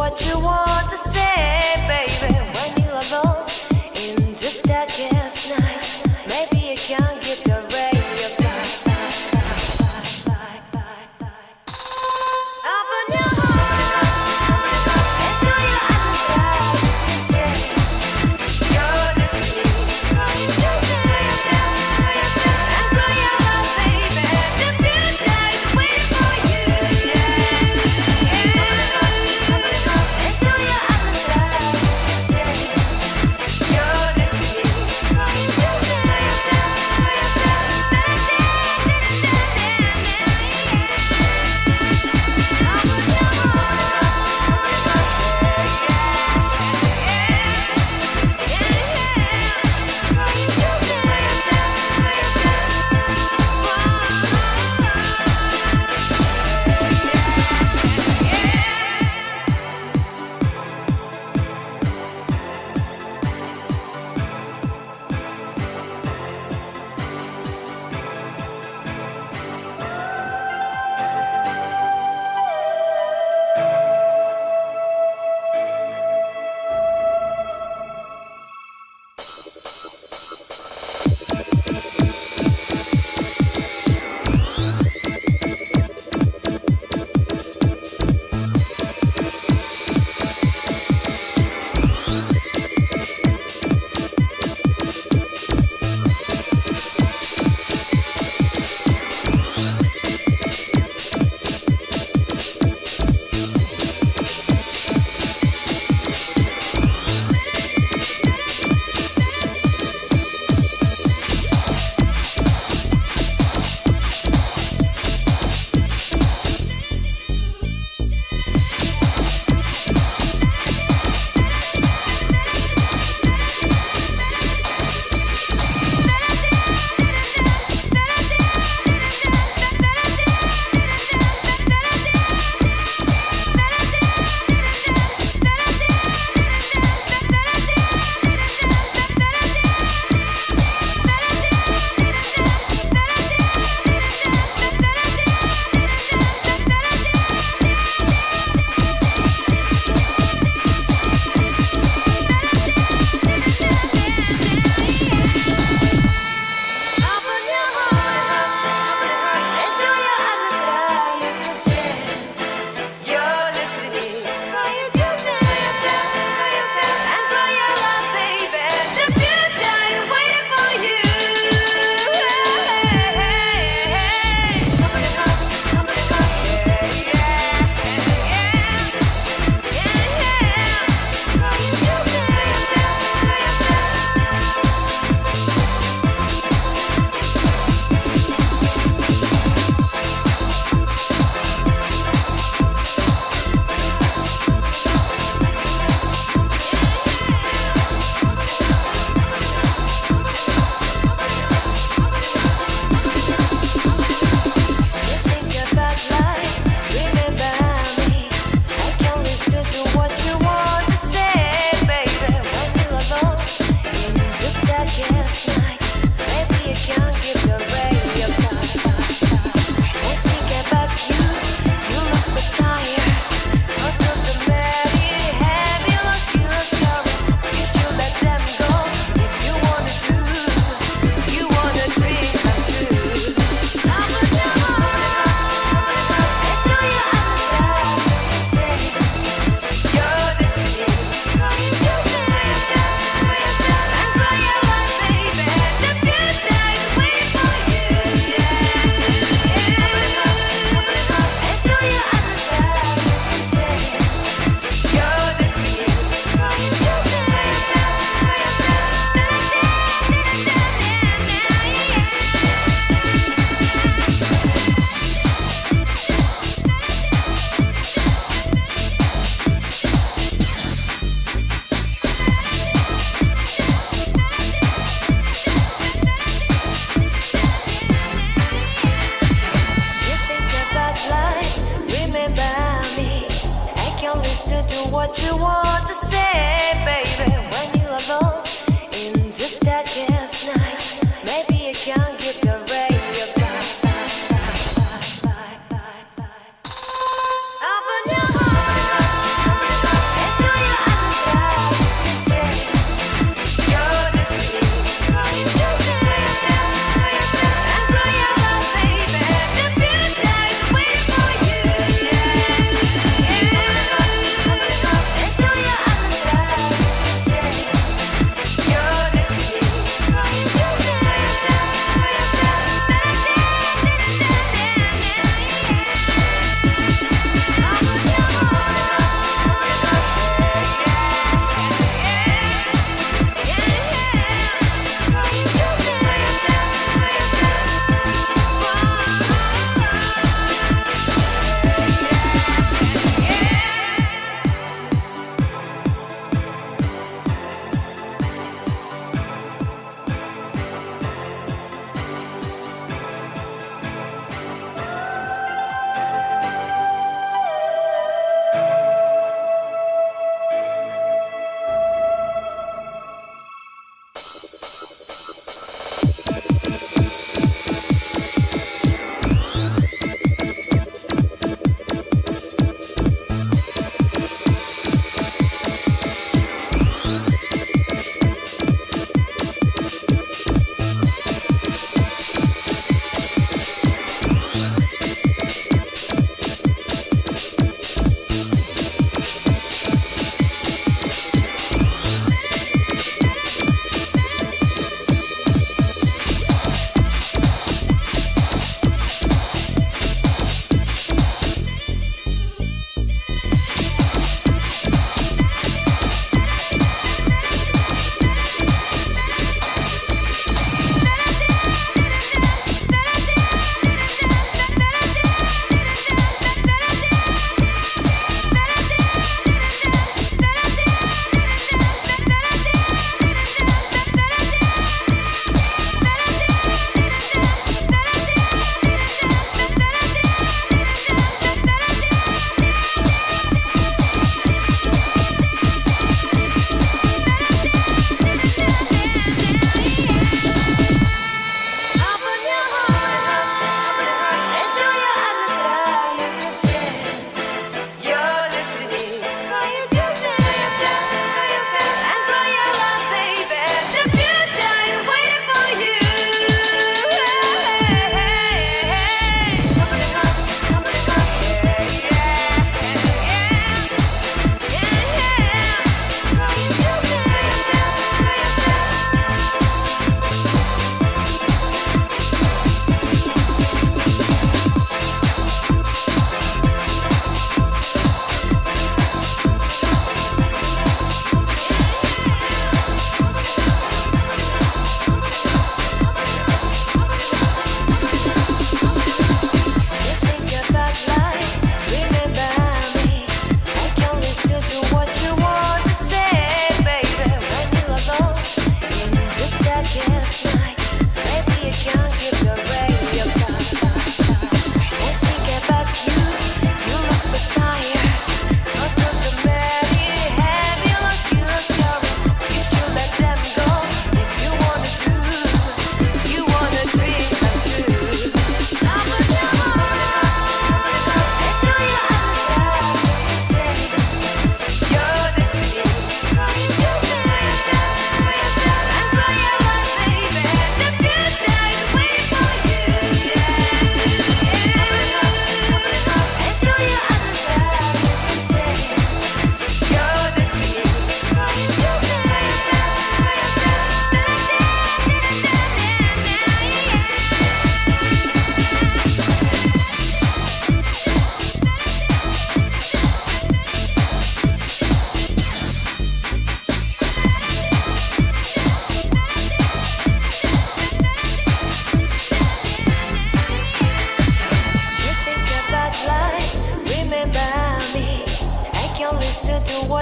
what you want to say, baby. When you're alone in the darkest night, maybe you can't give your radio back. Open your heart and show your eyes that you can change your destiny. And grow your love, baby. The future is waiting for you. And show your eyes that you can change your destiny.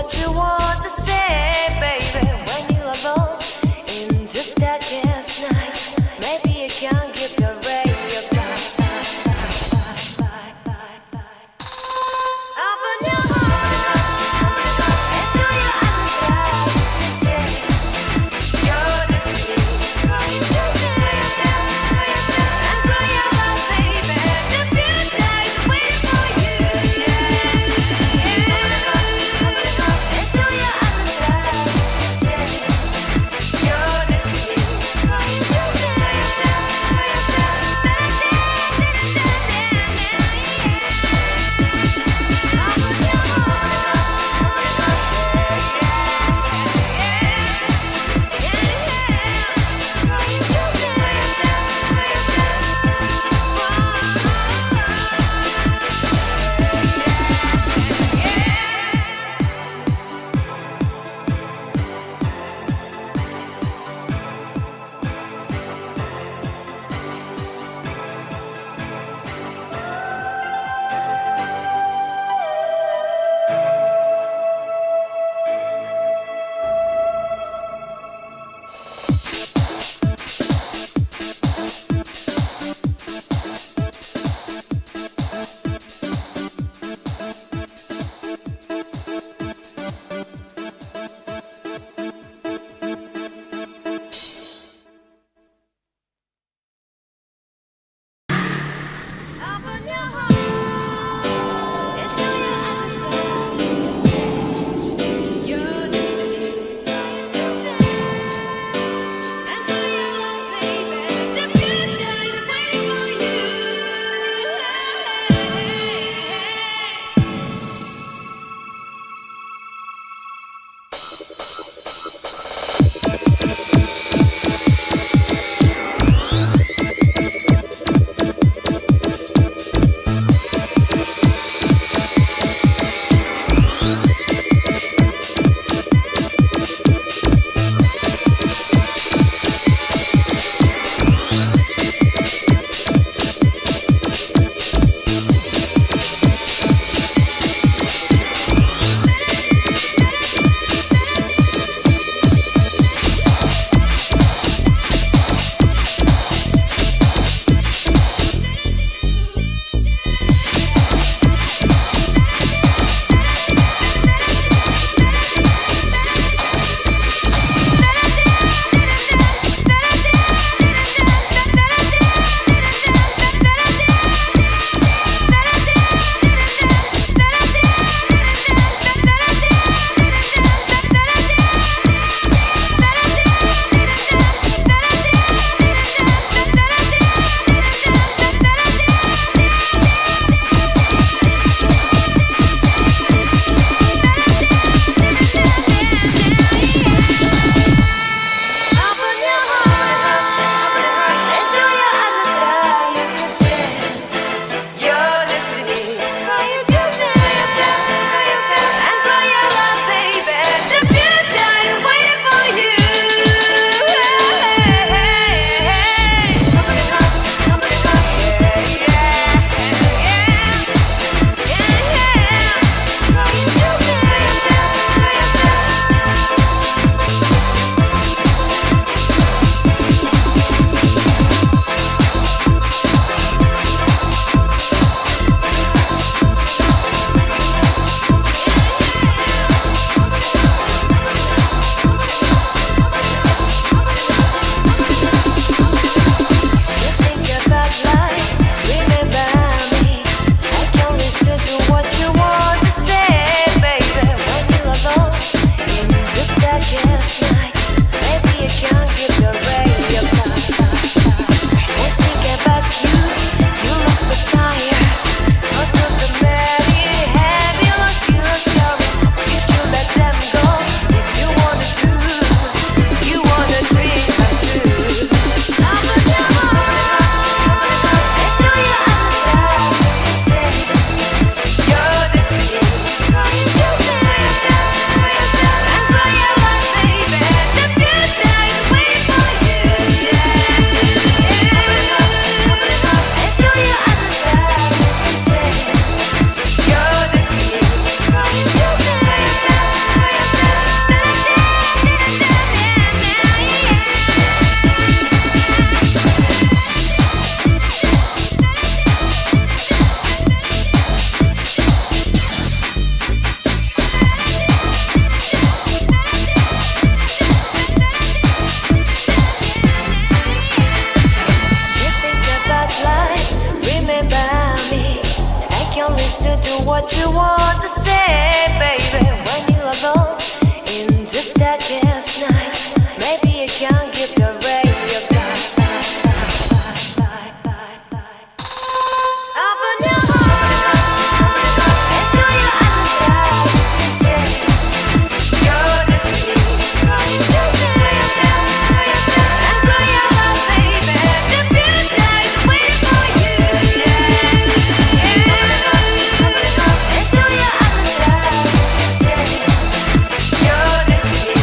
what you want to say, baby, when you're alone in the darkest night. Maybe you can give your ray your open your heart and show your eyes and your destiny. And grow your love, baby. The future is waiting for you. And show your eyes and what you want to say, baby. When you're alone in the darkest night, maybe you can give your radio back. Open your heart and show your eyes and change your destiny. And grow your love, baby. The future is waiting for you. And show your eyes and change your destiny.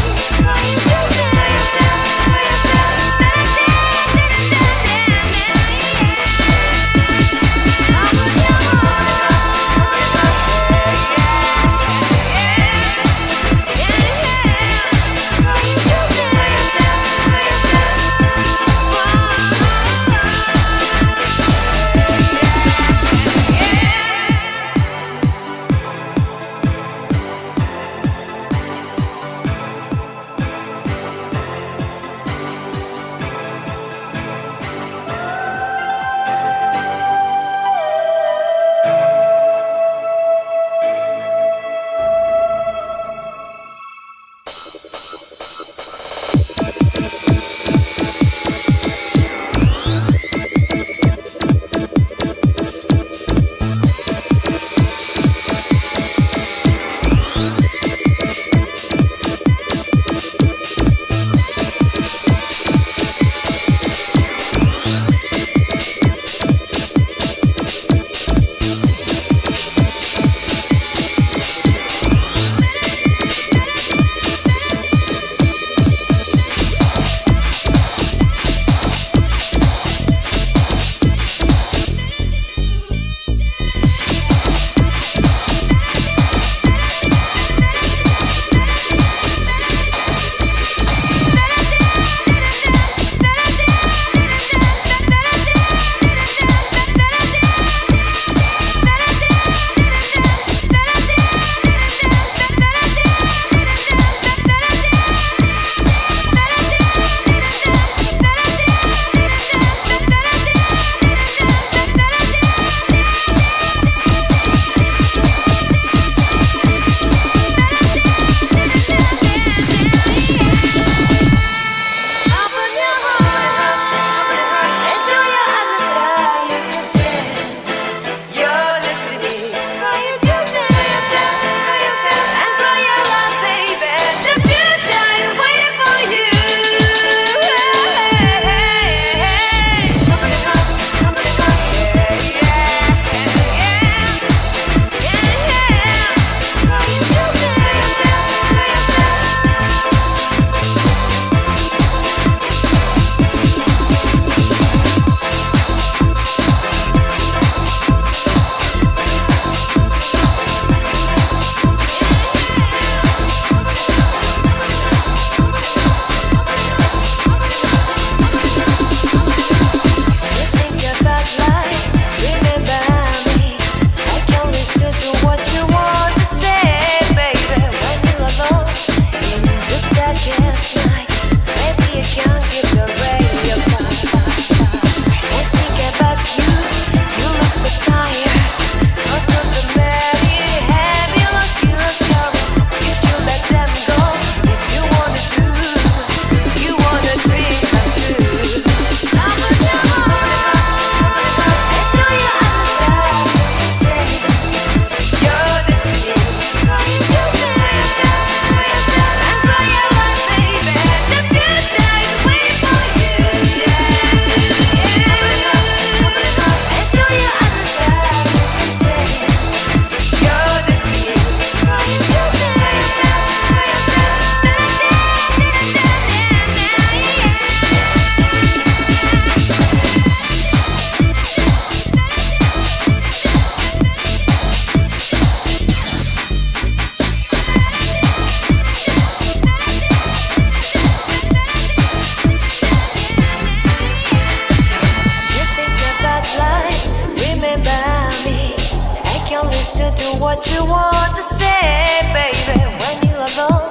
what you want to say, baby. When you're alone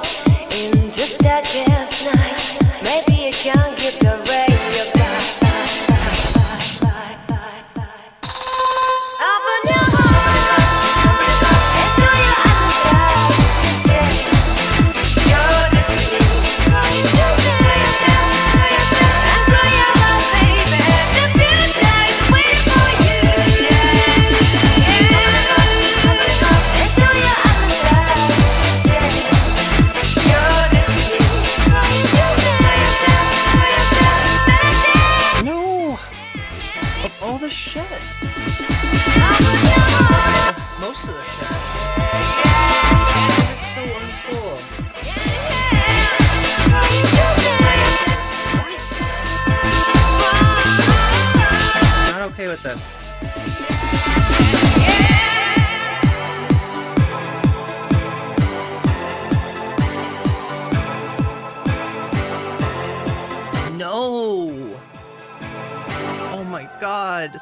in the darkest night, maybe you can give your radio back. Open your heart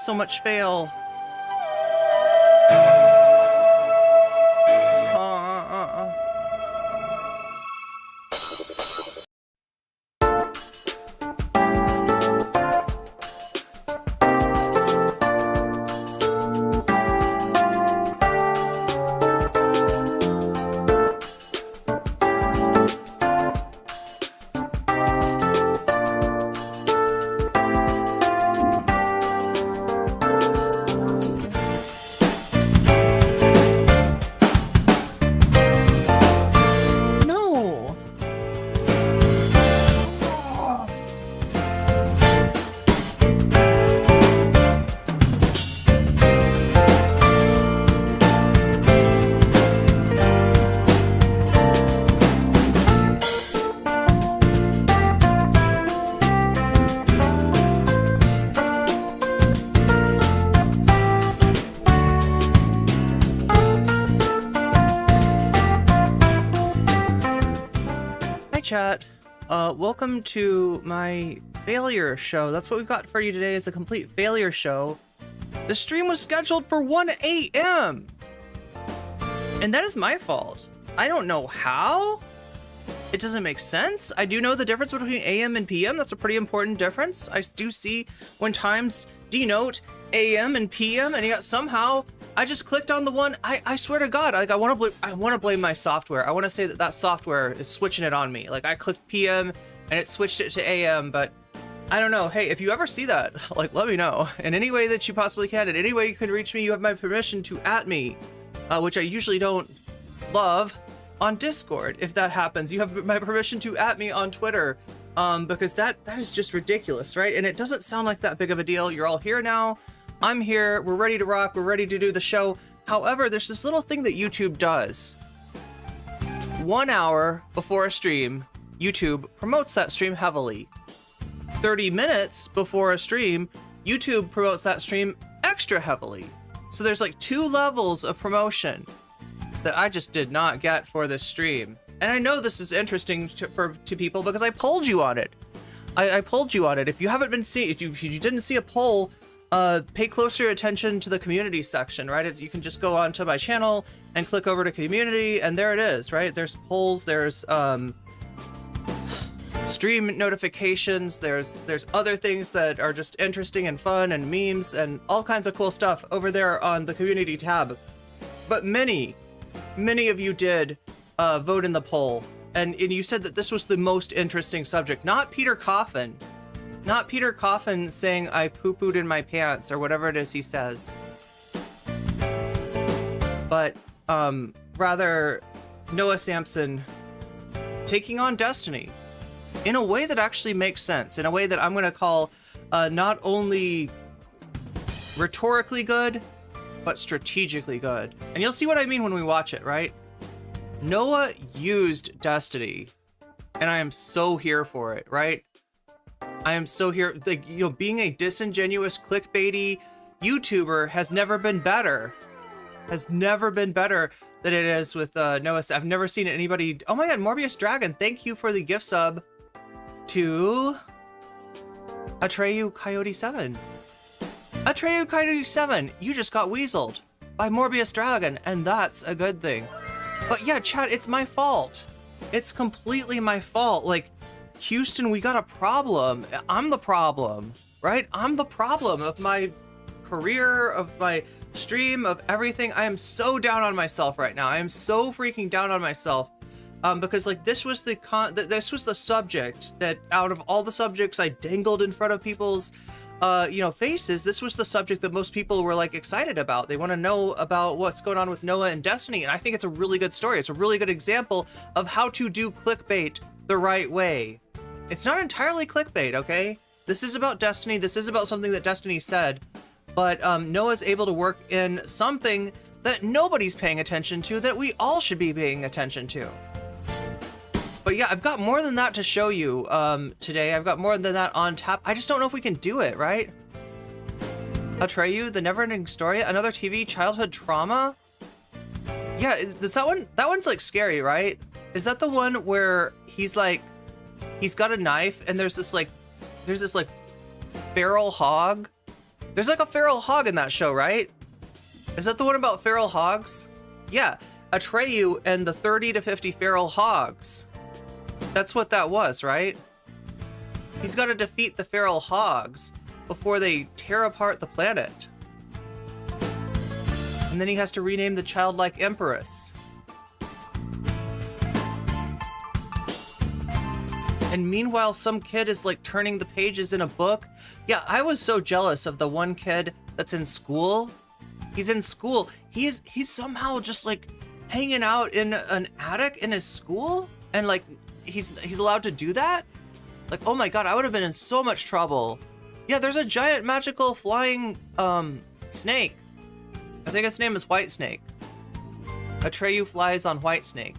so much fail. Chat, welcome to my failure show. That's what we've got for you today, is a complete failure show. The stream was scheduled for 1 a.m. and that is my fault. I don't know how. It doesn't make sense. I do know the difference between AM and PM. That's a pretty important difference. I do see when times denote AM and PM, and yet somehow I just clicked on the one. I swear to God, like I want to blame my software. I want to say that software is switching it on me. Like I clicked PM and it switched it to AM, but I don't know. Hey, if you ever see that, like let me know in any way that you possibly can. In any way you can reach me, you have my permission to @me, which I usually don't love, on Discord. If that happens, you have my permission to @me on Twitter, because that is just ridiculous, right? And it doesn't sound like that big of a deal. You're all here now. I'm here, we're ready to rock, we're ready to do the show. However, there's this little thing that YouTube does. 1 hour before a stream, YouTube promotes that stream heavily. 30 minutes before a stream, YouTube promotes that stream extra heavily. So there's like 2 levels of promotion that I just did not get for this stream. And I know this is interesting to people because I polled you on it. I polled you on it. If you haven't been seeing, if you didn't see a poll, pay closer attention to the community section, right? You can just go onto my channel and click over to community, and there it is, right? There's polls, there's stream notifications, there's other things that are just interesting and fun, and memes and all kinds of cool stuff over there on the community tab. But many of you did vote in the poll, and you said that this was the most interesting subject. Not Peter Coffin. Not Peter Coffin saying I poo-pooed in my pants or whatever it is he says. But rather Noah Samson taking on Destiny in a way that actually makes sense, in a way that I'm going to call not only rhetorically good, but strategically good. And you'll see what I mean when we watch it, right? Noah used Destiny, and I am so here for it, right? I am so here, like, you know, being a disingenuous clickbaity YouTuber has never been better. Has never been better than it is with Noah. I've never seen anybody. Oh my God, Morbius Dragon, thank you for the gift sub to Atreyu Coyote 7. Atreyu Coyote 7, you just got weaseled by Morbius Dragon, and that's a good thing. But yeah, chat, it's my fault. It's completely my fault. Like, Houston, we got a problem. I'm the problem, right? I'm the problem of my career, of my stream, of everything. I am so down on myself right now. I am so freaking down on myself, because like this was the subject that, out of all the subjects I dangled in front of people's faces, this was the subject that most people were like excited about. They want to know about what's going on with Noah and Destiny, and I think it's a really good story. It's a really good example of how to do clickbait the right way. It's not entirely clickbait, okay? This is about Destiny. This is about something that Destiny said, but Noah's able to work in something that nobody's paying attention to, that we all should be paying attention to. But yeah, I've got more than that to show you today. I've got more than that on tap. I just don't know if we can do it, right? Atreyu, the never-ending story, another TV childhood trauma. Yeah, is that one? That one's like scary, right? Is that the one where he's like, he's got a knife and there's this like feral hog There's like a feral hog in that show, right? Is that the one about feral hogs? Yeah, Atreyu and the 30 to 50 feral hogs. That's what that was, right? He's got to defeat the feral hogs before they tear apart the planet. And then he has to rename the childlike empress. And meanwhile, some kid is like turning the pages in a book. Yeah, I was so jealous of the one kid that's in school. He's in school. He's somehow just like hanging out in an attic in his school, and like he's allowed to do that. Like, oh my god, I would have been in so much trouble. Yeah, there's a giant magical flying snake. I think its name is White Snake. Atreyu flies on White Snake.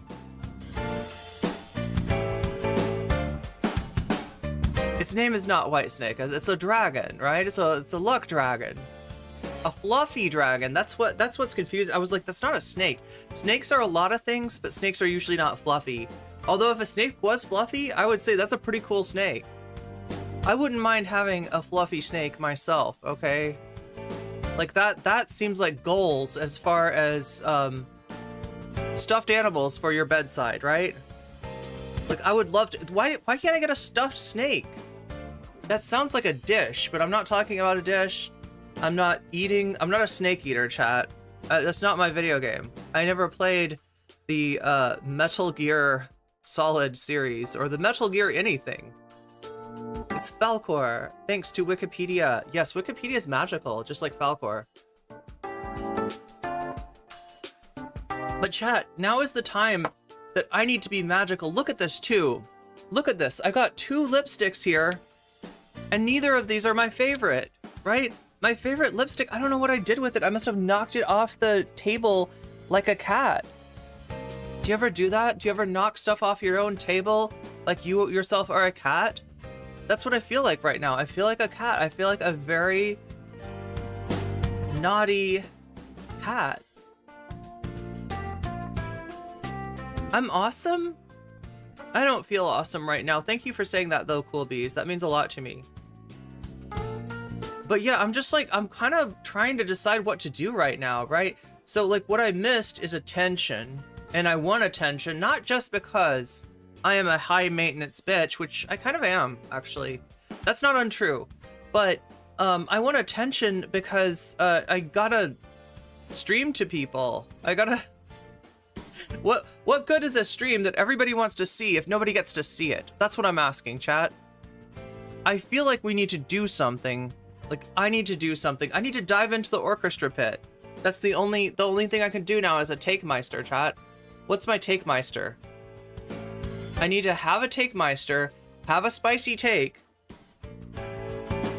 Its name is not White Snake. It's a dragon, right? It's a luck dragon. A fluffy dragon. That's what's confusing. I was like, that's not a snake. Snakes are a lot of things, but snakes are usually not fluffy. Although if a snake was fluffy, I would say that's a pretty cool snake. I wouldn't mind having a fluffy snake myself, okay? Like that seems like goals as far as stuffed animals for your bedside, right? Like I would love to. Why can't I get a stuffed snake? That sounds like a dish, but I'm not talking about a dish. I'm not a snake eater, chat. That's not my video game. I never played the Metal Gear Solid series or the Metal Gear anything. It's Falcor, thanks to Wikipedia. Yes, Wikipedia is magical, just like Falcor. But chat, now is the time that I need to be magical. Look at this too. Look at this. I got 2 lipsticks here, and neither of these are my favorite, right? My favorite lipstick, I don't know what I did with it. I must have knocked it off the table like a cat. Do you ever do that? Do you ever knock stuff off your own table like you yourself are a cat? That's what I feel like right now. I feel like a cat. I feel like a very naughty cat. I'm awesome? I don't feel awesome right now. Thank you for saying that though, Cool Bees. That means a lot to me. But yeah, I'm just like, I'm kind of trying to decide what to do right now, right? So like what I missed is attention, and I want attention, not just because I am a high maintenance bitch, which I kind of am, actually. That's not untrue. But I want attention because I gotta stream to people. I gotta... What good is a stream that everybody wants to see if nobody gets to see it? That's what I'm asking, chat. I feel like we need to do something. Like, I need to do something. I need to dive into the orchestra pit. That's the only thing I can do now is a Takemeister, chat. What's my Takemeister? I need to have a Takemeister, have a spicy take.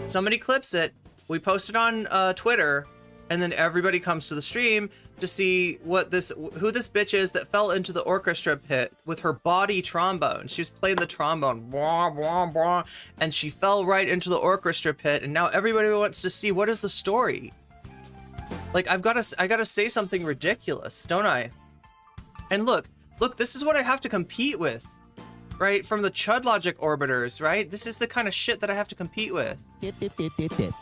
Somebody clips it. We post it on Twitter, and then everybody comes to the stream to see who this bitch is that fell into the orchestra pit with her body trombone. She was playing the trombone, blah, blah, blah, and she fell right into the orchestra pit, and now everybody wants to see what is the story. Like, I gotta say something ridiculous, don't I? And look, this is what I have to compete with, right? From the Chud Logic orbiters, right? This is the kind of shit that I have to compete with. Dip, dip, dip, dip, dip.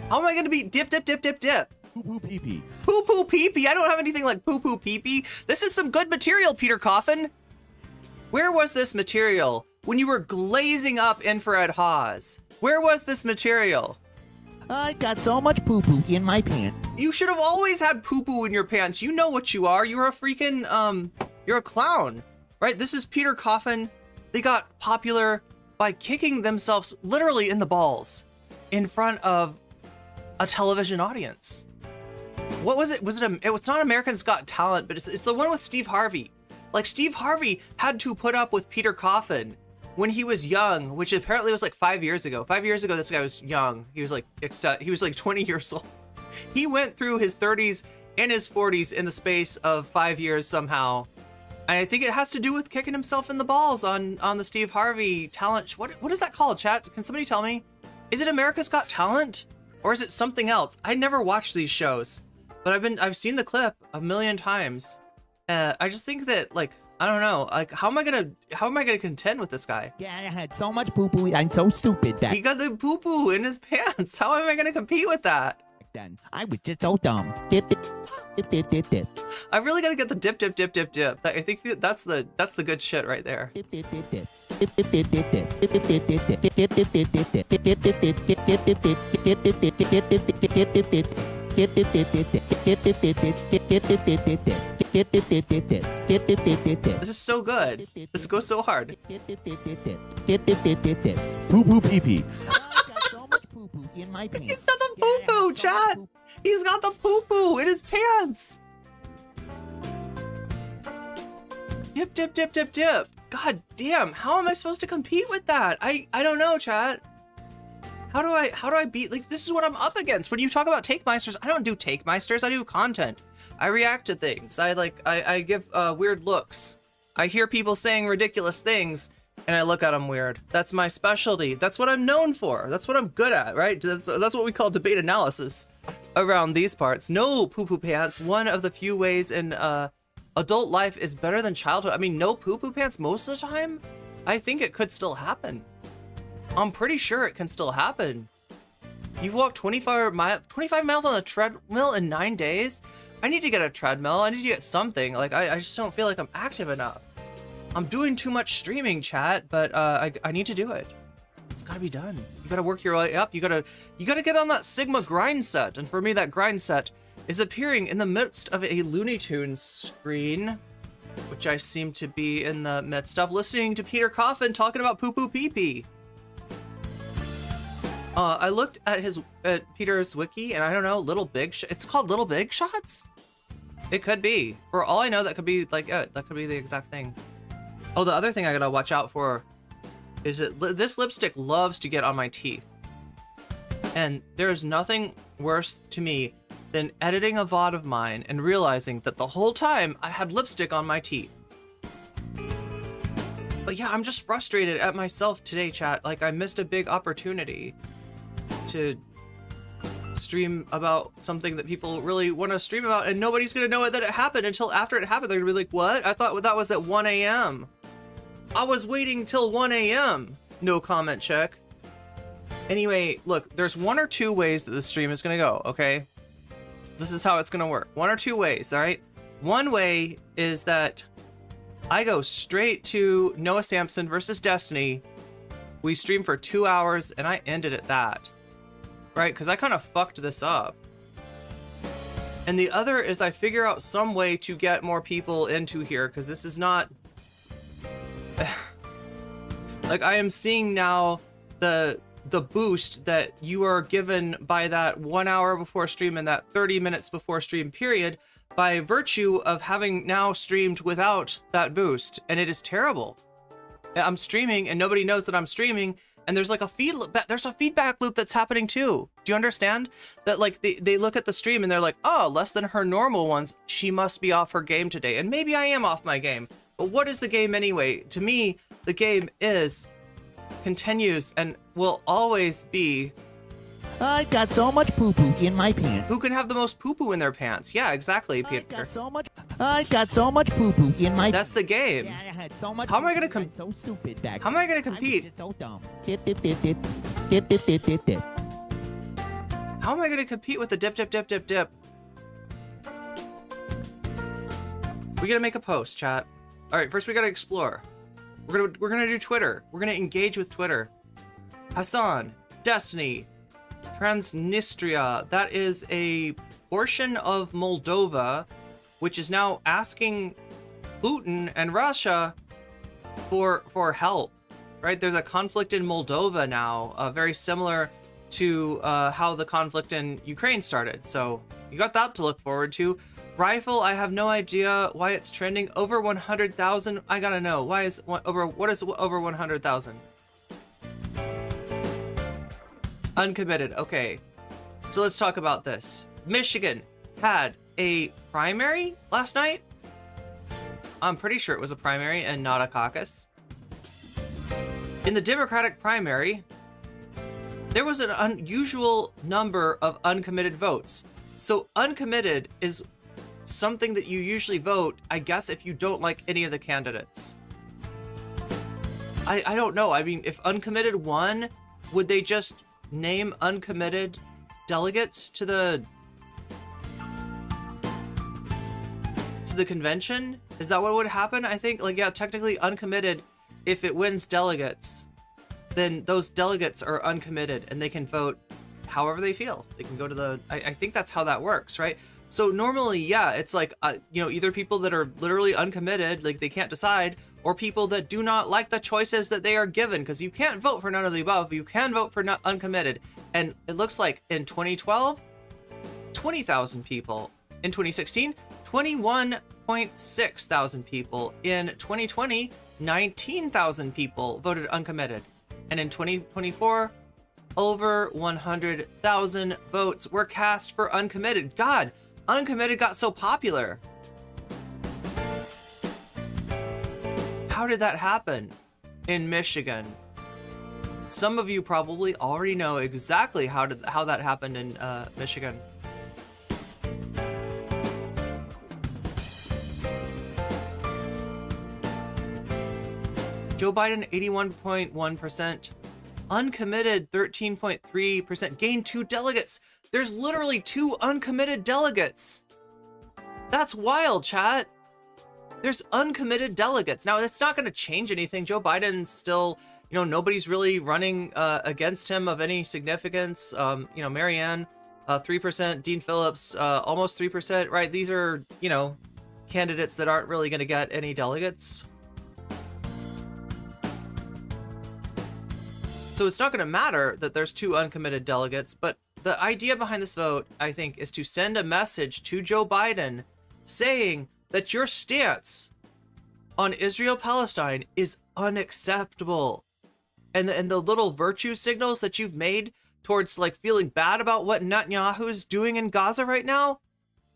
How am I gonna be dip, dip, dip, dip, dip? Poo-poo pee-pee. Poo-poo pee-pee? I don't have anything like poo-poo pee-pee. This is some good material, Peter Coffin. Where was this material when you were glazing up Infrared Haas? Where was this material? I got so much poo-poo in my pants. You should have always had poo-poo in your pants. You know what you are. You're a freaking, you're a clown, right? This is Peter Coffin. They got popular by kicking themselves literally in the balls in front of a television audience. What was it? It was not American's Got Talent, but it's the one with Steve Harvey. Like, Steve Harvey had to put up with Peter Coffin when he was young, which apparently was like 5 years ago. 5 years ago, this guy was young. He was like 20 years old. He went through his 30s and his 40s in the space of 5 years somehow. And I think it has to do with kicking himself in the balls on the Steve Harvey talent. What is that called, chat? Can somebody tell me? Is it America's Got Talent? Or is it something else? I never watched these shows, but I've seen the clip a million times. I just think that, like, I don't know. Like, how am I gonna contend with this guy? Yeah, I had so much poo-poo. I'm so stupid that He got the poo-poo in his pants. How am I gonna compete with that? then I was just so dumb. Dip, dip, dip, dip, dip, dip. I really gotta get the dip, dip, dip, dip, dip. I think that's the good shit right there. Dip, dip, dip, dip. Dip, dip, dip, dip, dip. Dip, dip, dip, dip, dip. Dip, dip, dip, dip, dip. Dip, dip, dip, dip. Dip, dip, dip. Dip, dip, dip. Dip, dip, dip. Dip, dip, dip. Dip, dip, dip, dip, dip. Dip, dip, dip, dip. Dip, dip, dip, dip, dip. Dip, dip, dip, dip, dip. Dip, dip, dip, dip, dip. This is so good. This goes so hard. Dip, dip, dip, dip, dip. Dip, dip, dip, dip, dip. Poo-poo pee-pee. I got so much poo-poo in my pants. He's got the poo-poo, chat. He's got the poo-poo in his pants. Dip, dip, dip, dip, dip. God damn, how am I supposed to compete with that? I don't know, chat. How do I beat, like, this is what I'm up against. When you talk about take meisters, I don't do take meisters, I do content. I react to things. I give weird looks. I hear people saying ridiculous things and I look at them weird. That's my specialty. That's what I'm known for. That's what I'm good at, right? That's what we call debate analysis around these parts. No poo-poo pants. One of the few ways in adult life is better than childhood. I mean, no poo-poo pants most of the time? I think it could still happen. I'm pretty sure it can still happen. You've walked 25 miles on a treadmill in 9 days? I need to get a treadmill. I need to get something. Like, I just don't feel like I'm active enough. I'm doing too much streaming, chat, but I need to do it. It's gotta be done. You gotta work your way up. You gotta get on that Sigma grind set. And for me, that grind set is appearing in the midst of a Looney Tunes screen, which I seem to be in the midst of, listening to Peter Coffin talking about poo-poo pee-pee. I looked at Peter's wiki, and I don't know, it's called Little Big Shots? It could be. For all I know, that could be like it. That could be the exact thing. Oh, the other thing I gotta watch out for is that this lipstick loves to get on my teeth. And there's nothing worse to me than editing a VOD of mine and realizing that the whole time I had lipstick on my teeth. But yeah, I'm just frustrated at myself today, chat. Like, I missed a big opportunity to stream about something that people really want to stream about, and nobody's gonna know that it happened until after it happened. They're gonna be like, what? I thought that was at 1 a.m. I was waiting till 1 a.m. No comment check. Anyway, look, there's one or two ways that the stream is gonna go, okay? This is how it's gonna work. One or two ways, all right? One way is that I go straight to Noah Samson versus Destiny. We stream for 2 hours and I ended at that. Right? Because I kind of fucked this up. And the other is I figure out some way to get more people into here, because this is not... like, I am seeing now the boost that you are given by that 1 hour before stream and that 30 minutes before stream period by virtue of having now streamed without that boost. And it is terrible. I'm streaming and nobody knows that I'm streaming, and there's like a feedback loop that's happening too. Do you understand? That like they look at the stream and they're like, oh, less than her normal ones. She must be off her game today. And maybe I am off my game. But what is the game anyway? To me, the game continues and will always be... I got so much poo-poo in my pants. Who can have the most poo-poo in their pants? Yeah, exactly, Peter. I got so much poo-poo in my... That's the game. Yeah, I had so much. How am I gonna compete? So stupid back. How am I gonna compete? I was just so dumb. Dip, dip, dip, dip. Dip, dip, dip, dip, dip. How am I gonna compete with the dip, dip, dip, dip, dip? We gotta make a post, chat. All right, first we gotta explore. We're gonna do Twitter. We're gonna engage with Twitter. Hasan, Destiny, Transnistria. That is a portion of Moldova, which is now asking Putin and Russia for help. Right? There's a conflict in Moldova now, very similar to how the conflict in Ukraine started. So you got that to look forward to. Rifle, I have no idea why it's trending. Over 100,000. I gotta know. What is over 100,000? Uncommitted. Okay. So let's talk about this. Michigan had a primary last night. I'm pretty sure it was a primary and not a caucus. In the Democratic primary, there was an unusual number of uncommitted votes. So uncommitted is something that you usually vote, I guess, if you don't like any of the candidates. I don't know. I mean, if uncommitted won, would they just name uncommitted delegates to the convention? Is that what would happen? I think, like, yeah, technically uncommitted, if it wins delegates, then those delegates are uncommitted and they can vote however they feel. They can go to the, I think that's how that works, right? So normally, yeah, it's like, either people that are literally uncommitted, like they can't decide, or people that do not like the choices that they are given, because you can't vote for none of the above. You can vote for not uncommitted. And it looks like in 2012, 20,000 people. In 2016, 21.6 thousand people. In 2020, 19,000 people voted uncommitted. And in 2024, over 100,000 votes were cast for uncommitted. God, uncommitted got so popular. How did that happen in Michigan? Some of you probably already know exactly how that happened in Michigan. Joe Biden, 81.1%. Uncommitted, 13.3%. Gained 2 delegates. There's literally 2 uncommitted delegates. That's wild, chat. There's uncommitted delegates. Now, it's not going to change anything. Joe Biden's still, nobody's really running against him of any significance. Marianne, 3%. Dean Phillips, almost 3%, right? These are, candidates that aren't really going to get any delegates. So it's not going to matter that there's 2 uncommitted delegates, but the idea behind this vote, I think, is to send a message to Joe Biden saying that your stance on Israel-Palestine is unacceptable. And the little virtue signals that you've made towards, like, feeling bad about what Netanyahu is doing in Gaza right now,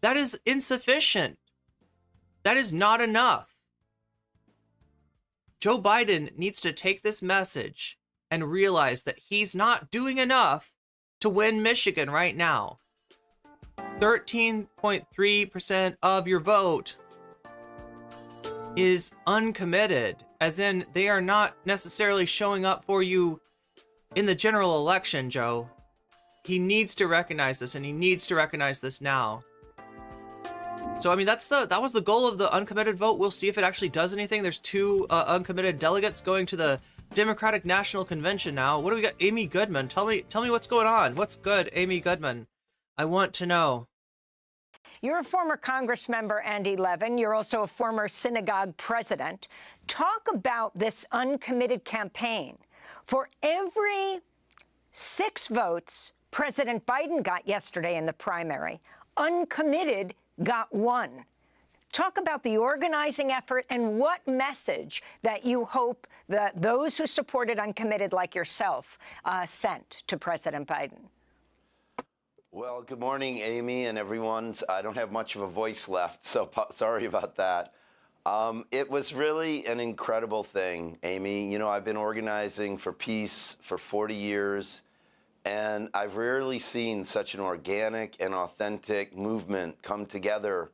that is insufficient. That is not enough. Joe Biden needs to take this message and realize that he's not doing enough to win Michigan right now. 13.3% of your vote is uncommitted, as in they are not necessarily showing up for you in the general election, Joe. He needs to recognize this, and he needs to recognize this now. So, I mean, that was the goal of the uncommitted vote. We'll see if it actually does anything. There's 2 uncommitted delegates going to the Democratic National Convention now. What do we got? Amy Goodman. Tell me what's going on. What's good, Amy Goodman? I want to know. You're a former Congress member, Andy Levin. You're also a former synagogue president. Talk about this uncommitted campaign. For every 6 votes President Biden got yesterday in the primary, uncommitted got 1. Talk about the organizing effort and what message that you hope that those who supported uncommitted like yourself sent to President Biden. Well, good morning, Amy and everyone. I don't have much of a voice left, so sorry about that. It was really an incredible thing, Amy. I've been organizing for peace for 40 years, and I've rarely seen such an organic and authentic movement come together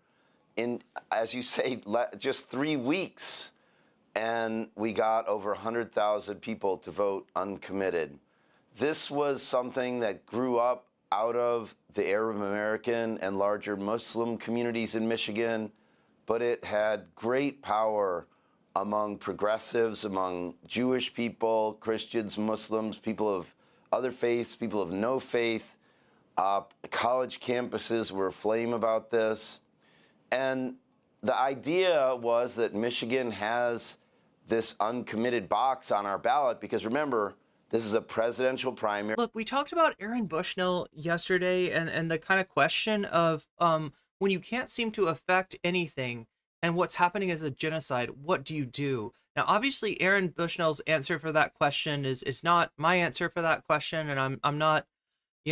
in, as you say, just 3 weeks. And we got over 100,000 people to vote uncommitted. This was something that grew up out of the Arab American and larger Muslim communities in Michigan, but it had great power among progressives, among Jewish people, Christians, Muslims, people of other faiths, people of no faith. College campuses were aflame about this. And the idea was that Michigan has this uncommitted box on our ballot because, remember, this is a presidential primary. Look, we talked about Aaron Bushnell yesterday and the kind of question of when you can't seem to affect anything and what's happening is a genocide, what do you do? Now, obviously, Aaron Bushnell's answer for that question is not my answer for that question, and I'm not,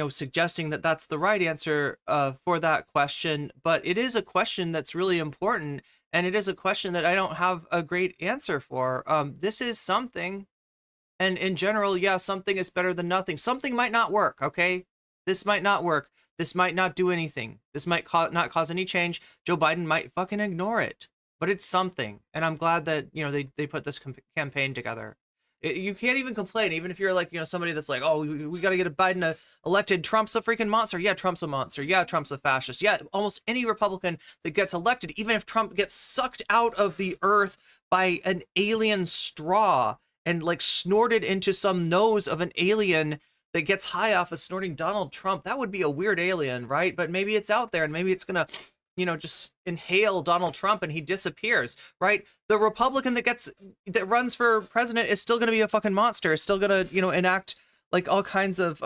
suggesting that that's the right answer for that question, but it is a question that's really important, and it is a question that I don't have a great answer for. This is something. And in general, yeah, something is better than nothing. Something might not work, okay? This might not work. This might not do anything. This might not cause any change. Joe Biden might fucking ignore it, but it's something. And I'm glad that, you know, they put this campaign together. You can't even complain, even if you're like, you know, somebody that's like, oh, we got to get a Biden elected. Trump's a freaking monster. Yeah, Trump's a monster. Yeah, Trump's a fascist. Yeah, almost any Republican that gets elected, even if Trump gets sucked out of the earth by an alien straw and like snorted into some nose of an alien that gets high off of snorting Donald Trump, that would be a weird alien, right? But maybe it's out there and maybe it's going to, you know, just inhale Donald Trump and he disappears, right? The Republican that runs for president is still going to be a fucking monster. Is still going to, you know, enact like all kinds of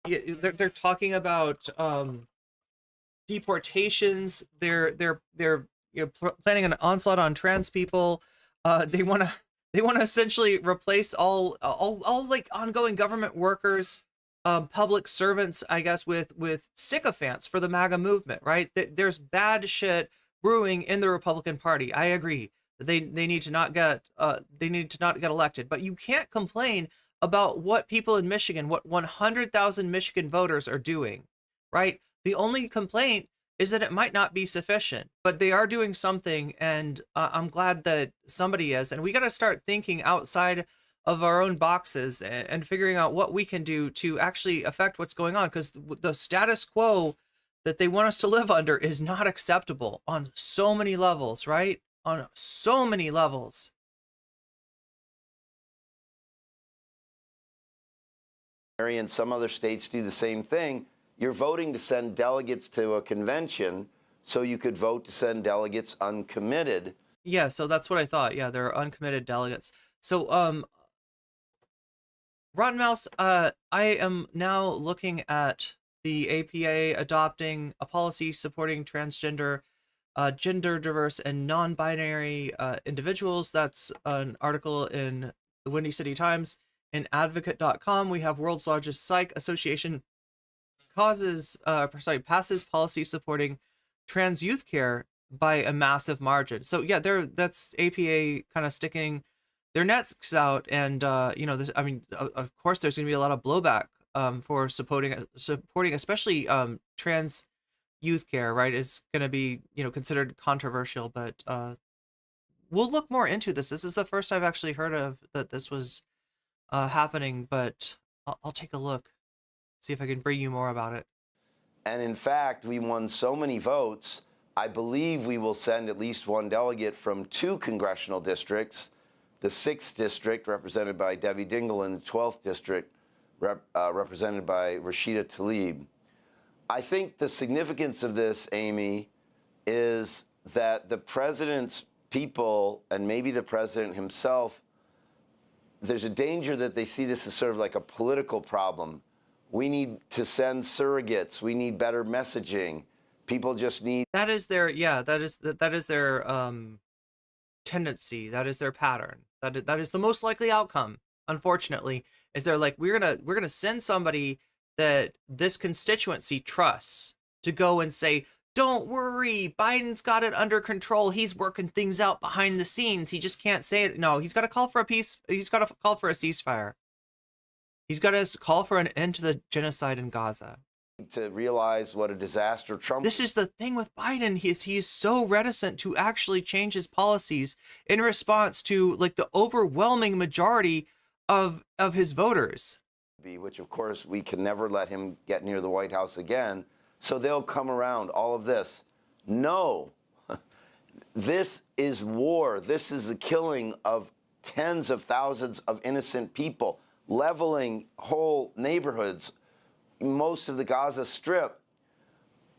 they're talking about deportations. They're you know, planning an onslaught on trans people. They want to essentially replace all like ongoing government workers, public servants, I guess, with sycophants for the MAGA movement, right? There's bad shit brewing in the Republican Party. I agree. They need to not get elected, but you can't complain about what people in Michigan, what 100,000 Michigan voters are doing, right? The only complaint is that it might not be sufficient, but they are doing something, and I'm glad that somebody is. And we got to start thinking outside of our own boxes and figuring out what we can do to actually affect what's going on, because the status quo that they want us to live under is not acceptable on so many levels, right? On so many levels. And some other states do the same thing. You're voting to send delegates to a convention, so you could vote to send delegates uncommitted. Yeah, so that's what I thought. Yeah, there are uncommitted delegates. So, Rotten Mouse, I am now looking at the APA adopting a policy supporting transgender, gender diverse, and non-binary individuals. That's an article in the Windy City Times. In advocate.com, we have world's largest psych association passes policy supporting trans youth care by a massive margin. So yeah, that's APA kind of sticking their necks out, and you know, this, I mean, of course, there's going to be a lot of blowback for supporting especially trans youth care, right? Is going to be, you know, considered controversial, but we'll look more into this. This is the first I've actually heard of that this was happening, but I'll take a look, see if I can bring you more about it. And in fact, we won so many votes, I believe we will send at least one delegate from 2 congressional districts, the 6th district represented by Debbie Dingell and the 12th district represented by Rashida Tlaib. I think the significance of this, Amy, is that the president's people, and maybe the president himself, there's a danger that they see this as sort of like a political problem. We need to send surrogates. We need better messaging. People just need. That is their, yeah, that is their tendency. That is their pattern. That is the most likely outcome, unfortunately, is they're like, we're gonna send somebody that this constituency trusts to go and say, don't worry, Biden's got it under control. He's working things out behind the scenes. He just can't say it. No, he's got to call for a peace. He's got to call for a ceasefire. He's got to call for an end to the genocide in Gaza. To realize what a disaster Trump. This is the thing with Biden. He's so reticent to actually change his policies in response to like the overwhelming majority of his voters. Which of course we can never let him get near the White House again. So they'll come around all of this. No, this is war. This is the killing of tens of thousands of innocent people, leveling whole neighborhoods, most of the Gaza Strip.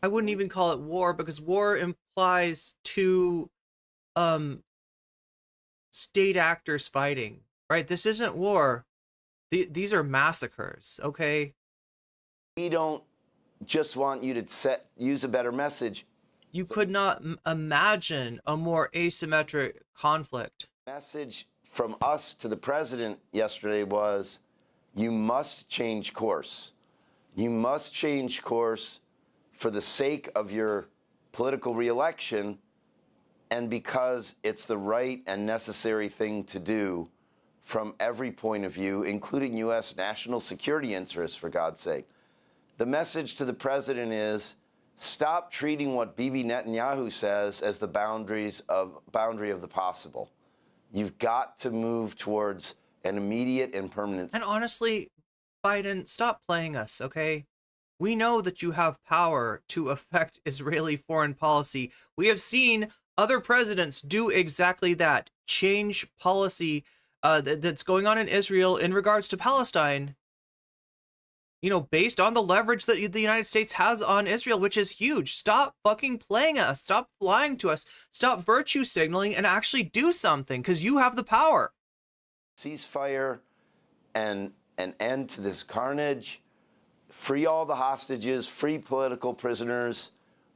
I wouldn't even call it war, because war implies 2 state actors fighting, right? This isn't war. These are massacres, okay? We don't just want you to use a better message. You could not imagine a more asymmetric conflict. Message from us to the president yesterday was, you must change course. You must change course for the sake of your political reelection and because it's the right and necessary thing to do from every point of view, including U.S. national security interests, for God's sake. the message to the president is stop treating what Bibi Netanyahu says as the boundary of the possible. You've got to move towards an immediate and permanent. And honestly, Biden, stop playing us, okay? We know that you have power to affect Israeli foreign policy. We have seen other presidents do exactly that, change policy that's going on in Israel in regards to Palestine, you know, based on the leverage that the United States has on Israel, which is huge. Stop fucking playing us. Stop lying to us. Stop virtue signaling and actually do something, because you have the power. Ceasefire and an end to this carnage. Free all the hostages, free political prisoners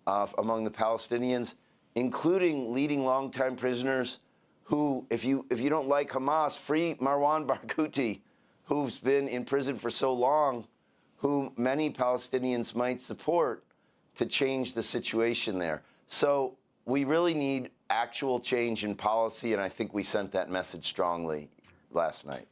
among the Palestinians, including leading longtime prisoners who, if you don't like Hamas, free Marwan Barghouti, who's been in prison for so long, who many Palestinians might support to change the situation there. So we really need actual change in policy, and I think we sent that message strongly last night.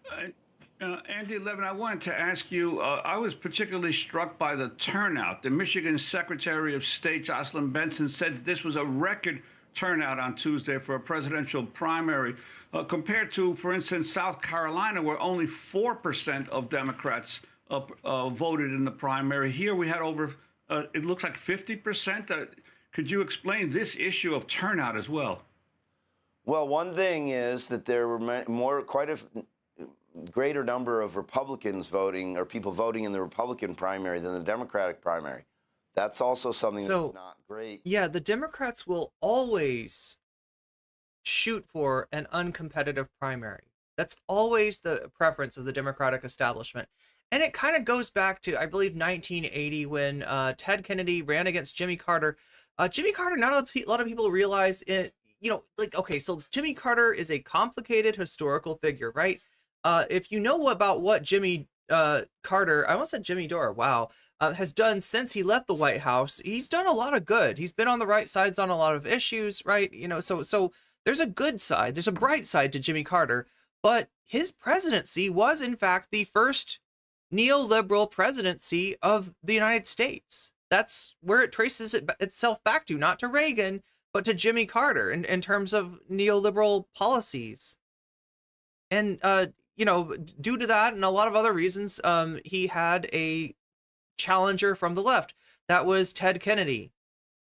Andy Levin, I wanted to ask you, I was particularly struck by the turnout. The Michigan Secretary of State, Jocelyn Benson, said that this was a record turnout on Tuesday for a presidential primary, compared to, for instance, South Carolina, where only 4% of Democrats voted in the primary. Here we had over, it looks like 50%. Could you explain this issue of turnout as well? Well, one thing is that there were quite a greater number of Republicans voting, or people voting in the Republican primary, than the Democratic primary. That's also something that's not great. Yeah, the Democrats will always shoot for an uncompetitive primary. That's always the preference of the Democratic establishment. And it kind of goes back to, I believe, 1980, when Ted Kennedy ran against Jimmy Carter. Jimmy Carter, not a lot of people realize it, you know, like, okay, so Jimmy Carter is a complicated historical figure, right? If you know about what Jimmy Carter, I almost said Jimmy Dore, wow, has done since he left the White House, he's done a lot of good. He's been on the right sides on a lot of issues, right? You know, so there's a good side, there's a bright side to Jimmy Carter, but his presidency was, in fact, the first neoliberal presidency of the United States. That's where it traces itself back to, not to Reagan, but to Jimmy Carter in terms of neoliberal policies. And, you know, due to that and a lot of other reasons, he had a challenger from the left. That was Ted Kennedy.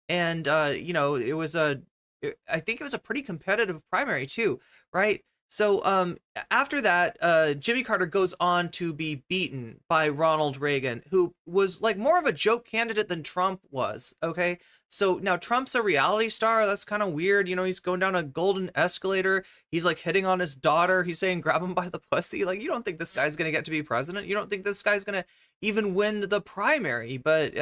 And, you know, I think it was a pretty competitive primary too, right? So after that, Jimmy Carter goes on to be beaten by Ronald Reagan, who was like more of a joke candidate than Trump was, okay? So now Trump's a reality star. That's kind of weird. You know, he's going down a golden escalator. He's like hitting on his daughter. He's saying, grab him by the pussy. Like, you don't think this guy's going to get to be president. You don't think this guy's going to even win the primary, but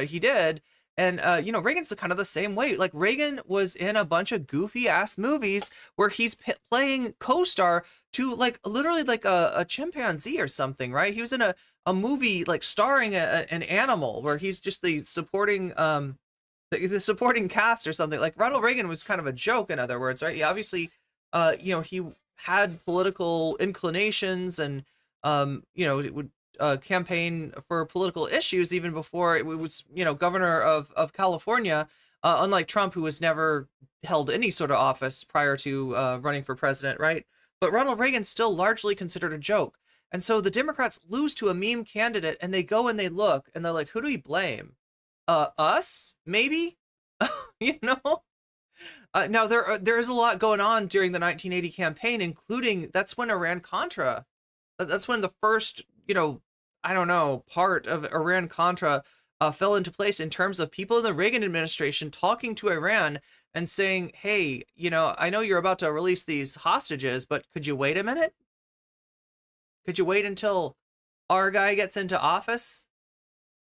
he did. And, you know, Reagan's kind of the same way. Like, Reagan was in a bunch of goofy ass movies where he's playing co-star to like literally like a chimpanzee or something, right? He was in a movie like starring an animal where he's just the supporting, the supporting cast or something. Like, Ronald Reagan was kind of a joke, in other words, right? He obviously, you know, he had political inclinations and, you know, it would campaign for political issues even before it was, you know, governor of California, unlike Trump, who was never held any sort of office prior to running for president, right? But Ronald Reagan's still largely considered a joke. And so the Democrats lose to a meme candidate, and they go and they look and they're like, who do we blame? Us? Maybe? You know? Now, there is a lot going on during the 1980 campaign, including that's when Iran-Contra, that's when the first, you know, I don't know, part of Iran-Contra fell into place in terms of people in the Reagan administration talking to Iran and saying, hey, you know, I know you're about to release these hostages, but could you wait a minute? Could you wait until our guy gets into office?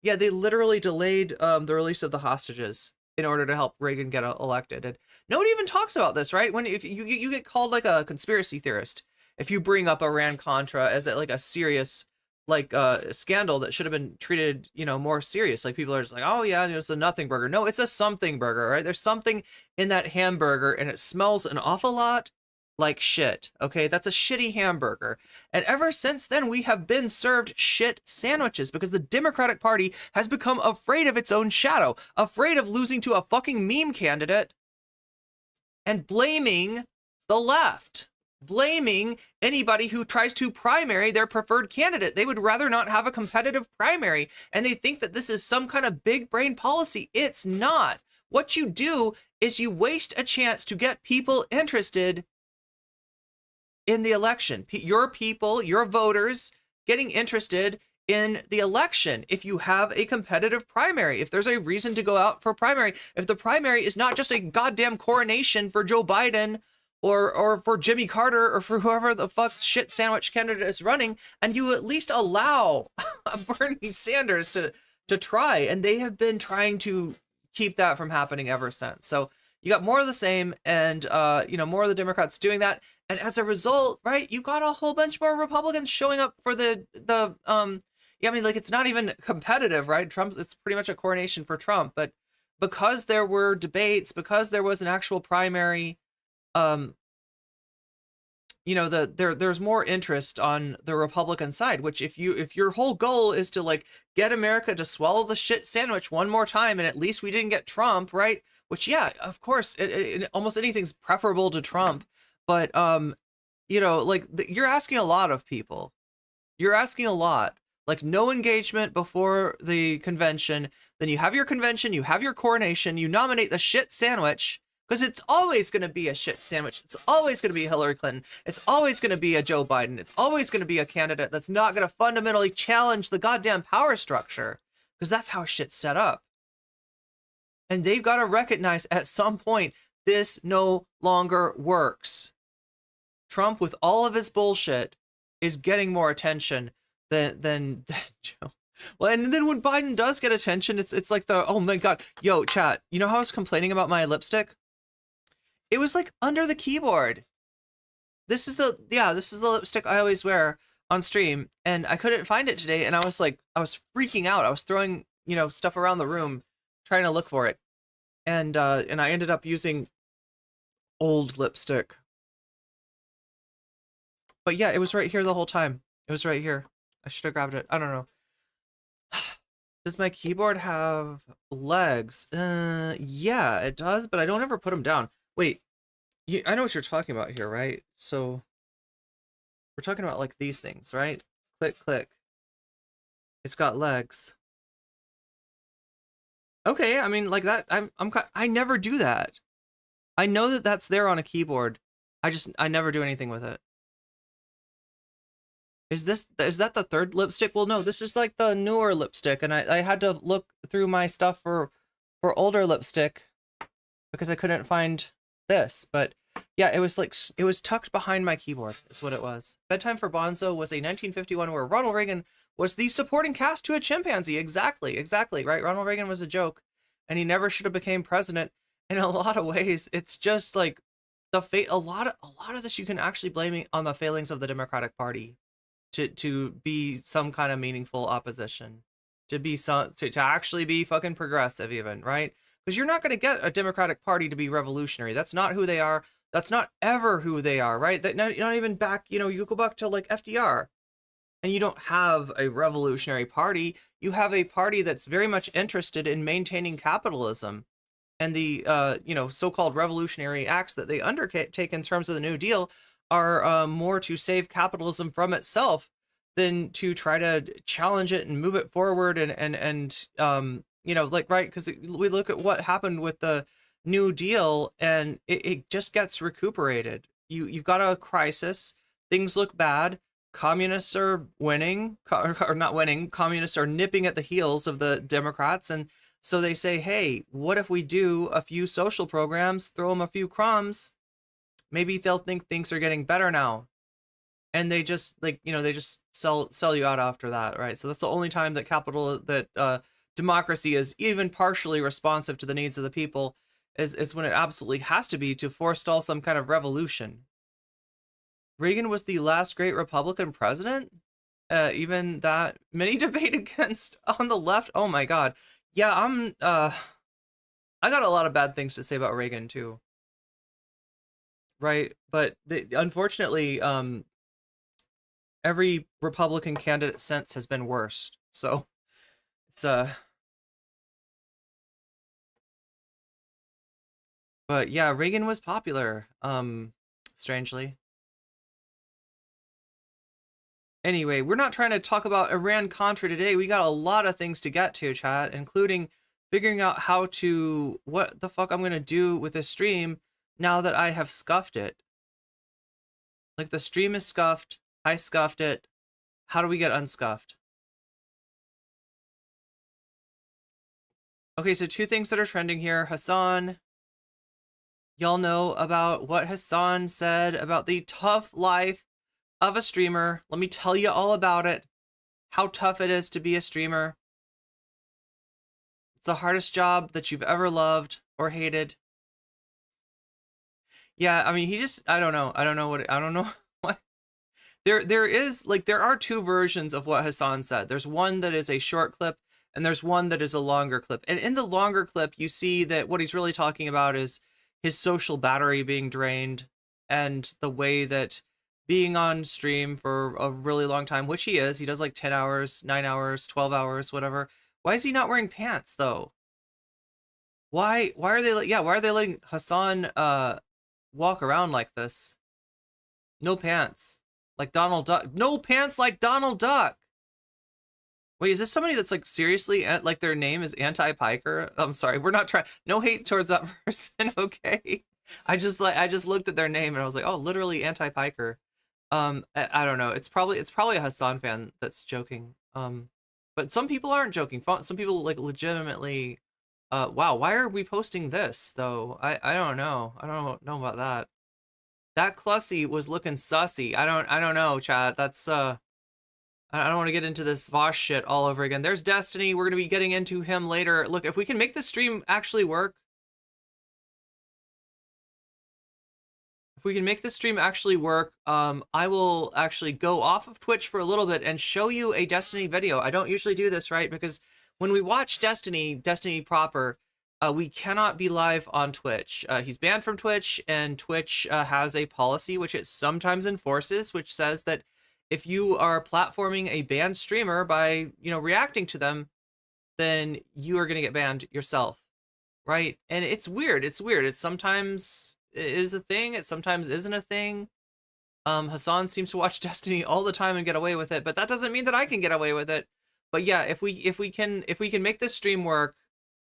Yeah, they literally delayed the release of the hostages in order to help Reagan get elected. And nobody even talks about this, right? When if you get called like a conspiracy theorist if you bring up Iran-Contra as like a serious like scandal that should have been treated, you know, more serious. Like, people are just like, oh yeah, it's a nothing burger. No, it's a something burger, right? There's something in that hamburger, and it smells an awful lot like shit. Okay, that's a shitty hamburger. And ever since then, we have been served shit sandwiches because the Democratic Party has become afraid of its own shadow, afraid of losing to a fucking meme candidate and blaming the left, blaming anybody who tries to primary their preferred candidate. They would rather not have a competitive primary, and they think that this is some kind of big brain policy. It's not. What you do is you waste a chance to get people interested in the election. Your people, your voters getting interested in the election. If you have a competitive primary, if there's a reason to go out for primary, if the primary is not just a goddamn coronation for Joe Biden or for Jimmy Carter or for whoever the fuck shit sandwich candidate is running, and you at least allow Bernie Sanders to try, and they have been trying to keep that from happening ever since. So you got more of the same, and more of the Democrats doing that, and as a result, right, you got a whole bunch more Republicans showing up for it's not even competitive, right? It's pretty much a coronation for Trump, but because there were debates, because there was an actual primary, there's more interest on the Republican side, which if your whole goal is to like get America to swallow the shit sandwich one more time, and at least we didn't get Trump, right? Which, yeah, of course, almost anything's preferable to Trump, but you're asking a lot of people. You're asking a lot. Like, no engagement before the convention, then you have your convention, you have your coronation, you nominate the shit sandwich, because it's always going to be a shit sandwich. It's always going to be Hillary Clinton. It's always going to be a Joe Biden. It's always going to be a candidate that's not going to fundamentally challenge the goddamn power structure, because that's how shit's set up. And they've got to recognize at some point this no longer works. Trump, with all of his bullshit, is getting more attention than Joe. Well, and then when Biden does get attention, it's like oh my god, yo, chat, you know how I was complaining about my lipstick? It was like under the keyboard. This is the lipstick I always wear on stream, and I couldn't find it today, and I was freaking out. I was throwing, stuff around the room trying to look for it. And I ended up using old lipstick. But yeah, it was right here the whole time. It was right here. I should have grabbed it. I don't know. Does my keyboard have legs? Yeah, it does, but I don't ever put them down. Wait, I know what you're talking about here, right? So we're talking about like these things, right? Click, click. It's got legs. Okay, I mean, like that. I never do that. I know that that's there on a keyboard. I never do anything with it. Is that the third lipstick? Well, no, this is like the newer lipstick, and I had to look through my stuff for older lipstick because I couldn't find this. But yeah, it was tucked behind my keyboard is what it was. Bedtime for Bonzo was a 1951 where Ronald Reagan was the supporting cast to a chimpanzee. Exactly, right? Ronald Reagan was a joke, and he never should have became president. In a lot of ways, it's just like a lot of this you can actually blame it on the failings of the Democratic Party to be some kind of meaningful opposition, to actually be fucking progressive even, right? Because you're not going to get a Democratic Party to be revolutionary. That's not who they are. That's not ever who they are, right? That not even back, you go back to like FDR, and you don't have a revolutionary party. You have a party that's very much interested in maintaining capitalism, and the so-called revolutionary acts that they undertake in terms of the New Deal are more to save capitalism from itself than to try to challenge it and move it forward and right, because we look at what happened with the New Deal, and it just gets recuperated. You've got a crisis, things look bad, communists are winning, or not winning, communists are nipping at the heels of the Democrats, and so they say, hey, what if we do a few social programs, throw them a few crumbs, maybe they'll think things are getting better now. And they just they just sell you out after that, right? So that's the only time that democracy is even partially responsive to the needs of the people is when it absolutely has to be to forestall some kind of revolution. Reagan was the last great Republican president? Even that many debate against on the left? Oh my God. Yeah, I got a lot of bad things to say about Reagan too. right? But unfortunately, every Republican candidate since has been worse. So it's but yeah, Reagan was popular, strangely. Anyway, we're not trying to talk about Iran-Contra today. We got a lot of things to get to, chat, including figuring out how to, what the fuck I'm going to do with this stream now that I have scuffed it. Like, the stream is scuffed, I scuffed it. How do we get unscuffed? Okay, so two things that are trending here. Hasan, y'all know about what Hasan said about the tough life of a streamer. Let me tell you all about it. How tough it is to be a streamer. It's the hardest job that you've ever loved or hated. Yeah, I mean, he just, I don't know what. There is, like, there are two versions of what Hasan said. There's one that is a short clip, and there's one that is a longer clip. And in the longer clip, you see that what he's really talking about is his social battery being drained, and the way that being on stream for a really long time, which he is, he does like 10 hours, 9 hours, 12 hours, whatever. Why is he not wearing pants, though? Why are they letting Hasan walk around like this? No pants. Like Donald Duck. No pants like Donald Duck. Wait, is this somebody that's like seriously, like their name is Anti-Piker? I'm sorry, we're not trying, no hate towards that person, okay? I just looked at their name and I was like, oh, literally Anti-Piker. I don't know. It's probably a Hasan fan that's joking. But some people aren't joking. Some people like legitimately, wow, why are we posting this though? I don't know. I don't know about that. That Clussy was looking sussy. I don't know, chat. That's I don't want to get into this Vaush shit all over again. There's Destiny. We're gonna be getting into him later. Look, if we can make this stream actually work. If we can make this stream actually work, I will actually go off of Twitch for a little bit and show you a Destiny video. I don't usually do this, right? Because when we watch Destiny proper, we cannot be live on Twitch. He's banned from Twitch, and Twitch has a policy which it sometimes enforces, which says that if you are platforming a banned streamer by, reacting to them, then you are going to get banned yourself, right? And it's weird. It's sometimes is a thing, it sometimes isn't a thing. Hasan seems to watch Destiny all the time and get away with it, but that doesn't mean that I can get away with it. But yeah, if we can make this stream work,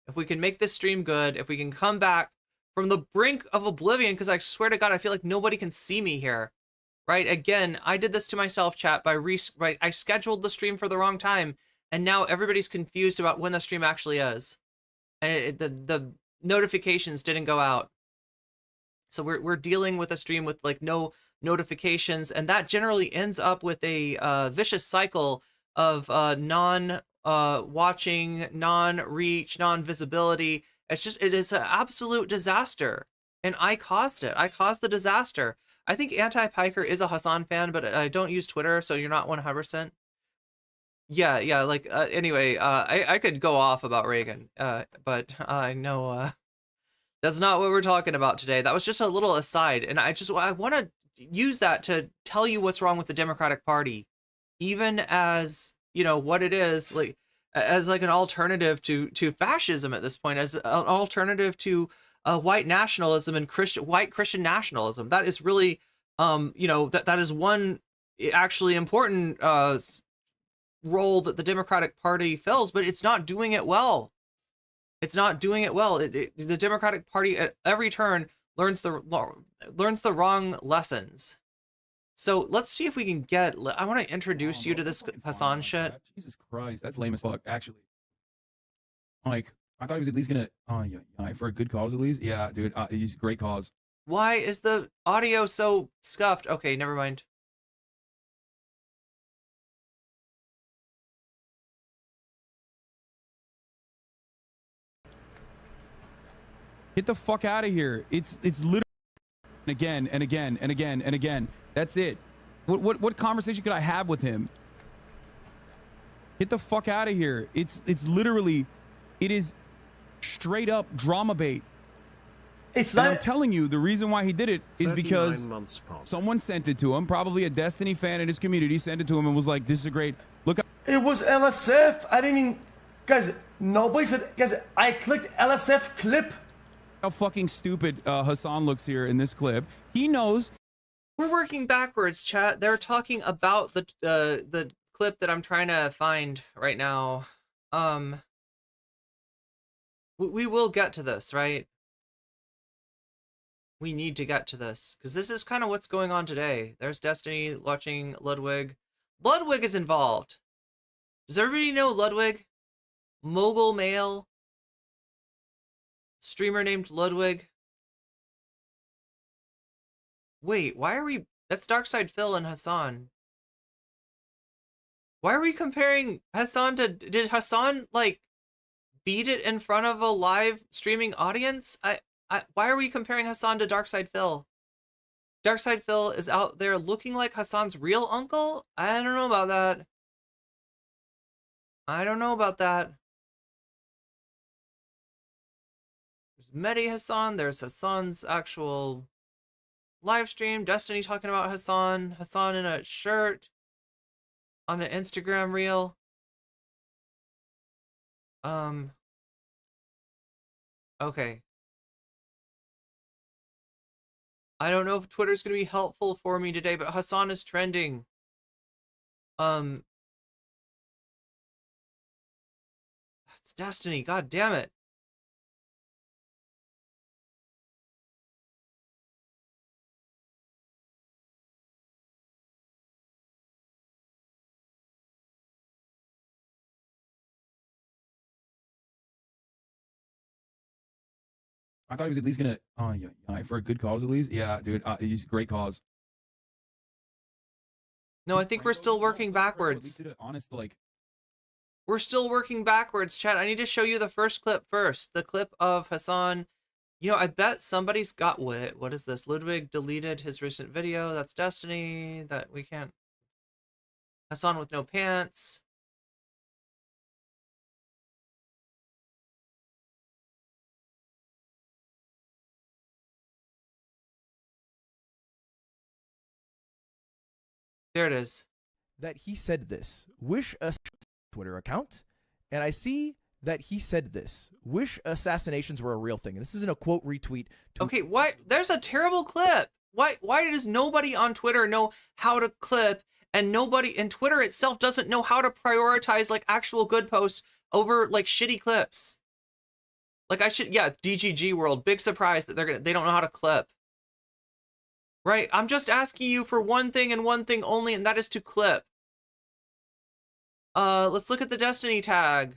if we can make this stream good, if we can come back from the brink of oblivion, because I swear to God, I feel like nobody can see me here, right? Again, I did this to myself, chat, I scheduled the stream for the wrong time, and now everybody's confused about when the stream actually is, and the notifications didn't go out. So we're dealing with a stream with like no notifications, and that generally ends up with a vicious cycle of non-watching, non-reach, non-visibility. It is an absolute disaster, and I caused it. I caused the disaster. I think Anti-Piker is a Hasan fan, but I don't use Twitter, so you're not 100%. Yeah. Like anyway, I could go off about Reagan, but I know. That's not what we're talking about today. That was just a little aside, and I want to use that to tell you what's wrong with the Democratic Party, even as, what it is, like as like an alternative to fascism at this point, as an alternative to white nationalism and white Christian nationalism. That is really, that is one actually important role that the Democratic Party fills, but it's not doing it well. It's not doing it well. The Democratic Party at every turn learns the wrong lessons. So let's see if we can get. I want to introduce you to this Hasan shit. Jesus Christ, that's lame as fuck. Actually, like I thought he was at least gonna. Oh yeah, for a good cause at least. Yeah, dude, he's a great cause. Why is the audio so scuffed? Okay, never mind. Get the fuck out of here. It's literally again and again and again and again. That's it. What conversation could I have with him? Get the fuck out of here. It's literally, it is straight up drama bait. It's And I'm not. telling you, the reason why he did it is 39 because months passed. someone sent it to him. Probably a Destiny fan in his community sent it to him and was like, "This is a great look." It was LSF. I didn't even. Guys, nobody said. Guys, I clicked LSF clip. How fucking stupid Hasan looks here in this clip. He knows. We're working backwards, chat. They're talking about the clip that I'm trying to find right now. We will get to this, right? We need to get to this because this is kind of what's going on today. There's Destiny watching Ludwig. Ludwig is involved. Does everybody know Ludwig? Mogul male. Streamer named Ludwig. Wait, why are we... That's Darkside Phil and Hasan. Why are we comparing Hasan to... Did Hasan, like, beat it in front of a live streaming audience? Why are we comparing Hasan to Darkside Phil? Darkside Phil is out there looking like Hasan's real uncle? I don't know about that. I don't know about that. There's Mehdi Hasan. There's Hasan's actual live stream. Destiny talking about Hasan. Hasan in a shirt on an Instagram reel. Okay. I don't know if Twitter's gonna be helpful for me today, but Hasan is trending. That's Destiny. God damn it. I thought he was at least gonna. Oh yeah, for a good cause at least. Yeah, dude, he's a great cause. No, I think we're still working backwards. Honest, like. We're still working backwards, chat. I need to show you the first clip first. The clip of Hasan. You know, I bet somebody's got what is this? Ludwig deleted his recent video. That's Destiny. That we can't. Hasan with no pants. There it is. That he said this. Wish us Twitter account, and I see that he said this. Wish assassinations were a real thing. And this isn't a quote retweet. Okay, why? There's a terrible clip. Why does nobody on Twitter know how to clip, and nobody in Twitter itself doesn't know how to prioritize like actual good posts over like shitty clips? Like DGG world, big surprise that they don't know how to clip. Right? I'm just asking you for one thing and one thing only, and that is to clip. Let's look at the Destiny tag.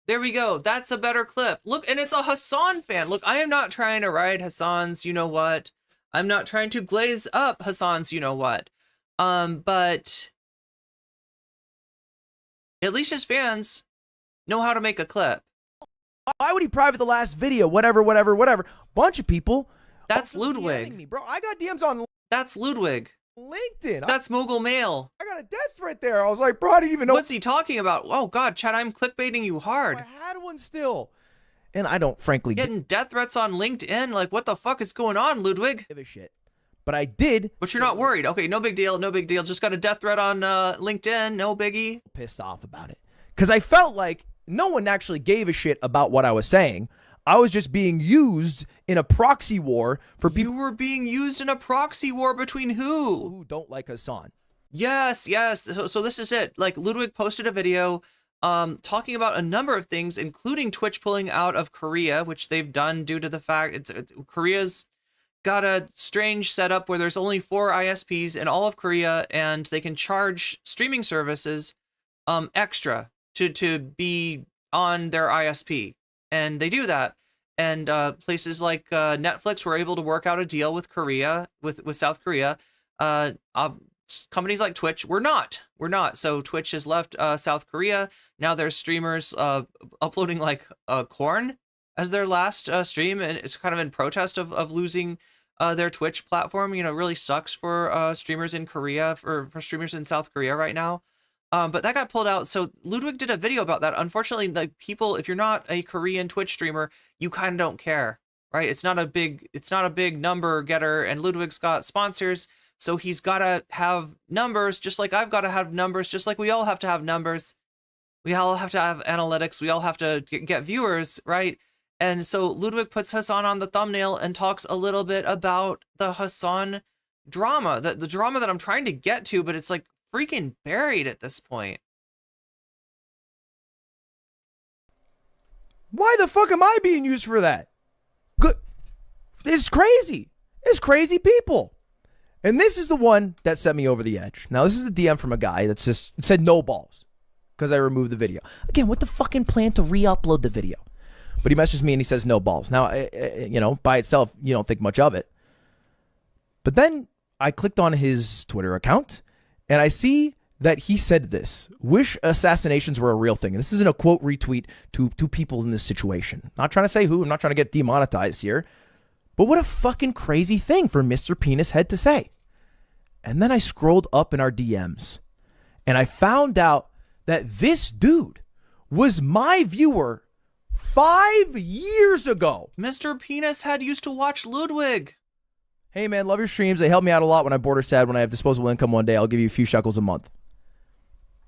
There we go. That's a better clip. Look, and it's a Hasan fan. Look, I am not trying to ride Hasan's you-know-what. I'm not trying to glaze up Hasan's you-know-what. But at least his fans know how to make a clip. Why would he private the last video? Whatever. Bunch of people. That's Ludwig. Me, bro. I got DMs on That's Ludwig. LinkedIn. That's Mogul Mail. I got a death threat there. I was like, bro, I didn't even know. What's he talking about? Oh, God, Chad, I'm clickbaiting you hard. I had one still. And I don't, frankly, Getting death threats on LinkedIn? Like, what the fuck is going on, Ludwig? give a shit. But I did. But you're not worried. Okay, no big deal, no big deal. Just got a death threat on LinkedIn, no biggie. Pissed off about it. Because I felt like no one actually gave a shit about what I was saying. I was just being used in a proxy war for people. You were being used in a proxy war between who don't like Hasan. Yes. So this is it. Like, Ludwig posted a video talking about a number of things, including Twitch pulling out of Korea, which they've done due to the fact Korea's got a strange setup where there's only 4 ISPs in all of Korea, and they can charge streaming services extra to be on their ISP. And they do that. And places like Netflix were able to work out a deal with Korea, with South Korea. Companies like Twitch were not. So Twitch has left South Korea. Now there's streamers uploading like corn as their last stream, and it's kind of in protest of losing their Twitch platform. You know, it really sucks for streamers in Korea, for streamers in South Korea right now. But that got pulled out. So Ludwig did a video about that. Unfortunately, like people, if you're not a Korean Twitch streamer, you kind of don't care, right? It's not a big number getter, and Ludwig's got sponsors, so he's got to have numbers, just like I've got to have numbers, just like we all have to have numbers. We all have to have analytics. We all have to get viewers, right? And so Ludwig puts Hasan on the thumbnail and talks a little bit about the Hasan drama, the drama that I'm trying to get to, but it's like freaking buried at this point. Why the fuck am I being used for that? Good. It's crazy. It's crazy people. And this is the one that set me over the edge. Now, this is a DM from a guy that's just said no balls because I removed the video. Again, what the fucking plan to re-upload the video? But he messages me and he says no balls. Now, you know, by itself, you don't think much of it. But then I clicked on his Twitter account and I see that he said this: wish assassinations were a real thing. And this isn't a quote retweet to people in this situation. Not trying to say who. I'm not trying to get demonetized here. But what a fucking crazy thing for Mr. Penis Head to say. And then I scrolled up in our DMs and I found out that this dude was my viewer 5 years ago. Mr. Penis Head used to watch Ludwig. Hey man, love your streams. They help me out a lot when I'm bored or sad. When I have disposable income one day, I'll give you a few shekels a month.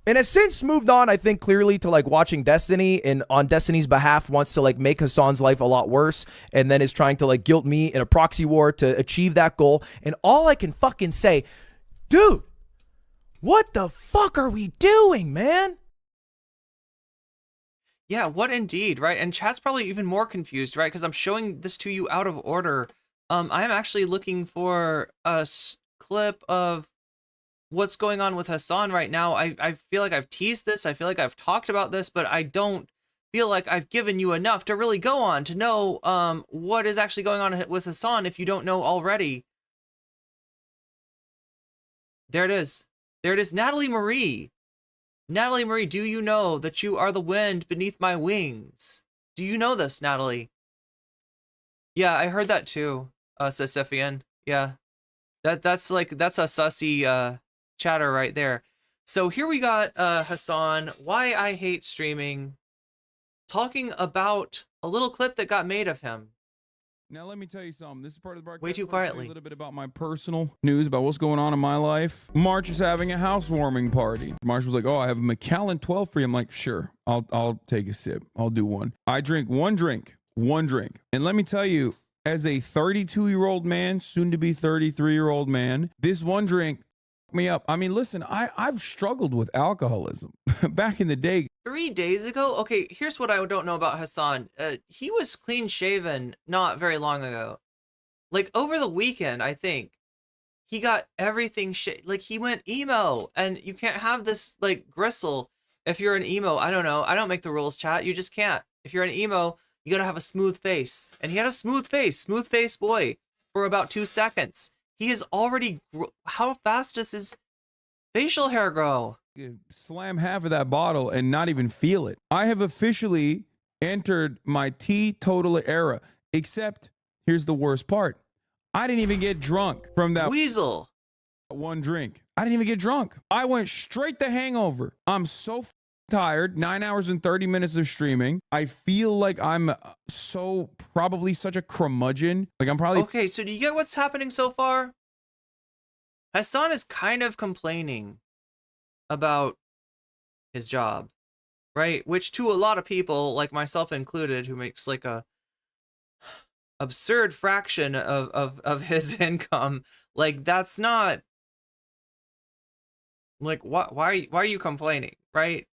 And has since moved on, I think, clearly to like watching Destiny, and on Destiny's behalf wants to like make Hasan's life a lot worse, and then is trying to like guilt me in a proxy war to achieve that goal. And all I can fucking say, dude, what the fuck are we doing, man? Yeah, what indeed, right? And chat's probably even more confused, right? Because I'm showing this to you out of order. I'm actually looking for a clip of what's going on with Hasan right now. I feel like I've teased this. I feel like I've talked about this, but I don't feel like I've given you enough to really go on to know what is actually going on with Hasan if you don't know already. There it is. There it is. Natalie Marie. Natalie Marie, do you know that you are the wind beneath my wings? Do you know this, Natalie? Yeah, I heard that too, Sisyphean. Yeah. That's a sussy chatter right there. So here we got Hasan, why I hate streaming, talking about a little clip that got made of him. Now let me tell you something. This is part of the broadcast. Way too where I tell you quietly. A little bit about my personal news, about what's going on in my life. March is having a housewarming party. March was like, "Oh, I have a Macallan 12 for you." I'm like, "Sure, I'll take a sip. I'll do one." I drink one drink, and let me tell you, as a 32-year-old man, soon to be 33-year-old man, this one drink me up. I mean, listen, I've struggled with alcoholism back in the day. 3 days ago? Okay, here's what I don't know about Hasan. He was clean shaven not very long ago. Like over the weekend, I think. He got everything like he went emo, and you can't have this like gristle if you're an emo. I don't know. I don't make the rules, chat. You just can't. If you're an emo, you gotta have a smooth face. And he had a smooth face boy for about 2 seconds. He is already, how fast does his facial hair grow? Slam half of that bottle and not even feel it. I have officially entered my teetotal era, except here's the worst part. I didn't even get drunk from that weasel one drink. I didn't even get drunk. I went straight to hangover. I'm so tired. 9 hours and 30 minutes of streaming. I feel like I'm probably such a curmudgeon. Like I'm probably okay. So do you get what's happening so far? Hasan is kind of complaining about his job, right? Which to a lot of people, like myself included, who makes like a absurd fraction of his income, like that's not like why are you complaining, right?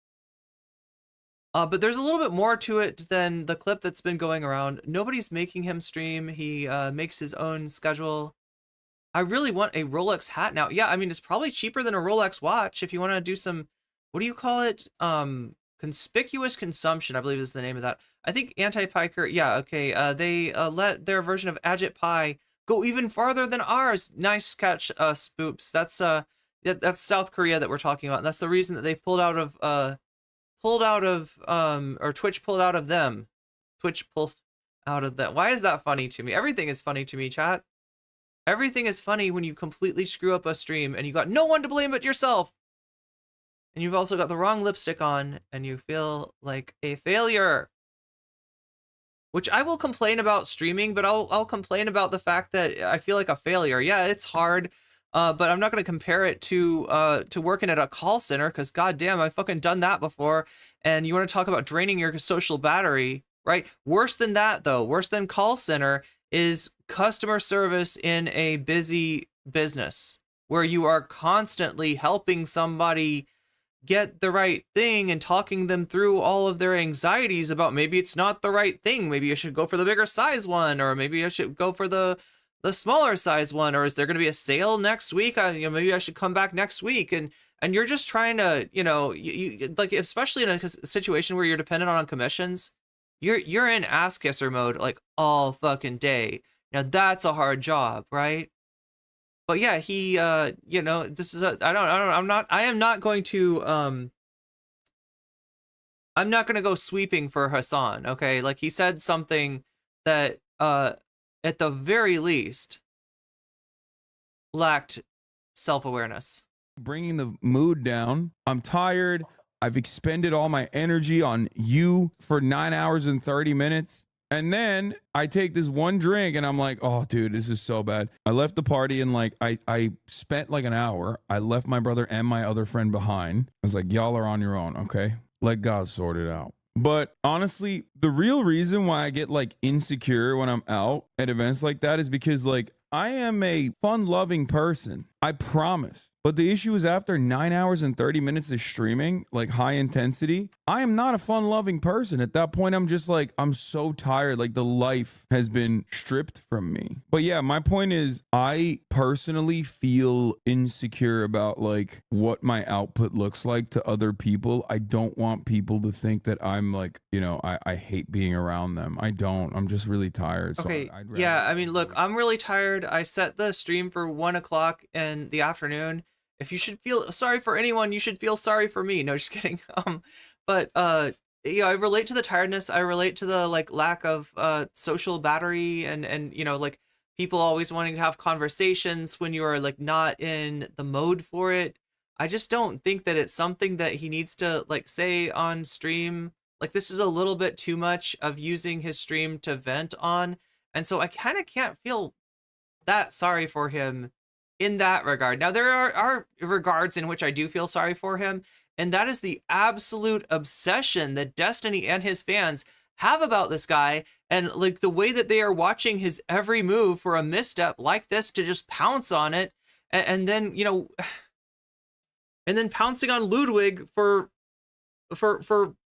But there's a little bit more to it than the clip that's been going around. Nobody's making him stream. He makes his own schedule. I really want a Rolex hat now. Yeah, I mean, it's probably cheaper than a Rolex watch if you want to do some, what do you call it? Conspicuous consumption, I believe is the name of that. I think Anti-Piker, yeah, okay. They let their version of Agit Pie go even farther than ours. Nice catch, Spoops. That's South Korea that we're talking about. That's the reason that they pulled out of or Twitch pulled out of them. Twitch pulled out of that. Why is that funny to me? Everything is funny to me, chat. Everything is funny when you completely screw up a stream and you got no one to blame but yourself. and you've also got the wrong lipstick on, and you feel like a failure. Which I will complain about streaming, but I'll complain about the fact that I feel like a failure. Yeah, it's hard, but I'm not going to compare it to working at a call center, because goddamn, I've fucking done that before. And you want to talk about draining your social battery, right? Worse than that, though, worse than call center is customer service in a busy business where you are constantly helping somebody get the right thing and talking them through all of their anxieties about maybe it's not the right thing. Maybe I should go for the bigger size one, or maybe I should go for the smaller size one, or is there going to be a sale next week? Maybe I should come back next week. And you're just trying to, you like, especially in a situation where you're dependent on commissions, you're in ass kisser mode like all fucking day. Now that's a hard job, right? But yeah, he, this is I am not going to, I'm not going to go sweeping for Hasan. Okay. Like, he said something that, at the very least lacked self-awareness. Bringing the mood down. I'm tired. I've expended all my energy on you for 9 hours and 30 minutes. And then I take this one drink and I'm like, oh, dude, this is so bad. I left the party and like I spent like an hour. I left my brother and my other friend behind. I was like, y'all are on your own, okay? Let God sort it out. But honestly, the real reason why I get like insecure when I'm out at events like that is because like I am a fun-loving person. I promise. But the issue is, after 9 hours and 30 minutes of streaming, like high intensity, I am not a fun-loving person. At that point, I'm just like, I'm so tired. Like, the life has been stripped from me. But yeah, my point is, I personally feel insecure about like what my output looks like to other people. I don't want people to think that I'm like, I hate being around them. I don't. I'm just really tired. Okay. So I'd rather— Yeah, I mean, look, I'm really tired. I set the stream for 1 o'clock in the afternoon. If you should feel sorry for anyone, you should feel sorry for me. No, just kidding. But I relate to the tiredness. I relate to the like lack of social battery, and like people always wanting to have conversations when you are like not in the mode for it. I just don't think that it's something that he needs to like say on stream. Like, this is a little bit too much of using his stream to vent on. And so I kind of can't feel that sorry for him in that regard. Now, there are regards in which I do feel sorry for him, and that is the absolute obsession that Destiny and his fans have about this guy, and like the way that they are watching his every move for a misstep like this to just pounce on it, and then and then pouncing on Ludwig for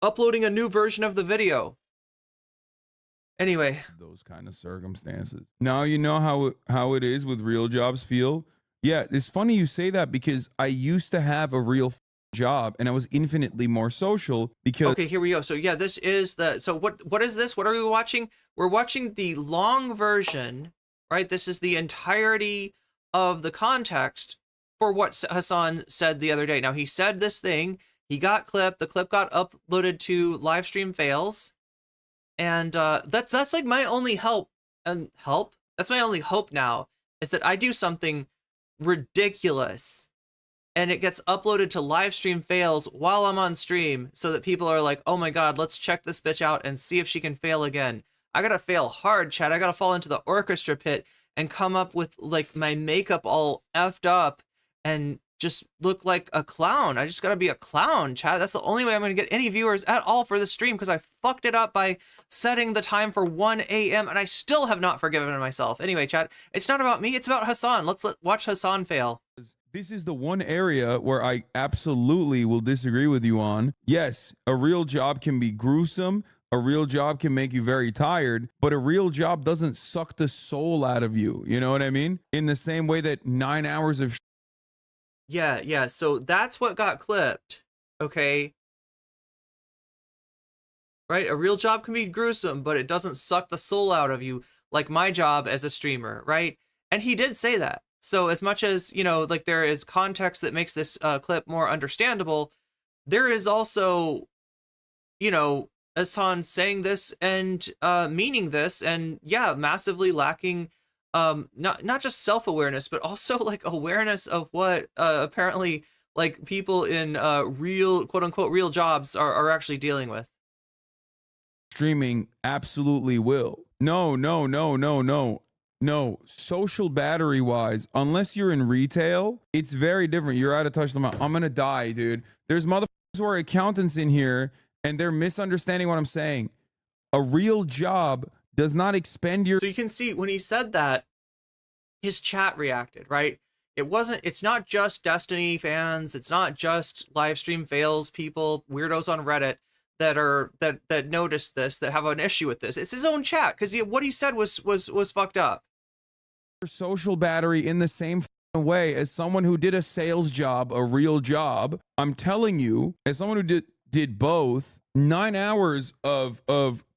uploading a new version of the video. Anyway, those kind of circumstances. Now you know how it is with real jobs feel. Yeah, it's funny you say that, because I used to have a real job and I was infinitely more social because— okay, here we go. So yeah, this is what is this? What are we watching? We're watching the long version, right? This is the entirety of the context for what Hasan said the other day. Now, he said this thing, he got clipped, the clip got uploaded to live stream fails. And that's like my only help. That's my only hope now, is that I do something ridiculous and it gets uploaded to live stream fails while I'm on stream, so that people are like, oh my god, let's check this bitch out and see if she can fail again. I gotta fail hard, chat. I gotta fall into the orchestra pit and come up with like my makeup all effed up and just look like a clown. I just gotta be a clown, chat. That's the only way I'm gonna get any viewers at all for the stream, because I fucked it up by setting the time for 1 a.m. and I still have not forgiven myself. Anyway, chat, it's not about me, it's about Hasan. Let's watch Hasan fail. This is the one area where I absolutely will disagree with you on. Yes, a real job can be gruesome. A real job can make you very tired, but a real job doesn't suck the soul out of you. You know what I mean? In the same way that 9 hours of Yeah, so that's what got clipped, okay? Right, a real job can be gruesome, but it doesn't suck the soul out of you like my job as a streamer, right? And he did say that. So as much as, like there is context that makes this clip more understandable, there is also, Hasan saying this and meaning this, and yeah, massively lacking not just self-awareness, but also like awareness of what apparently like people in real, quote unquote, real jobs are actually dealing with. Streaming absolutely will. No, social battery wise, unless you're in retail, it's very different. You're out of touch. I'm gonna die, dude. There's motherfuckers who are accountants in here and they're misunderstanding what I'm saying. A real job does not expend your. So you can see when he said that, his chat reacted, right? It's not just Destiny fans. It's not just live stream fails people, weirdos on Reddit that notice this, that have an issue with this. It's his own chat, because what he said was fucked up. Social battery in the same way as someone who did a sales job, a real job. I'm telling you, as someone who did both, 9 hours of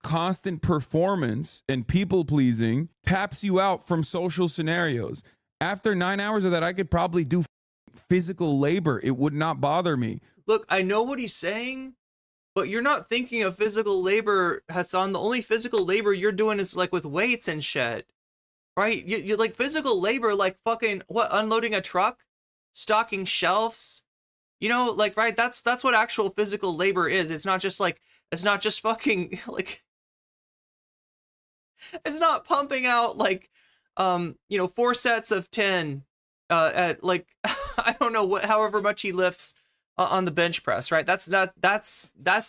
constant performance and people pleasing taps you out from social scenarios. After 9 hours of that, I could probably do physical labor. It would not bother me. Look, I know what he's saying, but you're not thinking of physical labor, Hasan. The only physical labor you're doing is like with weights and shit, right? You like physical labor, like fucking what? Unloading a truck, stocking shelves, you know, like, right? That's what actual physical labor is. It's not just fucking like, it's not pumping out like, 4 sets of 10, at like, I don't know however much he lifts on the bench press, right? That's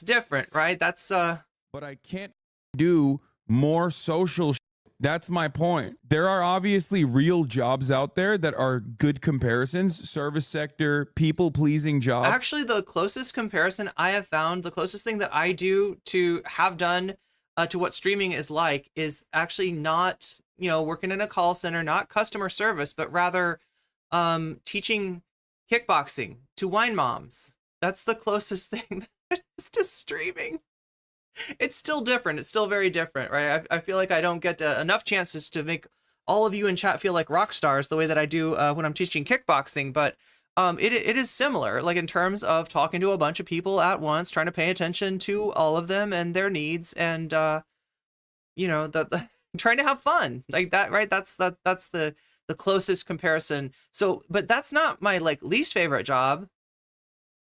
different, right? That's But I can't do more social That's my point. There are obviously real jobs out there that are good comparisons. Service sector, people-pleasing jobs. Actually, the closest comparison I have found, the closest thing that I do to have done to what streaming is like is actually not, working in a call center, not customer service, but rather teaching kickboxing to wine moms. That's the closest thing that is to streaming. It's still different. It's still very different, right? I feel like I don't get enough chances to make all of you in chat feel like rock stars the way that I do when I'm teaching kickboxing, but it is similar, like in terms of talking to a bunch of people at once, trying to pay attention to all of them and their needs, and trying to have fun like that, right? That's the closest comparison. So, but that's not my least favorite job.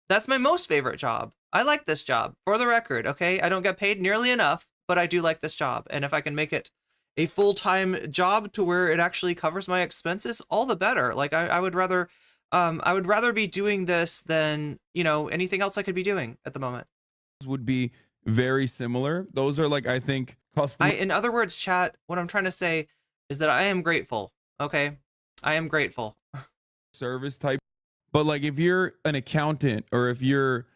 That's my most favorite job. I like this job, for the record, okay? I don't get paid nearly enough, but I do like this job. And if I can make it a full-time job to where it actually covers my expenses, all the better. Like I would rather be doing this than, anything else I could be doing at the moment. Would be very similar. Those are I think in other words, chat, what I'm trying to say is that I am grateful, okay? I am grateful. Service type. But if you're an accountant, or if you're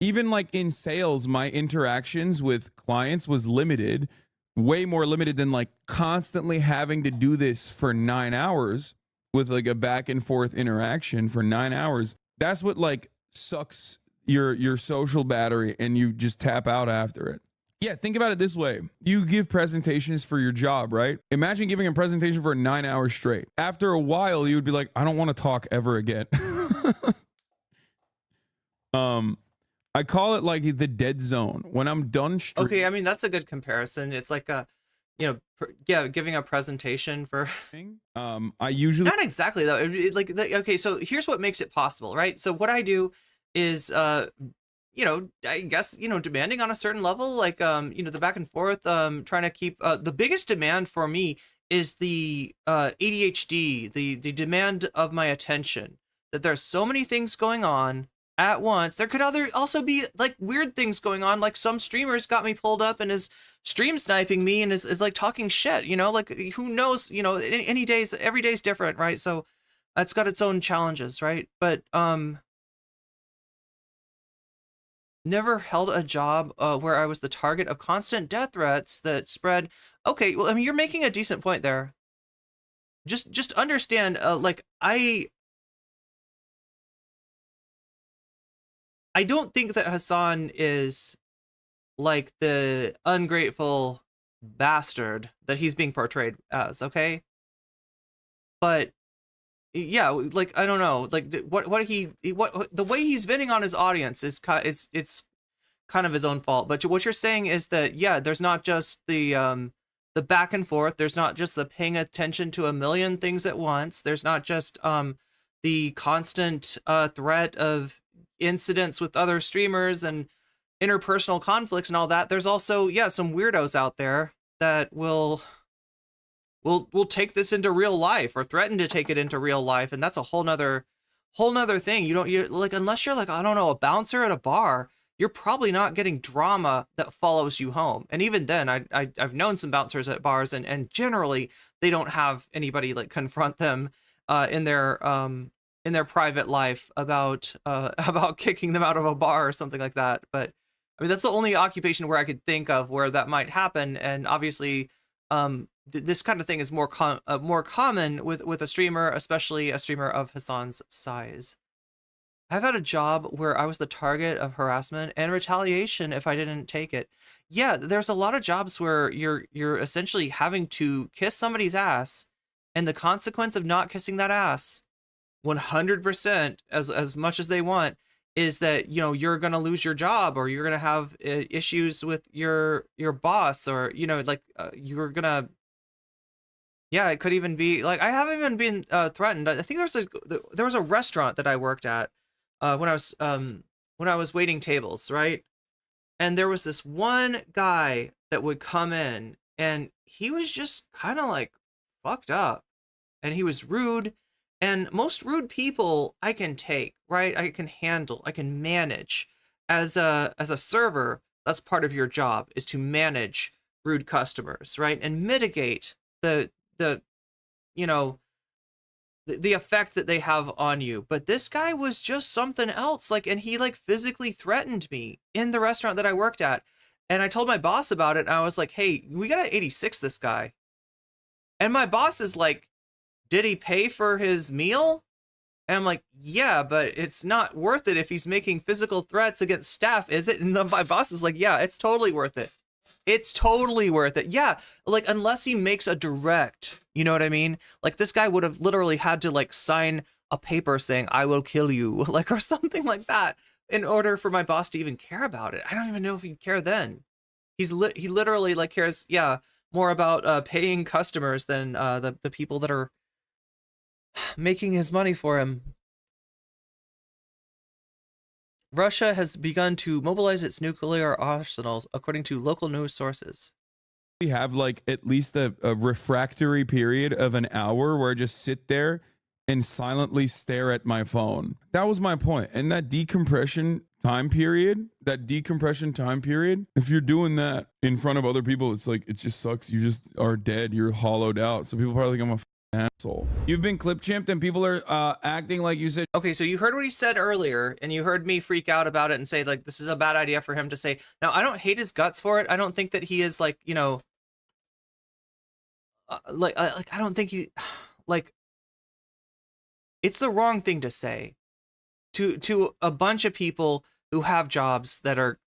even in sales, my interactions with clients was limited, way more limited than constantly having to do this for 9 hours with a back and forth interaction for 9 hours. That's what sucks your social battery, and you just tap out after it. Yeah, think about it this way. You give presentations for your job, right? Imagine giving a presentation for 9 hours straight. After a while, you would be like, I don't want to talk ever again. I call it the dead zone. When I'm done okay, I mean, that's a good comparison. It's giving a presentation for I usually not exactly though. Okay, so here's what makes it possible, right? So what I do is I guess demanding on a certain level, the back and forth, trying to keep the biggest demand for me is the ADHD, the demand of my attention, that there's so many things going on at once. There could also be weird things going on, some streamers got me pulled up and is stream sniping me and is talking shit, who knows, every day's different, right? So it's got its own challenges, right? But never held a job where I was the target of constant death threats that spread. Okay, well, I mean, you're making a decent point there. Just understand, I don't think that Hasan is the ungrateful bastard that he's being portrayed as, okay? But yeah, I don't know, what the way he's venting on his audience is it's kind of his own fault. But what you're saying is that, yeah, there's not just the back and forth, there's not just the paying attention to a million things at once, there's not just the constant threat of incidents with other streamers and interpersonal conflicts and all that, there's also, yeah, some weirdos out there that will take this into real life or threaten to take it into real life, and that's a whole nother thing. You're like, unless you're like, I don't know, a bouncer at a bar, you're probably not getting drama that follows you home. And even then, I've known some bouncers at bars, and generally they don't have anybody like confront them in their private life about kicking them out of a bar or something like that. But I mean, that's the only occupation where I could think of where that might happen. And obviously, this kind of thing is more common with a streamer, especially a streamer of Hasan's size. I've had a job where I was the target of harassment and retaliation if I didn't take it. Yeah, there's a lot of jobs where you're essentially having to kiss somebody's ass, and the consequence of not kissing that ass 100% as much as they want is that, you know, you're going to lose your job, or you're going to have issues with your boss, or, you know, like you're going to, yeah, it could even be like, I haven't even been threatened. I think there was a restaurant that I worked at when I was waiting tables, right? And there was this one guy that would come in, and he was just kind of like fucked up, and he was rude. And most rude people I can take, right? I can handle, I can manage. As a server, that's part of your job, is to manage rude customers, right? And mitigate the you know, the effect that they have on you. But this guy was just something else, like, and he like physically threatened me in the restaurant that I worked at. And I told my boss about it, and I was like, hey, we gotta 86 this guy. And my boss is like, did he pay for his meal? And I'm like, yeah, but it's not worth it if he's making physical threats against staff, is it? And my boss is like, yeah, it's totally worth it. It's totally worth it. Yeah, like, unless he makes a direct, you know what I mean? Like, this guy would have literally had to like sign a paper saying, I will kill you, like, or something like that, in order for my boss to even care about it. I don't even know if he'd care then. He literally like cares, yeah, more about paying customers than the people that are making his money for him. Russia has begun to mobilize its nuclear arsenals, according to local news sources. We have like at least a refractory period of an hour where I just sit there and silently stare at my phone. That was my point. And that decompression time period, if you're doing that in front of other people, it's like, it just sucks. You just are dead. You're hollowed out. So people probably think I'm a asshole. You've been clip chimped and people are acting like you said. Okay, so you heard what he said earlier, and you heard me freak out about it and say, like, this is a bad idea for him to say. Now, I don't hate his guts for it. I don't think that he is, like, you know, I don't think he, like, it's the wrong thing to say to a bunch of people who have jobs that are,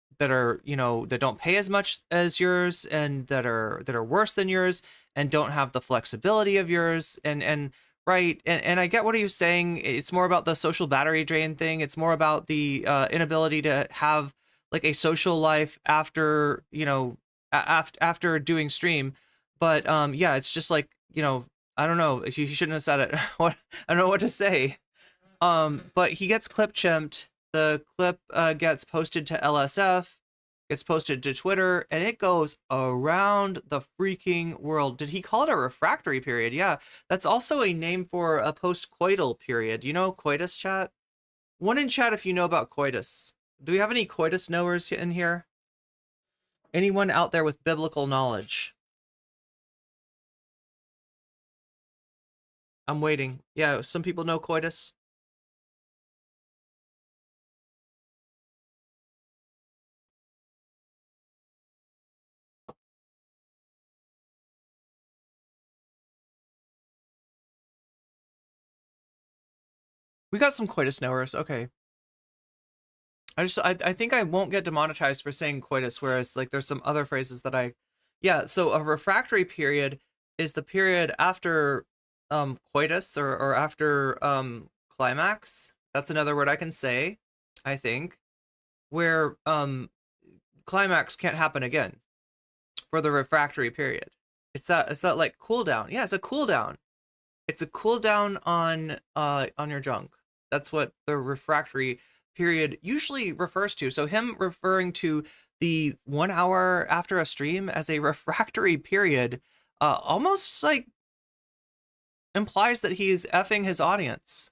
you know, that don't pay as much as yours, and that are worse than yours, and don't have the flexibility of yours, and right, and I get what he was saying. It's more about the social battery drain thing. It's more about the inability to have like a social life after, you know, after doing stream. But yeah, it's just like, you know, I don't know, he shouldn't have said it. I don't know what to say. But he gets clip chimped. The clip gets posted to LSF, gets posted to Twitter, and it goes around the freaking world. Did he call it a refractory period? Yeah, that's also a name for a post-coital period. You know coitus, chat? One in chat if you know about coitus. Do we have any coitus knowers in here? Anyone out there with biblical knowledge? I'm waiting. Yeah, some people know coitus. We got some coitus knowers. Okay. I think I won't get demonetized for saying coitus, whereas like there's some other phrases that yeah, so a refractory period is the period after coitus or after climax. That's another word I can say, I think, where climax can't happen again for the refractory period. It's that like cool down. Yeah, it's a cool down. It's a cooldown on your junk. That's what the refractory period usually refers to. So him referring to the 1 hour after a stream as a refractory period almost like implies that he's effing his audience.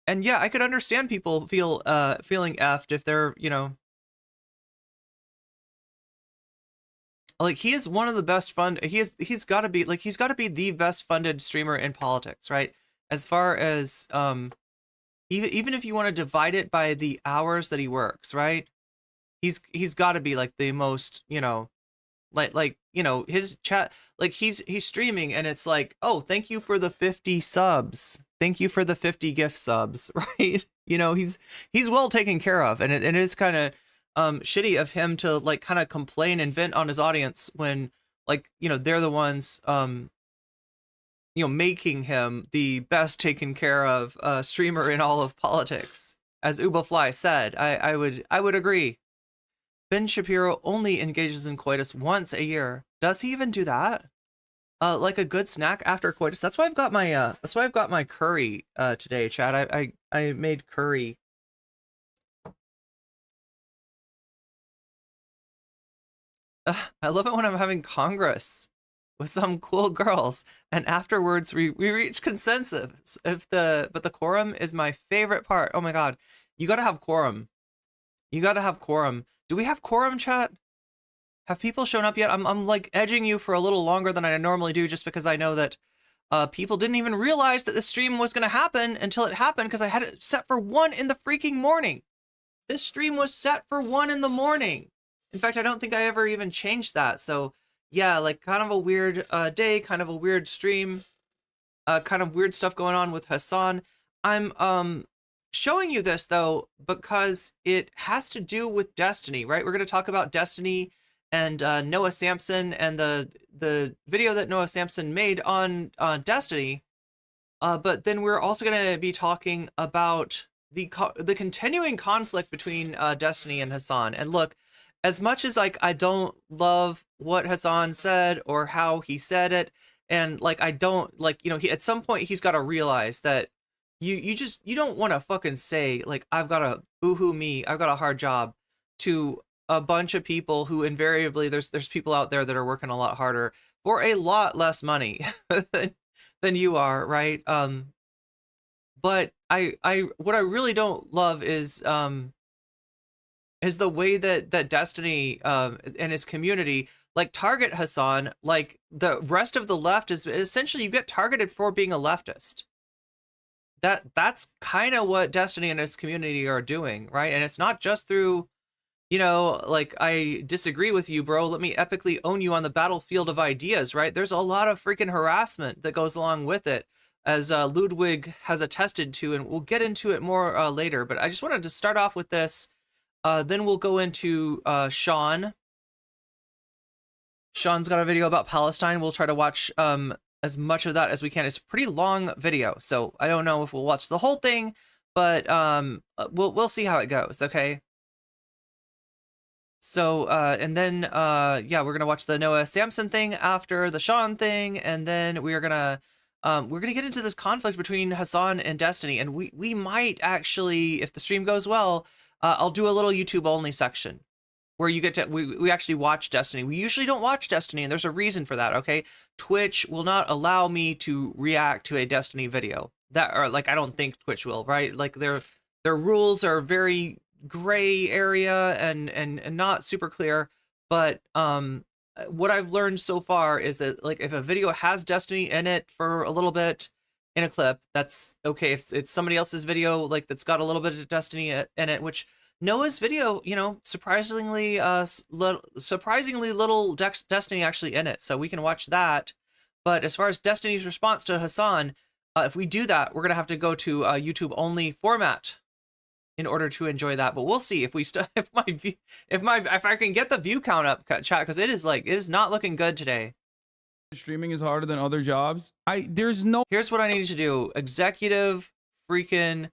And yeah, I could understand people feeling effed if they're, you know, like he is one of the best he's got to be the best funded streamer in politics, right? As far as even if you want to divide it by the hours that he works, right? He's got to be like the most, you know, like you know, his chat, like he's streaming and it's like, oh, thank you for the 50 subs, thank you for the 50 gift subs, right? You know, he's well taken care of, and it is kind of shitty of him to like kind of complain and vent on his audience when, like, you know, they're the ones you know, making him the best taken care of streamer in all of politics. As Ubafly said, I would agree. Ben Shapiro only engages in coitus once a year. Does he even do that? Like a good snack after coitus. That's why I've got my curry today, Chad. I made curry. I love it when I'm having Congress with some cool girls, and afterwards we reach consensus. But the quorum is my favorite part. Oh my god, you gotta have quorum. You gotta have quorum. Do we have quorum, chat? Have people shown up yet? I'm like edging you for a little longer than I normally do, just because I know that people didn't even realize that this stream was gonna happen until it happened, because I had it set for 1 in the freaking morning. This stream was set for 1 in the morning. In fact, I don't think I ever even changed that. So yeah, like kind of a weird day, kind of a weird stream, kind of weird stuff going on with Hasan. I'm showing you this though because it has to do with Destiny, right? We're going to talk about Destiny and Noah Samsen and the video that Noah Samsen made on Destiny. But then we're also going to be talking about the continuing conflict between Destiny and Hasan. And look, as much as like I don't love what Hasan said or how he said it, and like I don't like, you know, he at some point he's got to realize that you don't want to fucking say like I've got a boohoo me, I've got a hard job to a bunch of people who invariably there's people out there that are working a lot harder for a lot less money than you are, right? But I what I really don't love is the way that Destiny and his community like target Hasan. Like the rest of the left is essentially you get targeted for being a leftist. That's kind of what Destiny and his community are doing, right? And it's not just through, you know, like I disagree with you, bro, let me epically own you on the battlefield of ideas, right? There's a lot of freaking harassment that goes along with it, as Ludwig has attested to, and we'll get into it more later. But I just wanted to start off with this. Then we'll go into Sean. Sean's got a video about Palestine. We'll try to watch as much of that as we can. It's a pretty long video, so I don't know if we'll watch the whole thing, but we'll see how it goes, okay? So, and then, yeah, we're gonna watch the Noah Samsen thing after the Sean thing, and then we're gonna get into this conflict between Hasan and Destiny, and we might actually, if the stream goes well, I'll do a little YouTube only section where you get to, we actually watch Destiny. We usually don't watch Destiny, and there's a reason for that, okay? Twitch will not allow me to react to a Destiny video. That, or like, I don't think Twitch will, right? Like their rules are very gray area and not super clear. But what I've learned so far is that like if a video has Destiny in it for a little bit in a clip, that's okay. If it's somebody else's video like that's got a little bit of Destiny in it, which Noah's video, you know, surprisingly little Destiny actually in it, so we can watch that. But as far as Destiny's response to Hasan, if we do that, we're gonna have to go to YouTube only format in order to enjoy that. But we'll see if we if I can get the view count up, chat, because it is not looking good today. Streaming is harder than other jobs. Here's what I need to do. Executive freaking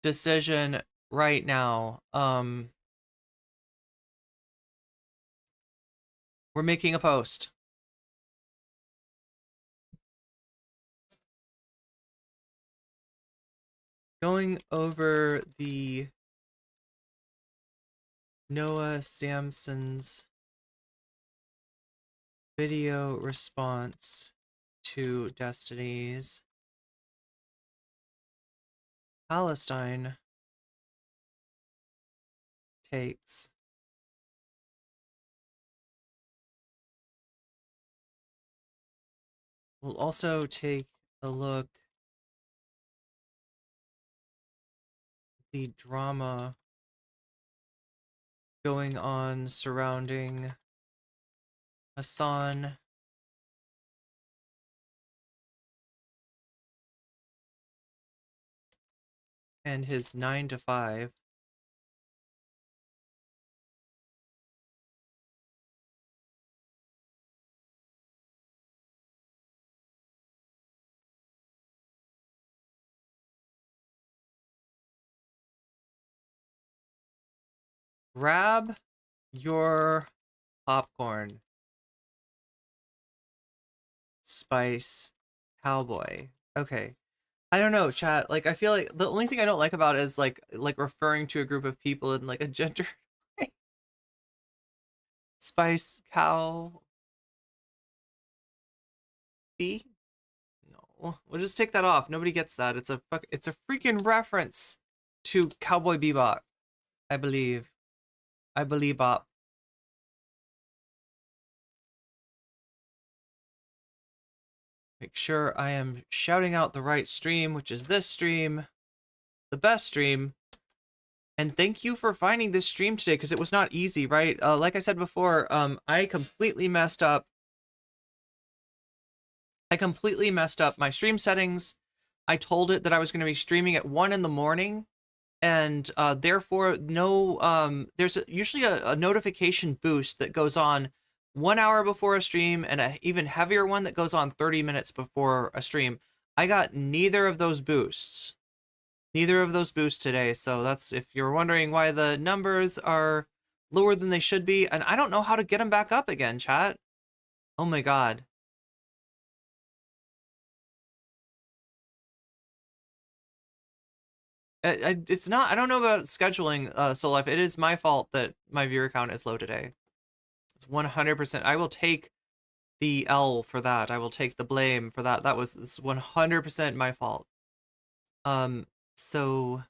decision right now. We're making a post. going over the Noah Samson's video response to Destiny's Palestine takes. We'll also take a look at the drama going on surrounding Hasan and his 9 to 5. Grab your popcorn, Spice Cowboy. Okay. I don't know, chat. Like, I feel like the only thing I don't like about it is like referring to a group of people in like a gender Spice Cow B? No. We'll just take that off. Nobody gets that. It's a freaking reference to Cowboy Bebop, I believe. I believe Bop. Make sure I am shouting out the right stream, which is this stream, the best stream. And thank you for finding this stream today, because it was not easy, right? Like I said before, I completely messed up my stream settings. I told it that I was going to be streaming at 1 in the morning, and therefore there's usually a notification boost that goes on 1 hour before a stream, and an even heavier one that goes on 30 minutes before a stream. I got neither of those boosts. Neither of those boosts today, so that's if you're wondering why the numbers are lower than they should be, and I don't know how to get them back up again, chat. Oh my god. It's not, I don't know about scheduling, Soul Life. It is my fault that my viewer count is low today. It's 100%. I will take the L for that. I will take the blame for that. It's 100% my fault. So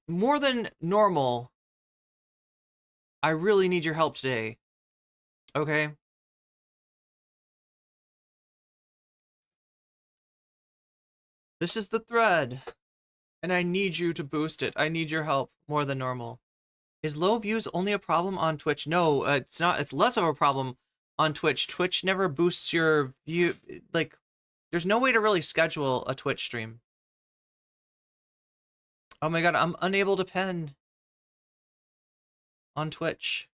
more than normal, I really need your help today. Okay? This is the thread, and I need you to boost it. I need your help more than normal. Is low views only a problem on Twitch? No, it's not. It's less of a problem on Twitch. Twitch never boosts your view. Like, there's no way to really schedule a Twitch stream. Oh my god, I'm unable to pen on Twitch.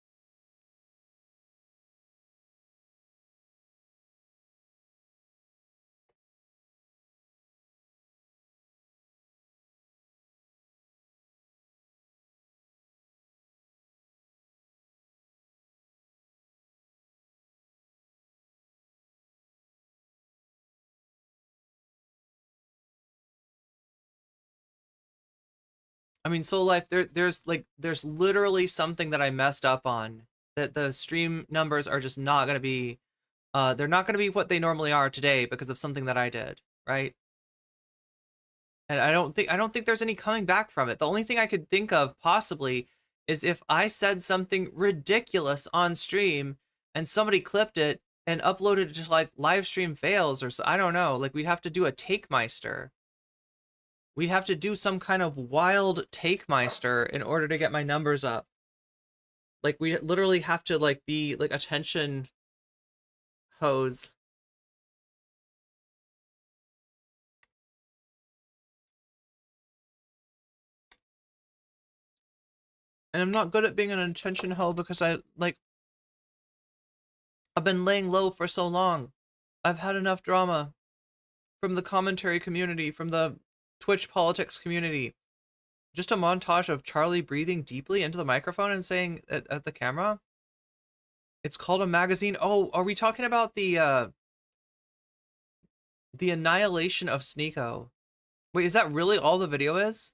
I mean, Soul Life, there's literally something that I messed up on. That the stream numbers are just not gonna be, they're not gonna be what they normally are today because of something that I did, right? And I don't think there's any coming back from it. The only thing I could think of possibly is if I said something ridiculous on stream and somebody clipped it and uploaded it to like live stream fails or so. I don't know. Like, we'd have to do a Takemeister. We'd have to do some kind of wild Takemeister in order to get my numbers up. Like, we literally have to like be like attention hose. And I'm not good at being an attention hoe because I've been laying low for so long. I've had enough drama from the commentary community, from the Twitch politics community. Just a montage of Charlie breathing deeply into the microphone and saying at the camera. It's called a magazine. Oh, are we talking about the The annihilation of Sneeko. Wait, is that really all the video is?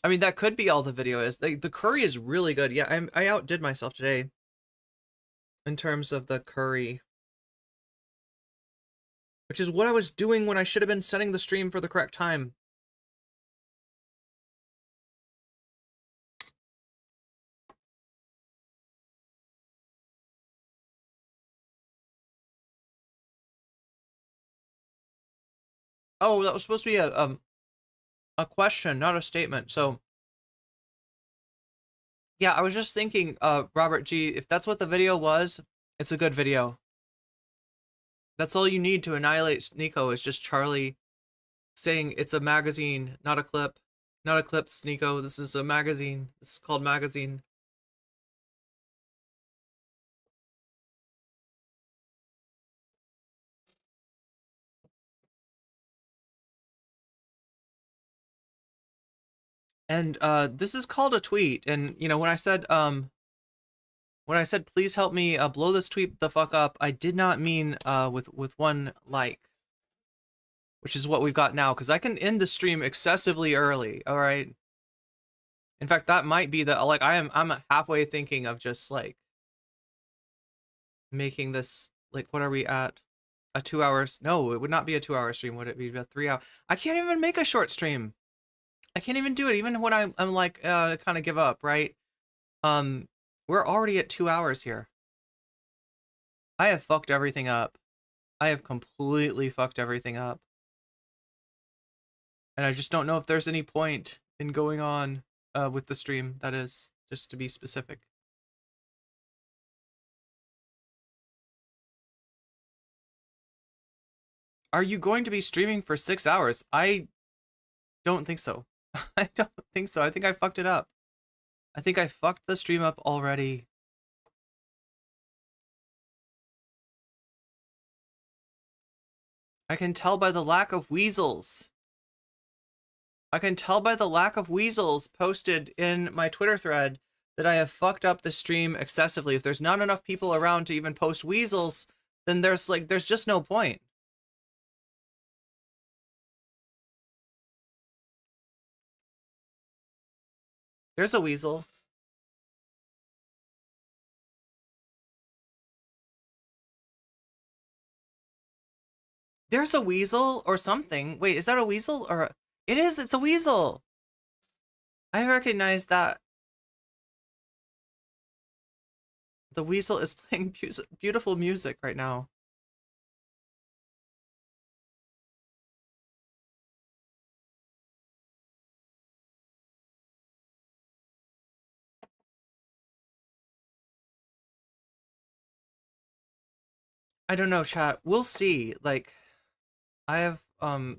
I mean, that could be all the video is. The curry is really good. Yeah, I outdid myself today in terms of the curry. Which is what I was doing when I should have been setting the stream for the correct time. Oh, that was supposed to be a question, not a statement. So, yeah, I was just thinking, Robert G, if that's what the video was, it's a good video. That's all you need to annihilate Sneeko is just Charlie saying it's a magazine, not a clip. Not a clip, Sneeko. This is a magazine. This is called Magazine. And this is called a tweet. And you know, when I said please help me blow this tweet the fuck up, I did not mean with one like, which is what we've got now, because I can end the stream excessively early. All right. In fact, that might be the like I'm halfway thinking of just like making this like, what are we at? A 2 hours? No, it would not be a 2 hour stream. Would it be a 3 hour? I can't even make a short stream. I can't even do it, even when I'm like kind of give up, right? We're already at 2 hours here. I have fucked everything up. I have completely fucked everything up. And I just don't know if there's any point in going on with the stream, that is, just to be specific. Are you going to be streaming for 6 hours? I don't think so. I don't think so. I think I fucked it up. I think I fucked the stream up already. I can tell by the lack of weasels. I can tell by the lack of weasels posted in my Twitter thread that I have fucked up the stream excessively. If there's not enough people around to even post weasels, then there's just no point. There's a weasel. There's a weasel or something. Wait, is that a weasel or it is, it's a weasel. I recognize that. The weasel is playing beautiful music right now. I don't know, chat. We'll see. Like, I have, oh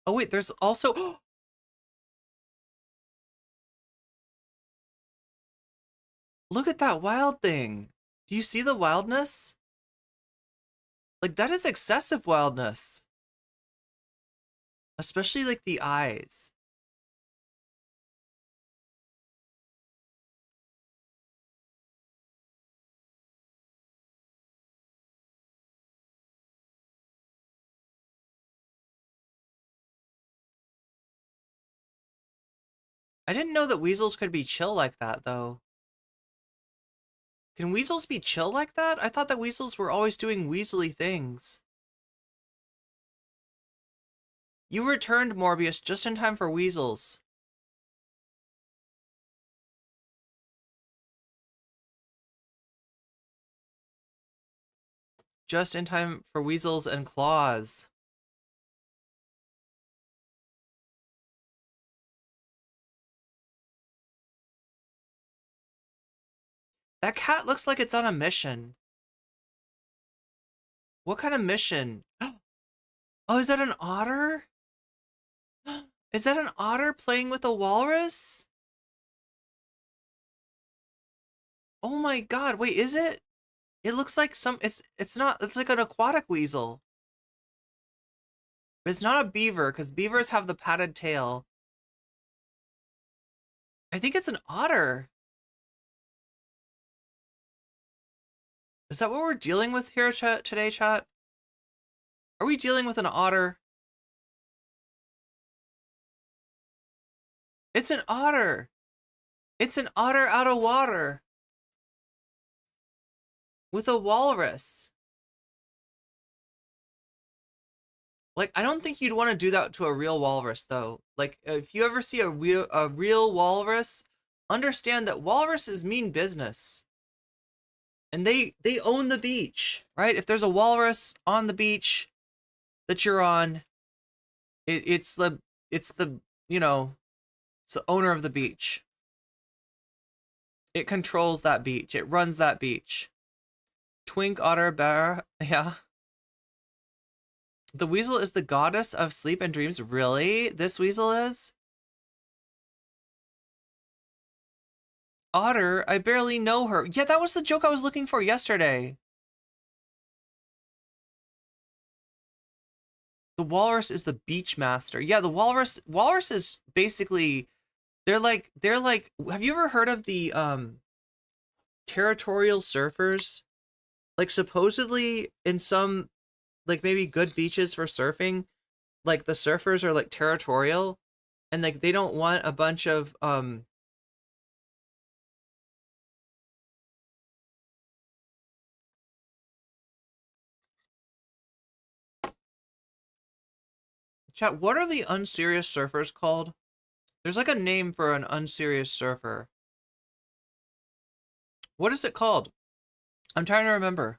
wait, there's also, look at that wild thing. Do you see the wildness? Like, that is excessive wildness. Especially, like, the eyes. I didn't know that weasels could be chill like that, though. Can weasels be chill like that? I thought that weasels were always doing weaselly things. You returned, Morbius, just in time for weasels. Just in time for weasels and claws. That cat looks like it's on a mission. What kind of mission? Oh, is that an otter? Is that an otter playing with a walrus? Oh my god, wait, is it? It looks like it's not, it's like an aquatic weasel. It's not a beaver, because beavers have the padded tail. I think it's an otter. Is that what we're dealing with here today, chat? Are we dealing with an otter? It's an otter. It's an otter out of water. With a walrus. Like, I don't think you'd want to do that to a real walrus, though. Like, if you ever see a real walrus, understand that walruses mean business. And they own the beach, right? If there's a walrus on the beach that you're on, it's the you know, it's the owner of the beach. It controls that beach. It runs that beach. Twink otter bear, yeah. The weasel is the goddess of sleep and dreams. Really? This weasel is? Otter, I barely know her. Yeah, that was the joke I was looking for yesterday. The walrus is the beach master. Yeah, the walrus is basically, they're like, have you ever heard of the territorial surfers? Like, supposedly in some, like, maybe good beaches for surfing, like, the surfers are like territorial, and like they don't want a bunch of chat, what are the unserious surfers called? There's like a name for an unserious surfer. What is it called? I'm trying to remember.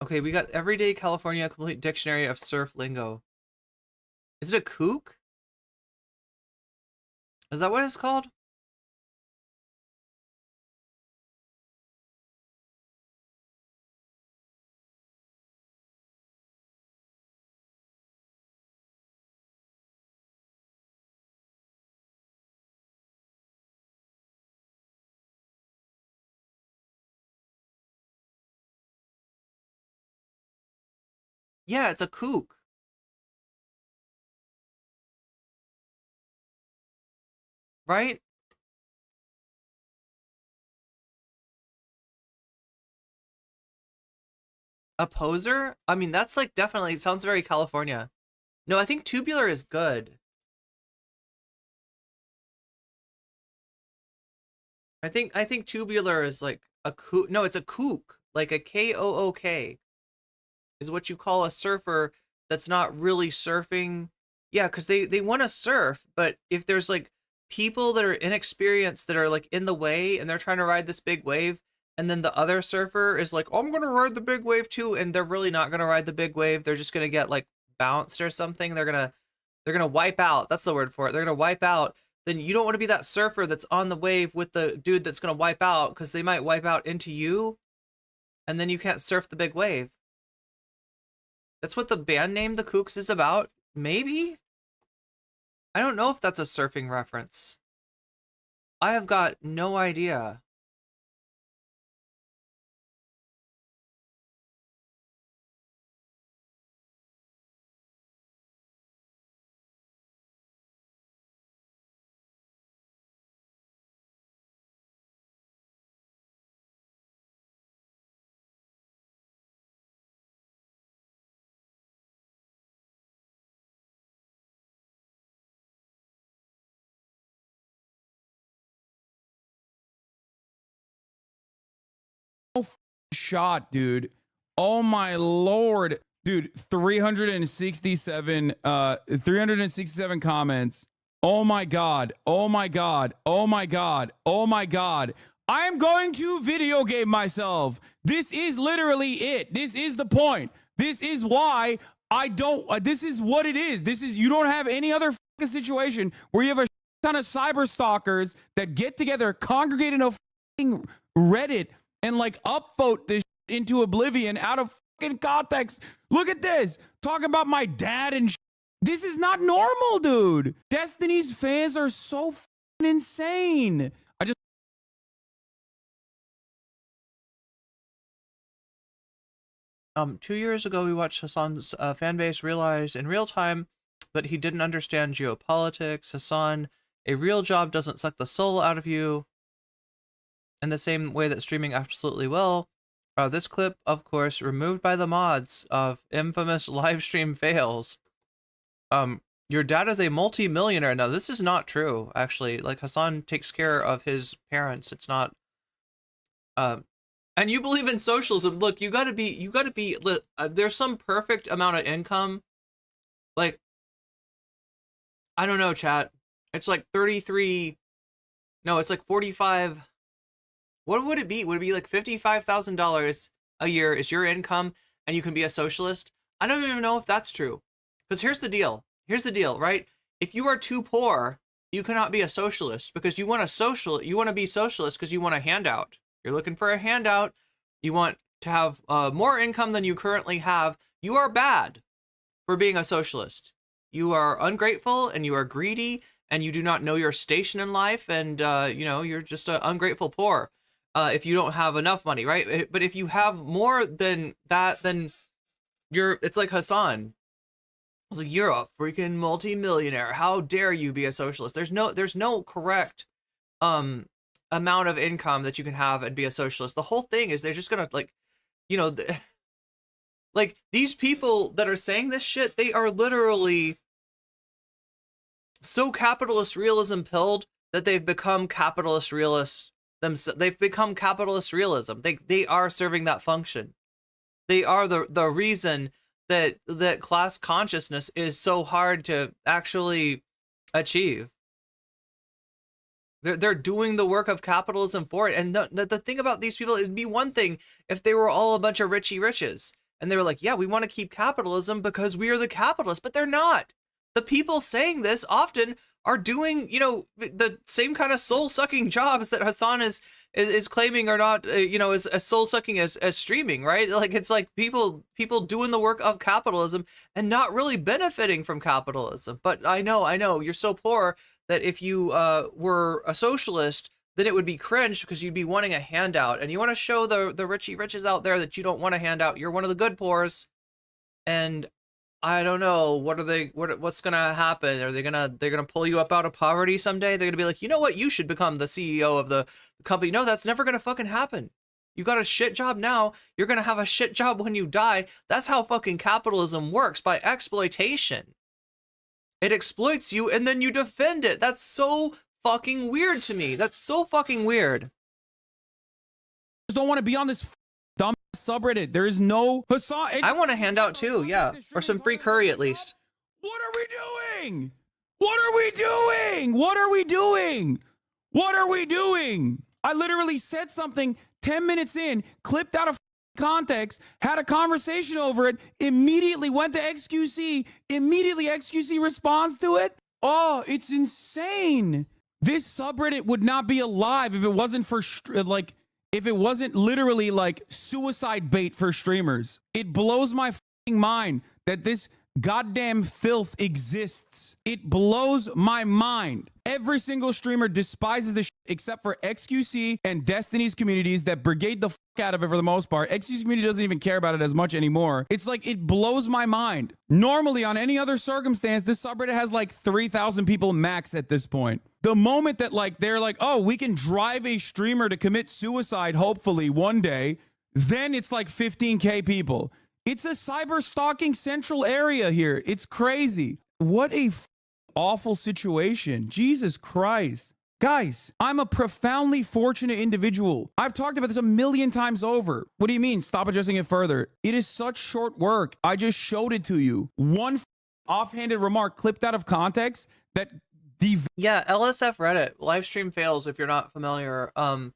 Okay, we got Everyday California Complete Dictionary of Surf Lingo. Is it a kook? Is that what it's called? Yeah, it's a kook. Right? A poser? I mean, that's like definitely sounds very California. No, I think tubular is good. I think tubular is like a kook. No, it's a kook. Like a K-O-O-K is what you call a surfer that's not really surfing. Yeah, because they want to surf, but if there's like people that are inexperienced that are like in the way and they're trying to ride this big wave, and then the other surfer is like, oh, I'm gonna ride the big wave too, and they're really not gonna ride the big wave. They're just gonna get like bounced or something. They're gonna wipe out. That's the word for it. They're gonna wipe out. Then you don't want to be that surfer that's on the wave with the dude that's gonna wipe out, because they might wipe out into you, and then you can't surf the big wave. That's what the band name The Kooks is about? Maybe? I don't know if that's a surfing reference. I have got no idea. Shot, dude. Oh my lord, dude. 367 comments. Oh my god. Oh my god. Oh my god. Oh my god. I am going to video game myself. This is literally it. This is the point. This is why I don't this is what it is. This is, you don't have any other fucking situation where you have a ton of cyber stalkers that get together, congregate in a fucking Reddit, and like upvote this into oblivion out of fucking context. Look at this. Talking about my dad and this is not normal, dude. Destiny's fans are so fucking insane. 2 years ago, we watched Hasan's fan base realize in real time that he didn't understand geopolitics. Hasan, a real job doesn't suck the soul out of you in the same way that streaming absolutely will. This clip, of course, removed by the mods of infamous live stream fails. Your dad is a multi-millionaire. Now, this is not true, actually. Like, Hasan takes care of his parents. It's not, and you believe in socialism. Look, you gotta be, there's some perfect amount of income. Like, I don't know, chat. It's like 33, no, it's like 45. What would it be? Would it be like $55,000 a year is your income and you can be a socialist? I don't even know if that's true. Because here's the deal. Here's the deal, right? If you are too poor, you cannot be a socialist because you want to be socialist because you want a handout. You're looking for a handout. You want to have more income than you currently have. You are bad for being a socialist. You are ungrateful and you are greedy and you do not know your station in life, and you're just an ungrateful poor if you don't have enough money, right? But if you have more than that, then it's like Hasan. I was like, you're a freaking multi-millionaire. How dare you be a socialist? There's no correct amount of income that you can have and be a socialist. The whole thing is they're just gonna like these people that are saying this shit, they are literally so capitalist realism pilled that they've become capitalist realists themselves. They've become capitalist realism. They are serving that function. They are the reason that class consciousness is so hard to actually achieve. They're doing the work of capitalism for it. And the thing about these people, it'd be one thing if they were all a bunch of richy riches and they were like, yeah, we want to keep capitalism because we are the capitalists, but they're not. The people saying this often are doing, the same kind of soul-sucking jobs that Hasan is claiming are not, as soul-sucking as streaming, right? Like, it's like people doing the work of capitalism and not really benefiting from capitalism. But I know, you're so poor that if you were a socialist, then it would be cringe because you'd be wanting a handout. And you want to show the richy riches out there that you don't want a handout. You're one of the good poors. And I don't know, what's gonna happen? Are they're gonna pull you up out of poverty someday? They're gonna be like, you know what, you should become the CEO of the company. No, that's never gonna fucking happen. You got a shit job now, you're gonna have a shit job when you die. That's how fucking capitalism works, by exploitation. It exploits you and then you defend it. That's so fucking weird to me. That's so fucking weird. Just don't want to be on this dumb subreddit. There is no Hasan. I want a handout too, yeah. Or some free curry at least. What are we doing? What are we doing? What are we doing? What are we doing? I literally said something 10 minutes in, clipped out of context, had a conversation over it, immediately went to XQC, immediately XQC responds to it. Oh, it's insane. This subreddit would not be alive if it wasn't for if it wasn't literally like suicide bait for streamers. It blows my fucking mind that this goddamn filth exists. It blows my mind. Every single streamer despises this except for XQC and Destiny's communities that brigade the out of it for the most part. XQC community doesn't even care about it as much anymore. It's like, it blows my mind. Normally, on any other circumstance, this subreddit has like 3,000 people max at this point. The moment that they're like, oh, we can drive a streamer to commit suicide, hopefully one day, then it's like 15K people. It's a cyber stalking central area here. It's crazy. What a awful situation. Jesus Christ. Guys, I'm a profoundly fortunate individual. I've talked about this a million times over. What do you mean? Stop addressing it further. It is such short work. I just showed it to you. One offhanded remark clipped out of context that yeah, LSF Reddit, live stream fails, if you're not familiar. I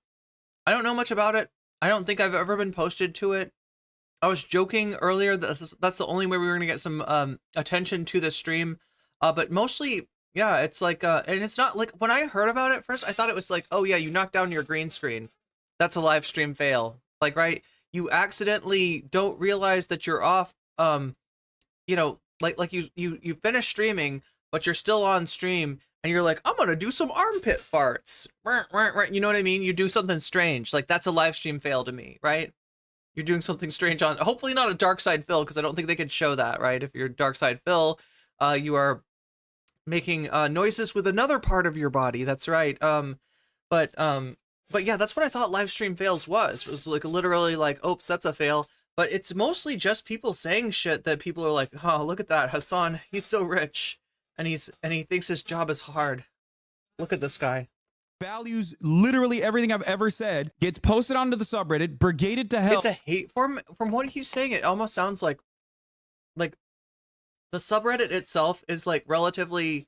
don't know much about it. I don't think I've ever been posted to it. I was joking earlier that that's the only way we were going to get some attention to the stream. But mostly, yeah, it's like, and it's not like, when I heard about it first, I thought it was like, oh yeah, you knocked down your green screen. That's a live stream fail. Like, right? You accidentally don't realize that you're off, like you finish streaming, but you're still on stream, and you're like, I'm gonna do some armpit farts. You know what I mean? You do something strange. Like, that's a live stream fail to me, right? you're doing something strange on, hopefully not a dark side Phil, because I don't think they could show that, right? If you're dark side Phil, you are making noises with another part of your body. That's right. But yeah, that's what I thought live stream fails was like literally like, oops, that's a fail. But it's mostly just people saying shit that people are like, oh, look at that Hasan, he's so rich, and he thinks his job is hard. Look at this guy. Values literally everything I've ever said, gets posted onto the subreddit, brigaded to hell. It's a hate form. From what he's saying, it almost sounds like the subreddit itself is like relatively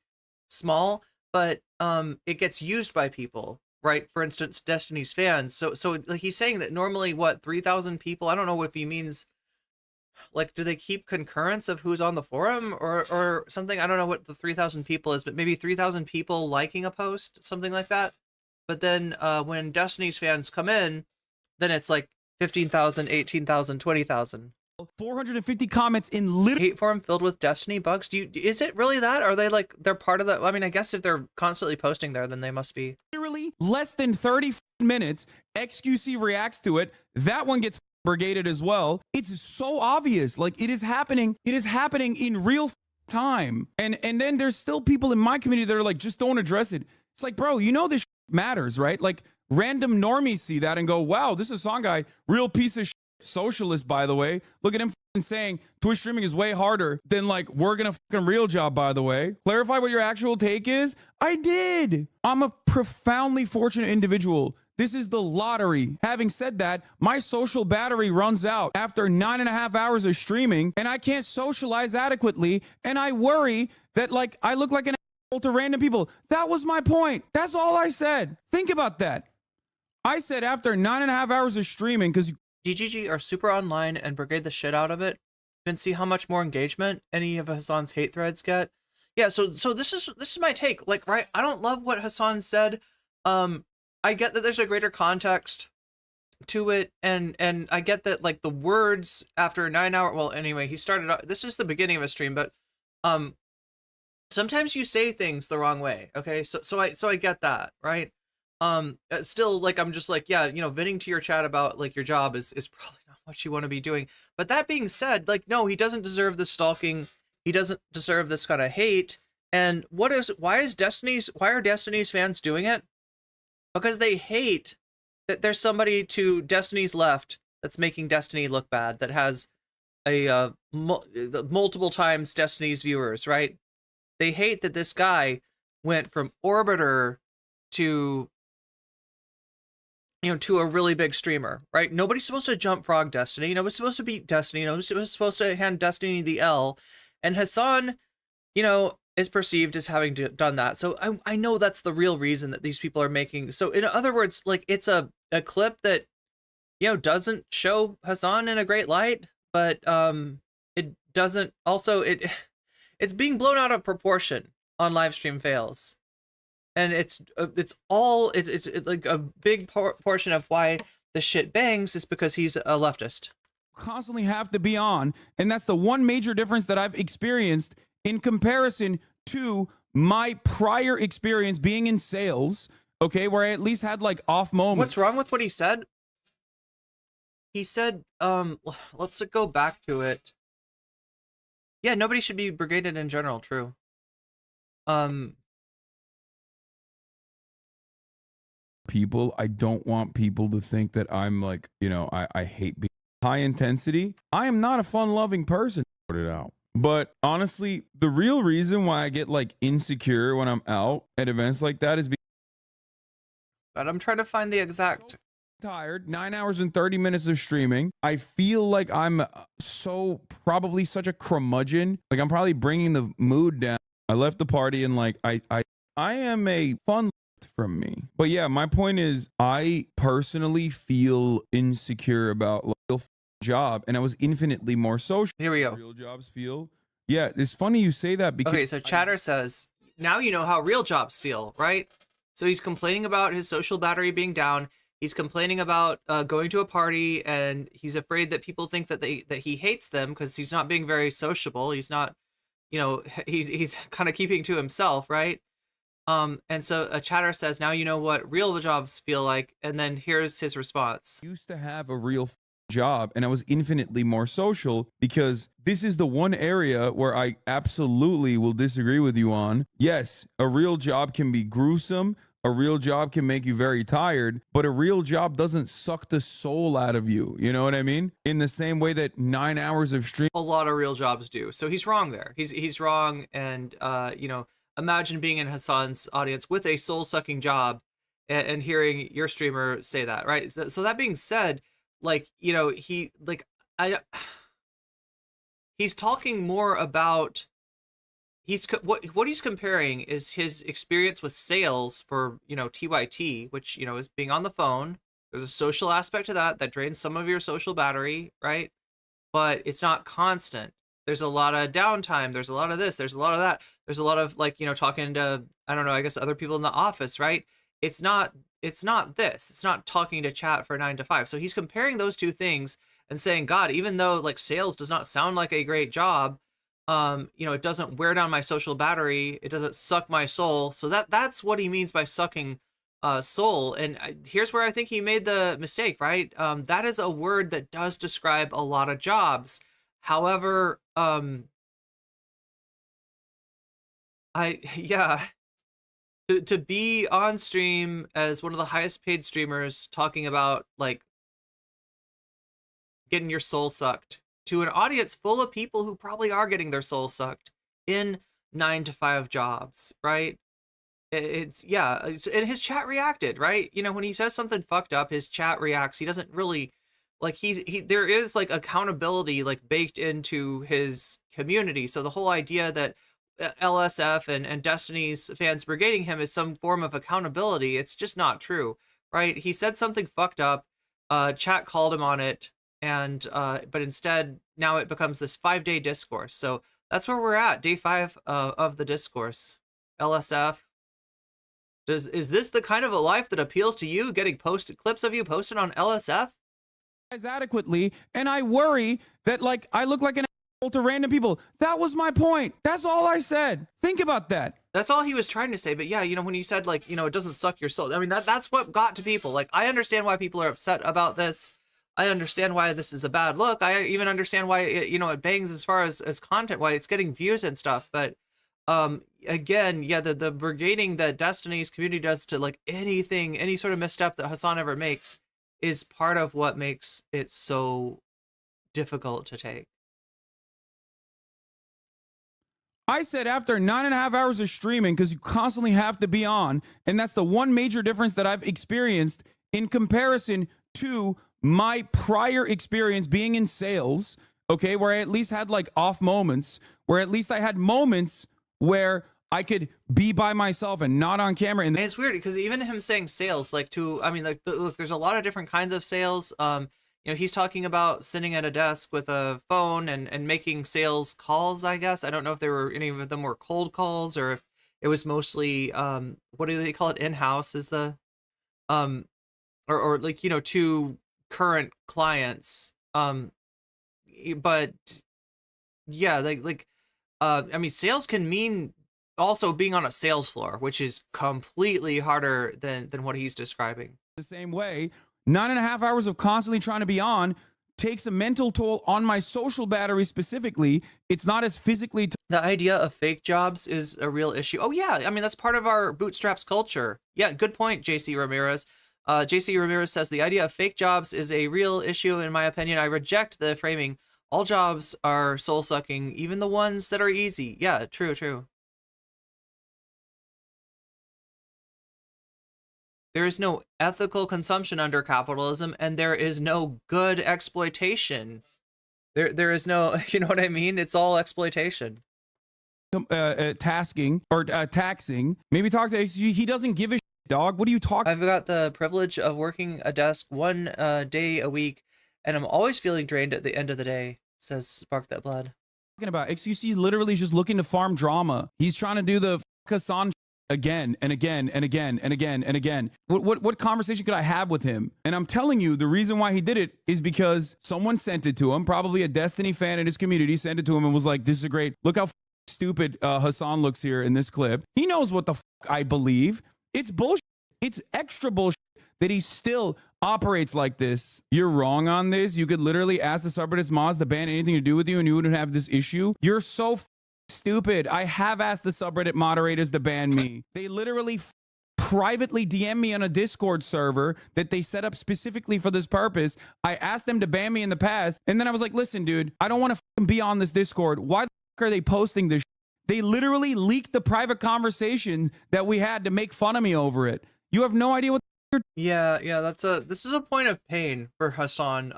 small, but it gets used by people, right? For instance, Destiny's fans. So like he's saying that normally what 3,000 people. I don't know if he means like, do they keep concurrence of who's on the forum or something? I don't know what the 3,000 people is, but maybe 3,000 people liking a post, something like that. But then when Destiny's fans come in, then it's like 15,000, 18,000, 20,000. 450 comments in literally Hate forum filled with Destiny bugs. Is it really that? Are they like, they're part of the, I mean, I guess if they're constantly posting there, then they must be. less than 30 minutes. XQC reacts to it. That one gets brigaded as well. It's so obvious. Like it is happening. It is happening in real time. And then there's still people in my community that are like, just don't address it. It's like, bro, you know this matters, right? Like random normies see that and go, wow, this is song guy, real piece of socialist, by the way. Look at him saying Twitch streaming is way harder than like working a fucking real job, by the way. Clarify what your actual take is. I did. I'm a profoundly fortunate individual. This is the lottery. Having said that, my social battery runs out after 9.5 hours of streaming and I can't socialize adequately. And I worry that like I look like an asshole to random people. That was my point. That's all I said. Think about that. I said after 9.5 hours of streaming, because GGG are super online and brigade the shit out of it. Then see how much more engagement any of Hasan's hate threads get. Yeah, so this is my take. Like, right, I don't love what Hasan said. I get that there's a greater context to it, and I get that like the words after 9 hour. Well, anyway, he started. This is the beginning of a stream, but sometimes you say things the wrong way. Okay, so I get that, right? Still, like I'm just like, yeah, you know, venting to your chat about like your job is probably not what you want to be doing. But that being said, like, no, he doesn't deserve this stalking. He doesn't deserve this kind of hate. And why are Destiny's fans doing it? Because they hate that there's somebody to Destiny's left that's making Destiny look bad, that has a multiple times Destiny's viewers, right? They hate that this guy went from Orbiter to, you know, to a really big streamer, right? Nobody's supposed to jump frog Destiny. Nobody's supposed to beat Destiny. Nobody's supposed to hand Destiny the L. And Hasan, you know, is perceived as having done that. So I know that's the real reason that these people are making. So in other words, like it's a clip that, you know, doesn't show Hasan in a great light, but it doesn't also, it's being blown out of proportion on live stream fails. And it's like a big portion of why the shit bangs is because he's a leftist. Constantly have to be on. And that's the one major difference that I've experienced in comparison to my prior experience being in sales, okay, where I at least had like off moments. What's wrong with what he said? He said, let's go back to it. Yeah, nobody should be brigaded in general, true. People, I don't want people to think that I'm like, you know, I hate being high intensity. I am not a fun-loving person. Put it out. But honestly, the real reason why I get like insecure when I'm out at events like that is because but I'm trying to find the exact. Tired, 9 hours and 30 minutes of streaming. I feel like I'm probably such a curmudgeon. Like I'm probably bringing the mood down. I left the party and like I am a fun from me. But yeah, my point is I personally feel insecure about like job, and I was infinitely more social. Here we go. Real jobs feel. Yeah, it's funny you say that because okay, so Chatter says, now you know how real jobs feel, right? So he's complaining about his social battery being down. He's complaining about going to a party, and he's afraid that people think that he hates them because he's not being very sociable. He's not, you know, he's kind of keeping to himself, right? And so a Chatter says, now you know what real jobs feel like, and then here's his response. Used to have a real job and I was infinitely more social, because this is the one area where I absolutely will disagree with you on. Yes, a real job can be gruesome. A real job can make you very tired, but a real job doesn't suck the soul out of you. You know what I mean? In the same way that 9 hours of stream. A lot of real jobs do. So he's wrong there. He's wrong. And, you know, imagine being in Hasan's audience with a soul-sucking job and hearing your streamer say that, right? So that being said, like, you know, he's talking more about, what he's comparing is his experience with sales for, you know, TYT, which, you know, is being on the phone. There's a social aspect to that drains some of your social battery, right? But it's not constant. There's a lot of downtime. There's a lot of this. There's a lot of that. There's a lot of, like, you know, talking to, I don't know, I guess other people in the office, right? It's not this. It's not talking to chat for 9 to 5. So he's comparing those two things and saying, God, even though like sales does not sound like a great job, you know, it doesn't wear down my social battery. It doesn't suck my soul. So that's what he means by sucking soul. And here's where I think he made the mistake, right? That is a word that does describe a lot of jobs. However, to be on stream as one of the highest paid streamers talking about like getting your soul sucked to an audience full of people who probably are getting their soul sucked in 9 to 5 jobs, right? And his chat reacted, right? You know, when he says something fucked up, his chat reacts. He doesn't really, like, there is like accountability like baked into his community. So the whole idea that LSF and Destiny's fans brigading him is some form of accountability, it's just not true, right? He said something fucked up, chat called him on it, and but instead now it becomes this 5-day discourse. So that's where we're at, day 5 of the discourse. LSF, is this the kind of a life that appeals to you, getting clips of you posted on LSF adequately? And I worry that like I look like an asshole to random people. That was my point. That's all I said. Think about that. That's all he was trying to say. But yeah, you know, when he said like, you know, it doesn't suck your soul, I mean, that's what got to people. Like, I understand why people are upset about this. I understand why this is a bad look. I even understand why it bangs as far as content, why it's getting views and stuff. But again, yeah, the brigading that Destiny's community does to like anything, any sort of misstep that Hasan ever makes is part of what makes it so difficult to take. I said after 9.5 hours of streaming, because you constantly have to be on, and that's the one major difference that I've experienced in comparison to my prior experience being in sales, okay, where I at least had like off moments, where at least I had moments where I could be by myself and not on camera. And it's weird because even him saying sales, like look, there's a lot of different kinds of sales. You know, he's talking about sitting at a desk with a phone and making sales calls, I guess. I don't know if any of them were cold calls or if it was mostly, what do they call it? In-house is the, or like, you know, to current clients. But yeah, I mean, sales can mean also being on a sales floor, which is completely harder than what he's describing. The same way, 9.5 hours of constantly trying to be on takes a mental toll on my social battery specifically. It's not as physically. The idea of fake jobs is a real issue. Oh yeah, I mean, that's part of our bootstraps culture. Yeah, good point, JC Ramirez. JC Ramirez says the idea of fake jobs is a real issue. In my opinion, I reject the framing. All jobs are soul-sucking, even the ones that are easy. Yeah, true. There is no ethical consumption under capitalism, and there is no good exploitation. There is no, you know what I mean? It's all exploitation. Tasking or taxing. Maybe talk to he doesn't give a shit, dog. What are you talking? I've got the privilege of working a desk 1 day a week, and I'm always feeling drained at the end of the day, says Spark That Blood. Talking about XQC literally just looking to farm drama. He's trying to do the Hasan again and again and again and again and again. What conversation could I have with him? And I'm telling you, the reason why he did it is because someone sent it to him. Probably a Destiny fan in his community sent it to him and was like, this is a great, look how stupid Hasan looks here in this clip. He knows what the I believe. It's bullshit. It's extra bullshit that he's still operates like this. You're wrong on this. You could literally ask the subreddit's mods to ban anything to do with you and you wouldn't have this issue. You're so stupid. I have asked the subreddit moderators to ban me. They literally privately DM me on a Discord server that they set up specifically for this purpose. I asked them to ban me in the past, and then I was like, listen, dude, I don't want to be on this Discord. Why the fuck are they posting this? They literally leaked the private conversation that we had to make fun of me over it. You have no idea what Yeah, this is a point of pain for Hasan.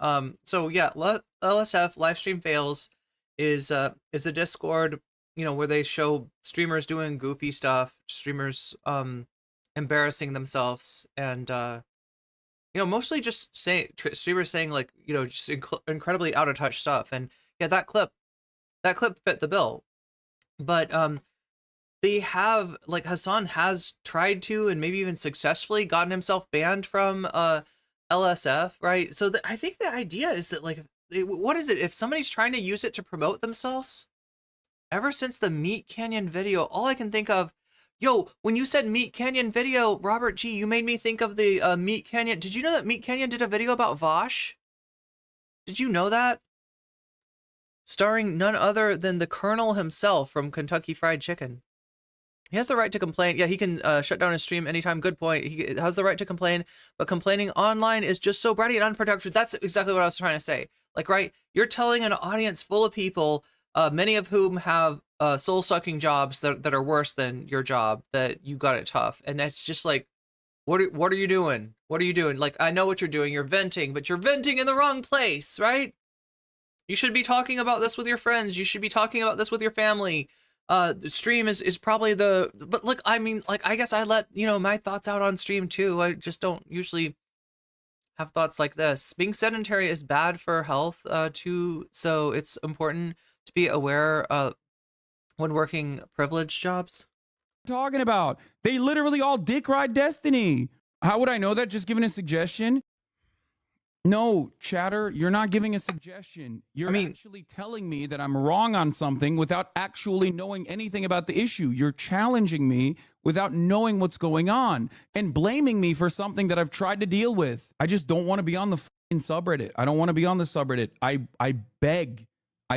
So yeah, LSF livestream fails is a Discord, where they show streamers doing goofy stuff, streamers embarrassing themselves, and mostly just streamers saying like just incredibly out of touch stuff. And yeah, that clip fit the bill. But they have, like, Hasan has tried to, and maybe even successfully, gotten himself banned from LSF, right? So I think the idea is that, like, what is it? If somebody's trying to use it to promote themselves, ever since the Meat Canyon video, all I can think of, when you said Meat Canyon video, Robert G, you made me think of the Meat Canyon. Did you know that Meat Canyon did a video about Vaush? Did you know that? Starring none other than the Colonel himself from Kentucky Fried Chicken. He has the right to complain. Yeah, he can shut down his stream anytime. Good point. He has the right to complain, but complaining online is just so bratty and unproductive. That's exactly what I was trying to say. Like, right, you're telling an audience full of people, many of whom have soul-sucking jobs that are worse than your job, that you got it tough. And that's just like, what are you doing? What are you doing? Like, I know what you're doing. You're venting, but you're venting in the wrong place, right? You should be talking about this with your friends. You should be talking about this with your family. The stream is probably but look, I mean, like, I guess I let, my thoughts out on stream too. I just don't usually have thoughts like this. Being sedentary is bad for health too. So it's important to be aware when working privileged jobs. Talking about, they literally all dick ride Destiny. How would I know that? Just giving a suggestion? No, chatter, you're not giving a suggestion. You're actually telling me that I'm wrong on something without actually knowing anything about the issue. You're challenging me without knowing what's going on and blaming me for something that I've tried to deal with. I just don't want to be on the fucking subreddit. I don't want to be on the subreddit. I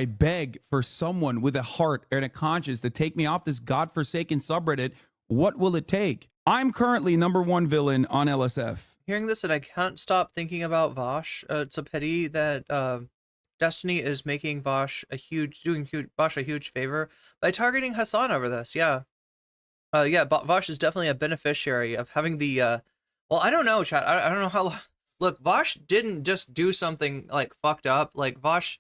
beg for someone with a heart and a conscience to take me off this godforsaken subreddit. What will it take? I'm currently #1 villain on LSF. Hearing this, and I can't stop thinking about Vaush. It's a pity that Destiny is making Vaush doing Vaush a huge favor by targeting Hasan over this. Yeah, Vaush is definitely a beneficiary of having the. Well, I don't know, chat. I don't know how. Look, Vaush didn't just do something like fucked up. Like, Vaush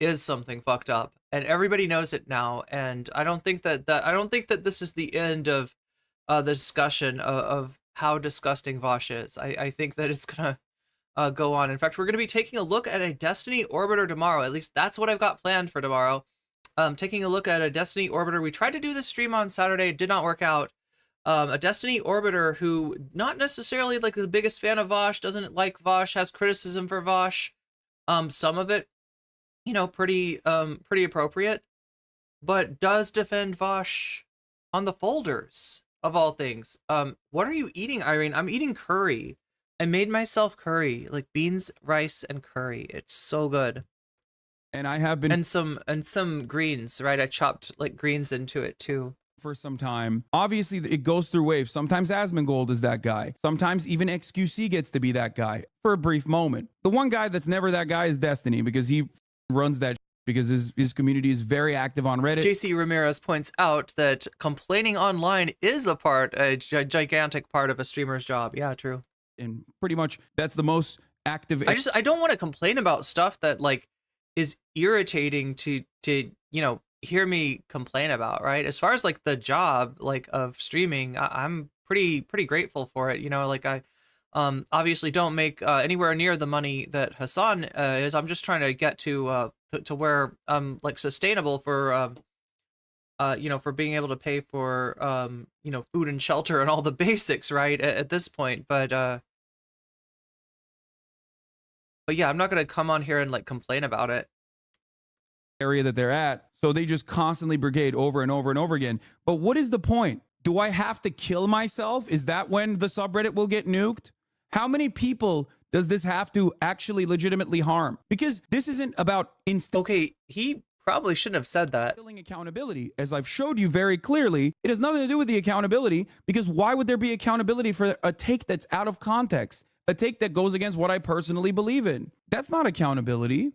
is something fucked up, and everybody knows it now. And I don't think that this is the end of the discussion of how disgusting Vaush is. I think that it's gonna go on. In fact, we're gonna be taking a look at a Destiny Orbiter tomorrow. At least that's what I've got planned for tomorrow. Taking a look at a Destiny Orbiter. We tried to do this stream on Saturday, it did not work out. A Destiny Orbiter who, not necessarily like the biggest fan of Vaush, doesn't like Vaush, has criticism for Vaush. Some of it, pretty appropriate, but does defend Vaush on the folders. Of all things. What are you eating, Irene? I'm eating curry. I made myself curry, like beans, rice, and curry. It's so good. And I have been and some greens, right? I chopped like greens into it too. For some time. Obviously, it goes through waves. Sometimes Asmongold is that guy. Sometimes even XQC gets to be that guy for a brief moment. The one guy that's never that guy is Destiny, because he runs that because his community is very active on Reddit. JC Ramirez points out that complaining online is a gigantic part of a streamer's job. Yeah, true. And pretty much that's the most active. I don't want to complain about stuff that like is irritating to hear me complain about, right? As far as like the job like of streaming, I'm pretty grateful for it. Like I obviously don't make anywhere near the money that Hasan is. I'm just trying to get to where I'm like sustainable for for being able to pay for food and shelter and all the basics, right, at this point. But yeah, I'm not gonna come on here and like complain about it. Area that they're at, so they just constantly brigade over and over and over again. But what is the point? Do I have to kill myself? Is that when the subreddit will get nuked? How many people does this have to actually legitimately harm? Because this isn't about Okay, he probably shouldn't have said that. instilling accountability. As I've showed you very clearly, it has nothing to do with the accountability, because why would there be accountability for a take that's out of context? A take that goes against what I personally believe in. That's not accountability.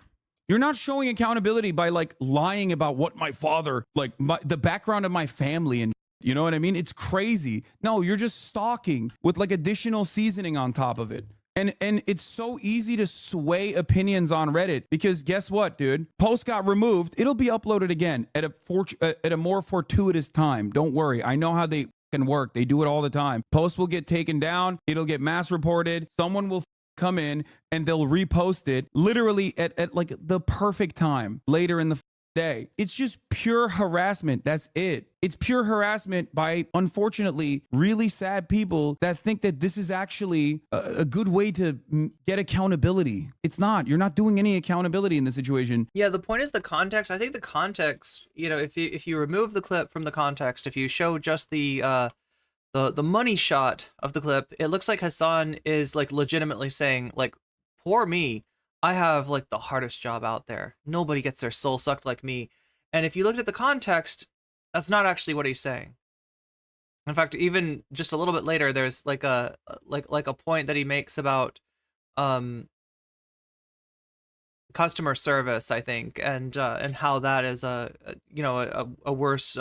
You're not showing accountability by like lying about what my father, like the background of my family, and you know what I mean? It's crazy. No, you're just stalking with like additional seasoning on top of it. And it's so easy to sway opinions on Reddit, because guess what, dude? Post got removed. It'll be uploaded again at a more fortuitous time. Don't worry. I know how they fucking work. They do it all the time. Post will get taken down. It'll get mass reported. Someone will come in and they'll repost it literally at like the perfect time later in the day. It's just pure harassment. That's it. It's pure harassment by, unfortunately, really sad people that think that this is actually a good way to get accountability. It's not. You're not doing any accountability in this situation. Yeah, the point is the context. I think the context, you know, if you remove the clip from the context, if you show just the money shot of the clip, it looks like Hasan is like legitimately saying, like, poor me. I have like the hardest job out there. Nobody gets their soul sucked like me. And if you looked at the context, that's not actually what he's saying. In fact, even just a little bit later, there's like a point that he makes about customer service, I think, and how that is a worse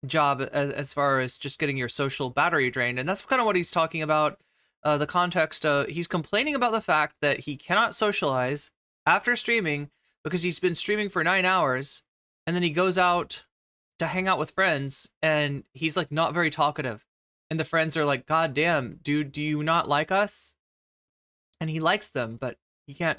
job as far as just getting your social battery drained. And that's kind of what he's talking about. The context, he's complaining about the fact that he cannot socialize after streaming because he's been streaming for 9 hours, and then he goes out to hang out with friends and he's like not very talkative, and the friends are like, God damn, dude, do you not like us? And he likes them, but he can't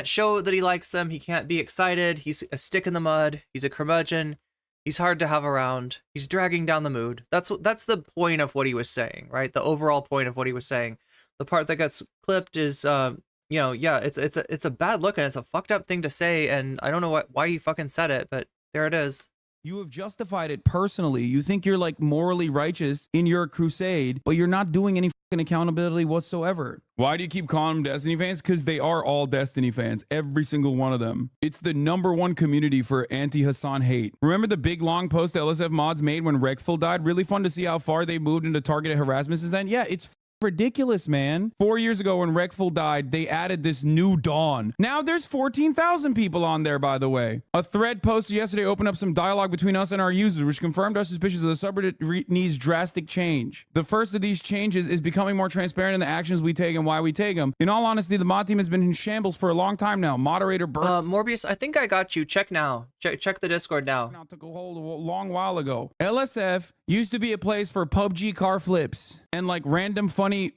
show that he likes them. He can't be excited. He's a stick in the mud. He's a curmudgeon. He's hard to have around. He's dragging down the mood. That's the point of what he was saying, right? The overall point of what he was saying. The part that gets clipped is, it's a bad look and it's a fucked up thing to say, and I don't know why he fucking said it, but there it is. You have justified it personally. You think you're like morally righteous in your crusade, but you're not doing any fucking accountability whatsoever. Why do you keep calling them Destiny fans? Because they are all Destiny fans, every single one of them. It's the #1 community for anti-Hasan hate. Remember the big long post that LSF mods made when Rekful died? Really fun to see how far they moved into targeted harassment since then. Yeah, it's ridiculous, man. 4 years ago when Rekful died, they added this new dawn. Now there's 14,000 people on there, by the way. A thread posted yesterday opened up some dialogue between us and our users, which confirmed our suspicions of the subreddit needs drastic change. The first of these changes is becoming more transparent in the actions we take and why we take them. In all honesty, the mod team has been in shambles for a long time now. Moderator Morbius, I think I got you. Check now. Check the Discord now. Took a hold a long while ago. LSF used to be a place for PUBG car flips and like random funny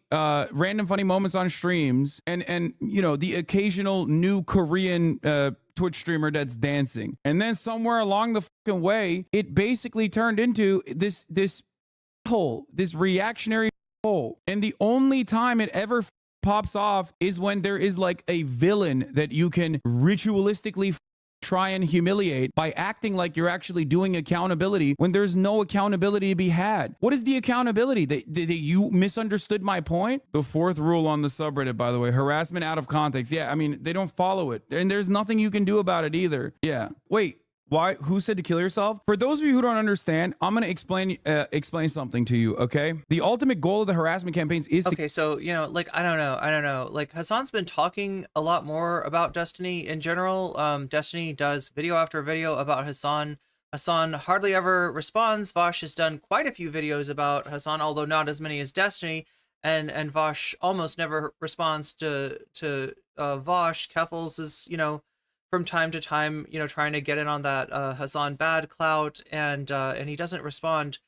moments on streams, and you know, the occasional new Korean Twitch streamer that's dancing. And then somewhere along the fucking way, it basically turned into this reactionary hole. And the only time it ever pops off is when there is like a villain that you can ritualistically try and humiliate by acting like you're actually doing accountability when there's no accountability to be had. What is the accountability? That you misunderstood my point? The fourth rule on the subreddit, by the way, harassment out of context. Yeah, I mean, they don't follow it, and there's nothing you can do about it either. Yeah. Wait. Why? Who said to kill yourself? For those of you who don't understand, I'm going to explain something to you, okay? The ultimate goal of the harassment campaigns is okay, so, you know, like, I don't know. Like, Hasan's been talking a lot more about Destiny in general. Destiny does video after video about Hasan. Hasan hardly ever responds. Vaush has done quite a few videos about Hasan, although not as many as Destiny. And Vaush almost never responds to Vaush. Keffels is, you know, from time to time, you know, trying to get in on that Hasan bad clout, and he doesn't respond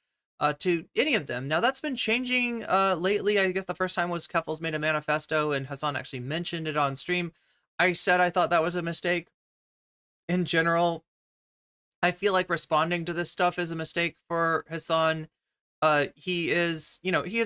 to any of them. Now that's been changing lately. I guess the first time was Keffels made a manifesto and Hasan actually mentioned it on stream. I said I thought that was a mistake. In general, I feel like responding to this stuff is a mistake for Hasan. He is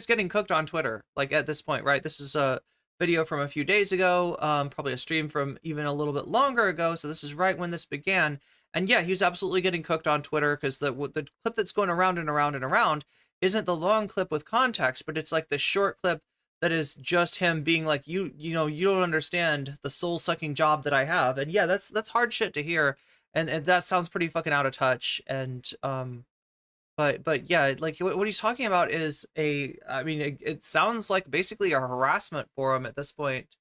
getting cooked on Twitter, like at this point, right? This is a video from a few days ago, probably a stream from even a little bit longer ago, so this is right when this began. And yeah, he was absolutely getting cooked on Twitter because the clip that's going around and around and around isn't the long clip with context, but it's like the short clip that is just him being like, you know, you don't understand the soul sucking job that I have. And yeah, that's hard shit to hear. And that sounds pretty fucking out of touch. And, but yeah, like what he's talking about is I mean, it sounds like basically a harassment forum at this point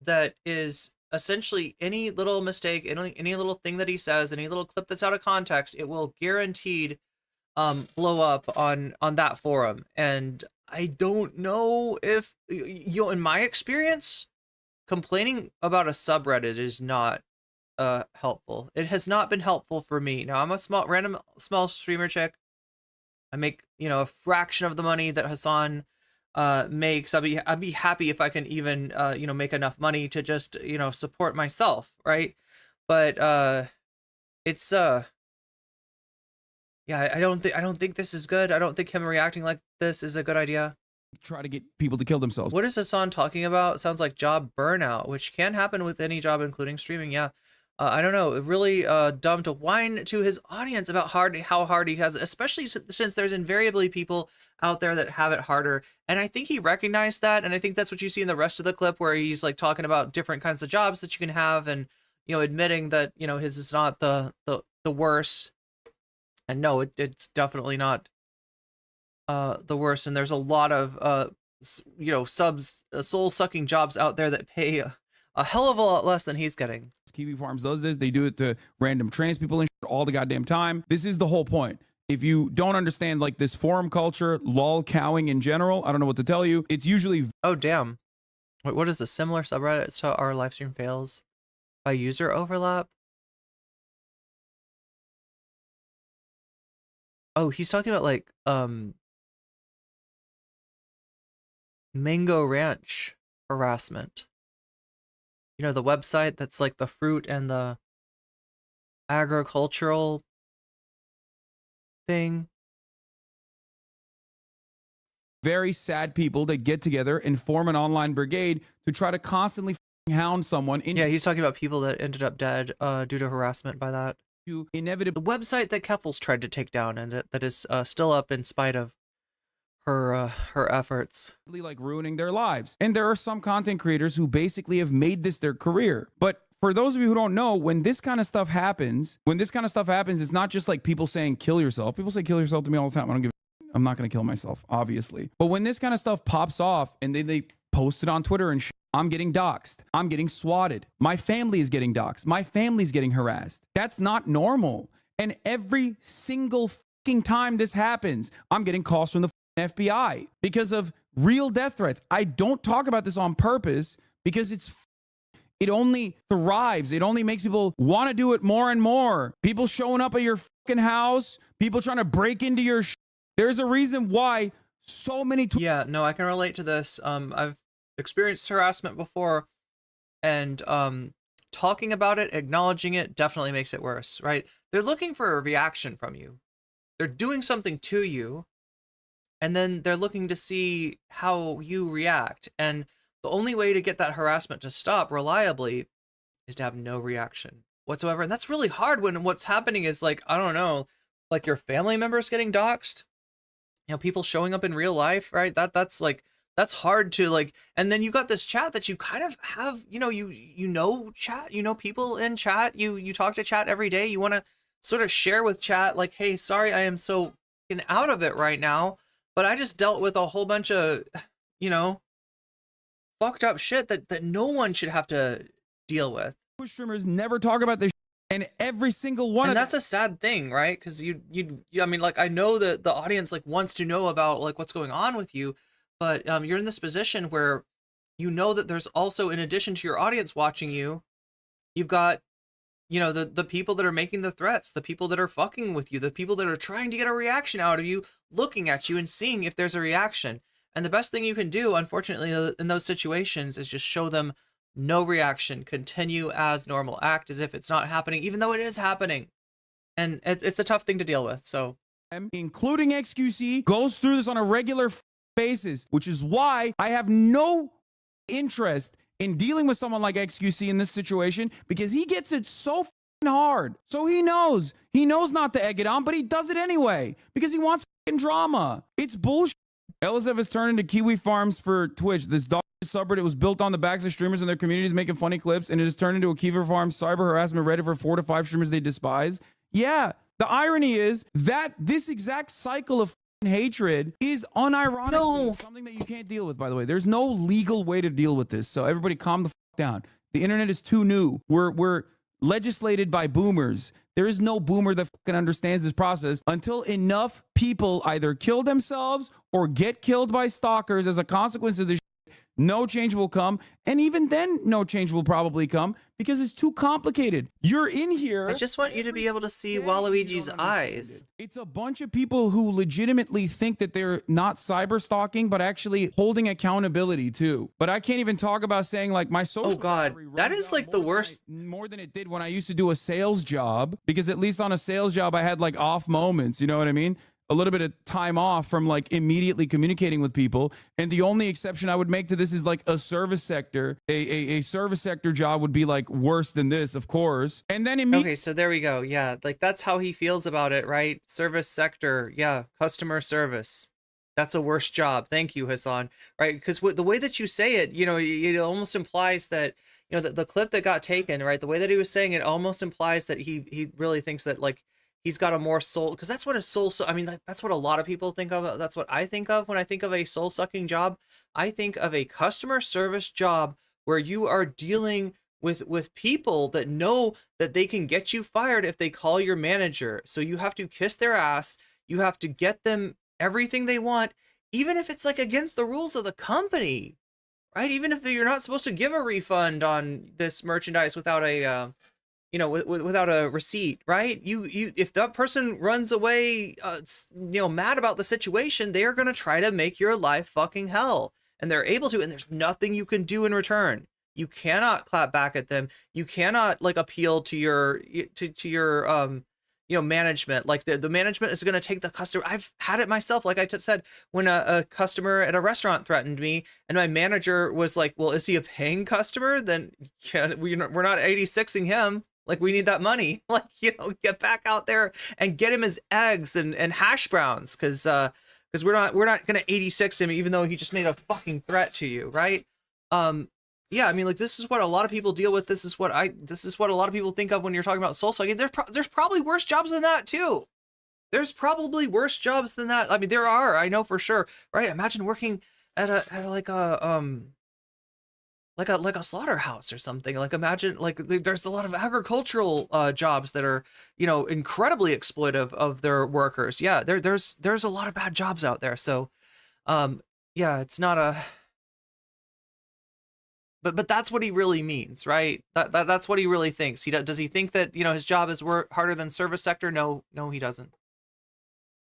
that is essentially any little mistake, any little thing that he says, any little clip that's out of context, it will guaranteed blow up on that forum. And I don't know if, you know, in my experience, complaining about a subreddit is not helpful. It has not been helpful for me. Now, I'm a random small streamer chick. I make, you know, a fraction of the money that Hasan makes. I'd be happy if I can even you know, make enough money to just, you know, support myself, right? But it's yeah, I don't think this is good. I don't think him reacting like this is a good idea. Try to get people to kill themselves. What is Hasan talking about? Sounds like job burnout, which can happen with any job, including streaming. Yeah. I don't know. Really dumb to whine to his audience about how hard he has it, especially since there's invariably people out there that have it harder. And I think he recognized that. And I think that's what you see in the rest of the clip, where he's like talking about different kinds of jobs that you can have, and, you know, admitting that, you know, his is not the worst. And no, it's definitely not the worst. And there's a lot of you know, soul sucking jobs out there that pay a hell of a lot less than he's getting. Kiwi Farms does this. They do it to random trans people and shit all the goddamn time. This is the whole point. If you don't understand like this forum culture, lol cowing in general, I don't know what to tell you. It's usually... Oh, damn. Wait, what is a similar subreddit to our live stream fails by user overlap? Oh, he's talking about like Mango Ranch harassment. You know, the website that's like the fruit and the agricultural thing. Very sad people that get together and form an online brigade to try to constantly hound someone. Yeah, he's talking about people that ended up dead due to harassment by that. Inevitably, the website that Keffels tried to take down, and that is still up in spite of her efforts. Like ruining their lives. And there are some content creators who basically have made this their career. But for those of you who don't know, when this kind of stuff happens, it's not just like people saying kill yourself. People say kill yourself to me all the time. I'm not going to kill myself, obviously. But when this kind of stuff pops off and then they post it on Twitter and I'm getting doxxed. I'm getting swatted. My family is getting doxxed. My family's getting harassed. That's not normal. And every single fucking time this happens, I'm getting calls from the FBI because of real death threats. I don't talk about this on purpose because it only thrives. It only makes people want to do it more and more. People showing up at your fucking house, people trying to break into your There's a reason why so many... Yeah, no, I can relate to this. I've experienced harassment before, and talking about it, acknowledging it, definitely makes it worse, right? They're looking for a reaction from you. They're doing something to you, and then they're looking to see how you react. And the only way to get that harassment to stop reliably is to have no reaction whatsoever. And that's really hard when what's happening is like, I don't know, like your family members getting doxxed, you know, people showing up in real life, right? That's hard to like, and then you got this chat that you kind of have, you know, chat, you know, people in chat, you talk to chat every day. You want to sort of share with chat like, hey, sorry, I am so out of it right now, but I just dealt with a whole bunch of, you know, fucked up shit that no one should have to deal with. Push streamers never talk about this, and every single one. And that's a sad thing, right? Because you, I mean, like, I know that the audience like wants to know about like what's going on with you, but you're in this position where you know that there's also, in addition to your audience watching you, you've got, you know, the people that are making the threats, the people that are fucking with you, the people that are trying to get a reaction out of you, looking at you and seeing if there's a reaction. And the best thing you can do, unfortunately, in those situations is just show them no reaction, continue as normal, act as if it's not happening, even though it is happening. And it's a tough thing to deal with. So, including XQC, goes through this on a regular basis, which is why I have no interest in dealing with someone like XQC in this situation, because he gets it so hard. So he knows not to egg it on, but he does it anyway because he wants drama. It's bullshit. LSF has turned into Kiwi Farms for Twitch. This dog subreddit was built on the backs of streamers and their communities making funny clips, and it has turned into a Kiwi Farms cyber harassment Reddit for 4 to 5 streamers they despise. Yeah, the irony is that this exact cycle of hatred is unironically something that you can't deal with, by the way. There's no legal way to deal with this, so everybody calm the down. The internet is too new. We're legislated by boomers. There is no boomer that fucking understands this process until enough people either kill themselves or get killed by stalkers as a consequence of this. No change will come. And even then, no change will probably come because it's too complicated. You're in here. I just want you to be able to see Waluigi's eyes. It's a bunch of people who legitimately think that they're not cyber stalking, but actually holding accountability too. But I can't even talk about saying like my social. Oh God, that is like the worst. More than it did when I used to do a sales job, because at least on a sales job, I had like off moments. You know what I mean? A little bit of time off from like immediately communicating with people. And the only exception I would make to this is like a service sector. A service sector job would be like worse than this, of course. And then okay, so there we go. Yeah, like that's how he feels about it, right? Service sector. Yeah, customer service. That's a worse job. Thank you, Hasan. Right? Because the way that you say it, you know, it almost implies that, you know, the clip that got taken, right? The way that he was saying it almost implies that he really thinks that like he's got a more soul, because that's what a soul. I mean, that's what a lot of people think of. That's what I think of when I think of a soul sucking job. I think of a customer service job where you are dealing with people that know that they can get you fired if they call your manager. So you have to kiss their ass. You have to get them everything they want, even if it's like against the rules of the company, right? Even if you're not supposed to give a refund on this merchandise without a you know, without a receipt, right? You if that person runs away, you know, mad about the situation, they are going to try to make your life fucking hell, and they're able to, and there's nothing you can do in return. You cannot clap back at them. You cannot like appeal to your you know, management. Like the management is going to take the customer. I've had it myself. Like I said, when a customer at a restaurant threatened me and my manager was like, well, is he a paying customer? Then yeah, we're not 86ing him. Like, we need that money. Like, you know, get back out there and get him his eggs and hash browns, because we're not gonna 86 him even though he just made a fucking threat to you, right? Yeah, I mean, like, this is what a lot of people deal with. This is what a lot of people think of when you're talking about soul sucking. There's probably worse jobs than that too. There's probably worse jobs than that. I mean, there are. I know for sure, right? Imagine working at like a slaughterhouse or something. Like, imagine, like, there's a lot of agricultural jobs that are, you know, incredibly exploitive of their workers. Yeah, there's a lot of bad jobs out there. So yeah, it's not a, but that's what he really means, right? That's what he really thinks. Does he think that, you know, his job is harder than service sector? No, he doesn't.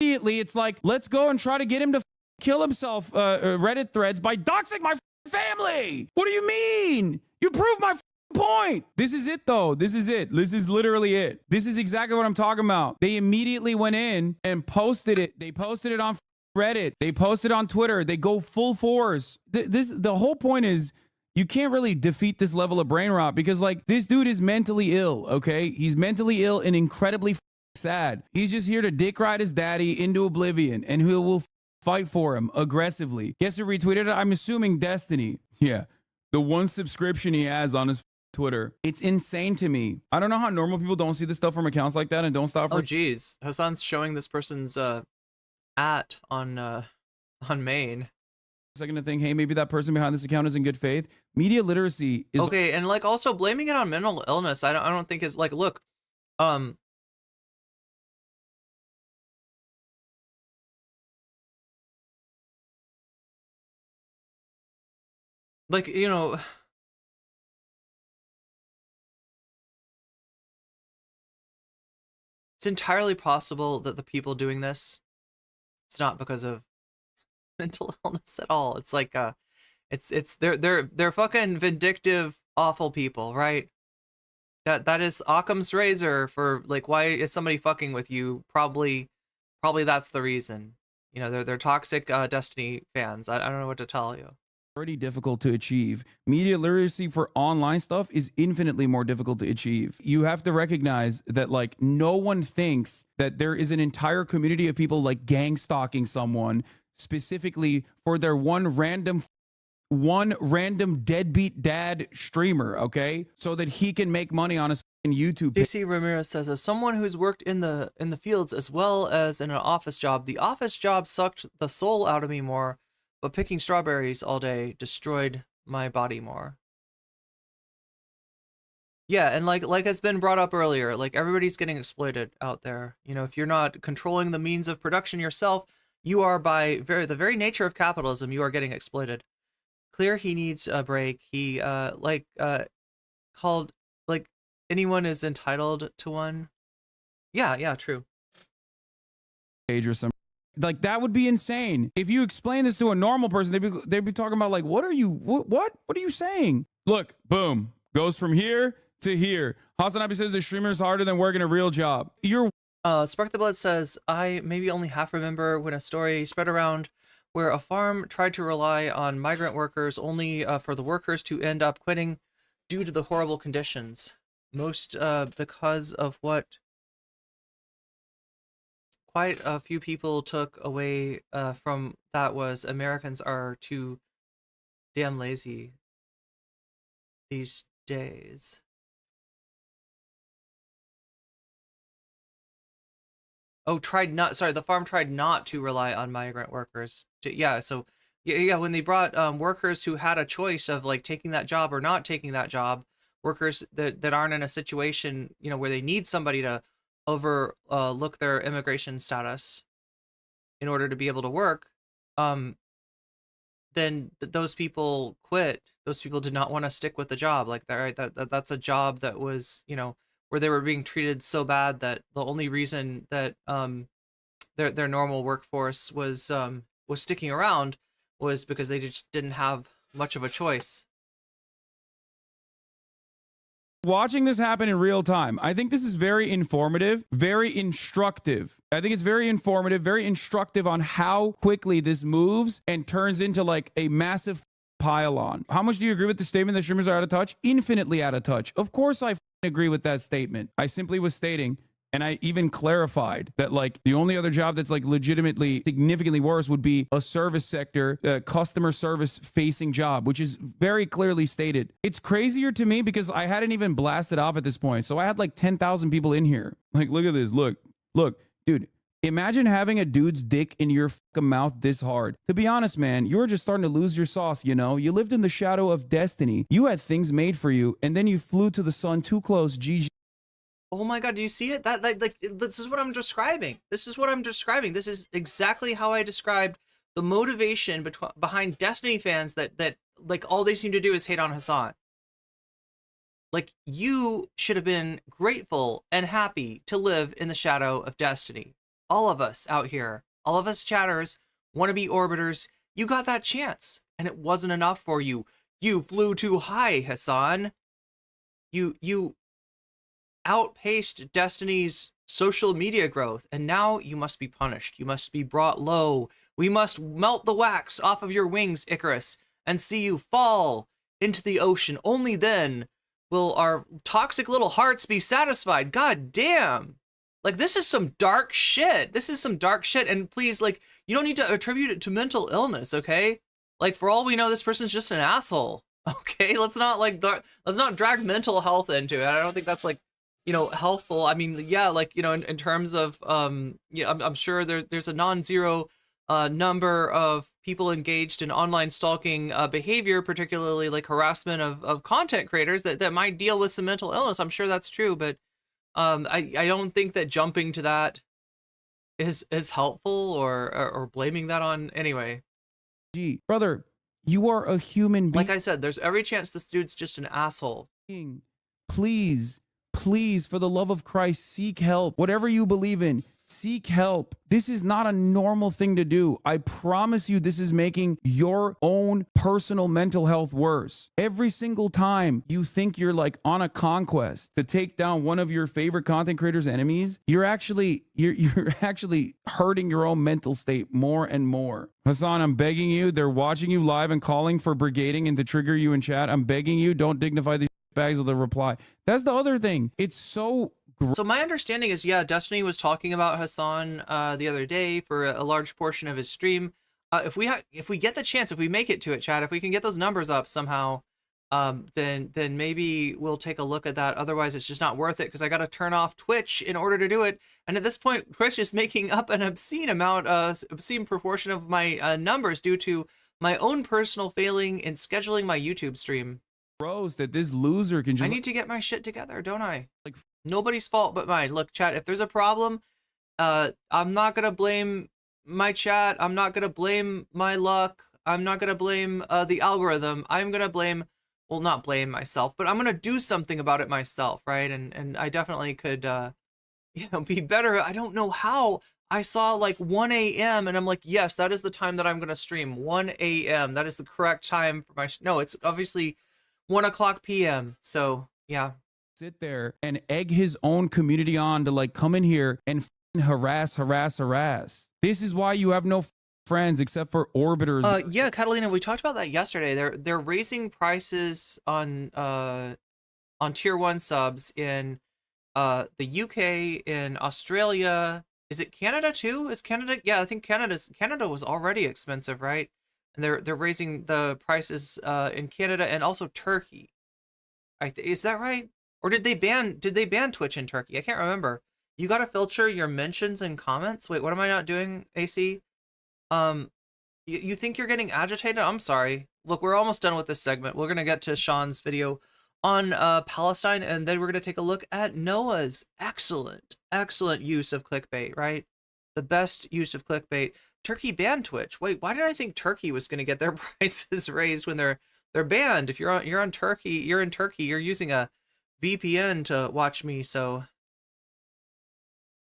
Immediately, it's like, let's go and try to get him to kill himself. Reddit threads by doxing my family. What do you mean? You proved my point. This is it, though. This is it. This is literally it. This is exactly what I'm talking about. They immediately went in and posted it. They posted it on Reddit. They posted on Twitter. They go full force. The whole point is, you can't really defeat this level of brain rot because, like, this dude is mentally ill, okay? He's mentally ill and incredibly sad. He's just here to dick ride his daddy into oblivion, and who will fight for him aggressively. Guess who retweeted it? I'm assuming Destiny. Yeah, the one subscription he has on his Twitter. It's insane to me. I don't know how normal people don't see this stuff from accounts like that and don't stop for. Oh, geez. Hasan's showing this person's at on main. Second to think, hey, maybe that person behind this account is in good faith. Media literacy is okay, and like also blaming it on mental illness. I don't think is like, look, like, you know, it's entirely possible that the people doing this, it's not because of mental illness at all. It's like they're fucking vindictive, awful people, right? That is Occam's razor for, like, why is somebody fucking with you? Probably that's the reason. You know, they're toxic Destiny fans. I don't know what to tell you. Already difficult to achieve. Media literacy for online stuff is infinitely more difficult to achieve. You have to recognize that, like, no one thinks that there is an entire community of people like gang stalking someone specifically for their one random deadbeat dad streamer, okay? So that he can make money on his YouTube page. JC Ramirez says, as someone who's worked in the fields as well as in an office job, the office job sucked the soul out of me more, but picking strawberries all day destroyed my body more. Yeah, and like has been brought up earlier, like everybody's getting exploited out there. You know, if you're not controlling the means of production yourself, you are by the very nature of capitalism, you are getting exploited. Clear he needs a break. He called like anyone is entitled to one. Yeah, true. Or some like that would be insane. If you explain this to a normal person, they'd be talking about like, what are you saying? Look, boom, goes from here to here. Hasan Piker says the streamer is harder than working a real job. Spark the Blood says, I maybe only half remember when a story spread around where a farm tried to rely on migrant workers only for the workers to end up quitting due to the horrible conditions. Most because of what quite a few people took away from that was Americans are too damn lazy these days. Oh, the farm tried not to rely on migrant workers. When they brought workers who had a choice of like taking that job or not taking that job, workers that aren't in a situation, you know, where they need somebody to overlook their immigration status in order to be able to work, then those people quit. Those people did not want to stick with the job. Like that's a job that was, you know, where they were being treated so bad that the only reason that their normal workforce was sticking around was because they just didn't have much of a choice. Watching this happen in real time, I think this is very informative, very instructive. I think it's very informative, very instructive on how quickly this moves and turns into like a massive pile-on. How much do you agree with the statement that streamers are out of touch? Infinitely out of touch. Of course I agree with that statement. I simply was stating, and I even clarified that like the only other job that's like legitimately significantly worse would be a service sector, customer service facing job, which is very clearly stated. It's crazier to me because I hadn't even blasted off at this point. So I had like 10,000 people in here. Like, look at this. Look, dude. Imagine having a dude's dick in your fucking mouth this hard. To be honest, man, you were just starting to lose your sauce, you know? You lived in the shadow of destiny. You had things made for you, and then you flew to the sun too close, GG. Oh my god, do you see it? This is what I'm describing. This is exactly how I described the motivation behind Destiny fans that like all they seem to do is hate on Hasan. Like, you should have been grateful and happy to live in the shadow of Destiny. All of us out here, all of us chatters, wannabe orbiters, you got that chance, and it wasn't enough for you. You flew too high, Hasan. You outpaced Destiny's social media growth, and now you must be punished. You must be brought low. We must melt the wax off of your wings, Icarus, and see you fall into the ocean. Only then will our toxic little hearts be satisfied. God damn. Like, this is some dark shit. And please, like, you don't need to attribute it to mental illness, okay? Like, for all we know, this person's just an asshole, okay? Let's not drag mental health into it. I don't think that's, like, you know, healthful. I mean, yeah, like, you know, in terms of, yeah, I'm sure there's a non-zero number of people engaged in online stalking behavior, particularly like harassment of content creators that might deal with some mental illness. I'm sure that's true, but I don't think that jumping to that is helpful or blaming that on anyway. Gee, brother, you are a human being. Like I said, there's every chance this dude's just an asshole. Please, for the love of Christ, seek help. Whatever you believe in, seek help. This is not a normal thing to do. I promise you, this is making your own personal mental health worse. Every single time you think you're like on a conquest to take down one of your favorite content creators' enemies, you're actually hurting your own mental state more and more. Hasan, I'm begging you. They're watching you live and calling for brigading and to trigger you in chat. I'm begging you, don't dignify these bags with a reply. That's the other thing. It's so my understanding is, yeah, Destiny was talking about Hasan the other day for a large portion of his stream. if we get the chance, if we make it to it, Chad, if we can get those numbers up somehow, then maybe we'll take a look at that. Otherwise, it's just not worth it because I got to turn off Twitch in order to do it. And at this point, Twitch is making up an obscene proportion of my numbers due to my own personal failing in scheduling my YouTube stream. Bros, that this loser can just. I need to get my shit together, don't I? Like, nobody's fault but mine. Look, chat, if there's a problem, I'm not gonna blame my chat. I'm not gonna blame my luck. I'm not gonna blame the algorithm. I'm gonna blame, well, not blame myself, but I'm gonna do something about it myself, right? And I definitely could, be better. I don't know how. I saw like 1 a.m. and I'm like, yes, that is the time that I'm gonna stream. 1 a.m. That is the correct time for my. No, it's obviously 1 o'clock p.m. So yeah. Sit there and egg his own community on to like come in here and harass. This is why you have no friends except for orbiters. Yeah, Catalina, we talked about that yesterday. They're raising prices on tier 1 subs in the UK, in Australia. Is it Canada too? Is Canada? Yeah, I think Canada was already expensive, right? And they're raising the prices in Canada and also Turkey. Is that right? Or did they ban Twitch in Turkey? I can't remember. You got to filter your mentions and comments. Wait, what am I not doing, AC? You think you're getting agitated? I'm sorry. Look, we're almost done with this segment. We're gonna get to Sean's video on Palestine, and then we're gonna take a look at Noah's excellent use of clickbait, right? The best use of clickbait. Turkey banned Twitch. Wait, why did I think Turkey was gonna get their prices raised when they're banned? If you're in Turkey, you're using a VPN to watch me, so.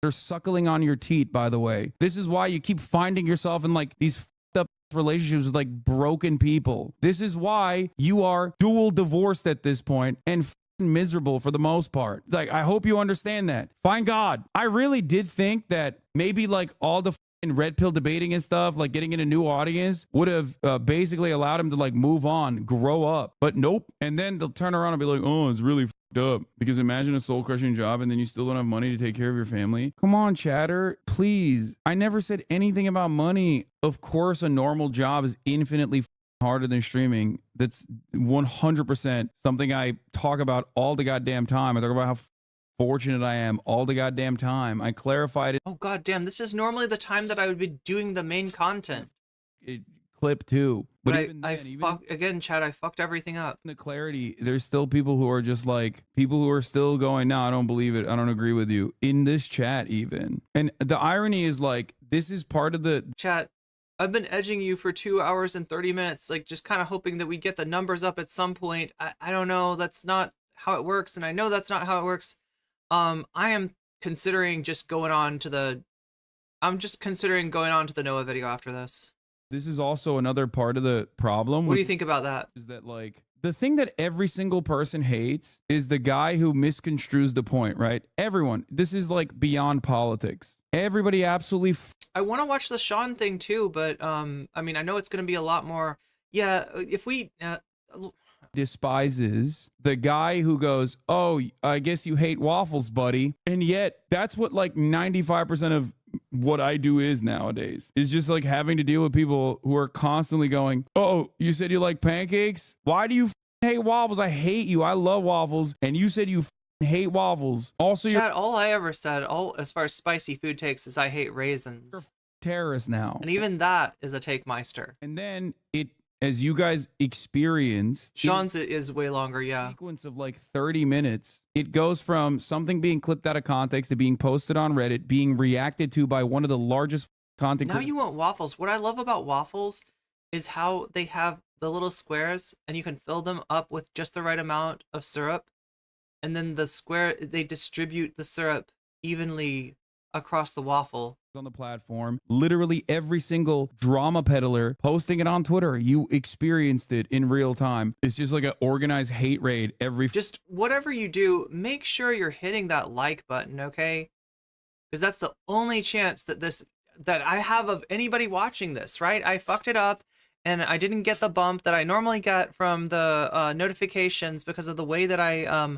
They're suckling on your teat, by the way. This is why you keep finding yourself in like these up relationships with like broken people. This is why you are dual divorced at this point and miserable for the most part. Like, I hope you understand that. Find God. I really did think that maybe like all the red pill debating and stuff, like getting in a new audience would have basically allowed him to like move on, grow up. But nope. And then they'll turn around and be like, oh, it's really up, because imagine a soul crushing job and then you still don't have money to take care of your family. Come on, chatter, please. I never said anything about money. Of course, a normal job is infinitely harder than streaming. That's 100% something I talk about all the goddamn time. I talk about how fortunate I am all the goddamn time. I clarified it. Oh goddamn, this is normally the time that I would be doing the main content. Clip too, but again, Chad, I fucked everything up. The clarity, there's still people who are just like people who are still going, no, I don't believe it, I don't agree with you in this chat even. And the irony is like, this is part of the chat. I've been edging you for 2 hours and 30 minutes, like just kind of hoping that we get the numbers up at some point. I don't know, that's not how it works, and I know that's not how it works. I am considering just going on to the Noah video after this. This is also another part of the problem. What do you think about that? Is that like the thing that every single person hates is the guy who misconstrues the point, right? Everyone. This is like beyond politics. Everybody absolutely. I want to watch the Sean thing too, but I mean, I know it's going to be a lot more. Yeah, if we. Despises the guy who goes, oh, I guess you hate waffles, buddy. And yet that's what like 95% of what I do is nowadays, is just like having to deal with people who are constantly going, oh, you said you like pancakes? Why do you hate waffles? I hate you. I love waffles. And you said you hate waffles. Also, Chad, all I ever said, as far as spicy food takes, is I hate raisins. Terrorist now. And even that is a take meister. And then as you guys experienced, Sean's is way longer, yeah. Sequence of like 30 minutes. It goes from something being clipped out of context to being posted on Reddit, being reacted to by one of the largest content. Now you want waffles. What I love about waffles is how they have the little squares and you can fill them up with just the right amount of syrup. And then they distribute the syrup evenly across the waffle. On the platform, literally every single drama peddler posting it on Twitter. You experienced it in real time. It's just like an organized hate raid. Just whatever you do, make sure you're hitting that like button, okay? Because that's the only chance that I have of anybody watching this, right? I fucked it up and I didn't get the bump that I normally get from the notifications because of the way that I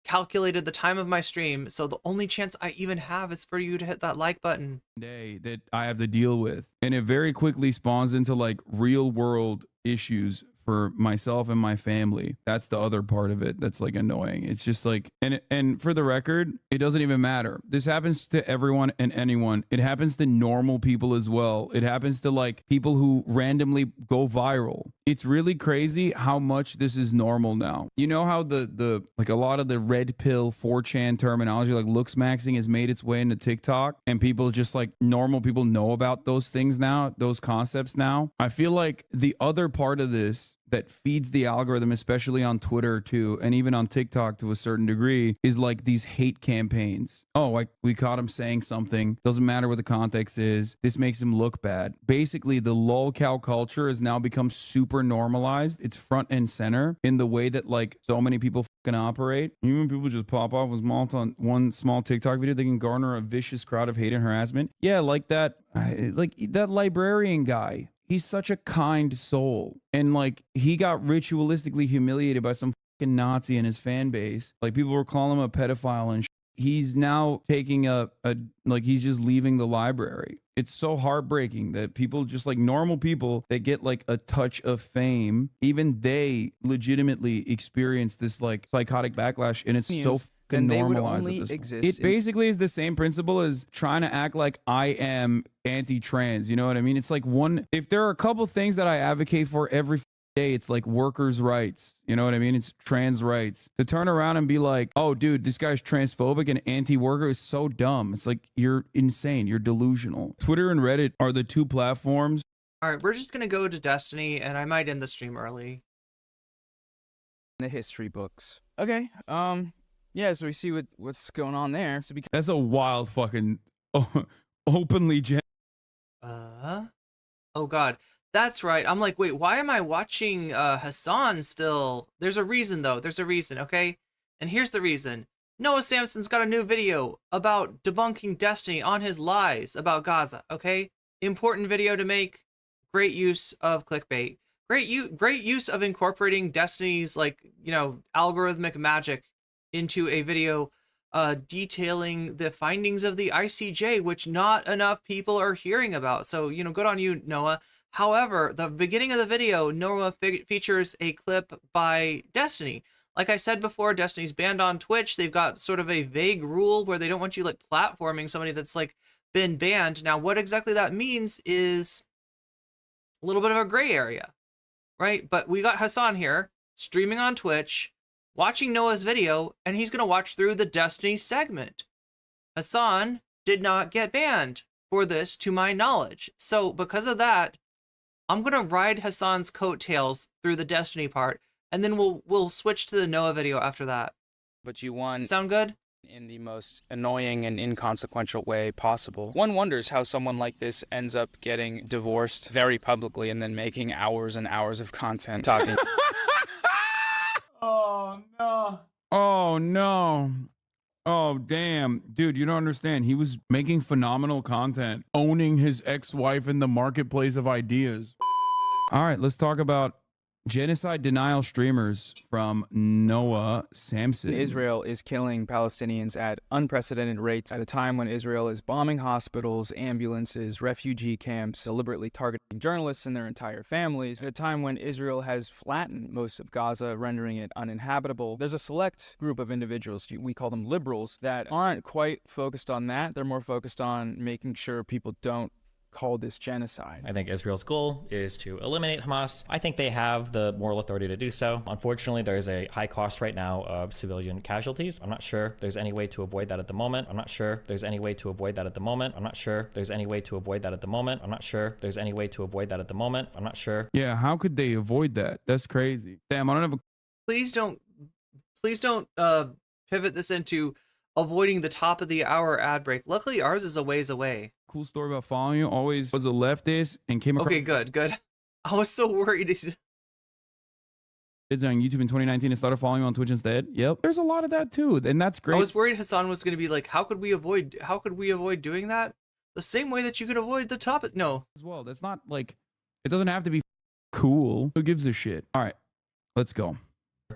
calculated the time of my stream, so the only chance I even have is for you to hit that like button. Day that I have to deal with, and it very quickly spawns into like real world issues for myself and my family. That's the other part of it that's like annoying. It's just like, and for the record, it doesn't even matter. This happens to everyone and anyone. It happens to normal people as well. It happens to like people who randomly go viral. It's really crazy how much this is normal now. You know how the like a lot of the red pill 4chan terminology, like looks maxing, has made its way into TikTok, and people just like normal people know about those things now, those concepts now. I feel like the other part of this that feeds the algorithm, especially on Twitter too, and even on TikTok to a certain degree, is like these hate campaigns. Oh, like we caught him saying something. Doesn't matter what the context is. This makes him look bad. Basically, the lolcow culture has now become super normalized. It's front and center in the way that like so many people fucking operate. Even when people just pop off with one small TikTok video, they can garner a vicious crowd of hate and harassment. Yeah, like that librarian guy. He's such a kind soul. And like he got ritualistically humiliated by some fucking Nazi in his fan base. Like people were calling him a pedophile and he's now taking like he's just leaving the library. It's so heartbreaking that people, just like normal people that get like a touch of fame, even they legitimately experience this like psychotic backlash, and it's so fucking normalized at this point. It basically is the same principle as trying to act like I am anti-trans. You know what I mean? It's like if there are a couple things that I advocate for every day, it's like workers' rights. You know what I mean? It's trans rights. To turn around and be like, oh, dude, this guy's transphobic and anti-worker is so dumb. It's like, you're insane. You're delusional. Twitter and Reddit are the two platforms. All right, we're just going to go to Destiny, and I might end the stream early. The history books. Okay. Yeah, so we see what's going on there. So that's a wild fucking openly oh god, that's right. I'm like, wait, why am I watching Hasan still? There's a reason though. There's a reason, okay? And here's the reason. Noah Samson's got a new video about debunking Destiny on his lies about Gaza, okay? Important video to make. Great use of clickbait. Great use of incorporating Destiny's, like, you know, algorithmic magic into a video detailing the findings of the ICJ, which not enough people are hearing about. So, you know, good on you, Noah. However, the beginning of the video, Noah features a clip by Destiny. Like I said before, Destiny's banned on Twitch. They've got sort of a vague rule where they don't want you like platforming somebody that's like been banned. Now, what exactly that means is a little bit of a gray area, right? But we got Hasan here streaming on Twitch, watching Noah's video, and he's going to watch through the Destiny segment. Hasan did not get banned for this, to my knowledge. So because of that, I'm going to ride Hasan's coattails through the Destiny part, and then we'll switch to the Noah video after that. But you won. Sound good? In the most annoying and inconsequential way possible. One wonders how someone like this ends up getting divorced very publicly and then making hours and hours of content talking. Oh no. Oh no. Oh damn. Dude, you don't understand. He was making phenomenal content, owning his ex-wife in the marketplace of ideas. All right, let's talk about genocide denial streamers from Noah Samsen. Israel is killing Palestinians at unprecedented rates at a time when Israel is bombing hospitals, ambulances, refugee camps, deliberately targeting journalists and their entire families. At a time when Israel has flattened most of Gaza, rendering it uninhabitable. There's a select group of individuals, we call them liberals, that aren't quite focused on that. They're more focused on making sure people don't call this genocide. I think Israel's goal is to eliminate Hamas. I think they have the moral authority to do so. Unfortunately, there is a high cost right now of civilian casualties. I'm not sure there's any way to avoid that at the moment. I'm not sure there's any way to avoid that at the moment. I'm not sure there's any way to avoid that at the moment. I'm not sure there's any way to avoid that at the moment. I'm not sure. Yeah, how could they avoid that? That's crazy. Damn, I don't have a... Please don't pivot this into avoiding the top of the hour ad break. Luckily, ours is a ways away. Cool story about following you. Always was a leftist and came across... Okay, good. I was so worried. Kids on YouTube in 2019 and started following you on Twitch instead. Yep. There's a lot of that too. And that's great. I was worried Hasan was going to be like, how could we avoid doing that? The same way that you could avoid the top... No. As well, that's not like... It doesn't have to be cool. Who gives a shit? All right, let's go.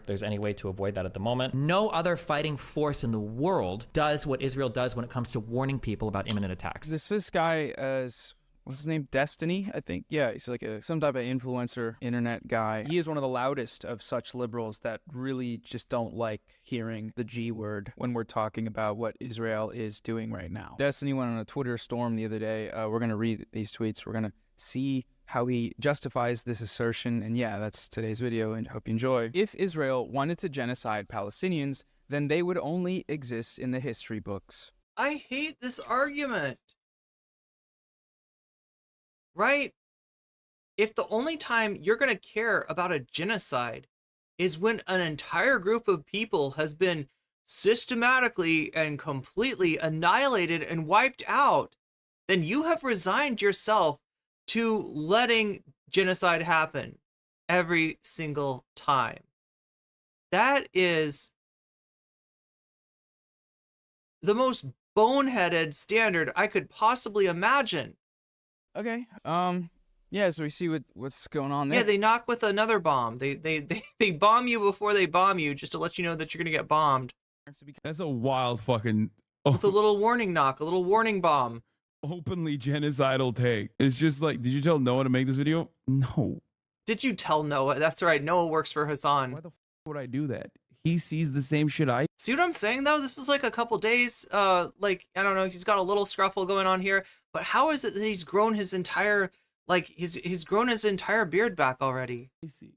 there's any way to avoid that at the moment. No other fighting force in the world does what Israel does when it comes to warning people about imminent attacks. This guy as what's his name? Destiny, I think. Yeah, he's like some type of influencer, internet guy. He is one of the loudest of such liberals that really just don't like hearing the G word when we're talking about what Israel is doing right now. Destiny went on a Twitter storm the other day. We're going to read these tweets. We're going to see how he justifies this assertion. And yeah, that's today's video, and hope you enjoy. If Israel wanted to genocide Palestinians, then they would only exist in the history books. I hate this argument. Right? If the only time you're going to care about a genocide is when an entire group of people has been systematically and completely annihilated and wiped out, then you have resigned yourself to letting genocide happen every single time. That is the most boneheaded standard I could possibly imagine. Okay. Yeah, so we see what's going on there. Yeah, they knock with another bomb. They bomb you before they bomb you, just to let you know that you're gonna get bombed. That's a wild fucking With a little warning knock, a little warning bomb. openly genocidal take. It's just like, did you tell Noah to make this video? No. Did you tell Noah? That's right, Noah works for Hasan. Why the would I do that? He sees the same shit I See what I'm saying though? This is like a couple days, like, I don't know, he's got a little scruffle going on here, but how is it that he's grown his entire, like, he's grown his entire beard back already?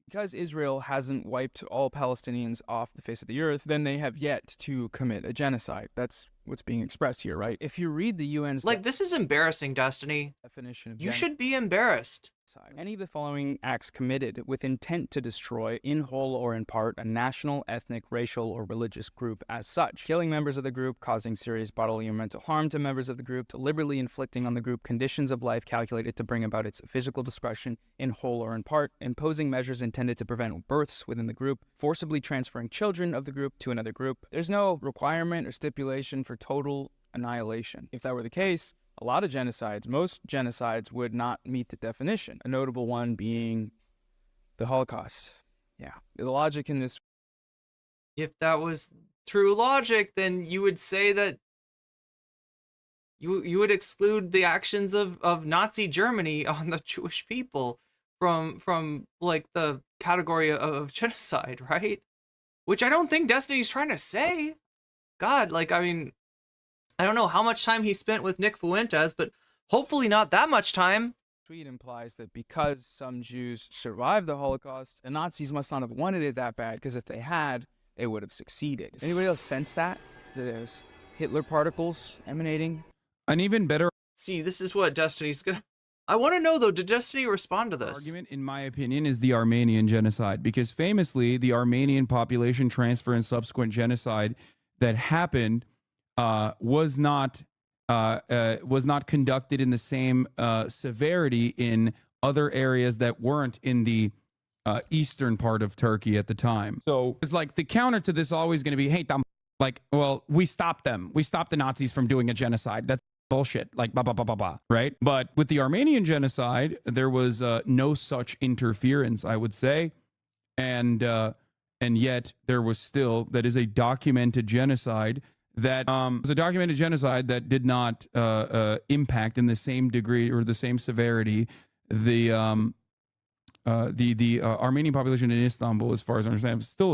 Because Israel hasn't wiped all Palestinians off the face of the earth, then they have yet to commit a genocide. That's what's being expressed here, right? If you read the UN's like, this is embarrassing, Destiny. Definition of you should be embarrassed. Any of the following acts committed with intent to destroy, in whole or in part, a national, ethnic, racial, or religious group as such, killing members of the group, causing serious bodily or mental harm to members of the group, deliberately inflicting on the group conditions of life calculated to bring about its physical destruction, in whole or in part, imposing measures intended to prevent births within the group, forcibly transferring children of the group to another group. There's no requirement or stipulation for total annihilation. If that were the case, a lot of genocides, most genocides would not meet the definition. A notable one being the Holocaust. Yeah, the logic in this. If that was true logic, then you would say that you would exclude the actions of Nazi Germany on the Jewish people from like the category of genocide, right? Which I don't think Destiny's trying to say. God, like, I mean, I don't know how much time he spent with Nick Fuentes, but hopefully not that much time. Tweet implies that because some Jews survived the Holocaust, the Nazis must not have wanted it that bad, because if they had, they would have succeeded. Anybody else sense that? There's Hitler particles emanating? An even better See, this is what Destiny's gonna... I want to know, though, did Destiny respond to this? argument, in my opinion, is the Armenian genocide, because famously, the Armenian population transfer and subsequent genocide that happened was not conducted in the same severity in other areas that weren't in the eastern part of Turkey at the time. So it's like the counter to this always going to be, hey, like, well, we stopped them. We stopped the Nazis from doing a genocide. That's bullshit. Like, blah, blah, blah, blah, blah, right? But with the Armenian genocide, there was no such interference, I would say. And yet there was still, that is a documented genocide that was a documented genocide that did not impact in the same degree or the same severity the Armenian population in Istanbul, as far as I understand, still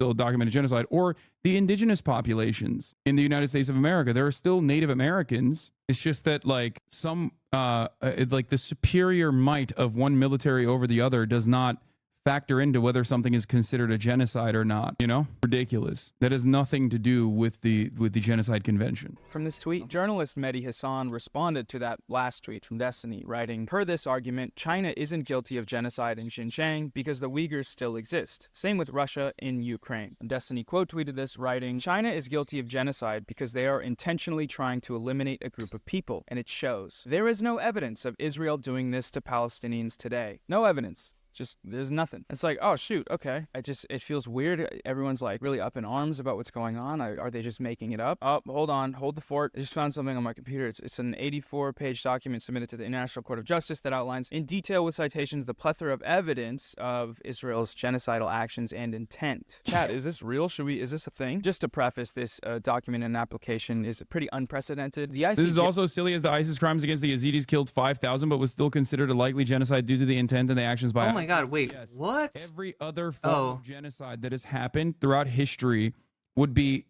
a documented genocide, or the indigenous populations in the United States of America. There are still Native Americans. It's just that like some like the superior might of one military over the other does not factor into whether something is considered a genocide or not, you know? Ridiculous. That has nothing to do with the genocide convention. From this tweet, journalist Mehdi Hasan responded to that last tweet from Destiny, writing, per this argument, China isn't guilty of genocide in Xinjiang because the Uyghurs still exist. Same with Russia in Ukraine. And Destiny quote tweeted this, writing, China is guilty of genocide because they are intentionally trying to eliminate a group of people, and it shows. There is no evidence of Israel doing this to Palestinians today. No evidence. Just there's nothing. It's like, oh shoot, okay. It feels weird. Everyone's like really up in arms about what's going on. Are they just making it up? Oh, hold on, hold the fort. I just found something on my computer. It's an 84-page document submitted to the International Court of Justice that outlines in detail with citations the plethora of evidence of Israel's genocidal actions and intent. Chat, is this real? Is this a thing? Just to preface, this document and application is pretty unprecedented. The ICJ. This is also silly, as the ISIS crimes against the Yazidis killed 5,000, but was still considered a likely genocide due to the intent and the actions by. Oh my God! Wait, Yes. what? Every other form of genocide that has happened throughout history would be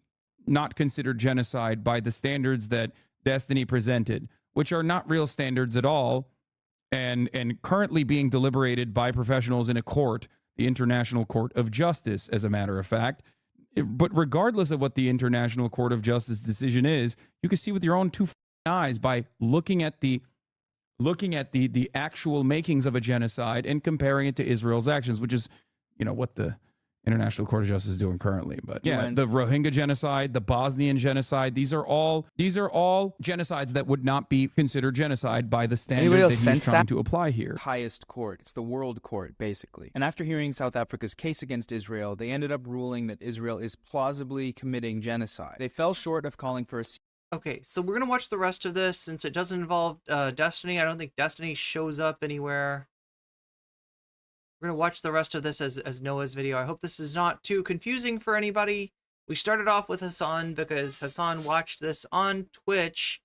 not considered genocide by the standards that Destiny presented, which are not real standards at all, and currently being deliberated by professionals in a court, the International Court of Justice, as a matter of fact. But regardless of what the International Court of Justice decision is, you can see with your own two eyes by looking at the actual makings of a genocide and comparing it to Israel's actions, which is, what the International Court of Justice is doing currently. But yeah, the Rohingya genocide, the Bosnian genocide, these are all genocides that would not be considered genocide by the standard that he's trying to apply here. Highest court. It's the world court, basically. And after hearing South Africa's case against Israel, they ended up ruling that Israel is plausibly committing genocide. They fell short of calling for a. Okay, so we're gonna watch the rest of this since it doesn't involve Destiny. I don't think Destiny shows up anywhere. We're gonna watch the rest of this as Noah's video. I hope this is not too confusing for anybody. We started off with Hasan because Hasan watched this on Twitch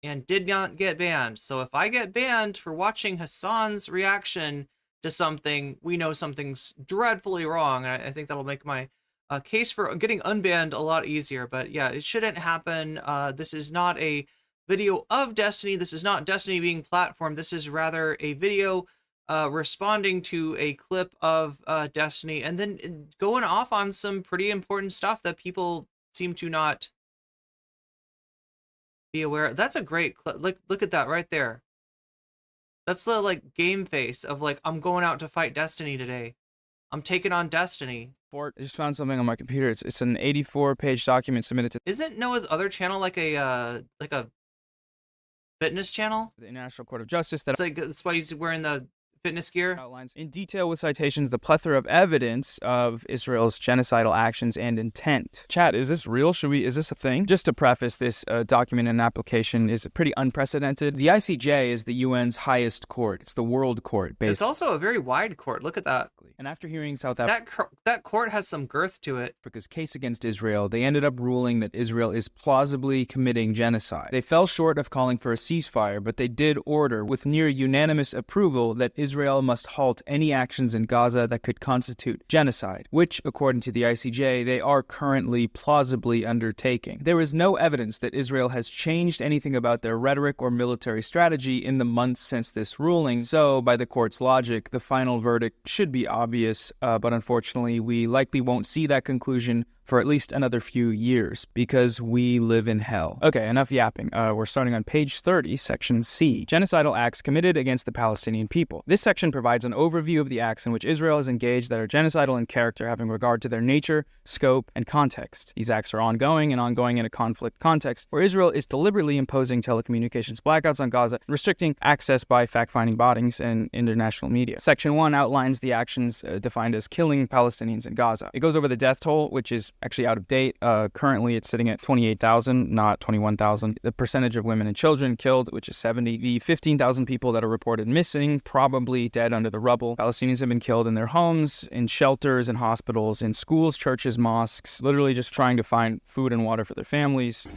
and did not get banned. So if I get banned for watching Hasan's reaction to something, we know something's dreadfully wrong. And I think that'll make my case for getting unbanned a lot easier. But yeah, it shouldn't happen. This is not a video of Destiny. This is not Destiny being platformed. This is rather a video responding to a clip of Destiny and then going off on some pretty important stuff that people seem to not be aware of. That's a great clip. Look at that right there. That's the like game face of like, I'm going out to fight Destiny today. I'm taking on Destiny. I just found something on my computer. It's an 84-page document submitted to. Isn't Noah's other channel like a fitness channel? The International Court of Justice. That's why he's wearing the fitness gear. Outlines in detail with citations the plethora of evidence of Israel's genocidal actions and intent. Chat, is this real? Is this a thing? Just to preface, this document and application is pretty unprecedented. The ICJ is the UN's highest court. It's the world court, basically. It's also a very wide court. Look at that. And after hearing South Africa, that court has some girth to it. Africa's case against Israel, they ended up ruling that Israel is plausibly committing genocide. They fell short of calling for a ceasefire, but they did order, with near unanimous approval, that Israel must halt any actions in Gaza that could constitute genocide, which, according to the ICJ, they are currently plausibly undertaking. There is no evidence that Israel has changed anything about their rhetoric or military strategy in the months since this ruling, so, by the court's logic, the final verdict should be obvious, but unfortunately, we likely won't see that conclusion for at least another few years, because we live in hell. Okay, enough yapping. We're starting on page 30, section C. Genocidal acts committed against the Palestinian people. This section provides an overview of the acts in which Israel has engaged that are genocidal in character, having regard to their nature, scope, and context. These acts are ongoing in a conflict context, where Israel is deliberately imposing telecommunications blackouts on Gaza, and restricting access by fact-finding bodies and international media. Section 1 outlines the actions defined as killing Palestinians in Gaza. It goes over the death toll, which is actually out of date. Currently, it's sitting at 28,000, not 21,000. The percentage of women and children killed, which is 70. The 15,000 people that are reported missing, probably dead under the rubble. Palestinians have been killed in their homes, in shelters, in hospitals, in schools, churches, mosques, literally just trying to find food and water for their families.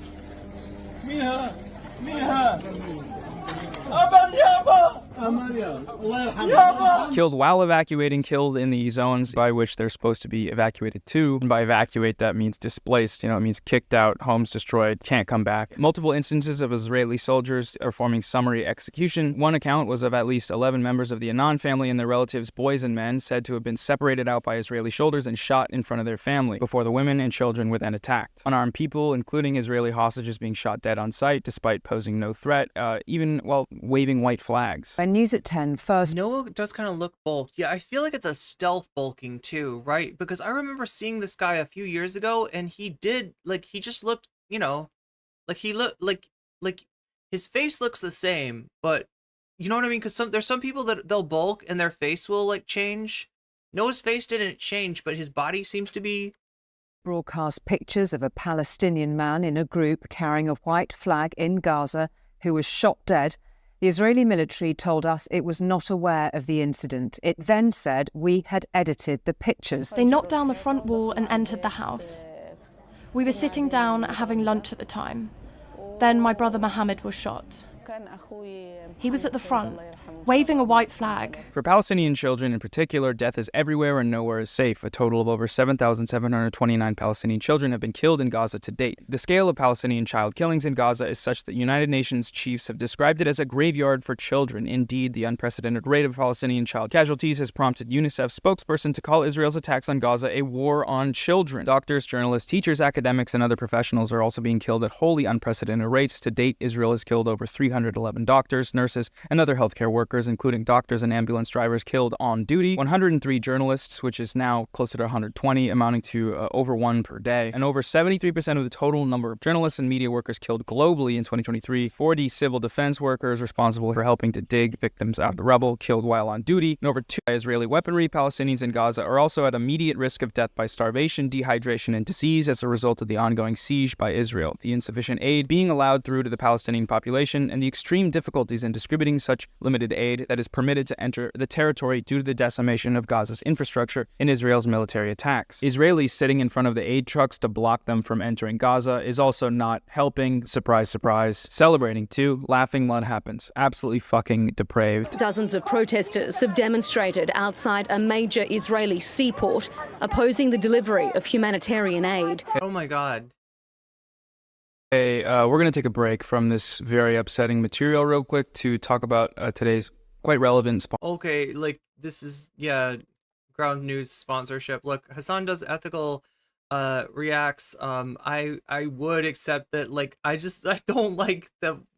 Killed while evacuating, killed in the zones by which they're supposed to be evacuated to. And by evacuate, that means displaced. It means kicked out, homes destroyed, can't come back. Multiple instances of Israeli soldiers performing summary execution. One account was of at least 11 members of the Anan family and their relatives, boys and men, said to have been separated out by Israeli shoulders and shot in front of their family before the women and children were then attacked. Unarmed people, including Israeli hostages, being shot dead on sight despite posing no threat, even while waving white flags. And News at 10 first. Noah does kind of look bulked. Yeah, I feel like it's a stealth bulking too, right? Because I remember seeing this guy a few years ago, and he just looked, like he looked like his face looks the same, but you know what I mean? Because there's some people that they'll bulk and their face will like change. Noah's face didn't change, but his body seems to be. Broadcast pictures of a Palestinian man in a group carrying a white flag in Gaza who was shot dead. The Israeli military told us it was not aware of the incident. It then said we had edited the pictures. They knocked down the front wall and entered the house. We were sitting down having lunch at the time. Then my brother Mohammed was shot. He was at the front, waving a white flag. For Palestinian children in particular, death is everywhere and nowhere is safe. A total of over 7,729 Palestinian children have been killed in Gaza to date. The scale of Palestinian child killings in Gaza is such that United Nations chiefs have described it as a graveyard for children. Indeed, the unprecedented rate of Palestinian child casualties has prompted UNICEF's spokesperson to call Israel's attacks on Gaza a war on children. Doctors, journalists, teachers, academics, and other professionals are also being killed at wholly unprecedented rates. To date, Israel has killed over 311 doctors, nurses, and other healthcare workers, including doctors and ambulance drivers killed on duty, 103 journalists, which is now closer to 120, amounting to over one per day, and over 73% of the total number of journalists and media workers killed globally in 2023, 40 civil defense workers responsible for helping to dig victims out of the rubble killed while on duty, and over 2 Israeli weaponry. Palestinians in Gaza are also at immediate risk of death by starvation, dehydration, and disease as a result of the ongoing siege by Israel, the insufficient aid being allowed through to the Palestinian population, and the extreme difficulties in distributing such limited aid that is permitted to enter the territory due to the decimation of Gaza's infrastructure in Israel's military attacks. Israelis sitting in front of the aid trucks to block them from entering Gaza is also not helping. Surprise, surprise. Celebrating too. Laughing what happens. Absolutely fucking depraved. Dozens of protesters have demonstrated outside a major Israeli seaport opposing the delivery of humanitarian aid. Oh my God. Hey, we're going to take a break from this very upsetting material real quick to talk about today's quite relevant Okay, like this is, yeah, Ground News sponsorship. Look, Hasan does ethical reacts. I would accept that. Like, I don't like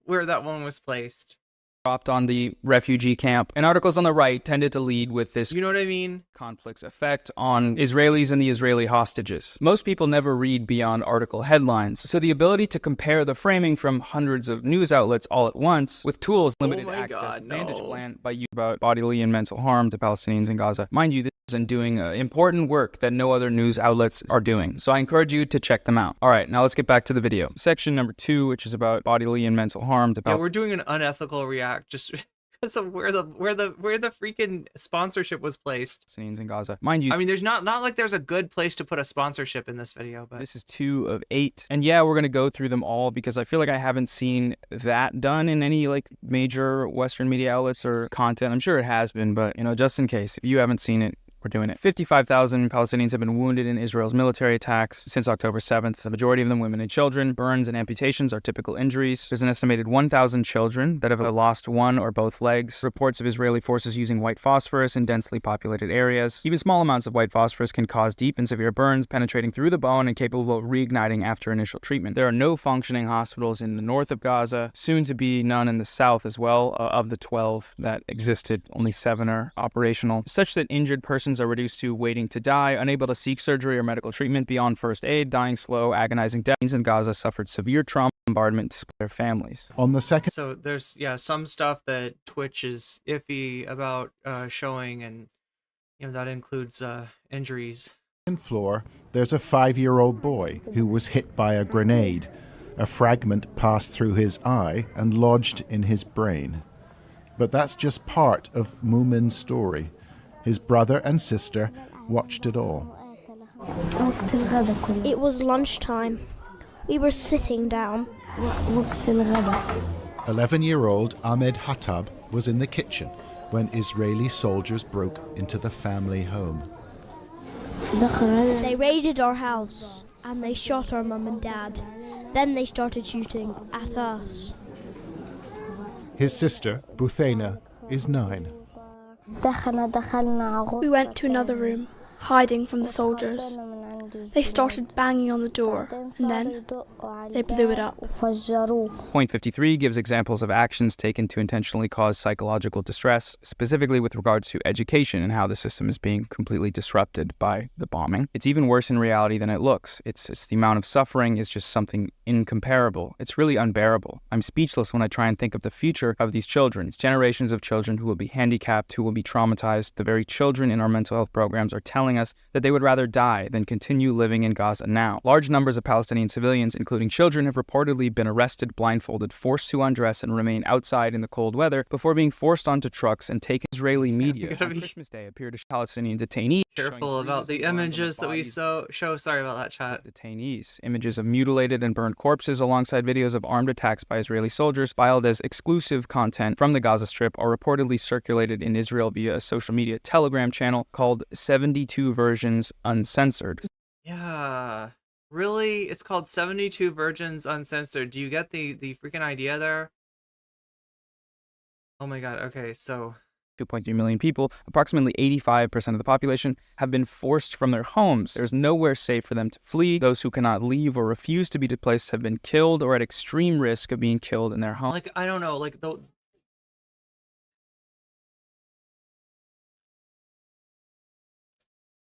where that one was placed. Dropped on the refugee camp, and articles on the right tended to lead with this, you know what I mean, conflict's effect on Israelis and the Israeli hostages. Most people never read beyond article headlines, so the ability to compare the framing from hundreds of news outlets all at once with tools limited access advantage plan by you about bodily and mental harm to Palestinians in Gaza. Mind you, this and doing important work that no other news outlets are doing. So I encourage you to check them out. All right, now let's get back to the video. Section number 2, which is about bodily and mental harm to Palestinians. Yeah, we're doing an unethical react just because of where the freaking sponsorship was placed. Palestinians in Gaza. Mind you, I mean, there's not like there's a good place to put a sponsorship in this video, but this is 2 of 8. And yeah, we're going to go through them all because I feel like I haven't seen that done in any like major Western media outlets or content. I'm sure it has been, but you know, just in case, if you haven't seen it, we're doing it. 55,000 Palestinians have been wounded in Israel's military attacks since October 7th. The majority of them women and children. Burns and amputations are typical injuries. There's an estimated 1,000 children that have lost one or both legs. Reports of Israeli forces using white phosphorus in densely populated areas. Even small amounts of white phosphorus can cause deep and severe burns, penetrating through the bone and capable of reigniting after initial treatment. There are no functioning hospitals in the north of Gaza, soon to be none in the south as well. Of the 12 that existed, only 7 are operational, such that injured persons are reduced to waiting to die, unable to seek surgery or medical treatment beyond first aid, dying slow, agonizing deaths. In Gaza suffered severe trauma and bombardment to their families. On the second, so there's some stuff that Twitch is iffy about showing, and you know that includes injuries. Floor, there's a 5-year-old boy who was hit by a grenade. A fragment passed through his eye and lodged in his brain. But that's just part of Mumin's story. His brother and sister watched it all. It was lunchtime. We were sitting down. 11-year-old Ahmed Hattab was in the kitchen when Israeli soldiers broke into the family home. They raided our house and they shot our mum and dad. Then they started shooting at us. His sister, Buthaina, is 9. We went to another room, hiding from the soldiers. they started banging on the door, and then they blew it up. Point 53 gives examples of actions taken to intentionally cause psychological distress, specifically with regards to education and how the system is being completely disrupted by the bombing. It's even worse in reality than it looks. It's the amount of suffering is just something incomparable. It's really unbearable. I'm speechless when I try and think of the future of these children. It's generations of children who will be handicapped, who will be traumatized. The very children in our mental health programs are telling us that they would rather die than continue living in Gaza now. Large numbers of Palestinian civilians, including children, have reportedly been arrested, blindfolded, forced to undress and remain outside in the cold weather before being forced onto trucks and taken. Israeli media on Christmas Day appeared to Palestinian detainees. Careful about the images that we show. Sorry about that, chat. Detainees. Images of mutilated and burned corpses alongside videos of armed attacks by Israeli soldiers, filed as exclusive content from the Gaza Strip, are reportedly circulated in Israel via a social media Telegram channel called 72 Versions Uncensored. Yeah. Really? It's called 72 Virgins Uncensored. Do you get the freaking idea there? Oh my god, okay, so 2.3 million people, approximately 85% of the population, have been forced from their homes. There's nowhere safe for them to flee. Those who cannot leave or refuse to be displaced have been killed or at extreme risk of being killed in their home. like, I don't know, like the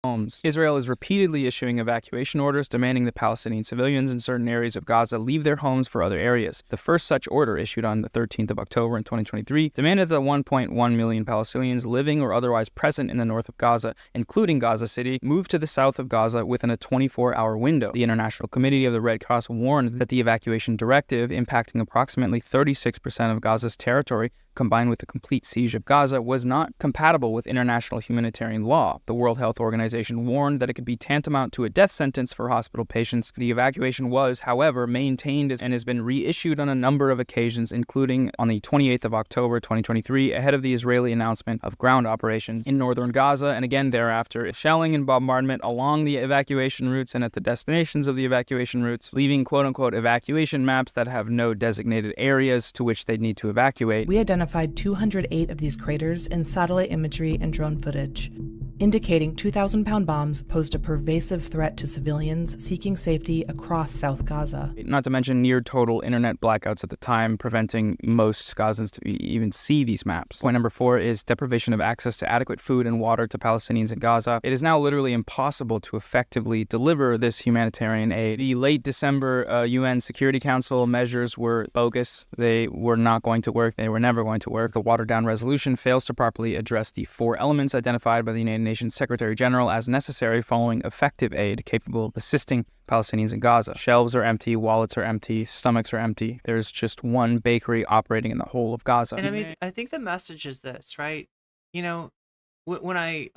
homes. Israel is repeatedly issuing evacuation orders demanding that Palestinian civilians in certain areas of Gaza leave their homes for other areas. The first such order, issued on the 13th of October in 2023, demanded that 1.1 million Palestinians living or otherwise present in the north of Gaza, including Gaza City, move to the south of Gaza within a 24-hour window. The International Committee of the Red Cross warned that the evacuation directive, impacting approximately 36% of Gaza's territory, combined with the complete siege of Gaza, was not compatible with international humanitarian law. The World Health Organization warned that it could be tantamount to a death sentence for hospital patients. The evacuation was, however, maintained and has been reissued on a number of occasions, including on the 28th of October 2023, ahead of the Israeli announcement of ground operations in northern Gaza, and again thereafter. Shelling and bombardment along the evacuation routes and at the destinations of the evacuation routes, leaving quote-unquote evacuation maps that have no designated areas to which they need to evacuate. We identified 208 of these craters in satellite imagery and drone footage, indicating 2,000-pound bombs posed a pervasive threat to civilians seeking safety across South Gaza. Not to mention near total internet blackouts at the time, preventing most Gazans to even see these maps. Point number 4 is deprivation of access to adequate food and water to Palestinians in Gaza. It is now literally impossible to effectively deliver this humanitarian aid. The late December UN Security Council measures were bogus. They were not going to work. They were never going to work. The watered-down resolution fails to properly address the 4 elements identified by the United Nations Secretary General as necessary following effective aid capable of assisting Palestinians in Gaza. Shelves are empty, wallets are empty, stomachs are empty. There's just one bakery operating in the whole of Gaza. And I mean, I think the message is this, right? You know, when I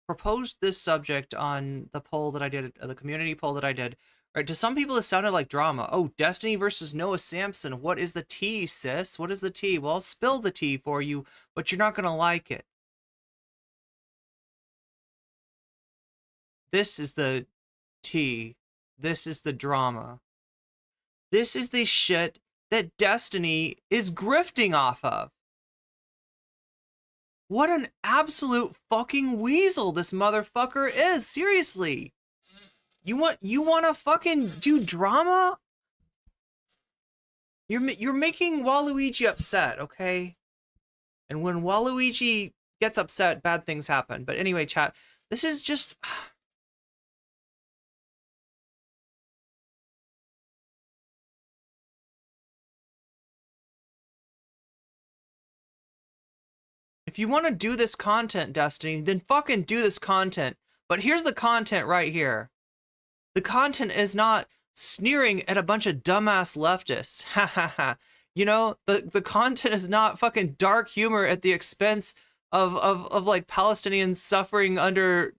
proposed this subject on the poll that I did, the community poll that I did, right, to some people it sounded like drama. Oh, Destiny versus Noah Samson. What is the tea, sis? What is the tea? Well, I'll spill the tea for you, but you're not going to like it. This is the tea. This is the drama. This is the shit that Destiny is grifting off of. What an absolute fucking weasel this motherfucker is. Seriously. You want to fucking do drama? You're making Waluigi upset, okay? And when Waluigi gets upset, bad things happen. But anyway, chat, this is just... If you want to do this content, Destiny, then fucking do this content. But here's the content right here. The content is not sneering at a bunch of dumbass leftists. Ha ha ha. You know, the content is not fucking dark humor at the expense of like Palestinians suffering under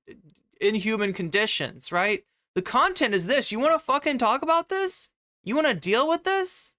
inhuman conditions, right? The content is this. You want to fucking talk about this? You want to deal with this?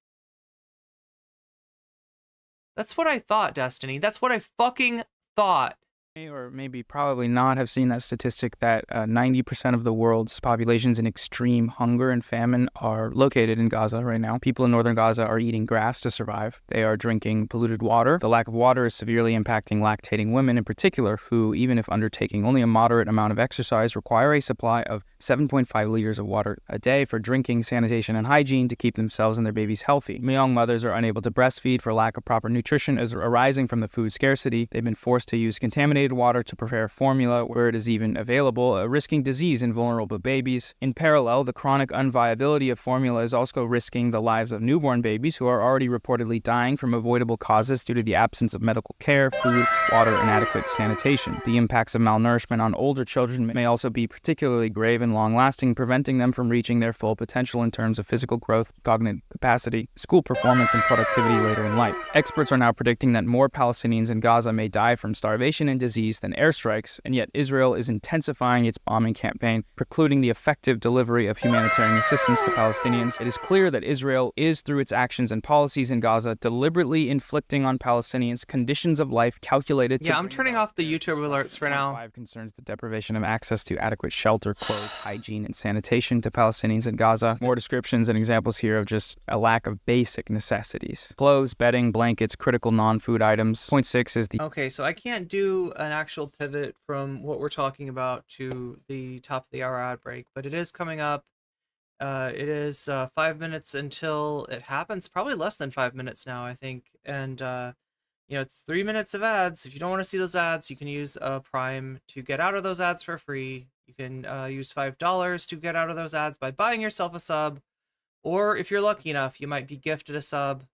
That's what I thought, Destiny. That's what I fucking thought. Or maybe probably not have seen that statistic that 90% of the world's populations in extreme hunger and famine are located in Gaza right now. People in northern Gaza are eating grass to survive. They are drinking polluted water. The lack of water is severely impacting lactating women in particular, who, even if undertaking only a moderate amount of exercise, require a supply of 7.5 liters of water a day for drinking, sanitation, and hygiene to keep themselves and their babies healthy. Young mothers are unable to breastfeed for lack of proper nutrition as arising from the food scarcity. They've been forced to use contaminated water to prepare formula where it is even available, risking disease in vulnerable babies. In parallel, the chronic unviability of formula is also risking the lives of newborn babies who are already reportedly dying from avoidable causes due to the absence of medical care, food, water, and adequate sanitation. The impacts of malnourishment on older children may also be particularly grave and long-lasting, preventing them from reaching their full potential in terms of physical growth, cognitive capacity, school performance, and productivity later in life. Experts are now predicting that more Palestinians in Gaza may die from starvation and disease than airstrikes, and yet Israel is intensifying its bombing campaign, precluding the effective delivery of humanitarian assistance to Palestinians. It is clear that Israel is, through its actions and policies in Gaza, deliberately inflicting on Palestinians conditions of life calculated to... Yeah, I'm turning off the YouTube alerts for now. 5 concerns the deprivation of access to adequate shelter, clothes, hygiene, and sanitation to Palestinians in Gaza. More descriptions and examples here of just a lack of basic necessities. Clothes, bedding, blankets, critical non-food items. Point 6 is the... Okay, so I can't do an actual pivot from what we're talking about to the top of the hour ad break, but it is coming up. It is 5 minutes until it happens, probably less than 5 minutes now, I think. And, you know, it's 3 minutes of ads. If you don't want to see those ads, you can use Prime to get out of those ads for free. You can use $5 to get out of those ads by buying yourself a sub. Or if you're lucky enough, you might be gifted a sub,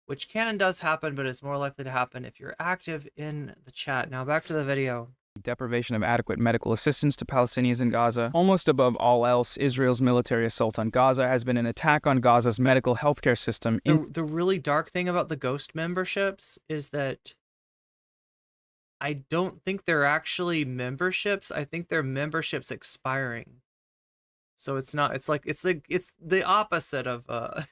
which can and does happen, but is more likely to happen if you're active in the chat. Now back to the video. Deprivation of adequate medical assistance to Palestinians in Gaza. Almost above all else, Israel's military assault on Gaza has been an attack on Gaza's medical healthcare system. The really dark thing about the Ghost memberships is that I don't think they're actually memberships. I think they're memberships expiring. So it's not, it's the opposite of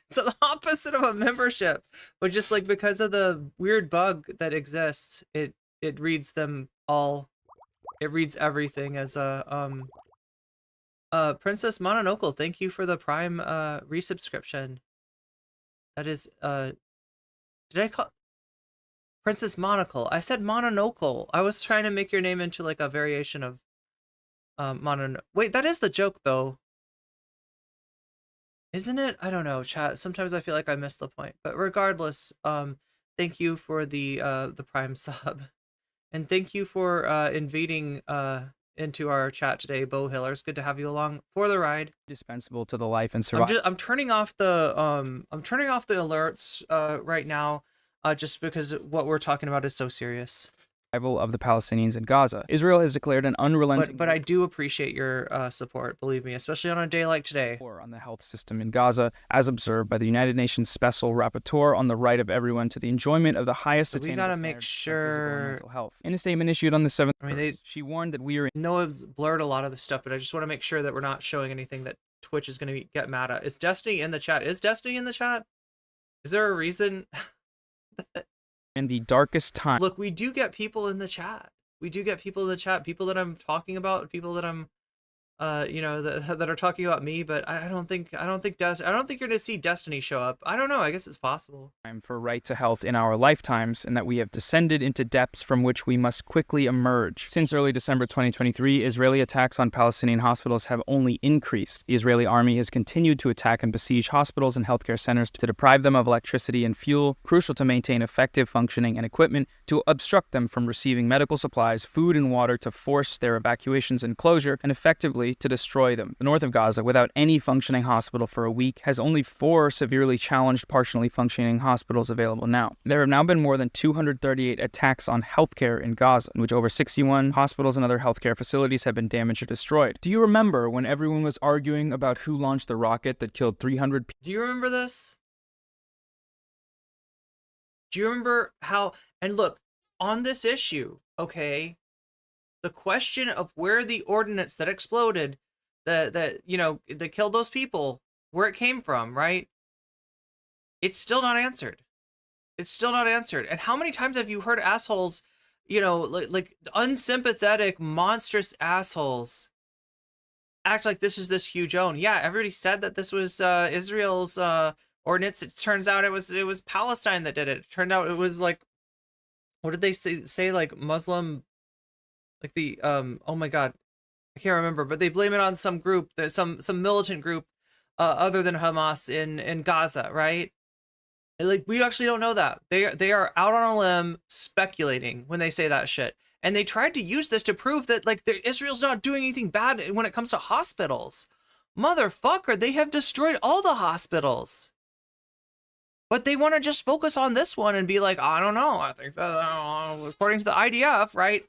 it's the opposite of a membership, but just like because of the weird bug that exists, it reads them all. It reads everything as a Princess Mononoke, thank you for the Prime resubscription. That is did I call Princess Monocle? I said Mononoke. I was trying to make your name into like a variation of Wait, that is the joke though. Isn't it? I don't know, chat. Sometimes I feel like I missed the point. But regardless, thank you for the Prime sub. And thank you for invading into our chat today, Bo Hiller. It's good to have you along for the ride. Indispensable to the life and survival. I'm turning off the alerts right now, just because what we're talking about is so serious. Of the Palestinians in Gaza. Israel has declared an unrelenting... But I do appreciate your support, believe me, especially on a day like today. ...on the health system in Gaza, as observed by the United Nations Special Rapporteur on the right of everyone to the enjoyment of the highest attainable we gotta make sure mental health. In a statement issued on the 7th, she warned that we are... Noah's blurred a lot of the stuff, but I just want to make sure that we're not showing anything that Twitch is going to get mad at. Is Destiny in the chat? Is Destiny in the chat? Is there a reason that... In the darkest time. Look, we do get people in the chat. We do get people in the chat, people that I'm talking about, people that I'm you know, that are talking about me, but I don't think you're going to see Destiny show up. I don't know. I guess it's possible. For right to health in our lifetimes, and that we have descended into depths from which we must quickly emerge. Since early December 2023, Israeli attacks on Palestinian hospitals have only increased. The Israeli army has continued to attack and besiege hospitals and healthcare centers to deprive them of electricity and fuel, crucial to maintain effective functioning and equipment, to obstruct them from receiving medical supplies, food and water, to force their evacuations and closure, and effectively to destroy them. The north of Gaza, without any functioning hospital for a week, has only 4 severely challenged, partially functioning hospitals available now. There have now been more than 238 attacks on healthcare in Gaza, in which over 61 hospitals and other healthcare facilities have been damaged or destroyed. Do you remember when everyone was arguing about who launched the rocket that killed 300 people? Do you remember this? Do you remember how... And look, on this issue, okay, the question of where the ordnance that exploded, that you know, that killed those people, where it came from, right? It's still not answered. It's still not answered. And how many times have you heard assholes, you know, like unsympathetic, monstrous assholes act like this is this huge own. Yeah, everybody said that this was Israel's ordinance. It turns out it was Palestine that did it. It turned out it was like, what did they say like Muslim, like the oh my god, I can't remember, but they blame it on some group, some militant group other than Hamas in Gaza, right? And, like, we actually don't know that. They are out on a limb speculating when they say that shit. And they tried to use this to prove that, like, Israel's not doing anything bad when it comes to hospitals. Motherfucker, they have destroyed all the hospitals. But they want to just focus on this one and be like, I don't know, I think that, according to the IDF, right?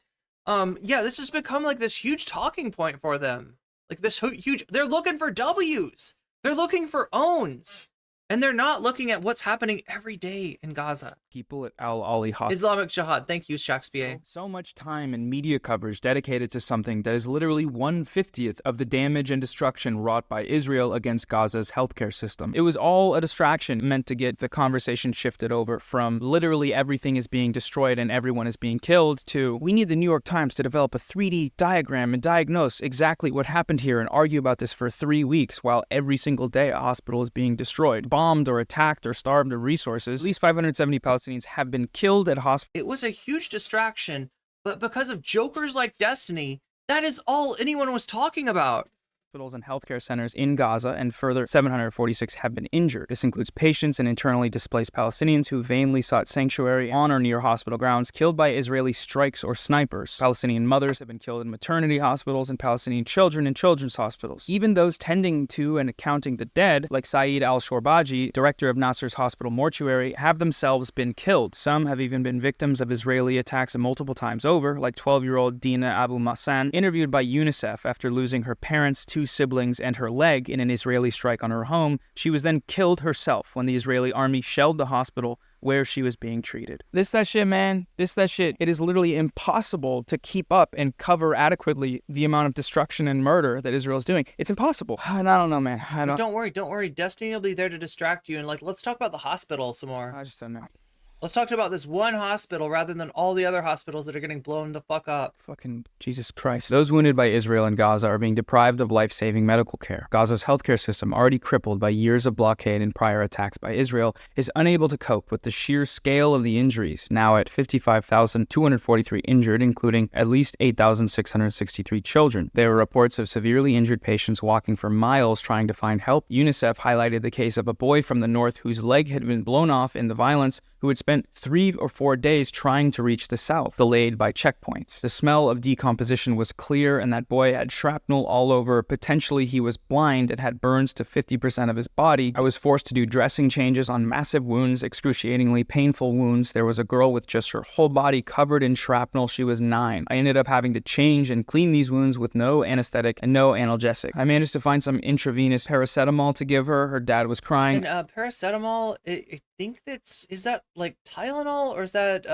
Yeah, this has become like this huge talking point for them. Like this huge, they're looking for W's. They're looking for owns. And they're not looking at what's happening every day in Gaza. People at Al-Ali Hospital. Islamic Jihad. Thank you, Shakespeare. So much time and media coverage dedicated to something that is literally 1/50th of the damage and destruction wrought by Israel against Gaza's healthcare system. It was all a distraction meant to get the conversation shifted over from literally everything is being destroyed and everyone is being killed to we need the New York Times to develop a 3D diagram and diagnose exactly what happened here and argue about this for 3 weeks while every single day a hospital is being destroyed. Bombed or attacked or starved of resources. At least 570 Palestinians have been killed at hospitals. It was a huge distraction, but because of jokers like Destiny, that is all anyone was talking about. Hospitals and healthcare centers in Gaza, and further 746 have been injured. This includes patients and internally displaced Palestinians who vainly sought sanctuary on or near hospital grounds, killed by Israeli strikes or snipers. Palestinian mothers have been killed in maternity hospitals and Palestinian children in children's hospitals. Even those tending to and accounting the dead, like Saeed al-Shorbaji, director of Nasser's hospital mortuary, have themselves been killed. Some have even been victims of Israeli attacks multiple times over, like 12-year-old Dina Abu Massan, interviewed by UNICEF after losing her parents, two siblings, and her leg in an Israeli strike on her home. She was then killed herself when the Israeli army shelled the hospital where she was being treated. That shit, man. That shit. It is literally impossible to keep up and cover adequately the amount of destruction and murder that Israel is doing. It's impossible. And I don't know, man. Don't worry. Destiny will be there to distract you. And like, let's talk about the hospital some more. I just don't know. Let's talk about this one hospital rather than all the other hospitals that are getting blown the fuck up. Fucking Jesus Christ. Those wounded by Israel and Gaza are being deprived of life-saving medical care. Gaza's healthcare system, already crippled by years of blockade and prior attacks by Israel, is unable to cope with the sheer scale of the injuries, now at 55,243 injured, including at least 8,663 children. There were reports of severely injured patients walking for miles trying to find help. UNICEF highlighted the case of a boy from the north whose leg had been blown off in the violence, who had spent 3 or 4 days trying to reach the south, delayed by checkpoints. The smell of decomposition was clear, and that boy had shrapnel all over. Potentially he was blind and had burns to 50% of his body. I was forced to do dressing changes on massive wounds, excruciatingly painful wounds. There was a girl with just her whole body covered in shrapnel. She was 9. I ended up having to change and clean these wounds with no anesthetic and no analgesic. I managed to find some intravenous paracetamol to give her. Her dad was crying. And paracetamol, I think is that like Tylenol or is that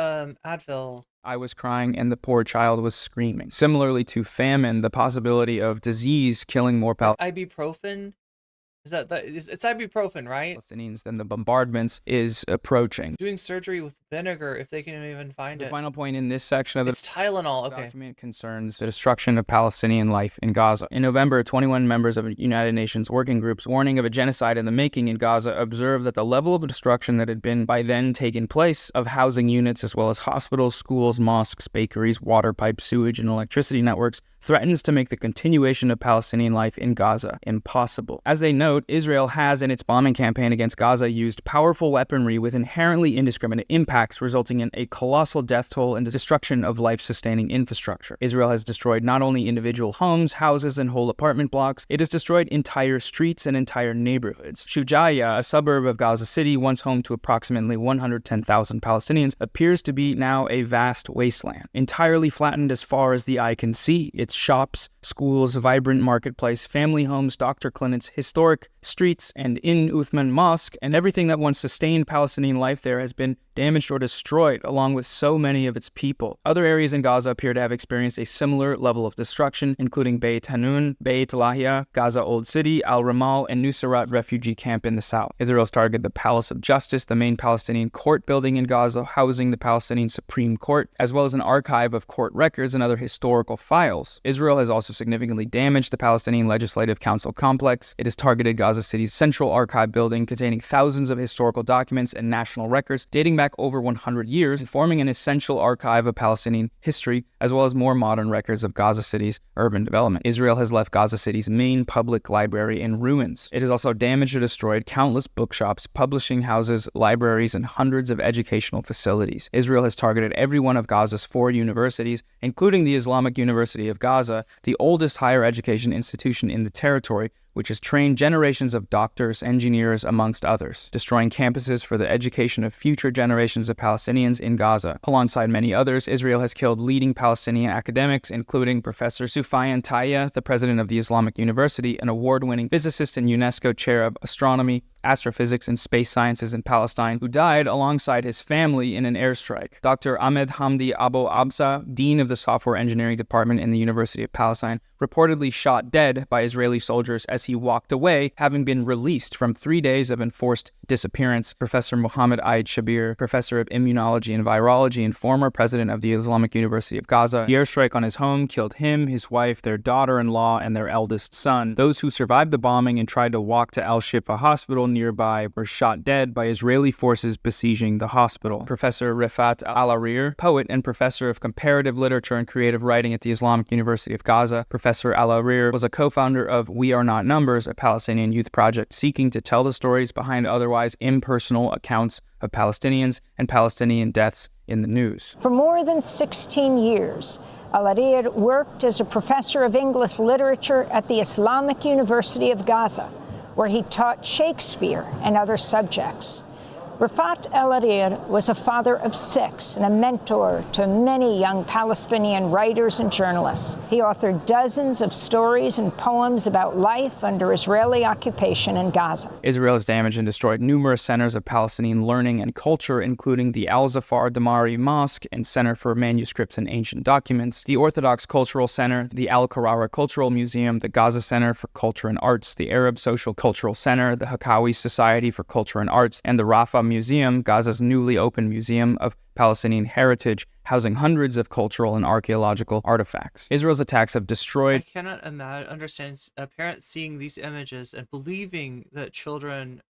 Advil? I was crying and the poor child was screaming. Similarly to famine, the possibility of disease killing more Ibuprofen? It's ibuprofen, right? Palestinians than the bombardments is approaching. Doing surgery with vinegar if they can even find it. The final point in this section of it's Tylenol. Okay. Document concerns the destruction of Palestinian life in Gaza. In November, 21 members of United Nations working groups warning of a genocide in the making in Gaza observed that the level of destruction that had been by then taken place of housing units as well as hospitals, schools, mosques, bakeries, water pipes, sewage, and electricity networks threatens to make the continuation of Palestinian life in Gaza impossible. As they note, Israel has in its bombing campaign against Gaza used powerful weaponry with inherently indiscriminate impacts, resulting in a colossal death toll and the destruction of life-sustaining infrastructure. Israel has destroyed not only individual homes, houses, and whole apartment blocks, it has destroyed entire streets and entire neighborhoods. Shujaiya, a suburb of Gaza City, once home to approximately 110,000 Palestinians, appears to be now a vast wasteland, entirely flattened as far as the eye can see. Its shops, schools, vibrant marketplace, family homes, doctor clinics, historic streets, and in Uthman Mosque, and everything that once sustained Palestinian life there has been damaged or destroyed, along with so many of its people. Other areas in Gaza appear to have experienced a similar level of destruction, including Beit Hanun, Beit Lahia, Gaza Old City, Al-Ramal, and Nusayrat refugee camp in the south. Israel's targeted the Palace of Justice, the main Palestinian court building in Gaza, housing the Palestinian Supreme Court, as well as an archive of court records and other historical files. Israel has also significantly damaged the Palestinian Legislative Council complex. It has targeted Gaza City's Central Archive building, containing thousands of historical documents and national records dating back over 100 years, forming an essential archive of Palestinian history, as well as more modern records of Gaza City's urban development. Israel has left Gaza City's main public library in ruins. It has also damaged or destroyed countless bookshops, publishing houses, libraries, and hundreds of educational facilities. Israel has targeted every one of Gaza's 4 universities, including the Islamic University of Gaza, the oldest higher education institution in the territory, which has trained generations of doctors, engineers, amongst others, destroying campuses for the education of future generations of Palestinians in Gaza. Alongside many others, Israel has killed leading Palestinian academics, including Professor Soufiane Taye, the president of the Islamic University, an award-winning physicist and UNESCO chair of astronomy, astrophysics, and space sciences in Palestine, who died alongside his family in an airstrike. Dr. Ahmed Hamdi Abu Absa, dean of the software engineering department in the University of Palestine, reportedly shot dead by Israeli soldiers as he walked away, having been released from 3 days of enforced disappearance. Professor Mohammed Aid Shabir, professor of immunology and virology and former president of the Islamic University of Gaza, the airstrike on his home killed him, his wife, their daughter-in-law, and their eldest son. Those who survived the bombing and tried to walk to Al-Shifa Hospital nearby were shot dead by Israeli forces besieging the hospital. Professor Rifat Al-Arir, poet and professor of comparative literature and creative writing at the Islamic University of Gaza, Professor Al-Arir was a co-founder of We Are Not Numbers, a Palestinian youth project seeking to tell the stories behind otherwise impersonal accounts of Palestinians and Palestinian deaths in the news. For more than 16 years, Al-Arir worked as a professor of English literature at the Islamic University of Gaza, where he taught Shakespeare and other subjects. Rafat El-Arir was a father of 6 and a mentor to many young Palestinian writers and journalists. He authored dozens of stories and poems about life under Israeli occupation in Gaza. Israel has damaged and destroyed numerous centers of Palestinian learning and culture, including the Al-Zafar Damari Mosque and Center for Manuscripts and Ancient Documents, the Orthodox Cultural Center, the Al-Qarara Cultural Museum, the Gaza Center for Culture and Arts, the Arab Social Cultural Center, the Hakawi Society for Culture and Arts, and the Rafah Museum, Gaza's newly opened museum of Palestinian heritage, housing hundreds of cultural and archaeological artifacts. Israel's attacks have destroyed... I cannot understand a parent seeing these images and believing that children,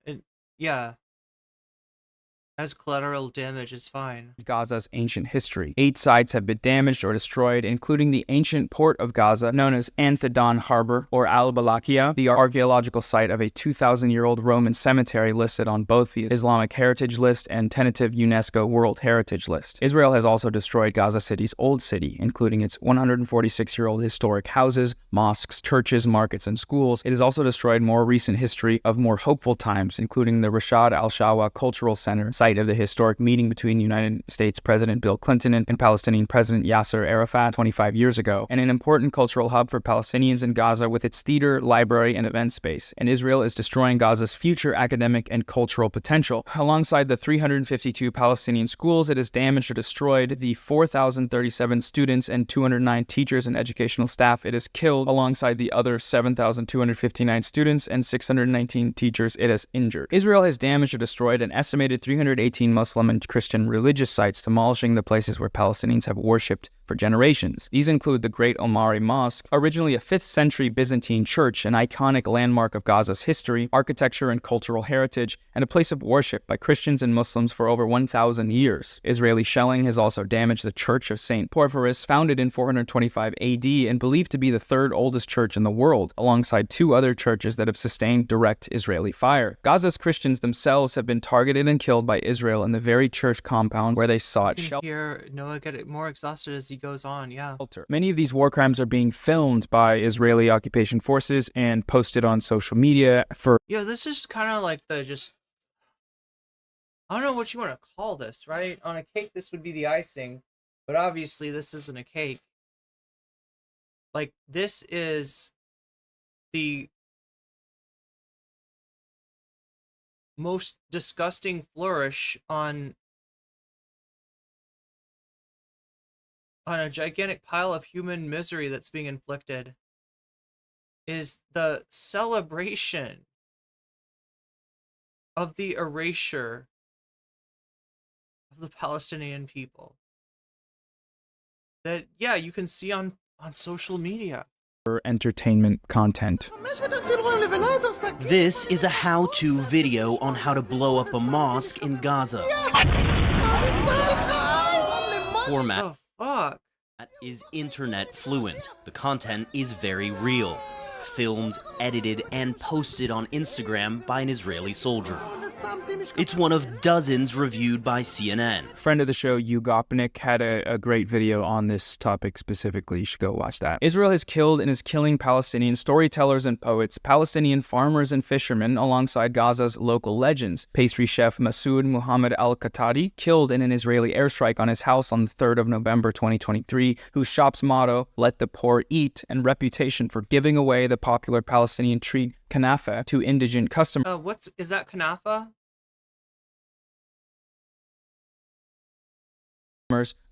as collateral damage is fine. Gaza's ancient history. 8 sites have been damaged or destroyed, including the ancient port of Gaza, known as Anthedon Harbor, or Al-Balakia, the archaeological site of a 2,000-year-old Roman cemetery listed on both the Islamic Heritage List and tentative UNESCO World Heritage List. Israel has also destroyed Gaza City's Old City, including its 146-year-old historic houses, mosques, churches, markets, and schools. It has also destroyed more recent history of more hopeful times, including the Rashad Al-Shawa Cultural Center, site of the historic meeting between United States President Bill Clinton and Palestinian President Yasser Arafat 25 years ago, and an important cultural hub for Palestinians in Gaza with its theater, library, and event space. And Israel is destroying Gaza's future academic and cultural potential. Alongside the 352 Palestinian schools, it has damaged or destroyed the 4,037 students and 209 teachers and educational staff it has killed, alongside the other 7,259 students and 619 teachers it has injured. Israel has damaged or destroyed an estimated 318 Muslim and Christian religious sites, demolishing the places where Palestinians have worshipped for generations. These include the Great Omari Mosque, originally a 5th century Byzantine church, an iconic landmark of Gaza's history, architecture, and cultural heritage, and a place of worship by Christians and Muslims for over 1,000 years. Israeli shelling has also damaged the Church of St. Porphyrius, founded in 425 AD and believed to be the 3rd oldest church in the world, alongside 2 other churches that have sustained direct Israeli fire. Gaza's Christians themselves have been targeted and killed by Israel in the very church compounds where they sought shelter. Here, Noah get more exhausted as he goes on, Many of these war crimes are being filmed by Israeli occupation forces and posted on social media for... This is kind of like I don't know what you want to call this, right? On a cake, this would be the icing, but obviously this isn't a cake. Like, this is the most disgusting flourish on on a gigantic pile of human misery that's being inflicted is the celebration of the erasure of the Palestinian people. That, yeah, you can see on social media. For entertainment content. This is a how-to video on how to blow up a mosque in Gaza. Format is internet fluent. The content is very real. Filmed, edited, and posted on Instagram by an Israeli soldier. It's one of dozens reviewed by CNN. Friend of the show, Ugopnik, had a great video on this topic specifically. You should go watch that. Israel has killed and is killing Palestinian storytellers and poets, Palestinian farmers and fishermen, alongside Gaza's local legends. Pastry chef Masoud Muhammad al-Qahtadi, killed in an Israeli airstrike on his house on the 3rd of November 2023, whose shop's motto, "Let the poor eat," and reputation for giving away the popular Palestinian treat kanafa to indigent customers. Is that kanafa?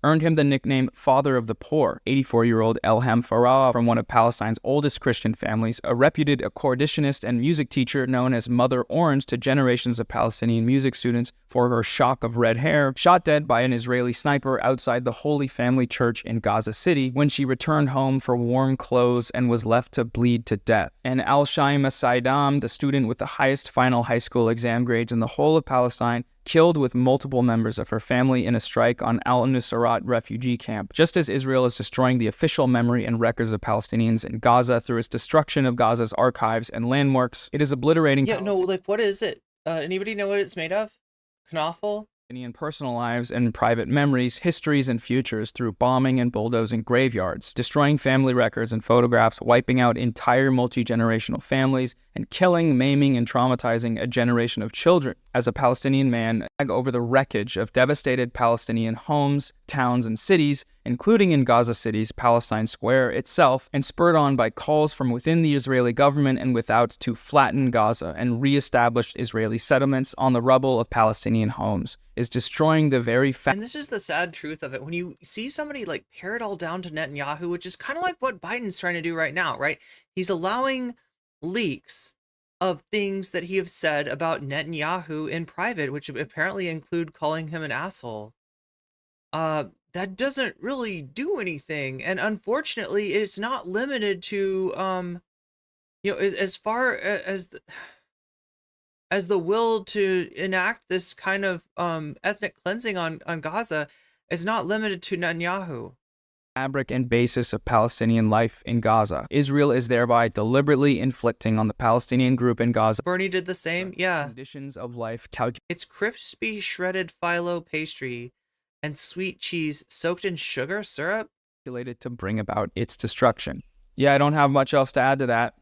Earned him the nickname Father of the Poor. 84-year-old Elham Farah, from one of Palestine's oldest Christian families, a reputed accordionist and music teacher known as Mother Orange to generations of Palestinian music students for her shock of red hair, shot dead by an Israeli sniper outside the Holy Family Church in Gaza City when she returned home for warm clothes and was left to bleed to death. And Al-Shaima Saidam, the student with the highest final high school exam grades in the whole of Palestine, killed with multiple members of her family in a strike on Al-Nusayrat refugee camp, just as Israel is destroying the official memory and records of Palestinians in Gaza through its destruction of Gaza's archives and landmarks. It is obliterating What is it? Anybody know what it's made of? Knafel? Palestinian personal lives and private memories, histories, and futures through bombing and bulldozing graveyards, destroying family records and photographs, wiping out entire multi-generational families, and killing, maiming, and traumatizing a generation of children. As a Palestinian man, over the wreckage of devastated Palestinian homes, towns, and cities, including in Gaza City's Palestine Square itself, and spurred on by calls from within the Israeli government and without to flatten Gaza and re-establish Israeli settlements on the rubble of Palestinian homes, is destroying the very fact. And this is the sad truth of it. When you see somebody like pare it all down to Netanyahu, which is kind of like what Biden's trying to do right now, right? He's allowing leaks of things that he have said about Netanyahu in private, which apparently include calling him an asshole. That doesn't really do anything, and unfortunately, it's not limited to as far as the will to enact this kind of ethnic cleansing on Gaza is not limited to Netanyahu. Fabric and basis of Palestinian life in Gaza. Israel is thereby deliberately inflicting on the Palestinian group in Gaza. Bernie did the same, yeah. Conditions of life It's crispy shredded phyllo pastry and sweet cheese soaked in sugar syrup calculated to bring about its destruction. Yeah, I don't have much else to add to that.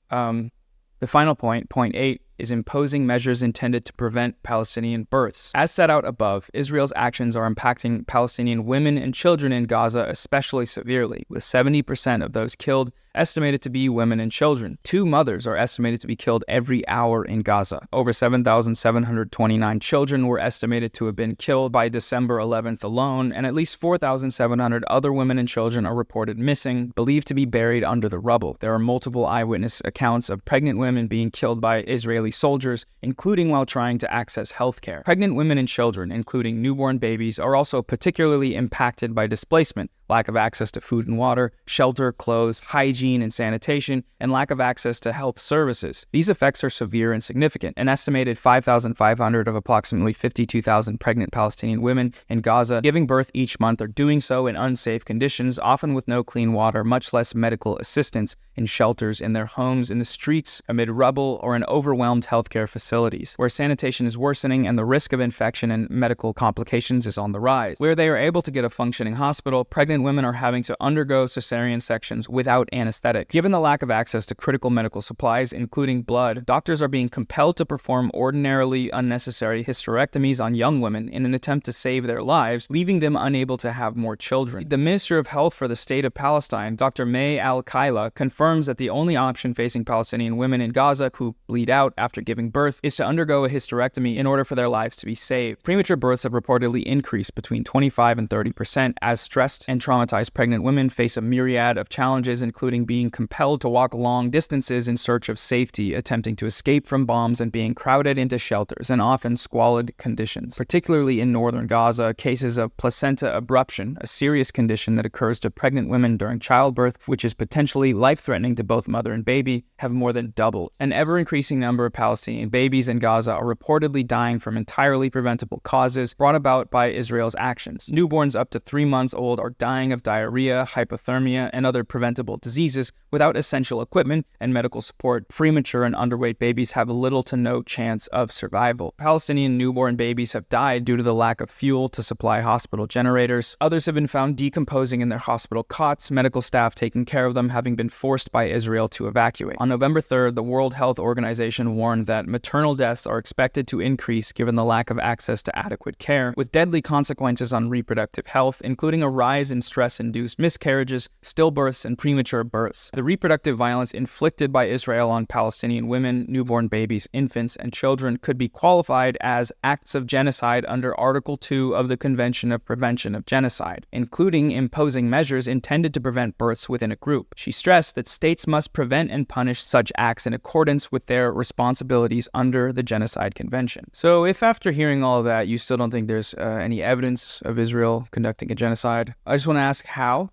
The final point, point 8, is imposing measures intended to prevent Palestinian births. As set out above, Israel's actions are impacting Palestinian women and children in Gaza especially severely, with 70% of those killed estimated to be women and children. 2 mothers are estimated to be killed every hour in Gaza. Over 7,729 children were estimated to have been killed by December 11th alone, and at least 4,700 other women and children are reported missing, believed to be buried under the rubble. There are multiple eyewitness accounts of pregnant women being killed by Israeli soldiers, including while trying to access healthcare. Pregnant women and children, including newborn babies, are also particularly impacted by displacement, lack of access to food and water, shelter, clothes, hygiene and sanitation, and lack of access to health services. These effects are severe and significant. An estimated 5,500 of approximately 52,000 pregnant Palestinian women in Gaza giving birth each month are doing so in unsafe conditions, often with no clean water, much less medical assistance, in shelters, in their homes, in the streets, amid rubble, or in overwhelmed healthcare facilities, where sanitation is worsening and the risk of infection and medical complications is on the rise. Where they are able to get a functioning hospital, pregnant women are having to undergo cesarean sections without anesthetic. Given the lack of access to critical medical supplies, including blood, doctors are being compelled to perform ordinarily unnecessary hysterectomies on young women in an attempt to save their lives, leaving them unable to have more children. The Minister of Health for the State of Palestine, Dr. May Al-Kaila, confirms that the only option facing Palestinian women in Gaza who bleed out after giving birth is to undergo a hysterectomy in order for their lives to be saved. Premature births have reportedly increased between 25 and 30% as stressed and traumatized pregnant women face a myriad of challenges, including being compelled to walk long distances in search of safety, attempting to escape from bombs, and being crowded into shelters and often squalid conditions. Particularly in northern Gaza, cases of placenta abruption, a serious condition that occurs to pregnant women during childbirth, which is potentially life-threatening to both mother and baby, have more than doubled. An ever-increasing number of Palestinian babies in Gaza are reportedly dying from entirely preventable causes brought about by Israel's actions. Newborns up to 3 months old are dying of diarrhea, hypothermia, and other preventable diseases without essential equipment and medical support. Premature and underweight babies have little to no chance of survival. Palestinian newborn babies have died due to the lack of fuel to supply hospital generators. Others have been found decomposing in their hospital cots, medical staff taking care of them having been forced by Israel to evacuate. On November 3rd, the World Health Organization warned that maternal deaths are expected to increase given the lack of access to adequate care, with deadly consequences on reproductive health, including a rise in stress-induced miscarriages, stillbirths, and premature births. The reproductive violence inflicted by Israel on Palestinian women, newborn babies, infants, and children could be qualified as acts of genocide under Article 2 of the Convention of Prevention of Genocide, including imposing measures intended to prevent births within a group. She stressed that states must prevent and punish such acts in accordance with their responsibilities under the Genocide Convention. So if after hearing all of that, you still don't think there's any evidence of Israel conducting a genocide, I just want to ask how?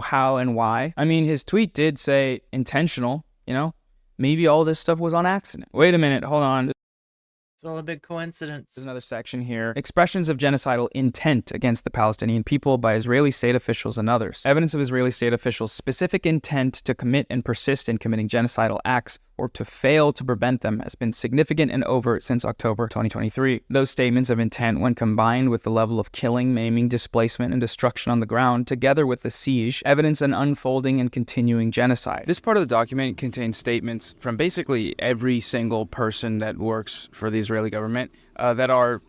How and why? I mean, his tweet did say intentional, maybe all this stuff was on accident. Wait a minute, hold on. It's all a big coincidence. There's another section here. Expressions of genocidal intent against the Palestinian people by Israeli state officials and others. Evidence of Israeli state officials' specific intent to commit and persist in committing genocidal acts or to fail to prevent them has been significant and overt since October 2023. Those statements of intent, when combined with the level of killing, maiming, displacement, and destruction on the ground, together with the siege, evidence an unfolding and continuing genocide. This part of the document contains statements from basically every single person that works for the Israeli government that are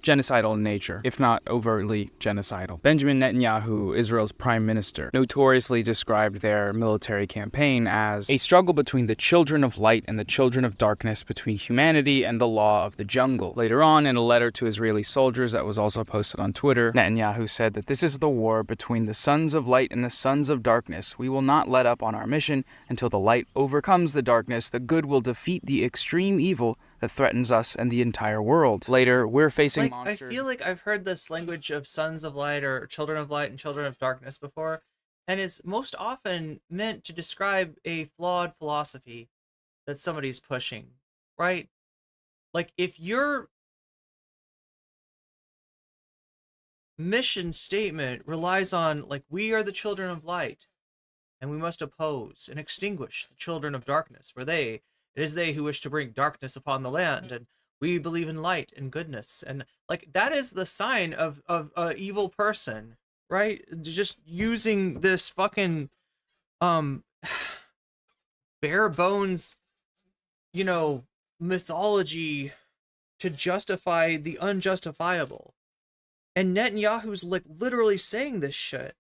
genocidal in nature, if not overtly genocidal. Benjamin Netanyahu, Israel's prime minister, notoriously described their military campaign as a struggle between the children of light and the children of darkness, between humanity and the law of the jungle. Later on, in a letter to Israeli soldiers that was also posted on Twitter, Netanyahu said that this is the war between the sons of light and the sons of darkness. We will not let up on our mission until the light overcomes the darkness. The good will defeat the extreme evil that threatens us and the entire world. Later, we're facing monsters. I feel like I've heard this language of sons of light or children of light and children of darkness before, and it's most often meant to describe a flawed philosophy that somebody's pushing, right? Like, if your mission statement relies on, like, we are the children of light, and we must oppose and extinguish the children of darkness, for it is they who wish to bring darkness upon the land, and we believe in light and goodness, and like that is the sign of a evil person, right? Just using this fucking bare bones, mythology to justify the unjustifiable. And Netanyahu's like literally saying this shit.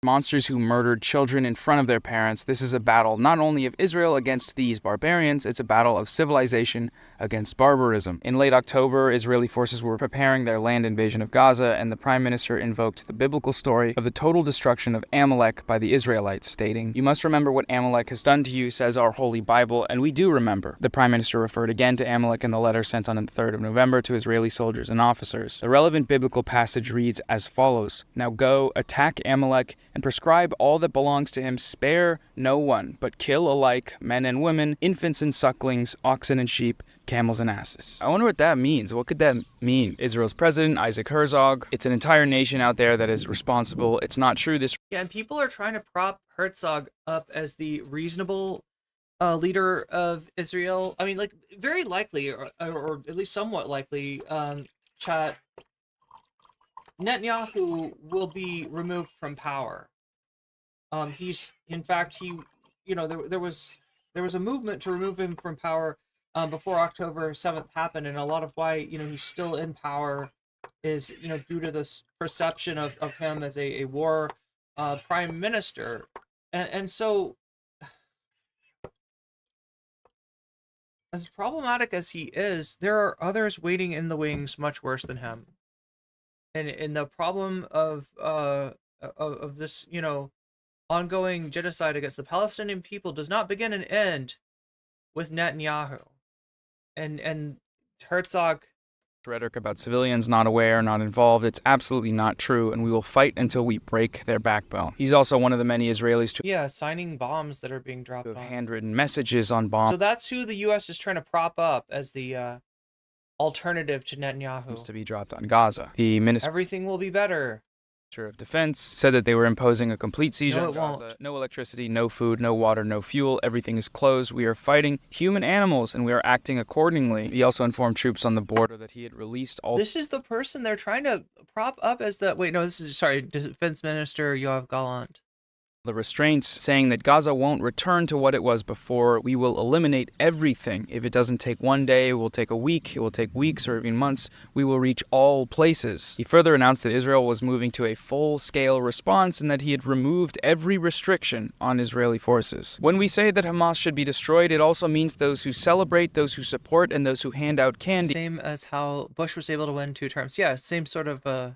Monsters who murdered children in front of their parents. This is a battle not only of Israel against these barbarians, it's a battle of civilization against barbarism. In late October, Israeli forces were preparing their land invasion of Gaza, and the Prime Minister invoked the biblical story of the total destruction of Amalek by the Israelites, stating, "You must remember what Amalek has done to you," says our Holy Bible, and we do remember. The Prime Minister referred again to Amalek in the letter sent on the 3rd of November to Israeli soldiers and officers. The relevant biblical passage reads as follows: "Now go, attack Amalek, and prescribe all that belongs to him. Spare no one, but kill alike men and women, infants and sucklings, oxen and sheep, camels and asses." I wonder what that means. What could that mean? Israel's president, Isaac Herzog, it's an entire nation out there that is responsible. It's not true. Yeah, and people are trying to prop Herzog up as the reasonable leader of Israel. I mean, like, very likely, or at least somewhat likely, chat, Netanyahu will be removed from power. There was a movement to remove him from power before October 7th happened, and a lot of why he's still in power is due to this perception of him as a war prime minister, and so as problematic as he is, there are others waiting in the wings much worse than him. and the problem of this, you know, ongoing genocide against the Palestinian people does not begin and end with Netanyahu. And Herzog. Rhetoric about civilians not aware, not involved. It's absolutely not true, and we will fight until we break their backbone. He's also one of the many Israelis to signing bombs that are being dropped have on. handwritten messages on bombs. So that's who the U.S. is trying to prop up as the alternative to Netanyahu. To be dropped on Gaza. The minister Everything will be better. of Defense said that they were imposing a complete seizure No, on it Gaza. won't. No electricity, no food, no water, no fuel. Everything is closed. We are fighting human animals, and we are acting accordingly. He also informed troops on the border that he had released all. This is the person they're trying to prop up as the Defense Minister Yoav Gallant. The restraints, saying that Gaza won't return to what it was before. We will eliminate everything. If it doesn't take one day, it will take a week, it will take weeks or even months. We will reach all places. He further announced that Israel was moving to a full-scale response and that he had removed every restriction on Israeli forces. When we say that Hamas should be destroyed, it also means those who celebrate, those who support, and those who hand out candy. Same as how Bush was able to win 2 terms. Yeah, same sort of...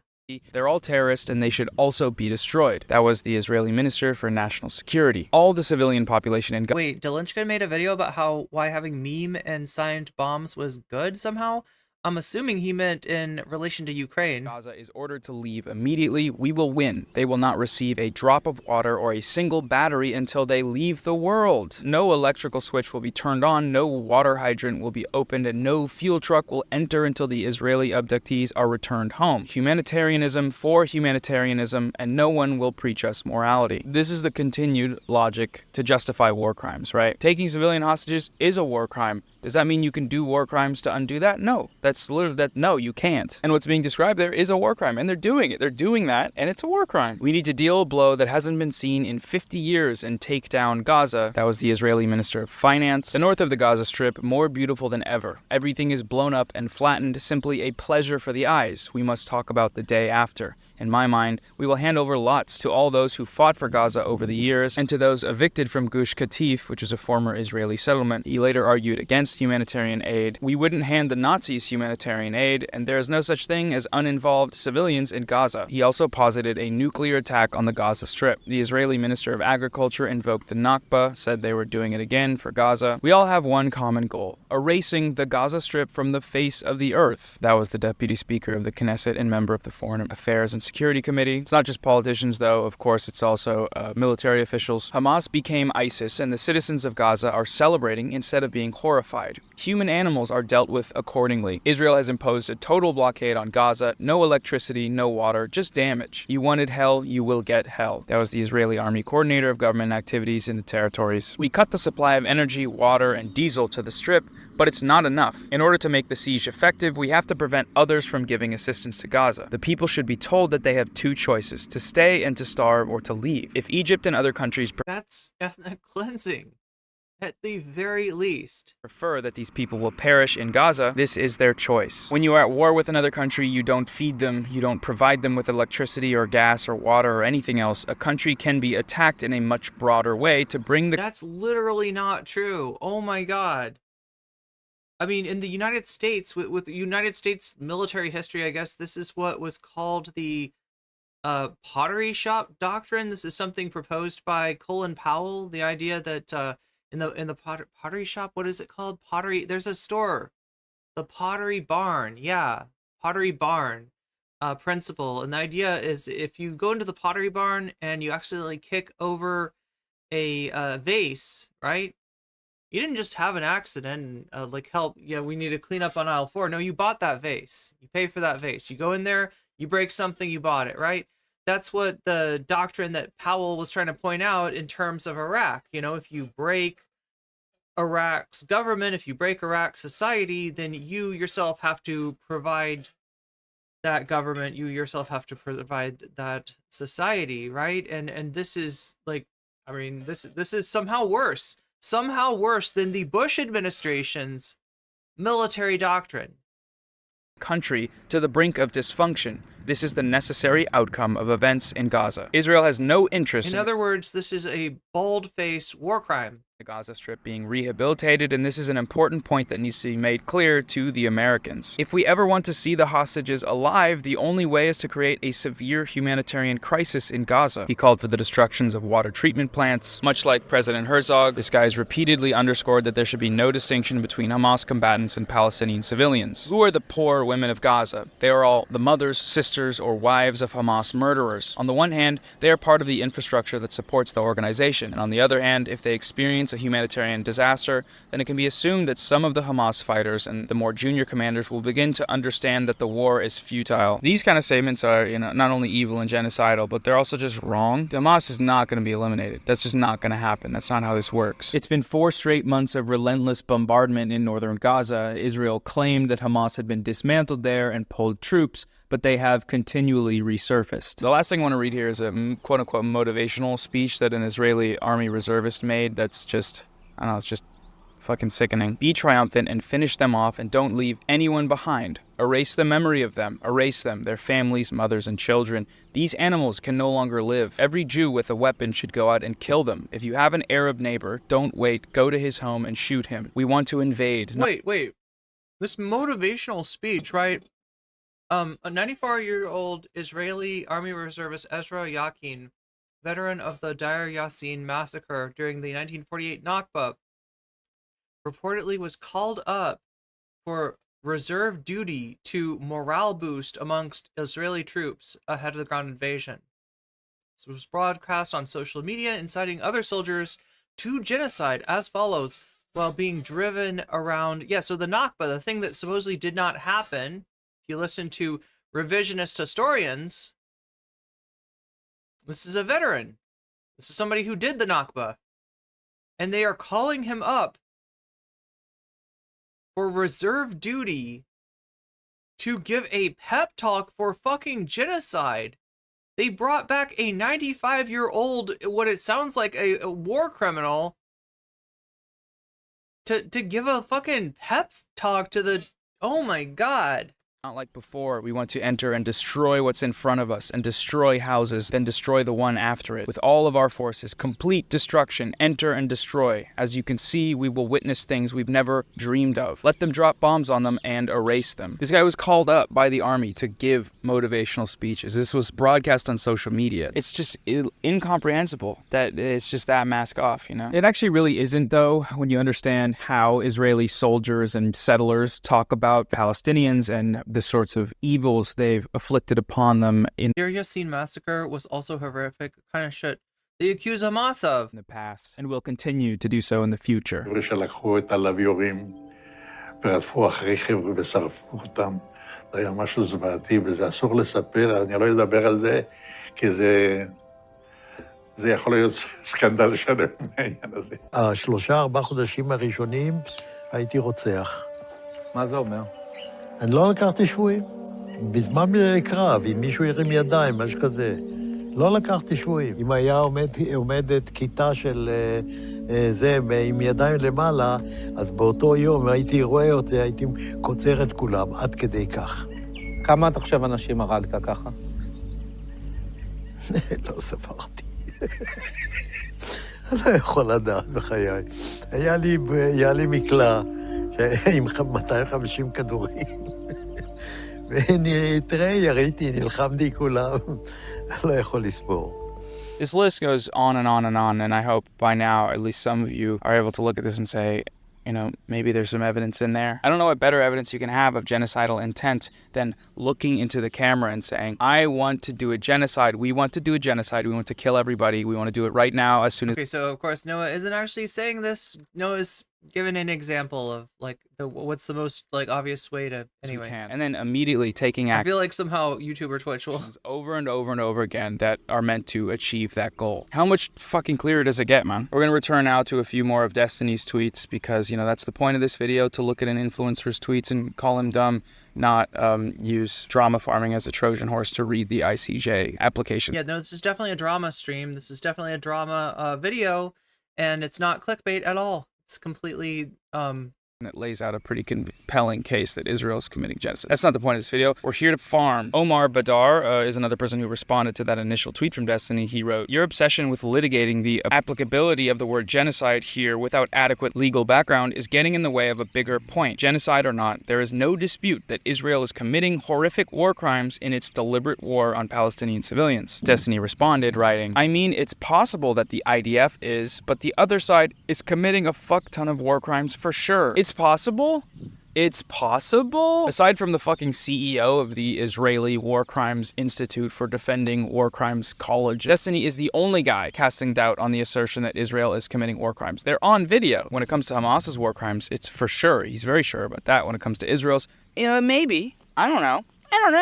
They're all terrorists and they should also be destroyed. That was the Israeli Minister for National Security. All the civilian population in Gaza. Wait, Delinchkin made a video about why having meme and signed bombs was good somehow? I'm assuming he meant in relation to Ukraine. Gaza is ordered to leave immediately. We will win. They will not receive a drop of water or a single battery until they leave the world. No electrical switch will be turned on, no water hydrant will be opened, and no fuel truck will enter until the Israeli abductees are returned home. Humanitarianism for humanitarianism, and no one will preach us morality. This is the continued logic to justify war crimes, right? Taking civilian hostages is a war crime. Does that mean you can do war crimes to undo that? No. That's literally that. No, you can't. And what's being described there is a war crime, and they're doing it. They're doing that, and it's a war crime. We need to deal a blow that hasn't been seen in 50 years and take down Gaza. That was the Israeli Minister of Finance. The north of the Gaza Strip, more beautiful than ever. Everything is blown up and flattened, simply a pleasure for the eyes. We must talk about the day after. In my mind, we will hand over lots to all those who fought for Gaza over the years and to those evicted from Gush Katif, which is a former Israeli settlement. He later argued against humanitarian aid. We wouldn't hand the Nazis humanitarian aid, and there is no such thing as uninvolved civilians in Gaza. He also posited a nuclear attack on the Gaza Strip. The Israeli Minister of Agriculture invoked the Nakba, said they were doing it again for Gaza. We all have one common goal: erasing the Gaza Strip from the face of the earth. That was the Deputy Speaker of the Knesset and member of the Foreign Affairs and Security Committee. It's not just politicians, though. Of course, it's also military officials. Hamas became ISIS, and the citizens of Gaza are celebrating instead of being horrified. Human animals are dealt with accordingly. Israel has imposed a total blockade on Gaza. No electricity, no water, just damage. You wanted hell, you will get hell. That was the Israeli Army Coordinator of Government Activities in the territories. We cut the supply of energy, water, and diesel to the Strip, but it's not enough. In order to make the siege effective, we have to prevent others from giving assistance to Gaza. The people should be told that they have 2 choices: to stay and to starve, or to leave. If Egypt and other countries That's ethnic cleansing, at the very least. Prefer that these people will perish in Gaza, this is their choice. When you are at war with another country, you don't feed them, you don't provide them with electricity or gas or water or anything else. A country can be attacked in a much broader way to bring the... That's literally not true. Oh my god. I mean, in the United States, with the United States military history, I guess this is what was called the pottery shop doctrine. This is something proposed by Colin Powell. The idea that in the pottery shop, what is it called? Pottery. There's a store, the Pottery Barn. Yeah, Pottery Barn principle. And the idea is if you go into the Pottery Barn and you accidentally kick over a vase, right? You didn't just have an accident and like help. Yeah, we need to clean up on aisle 4. No, you bought that vase. You pay for that vase. You go in there, you break something, you bought it, right? That's what the doctrine that Powell was trying to point out in terms of Iraq. You know, if you break Iraq's government, if you break Iraq's society, then you yourself have to provide that government. You yourself have to provide that society, right? And this is like, I mean, this is somehow worse than the Bush administration's military doctrine. Country to the brink of dysfunction. This is the necessary outcome of events in Gaza. Israel has no interest In other words, this is a bold-faced war crime. The Gaza Strip being rehabilitated, and this is an important point that needs to be made clear to the Americans. If we ever want to see the hostages alive, the only way is to create a severe humanitarian crisis in Gaza. He called for the destructions of water treatment plants. Much like President Herzog, this guy has repeatedly underscored that there should be no distinction between Hamas combatants and Palestinian civilians. Who are the poor women of Gaza? They are all the mothers, sisters, or wives of Hamas murderers. On the one hand, they are part of the infrastructure that supports the organization, and on the other hand, if they experience a humanitarian disaster, then it can be assumed that some of the Hamas fighters and the more junior commanders will begin to understand that the war is futile. These kind of statements are, not only evil and genocidal, but they're also just wrong. Hamas is not going to be eliminated. That's just not going to happen. That's not how this works. It's been 4 straight months of relentless bombardment in northern Gaza. Israel claimed that Hamas had been dismantled there and pulled troops, but they have continually resurfaced. The last thing I want to read here is a quote-unquote motivational speech that an Israeli army reservist made that's just, I don't know, it's just fucking sickening. Be triumphant and finish them off, and don't leave anyone behind. Erase the memory of them. Erase them, their families, mothers, and children. These animals can no longer live. Every Jew with a weapon should go out and kill them. If you have an Arab neighbor, don't wait. Go to his home and shoot him. We want to invade. Wait. This motivational speech, right? A 94-year-old Israeli army reservist Ezra Yakin, veteran of the Deir Yassin massacre during the 1948 Nakba, reportedly was called up for reserve duty to morale boost amongst Israeli troops ahead of the ground invasion. This was broadcast on social media, inciting other soldiers to genocide as follows, while being driven around. Yeah, so the Nakba, the thing that supposedly did not happen, if you listen to revisionist historians, this is a veteran. This is somebody who did the Nakba. And they are calling him up for reserve duty to give a pep talk for fucking genocide. They brought back a 95-year-old, what it sounds like a war criminal, to give a fucking pep talk to the... Oh my god. Not like before, we want to enter and destroy what's in front of us, and destroy houses, then destroy the one after it. With all of our forces, complete destruction, enter and destroy. As you can see, we will witness things we've never dreamed of. Let them drop bombs on them and erase them. This guy was called up by the army to give motivational speeches. This was broadcast on social media. It's just incomprehensible that it's just that mask off, It actually really isn't, though, when you understand how Israeli soldiers and settlers talk about Palestinians and the sorts of evils they've afflicted upon them in Deir Yassin massacre was also horrific, kind of shit they accuse Hamas of in the past, and will continue to do so in the future. שלקחו את הלוויורים ורדפו אחרי חבר'ה ושרפו אותם. זה היה משהו זוועתי, וזה אסור לספר, אני לא אדבר על זה, כי זה יכול להיות סקנדל שלם מהעניין הזה. 3-4 חודשים הראשונים הייתי רוצח. מה זה אומר? אני לא לקחתי שבויים. בזמן קרב, אם מישהו ירים ידיים, משהו כזה. לא לקחתי שבויים. אם היה עומדת כיתה של זה עם ידיים למעלה, אז באותו יום הייתי רואה אותי, הייתי קוצר את כולם, עד כדי כך. כמה אתה חושב אנשים הרגת ככה? לא ספרתי. אני לא יכול לדעת בחיי. היה לי מקלע עם 250 כדורים. ותראה, יריתי, נלחמתי כולם. אני לא יכול לספור. This list goes on and on and on, and I hope by now at least some of you are able to look at this and say, maybe there's some evidence in there. I don't know what better evidence you can have of genocidal intent than looking into the camera and saying, I want to do a genocide. We want to do a genocide. We want to kill everybody. We want to do it right now as soon as... Okay, so of course Noah isn't actually saying this. Noah's given an example of what's the most obvious way to anyway. And then immediately taking action. I feel like somehow YouTube or Twitch will over and over and over again that are meant to achieve that goal. How much fucking clearer does it get, man? We're gonna return now to a few more of Destiny's tweets because that's the point of this video, to look at an influencer's tweets and call him dumb, not use drama farming as a Trojan horse to read the ICJ application. Yeah, no, this is definitely a drama stream. This is definitely a drama video, and it's not clickbait at all. It's completely that lays out a pretty compelling case that Israel is committing genocide. That's not the point of this video. We're here to farm. Omar Badar is another person who responded to that initial tweet from Destiny. He wrote, "Your obsession with litigating the applicability of the word genocide here without adequate legal background is getting in the way of a bigger point. Genocide or not, there is no dispute that Israel is committing horrific war crimes in its deliberate war on Palestinian civilians." Destiny responded, writing, "I mean, it's possible that the IDF is, but the other side is committing a fuck ton of war crimes for sure. It's possible? It's possible? Aside from the fucking CEO of the Israeli War Crimes Institute for Defending War Crimes College, Destiny is the only guy casting doubt on the assertion that Israel is committing war crimes. They're on video. When it comes to Hamas's war crimes, it's for sure. He's very sure about that. When it comes to Israel's, maybe. I don't know.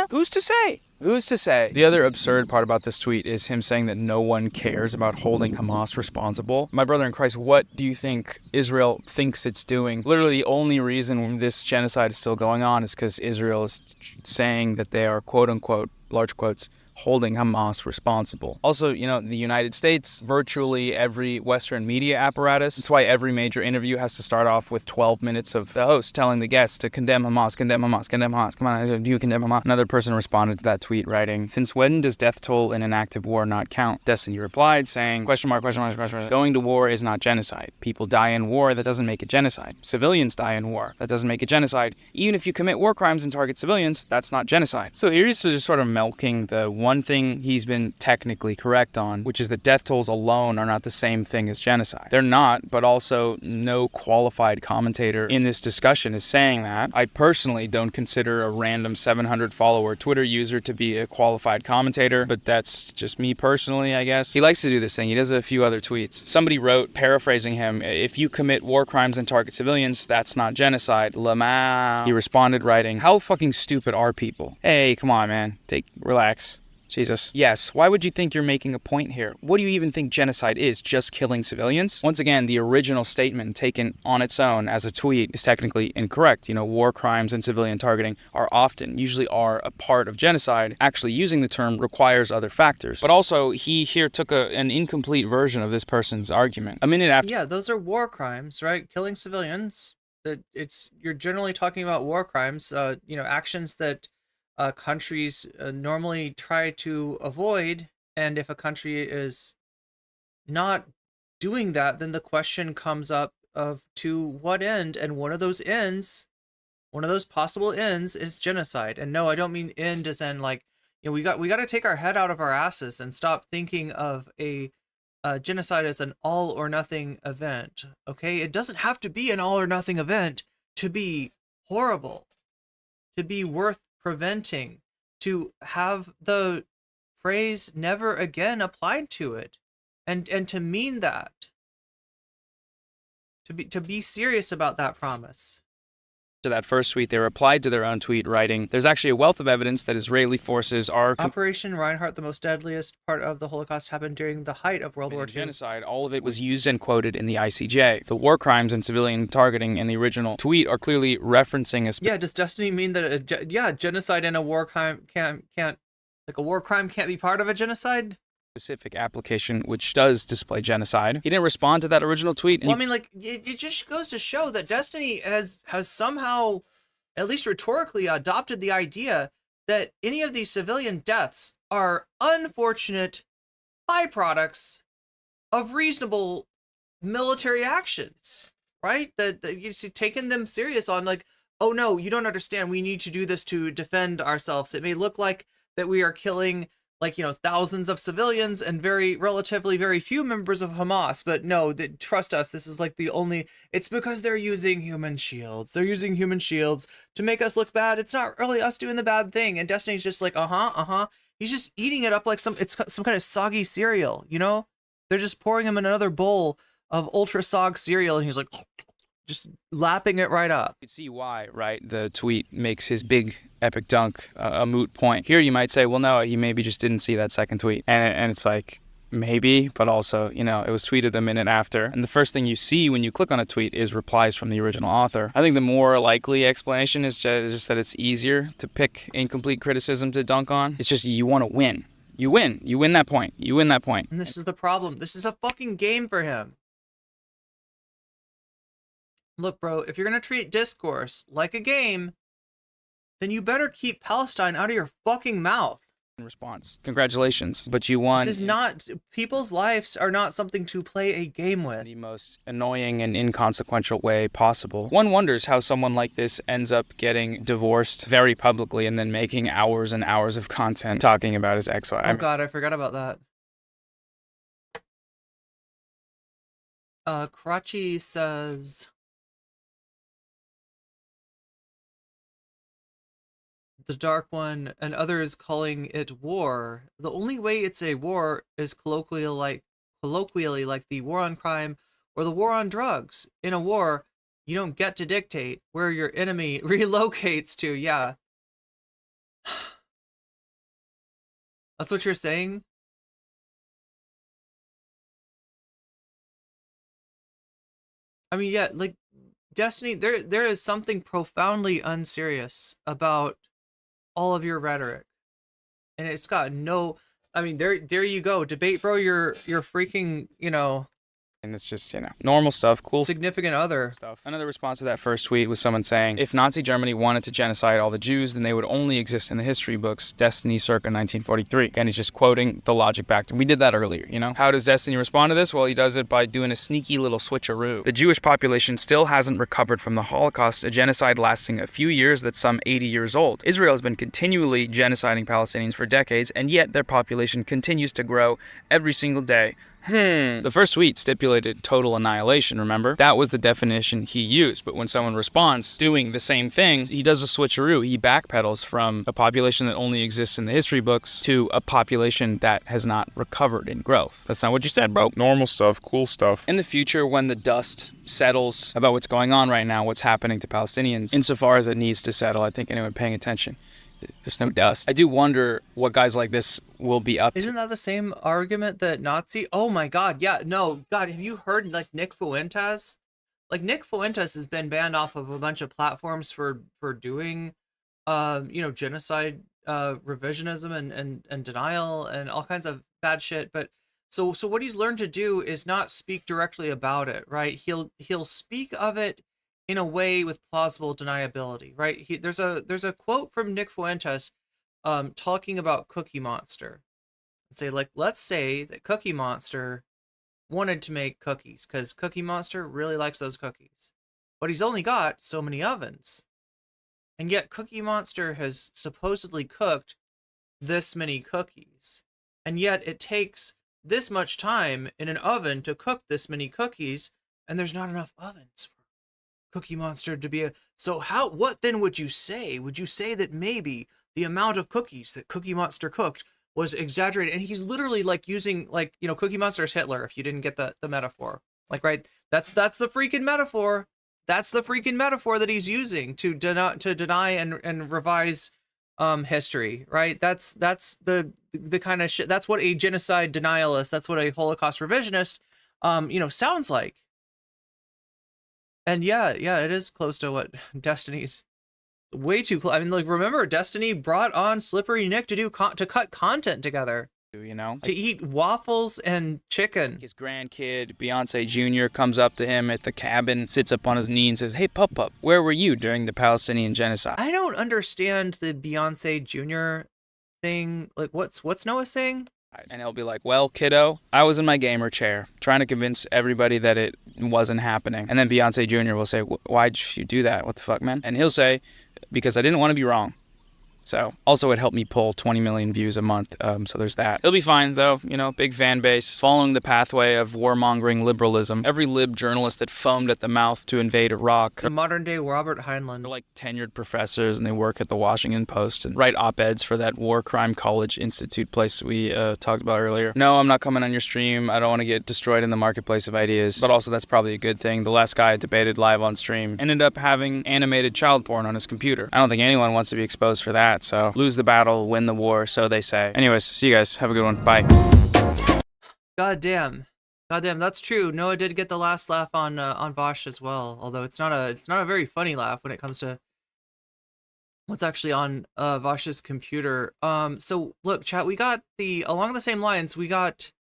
Who's to say? Who's to say? The other absurd part about this tweet is him saying that no one cares about holding Hamas responsible. My brother in Christ, what do you think Israel thinks it's doing? Literally, the only reason this genocide is still going on is because Israel is saying that they are, quote unquote, large quotes, holding Hamas responsible. Also, the United States, virtually every Western media apparatus. That's why every major interview has to start off with 12 minutes of the host telling the guests to condemn Hamas, condemn Hamas, condemn Hamas. Come on, do you condemn Hamas? Another person responded to that tweet writing, "Since when does death toll in an active war not count?" Destiny replied saying, question mark, "Going to war is not genocide. People die in war, that doesn't make it genocide. Civilians die in war, that doesn't make it genocide. Even if you commit war crimes and target civilians, that's not genocide." So here's just sort of milking the one thing he's been technically correct on, which is that death tolls alone are not the same thing as genocide. They're not, but also no qualified commentator in this discussion is saying that. I personally don't consider a random 700 follower Twitter user to be a qualified commentator, but that's just me personally, I guess. He likes to do this thing. He does a few other tweets. Somebody wrote, paraphrasing him, "If you commit war crimes and target civilians, that's not genocide. Lamau." He responded writing, "How fucking stupid are people? Hey, come on, man. Relax. Jesus. Yes, why would you think you're making a point here? What do you even think genocide is? Just killing civilians?" Once again, the original statement taken on its own as a tweet is technically incorrect. War crimes and civilian targeting usually are a part of genocide. Actually using the term requires other factors. But also, he here took an incomplete version of this person's argument. A minute after... Yeah, those are war crimes, right? Killing civilians. You're generally talking about war crimes, actions that countries normally try to avoid, and if a country is not doing that, then the question comes up of to what end, and one of those possible ends is genocide. And no, I don't mean end as in we got to take our head out of our asses and stop thinking of a genocide as an all or nothing event. Okay, it doesn't have to be an all or nothing event to be horrible, to be worth preventing, to have the phrase never again applied to it, and to mean that, to be serious about that promise. To that first tweet, they replied to their own tweet writing, "There's actually a wealth of evidence that Israeli forces are..." Operation Reinhardt, the most deadliest part of the Holocaust, happened during the height of World War II. Genocide, all of it was used and quoted in the ICJ. The war crimes and civilian targeting in the original tweet are clearly referencing a... Yeah, does Destiny mean that genocide and a war crime can't a war crime can't be part of a genocide? Specific application which does display genocide. He didn't respond to that original tweet. Well, it just goes to show that Destiny has somehow, at least rhetorically, adopted the idea that any of these civilian deaths are unfortunate byproducts of reasonable military actions, right? That you see, taking them serious on oh no, you don't understand. We need to do this to defend ourselves. It may look like that we are killing thousands of civilians and relatively very few members of Hamas, but no, trust us, this is it's because they're using human shields. They're using human shields to make us look bad. It's not really us doing the bad thing. And Destiny's just he's just eating it up like it's some kind of soggy cereal, They're just pouring him in another bowl of ultra sog cereal, and he's just lapping it right up. You can see why, right? The tweet makes his big epic dunk a moot point. Here you might say, well, no, he maybe just didn't see that second tweet. And it's maybe, but also, it was tweeted a minute after. And the first thing you see when you click on a tweet is replies from the original author. I think the more likely explanation is just that it's easier to pick incomplete criticism to dunk on. It's just you want to win. You win. You win that point. You win that point. And this is the problem. This is a fucking game for him. Look, bro, if you're going to treat discourse like a game, then you better keep Palestine out of your fucking mouth. In response, congratulations, but you won. This is not, people's lives are not something to play a game with. The most annoying and inconsequential way possible. One wonders how someone like this ends up getting divorced very publicly and then making hours and hours of content talking about his ex-wife. Oh God, I forgot about that. Karachi says, the Dark One and others calling it war. The only way it's a war is colloquially like the war on crime or the war on drugs. In a war, you don't get to dictate where your enemy relocates to. Yeah. That's what you're saying? I mean, yeah, like Destiny, there is something profoundly unserious about all of your rhetoric, and it's got no, I mean, there you go, debate, bro, you're freaking, you know, And it's just, normal stuff, cool significant other stuff. Another response to that first tweet was someone saying, if Nazi Germany wanted to genocide all the Jews, then they would only exist in the history books, Destiny circa 1943. And he's just quoting the logic back to, we did that earlier, How does Destiny respond to this? Well, he does it by doing a sneaky little switcheroo. The Jewish population still hasn't recovered from the Holocaust, a genocide lasting a few years that's some 80 years old. Israel has been continually genociding Palestinians for decades, and yet their population continues to grow every single day. The first tweet stipulated total annihilation, remember? That was the definition he used, but when someone responds doing the same thing, he does a switcheroo. He backpedals from a population that only exists in the history books to a population that has not recovered in growth. That's not what you said, bro. Normal stuff, cool stuff. In the future, when the dust settles about what's going on right now, what's happening to Palestinians, insofar as it needs to settle, I think anyone paying attention, there's no dust. I do wonder what guys like this will be up to. Isn't that the same argument that Nazi? Oh my God, yeah, no, God, have you heard like Nick Fuentes? Like Nick Fuentes has been banned off of a bunch of platforms for doing, genocide, revisionism and denial and all kinds of bad shit. But so what he's learned to do is not speak directly about it, right? He'll speak of it in a way with plausible deniability, right? There's a quote from Nick Fuentes talking about Cookie Monster. Say, like, let's say that Cookie Monster wanted to make cookies because Cookie Monster really likes those cookies, but he's only got so many ovens, and yet Cookie Monster has supposedly cooked this many cookies, and yet it takes this much time in an oven to cook this many cookies, and there's not enough ovens for Cookie Monster to be what then would you say? Would you say that maybe the amount of cookies that Cookie Monster cooked was exaggerated? And he's literally like using, like, Cookie Monster's Hitler, if you didn't get the metaphor. Like, right? That's the freaking metaphor. That's the freaking metaphor that he's using to deny and revise history, right? That's the kind of shit. That's what a genocide denialist, that's what a Holocaust revisionist sounds like. And yeah, it is close to what Destiny's way too close. I mean, like, remember, Destiny brought on Slippery Nick to cut content together. To eat waffles and chicken. His grandkid, Beyonce Jr., comes up to him at the cabin, sits up on his knee and says, hey, Pup, where were you during the Palestinian genocide? I don't understand the Beyonce Jr. thing. Like, what's Noah saying? And he'll be like, well, kiddo, I was in my gamer chair trying to convince everybody that it wasn't happening. And then Beyonce Jr. will say, why'd you do that? What the fuck, man? And he'll say, because I didn't want to be wrong. So, also it helped me pull 20 million views a month, so there's that. He'll be fine, though, big fan base, following the pathway of warmongering liberalism. Every lib journalist that foamed at the mouth to invade Iraq. The modern-day Robert Heinlein. They're like tenured professors, and they work at the Washington Post and write op-eds for that War Crime College Institute place we talked about earlier. No, I'm not coming on your stream. I don't want to get destroyed in the marketplace of ideas, but also that's probably a good thing. The last guy I debated live on stream ended up having animated child porn on his computer. I don't think anyone wants to be exposed for that. So lose the battle, win the war, so they say. Anyways, see you guys. Have a good one. Bye. God damn, that's true. Noah did get the last laugh on Vaush as well, although it's not a very funny laugh when it comes to what's actually on Vaush's computer. So look, chat, we got along the same lines, we got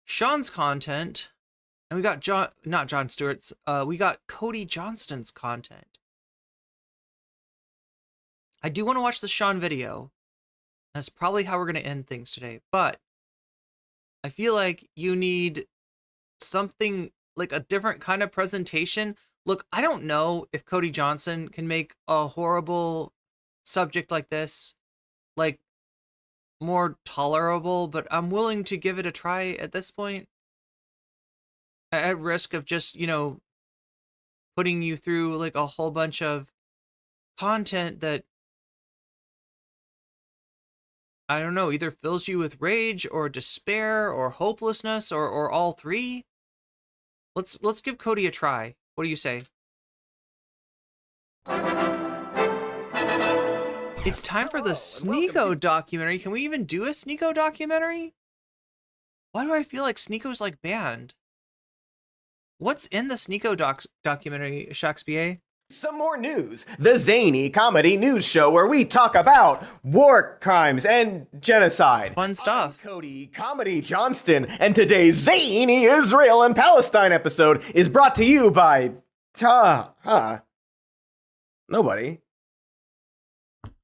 Sean's content And we got not Jon Stewart's, we got Cody Johnston's content. I do want to watch the Sean video. That's probably how we're going to end things today. But I feel like you need something like a different kind of presentation. Look, I don't know if Cody Johnson can make a horrible subject like this, like, more tolerable, but I'm willing to give it a try at this point. At risk of just, you know, putting you through like a whole bunch of content that, I don't know, either fills you with rage or despair or hopelessness or all three. Let's give Cody a try. What do you say? It's time for the Sneeko documentary. Can we even do a Sneeko documentary? Why do I feel like Sneeko's like banned? What's in the Sneeko documentary, Shakespeare? Some more news. The zany comedy news show where we talk about war crimes and genocide. Fun stuff. I'm Cody Comedy Johnston, and today's zany Israel and Palestine episode is brought to you by nobody.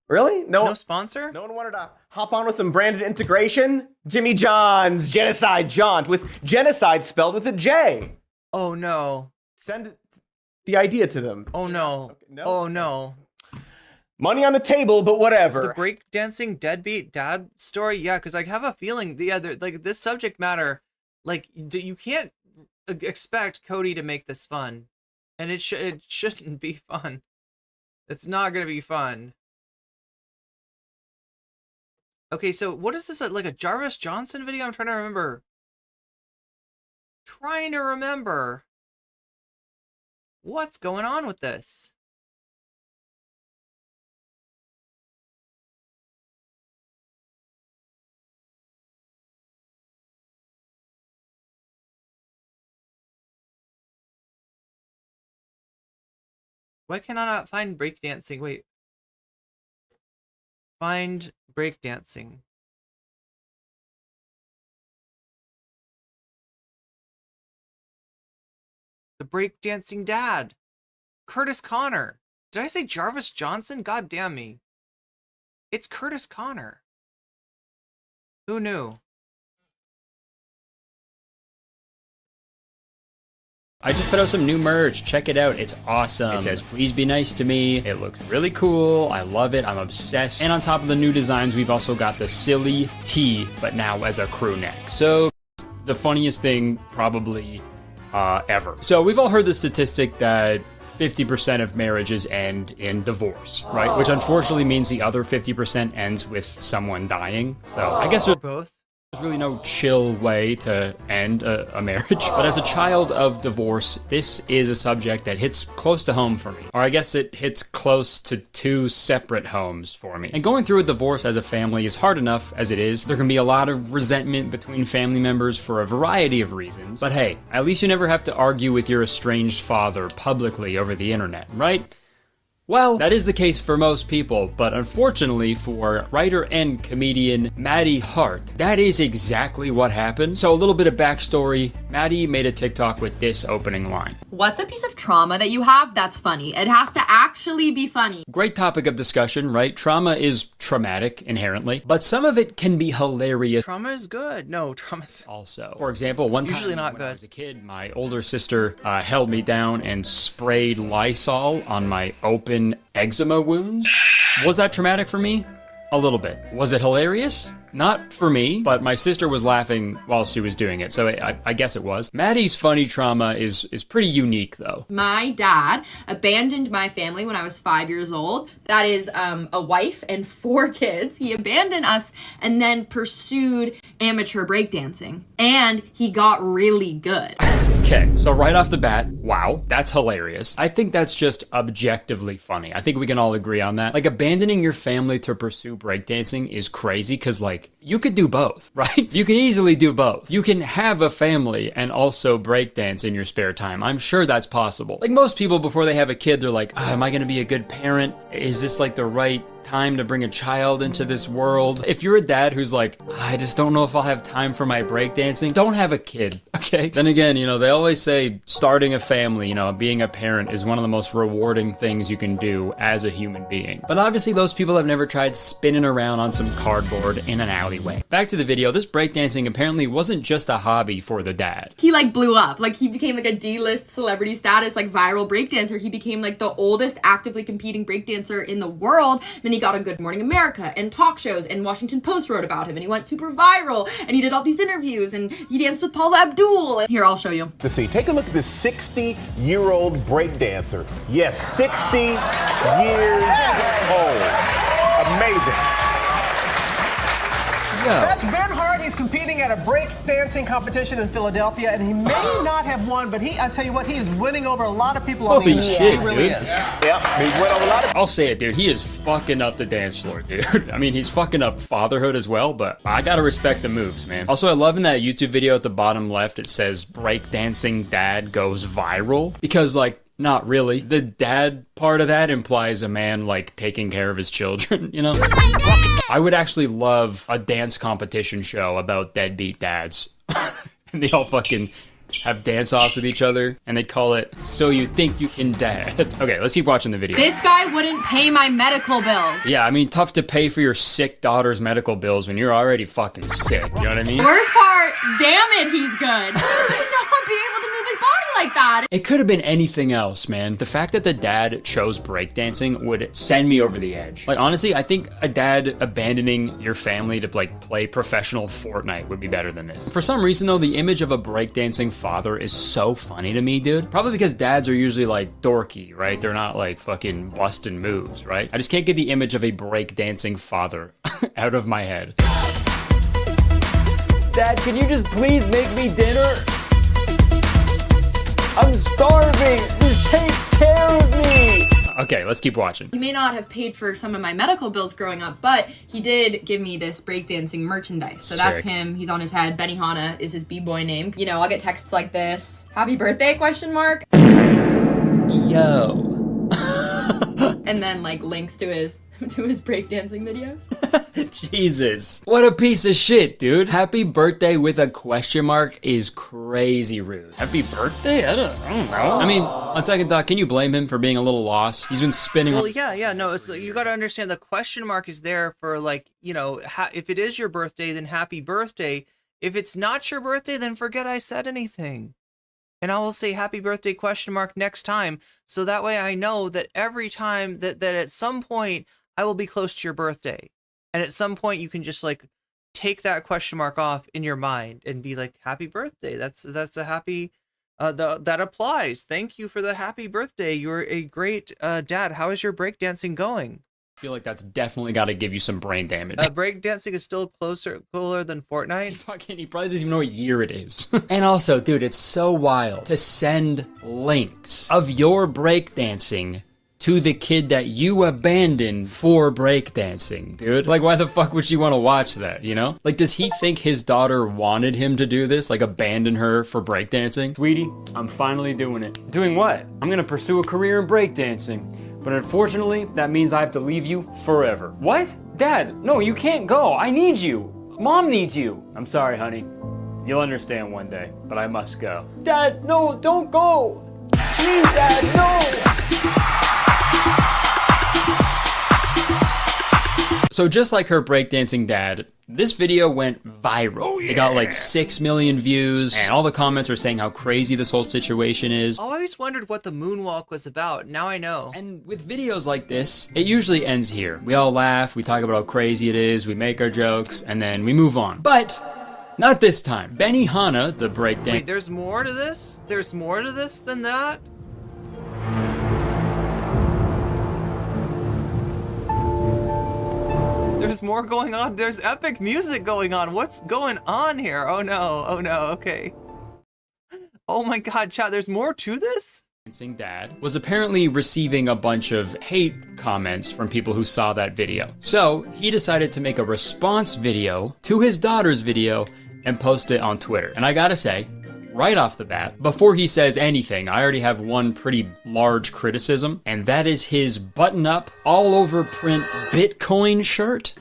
Really? No sponsor? No one wanted to hop on with some branded integration? Jimmy John's Genocide Jaunt with genocide spelled with a J. Oh no. Send the idea to them. Oh no. Okay, no. Oh no. Money on the table, but whatever. The breakdancing deadbeat dad story? Yeah, because I have a feeling, like this subject matter, like you can't expect Cody to make this fun. And it shouldn't be fun. It's not going to be fun. Okay, so what is this, like a Jarvis Johnson video? I'm trying to remember. What's going on with this? Why can I not find breakdancing? Wait. Find breakdancing. The breakdancing dad. Curtis Connor. Did I say Jarvis Johnson? God damn me. It's Curtis Connor. Who knew? I just put out some new merch. Check it out. It's awesome. It says, please be nice to me. It looks really cool. I love it. I'm obsessed. And on top of the new designs, we've also got the silly tee, but now as a crew neck. So the funniest thing probably ever. So we've all heard the statistic that 50% of marriages end in divorce, right? Which unfortunately means the other 50% ends with someone dying. So I guess there's both. There's really no chill way to end a marriage. But as a child of divorce, this is a subject that hits close to home for me. Or I guess it hits close to two separate homes for me. And going through a divorce as a family is hard enough as it is. There can be a lot of resentment between family members for a variety of reasons. But hey, at least you never have to argue with your estranged father publicly over the internet, right? Well, that is the case for most people, but unfortunately for writer and comedian Maddie Hart, that is exactly what happened. So a little bit of backstory, Maddie made a TikTok with this opening line. What's a piece of trauma that you have that's funny? It has to actually be funny. Great topic of discussion, right? Trauma is traumatic inherently, but some of it can be hilarious. Trauma is good. No, trauma's also. For example, one time usually not when good. I was a kid, my older sister held me down and sprayed Lysol on my open eczema wounds. Was that traumatic for me? A little bit. Was it hilarious? Not for me, but my sister was laughing while she was doing it, so I guess it was. Maddie's funny trauma is pretty unique, though. My dad abandoned my family when I was 5 years old. That is a wife and 4 kids. He abandoned us and then pursued amateur breakdancing. And he got really good. Okay, so right off the bat, wow, that's hilarious. I think that's just objectively funny. I think we can all agree on that. Like, abandoning your family to pursue breakdancing is crazy because, like, you could do both, right? You can easily do both. You can have a family and also breakdance in your spare time. I'm sure that's possible. Like, most people, before they have a kid, they're like, am I going to be a good parent? Is this, like, the right time to bring a child into this world. If you're a dad who's like, I just don't know if I'll have time for my breakdancing, don't have a kid, okay? Then again, you know, they always say starting a family, you know, being a parent is one of the most rewarding things you can do as a human being. But obviously those people have never tried spinning around on some cardboard in an alleyway. Back to the video, this breakdancing apparently wasn't just a hobby for the dad. He like blew up. Like he became like a D-list celebrity status, like viral breakdancer. He became like the oldest actively competing breakdancer in the world. Then he got on Good Morning America and talk shows, and Washington Post wrote about him, and he went super viral, and he did all these interviews, and he danced with Paula Abdul. And here, I'll show you. To see, take a look at this 60-year-old breakdancer. Yes, 60 years old. Amazing. Yo. That's Ben Hart. He's competing at a break dancing competition in Philadelphia, and he may not have won, but I tell you what, he is winning over a lot of people on the internet. Shit, he really dude. is. Yep, he's winning over a lot of. I'll say it, dude. He is fucking up the dance floor, dude. I mean, he's fucking up fatherhood as well, but I gotta respect the moves, man. Also, I love in that YouTube video at the bottom left, it says breakdancing dad goes viral, because like, not really. The dad part of that implies a man, like, taking care of his children, you know? I would actually love a dance competition show about deadbeat dads. And they all fucking have dance-offs with each other, and they call it So You Think You Can Dad. Okay, let's keep watching the video. This guy wouldn't pay my medical bills. Yeah, I mean, tough to pay for your sick daughter's medical bills when you're already fucking sick, you know what I mean? Worst part, damn it, he's good. I should not be able to move his body like that. It could have been anything else, man. The fact that the dad chose breakdancing would send me over the edge. Like, honestly, I think a dad abandoning your family to, like, play professional Fortnite would be better than this. For some reason, though, the image of a breakdancing father is so funny to me, dude. Probably because dads are usually, like, dorky, right? They're not, like, fucking busting moves, right? I just can't get the image of a breakdancing father out of my head. Dad, can you just please make me dinner? I'm starving! Just take care of me! Okay, let's keep watching. He may not have paid for some of my medical bills growing up, but he did give me this breakdancing merchandise. So that's Sick. him. He's on his head. Benihana is his b-boy name. You know, I'll get texts like this. Happy birthday, question mark. Yo. And then like links to his breakdancing videos. Jesus. What a piece of shit, dude. Happy birthday with a question mark is crazy rude. Happy birthday? I don't know. I mean, on second thought, can you blame him for being a little lost? He's been spinning. Well, yeah, no, it's like, you got to understand the question mark is there for, like, you know, if it is your birthday, then happy birthday. If it's not your birthday, then forget I said anything. And I will say happy birthday question mark next time. So that way I know that every time that at some point I will be close to your birthday. And at some point you can just like take that question mark off in your mind and be like, happy birthday. That's a happy, that applies. Thank you for the happy birthday. You're a great dad. How is your breakdancing going? I feel like that's definitely got to give you some brain damage. Breakdancing is still cooler than Fortnite. Fucking, he probably doesn't even know what year it is. And also, dude, it's so wild to send links of your breakdancing to the kid that you abandoned for breakdancing, dude. Like, why the fuck would she want to watch that, you know? Like, does he think his daughter wanted him to do this? Like, abandon her for breakdancing? Sweetie, I'm finally doing it. Doing what? I'm gonna pursue a career in breakdancing. But unfortunately, that means I have to leave you forever. What? Dad, no, you can't go. I need you. Mom needs you. I'm sorry, honey. You'll understand one day, but I must go. Dad, no, don't go. Please, Dad, no. So just like her breakdancing dad, this video went viral. Oh, yeah. It got like 6 million views, and all the comments are saying how crazy this whole situation is. I always wondered what the moonwalk was about. Now I know. And with videos like this, it usually ends here. We all laugh, we talk about how crazy it is, we make our jokes, and then we move on. But not this time. Benihana, the breakdance. Wait, there's more to this? There's more to this than that? There's more going on. There's epic music going on. What's going on here? Oh no, okay. Oh my god, chat, there's more to this? Dad was apparently receiving a bunch of hate comments from people who saw that video. So he decided to make a response video to his daughter's video and post it on Twitter. And I gotta say, right off the bat. Before he says anything, I already have one pretty large criticism, and that is his button-up, all-over print Bitcoin shirt.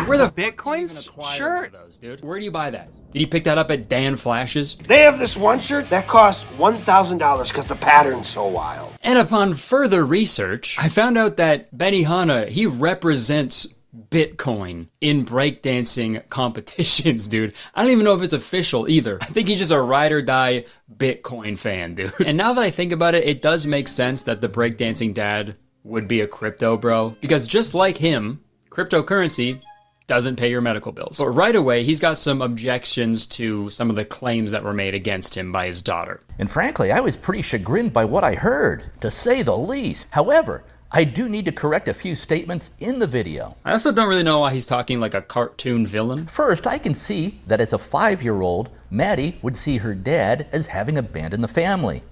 Where the Bitcoin's shirt? those, dude? Where do you buy that? Did he pick that up at Dan Flash's? They have this one shirt that costs $1,000 because the pattern's so wild. And upon further research, I found out that Benihana, he represents Bitcoin in breakdancing competitions, dude. I don't even know if it's official either. I think he's just a ride or die Bitcoin fan, dude. And now that I think about it, it does make sense that the breakdancing dad would be a crypto bro, because just like him, cryptocurrency doesn't pay your medical bills. But right away, he's got some objections to some of the claims that were made against him by his daughter. And frankly, I was pretty chagrined by what I heard, to say the least. However, I do need to correct a few statements in the video. I also don't really know why he's talking like a cartoon villain. First, I can see that as a 5-year-old, Maddie would see her dad as having abandoned the family.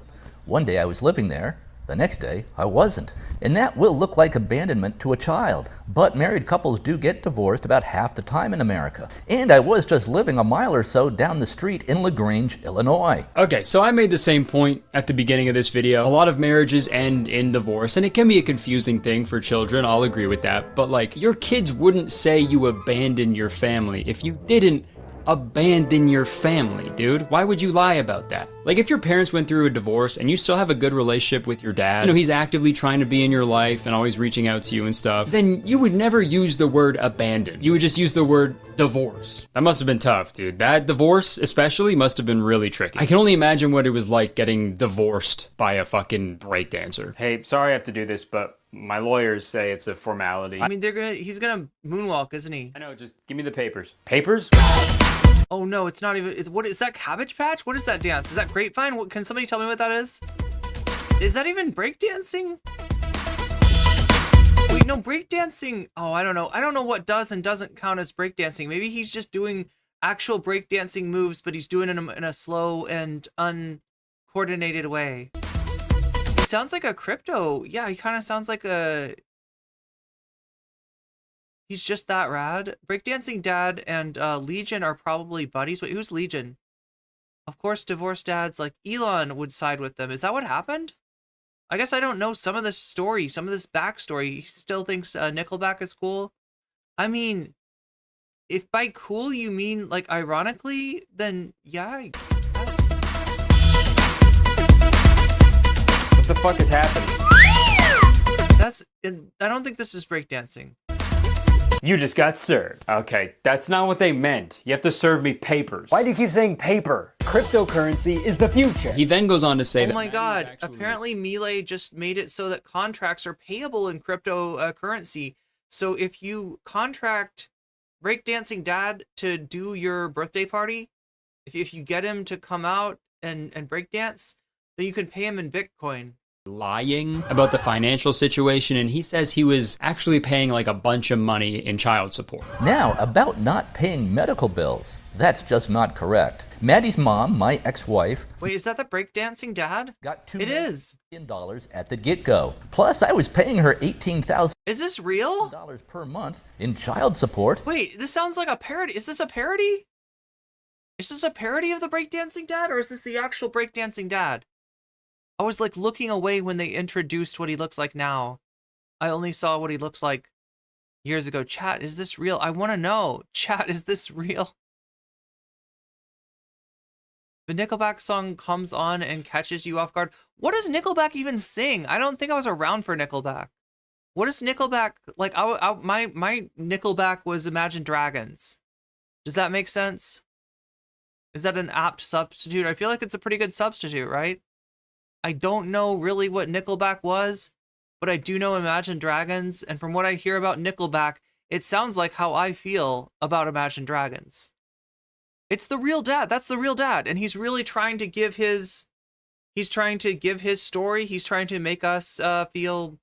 One day I was living there, the next day I wasn't. And that will look like abandonment to a child. But married couples do get divorced about half the time in America. And I was just living a mile or so down the street in LaGrange, Illinois. Okay, so I made the same point at the beginning of this video. A lot of marriages end in divorce, and it can be a confusing thing for children, I'll agree with that. But like, your kids wouldn't say you abandoned your family if you didn't abandon your family, dude. Why would you lie about that? Like, if your parents went through a divorce and you still have a good relationship with your dad, you know, he's actively trying to be in your life and always reaching out to you and stuff, then you would never use the word abandon. You would just use the word divorce. That must have been tough, dude. That divorce especially must have been really tricky. I can only imagine what it was like getting divorced by a fucking breakdancer. Hey, sorry I have to do this, but my lawyers say it's a formality. I mean, he's gonna moonwalk, isn't he? I know, just give me the papers. Papers? Oh no, it's not even, what is that, Cabbage Patch? What is that dance? Is that Grapevine? What, can somebody tell me what that is? Is that even breakdancing? Wait, no, breakdancing. Oh, I don't know. I don't know what does and doesn't count as breakdancing. Maybe he's just doing actual breakdancing moves, but he's doing it in a slow and uncoordinated way. He sounds like a crypto. Yeah, he kind of sounds like a... He's just that rad. Breakdancing dad and Legion are probably buddies. Wait, who's Legion? Of course, divorced dads like Elon would side with them. Is that what happened? I guess I don't know some of this story, some of this backstory. He still thinks Nickelback is cool. I mean, if by cool you mean like ironically, then yeah, I guess. What the fuck is happening? I don't think this is breakdancing. You just got served. Okay, that's not what they meant. You have to serve me papers. Why do you keep saying paper? Cryptocurrency is the future. He then goes on to say oh that... Oh my god, apparently Melee just made it so that contracts are payable in cryptocurrency. So if you contract breakdancing dad to do your birthday party, if you get him to come out and breakdance, then you can pay him in Bitcoin. Lying about the financial situation, and he says he was actually paying like a bunch of money in child support. Now, about not paying medical bills. That's just not correct. Maddie's mom, my ex-wife... Wait, is that the breakdancing dad? Got $2 million at the get-go. Plus, I was paying her $18,000... Is this real? ...per month in child support. Wait, this sounds like a parody. Is this a parody? Is this a parody of the breakdancing dad, or is this the actual breakdancing dad? I was like looking away when they introduced what he looks like now. I only saw what he looks like years ago. Chat, is this real? I want to know. Chat, is this real? The Nickelback song comes on and catches you off guard. What does Nickelback even sing? I don't think I was around for Nickelback. What is Nickelback like? My Nickelback was Imagine Dragons. Does that make sense? Is that an apt substitute? I feel like it's a pretty good substitute, right? I don't know really what Nickelback was, but I do know Imagine Dragons, and from what I hear about Nickelback, it sounds like how I feel about Imagine Dragons. It's the real dad. That's the real dad, and he's really trying to give his... He's trying to give his story. He's trying to make us feel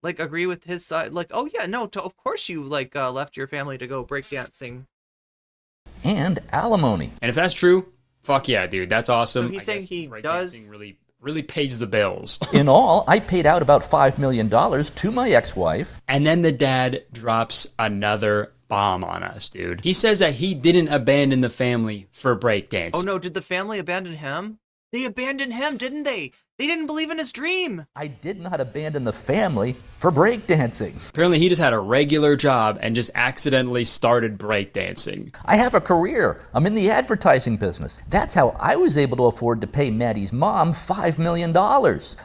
like agree with his side. Like, oh yeah, no, of course you like left your family to go breakdancing. And alimony. And if that's true, fuck yeah, dude, that's awesome. So he's saying he does really pays the bills. In all, I paid out about $5 million to my ex-wife. And then the dad drops another bomb on us, dude. He says that he didn't abandon the family for breakdance. Oh no, did the family abandon him? They abandoned him, didn't they? They didn't believe in his dream. I did not abandon the family for breakdancing. Apparently he just had a regular job and just accidentally started breakdancing. I have a career. I'm in the advertising business. That's how I was able to afford to pay Maddie's mom $5 million.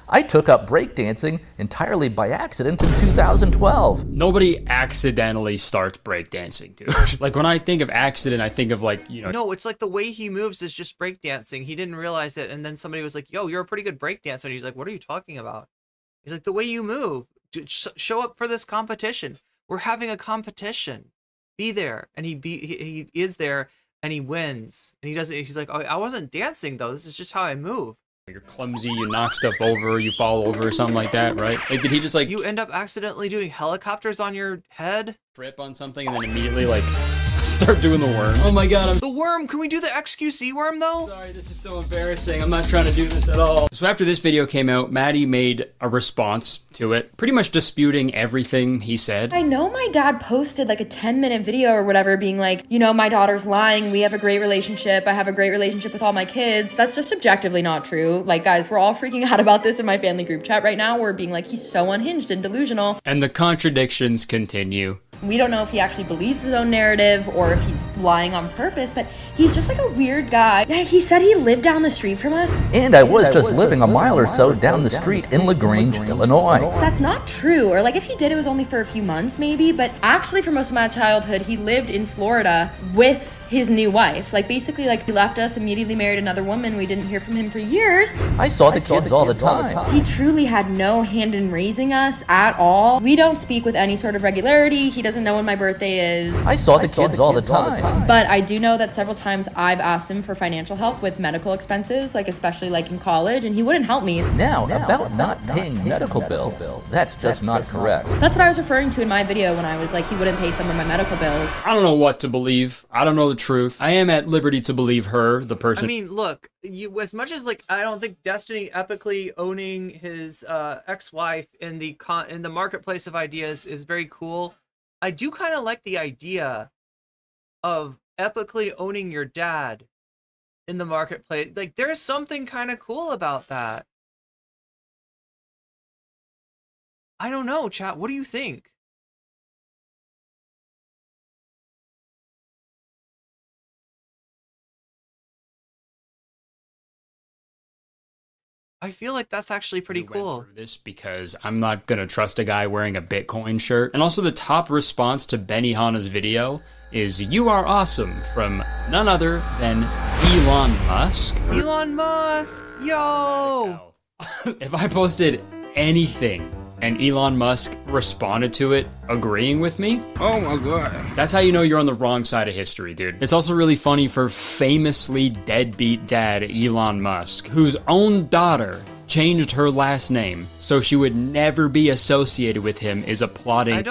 I took up breakdancing entirely by accident in 2012. Nobody accidentally starts breakdancing, dude. Like when I think of accident, I think of like, you know. No, it's like the way he moves is just breakdancing. He didn't realize it, and then somebody was like, yo, you're a pretty good breakdancer. And he's like, what are you talking about? He's like, the way you move. Show up for this competition. We're having a competition. Be there. And he is there, and he wins. And he doesn't. He's like, oh, I wasn't dancing though. This is just how I move. You're clumsy, you knock stuff over, you fall over, or something like that, right? Like, did he just like... You end up accidentally doing helicopters on your head? Trip on something and then immediately like start doing the worm. Oh my god, The worm! Can we do the XQC worm though? Sorry, this is so embarrassing. I'm not trying to do this at all. So after this video came out, Maddie made a response to it, pretty much disputing everything he said. I know my dad posted like a 10-minute video or whatever being like, you know, my daughter's lying, we have a great relationship, I have a great relationship with all my kids. That's just objectively not true. Like, guys, we're all freaking out about this in my family group chat right now. We're being like, he's so unhinged and delusional. And the contradictions continue. We don't know if he actually believes his own narrative or if he's lying on purpose, but he's just like a weird guy. Yeah, he said he lived down the street from us. And I was just living a mile or so down the street in LaGrange, Illinois. That's not true. Or like if he did, it was only for a few months maybe, but actually for most of my childhood, he lived in Florida with his new wife. Like basically like he left us, immediately married another woman. We didn't hear from him for years. I saw the kids all the time. He truly had no hand in raising us at all. We don't speak with any sort of regularity. He doesn't know when my birthday is. I saw the kids all the time. But I do know that several times I've asked him for financial help with medical expenses, like especially like in college, and he wouldn't help me. Now, about not paying medical bills, that's just not correct. That's what I was referring to in my video when I was like, he wouldn't pay some of my medical bills. I don't know what to believe. I don't know the truth. I am at liberty to believe her, the person. I mean, look, as much as like I don't think Destiny epically owning his ex-wife in the marketplace of ideas is very cool. I do kind of like the idea of epically owning your dad in the marketplace. Like, there's something kind of cool about that. I don't know, chat. What do you think? I feel like that's actually pretty cool. This because I'm not gonna trust a guy wearing a Bitcoin shirt. And also the top response to Benihana's video is "You are awesome" from none other than Elon Musk. Elon Musk, yo! If I posted anything and Elon Musk responded to it agreeing with me, oh my god, that's how you know you're on the wrong side of history, dude. It's also really funny for famously deadbeat dad Elon Musk, whose own daughter changed her last name so she would never be associated with him, is applauding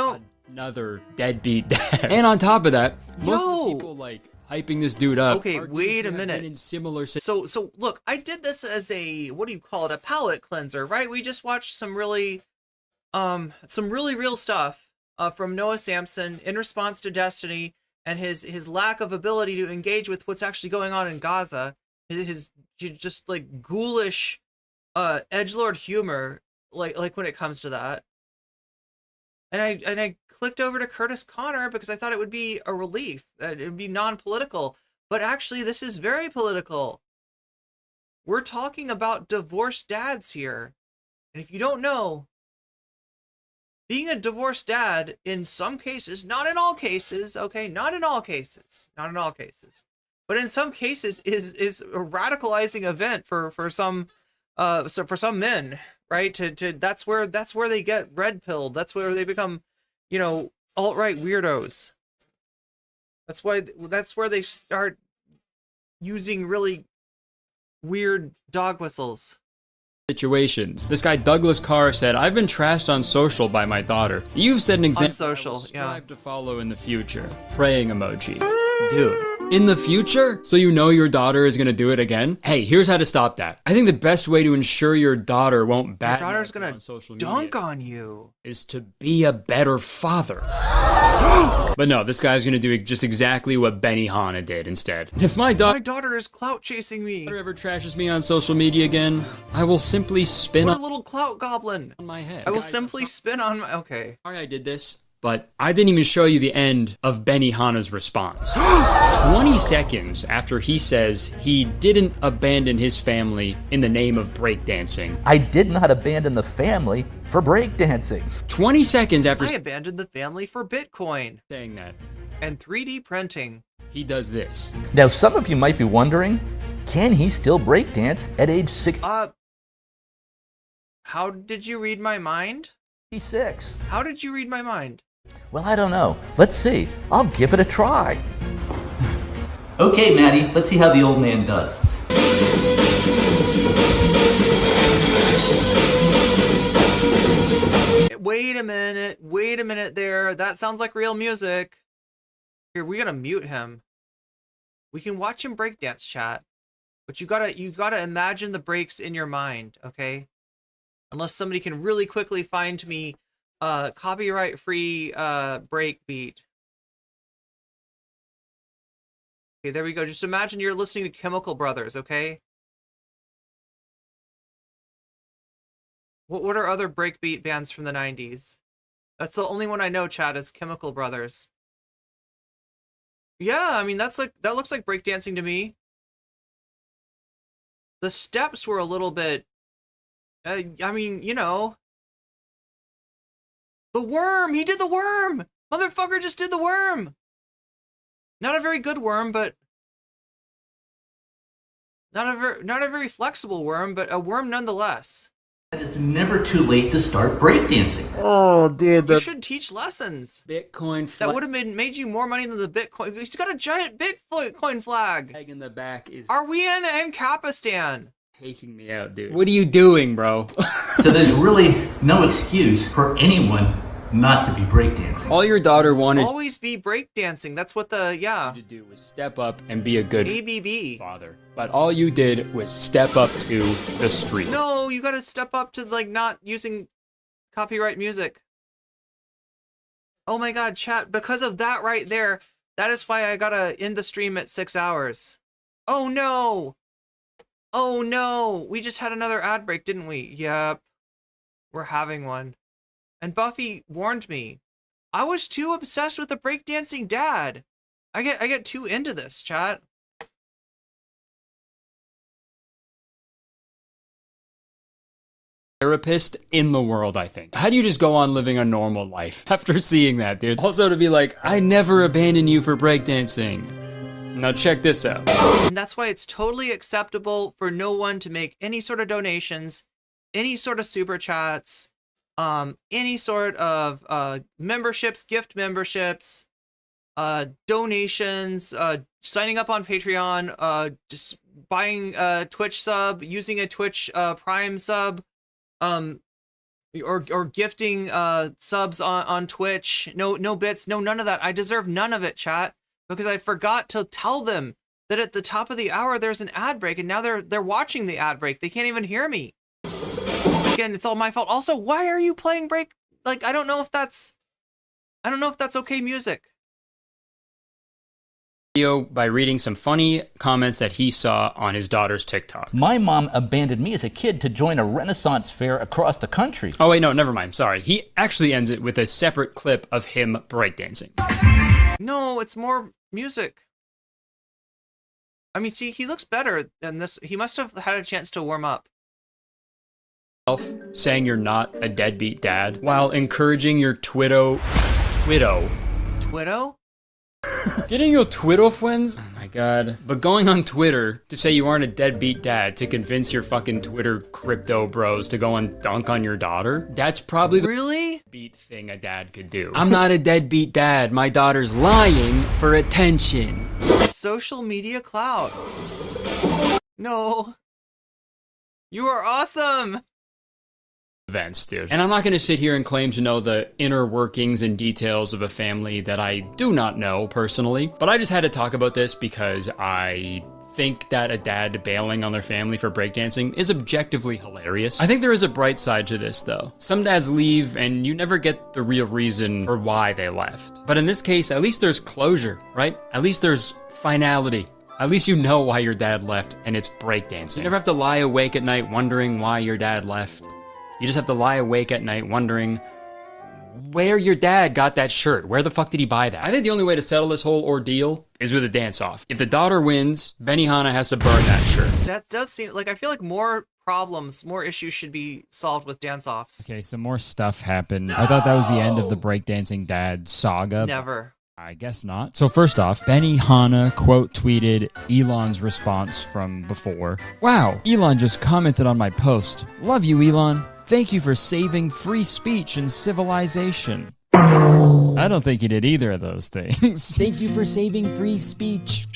another deadbeat dad. And on top of that, most of the people like hyping this dude up. Okay, wait a minute. In similar so look, I did this as a, what do you call it, a palate cleanser, right? We just watched some really real stuff from Noah Samsen in response to Destiny and his lack of ability to engage with what's actually going on in Gaza. His just like ghoulish edgelord humor, like when it comes to that. And I clicked over to Curtis Connor because I thought it would be a relief, that it would be non-political. But actually, this is very political. We're talking about divorced dads here. And if you don't know, being a divorced dad in some cases, not in all cases, okay, not in all cases, but in some cases is a radicalizing event for some men, right? That's where they get red pilled. That's where they become, you know, alt-right weirdos. That's where they start using really weird dog whistles. Situations. This guy Douglas Carr said, "I've been trashed on social by my daughter. You've set an example on social, strive to follow in the future." Praying emoji. Dude, In the future? So you know your daughter is gonna do it again? Hey, here's how to stop that. I think the best way to ensure your daughter won't Your daughter's gonna on social dunk on you. is to be a better father. But no, this guy's gonna do just exactly what Benihana did instead. If my daughter is clout chasing me. Ever trashes me on social media again, I will simply spin What a on little clout goblin my head. I will simply spin on my. Okay. Sorry I did this, but I didn't even show you the end of Benihana's response. 20 seconds after he says he didn't abandon his family in the name of breakdancing. I did not abandon the family for breakdancing. 20 seconds after I abandoned the family for Bitcoin. Saying that. And 3D printing. He does this. Now, some of you might be wondering, can he still breakdance at age 60? How did you read my mind? 66. How did you read my mind? Well, I don't know. Let's see. I'll give it a try. Okay, Maddie, let's see how the old man does. Wait a minute there. That sounds like real music. Here, we're gonna mute him. We can watch him breakdance, chat. But you gotta imagine the breaks in your mind, okay? Unless somebody can really quickly find me copyright-free break beat. Okay, there we go. Just imagine you're listening to Chemical Brothers, okay? What are other breakbeat bands from the 90s? That's the only one I know, chat, is Chemical Brothers. Yeah, I mean, that looks like breakdancing to me. The steps were a little bit, I mean, you know. The worm! He did the worm! Motherfucker just did the worm! Not a very good worm, but... Not a very flexible worm, but a worm nonetheless. It's never too late to start breakdancing. Oh, dude, You should teach lessons. Bitcoin flag. That would have made you more money than the Bitcoin. He's got a giant Bitcoin flag. Flag in the back is... Are we in Ancapistan? Taking me out, dude. What are you doing, bro? So there's really no excuse for anyone not to be breakdancing. All your daughter wanted Always be breakdancing. That's what the, yeah. to do was step up and be a good ABB. father. But all you did was step up to the street. No, you gotta step up to, like, not using copyright music. Oh my god, chat, because of that right there, that is why I gotta end the stream at 6 hours. Oh no! Oh no! We just had another ad break, didn't we? Yep. We're having one. And Buffy warned me. I was too obsessed with the breakdancing dad. I get too into this, chat. Therapist in the world, I think. How do you just go on living a normal life after seeing that, dude? Also to be like, I never abandoned you for breakdancing. Now check this out. And that's why it's totally acceptable for no one to make any sort of donations, any sort of super chats, any sort of memberships, gift memberships, donations, signing up on Patreon, just buying a Twitch sub, using a Twitch Prime sub, or gifting subs on Twitch. No bits, no none of that. I deserve none of it, chat, because I forgot to tell them that at the top of the hour there's an ad break, and now they're watching the ad break. They can't even hear me. Again, it's all my fault. Also, why are you playing break? Like, I don't know if that's okay music. By reading some funny comments that he saw on his daughter's TikTok. My mom abandoned me as a kid to join a Renaissance fair across the country. Oh wait, no, never mind. Sorry. He actually ends it with a separate clip of him breakdancing. No, it's more music. I mean, see, he looks better than this. He must have had a chance to warm up. Saying you're not a deadbeat dad while encouraging your Twitto? Getting your Twitter friends? Oh my god. But going on Twitter to say you aren't a deadbeat dad to convince your fucking Twitter crypto bros to go and dunk on your daughter? That's probably the really beat thing a dad could do. I'm not a deadbeat dad. My daughter's lying for attention. Social media clout. No. You are awesome. events, dude. And I'm not going to sit here and claim to know the inner workings and details of a family that I do not know personally, but I just had to talk about this because I think that a dad bailing on their family for breakdancing is objectively hilarious. I think there is a bright side to this though. Some dads leave and you never get the real reason for why they left. But in this case, at least there's closure, right? At least there's finality. At least you know why your dad left, and it's breakdancing. You never have to lie awake at night wondering why your dad left. You just have to lie awake at night wondering where your dad got that shirt. Where the fuck did he buy that? I think the only way to settle this whole ordeal is with a dance-off. If the daughter wins, Benihana has to burn that shirt. That does seem like, I feel like more problems, more issues should be solved with dance-offs. Okay, some more stuff happened. I thought that was the end of the breakdancing dad saga. Never. I guess not. So first off, Benihana quote tweeted Elon's response from before. Wow, Elon just commented on my post. Love you, Elon. Thank you for saving free speech and civilization. I don't think he did either of those things. Thank you for saving free speech.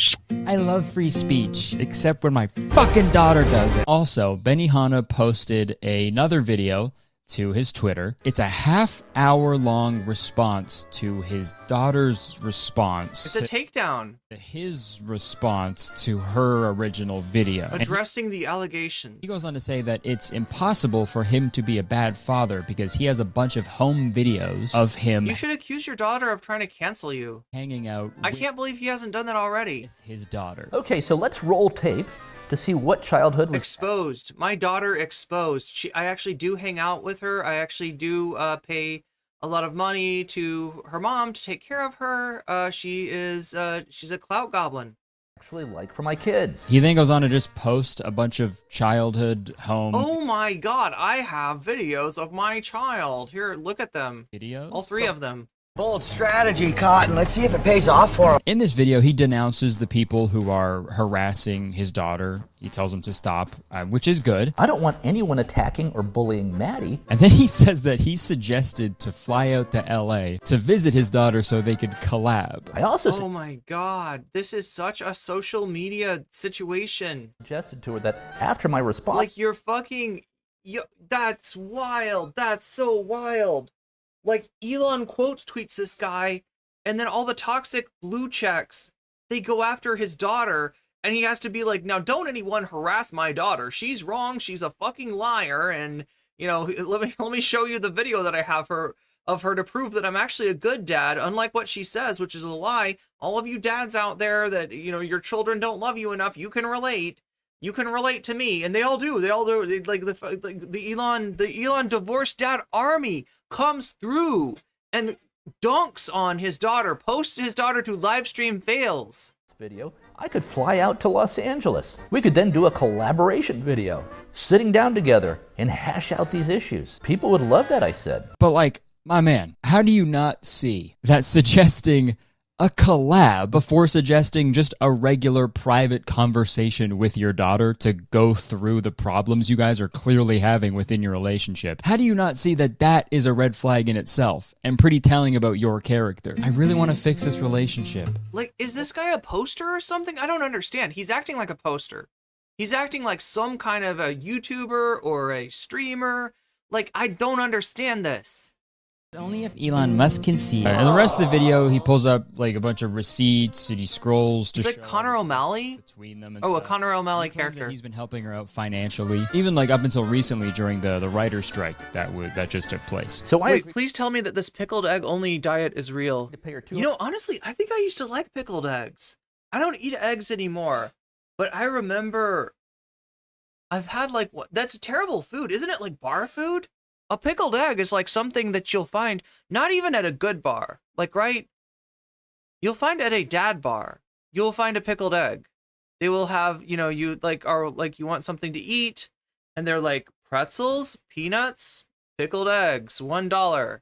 I love free speech, except when my fucking daughter does it. Also, Benihana posted another video to his Twitter. It's a half-hour-long response to his daughter's response. It's a takedown. His response to her original video. Addressing the allegations. He goes on to say that it's impossible for him to be a bad father because he has a bunch of home videos of him. You should accuse your daughter of trying to cancel you. Hanging out. I can't believe he hasn't done that already. His daughter. Okay, so let's roll tape to see what childhood was exposed. My daughter exposed. I actually do hang out with her. I actually do pay a lot of money to her mom to take care of her. She's a clout goblin. Actually like for my kids. He then goes on to just post a bunch of childhood home. Oh my god, I have videos of my child. Here, look at them. Videos? All three of them. Bold strategy, Cotton. Let's see if it pays off for him. In this video, he denounces the people who are harassing his daughter. He tells them to stop, which is good. I don't want anyone attacking or bullying Maddie. And then he says that he suggested to fly out to LA to visit his daughter so they could collab. I also Oh my god, this is such a social media situation. Suggested to her that after my response... Like, you're fucking... that's wild. That's so wild. Like, Elon quote tweets this guy, and then all the toxic blue checks, they go after his daughter, and he has to be like, now don't anyone harass my daughter. She's wrong. She's a fucking liar. And, you know, let me show you the video that I have of her to prove that I'm actually a good dad, unlike what she says, which is a lie. All of you dads out there that, you know, your children don't love you enough, you can relate. You can relate to me, and they all do. They all do. Like the Elon divorced dad army comes through and dunks on his daughter, posts his daughter to live stream fails. Video, I could fly out to Los Angeles. We could then do a collaboration video, sitting down together and hash out these issues. People would love that, I said. But like, my man, how do you not see that suggesting a collab before suggesting just a regular private conversation with your daughter to go through the problems you guys are clearly having within your relationship? How do you not see that that is a red flag in itself and pretty telling about your character? I really want to fix this relationship. Like, is this guy a poster or something? I don't understand. He's acting like a poster. He's acting like some kind of a YouTuber or a streamer. Like, I don't understand this. Only if Elon Musk can see. And the rest of the video, he pulls up like a bunch of receipts and he scrolls to It's like Connor O'Malley? between them and Oh, a stuff. Connor O'Malley character. He's been helping her out financially, even like up until recently during the writer's strike that just took place. So Wait, please tell me that this pickled egg only diet is real. You know, honestly, I think I used to like pickled eggs. I don't eat eggs anymore, but I remember I've had like what? That's terrible food, isn't it? Like bar food. A pickled egg is like something that you'll find not even at a good bar. Like, right? You'll find at a dad bar. You'll find a pickled egg. They will have, you know, you like are like you want something to eat, and they're like pretzels, peanuts, pickled eggs, $1.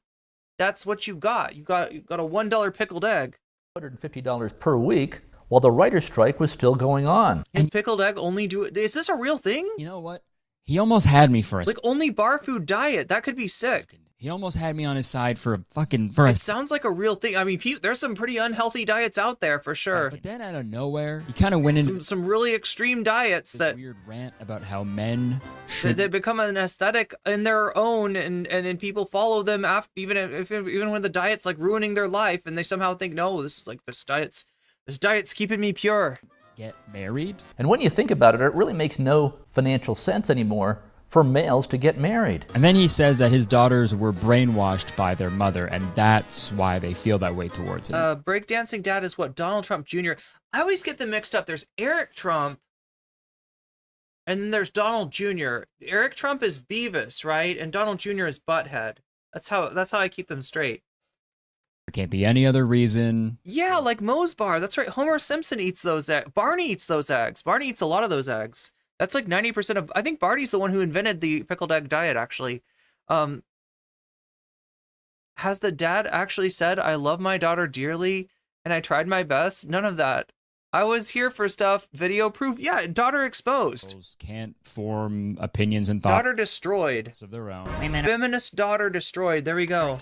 That's what you got. You got a $1 pickled egg. $150 per week while the writer's strike was still going on. Is pickled egg only do it? Is this a real thing? You know what? He almost had me for a Like, only bar food diet. That could be sick. He almost had me on his side for It sounds like a real thing. I mean, there's some pretty unhealthy diets out there for sure. But then out of nowhere, he kind of went into some really extreme diets that weird rant about how men should. They become an aesthetic in their own, and people follow them after, even when the diet's like ruining their life, and they somehow think, no, this diet's keeping me pure. Get married? And when you think about it, it really makes no financial sense anymore for males to get married. And then he says that his daughters were brainwashed by their mother, and that's why they feel that way towards him. Breakdancing dad is what? Donald Trump Jr. I always get them mixed up. There's Eric Trump, and then there's Donald Jr. Eric Trump is Beavis, right? And Donald Jr. is Butthead. That's how I keep them straight. There can't be any other reason. Yeah, like Moe's Bar. That's right. Homer Simpson eats those eggs. Barney eats those eggs. Barney eats a lot of those eggs. That's like 90% of... I think Barney's the one who invented the pickled egg diet, actually. Has the dad actually said, I love my daughter dearly, and I tried my best? None of that. I was here for stuff. Video proof. Yeah, daughter exposed. Those can't form opinions and thoughts. Daughter destroyed. Of their own. Feminist daughter destroyed. There we go.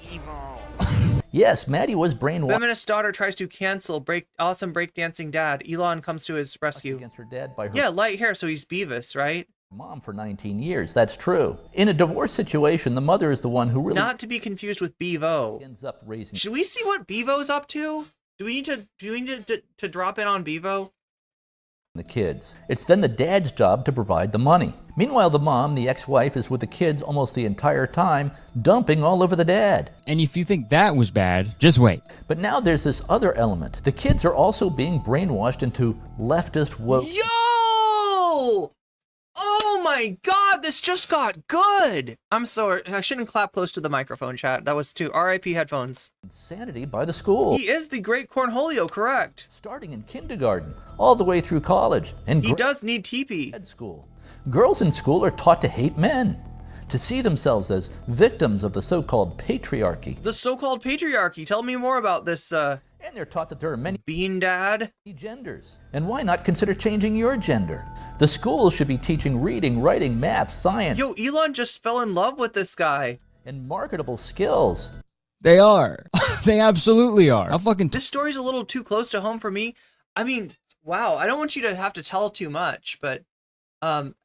Yes, Maddie was brainwashed. Feminist daughter tries to cancel awesome breakdancing dad. Elon comes to his rescue. Against her dad by her yeah, light hair, so he's Beavis, right? Mom for 19 years. That's true. In a divorce situation, the mother is the one who really... Not to be confused with Bevo. ...ends up raising... Should we see what Bevo's up to? Do we need to drop in on Bevo? ...the kids. It's then the dad's job to provide the money. Meanwhile, the mom, the ex-wife, is with the kids almost the entire time, dumping all over the dad. And if you think that was bad, just wait. But now there's this other element. The kids are also being brainwashed into leftist woke... Yo! Oh my god, this just got good! I'm sorry, I shouldn't clap close to the microphone, chat. That was too RIP headphones. Insanity by the school. He is the great Cornholio, correct. Starting in kindergarten, all the way through college. And he does need teepee. School. Girls in school are taught to hate men, to see themselves as victims of the so-called patriarchy. The so-called patriarchy. Tell me more about this, And they're taught that there are many bean dad genders. And why not consider changing your gender? The schools should be teaching reading, writing, math, science. Yo, Elon just fell in love with this guy. And marketable skills. They are. They absolutely are. This story's a little too close to home for me. I mean, wow, I don't want you to have to tell too much, but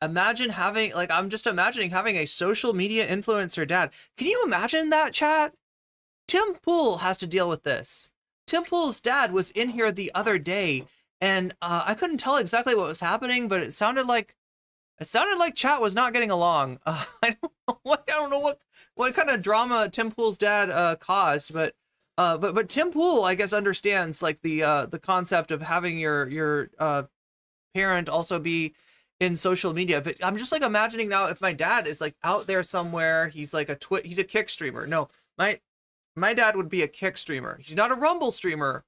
imagine having, like, I'm just imagining having a social media influencer dad. Can you imagine that, chat? Tim Pool has to deal with this. Tim Pool's dad was in here the other day, and I couldn't tell exactly what was happening, but it sounded like chat was not getting along. I don't know what kind of drama Tim Pool's dad caused, but Tim Pool, I guess, understands like the concept of having your parent also be in social media. But I'm just like imagining now if my dad is like out there somewhere, he's like he's a Kick streamer. No, my dad would be a Kick streamer. He's not a Rumble streamer.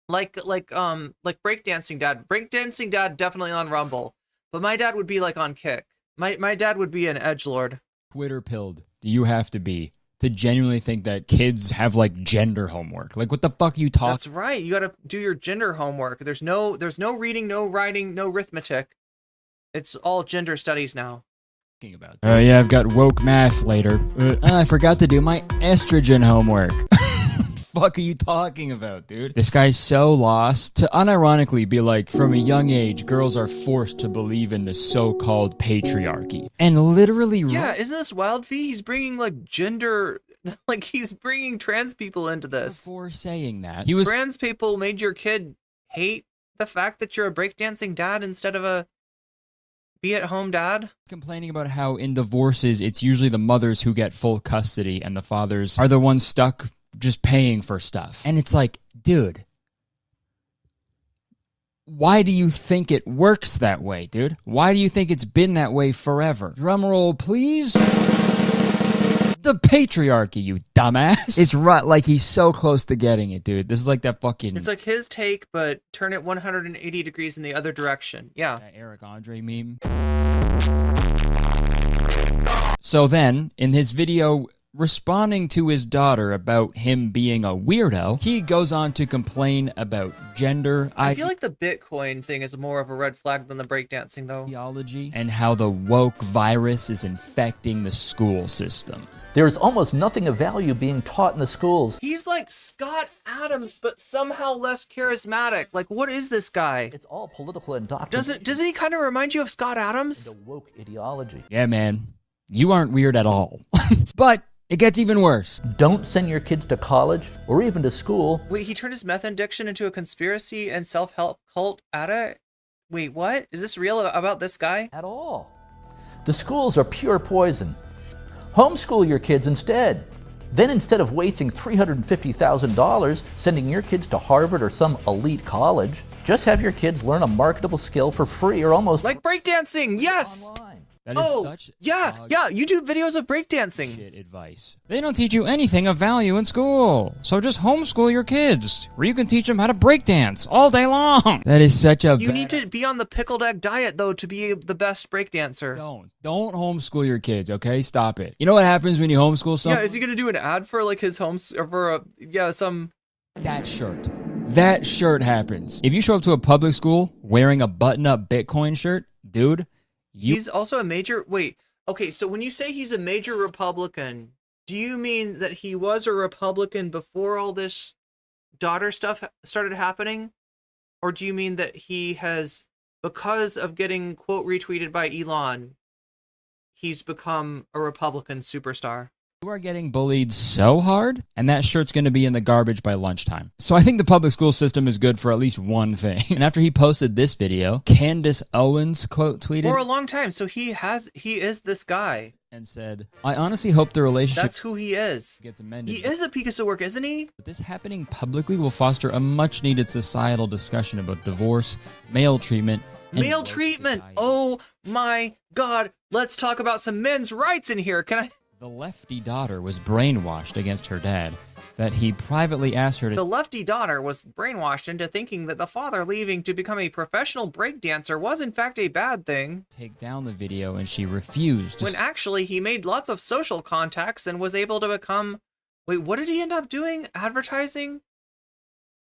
Like breakdancing dad. Breakdancing dad definitely on Rumble. But my dad would be like on Kick. My dad would be an edgelord. Twitter pilled do you have to be to genuinely think that kids have like gender homework? Like, what the fuck are you talking? That's right. You gotta do your gender homework. There's no reading, no writing, no arithmetic. It's all gender studies now. About yeah, I've got woke math later. I forgot to do my estrogen homework. Fuck are you talking about, dude? This guy's so lost. To unironically be like, from a young age, girls are forced to believe in the so-called patriarchy. And literally... Yeah, isn't this wild, V? He's bringing, like, gender... Like, he's bringing trans people into this. Before saying that, Trans people made your kid hate the fact that you're a breakdancing dad instead of a be-at-home dad? Complaining about how in divorces, it's usually the mothers who get full custody and the fathers are the ones stuck just paying for stuff. And it's like, dude, why do you think it works that way, dude? Why do you think it's been that way forever? Drum roll, please. The patriarchy, you dumbass. It's right, like he's so close to getting it, dude. This is like that fucking... It's like his take, but turn it 180 degrees in the other direction. Yeah. That Eric Andre meme. So then, in his video responding to his daughter about him being a weirdo, he goes on to complain about gender I feel like the Bitcoin thing is more of a red flag than the breakdancing, though. ideology and how the woke virus is infecting the school system. There is almost nothing of value being taught in the schools. He's like Scott Adams, but somehow less charismatic. Like, what is this guy? It's all political indoctrination. Doesn't he kind of remind you of Scott Adams? The woke ideology. Yeah, man. You aren't weird at all. But it gets even worse. Don't send your kids to college or even to school. Wait, he turned his meth addiction into a conspiracy and self-help cult addict? Wait, what? Is this real about this guy? At all. The schools are pure poison. Homeschool your kids instead. Then instead of wasting $350,000 sending your kids to Harvard or some elite college, just have your kids learn a marketable skill for free or almost like breakdancing. Yes. That is such yeah, YouTube videos of breakdancing. shit advice. They don't teach you anything of value in school. So just homeschool your kids, where you can teach them how to breakdance all day long. That is such a You need to be on the pickled egg diet, though, to be the best breakdancer. Don't homeschool your kids, okay? Stop it. You know what happens when you homeschool someone? Yeah, is he gonna do an ad for like his or for some That shirt happens. If you show up to a public school wearing a button-up Bitcoin shirt, dude, He's also a major... Wait, okay, so when you say he's a major Republican, do you mean that he was a Republican before all this daughter stuff started happening? Or do you mean that he has, because of getting, quote, retweeted by Elon, he's become a Republican superstar? You are getting bullied so hard, and that shirt's going to be in the garbage by lunchtime. So I think the public school system is good for at least one thing. And after he posted this video, Candace Owens quote tweeted For a long time, so he is this guy. And said, I honestly hope the relationship That's who he is. Gets amended. He is a piece of work, isn't he? But this happening publicly will foster a much-needed societal discussion about divorce, male treatment, and Male treatment. Oh my God. Let's talk about some men's rights in here. Can I... The lefty daughter was brainwashed against her dad, that he privately asked her to... The lefty daughter was brainwashed into thinking that the father leaving to become a professional breakdancer was in fact a bad thing. Take down the video, and she refused. When actually he made lots of social contacts and was able to become... Wait, what did he end up doing? Advertising?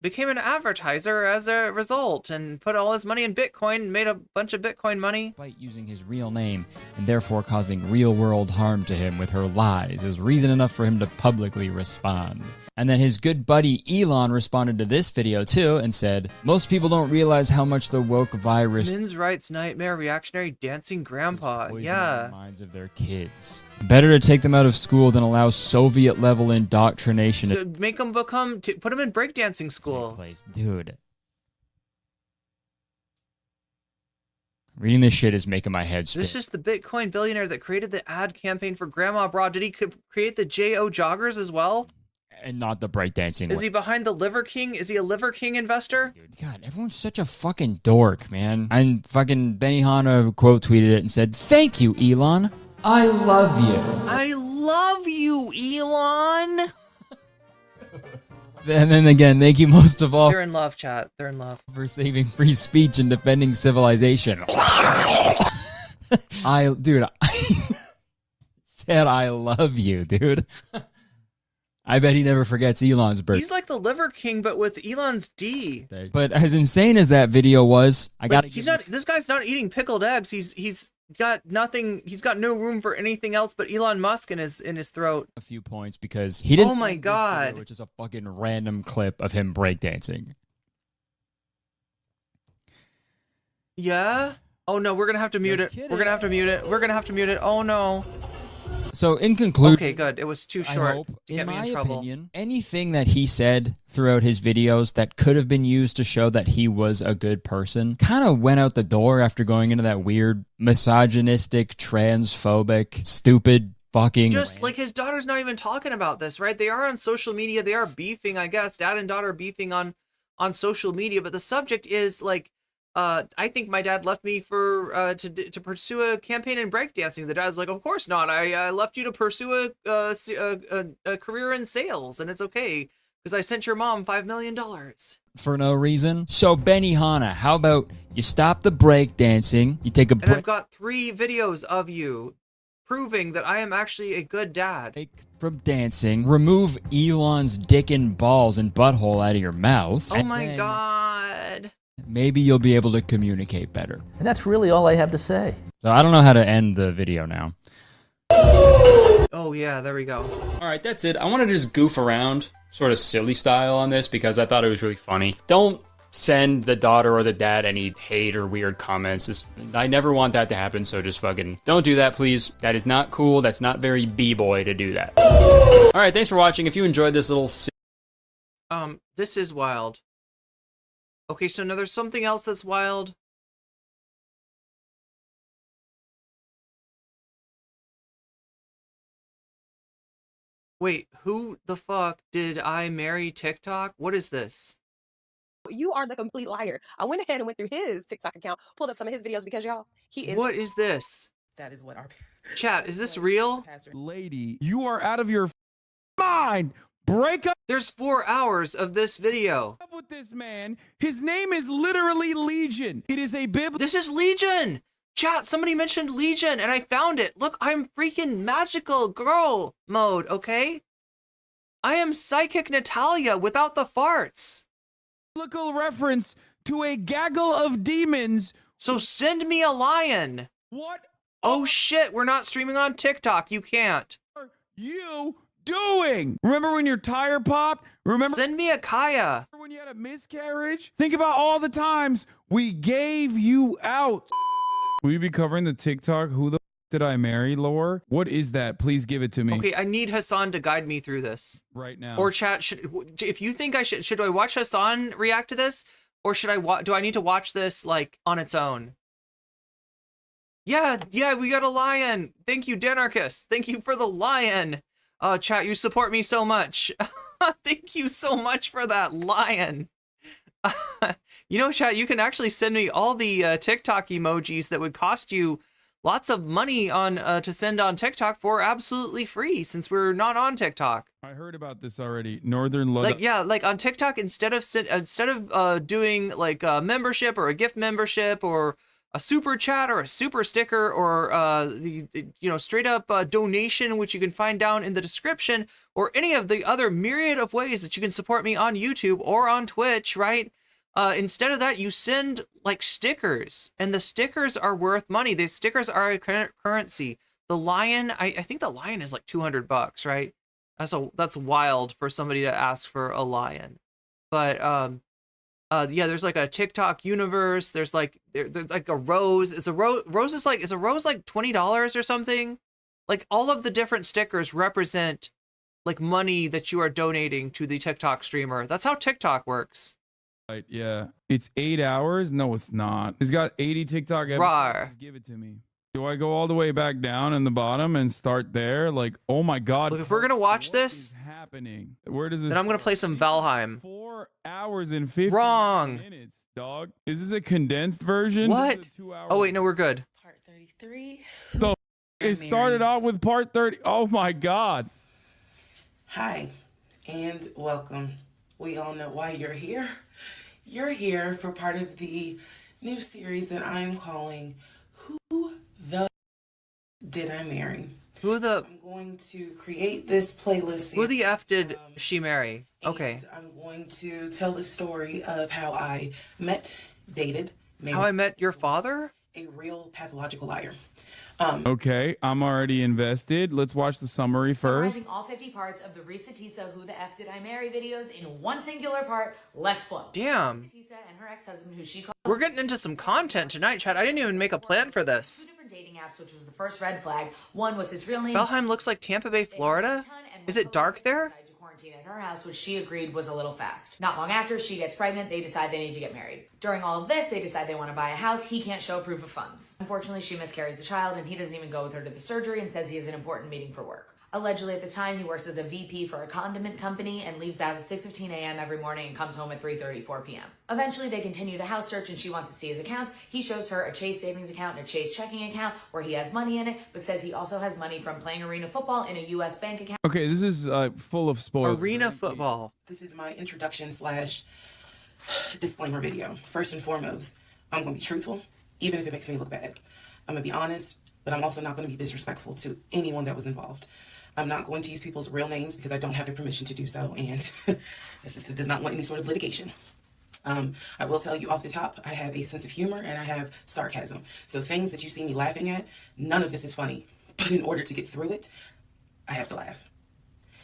Became an advertiser as a result and put all his money in Bitcoin and made a bunch of Bitcoin money. Despite using his real name and therefore causing real-world harm to him with her lies is reason enough for him to publicly respond. And then his good buddy Elon responded to this video too and said, most people don't realize how much the woke virus... Men's rights nightmare reactionary dancing grandpa. Yeah. The minds of their kids. Better to take them out of school than allow Soviet-level indoctrination So make them become... put them in breakdancing school. Dude. Reading this shit is making my head spin. This is the Bitcoin billionaire that created the ad campaign for Grandma Bra. Did he create the J.O. joggers as well? And not the breakdancing. Is he behind the Liver King? Is he a Liver King investor? God, everyone's such a fucking dork, man. And fucking Benihana quote tweeted it and said, thank you, Elon. I love you. I love you, Elon. And then again, thank you most of all. They're in love, chat. They're in love. For saving free speech and defending civilization. Dude, said I love you, dude. I bet he never forgets Elon's birthday. He's like the Liver King, but with Elon's D. But as insane as that video was, This guy's not eating pickled eggs. He's got nothing. He's got no room for anything else but Elon Musk in his throat. A few points because he didn't. Oh my God! Video, which is a fucking random clip of him breakdancing. Yeah. Oh no, we're gonna have to mute it. We're gonna have to mute it. We're gonna have to mute it. Oh no. So in conclusion, okay, good. It was too short to get me in trouble. Opinion, anything that he said throughout his videos that could have been used to show that he was a good person kind of went out the door after going into that weird misogynistic, transphobic, stupid fucking... Just like his daughter's not even talking about this, right? They are on social media. They are beefing, I guess. Dad and daughter beefing on social media, but the subject is like, I think my dad left me for to pursue a campaign in breakdancing. The dad's like, of course not. I left you to pursue a career in sales, and it's okay because I sent your mom $5 million for no reason. So Benihana, how about you stop the breakdancing? You take a break. And I've got 3 videos of you proving that I am actually a good dad. From dancing, remove Elon's dick and balls and butthole out of your mouth. Oh and my then god. Maybe you'll be able to communicate better. And that's really all I have to say. So I don't know how to end the video now. Oh yeah, there we go. Alright, that's it. I wanted to just goof around, sort of silly style on this, because I thought it was really funny. Don't send the daughter or the dad any hate or weird comments. I never want that to happen, so just fucking don't do that, please. That is not cool. That's not very b-boy to do that. Alright, thanks for watching. If you enjoyed this little... This is wild. Okay, so now there's something else that's wild. Wait, who the fuck did I marry TikTok? What is this? You are the complete liar. I went ahead and went through his TikTok account, pulled up some of his videos because y'all, he is. What is this? That is what our chat, is this real? Lady, you are out of your mind. Break up. There's 4 hours of this video. With this man. His name is literally Legion. It is a biblical. This is Legion. Chat, somebody mentioned Legion and I found it. Look, I'm freaking magical girl mode, okay? I am psychic Natalia without the farts. Biblical reference to a gaggle of demons. So send me a lion. What? Oh shit, we're not streaming on TikTok. You can't. What are you doing? Remember when your tire popped? Remember? Send me a Kaya. When you had a miscarriage? Think about all the times we gave you out. Will you be covering the TikTok Who the Did I Marry lore? What is that? Please give it to me. Okay, I need Hasan to guide me through this. Right now. Or chat, if you think I should I watch Hasan react to this? Or should I do I need to watch this like on its own? Yeah, we got a lion. Thank you, Danarchus. Thank you for the lion. Chat, you support me so much. Thank you so much for that lion. You know, chat, you can actually send me all the TikTok emojis that would cost you lots of money on to send on TikTok for absolutely free, since we're not on TikTok. I heard about this already. Northern like on TikTok, instead of doing like a membership or a gift membership or a super chat or a super sticker or straight up donation, which you can find down in the description, or any of the other myriad of ways that you can support me on YouTube or on Twitch, right? Instead of that, you send like stickers, and the stickers are worth money. The stickers are a currency. The lion, I think the lion is like $200, right? That's wild for somebody to ask for a lion. But yeah, there's like a TikTok universe. There's like a rose. Is a rose like $20 or something? Like all of the different stickers represent like money that you are donating to the TikTok streamer. That's how TikTok works. Right, yeah. It's 8 hours? No, it's not. He's got 80 TikTok episodes. Just give it to me. Do I go all the way back down in the bottom and start there? Like, oh my god. Look, if we're gonna watch this, what is happening? Where does this? Then I'm gonna play some Valheim. 4 hours and 50 Wrong. minutes, dog. Is this a condensed version? What? Oh wait, no, we're good. Part 33. It started off with part 30. Oh my god. Hi, and welcome. We all know why you're here. You're here for part of the new series that I am calling Who the Did I Marry? I'm going to create this playlist. Who the F did she marry? Okay. I'm going to tell the story of how I met, dated, married. How I met your father? A real pathological liar. Okay, I'm already invested. Let's watch the summary first. Summarizing all 50 parts of the Risatisa Who the F Did I Marry videos in one singular part. Let's flow. Damn. Risatisa and her ex-husband, who she calls... We're getting into some content tonight, Chad. I didn't even make a plan for this. 2 different dating apps, which was the first red flag. One was his real name. Valheim looks like Tampa Bay, Florida. Is it dark there? At her house, which she agreed was a little fast. Not long after, she gets pregnant. They decide they need to get married. During all of this, they decide they want to buy a house. He can't show proof of funds. Unfortunately, she miscarries the child, and he doesn't even go with her to the surgery and says he has an important meeting for work. Allegedly, at this time, he works as a VP for a condiment company and leaves the house at 6:15 a.m. every morning and comes home at 3:34 p.m. Eventually, they continue the house search and she wants to see his accounts. He shows her a Chase savings account and a Chase checking account where he has money in it, but says he also has money from playing arena football in a U.S. bank account. Okay, this is full of spoilers. Arena football. This is my introduction / disclaimer video. First and foremost, I'm going to be truthful, even if it makes me look bad. I'm going to be honest, but I'm also not going to be disrespectful to anyone that was involved. I'm not going to use people's real names because I don't have their permission to do so, and the sister does not want any sort of litigation. I will tell you off the top, I have a sense of humor and I have sarcasm. So things that you see me laughing at, none of this is funny. But in order to get through it, I have to laugh.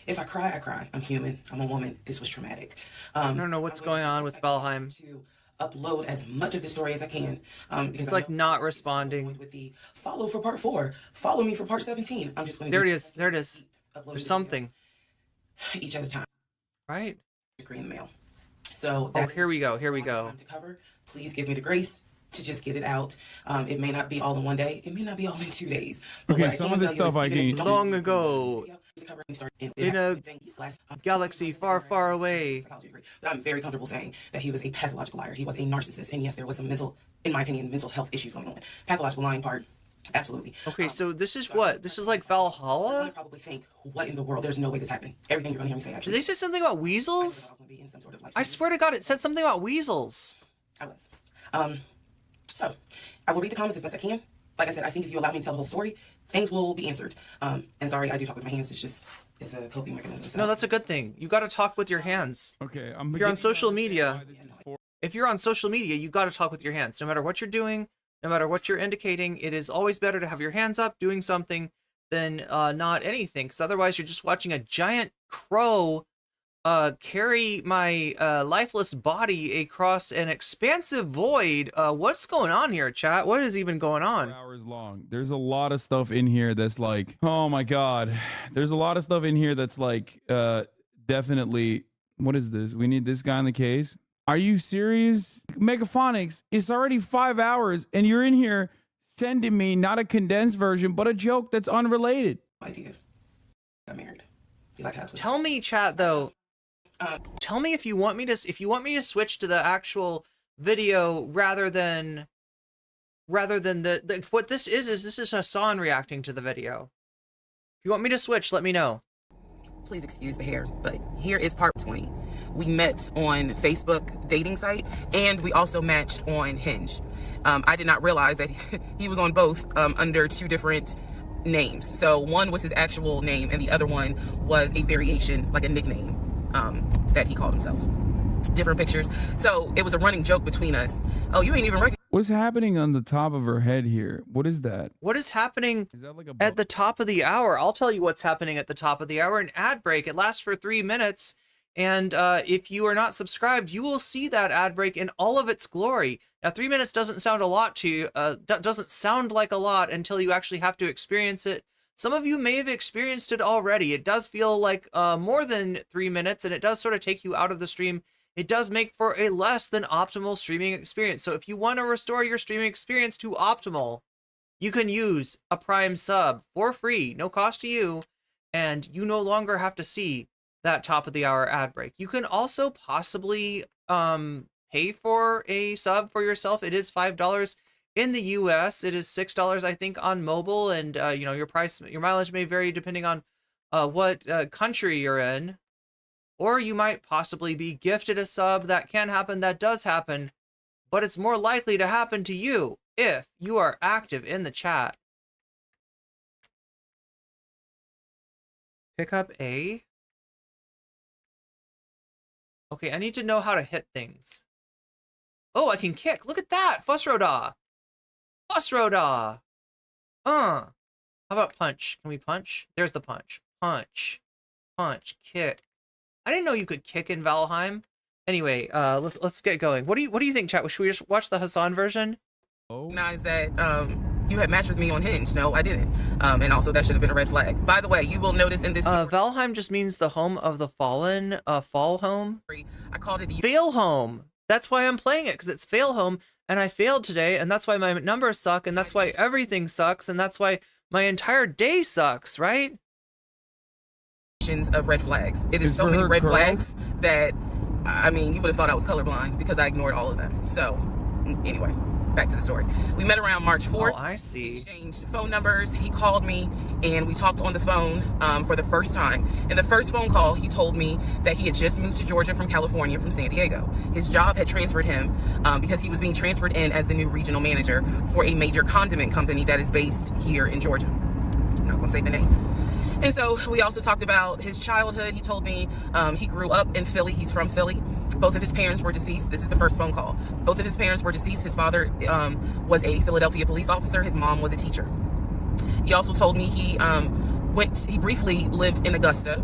If I cry, I cry. I'm human. I'm a woman. This was traumatic. I don't know what's going on with Valheim. To upload as much of the story as I can. Because it's like not responding. With the follow for part 4. Follow me for part 17. I'm just going to. There it is. There it is. There's something. Each at a time. Right. Degree in the mail. So here we go. Here we go. Time to cover. Please give me the grace to just get it out. It may not be all in one day. It may not be all in 2 days. Okay, some of this stuff I can. Long ago, in a galaxy far, far away. But I'm very comfortable saying that he was a pathological liar. He was a narcissist, and yes, there was some in my opinion, mental health issues going on. Pathological lying part. Absolutely. Okay, so this is what? This is like Valhalla? I probably think, what in the world? There's no way this happened. Everything you're going to hear me say, actually. Did they say something about weasels? I swear to God, it said something about weasels. I was. So, I will read the comments as best I can. Like I said, I think if you allow me to tell the whole story, things will be answered. And sorry, I do talk with my hands. It's a coping mechanism. So. No, that's a good thing. You got to talk with your hands. Okay, if you're on social media, you got to talk with your hands. No matter what you're doing, no matter what you're indicating, it is always better to have your hands up doing something than not anything. Because otherwise, you're just watching a giant crow carry my lifeless body across an expansive void. What's going on here, chat? What is even going on? 4 hours long. There's a lot of stuff in here that's like, oh my God. There's a lot of stuff in here that's like, definitely, what is this? We need this guy in the case. Are you serious? Megaphonics, it's already 5 hours and you're in here sending me not a condensed version, but a joke that's unrelated. Idea. Got married. You like how to tell me, chat, though. Tell me if you want me to switch to the actual video rather than the what this is Hasan reacting to the video. If you want me to switch, let me know. Please excuse the hair, but here is part 20. We met on Facebook dating site, and we also matched on Hinge. I did not realize that he was on both under 2 different names. So one was his actual name, and the other one was a variation, like a nickname. That he called himself. Different pictures. So it was a running joke between us. Oh, you ain't even recognize. What's happening on the top of her head here? What is that? What is happening at the top of the hour? I'll tell you what's happening at the top of the hour. An ad break. It lasts for 3 minutes. And if you are not subscribed, you will see that ad break in all of its glory. Now, 3 minutes doesn't sound a lot to you. Doesn't sound like a lot until you actually have to experience it. Some of you may have experienced it already. It does feel like more than 3 minutes, and it does sort of take you out of the stream. It does make for a less than optimal streaming experience. So if you want to restore your streaming experience to optimal, you can use a Prime sub for free, no cost to you, and you no longer have to see that top of the hour ad break. You can also possibly pay for a sub for yourself. It is $5. In the US, it is $6, I think, on mobile, and you know, your mileage may vary depending on what country you're in, or you might possibly be gifted a sub. That can happen. That does happen, but it's more likely to happen to you if you are active in the chat. Pick up A. Okay, I need to know how to hit things. Oh, I can kick. Look at that, Fussroda. Fussroda! How about punch? Can we punch? There's the punch. Punch. Punch. Kick. I didn't know you could kick in Valheim. Anyway, let's get going. What do you think, chat? Should we just watch the Hasan version? Recognize that you had matched with me on Hinge. No, I didn't. And also that should have been a red flag. By the way, you will notice in this Valheim just means the home of the fallen, fall home. I called it fail home. That's why I'm playing it, because it's fail home. And I failed today, and that's why my numbers suck, and that's why everything sucks, and that's why my entire day sucks, right? Of red flags. It is so many red flags that, I mean, you would have thought I was colorblind because I ignored all of them. So, anyway. back to the story. We met around March 4th. Oh, I see. We exchanged phone numbers. He called me and we talked on the phone for the first time. In the first phone call, he told me that he had just moved to Georgia from California from San Diego. His job had transferred him because he was being transferred in as the new regional manager for a major condiment company that is based here in Georgia. I'm not gonna say the name. And so we also talked about his childhood. He told me he grew up in Philly. He's from Philly. Both of his parents were deceased. This is the first phone call. Both of his parents were deceased. His father was a Philadelphia police officer. His mom was a teacher. He also told me he briefly lived in Augusta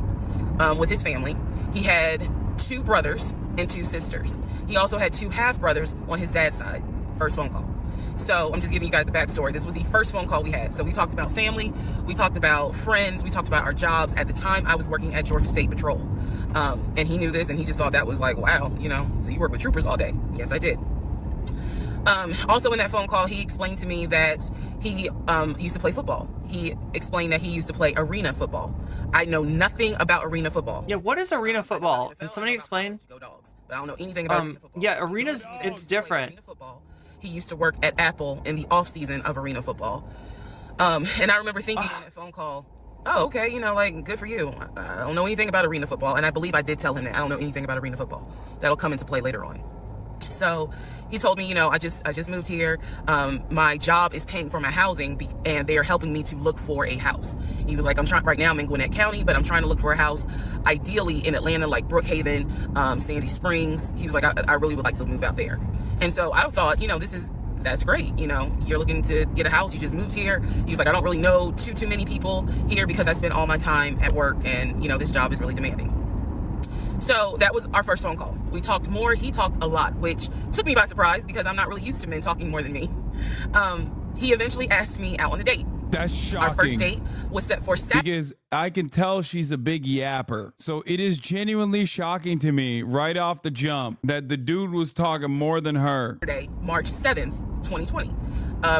with his family. He had 2 brothers and 2 sisters. He also had 2 half-brothers on his dad's side. First phone call. So I'm just giving you guys the backstory. This was the first phone call we had. So we talked about family, we talked about friends, we talked about our jobs. At the time, I was working at Georgia State Patrol. And he knew this, and he just thought that was like, wow, you know, so you work with troopers all day. Yes, I did. Also in that phone call, he explained to me that he used to play football. He explained that he used to play arena football. I know nothing about arena football. Yeah, what is arena football? Can somebody explain? Go Dogs. But I don't know anything about arena football. Yeah, arenas, it's different. He used to work at Apple in the off season of arena football. And I remember thinking in that phone call, oh, okay, you know, like, good for you. I don't know anything about arena football. And I believe I did tell him that I don't know anything about arena football. That'll come into play later on. So he told me, you know, I just moved here. My job is paying for my housing and they are helping me to look for a house. He was like, right now I'm in Gwinnett County, but I'm trying to look for a house, ideally in Atlanta, like Brookhaven, Sandy Springs. He was like, I really would like to move out there. And so I thought, you know, that's great. You know, you're looking to get a house. You just moved here. He was like, I don't really know too many people here because I spend all my time at work and, you know, this job is really demanding. So that was our first phone call. We talked more. He talked a lot, which took me by surprise because I'm not really used to men talking more than me. He eventually asked me out on a date. That's shocking. Our first date was set for Saturday. Because I can tell she's a big yapper. So it is genuinely shocking to me right off the jump that the dude was talking more than her. March 7th, 2020.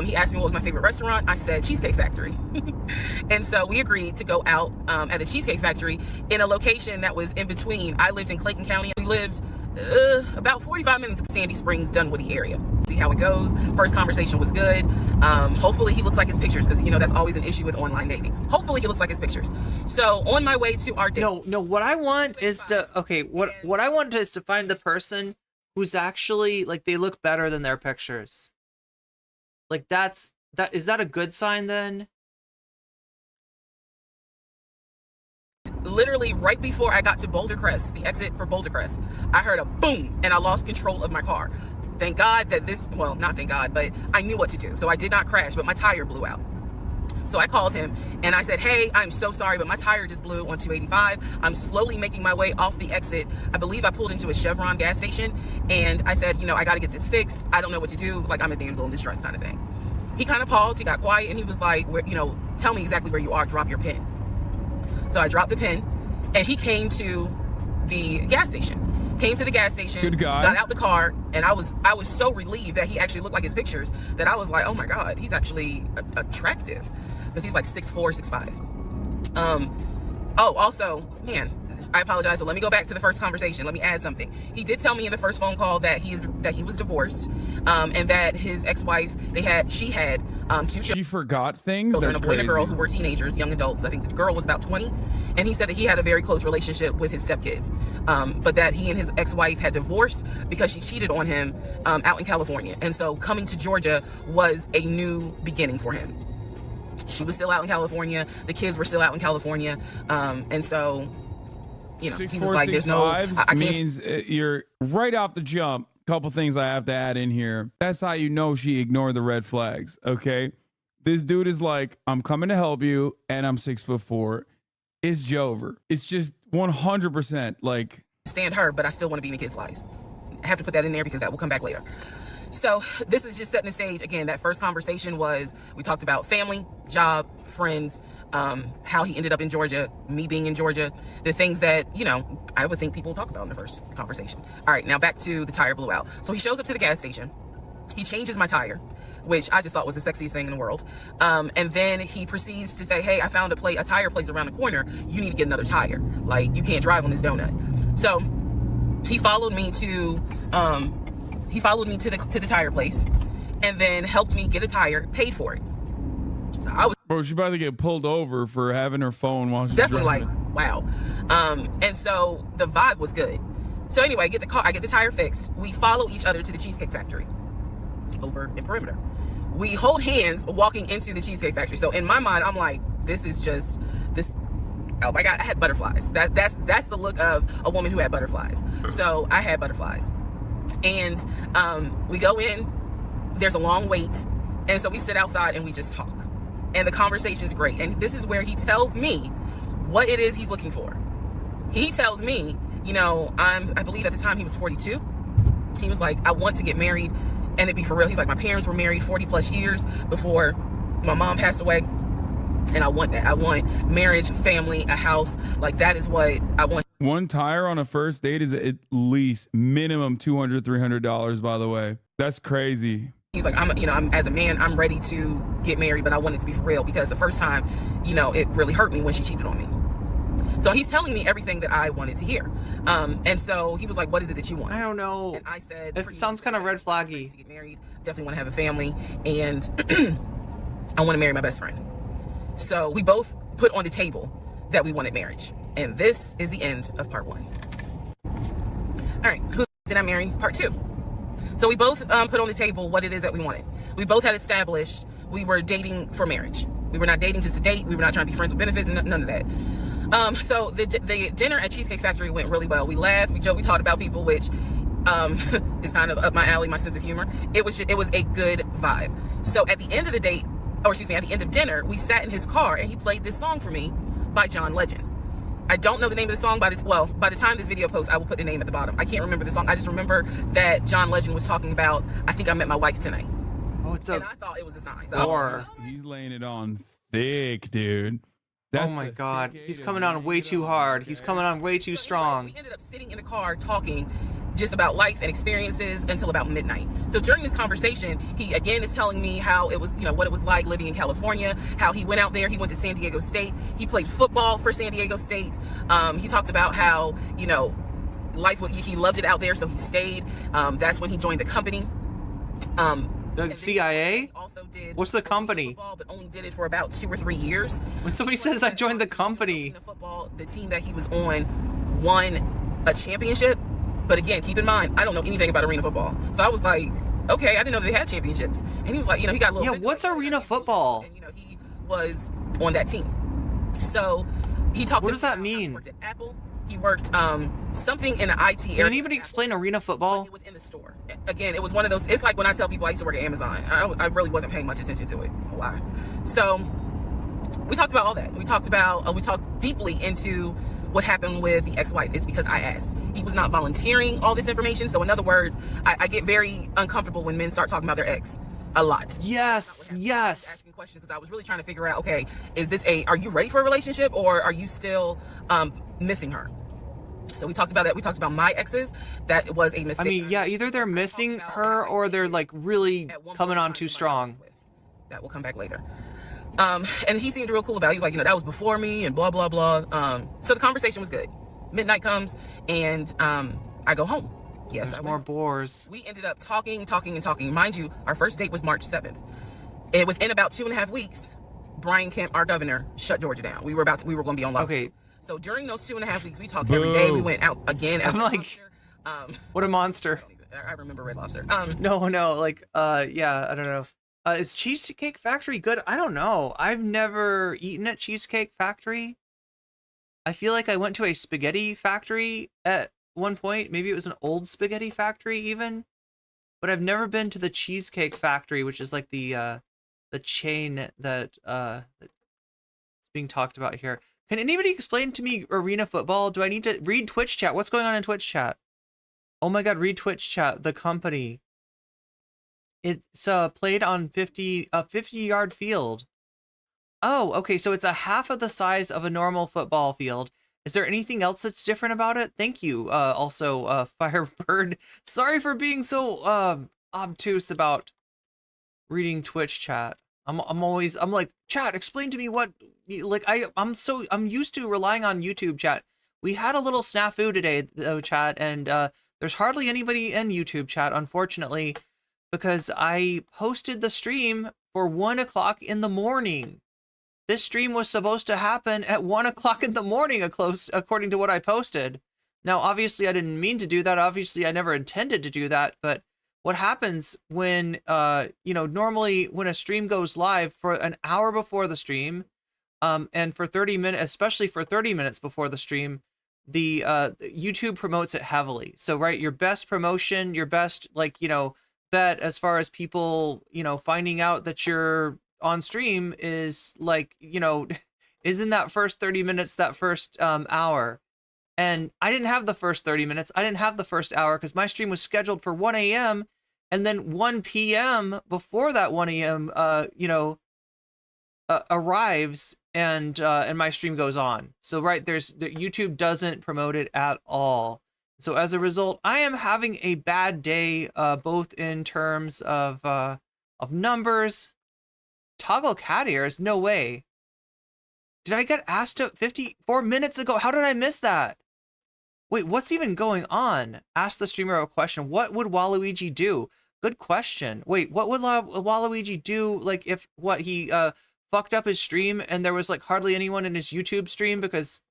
He asked me what was my favorite restaurant. I said Cheesecake Factory. And so we agreed to go out at the Cheesecake Factory in a location that was in between. I lived in Clayton County. We lived about 45 minutes from Sandy Springs, Dunwoody area. See how it goes. First conversation was good. Hopefully he looks like his pictures because, you know, that's always an issue with online dating. Hopefully he looks like his pictures. So on my way to our date. No, what I want is to, what I want is to find the person who's actually, like, they look better than their pictures. Like, is that a good sign then? Literally right before I got to Boulder Crest, the exit for Boulder Crest, I heard a boom and I lost control of my car. Thank God that not thank God, but I knew what to do. So I did not crash, but my tire blew out. So I called him and I said, hey, I'm so sorry, but my tire just blew on 285. I'm slowly making my way off the exit. I believe I pulled into a Chevron gas station and I said, you know, I got to get this fixed. I don't know what to do. Like, I'm a damsel in distress kind of thing. He kind of paused. He got quiet and he was like, you know, tell me exactly where you are. Drop your pin. So I dropped the pin and he came to the gas station. Good guy. Got out the car, and I was so relieved that he actually looked like his pictures that I was like, oh my God, he's actually attractive because he's like 6'4", 6'5". Oh, also, man, I apologize. So let me go back to the first conversation. Let me add something. He did tell me in the first phone call that he was divorced, and that his ex-wife, she had 2 children. She forgot things. A boy and a girl who were teenagers, young adults. I think the girl was about 20, and he said that he had a very close relationship with his stepkids, but that he and his ex-wife had divorced because she cheated on him out in California, and so coming to Georgia was a new beginning for him. She was still out in California. The kids were still out in California, and so, you know, he was like, "There's no." I can't. Means you're right off the jump. Couple things I have to add in here. That's how you know she ignored the red flags. Okay, this dude is like, "I'm coming to help you," and I'm 6'4". It's Jover. It's just 100% like. Stand her, but I still want to be in the kids' lives. I have to put that in there because that will come back later. So this is just setting the stage. Again, that first conversation was, we talked about family, job, friends, how he ended up in Georgia, me being in Georgia, the things that, you know, I would think people talk about in the first conversation. All right, now back to the tire blew out. So he shows up to the gas station. He changes my tire, which I just thought was the sexiest thing in the world. And then he proceeds to say, hey, I found a tire place around the corner. You need to get another tire. Like, you can't drive on this donut. So he followed me to the tire place, and then helped me get a tire, paid for it. So I was Bro, she about to get pulled over for having her phone while she's definitely driving. like, wow. And so the vibe was good. So anyway, I get the tire fixed. We follow each other to the Cheesecake Factory over in Perimeter. We hold hands walking into the Cheesecake Factory. So in my mind, I'm like, this is just this. Oh my God, I had butterflies. That's the look of a woman who had butterflies. So I had butterflies. And we go in, there's a long wait. And so we sit outside and we just talk. And the conversation's great. And this is where he tells me what it is he's looking for. He tells me, you know, I believe at the time he was 42. He was like, I want to get married and it be for real. He's like, my parents were married 40 plus years before my mom passed away. And I want that. I want marriage, family, a house. Like, that is what I want. One tire on a first date is at least minimum $200, $300, by the way. That's crazy. He's like, I'm as a man, I'm ready to get married, but I want it to be for real because the first time, you know, it really hurt me when she cheated on me. So he's telling me everything that I wanted to hear. And so he was like, what is it that you want? I don't know. And I said, it sounds kind of red flaggy. To get married, definitely want to have a family, and I want to marry my best friend. So we both put on the table that we wanted marriage. And this is the end of part 1. All right, who did I marry? Part 2. So we both put on the table what it is that we wanted. We both had established we were dating for marriage. We were not dating just to date. We were not trying to be friends with benefits and none of that. So the dinner at Cheesecake Factory went really well. We laughed, we joked, we talked about people, which is kind of up my alley, my sense of humor. It was a good vibe. So at the end of the date, at the end of dinner, we sat in his car and he played this song for me by John Legend. I don't know the name of the song, by the time this video posts, I will put the name at the bottom. I can't remember the song. I just remember that John Legend was talking about, I think I met my wife tonight. Oh, and I thought it was a sign. So He's laying it on thick, dude. Oh my God, he's coming on way too hard. He's coming on way too strong. We ended up sitting in the car talking just about life and experiences until about midnight. So during this conversation, he again is telling me how it was, you know, what it was like living in California, how he went out there, he went to San Diego State, he played football for San Diego State. He talked about how, you know, he loved it out there, so he stayed. That's when he joined the company. The CIA? Also did What's the company? Football, but only did it for about 2 or 3 years. When somebody says I joined the company. The team that he was on won a championship. But again, keep in mind, I don't know anything about arena football. So I was like, okay, I didn't know they had championships. And he was like, you know, he got a little. Yeah, what's arena football? And, you know, he was on that team. So he talked. What does that mean? He worked at Apple. He worked something in the IT area. Can anybody explain arena football? Within the store. Again, it was one of those. It's like when I tell people I used to work at Amazon. I really wasn't paying much attention to it. Why? So we talked about all that. We talked deeply into what happened with the ex-wife. It's because I asked. He was not volunteering all this information. So in other words, I get very uncomfortable when men start talking about their ex a lot. Yes. Asking questions because I was really trying to figure out, okay, are you ready for a relationship or are you still missing her? So we talked about that. We talked about my exes. That was a mistake. I mean, yeah, either they're missing her or they're like really coming on too strong. That will come back later. And he seemed real cool about it. He was like, you know, that was before me and blah, blah, blah. So the conversation was good. Midnight comes and I go home. Yes, There's more bores. We ended up talking. Mind you, our first date was March 7th. And within about 2.5 weeks, Brian Kemp, our governor, shut Georgia down. We were going to be on lockdown. Okay. So during those 2.5 weeks, we talked every day. We went out again. I'm like, what a monster. I remember Red Lobster. No, like, yeah, I don't know. Is Cheesecake Factory good? I don't know. I've never eaten at Cheesecake Factory. I feel like I went to a spaghetti factory at one point. Maybe it was an old spaghetti factory even. But I've never been to the Cheesecake Factory, which is like the chain that's being talked about here. Can anybody explain to me arena football? Do I need to read Twitch chat? What's going on in Twitch chat? Oh my God, read Twitch chat. The company. It's played on a 50-yard field. Oh, okay, so it's a half of the size of a normal football field. Is there anything else that's different about it? Thank you. Also, Firebird. Sorry for being so obtuse about reading Twitch chat. I'm like, chat, explain to me what, like, I'm used to relying on YouTube chat. We had a little snafu today, though, chat, and there's hardly anybody in YouTube chat, unfortunately. because I posted the stream for 1 o'clock in the morning. This stream was supposed to happen at 1 o'clock in the morning, according to what I posted. Now, obviously, I didn't mean to do that. Obviously, I never intended to do that. But what happens when, normally when a stream goes live for an hour before the stream, and for 30 minutes, especially for 30 minutes before the stream, the YouTube promotes it heavily. So, right, your best promotion, your best, bet as far as people, finding out that you're on stream is is in that first 30 minutes, that first hour. And I didn't have the first 30 minutes. I didn't have the first hour because my stream was scheduled for 1 a.m. And then 1 p.m. before that 1 a.m. Arrives and my stream goes on. So right, YouTube doesn't promote it at all. So as a result, I am having a bad day, both in terms of numbers. Toggle cat ears? No way. Did I get asked to 54 minutes ago? How did I miss that? Wait, what's even going on? Ask the streamer a question. What would Waluigi do? Good question. Wait, what would Waluigi do? Like if he fucked up his stream and there was like hardly anyone in his YouTube stream because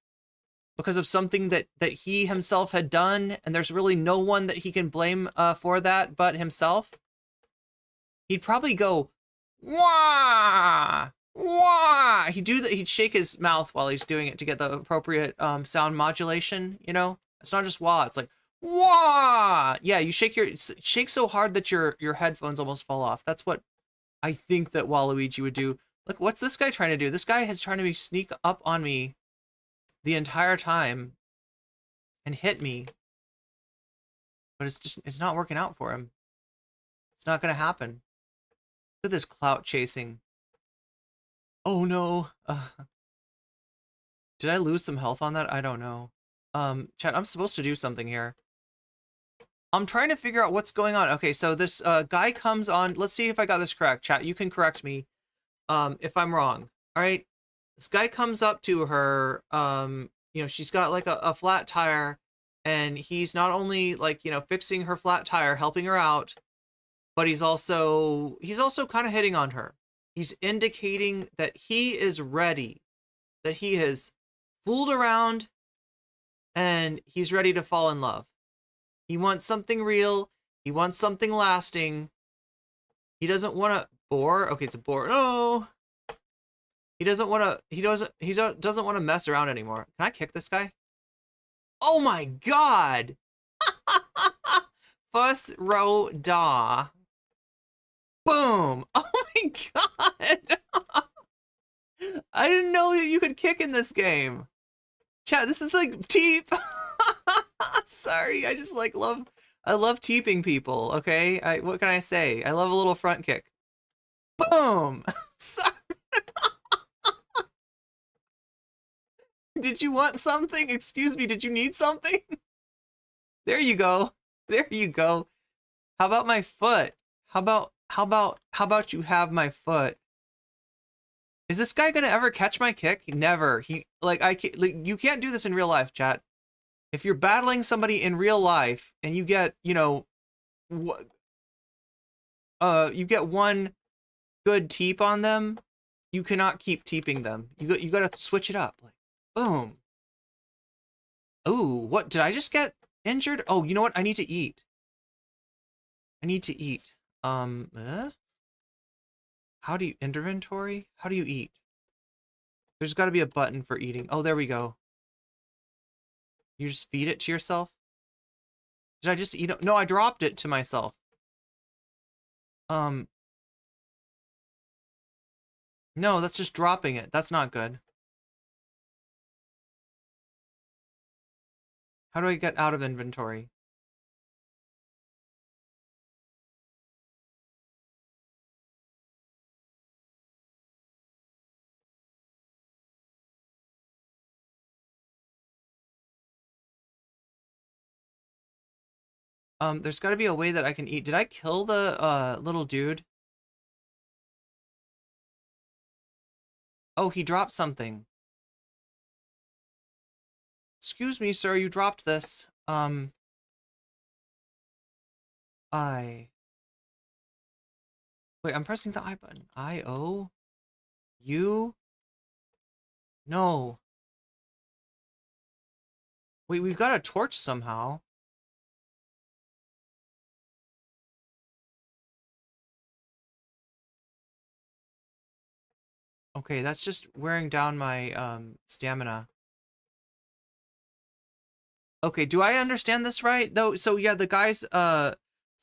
of something that he himself had done, and there's really no one that he can blame for that but himself? He'd probably go, wah, wah. He'd shake his mouth while he's doing it to get the appropriate sound modulation. It's not just wah. It's like wah. Yeah, you shake so hard that your headphones almost fall off. That's what I think that Waluigi would do. Look, what's this guy trying to do? This guy is trying to sneak up on me the entire time and hit me, but it's not working out for him. It's not gonna happen. Look at this clout chasing. Oh no. Did I lose some health on that? I don't know. Chat, I'm supposed to do something here. I'm trying to figure out what's going on. Okay, so this guy comes on. Let's see if I got this correct. Chat, you can correct me if I'm wrong. All right. This guy comes up to her. She's got like a flat tire, and he's not only fixing her flat tire, helping her out, but he's also kind of hitting on her. He's indicating that he is ready, that he has fooled around, and he's ready to fall in love. He wants something real. He wants something lasting. He doesn't want to bore. Okay, it's a bore. No. He doesn't want to. He doesn't want to mess around anymore. Can I kick this guy? Oh my god! First row da. Boom! Oh my god! I didn't know that you could kick in this game. Chat, this is like teep. Sorry, I just I love teeping people. Okay, what can I say? I love a little front kick. Boom! Sorry. Did you want something? Excuse me, did you need something? There you go. There you go. How about my foot? How about you have my foot? Is this guy gonna ever catch my kick? Never. You can't do this in real life, chat. If you're battling somebody in real life and you get, you get one good teep on them, you cannot keep teeping them. You got to switch it up. Like, boom. Ooh, what did I just get injured? Oh, you know what? I need to eat. I need to eat. How do you inventory? How do you eat? There's got to be a button for eating. Oh, there we go. You just feed it to yourself? Did I just eat it? No, I dropped it to myself. No, that's just dropping it. That's not good. How do I get out of inventory? There's got to be a way that I can eat. Did I kill the little dude? Oh, he dropped something. Excuse me, sir, you dropped this. Wait, I'm pressing the I button. I-O? U? No. Wait, we've got a torch somehow. Okay, that's just wearing down my stamina. Okay, do I understand this right? Though, so yeah, the guy's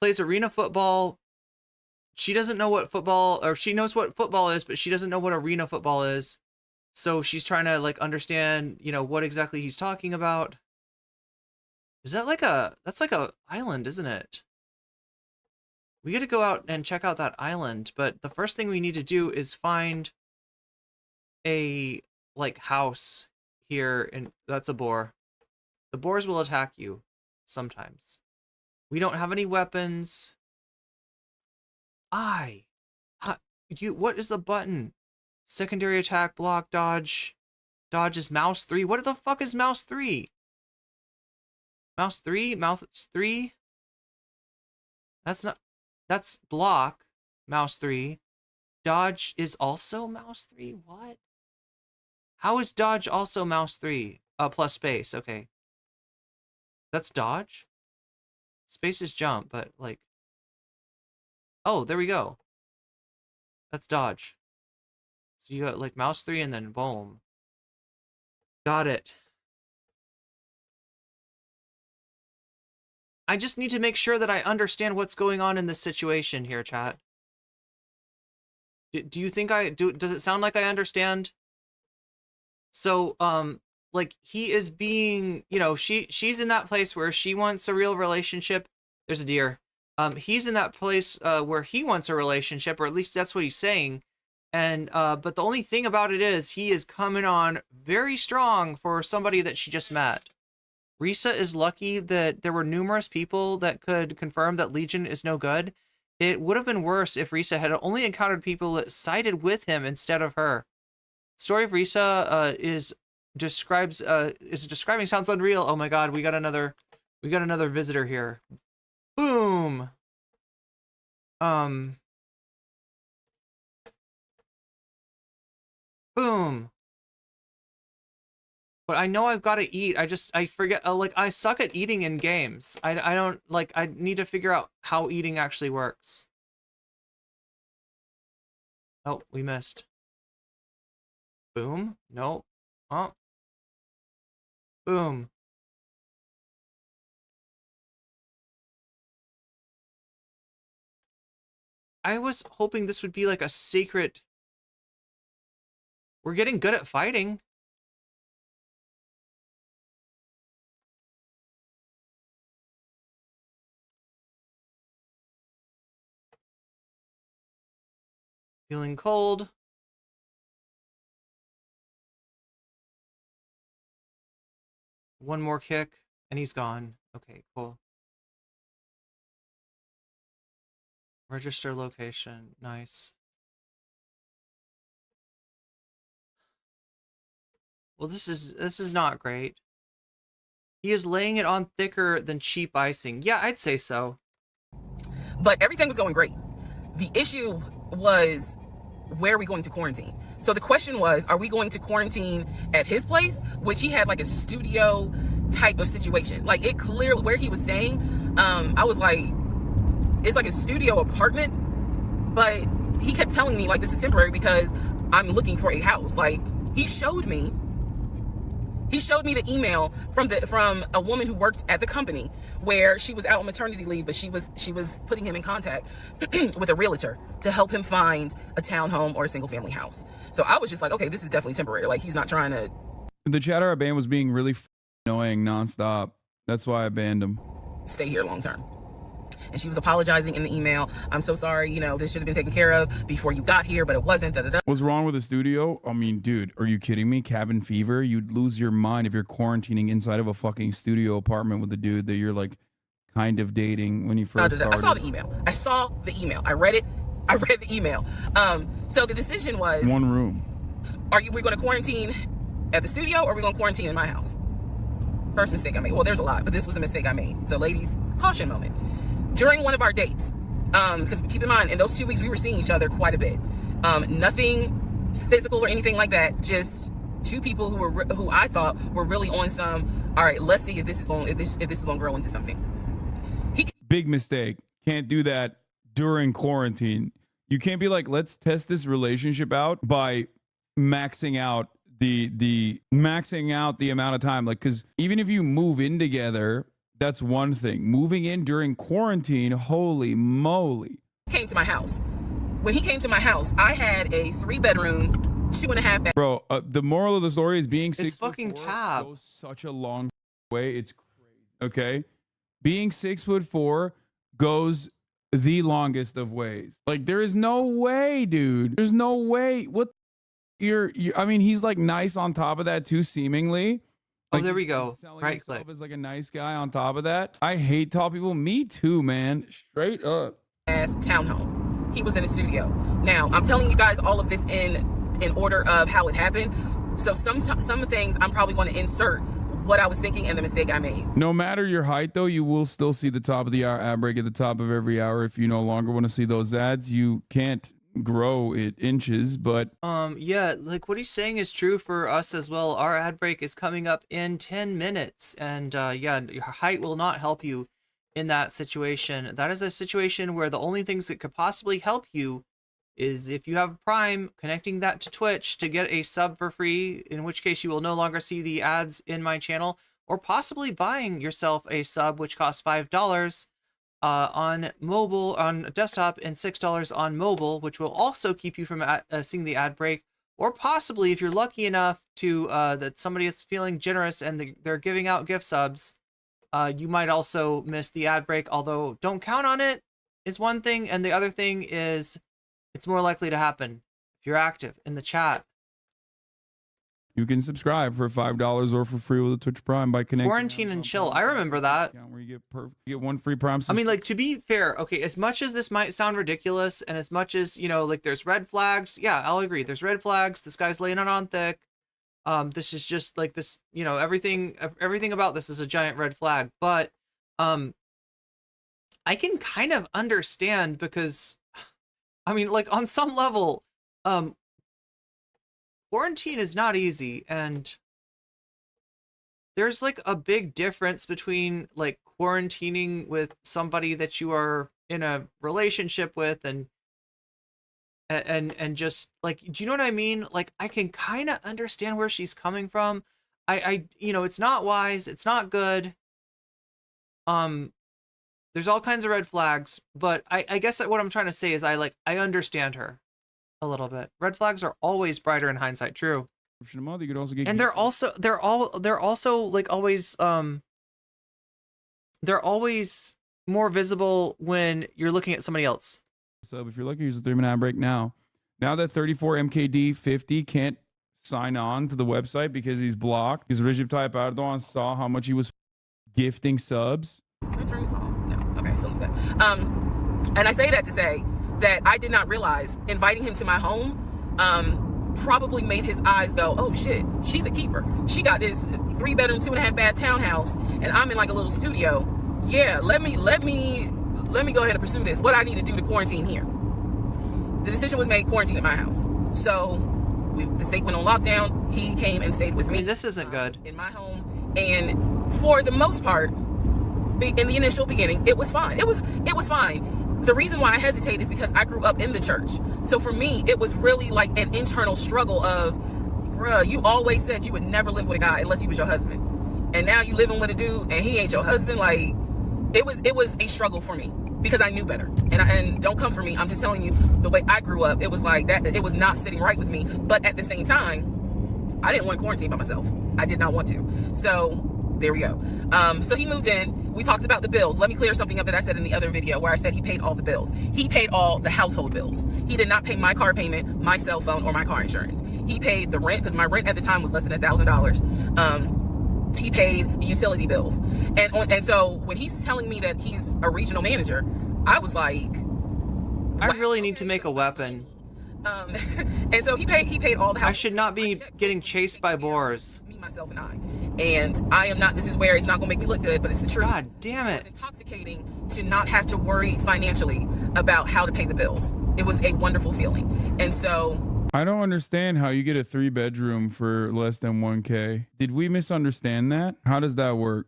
plays arena football. She doesn't know what football, or she knows what football is, but she doesn't know what arena football is. So she's trying to like understand, you know, what exactly he's talking about. Is that like that's like a island, isn't it? We got to go out and check out that island, but the first thing we need to do is find a like house here, and that's a boar. The boars will attack you sometimes. We don't have any weapons. What is the button? Secondary attack, block, dodge. Dodge is mouse 3. What the fuck is mouse 3? Mouse 3? Mouse 3? That's block, mouse 3. Dodge is also mouse 3? What? How is dodge also mouse 3? Plus space, okay. That's dodge? Space is jump, but like... Oh, there we go. That's dodge. So you got like mouse 3 and then boom. Got it. I just need to make sure that I understand what's going on in this situation here, chat. Do you think I do? Does it sound like I understand? So, like he is being, you know, she's in that place where she wants a real relationship. There's a deer. He's in that place where he wants a relationship, or at least that's what he's saying. And but the only thing about it is he is coming on very strong for somebody that she just met. Risa is lucky that there were numerous people that could confirm that Legion is no good. It would have been worse if Risa had only encountered people that sided with him instead of her. The story of Risa is describing sounds unreal. Oh my god, we got another visitor here. Boom. Boom. But I know I've got to eat. I forget, like, I suck at eating in games. I don't, like, I need to figure out how eating actually works. Oh, we missed. Boom. No. Oh. Boom. I was hoping this would be like a secret. We're getting good at fighting. Feeling cold. One more kick, and he's gone. Okay, cool. Register location. Nice. Well, this is not great. He is laying it on thicker than cheap icing. Yeah, I'd say so. But everything was going great. The issue was, where are we going to quarantine? So the question was, are we going to quarantine at his place, which he had like a studio type of situation. Like it clearly, where he was saying, I was like, it's like a studio apartment, but he kept telling me like, this is temporary because I'm looking for a house. Like he showed me the email from a woman who worked at the company where she was out on maternity leave, but she was putting him in contact with a realtor to help him find a townhome or a single family house. So I was just like, okay, this is definitely temporary. Like he's not trying to. The chatter I banned was being really annoying nonstop. That's why I banned him. Stay here long term. And she was apologizing in the email. I'm so sorry, you know, this should have been taken care of before you got here, but it wasn't. What's wrong with the studio? I mean, dude, are you kidding me? Cabin fever? You'd lose your mind if you're quarantining inside of a fucking studio apartment with a dude that you're like kind of dating when you first started. I saw the email. I read it. I read the email. So the decision was one room. We're going to quarantine at the studio, or are we going to quarantine in my house? First mistake I made. Well, there's a lot, but this was a mistake I made. So ladies, caution moment. During one of our dates, Because keep in mind, in those 2 weeks, we were seeing each other quite a bit. Nothing physical or anything like that. Just two people who I thought were really on some. All right, let's see if this is going to grow into something. Big mistake. Can't do that during quarantine. You can't be like, let's test this relationship out by maxing out the amount of time. Like, because even if you move in together, that's one thing. Moving in during quarantine, holy moly. Came to my house. When he came to my house, I had a 3-bedroom, 2.5 bath. Bro, the moral of the story is being 6'4" fucking tab. goes such a long way. It's crazy. Okay, being 6'4" goes the longest of ways. Like, there is no way, dude. There's no way. What? I mean, he's like nice on top of that too, seemingly. Oh, Like, there we he's go. selling Right himself click. as like a nice guy on top of that. I hate tall people. Me too, man. Straight up. Townhome. He was in the studio. Now, I'm telling you guys all of this in order of how it happened. So some things I'm probably going to insert what I was thinking and the mistake I made. No matter your height, though, you will still see the top of the hour ad break at the top of every hour. If you no longer want to see those ads, you can't grow it inches, but yeah, like what he's saying is true for us as well. Our ad break is coming up in 10 minutes, and yeah, your height will not help you in that situation. That is a situation where the only things that could possibly help you is if you have Prime, connecting that to Twitch to get a sub for free, in which case you will no longer see the ads in my channel, or possibly buying yourself a sub, which costs $5 on mobile, on desktop, and $6 on mobile, which will also keep you from seeing the ad break. Or possibly, if you're lucky enough to that somebody is feeling generous and they're giving out gift subs, you might also miss the ad break, although don't count on it is one thing, and the other thing is it's more likely to happen if you're active in the chat. you can subscribe for $5 or for free with a Twitch Prime by connecting. Quarantine and chill. I remember that. Where you get one free Prime. I mean, like, to be fair, okay, as much as this might sound ridiculous, and as much as, you know, like, there's red flags, yeah, I'll agree. There's red flags. This guy's laying it on thick. This is just like this, you know, everything about this is a giant red flag. But I can kind of understand, because I mean, like, on some level, quarantine is not easy, and there's like a big difference between like quarantining with somebody that you are in a relationship with and just like, do you know what I mean? Like, I can kind of understand where she's coming from. I you know, it's not wise, it's not good. There's all kinds of red flags, but I guess what I'm trying to say is I understand her a little bit. Red flags are always brighter in hindsight, true. You could also get, and they're also like always they're always more visible when you're looking at somebody else. So if you're lucky, use the 3-minute ad break now. Now that 34 MKD 50 can't sign on to the website because he's blocked, because Recep Tayyip Erdogan saw how much he was gifting subs. Can I turn this on? No. Okay, so like that. And I say that to say that I did not realize inviting him to my home probably made his eyes go, oh shit, she's a keeper. She got this 3-bedroom, 2.5 bath townhouse, and I'm in like a little studio. Yeah, let me go ahead and pursue this. What I need to do to quarantine here. The decision was made, quarantine at my house. So the state went on lockdown. He came and stayed with me. I mean, this isn't good. In my home, and for the most part, in the initial beginning, it was fine. It was fine. The reason why I hesitate is because I grew up in the church. So for me, it was really like an internal struggle of, bruh, you always said you would never live with a guy unless he was your husband. And now you living with a dude and he ain't your husband. Like, it was a struggle for me because I knew better. And don't come for me. I'm just telling you the way I grew up. It was like that. It was not sitting right with me. But at the same time, I didn't want to quarantine by myself. I did not want to. So there we go. So he moved in. We talked about the bills. Let me clear something up that I said in the other video where I said he paid all the bills. He paid all the household bills. He did not pay my car payment, my cell phone, or my car insurance. He paid the rent, because my rent at the time was less than $1,000. He paid the utility bills. And so when he's telling me that he's a regional manager, I was like, I really need to make a weapon. And so he paid all the house. I should not be getting chased by boars. Me, myself, and I. And I am not, this is where it's not gonna make me look good, but it's the truth. God damn it. It was intoxicating to not have to worry financially about how to pay the bills. It was a wonderful feeling. And so I don't understand how you get a 3-bedroom for less than 1K. Did we misunderstand that? How does that work?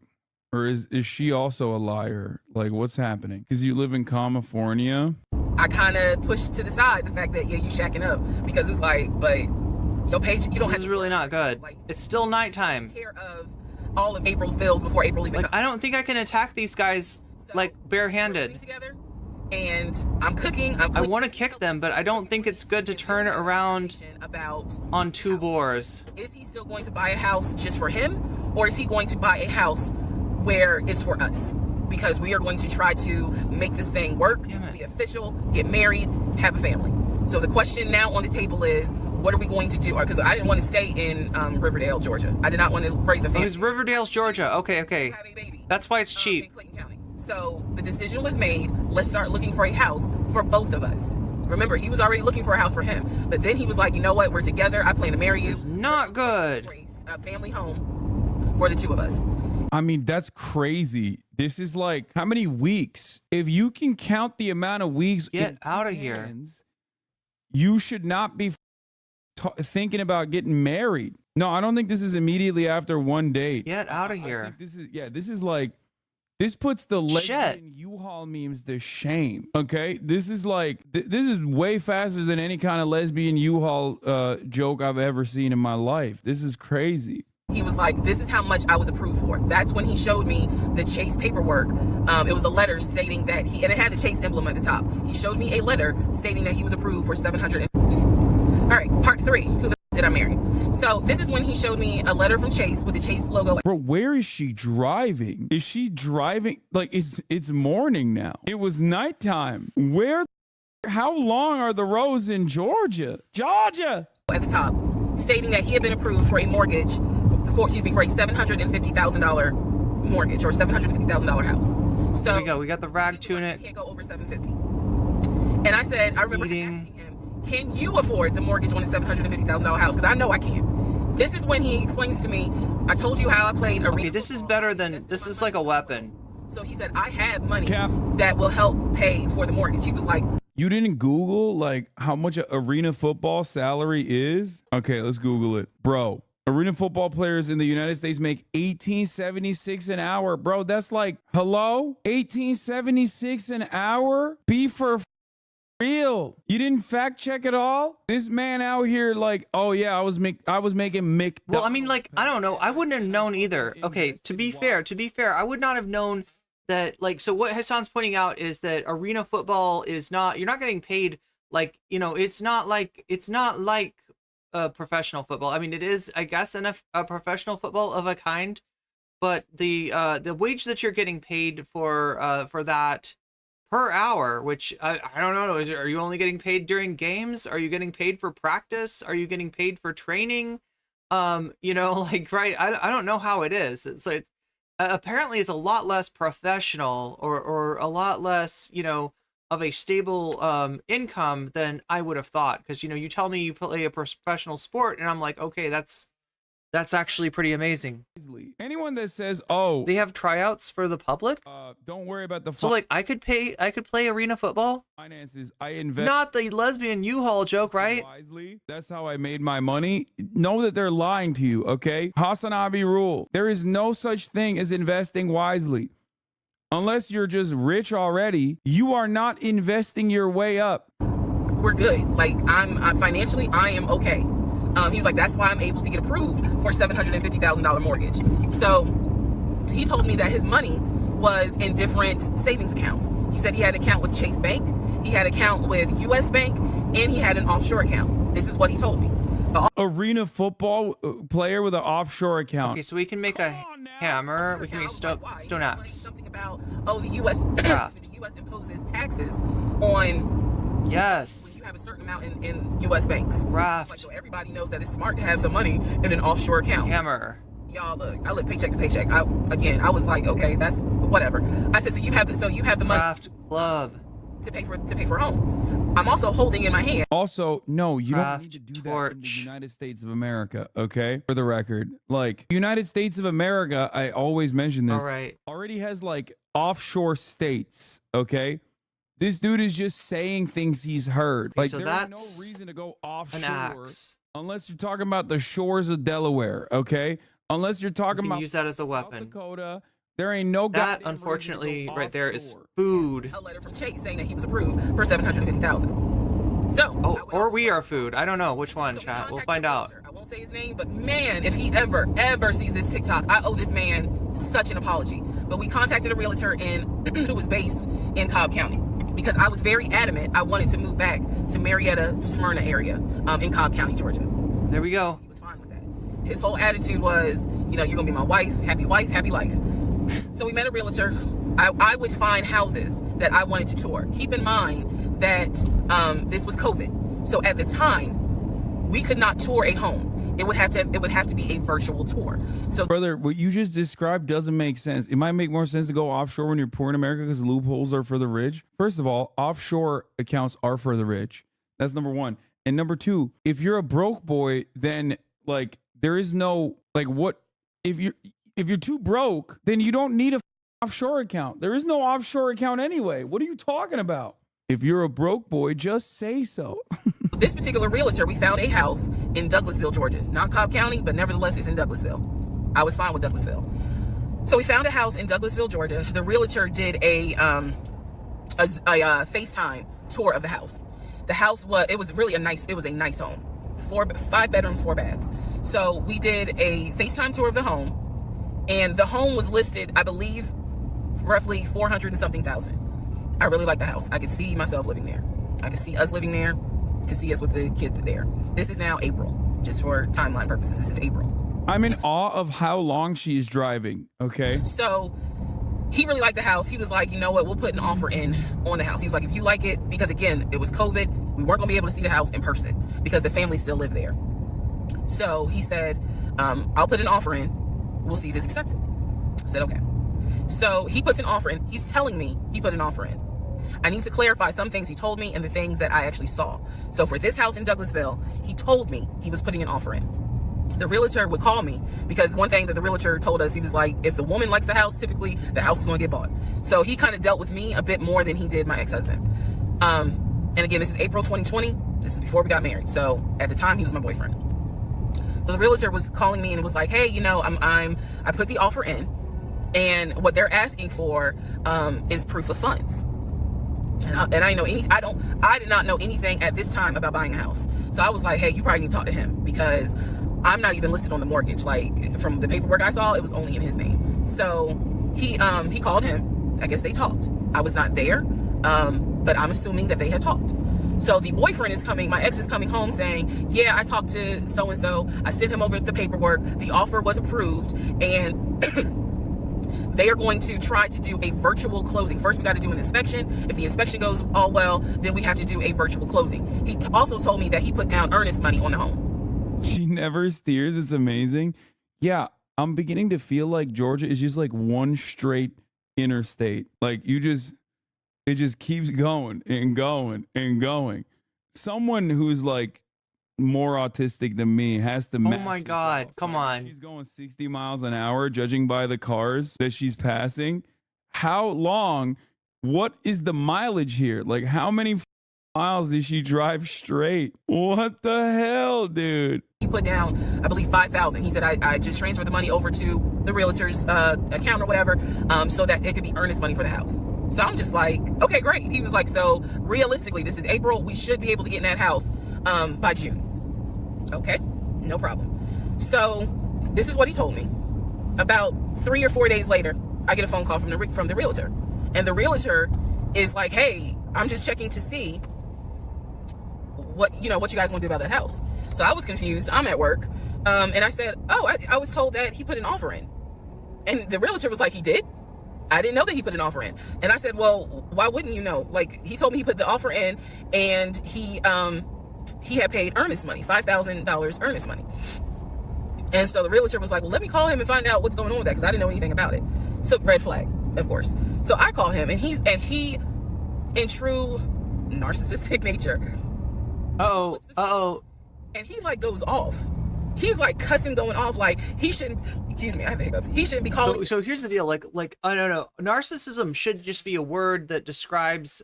Or is she also a liar? Like, what's happening? Because you live in California. I kind of pushed to the side the fact that, yeah, you shacking up, because it's like, but your page, you don't have. This is really not good. It's still nighttime. Care of all of April's bills before April even. Like, I don't think I can attack these guys like barehanded. And I'm cooking. I want to kick them, but I don't think it's good to turn around on 2 boars. Is he still going to buy a house just for him, or is he going to buy a house where it's for us? Because we are going to try to make this thing work, be official, get married, have a family. So the question now on the table is, what are we going to do? Because I didn't want to stay in Riverdale, Georgia. I did not want to raise a family. It was Riverdale's, Georgia. Okay. That's why it's cheap. So the decision was made, let's start looking for a house for both of us. Remember, he was already looking for a house for him. But then he was like, you know what? We're together. I plan to marry you. This is not good. A family home for the 2 of us. I mean, that's crazy. This is like, how many weeks? If you can count the amount of weeks. Get out of here. You should not be thinking about getting married. No, I don't think this is immediately after 1 date. Get out of here. This is like, this puts the lesbian U-Haul memes to shame. Okay, this is like, this is way faster than any kind of lesbian U-Haul joke I've ever seen in my life. This is crazy. He was like, this is how much I was approved for. That's when he showed me the Chase paperwork. It was a letter stating that and it had the Chase emblem at the top. He showed me a letter stating that he was approved for $700. All right, part 3. Who the did I marry? So this is when he showed me a letter from Chase with the Chase logo. Bro, where is she driving? Is she driving? Like, it's morning now. It was nighttime. How long are the roads in Georgia? Georgia! At the top, stating that he had been approved for a mortgage, for a $750,000 mortgage or $750,000 house. So there we go. We got the rag tunic. Can't go over $750,000. And I said, I remember asking him, can you afford the mortgage on a $750,000 house? Because I know I can. This is when he explains to me, I told you how I played arena. Okay, this is better than, this is like a weapon. So he said, I have money that will help pay for the mortgage. He was like, you didn't Google like how much an arena football salary is? Okay, let's Google it. Bro, arena football players in the United States make $18.76 an hour. Bro, that's like, hello? $18.76 an hour? Be for real. You didn't fact check at all? This man out here like, oh yeah, I was making McDonald's. Well, I mean, like, I don't know. I wouldn't have known either. Okay, to be fair, I would not have known that, like, so what Hasan's pointing out is that arena football is not, you're not getting paid like, you know, it's not like professional football. I mean, it is, I guess, a professional football of a kind, but the wage that you're getting paid for that per hour, which I don't know, are you only getting paid during games? Are you getting paid for practice? Are you getting paid for training? You know, like, right, I don't know how it is. It's like, apparently it's a lot less professional or a lot less, you know, of a stable income than I would have thought. Because, you know, you tell me you play a professional sport and I'm like, okay, that's actually pretty amazing. Anyone that says, oh, they have tryouts for the public, don't worry about the so like I could play arena football finances. I invest, not the lesbian U-Haul joke, right? Wisely. That's how I made my money. Know that they're lying to you. Okay, Hasanabi rule: there is no such thing as investing wisely. Unless you're just rich already, you are not investing your way up. We're good. Like, I'm financially, I am okay. He was like, that's why I'm able to get approved for $750,000 mortgage. So he told me that his money was in different savings accounts. He said he had an account with Chase Bank, he had an account with US Bank, and he had an offshore account. This is what he told me. Arena football player with an offshore account. Okay, so we can make a hammer. We can make a stone axe. Something about, oh, the U.S. the U.S. imposes taxes on. Yes. When you have a certain amount in U.S. banks. Raft. Like, so everybody knows that it's smart to have some money in an offshore account. Hammer. Y'all, look, I live paycheck to paycheck. I was like, okay, that's whatever. I said, so you have the money. Raft club. to pay for a home. I'm also holding in my hand. Also, no, you don't need to do that in the United States of America, okay? For the record, like, United States of America, I always mention this, All right. already has, like, offshore states, okay? This dude is just saying things he's heard. Like, so there ain't no that's reason to go offshore axe. unless you're talking about the shores of Delaware, okay? Unless you're talking You can about use that as a South weapon. Dakota, there ain't no That, goddamn unfortunately, reason to go right there is offshore. food. A letter from Chase saying that he was approved for $750,000. So, or we are food. I don't know which one, chat. We'll find out. I won't say his name, but man, if he ever sees this TikTok, I owe this man such an apology. But we contacted a realtor who was based in Cobb County because I was very adamant I wanted to move back to Marietta, Smyrna area in Cobb County, Georgia. There we go. He was fine with that. His whole attitude was, you know, you're gonna be my wife, happy life. So we met a realtor. I would find houses that I wanted to tour. Keep in mind that this was COVID. So at the time, we could not tour a home. It would have to be a virtual tour. So brother, what you just described doesn't make sense. It might make more sense to go offshore when you're poor in America because loopholes are for the rich. First of all, offshore accounts are for the rich. That's number one. And number two, if you're a broke boy, then like there is no like what if you're too broke, then you don't need a offshore account. There is no offshore account anyway. What are you talking about? If you're a broke boy, just say so. this particular realtor, we found a house in Douglasville, Georgia. Not Cobb County, but nevertheless, it's in Douglasville. I was fine with Douglasville. So we found a house in Douglasville, Georgia. The realtor did a FaceTime tour of the house. The house was really a nice home. 5 bedrooms, 4 baths. So we did a FaceTime tour of the home, and the home was listed, I believe, roughly $400 and something thousand. I really like the house. I could see myself living there. I could see us living there. I could see us with the kid there. This is now April, just for timeline purposes. This is April. I'm in awe of how long she is driving. Okay. So he really liked the house. He was like, you know what, we'll put an offer in on the house. He was like, if you like it, because again, it was COVID, we weren't gonna be able to see the house in person because the family still lived there. So he said, I'll put an offer in. We'll see if it's accepted. I said, okay. So he puts an offer in. He's telling me he put an offer in. I need to clarify some things he told me and the things that I actually saw. So for this house in Douglasville, he told me he was putting an offer in. The realtor would call me because one thing that the realtor told us, he was like, if the woman likes the house, typically the house is going to get bought. So he kind of dealt with me a bit more than he did my ex-husband. And again, this is April 2020. This is before we got married. So at the time, he was my boyfriend. So the realtor was calling me and was like, hey, you know, I put the offer in, and what they're asking for is proof of funds. And I did not know anything at this time about buying a house. So I was like, hey, you probably need to talk to him because I'm not even listed on the mortgage. Like from the paperwork I saw, it was only in his name. So he called him. I guess they talked. I was not there, but I'm assuming that they had talked. So the boyfriend is coming, my ex is coming home saying, yeah, I talked to so-and-so. I sent him over the paperwork. The offer was approved, and they are going to try to do a virtual closing. First, we got to do an inspection. If the inspection goes all well, then we have to do a virtual closing. He also told me that he put down earnest money on the home. She never steers. It's amazing. Yeah, I'm beginning to feel like Georgia is just like one straight interstate. Like it just keeps going and going and going. Someone who's like more autistic than me has to. Oh my God, come on. She's going 60 miles an hour, judging by the cars that she's passing. How long? What is the mileage here? Like, how many miles did she drive straight? What the hell, dude? He put down, I believe, $5,000. He said, I just transferred the money over to the realtor's account or whatever, so that it could be earnest money for the house. So I'm just like, okay, great. He was like, so realistically, this is April. We should be able to get in that house by June. Okay, no problem. So this is what he told me. About 3 or 4 days later, I get a phone call from the realtor. And the realtor is like, hey, I'm just checking to see what you guys want to do about that house. So I was confused. I'm at work. And I said, oh, I was told that he put an offer in. And the realtor was like, he did? I didn't know that he put an offer in. And I said, well, why wouldn't you know? Like, he told me he put the offer in, and he had paid earnest money, $5,000 earnest money. And so the realtor was like, well, let me call him and find out what's going on with that, because I didn't know anything about it. So red flag, of course. So I call him, and he in true narcissistic nature. Uh-oh. And he like goes off. He's like cussing, going off, like he shouldn't. Excuse me, I have the hiccups. He shouldn't be calling. So here's the deal. Like I don't know. Narcissism should just be a word that describes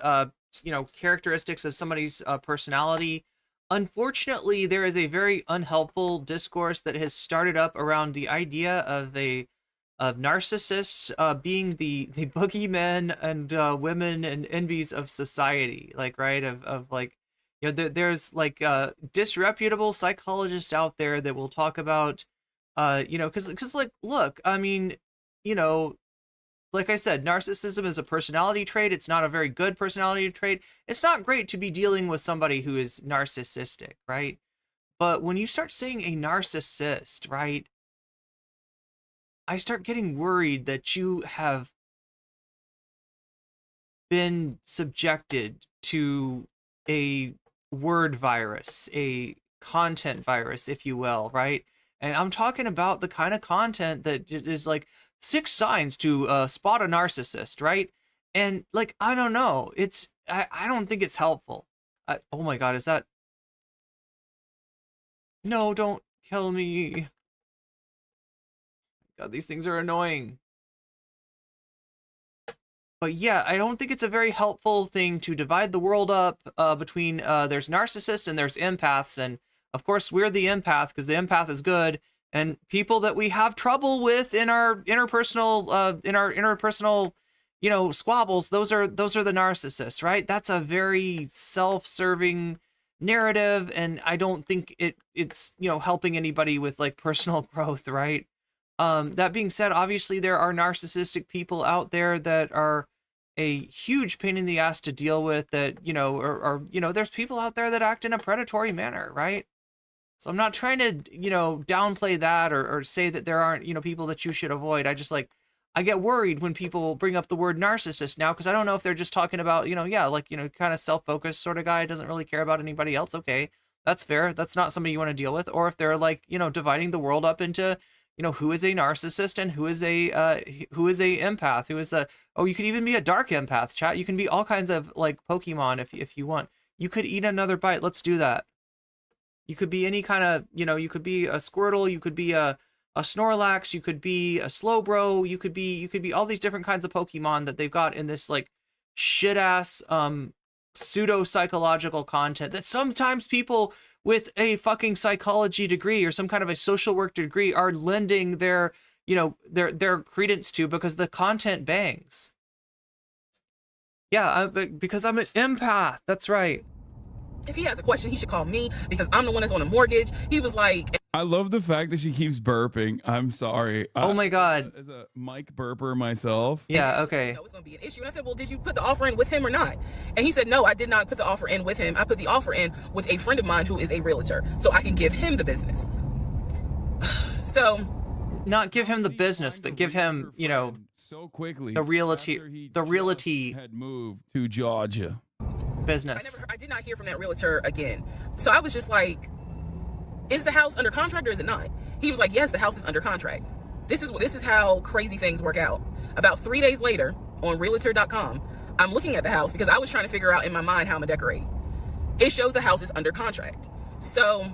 characteristics of somebody's personality. Unfortunately, there is a very unhelpful discourse that has started up around the idea of narcissists being the boogeymen and women and envies of society. Like, right, of like, there's like disreputable psychologists out there that will talk about because like, look, I mean, like I said, narcissism is a personality trait. It's not a very good personality trait. It's not great to be dealing with somebody who is narcissistic, right? But when you start saying a narcissist, right, I start getting worried that you have been subjected to a word virus, a content virus, if you will, right? And I'm talking about the kind of content that is like 6 signs to spot a narcissist, right? And like, I don't know, I don't think it's helpful. Oh my God, is that? No, don't kill me. God, these things are annoying. But yeah, I don't think it's a very helpful thing to divide the world up between there's narcissists and there's empaths. And of course, we're the empath because the empath is good. And people that we have trouble with in our interpersonal, squabbles, those are the narcissists, right? That's a very self-serving narrative, and I don't think it's helping anybody with like personal growth, right? That being said, obviously there are narcissistic people out there that are a huge pain in the ass to deal with. That there's people out there that act in a predatory manner, right? So I'm not trying to, downplay that or say that there aren't, people that you should avoid. I get worried when people bring up the word narcissist now, because I don't know if they're just talking about, kind of self-focused sort of guy, doesn't really care about anybody else. Okay, that's fair. That's not somebody you want to deal with. Or if they're like, dividing the world up into, who is a narcissist and who is a empath, who is you could even be a dark empath, chat. You can be all kinds of like Pokemon if you want. You could eat another bite. Let's do that. You could be any kind of, you could be a Squirtle, you could be a Snorlax, you could be a Slowbro, you could be all these different kinds of Pokemon that they've got in this like shit ass pseudo psychological content that sometimes people with a fucking psychology degree or some kind of a social work degree are lending their credence to because the content bangs. Yeah, because I'm an empath. That's right. If he has a question, he should call me because I'm the one that's on a mortgage. He was like, I love the fact that she keeps burping. I'm sorry. Oh my God. As a mic burper myself. Yeah, okay. It's going to be an issue. And I said, well, did you put the offer in with him or not? And he said, no, I did not put the offer in with him. I put the offer in with a friend of mine who is a realtor so I can give him the business. So. Not give him the business, but give him, so quickly. The realty had moved to Georgia. Business. I did not hear from that realtor again. So I was just like, is the house under contract or is it not? He was like, yes, the house is under contract. This is how crazy things work out. About 3 days later on realtor.com, I'm looking at the house because I was trying to figure out in my mind how I'm gonna decorate. It shows the house is under contract. So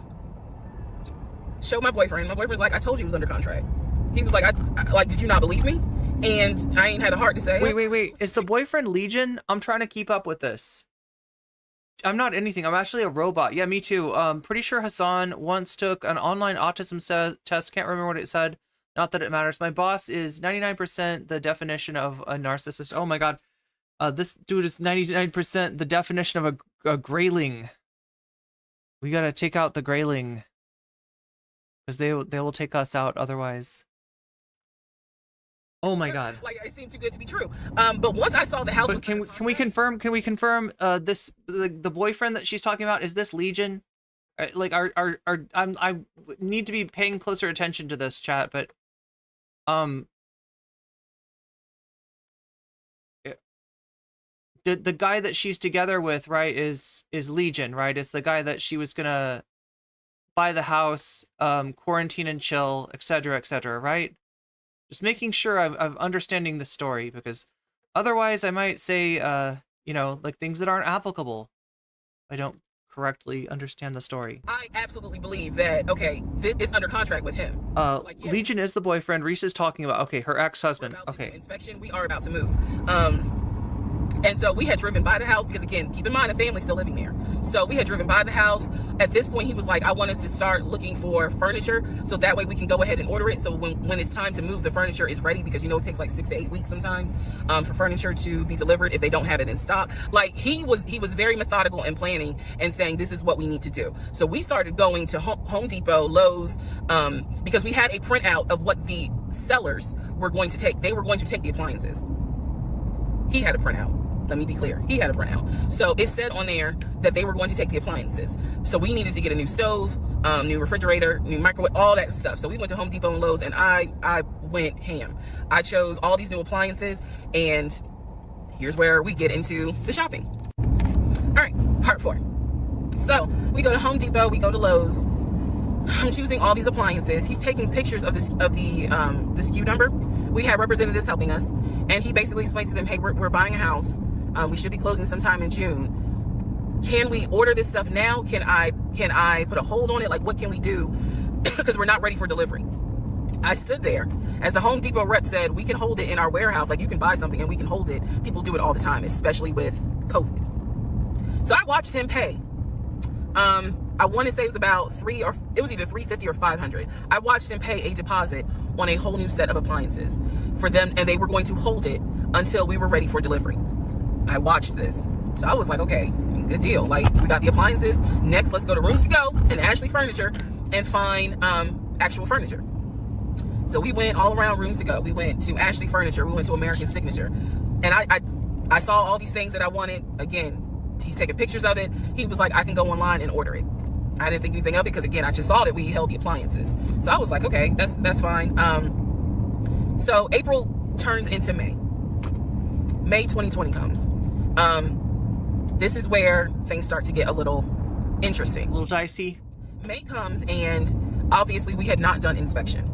show my boyfriend. My boyfriend's like, I told you it was under contract. He was like, I did you not believe me? And I ain't had a heart to say. Wait. Is the boyfriend Legion? I'm trying to keep up with this. I'm not anything. I'm actually a robot. Yeah, me too. Pretty sure Hasan once took an online autism test. Can't remember what it said. Not that it matters. My boss is 99% the definition of a narcissist. Oh my God. This dude is 99% the definition of a grayling. We gotta take out the grayling. Because they will take us out otherwise. Oh my God! Like it seemed too good to be true. But once I saw the house, but can we confirm? Can we confirm? This the boyfriend that she's talking about, is this Legion? Like I need to be paying closer attention to this, chat. But the guy that she's together with, right, is Legion, right? It's the guy that she was gonna buy the house, quarantine and chill, etc., right? Just making sure I'm understanding the story, because otherwise I might say, you know, like things that aren't applicable. I don't correctly understand the story. I absolutely believe that, okay, it's under contract with him. Legion is the boyfriend. Reese is talking about, okay, her ex-husband. Okay. Inspection, we are about to move. And so we had driven by the house because, again, keep in mind, the family's still living there. So we had driven by the house. At this point, he was like, I want us to start looking for furniture so that way we can go ahead and order it. So when it's time to move, the furniture is ready, because, you know, it takes like 6 to 8 weeks sometimes for furniture to be delivered if they don't have it in stock. Like, he was very methodical in planning and saying, this is what we need to do. So we started going to Home Depot, Lowe's, because we had a printout of what the sellers were going to take. They were going to take the appliances. He had a printout. Let me be clear. He had a printout. So it said on there that they were going to take the appliances. So we needed to get a new stove, new refrigerator, new microwave, all that stuff. So we went to Home Depot and Lowe's, and I went ham. I chose all these new appliances, and here's where we get into the shopping. All right, part 4. So we go to Home Depot, we go to Lowe's. I'm choosing all these appliances. He's taking pictures of the SKU number. We have representatives helping us, and he basically explained to them, hey, we're buying a house. We should be closing sometime in June. Can we order this stuff now? Can I put a hold on it? Like, what can we do? Because we're not ready for delivery. I stood there. As the Home Depot rep said, we can hold it in our warehouse. Like, you can buy something and we can hold it. People do it all the time, especially with COVID. So I watched him pay. I want to say it was about it was either $350 or $500. I watched him pay a deposit on a whole new set of appliances for them, and they were going to hold it until we were ready for delivery. I watched this. So I was like, okay, good deal. Like, we got the appliances. Next, let's go to Rooms to Go and Ashley Furniture and find actual furniture. So we went all around Rooms to Go. We went to Ashley Furniture. We went to American Signature. And I saw all these things that I wanted. Again, he's taking pictures of it. He was like, I can go online and order it. I didn't think anything of it because, again, I just saw that we held the appliances. So I was like, okay, that's fine. So April turns into May. May 2020 comes. This is where things start to get a little interesting. A little dicey. May comes, and obviously we had not done inspection.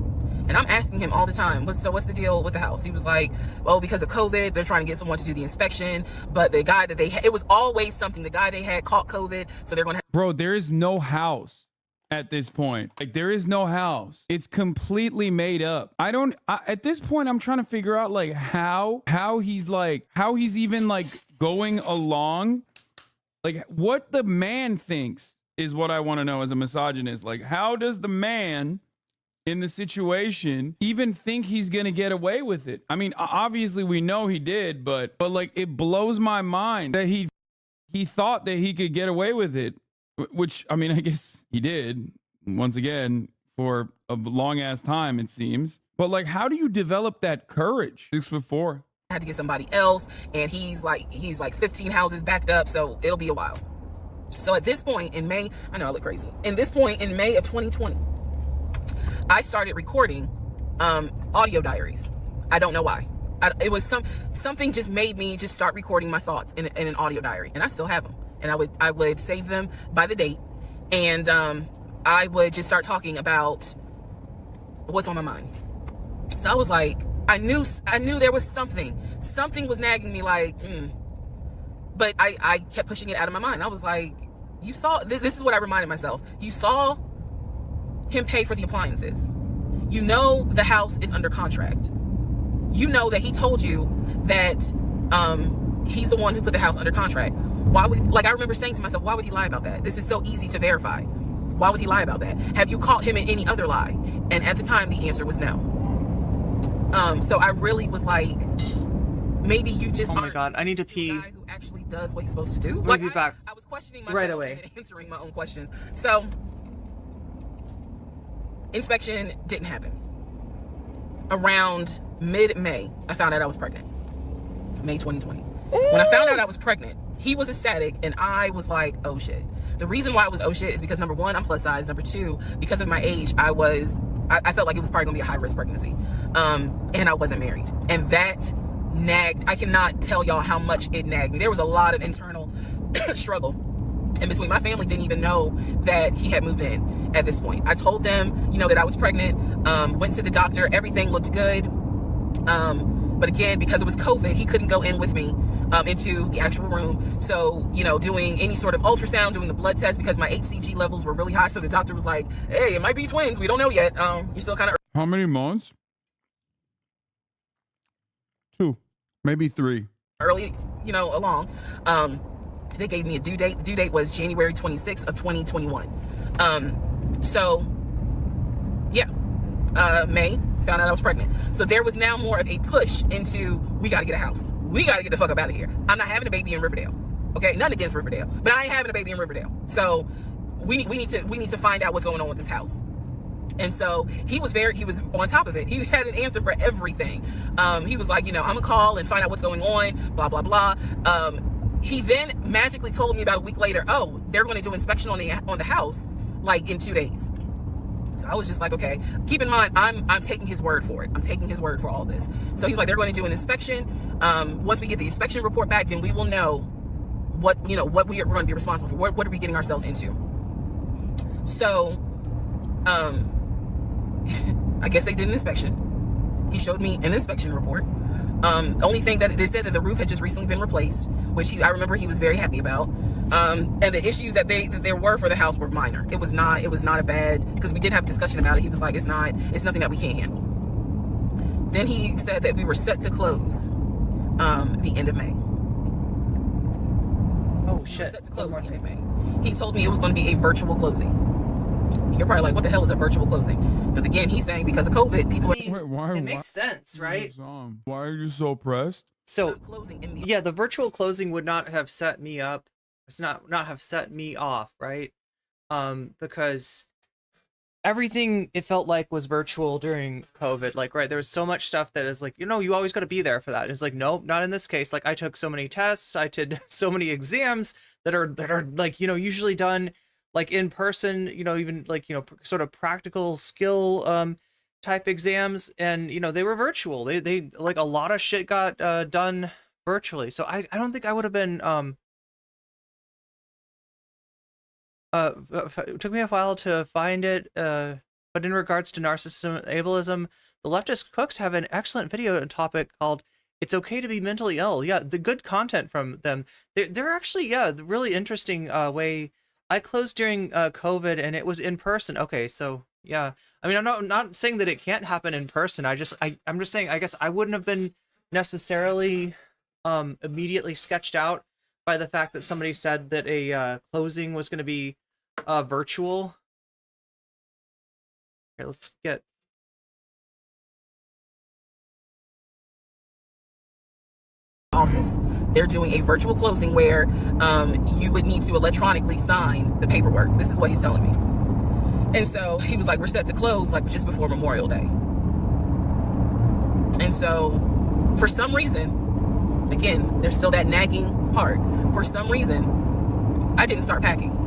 And I'm asking him all the time, what's the deal with the house? He was like, well, because of COVID, they're trying to get someone to do the inspection. But the guy that it was always something. The guy they had caught COVID, so they're going to Bro, there is no house at this point. Like, there is no house. It's completely made up. At this point, I'm trying to figure out, like, how he's even, like, going along. Like, what the man thinks is what I want to know as a misogynist. Like, how does the man in the situation even think he's gonna get away with it? I mean, obviously we know he did, but like, it blows my mind that he thought that he could get away with it, which, I mean, I guess he did, once again, for a long ass time, it seems. But like, how do you develop that courage? 6'4". I had to get somebody else, and he's like 15 houses backed up, so it'll be a while. So at this point in May, I know I look crazy. In this point in May of 2020, I started recording audio diaries. I don't know why. It was something just made me just start recording my thoughts in an audio diary, and I still have them. And I would save them by the date, and I would just start talking about what's on my mind. So I was like, I knew there was something was nagging me, like, but I kept pushing it out of my mind. I was like, you saw, this is what I reminded myself. You saw him pay for the appliances. You know the house is under contract. You know that he told you that he's the one who put the house under contract. Why would, like, I remember saying to myself, why would he lie about that? This is so easy to verify. Why would he lie about that? Have you caught him in any other lie? And at the time, the answer was no. So I really was like, maybe you just oh my god, I need to pee. Guy who actually does what he's supposed to do. We'll be back. I was questioning myself right away and answering my own questions. So inspection didn't happen. Around mid-May, I found out I was pregnant. May 2020. When I found out I was pregnant, he was ecstatic, and I was like, oh shit. The reason why I was oh shit is because, number one, I'm plus size. Number two, because of my age, I felt like it was probably gonna be a high-risk pregnancy. And I wasn't married. And that nagged. I cannot tell y'all how much it nagged me. There was a lot of internal struggle in between. My family didn't even know that he had moved in at this point. I told them, that I was pregnant, went to the doctor, everything looked good. But again, because it was COVID, he couldn't go in with me into the actual room. So, you know, doing any sort of ultrasound, doing the blood test, because my HCG levels were really high. So the doctor was like, hey, it might be twins. We don't know yet. You're still kind of... How many months? 2, maybe 3. Early, you know, along. They gave me a due date. The due date was January 26th of 2021. So, yeah. May, found out I was pregnant. So there was now more of a push into, we got to get a house. We got to get the fuck up out of here. I'm not having a baby in Riverdale. Okay, nothing against Riverdale, but I ain't having a baby in Riverdale. So we need to find out what's going on with this house. And so he was on top of it. He had an answer for everything. He was like, you know, I'm gonna call and find out what's going on, blah, blah, blah. He then magically told me about a week later, oh, they're going to do inspection on the house like in 2 days. So I was just like, okay, keep in mind, I'm taking his word for it. I'm taking his word for all this. So he's like, they're going to do an inspection. Once we get the inspection report back, then we will know what we are going to be responsible for. What are we getting ourselves into? So, I guess they did an inspection. He showed me an inspection report. Only thing that they said that the roof had just recently been replaced, which I remember he was very happy about. And the issues that there were for the house were minor. It was not a bad, because we did have a discussion about it. He was like, it's nothing that we can't handle. Then he said that we were set to close the end of May. Oh shit. We were set to close the end of May. He told me it was going to be a virtual closing. You're probably like, what the hell is a virtual closing? Because again, he's saying because of COVID, people are... Wait, why? It makes sense, right? Why are you so pressed? So, yeah, the virtual closing would not have set me up. It's not have set me off, right? Because everything it felt like was virtual during COVID. Like, right, there was so much stuff that is like, you know, you always got to be there for that. It's like, no, not in this case. Like, I took so many tests, I did so many exams that are like, you know, usually done like in person, you know, even like, you know, sort of practical skill type exams, and you know, they were virtual. They like a lot of shit got done virtually. So I don't think I would have been it took me a while to find it, but in regards to narcissism and ableism, the leftist cooks have an excellent video on topic called "It's Okay to Be Mentally Ill." Yeah, the good content from them. They're actually, yeah, the really interesting way. I closed during COVID and it was in person. Okay, so yeah, I mean, I'm not saying that it can't happen in person. I'm just saying, I guess I wouldn't have been necessarily immediately sketched out by the fact that somebody said that a closing was going to be virtual. Here, let's get. Office. They're doing a virtual closing where you would need to electronically sign the paperwork. This is what he's telling me. And so he was like, we're set to close like just before Memorial Day. And so for some reason, again, there's still that nagging part. For some reason, I didn't start packing.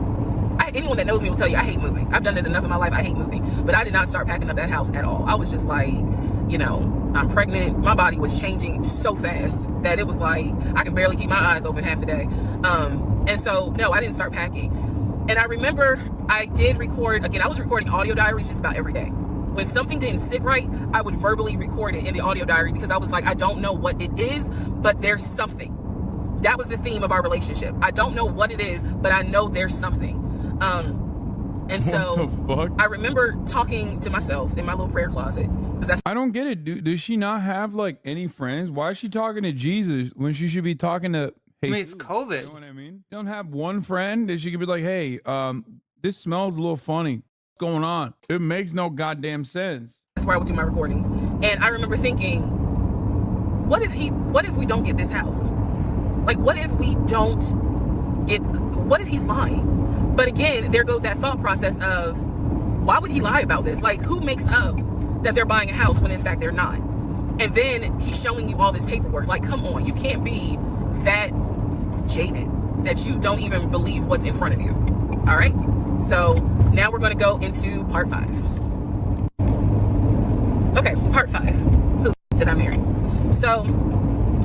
Anyone that knows me will tell you I hate moving. I've done it enough in my life. I hate moving. But I did not start packing up that house at all. I was just like, you know, I'm pregnant. My body was changing so fast that it was like I can barely keep my eyes open half the day. And so, no, I didn't start packing. And I remember I did record, again, I was recording audio diaries just about every day. When something didn't sit right, I would verbally record it in the audio diary because I was like, I don't know what it is, but there's something. That was the theme of our relationship. I don't know what it is, but I know there's something. And so I remember talking to myself in my little prayer closet. I don't get it. Does she not have like any friends? Why is she talking to Jesus when she should be talking to I mean, it's COVID. You know what I mean? You don't have one friend that she could be like, hey, this smells a little funny. What's going on? It makes no goddamn sense. That's where I would do my recordings. And I remember thinking, what if we don't get this house? Like, what if we don't get, what if he's lying? But again, there goes that thought process of, why would he lie about this? Like, who makes up that they're buying a house when in fact they're not? And then he's showing you all this paperwork. Like, come on, you can't be that jaded that you don't even believe what's in front of you. All right? So now we're going to go into part 5. Okay, part 5. Who did I marry? So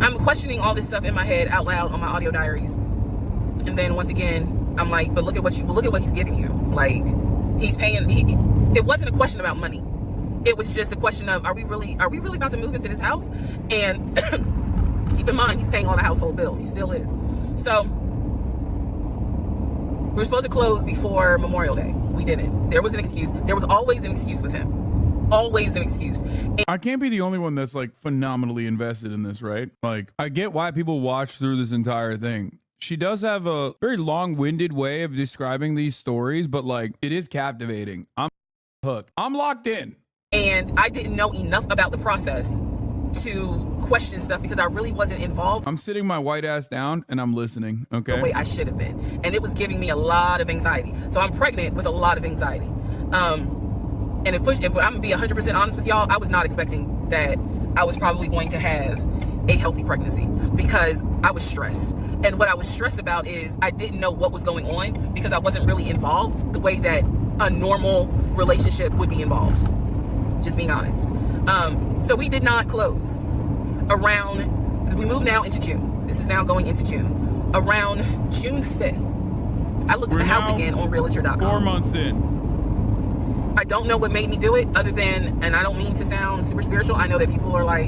I'm questioning all this stuff in my head out loud on my audio diaries. And then once again, I'm like, but look at what he's giving you. Like, he's paying. It wasn't a question about money. it was just a question of, are we really about to move into this house? And keep in mind, he's paying all the household bills. He still is. So we were supposed to close before Memorial Day. We didn't. There was an excuse. There was always an excuse with him. Always an excuse. I can't be the only one that's like phenomenally invested in this, right? Like, I get why people watch through this entire thing. She does have a very long-winded way of describing these stories, but like, it is captivating. I'm hooked. I'm locked in. And I didn't know enough about the process to question stuff because I really wasn't involved. I'm sitting my white ass down and I'm listening, okay? The way I should have been. And it was giving me a lot of anxiety. So I'm pregnant with a lot of anxiety. And if I'm gonna be 100% honest with y'all, I was not expecting that I was probably going to have a healthy pregnancy because I was stressed. And what I was stressed about is I didn't know what was going on because I wasn't really involved the way that a normal relationship would be involved. Just being honest. So we did not close. We moved now into June. This is now going into June. Around June 5th, I looked at the house again on realtor.com. 4 months in. I don't know what made me do it other than, and I don't mean to sound super spiritual. I know that people are like,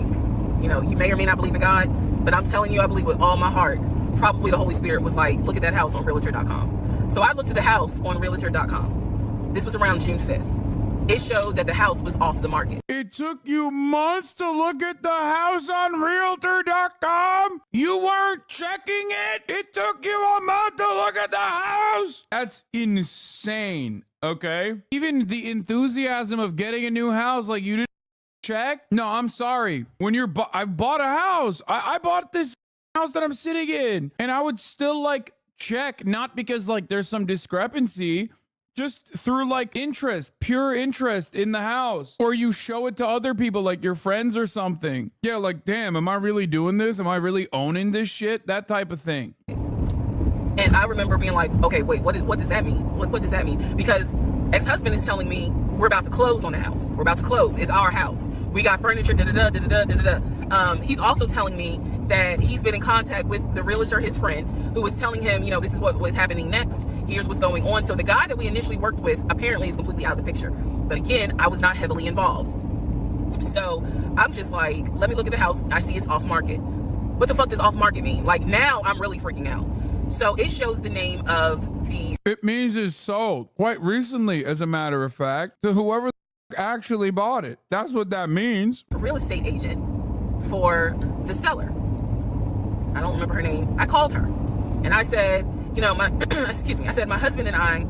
you know, you may or may not believe in God, but I'm telling you, I believe with all my heart, probably the Holy Spirit was like, look at that house on realtor.com. So I looked at the house on realtor.com. This was around June 5th. It showed that the house was off the market. It took you months to look at the house on realtor.com? You weren't checking it? It took you a month to look at the house? That's insane, okay? Even the enthusiasm of getting a new house, like you didn't check? No, I'm sorry. When I bought a house. I bought this house that I'm sitting in. And I would still like check, not because like there's some discrepancy, just through like interest, pure interest in the house. Or you show it to other people, like your friends or something. Yeah, like, damn, am I really doing this? Am I really owning this shit? That type of thing. And I remember being like, okay, wait, what does that mean? What does that mean? Because ex-husband is telling me we're about to close on the house. We're about to close. It's our house. We got furniture, da-da-da, da-da-da, da-da-da. He's also telling me that he's been in contact with the realtor, his friend, who was telling him, you know, this is what was happening next. Here's what's going on. So the guy that we initially worked with apparently is completely out of the picture. But again, I was not heavily involved. So I'm just like, let me look at the house. I see it's off market. What the fuck does off market mean? Like, now I'm really freaking out. So it shows the name of the... It means it's sold quite recently, as a matter of fact, to whoever actually bought it. That's what that means. Real estate agent for the seller. I don't remember her name. I called her and I said, you know, excuse me, I said, my husband and I,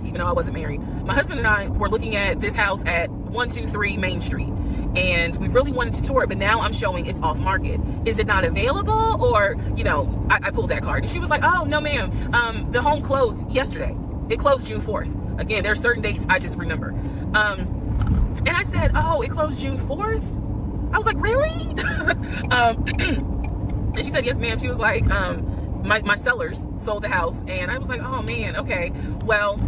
even though I wasn't married, my husband and I were looking at this house at 123 Main Street. And we really wanted to tour it, but now I'm showing it's off market. Is it not available? Or, you know, I pulled that card and she was like, oh, no, ma'am. The home closed yesterday. It closed June 4th. Again, there are certain dates I just remember. And I said, oh, it closed June 4th? I was like, really? And she said, yes, ma'am. She was like, my sellers sold the house. And I was like, oh, man, okay. Well,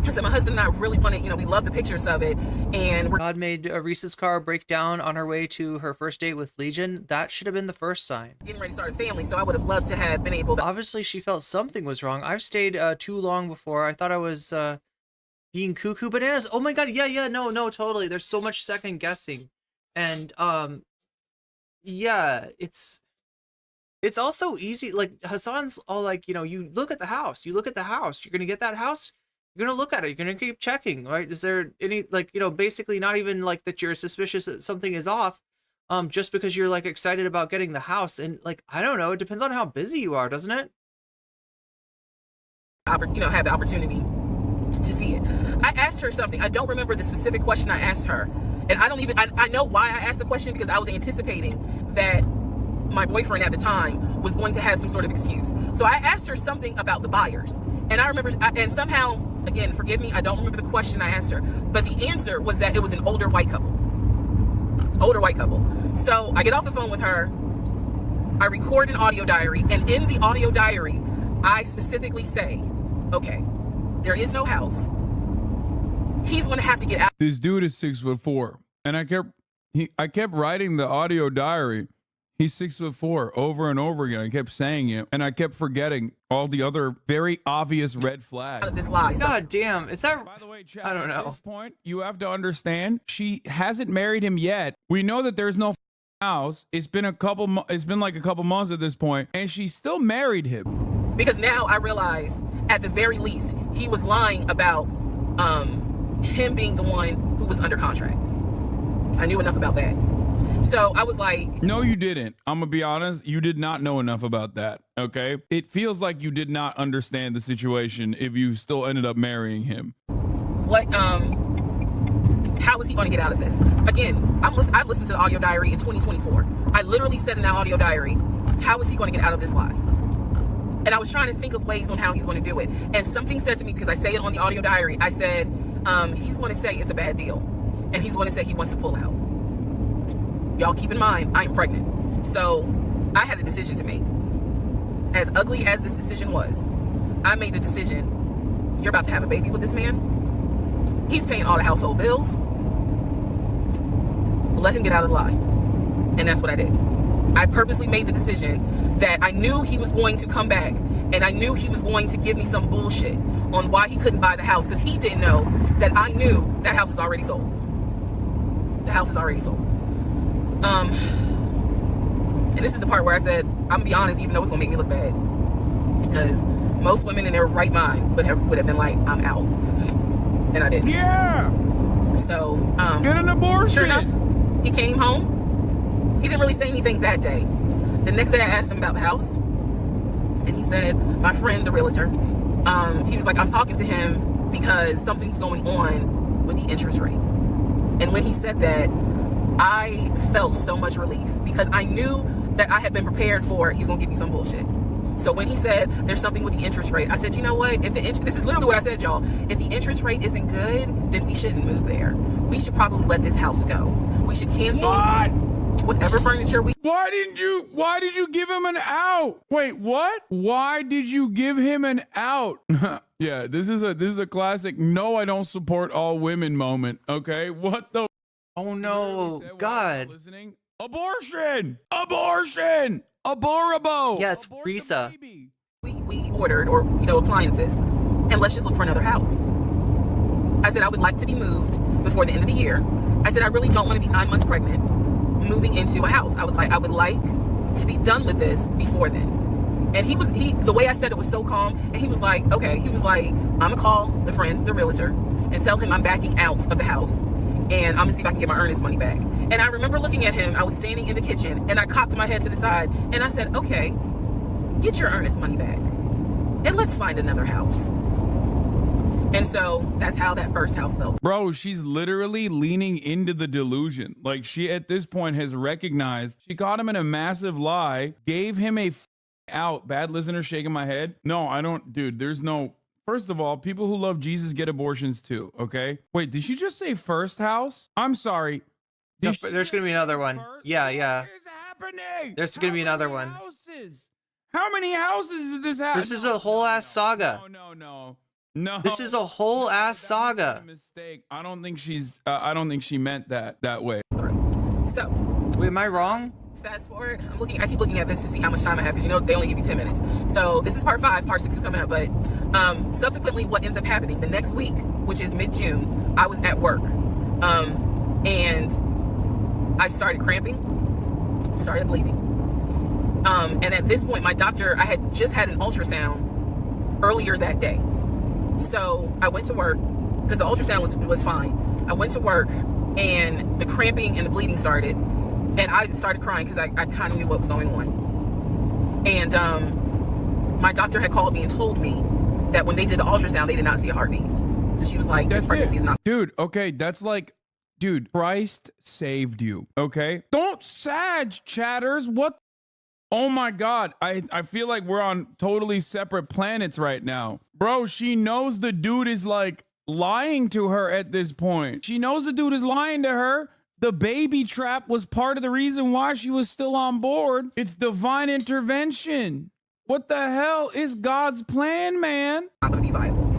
I said, my husband and I really wanted, you know, we love the pictures of it. And God made Reese's car break down on her way to her first date with Legion. That should have been the first sign. Getting ready to start a family, so I would have loved to have been able to. Obviously, she felt something was wrong. I've stayed too long before. I thought I was being cuckoo bananas. Oh my God, yeah, no, totally. There's so much second guessing. And yeah, it's also easy. Like Hasan's all like, you know, you look at the house, you're gonna get that house. You're gonna look at it. You're gonna keep checking, right? Is there any, like, you know, basically not even like that you're suspicious that something is off, just because you're like excited about getting the house. And like, I don't know, it depends on how busy you are, doesn't it? You know, have the opportunity to see it. I asked her something. I don't remember the specific question I asked her, and I know why I asked the question, because I was anticipating that my boyfriend at the time was going to have some sort of excuse. So I asked her something about the buyers, and I remember, and somehow, again, forgive me, I don't remember the question I asked her, but the answer was that it was an older white couple. So I get off the phone with her, I record an audio diary, and in the audio diary, I specifically say, okay, there is no house. He's going to have to get out. This dude is 6'4", and I kept writing the audio diary. He's 6'4" over and over again. I kept saying it, and I kept forgetting all the other very obvious red flags. Out of this lie. God damn. Is that... By the way, Chad, I don't know. At this point, you have to understand, she hasn't married him yet. We know that there's no house. It's been like a couple months at this point, and she still married him. Because now I realize, at the very least, he was lying about him being the one who was under contract. I knew enough about that. So I was like... No, you didn't. I'm going to be honest. You did not know enough about that, okay? It feels like you did not understand the situation if you still ended up marrying him. What, how is he going to get out of this? Again, I've listened to the audio diary in 2024. I literally said in that audio diary, how is he going to get out of this lie? And I was trying to think of ways on how he's going to do it. And something said to me, because I say it on the audio diary, I said, he's going to say it's a bad deal. And he's going to say he wants to pull out. Y'all keep in mind, I am pregnant. So I had a decision to make. As ugly as this decision was, I made the decision, you're about to have a baby with this man. He's paying all the household bills. Let him get out of the lie. And that's what I did. I purposely made the decision that I knew he was going to come back, and I knew he was going to give me some bullshit on why he couldn't buy the house, because he didn't know that I knew that house is already sold. The house is already sold. And this is the part where I said, I'm gonna be honest, even though it's gonna make me look bad, because most women in their right mind would have been like, I'm out, and I didn't. Yeah. So get an abortion. Sure enough, he came home. He didn't really say anything that day. The next day I asked him about the house, and he said, my friend, the realtor, he was like, I'm talking to him because something's going on with the interest rate. And when he said that, I felt so much relief, because I knew that I had been prepared for he's gonna give me some bullshit. So when he said there's something with the interest rate, I said, you know what? If this is literally what I said, y'all. If the interest rate isn't good, then we shouldn't move there. We should probably let this house go. We should cancel whatever furniture we. Why did you give him an out? Wait, what? Why did you give him an out? Yeah, this is a classic. No, I don't support all women moment. Okay, what the? Oh no, God. Listening? Abortion! Abortion! Aborabo! Yeah, it's Risa. We ordered, or appliances, and let's just look for another house. I said I would like to be moved before the end of the year. I said I really don't want to be 9 months pregnant moving into a house. I would like to be done with this before then. And the way I said it was so calm, and he was like, okay. He was like, I'm gonna call the realtor, and tell him I'm backing out of the house, and I'm gonna see if I can get my earnest money back. And I remember looking at him. I was standing in the kitchen, and I cocked my head to the side, and I said, okay, get your earnest money back, and let's find another house. And so that's how that first house felt. Bro, she's literally leaning into the delusion. Like, she at this point has recognized she caught him in a massive lie, gave him a out. Bad listener shaking my head. No, I don't, dude, there's no. First of all, people who love Jesus get abortions too, okay? Wait, did she just say first house? I'm sorry. No, there's going to be another one. Yeah. What is happening? There's going to be another one. Houses? How many houses is this house? This is a whole ass saga. No. This is a whole ass saga. Mistake. I don't think she meant that way. So, wait, am I wrong? Fast forward. I keep looking at this to see how much time I have, because they only give you 10 minutes. So this is part 5. Part 6 is coming up. But subsequently, what ends up happening the next week, which is mid-June, I was at work, and I started cramping, started bleeding, and at this point, my doctor, I had just had an ultrasound earlier that day. So I went to work because the ultrasound was fine. I went to work, and the cramping and the bleeding started, and I started crying because I kind of knew what was going on. And my doctor had called me and told me that when they did the ultrasound, they did not see a heartbeat. So she was like, this pregnancy is not. Dude, okay, that's like, dude, Christ saved you, okay? Don't sag, chatters. What? Oh my God. I feel like we're on totally separate planets right now. Bro, she knows the dude is like lying to her at this point. She knows the dude is lying to her. The baby trap was part of the reason why she was still on board. It's divine intervention. What the hell is God's plan, man? Not gonna be viable.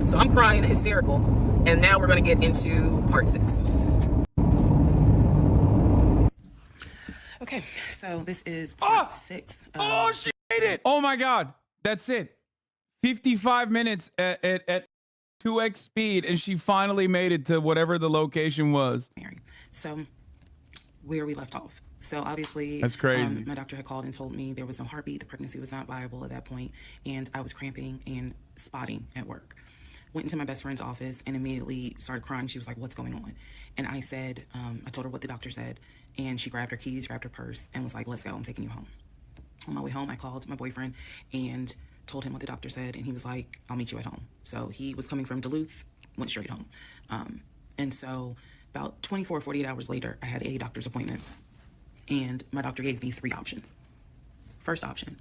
So I'm crying, hysterical, and now we're gonna get into part 6. Okay, so this is part 6. Oh, she made it! Oh my God, that's it. 55 minutes at 2x speed, and she finally made it to whatever the location was. So, where we left off. So obviously, That's crazy. My doctor had called and told me there was no heartbeat, the pregnancy was not viable at that point, and I was cramping and spotting at work. Went into my best friend's office and immediately started crying. She was like, "What's going on?" And I said, I told her what the doctor said, and she grabbed her keys, grabbed her purse, and was like, "Let's go, I'm taking you home." On my way home, I called my boyfriend and told him what the doctor said, and he was like, "I'll meet you at home." So he was coming from Duluth, went straight home. And so about 24 or 48 hours later, I had a doctor's appointment, and my doctor gave me 3 options. First option,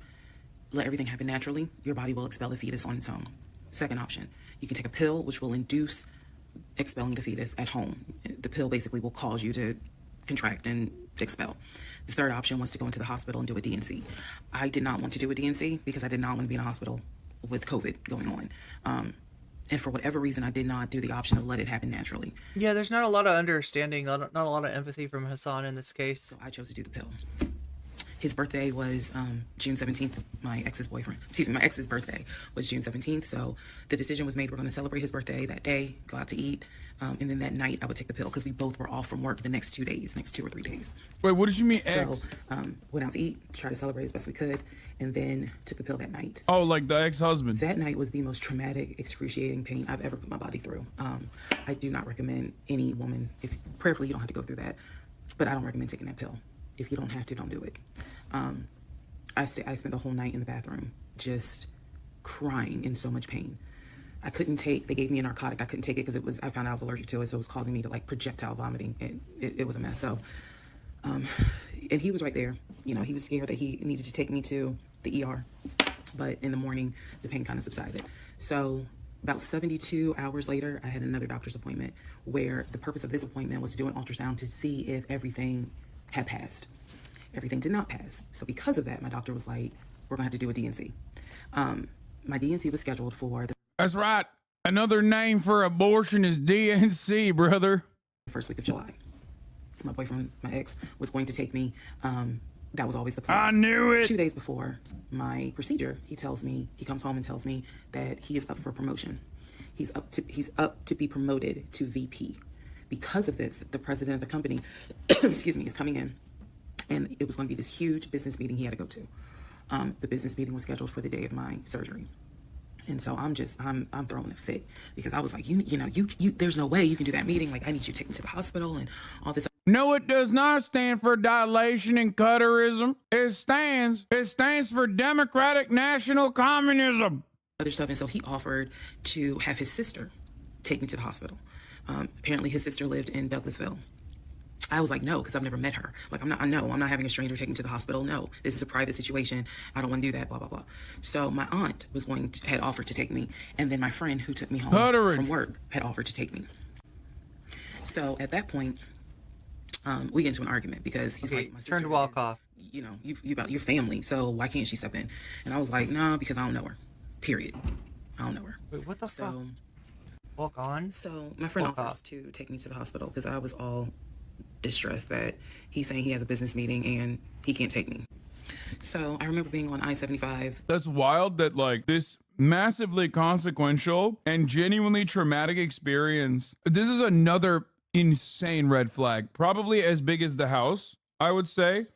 let everything happen naturally. Your body will expel the fetus on its own. Second option, you can take a pill which will induce expelling the fetus at home. The pill basically will cause you to contract and expel. The third option was to go into the hospital and do a D&C. I did not want to do a D&C because I did not want to be in a hospital with COVID going on. And for whatever reason, I did not do the option of let it happen naturally. Yeah, there's not a lot of understanding, not a lot of empathy from Hasan in this case. So I chose to do the pill. His birthday was June 17th. My ex's birthday was June 17th. So the decision was made, we're going to celebrate his birthday that day, go out to eat. And then that night I would take the pill because we both were off from work the next 2 or 3 days. Wait, what did you mean ex? So went out to eat, tried to celebrate as best we could, and then took the pill that night. Oh, like the ex-husband. That night was the most traumatic, excruciating pain I've ever put my body through. I do not recommend any woman, prayerfully you don't have to go through that, but I don't recommend taking that pill. If you don't have to, don't do it. I spent the whole night in the bathroom just crying in so much pain. I couldn't take, they gave me a narcotic. I couldn't take it because I found out I was allergic to it, so it was causing me to like projectile vomiting. It was a mess. So, and he was right there. You know, he was scared that he needed to take me to the ER, but in the morning, the pain kind of subsided. So about 72 hours later, I had another doctor's appointment where the purpose of this appointment was to do an ultrasound to see if everything had passed. Everything did not pass. So because of that, my doctor was like, we're gonna have to do a D&C. My D&C was scheduled for the That's right. Another name for abortion is D&C, brother. first week of July. My boyfriend, my ex, was going to take me. That was always the plan. I knew it. 2 days before my procedure, he comes home and tells me that he is up for promotion. He's up to be promoted to VP. Because of this, the president of the company, is coming in, and it was going to be this huge business meeting he had to go to. The business meeting was scheduled for the day of my surgery. And so I'm throwing a fit because I was like, you there's no way you can do that meeting. Like, I need you to take me to the hospital and all this. No, it does not stand for dilation and cutterism. It stands for democratic national communism. Other stuff. And so he offered to have his sister take me to the hospital. Apparently his sister lived in Douglasville. I was like, no, because I've never met her. Like, I'm not having a stranger take me to the hospital. No, this is a private situation. I don't want to do that, blah, blah, blah. So my aunt had offered to take me. And then my friend who took me home from work had offered to take me. So at that point, we get into an argument because he's like, my sister turn to walk off. You know, you about your family. So why can't she step in? And I was like, no, because I don't know her. Period. I don't know her. Wait, what the fuck? Walk on? So my friend offers to take me to the hospital because I was all distressed that he's saying he has a business meeting and he can't take me. So I remember being on I-75. That's wild that like this massively consequential and genuinely traumatic experience. This is another insane red flag, probably as big as the house, I would say.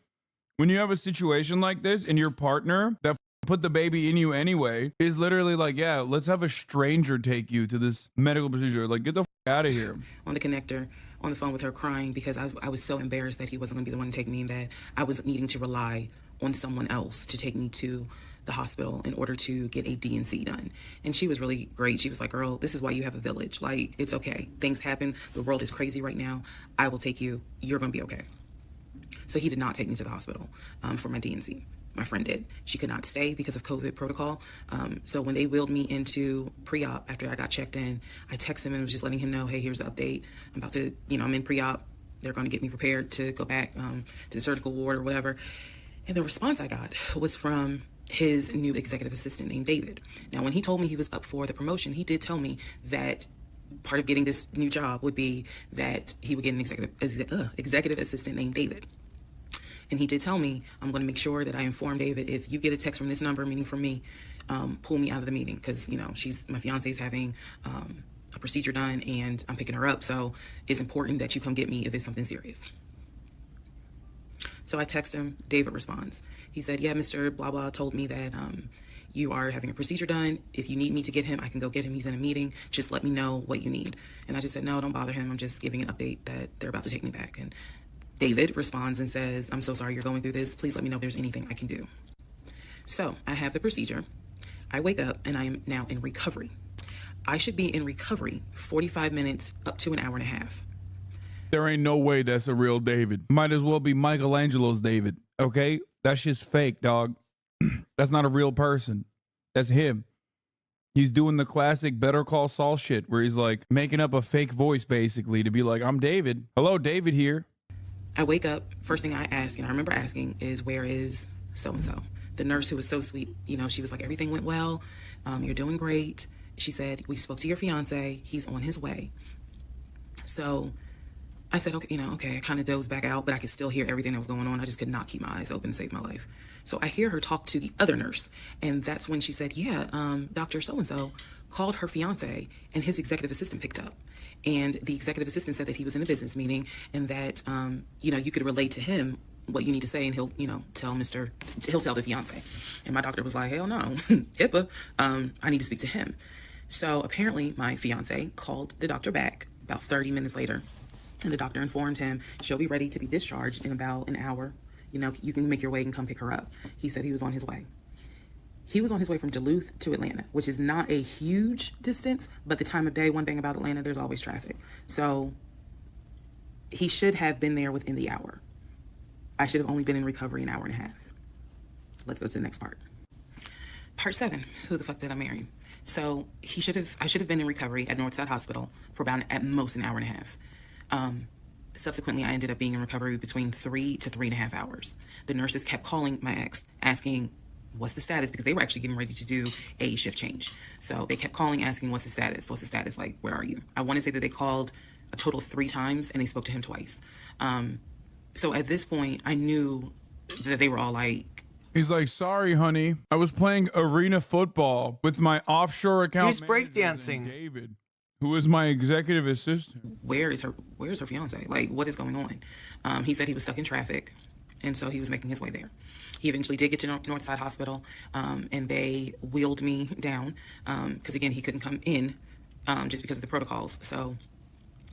When you have a situation like this and your partner that put the baby in you anyway is literally like, yeah, let's have a stranger take you to this medical procedure. Like, get the out of here. On the connector, on the phone with her crying because I was so embarrassed that he wasn't going to be the one to take me and that I was needing to rely on someone else to take me to the hospital in order to get a D&C done. And she was really great. She was like, girl, this is why you have a village. Like, it's okay. Things happen. The world is crazy right now. I will take you. You're going to be okay. So he did not take me to the hospital for my D&C. My friend did. She could not stay because of COVID protocol. So when they wheeled me into pre-op after I got checked in, I texted him and was just letting him know, hey, here's the update. I'm about to, I'm in pre-op. They're going to get me prepared to go back to the surgical ward or whatever. And the response I got was from his new executive assistant named David. Now, when he told me he was up for the promotion, he did tell me that part of getting this new job would be that he would get an executive assistant named David. And he did tell me, I'm going to make sure that I inform David, if you get a text from this number, meaning from me, pull me out of the meeting, because, you know, my fiance's having a procedure done and I'm picking her up. So it's important that you come get me if it's something serious. So I text him. David responds. He said, yeah, Mr. Blah Blah told me that you are having a procedure done. If you need me to get him, I can go get him. He's in a meeting. Just let me know what you need. And I just said, no, don't bother him. I'm just giving an update that they're about to take me back. And David responds and says, I'm so sorry you're going through this. Please let me know if there's anything I can do. So I have the procedure. I wake up and I am now in recovery. I should be in recovery 45 minutes up to an hour and a half. There ain't no way that's a real David. Might as well be Michelangelo's David, okay? That's just fake, dog. That's not a real person. That's him. He's doing the classic Better Call Saul shit where he's like making up a fake voice basically to be like, I'm David. Hello, David here. I wake up, first thing I ask, and I remember asking, is where is so-and-so? The nurse who was so sweet, you know, she was like, everything went well. You're doing great. She said, we spoke to your fiance. He's on his way. So I said, okay, okay. I kind of dozed back out, but I could still hear everything that was going on. I just could not keep my eyes open to save my life. So I hear her talk to the other nurse. And that's when she said, yeah, Dr. So-and-so called her fiance and his executive assistant picked up. And the executive assistant said that he was in a business meeting and that, you could relate to him what you need to say and he'll tell the fiance. And my doctor was like, hell no, HIPAA, I need to speak to him. So apparently my fiance called the doctor back about 30 minutes later. And the doctor informed him she'll be ready to be discharged in about an hour. You can make your way and come pick her up. He said he was on his way. He was on his way from Duluth to Atlanta, which is not a huge distance, but the time of day, one thing about Atlanta, there's always traffic. So he should have been there within the hour. I should have only been in recovery an hour and a half. Let's go to the next part. Part 7, who the fuck did I marry? So I should have been in recovery at Northside Hospital for about at most an hour and a half. Subsequently, I ended up being in recovery between 3 to 3.5 hours. The nurses kept calling my ex, asking, what's the status? Because they were actually getting ready to do a shift change. So they kept calling, asking, what's the status? What's the status? Like, where are you? I want to say that they called a total of 3 times and they spoke to him twice. So at this point, I knew that they were all like, he's like, sorry, honey. I was playing arena football with my offshore account. He's breakdancing. David, who is my executive assistant. Where's her fiance? Like, what is going on? He said he was stuck in traffic, and so he was making his way there. He eventually did get to Northside Hospital, and they wheeled me down, because again, he couldn't come in, just because of the protocols. So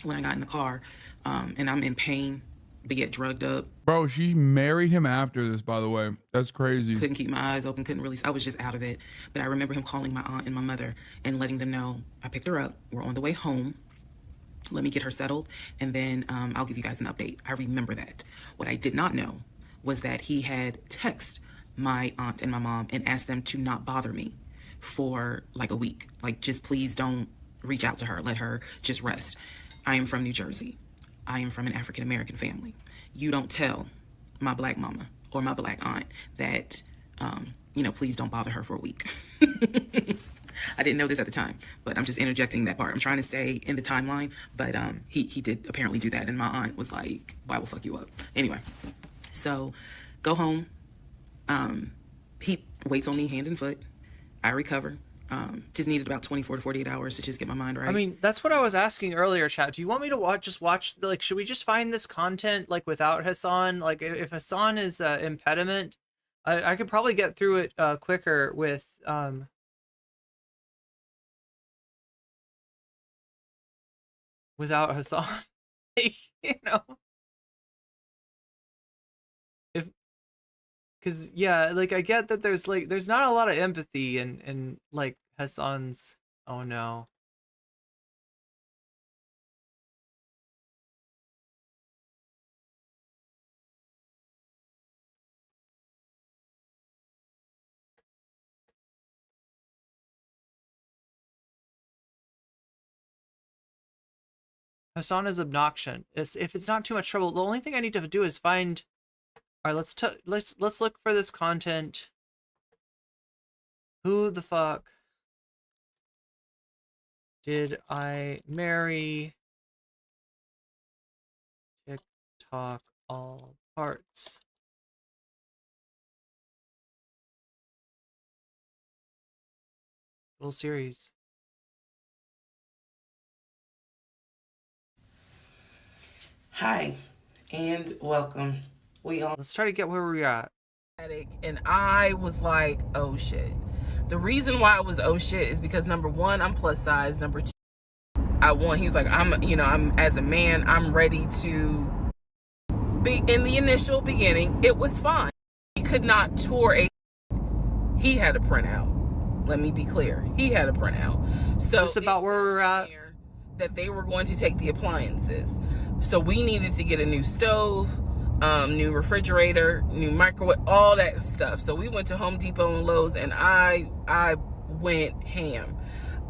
when I got in the car, and I'm in pain, but yet drugged up. Bro, she married him after this, by the way. That's crazy. Couldn't keep my eyes open, couldn't really, I was just out of it. But I remember him calling my aunt and my mother and letting them know, I picked her up, we're on the way home, let me get her settled, and then I'll give you guys an update. I remember that. What I did not know was that he had texted my aunt and my mom and asked them to not bother me for like a week. Like, just please don't reach out to her, let her just rest. I am from New Jersey. I am from an African-American family. You don't tell my black mama or my black aunt that, please don't bother her for a week. I didn't know this at the time, but I'm just interjecting that part. I'm trying to stay in the timeline, but he did apparently do that, and my aunt was like, "Why will fuck you up?" Anyway, so go home. He waits on me hand and foot. I recover. Just needed about 24 to 48 hours to just get my mind right. I mean, that's what I was asking earlier, chat. Do you want me to watch, like, should we just find this content, like, without Hasan? Like, if Hasan is impediment, I could probably get through it quicker with, without Hasan. Because, yeah, like, I get that there's not a lot of empathy in like, Hasan's, oh no. Hasan is obnoxious. If it's not too much trouble, the only thing I need to do is find... All right, let's look for this content. Who the fuck did I marry? TikTok all parts. Full series. Hi, and welcome. Let's try to get where we're at. And I was like, oh shit. The reason why I was oh shit is because number one, I'm plus size. Number two, he was like, I'm as a man, I'm ready to be. In the initial beginning, it was fine. He could not tour he had a printout. Let me be clear. He had a printout. So just about where we're at. That they were going to take the appliances. So we needed to get a new stove, new refrigerator, new microwave, all that stuff. So we went to Home Depot and Lowe's, and I went ham.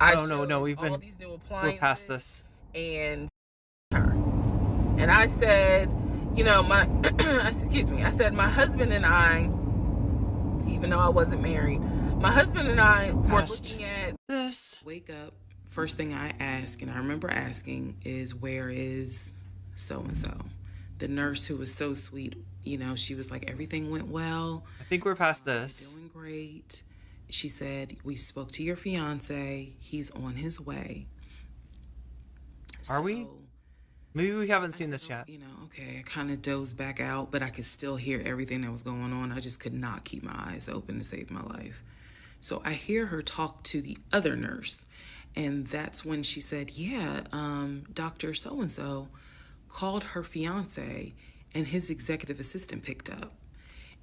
No, we've been these new appliances, we're past this. And I said, I said my husband and I, even though I wasn't married, my husband and I were looking at this. Wake up. First thing I ask, and I remember asking, is where is so-and-so? The nurse who was so sweet, she was like, everything went well. I think we're past this. Doing great. She said, we spoke to your fiance. He's on his way. Are we? Maybe we haven't seen this yet. Okay, I kind of dozed back out, but I could still hear everything that was going on. I just could not keep my eyes open to save my life. So I hear her talk to the other nurse. And that's when she said, Dr. So-and-so called her fiance and his executive assistant picked up.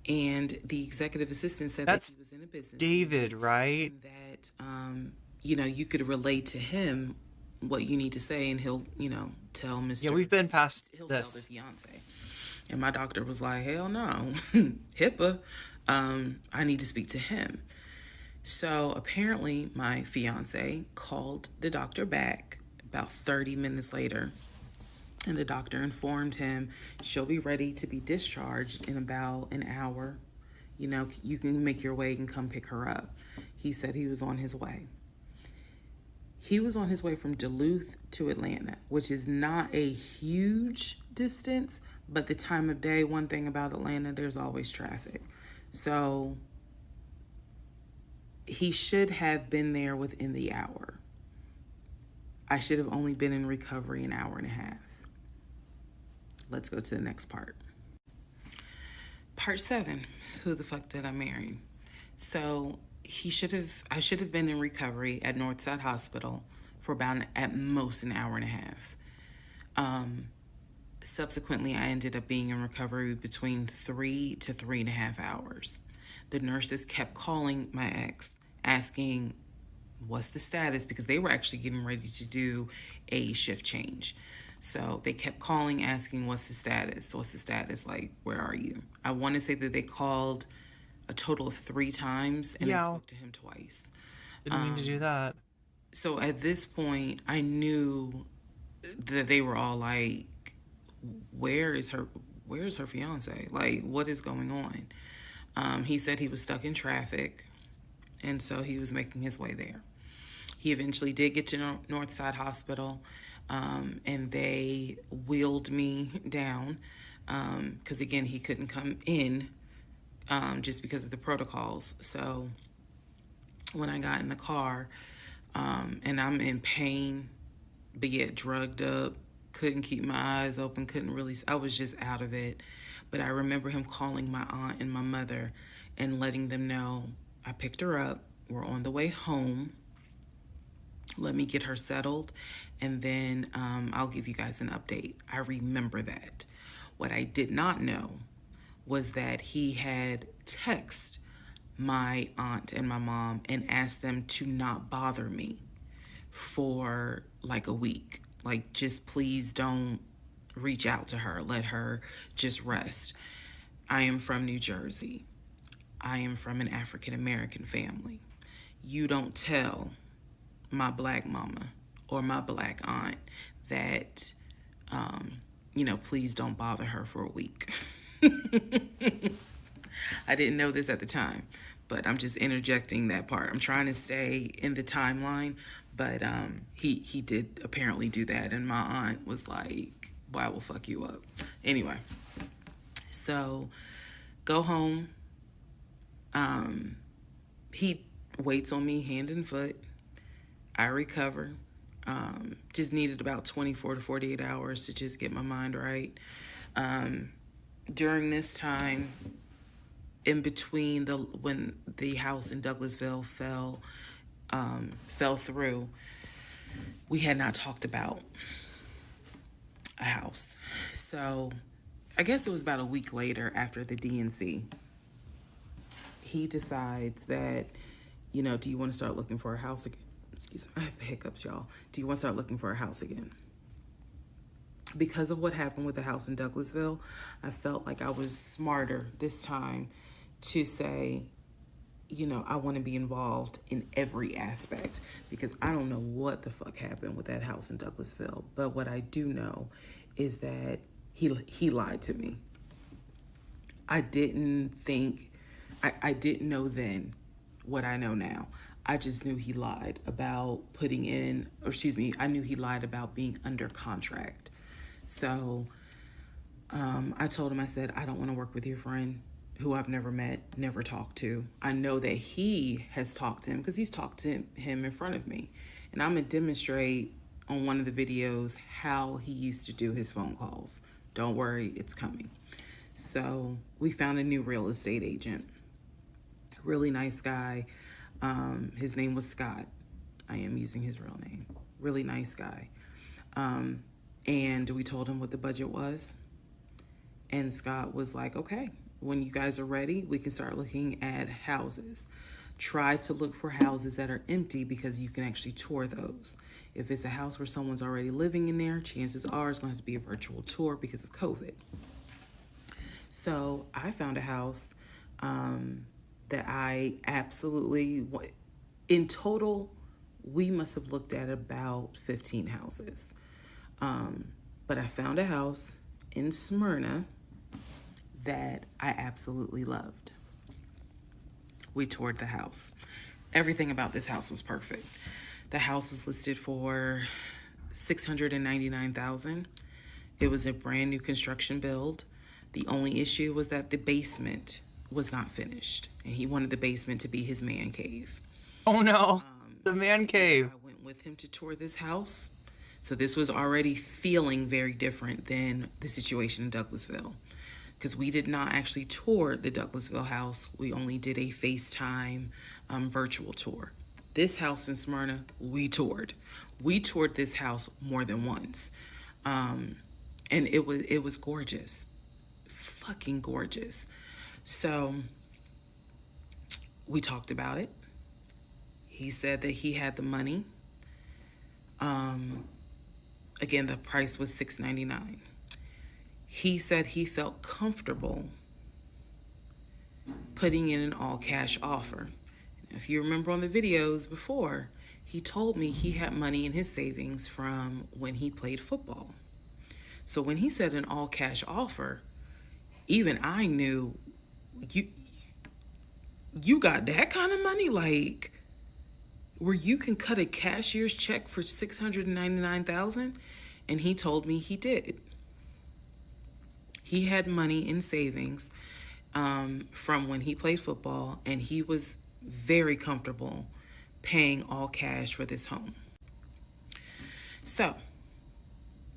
And the executive assistant said that he was in a business. David, right? That, you could relay to him what you need to say and he'll, tell Mr. Yeah, we've been past he'll this. Tell the fiance. And my doctor was like, hell no, HIPAA, I need to speak to him. So apparently my fiance called the doctor back about 30 minutes later, and the doctor informed him she'll be ready to be discharged in about an hour. You can make your way and come pick her up. He said he was on his way. He was on his way from Duluth to Atlanta, which is not a huge distance, but the time of day, one thing about Atlanta, there's always traffic. So he should have been there within the hour. I should have only been in recovery an hour and a half. Let's go to the next part. Part 7, who the fuck did I marry? So I should have been in recovery at Northside Hospital for about at most an hour and a half. Subsequently, I ended up being in recovery between 3 to 3.5 hours. The nurses kept calling my ex, asking what's the status, because they were actually getting ready to do a shift change. So they kept calling, asking what's the status, like, where are you? I want to say that they called a total of 3 times, and I spoke to him twice. Didn't mean to do that. So at this point, I knew that they were all like, where's her fiance? Like, what is going on? He said he was stuck in traffic, and so he was making his way there. He eventually did get to Northside Hospital, and they wheeled me down, because again, he couldn't come in just because of the protocols. So when I got in the car, and I'm in pain, but yet drugged up, couldn't keep my eyes open, I was just out of it. But I remember him calling my aunt and my mother and letting them know, I picked her up, we're on the way home, let me get her settled, and then I'll give you guys an update. I remember that. What I did not know was that he had texted my aunt and my mom and asked them to not bother me for like a week. Like, just please don't reach out to her. Let her just rest. I am from New Jersey. I am from an African-American family. You don't tell my black mama or my black aunt that, please don't bother her for a week. I didn't know this at the time, but I'm just interjecting that part. I'm trying to stay in the timeline, but he did apparently do that, and my aunt was like, "Boy, I will fuck you up." Anyway, so go home. He waits on me hand and foot I recovered. Just needed about 24 to 48 hours to just get my mind right. During this time, in between when the house in Douglasville fell through, we had not talked about a house. So I guess it was about a week later after the DNC, he decides that, do you want to start looking for a house again? Excuse me, I have the hiccups, y'all. Do you want to start looking for a house again? Because of what happened with the house in Douglasville, I felt like I was smarter this time to say, I want to be involved in every aspect, because I don't know what the fuck happened with that house in Douglasville. But what I do know is that he lied to me. I didn't know then what I know now. I just knew he lied about I knew he lied about being under contract. So I told him, I said, I don't want to work with your friend who I've never met, never talked to. I know that he has talked to him because he's talked to him in front of me. And I'm going to demonstrate on one of the videos how he used to do his phone calls. Don't worry, it's coming. So we found a new real estate agent. Really nice guy. His name was Scott. I am using his real name. Really nice guy. And we told him what the budget was. And Scott was like, okay, when you guys are ready, we can start looking at houses. Try to look for houses that are empty because you can actually tour those. If it's a house where someone's already living in there, chances are it's going to have to be a virtual tour because of COVID. So I found a house that I absolutely, in total, we must have looked at about 15 houses. But I found a house in Smyrna that I absolutely loved. We toured the house. Everything about this house was perfect. The house was listed for $699,000. It was a brand new construction build. The only issue was that the basement was not finished, and he wanted the basement to be his man cave. Oh no, the man cave. I went with him to tour this house. So this was already feeling very different than the situation in Douglasville, because we did not actually tour the Douglasville house. We only did a FaceTime virtual tour. This house in Smyrna, we toured. We toured this house more than once. And it was gorgeous. Fucking gorgeous. So we talked about it. He said that he had the money. Again, the price was $699. He said he felt comfortable putting in an all-cash offer. If you remember on the videos before, he told me he had money in his savings from when he played football. So when he said an all-cash offer, even I knew, you got that kind of money? Like, where you can cut a cashier's check for $699,000? And he told me he did. He had money in savings from when he played football, and he was very comfortable paying all cash for this home. So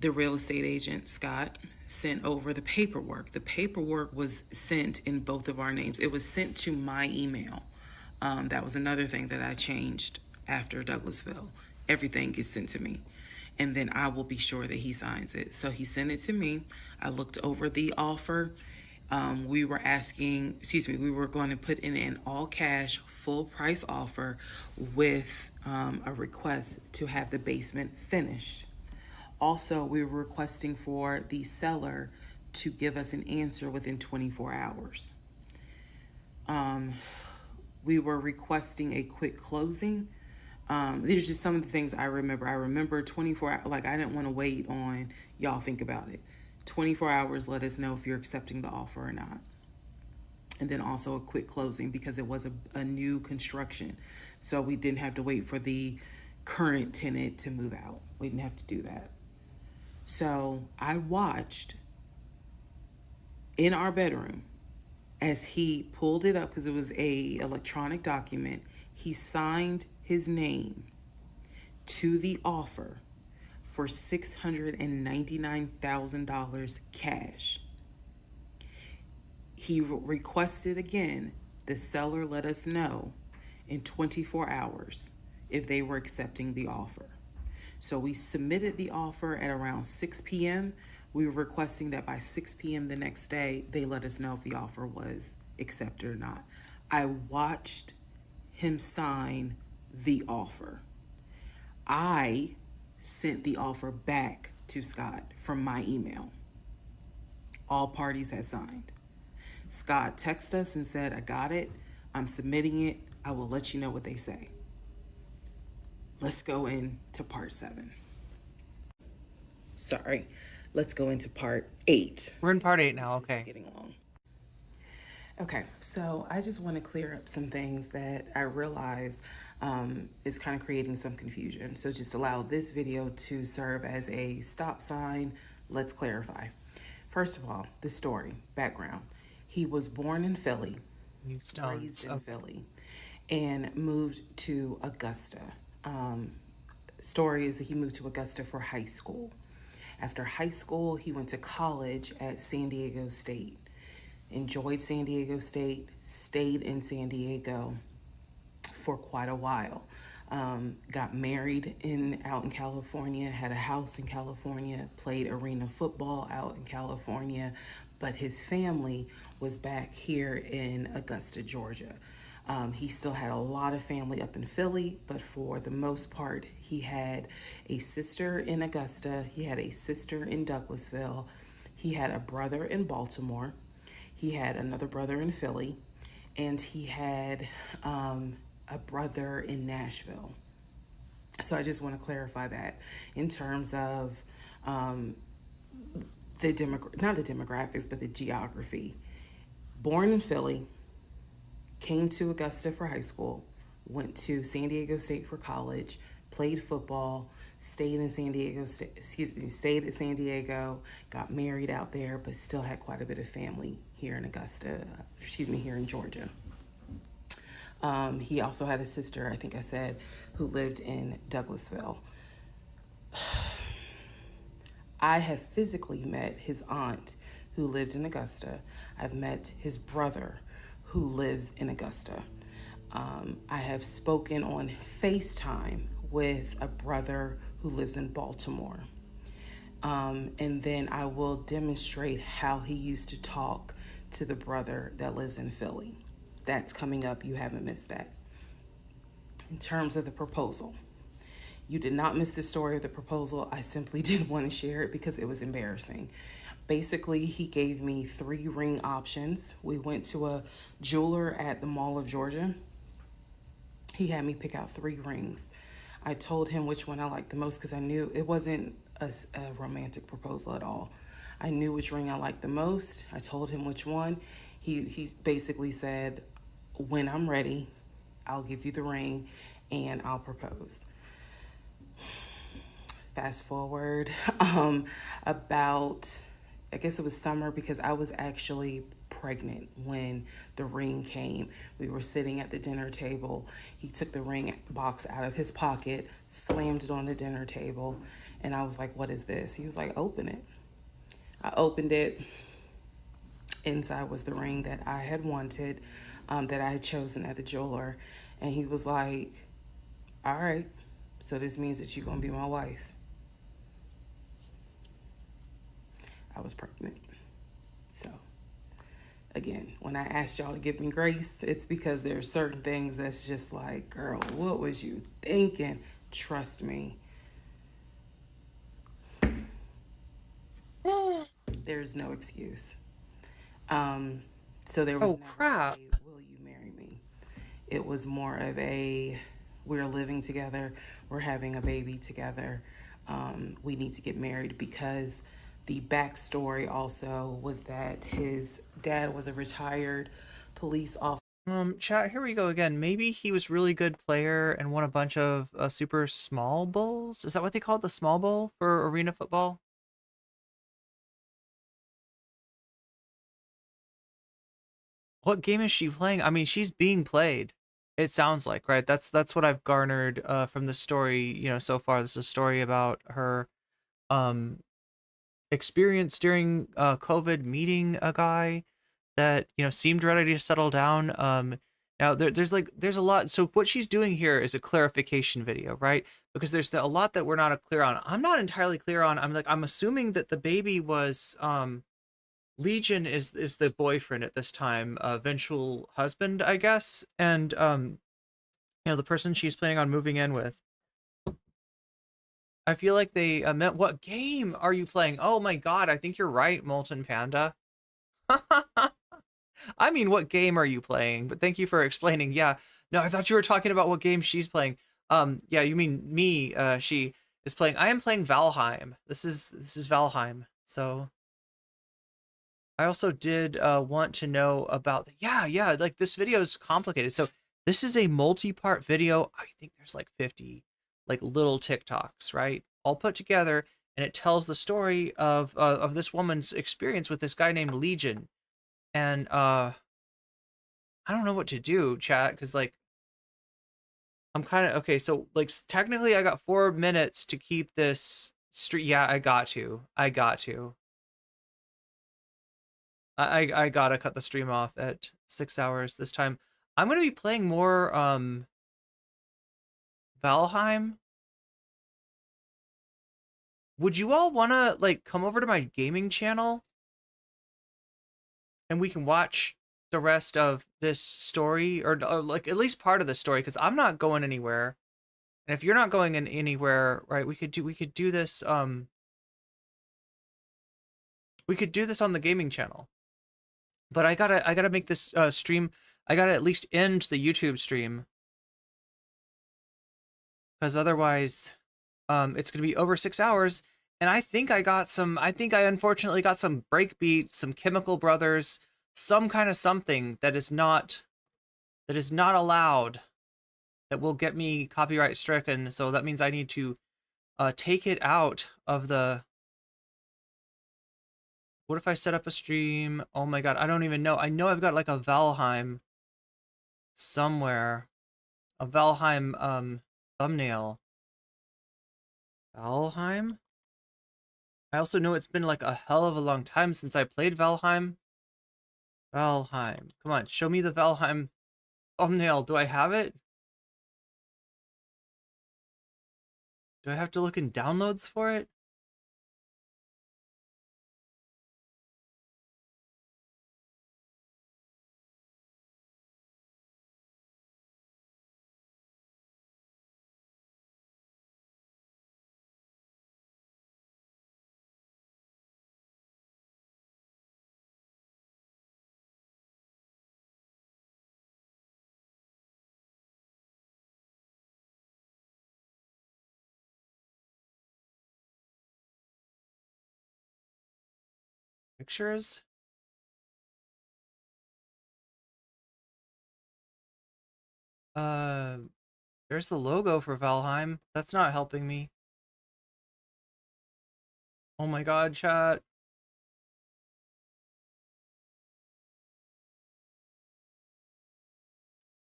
the real estate agent, Scott, sent over the paperwork. The paperwork was sent in both of our names. It was sent to my email. That was another thing that I changed after Douglasville. Everything gets sent to me, and then I will be sure that he signs it. So he sent it to me. I looked over the offer. We were going to put in an all cash, full price offer with a request to have the basement finished. Also, we were requesting for the seller to give us an answer within 24 hours. We were requesting a quick closing. These are just some of the things I remember. I remember 24 hours, like I didn't want to wait on, y'all think about it. 24 hours, let us know if you're accepting the offer or not. And then also a quick closing because it was a new construction. So we didn't have to wait for the current tenant to move out. We didn't have to do that. So I watched in our bedroom as he pulled it up, because it was a electronic document. He signed his name to the offer for $699,000 cash. He requested again the seller let us know in 24 hours if they were accepting the offer. So we submitted the offer at around 6 p.m. We were requesting that by 6 p.m. the next day, they let us know if the offer was accepted or not. I watched him sign the offer. I sent the offer back to Scott from my email. All parties had signed. Scott texted us and said, I got it. I'm submitting it. I will let you know what they say. Let's go into part 7. Sorry. Let's go into part 8. We're in part 8 now, okay. Getting along. Okay, so I just want to clear up some things that I realized is kind of creating some confusion. So just allow this video to serve as a stop sign. Let's clarify. First of all, the story, background. He was born in Philly, raised in Philly, and moved to Augusta. Story is that he moved to Augusta for high school. After high school, he went to college at San Diego State. Enjoyed San Diego State, stayed in San Diego for quite a while. Got married out in California, had a house in California, played arena football out in California, but his family was back here in Augusta, Georgia. He still had a lot of family up in Philly, but for the most part, he had a sister in Augusta, he had a sister in Douglasville, he had a brother in Baltimore, he had another brother in Philly, and he had a brother in Nashville. So I just want to clarify that in terms of not the demographics, but the geography. Born in Philly, came to Augusta for high school, went to San Diego State for college, played football, stayed at San Diego, got married out there, but still had quite a bit of family here in here in Georgia. He also had a sister, I think I said, who lived in Douglasville. I have physically met his aunt who lived in Augusta. I've met his brother who lives in Augusta. I have spoken on FaceTime with a brother who lives in Baltimore. And then I will demonstrate how he used to talk to the brother that lives in Philly. That's coming up. You haven't missed that. In terms of the proposal, you did not miss the story of the proposal. I simply didn't want to share it because it was embarrassing. Basically, he gave me 3 ring options. We went to a jeweler at the Mall of Georgia. He had me pick out 3 rings. I told him which one I liked the most because I knew it wasn't a romantic proposal at all. I knew which ring I liked the most. I told him which one. He basically said, when I'm ready, I'll give you the ring and I'll propose. Fast forward about, I guess it was summer because I was actually pregnant when the ring came. We were sitting at the dinner table. He took the ring box out of his pocket, slammed it on the dinner table, and I was like, what is this? He was like, open it. I opened it. Inside was the ring that I had wanted, that I had chosen at the jeweler. And he was like, all right, so this means that you're going to be my wife. I was pregnant. So, again, when I asked y'all to give me grace, it's because there are certain things that's just like, girl, what was you thinking? Trust me. There's no excuse. So there was crap. Will you marry me? It was more of a, we're living together, we're having a baby together, we need to get married, because the backstory also was that his dad was a retired police officer. Chat, here we go again. Maybe he was really good player and won a bunch of super small bowls. Is that what they call it? The small bowl for arena football? What game is she playing? I mean, she's being played. It sounds like, right? That's what I've garnered from the story, you know, so far. This is a story about her um experience during COVID, meeting a guy that, you know, seemed ready to settle down. Now there's a lot. So what she's doing here is a clarification video, right? Because there's a lot that we're not clear on. I'm not entirely clear on. I'm assuming that the baby was Legion is the boyfriend at this time, eventual husband, I guess, and you know, the person she's planning on moving in with. I feel like they meant, what game are you playing? Oh my god, I think you're right, Molten Panda. I mean, what game are you playing? But thank you for explaining. Yeah, no, I thought you were talking about what game she's playing. Yeah, you mean me? She is playing. I am playing Valheim. This is Valheim. So I also did want to know about yeah, like this video is complicated. So this is a multi-part video. I think there's like 50 like little TikToks, right? All put together, and it tells the story of this woman's experience with this guy named Legion. And I don't know what to do, chat, because like I'm kind of okay. So like technically I got 4 minutes to keep this street. Yeah, I got to. I gotta cut the stream off at 6 hours this time. I'm gonna be playing more Valheim. Would you all wanna like come over to my gaming channel and we can watch the rest of this story, or like at least part of the story, because I'm not going anywhere. And if you're not going anywhere, right, we could do this we could do this on the gaming channel. But I gotta make this stream. I gotta at least end the YouTube stream, because otherwise, it's gonna be over 6 hours. And I think I unfortunately got some breakbeat, some Chemical Brothers, some kind of something that is not allowed, that will get me copyright stricken. So that means I need to take it out of the. What if I set up a stream? Oh my god, I don't even know. I know I've got like a Valheim somewhere. A Valheim thumbnail. Valheim? I also know it's been like a hell of a long time since I played Valheim. Valheim. Come on, show me the Valheim thumbnail. Do I have it? Do I have to look in downloads for it? Pictures? There's the logo for Valheim. That's not helping me. Oh my god, chat.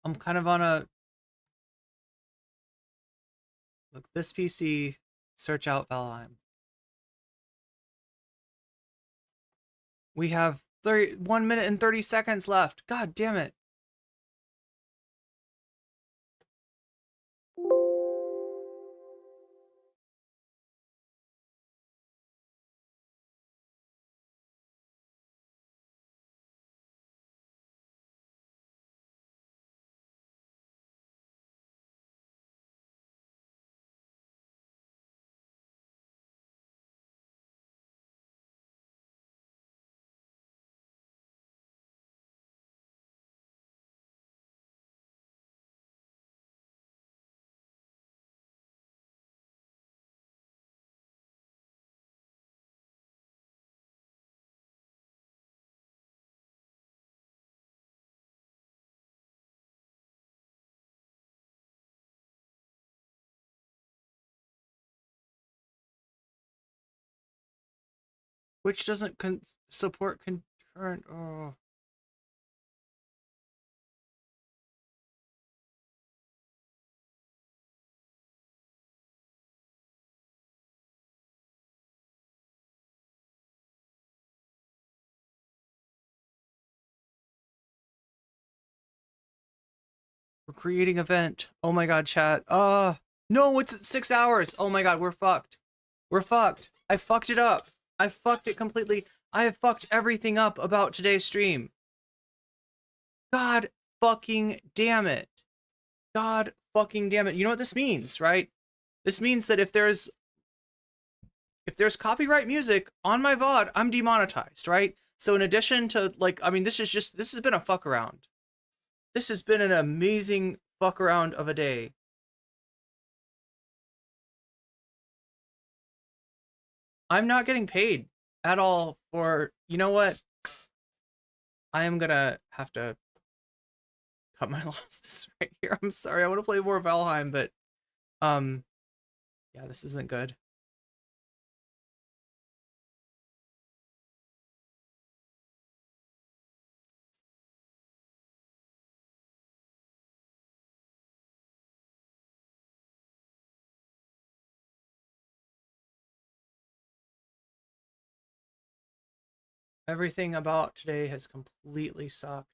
I'm kind of on a... Look, this PC, search out Valheim. We have 1 minute and 30 seconds left. God damn it. Which doesn't support concurrent. Oh. We're creating event. Oh my god, chat. No, it's at 6 hours. Oh my god, we're fucked. We're fucked. I fucked it up. I fucked it completely. I have fucked everything up about today's stream. God fucking damn it. God fucking damn it. You know what this means, right? This means that if there's copyright music on my VOD, I'm demonetized, right? So in addition to, like, I mean, this has been a fuck around. This has been an amazing fuck around of a day. I'm not getting paid at all for, you know what? I am gonna have to cut my losses right here. I'm sorry. I want to play more Valheim, but yeah, this isn't good. Everything about today has completely sucked.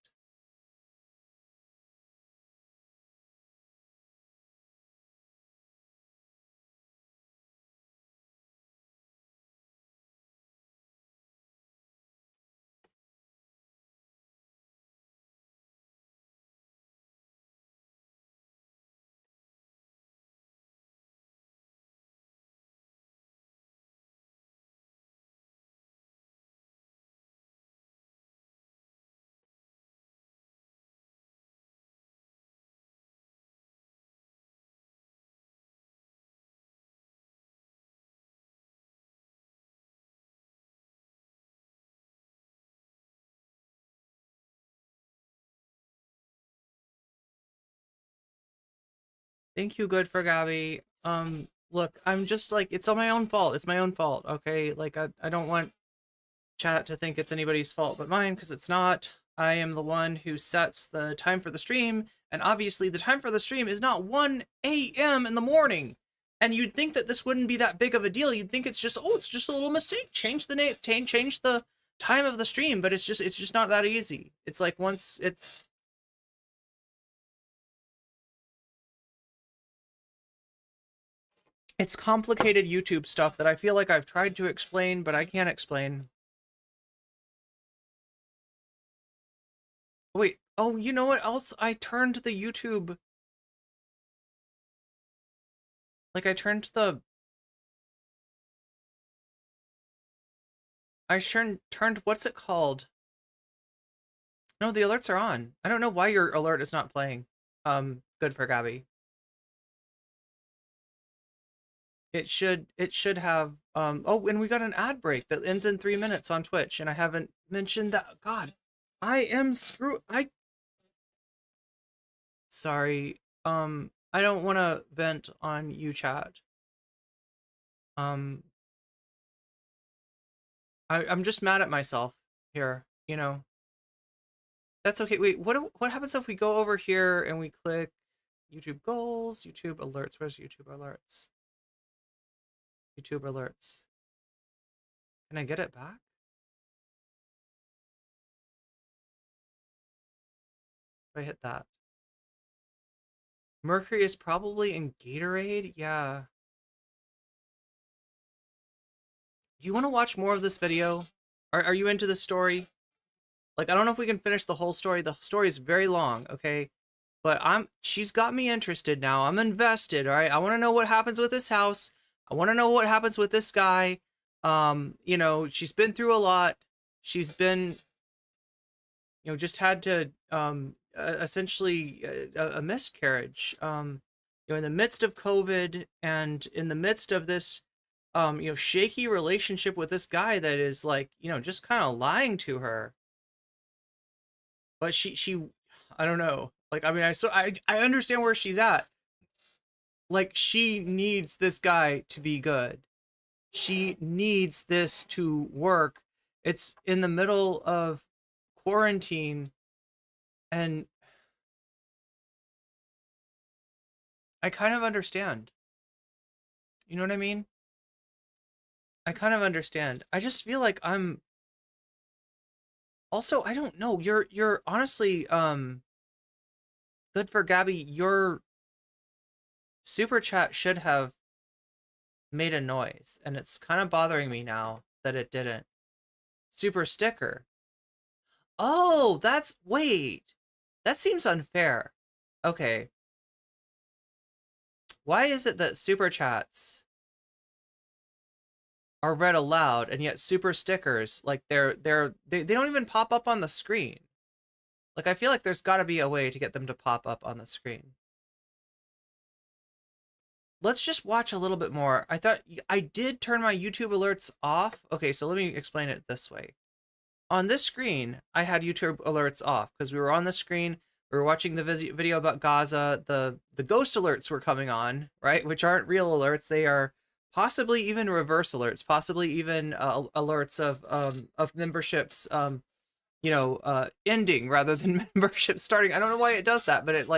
Thank you, good for Gabby. Look, I'm just like, it's all my own fault. It's my own fault, okay? Like, I don't want chat to think it's anybody's fault but mine, because it's not. I am the one who sets the time for the stream, and obviously the time for the stream is not 1 a.m. in the morning. And you'd think that this wouldn't be that big of a deal. You'd think it's just, oh, it's just a little mistake. Change the name, change the time of the stream, but it's just not that easy. It's like once it's complicated YouTube stuff that I feel like I've tried to explain, but I can't explain. Wait, oh, you know what else? I turned the YouTube... Like, I turned the... I turned, what's it called? No, the alerts are on. I don't know why your alert is not playing. Good for Gabby. It should have, oh, and we got an ad break that ends in 3 minutes on Twitch, and I haven't mentioned that. God, I am sorry. I don't want to vent on you, chat. I'm just mad at myself here, you know. That's okay. Wait, what happens if we go over here and we click YouTube goals, YouTube alerts? Where's YouTube alerts? YouTube alerts. Can I get it back? If I hit that. Mercury is probably in Gatorade? Yeah. Do you want to watch more of this video? Are you into this story? Like, I don't know if we can finish the whole story. The story is very long, okay? But she's got me interested now. I'm invested, all right? I want to know what happens with this house. I want to know what happens with this guy. You know, she's been through a lot. She's been, you know, just had to, essentially a miscarriage, you know, in the midst of COVID and in the midst of this, you know, shaky relationship with this guy that is like, you know, just kind of lying to her. But she, I don't know. Like, I mean, I understand where she's at. Like, she needs this guy to be good. She needs this to work. It's in the middle of quarantine, and I kind of understand. You know what I mean? I kind of understand. I just feel like I'm... Also, I don't know. You're honestly, gonna Good for Gabby. Your super chat should have made a noise, and it's kind of bothering me now that it didn't. Super sticker. Oh, wait. That seems unfair. Okay. Why is it that super chats are read aloud and yet super stickers, like they don't even pop up on the screen? Like, I feel like there's got to be a way to get them to pop up on the screen. Let's just watch a little bit more. I did turn my YouTube alerts off. Okay, so let me explain it this way. On this screen, I had YouTube alerts off because we were on the screen. We were watching the video about Gaza. The ghost alerts were coming on, right? Which aren't real alerts. They are possibly even reverse alerts, possibly even alerts of memberships, ending rather than memberships starting. I don't know why it does that, but it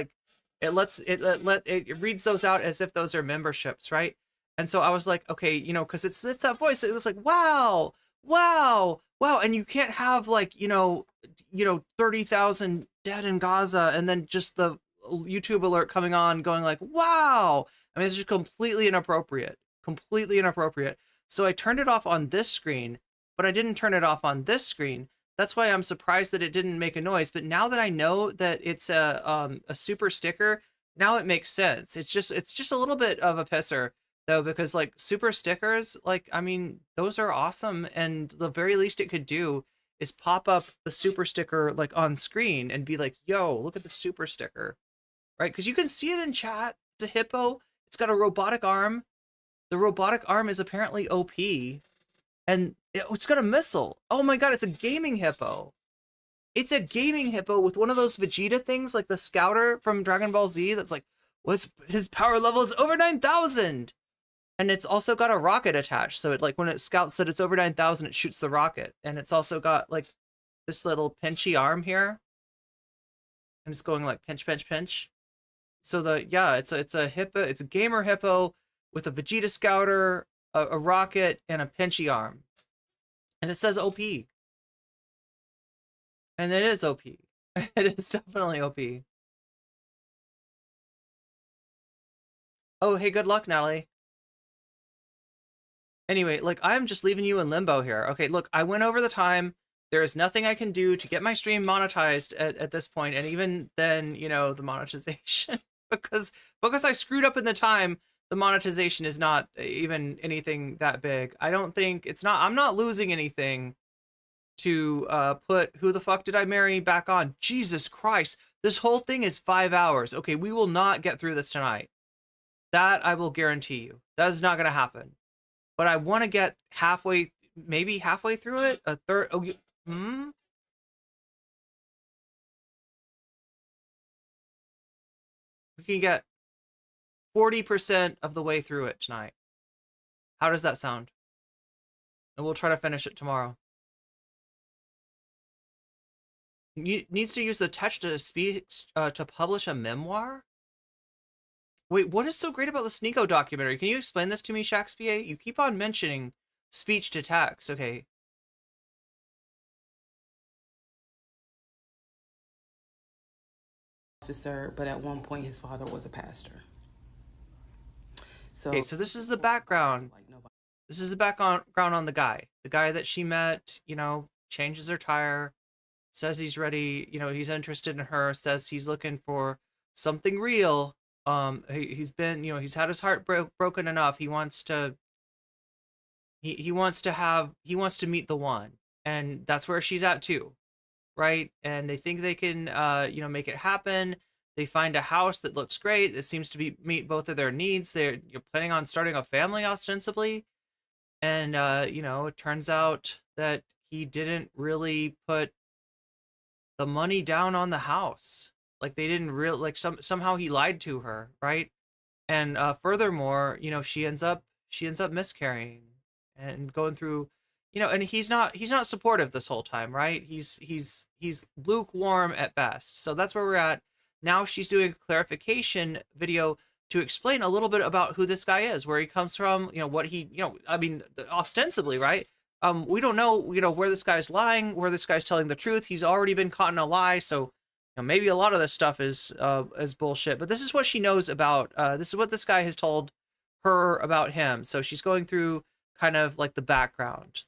reads those out as if those are memberships, right? And so I was like, okay, because it's that voice. It was like, wow, and you can't have 30,000 dead in Gaza and then just the YouTube alert coming on going like, wow. I mean, it's just completely inappropriate. So I turned it off on this screen, but I didn't turn it off on this screen. That's why I'm surprised that it didn't make a noise. But now that I know that it's a super sticker, now it makes sense. It's just a little bit of a pisser though, because like super stickers, I mean, those are awesome. And the very least it could do is pop up the super sticker like on screen and be like, yo, look at the super sticker, right? Because you can see it in chat. It's a hippo. It's got a robotic arm. The robotic arm is apparently OP. And it's got a missile. Oh my god, it's a gaming hippo. It's a gaming hippo with one of those Vegeta things, like the Scouter from Dragon Ball Z that's like, his power level is over 9,000. And it's also got a rocket attached. So it when it scouts that it's over 9,000, it shoots the rocket. And it's also got this little pinchy arm here. And it's going like pinch, pinch, pinch. So it's a hippo, it's a gamer hippo with a Vegeta Scouter, a rocket, and a pinchy arm. And it says OP. And it is OP. It is definitely OP. Oh, hey, good luck, Natalie. Anyway, I'm just leaving you in limbo here. Okay, look, I went over the time. There is nothing I can do to get my stream monetized at this point, and even then, the monetization. because I screwed up in the time, the monetization is not even anything that big. I don't think I'm not losing anything to put Who the Fuck Did I Marry back on. Jesus Christ, this whole thing is 5 hours. Okay, we will not get through this tonight. That I will guarantee you. That is not going to happen. But I want to get maybe halfway through it. A third. Oh, we can get 40% of the way through it tonight. How does that sound? And we'll try to finish it tomorrow. Needs to use the text to speak to publish a memoir. Wait, what is so great about the Sneeko documentary? Can you explain this to me, Shakespeare? You keep on mentioning speech to text. Okay. Officer, but at one point his father was a pastor. Okay, so this is the background. This is the background on the guy. The guy that she met, changes her tire, says he's ready, he's interested in her, says he's looking for something real. He's been, he's had his heart broken enough. He wants to meet the one, and that's where she's at too, right? And they think they can, make it happen. They find a house that looks great. That seems to meet both of their needs. You're planning on starting a family ostensibly, and it turns out that he didn't really put the money down on the house. They didn't really somehow he lied to her, right? And furthermore, she ends up miscarrying and going through, and he's not supportive this whole time, right? He's lukewarm at best. So that's where we're at. Now she's doing a clarification video to explain a little bit about who this guy is, where he comes from, what he, I mean, ostensibly, right? We don't know, where this guy's lying, where this guy's telling the truth. He's already been caught in a lie, so maybe a lot of this stuff is bullshit, but this is what she knows about. This is what this guy has told her about him. So she's going through kind of like the background.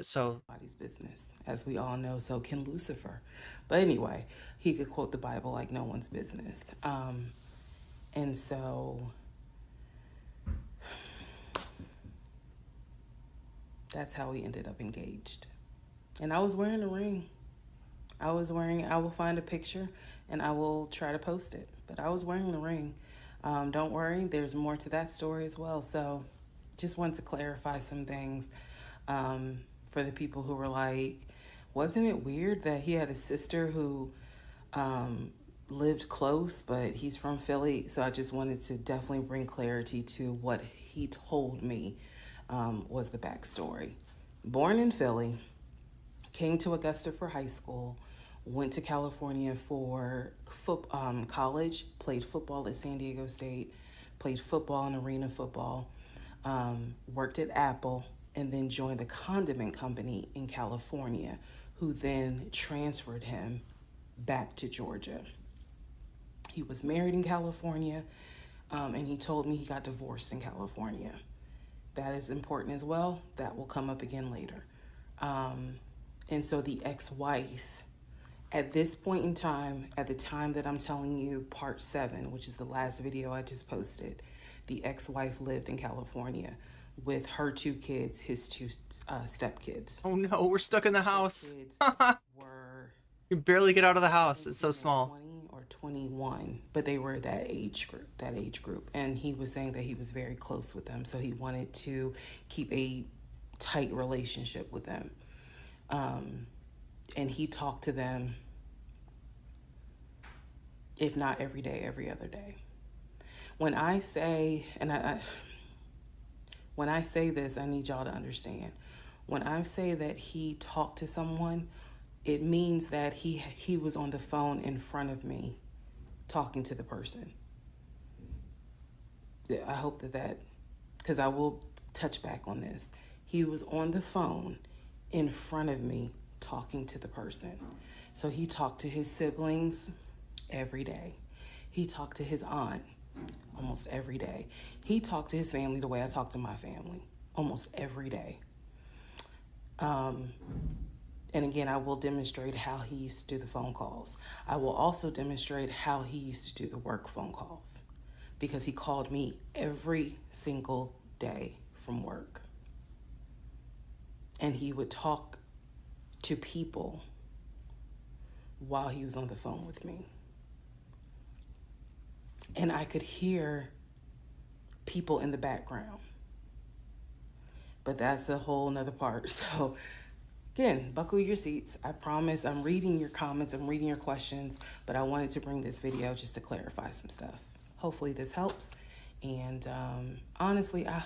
So nobody's business, as we all know. So can Lucifer. But anyway, he could quote the Bible like no one's business. And so that's how we ended up engaged. And I was wearing a ring. I will find a picture and I will try to post it. But I was wearing the ring. Don't worry, there's more to that story as well. So just wanted to clarify some things for the people who were like, wasn't it weird that he had a sister who lived close, but he's from Philly? So I just wanted to definitely bring clarity to what he told me was the backstory. Born in Philly, came to Augusta for high school, went to California for college, played football at San Diego State, played football and arena football, worked at Apple, and then joined the condiment company in California, who then transferred him back to Georgia. He was married in California, and he told me he got divorced in California. That is important as well. That will come up again later. And so the ex-wife, at this point in time, at the time that I'm telling you, part 7, which is the last video I just posted, the ex-wife lived in California with her 2 kids, his 2 stepkids. oh no, we're stuck in the house. You barely get out of the house. It's so small. 20 or 21, but they were that age group. And he was saying that he was very close with them, so he wanted to keep a tight relationship with them. And he talked to them, if not every day, every other day. When I say, when I say this, I need y'all to understand. When I say that he talked to someone, it means that he was on the phone in front of me talking to the person. I hope that, because I will touch back on this. He was on the phone in front of me talking to the person. So he talked to his siblings every day. He talked to his aunt almost every day. He talked to his family the way I talk to my family almost every day. And again, I will demonstrate how he used to do the phone calls. I will also demonstrate how he used to do the work phone calls, because he called me every single day from work. And he would talk to people while he was on the phone with me. And I could hear people in the background. But that's a whole nother part. So again, buckle your seats. I promise I'm reading your comments, I'm reading your questions, but I wanted to bring this video just to clarify some stuff. Hopefully this helps. And honestly, I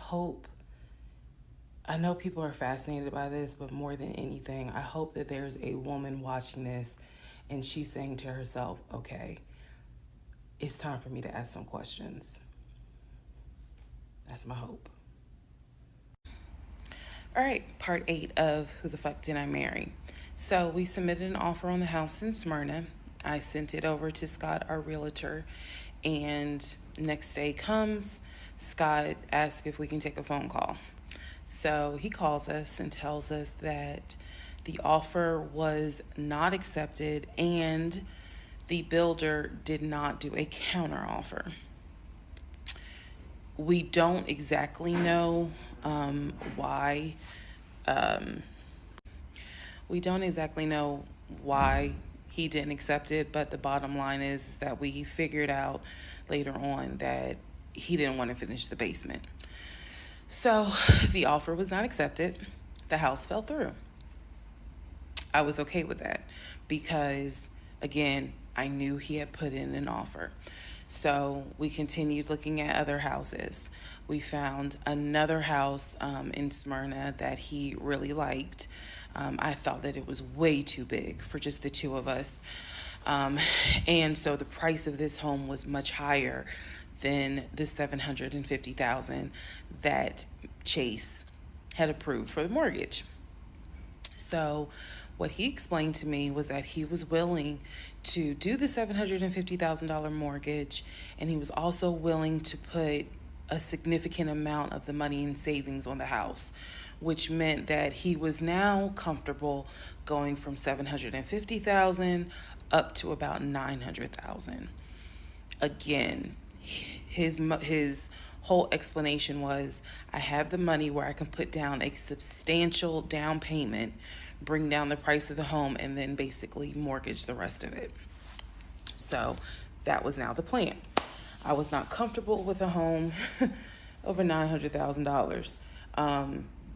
know people are fascinated by this, but more than anything, I hope that there's a woman watching this and she's saying to herself, okay, it's time for me to ask some questions. That's my hope. All right, part 8 of Who the Fuck Did I Marry? So we submitted an offer on the house in Smyrna. I sent it over to Scott, our realtor, and next day comes, Scott asked if we can take a phone call. So he calls us and tells us that the offer was not accepted and the builder did not do a counter offer. We don't exactly know why. We don't exactly know why he didn't accept it, but the bottom line is that we figured out later on that he didn't want to finish the basement. So the offer was not accepted. The house fell through. I was okay with that because, again, I knew he had put in an offer. So we continued looking at other houses. We found another house in Smyrna that he really liked. I thought that it was way too big for just the 2 of us. And so the price of this home was much higher than the $750,000 that Chase had approved for the mortgage. So What he explained to me was that he was willing to do the $750,000 mortgage, and he was also willing to put a significant amount of the money in savings on the house, which meant that he was now comfortable going from $750,000 up to about $900,000. Again, his whole explanation was, I have the money where I can put down a substantial down payment, bring down the price of the home, and then basically mortgage the rest of it. So that was now the plan. I was not comfortable with a home over $900,000.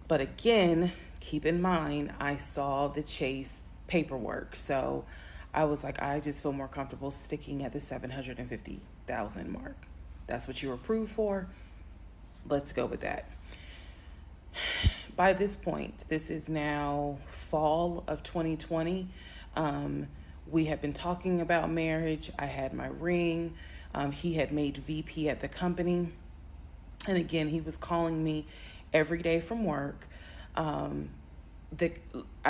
But again, keep in mind, I saw the Chase paperwork. So I was like, I just feel more comfortable sticking at the $750,000 mark. That's what you were approved for. Let's go with that. By this point, this is now fall of 2020. We have been talking about marriage. I had my ring. He had made VP at the company. And again, he was calling me every day from work. I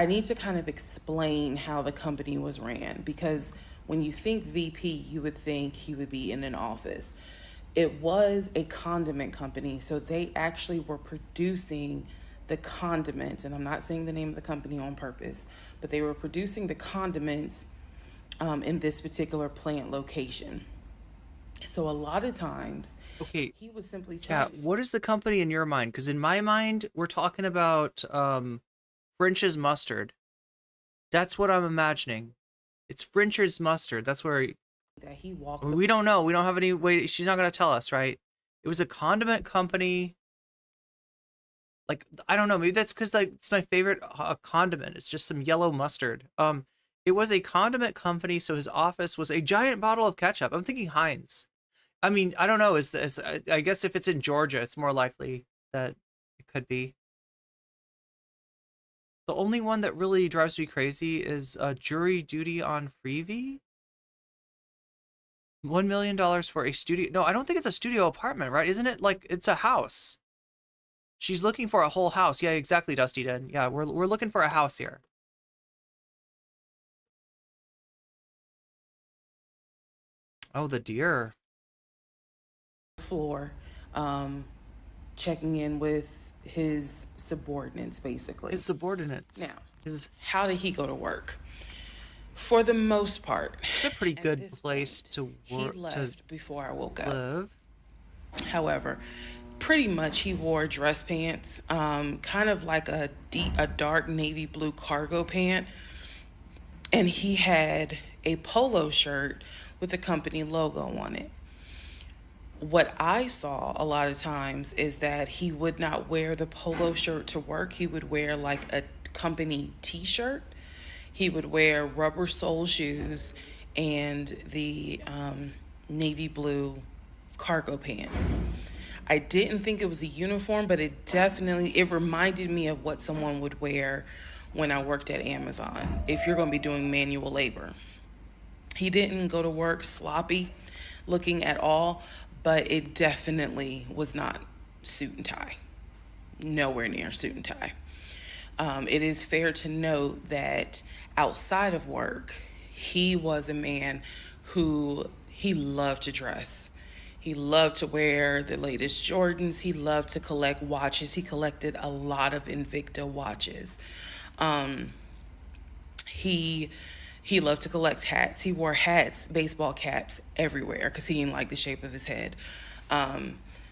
need to kind of explain how the company was ran, because when you think VP, you would think he would be in an office. It was a condiment company, so they actually were producing the condiments, and I'm not saying the name of the company on purpose, but they were producing the condiments in this particular plant location. So a lot of times, okay, he was simply yeah. What is the company in your mind? Because in my mind, we're talking about French's Mustard. That's what I'm imagining. It's French's Mustard. That's where that he walked. We don't know. We don't have any way. She's not going to tell us, right? It was a condiment company. Like, I don't know. Maybe that's because like it's my favorite condiment. It's just some yellow mustard. It was a condiment company, so his office was a giant bottle of ketchup. I'm thinking Heinz. I mean, I don't know. I guess if it's in Georgia, it's more likely that it could be. The only one that really drives me crazy is jury duty on Freebie. $1 million for a studio. No, I don't think it's a studio apartment, right? Isn't it like it's a house? She's looking for a whole house. Yeah, exactly, Dusty Den. Yeah, we're looking for a house here. Oh, the deer. Floor, checking in with his subordinates, basically. His subordinates. Now, how did he go to work? For the most part, it's a pretty good place to work. He left before I woke up. However, pretty much he wore dress pants, kind of like a dark navy blue cargo pant, and he had a polo shirt with the company logo on it. What I saw a lot of times is that he would not wear the polo shirt to work. He would wear like a company t-shirt. He would wear rubber sole shoes and the navy blue cargo pants. I didn't think it was a uniform, but it reminded me of what someone would wear when I worked at Amazon, if you're going to be doing manual labor. He didn't go to work sloppy looking at all, but it definitely was not suit and tie. Nowhere near suit and tie. It is fair to note that outside of work, he was a man who he loved to dress. He loved to wear the latest Jordans. He loved to collect watches. He collected a lot of Invicta watches. He loved to collect hats. He wore hats, baseball caps everywhere because he didn't like the shape of his head.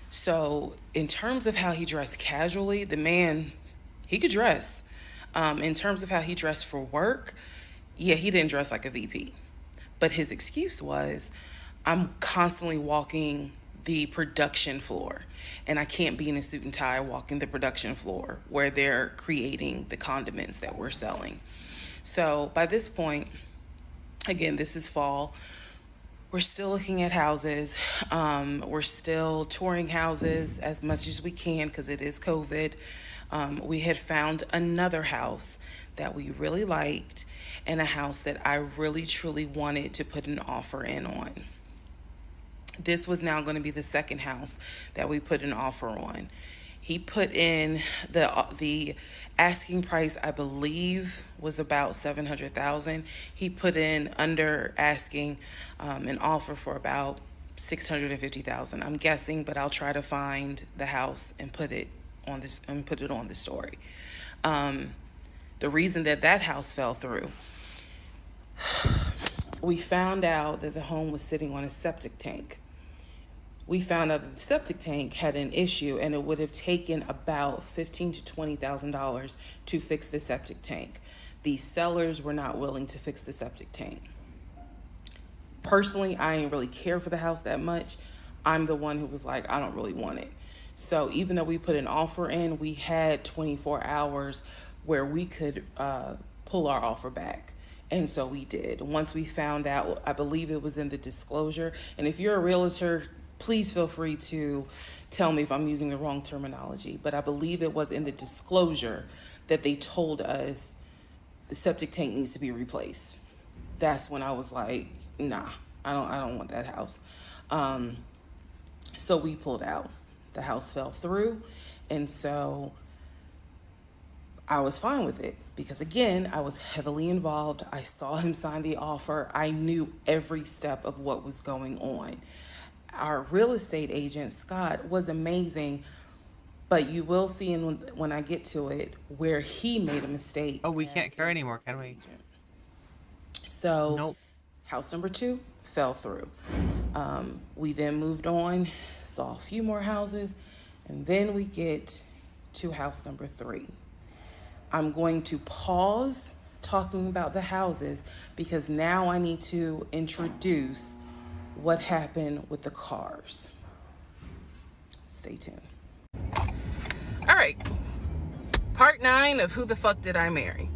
So in terms of how he dressed casually, the man, he could dress. In terms of how he dressed for work, yeah, he didn't dress like a VP. But his excuse was, I'm constantly walking the production floor, and I can't be in a suit and tie walking the production floor where they're creating the condiments that we're selling. So by this point, again, this is fall. We're still looking at houses. We're still touring houses as much as we can because it is COVID. We had found another house that we really liked and a house that I really, truly wanted to put an offer in on. This was now going to be the second house that we put an offer on. He put in the asking price, I believe, was about $700,000. He put in under asking an offer for about $650,000. I'm guessing, but I'll try to find the house and put it on the story. The reason that house fell through, we found out that the home was sitting on a septic tank. We found out that the septic tank had an issue, and it would have taken about $15,000 to $20,000 to fix the septic tank. The sellers were not willing to fix the septic tank. Personally, I didn't really care for the house that much. I'm the one who was like, I don't really want it. So even though we put an offer in, we had 24 hours where we could pull our offer back. And so we did. Once we found out, I believe it was in the disclosure. And if you're a realtor, please feel free to tell me if I'm using the wrong terminology. But I believe it was in the disclosure that they told us the septic tank needs to be replaced. That's when I was like, nah, I don't want that house. So we pulled out. The house fell through. And so I was fine with it because, again, I was heavily involved. I saw him sign the offer. I knew every step of what was going on. Our real estate agent, Scott, was amazing, but you will see when I get to it where he made a mistake. Oh, we can't care anymore, can we? So, nope. House number 2 fell through. We then moved on, saw a few more houses, and then we get to house number 3. I'm going to pause talking about the houses because now I need to introduce what happened with the cars. Stay tuned. All right. Part 9 of Who the Fuck Did I Marry?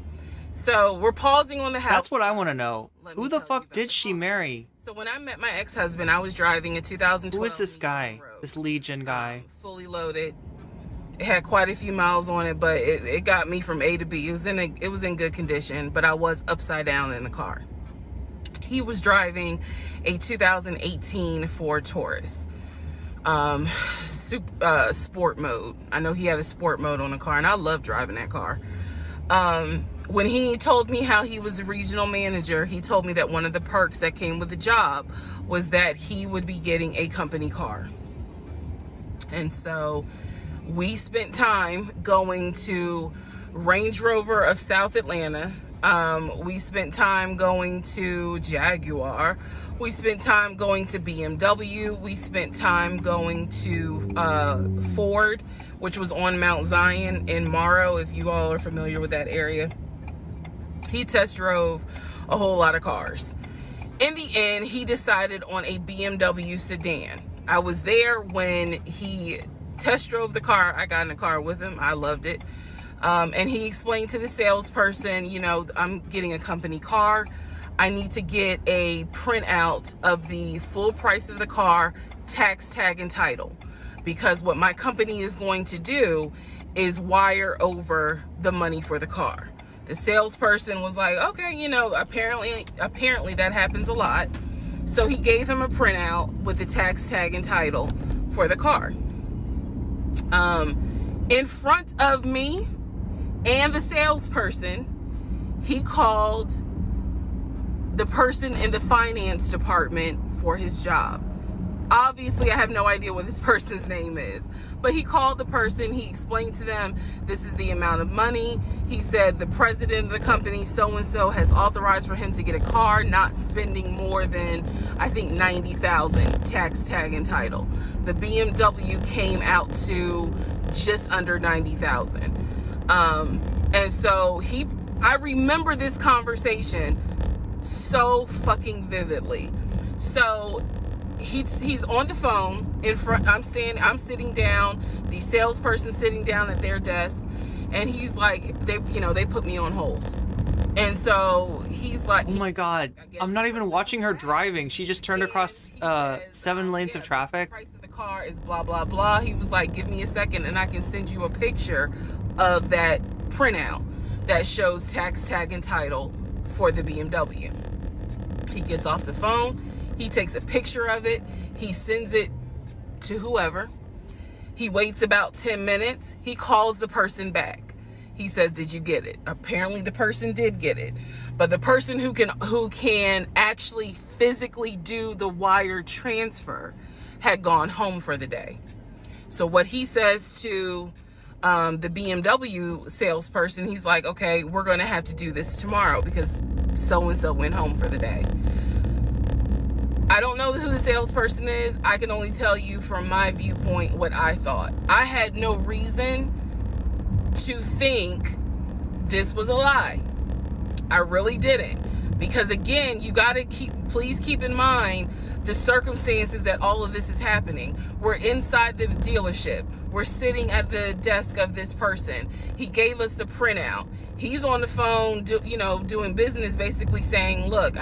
So we're pausing on the house. That's what I want to know. Who the fuck did she marry? So when I met my ex-husband, I was driving a 2012. Who is this guy? This Legion guy? Fully loaded. It had quite a few miles on it, but it got me from A to B. It was in good condition, but I was upside down in the car. He was driving a 2018 Ford Taurus, sport mode. I know he had a sport mode on the car, and I love driving that car. When he told me how he was a regional manager, he told me that one of the perks that came with the job was that he would be getting a company car. And so we spent time going to Range Rover of South Atlanta. We spent time going to Jaguar. We spent time going to BMW. We spent time going to Ford, which was on Mount Zion in Morrow, if you all are familiar with that area. He test drove a whole lot of cars. In the end, he decided on a BMW sedan. I was there when he test drove the car. I got in the car with him. I loved it. And he explained to the salesperson, you know, I'm getting a company car. I need to get a printout of the full price of the car, tax, tag, and title. Because what my company is going to do is wire over the money for the car. The salesperson was like, okay, you know, apparently that happens a lot. So he gave him a printout with the tax, tag, and title for the car. In front of me and the salesperson, he called the person in the finance department for his job. Obviously, I have no idea what this person's name is, but he called the person. He explained to them, this is the amount of money. He said the president of the company, so-and-so, has authorized for him to get a car, not spending more than, I think, $90,000 tax, tag, and title. The BMW came out to just under $90,000. And so I remember this conversation so fucking vividly. So he's on the phone in front. I'm sitting down, the salesperson sitting down at their desk, and he's like, they put me on hold. And so he's like, oh my God, I'm not even watching her driving. She just turned across 7 lanes of traffic. The price of the car is blah, blah, blah. He was like, give me a second and I can send you a picture of that printout that shows tax, tag, and title for the BMW. He gets off the phone. He takes a picture of it. He sends it to whoever. He waits about 10 minutes. He calls the person back. He says, did you get it? Apparently the person did get it. But the person who can actually physically do the wire transfer had gone home for the day. So what he says to the BMW salesperson, he's like, okay, we're going to have to do this tomorrow because so-and-so went home for the day. I don't know who the salesperson is. I can only tell you from my viewpoint what I thought. I had no reason to think this was a lie. I really didn't. Because again, you got to please keep in mind the circumstances that all of this is happening. We're inside the dealership. We're sitting at the desk of this person. He gave us the printout. He's on the phone, doing business, basically saying, look,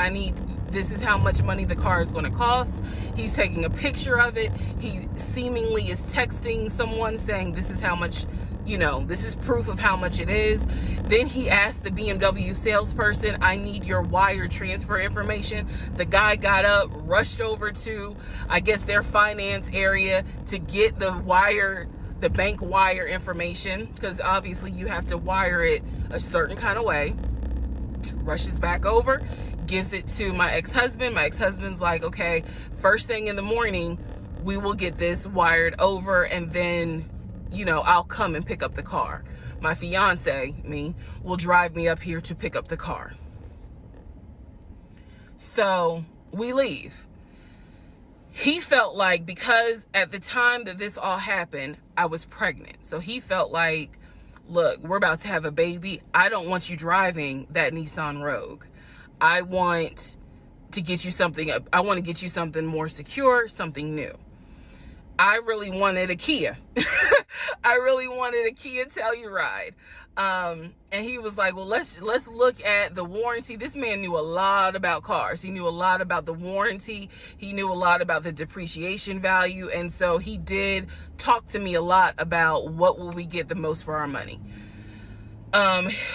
this is how much money the car is going to cost. He's taking a picture of it. He seemingly is texting someone saying this is how much, this is proof of how much it is. Then he asked the BMW salesperson, I need your wire transfer information. The guy got up, rushed over to, I guess, their finance area to get the bank wire information, because obviously you have to wire it a certain kind of way. Rushes back over, gives it to my ex-husband. My ex-husband's like, okay, first thing in the morning, we will get this wired over, and then, I'll come and pick up the car. My fiance, will drive me up here to pick up the car. So we leave. He felt like, because at the time that this all happened, I was pregnant. So he felt like, look, we're about to have a baby. I don't want you driving that Nissan Rogue. I want to get you something. I want to get you something more secure, something new. I really wanted a Kia. I really wanted a Kia Telluride. And he was like, well, let's look at the warranty. This man knew a lot about cars. He knew a lot about the warranty. He knew a lot about the depreciation value. And so he did talk to me a lot about what will we get the most for our money.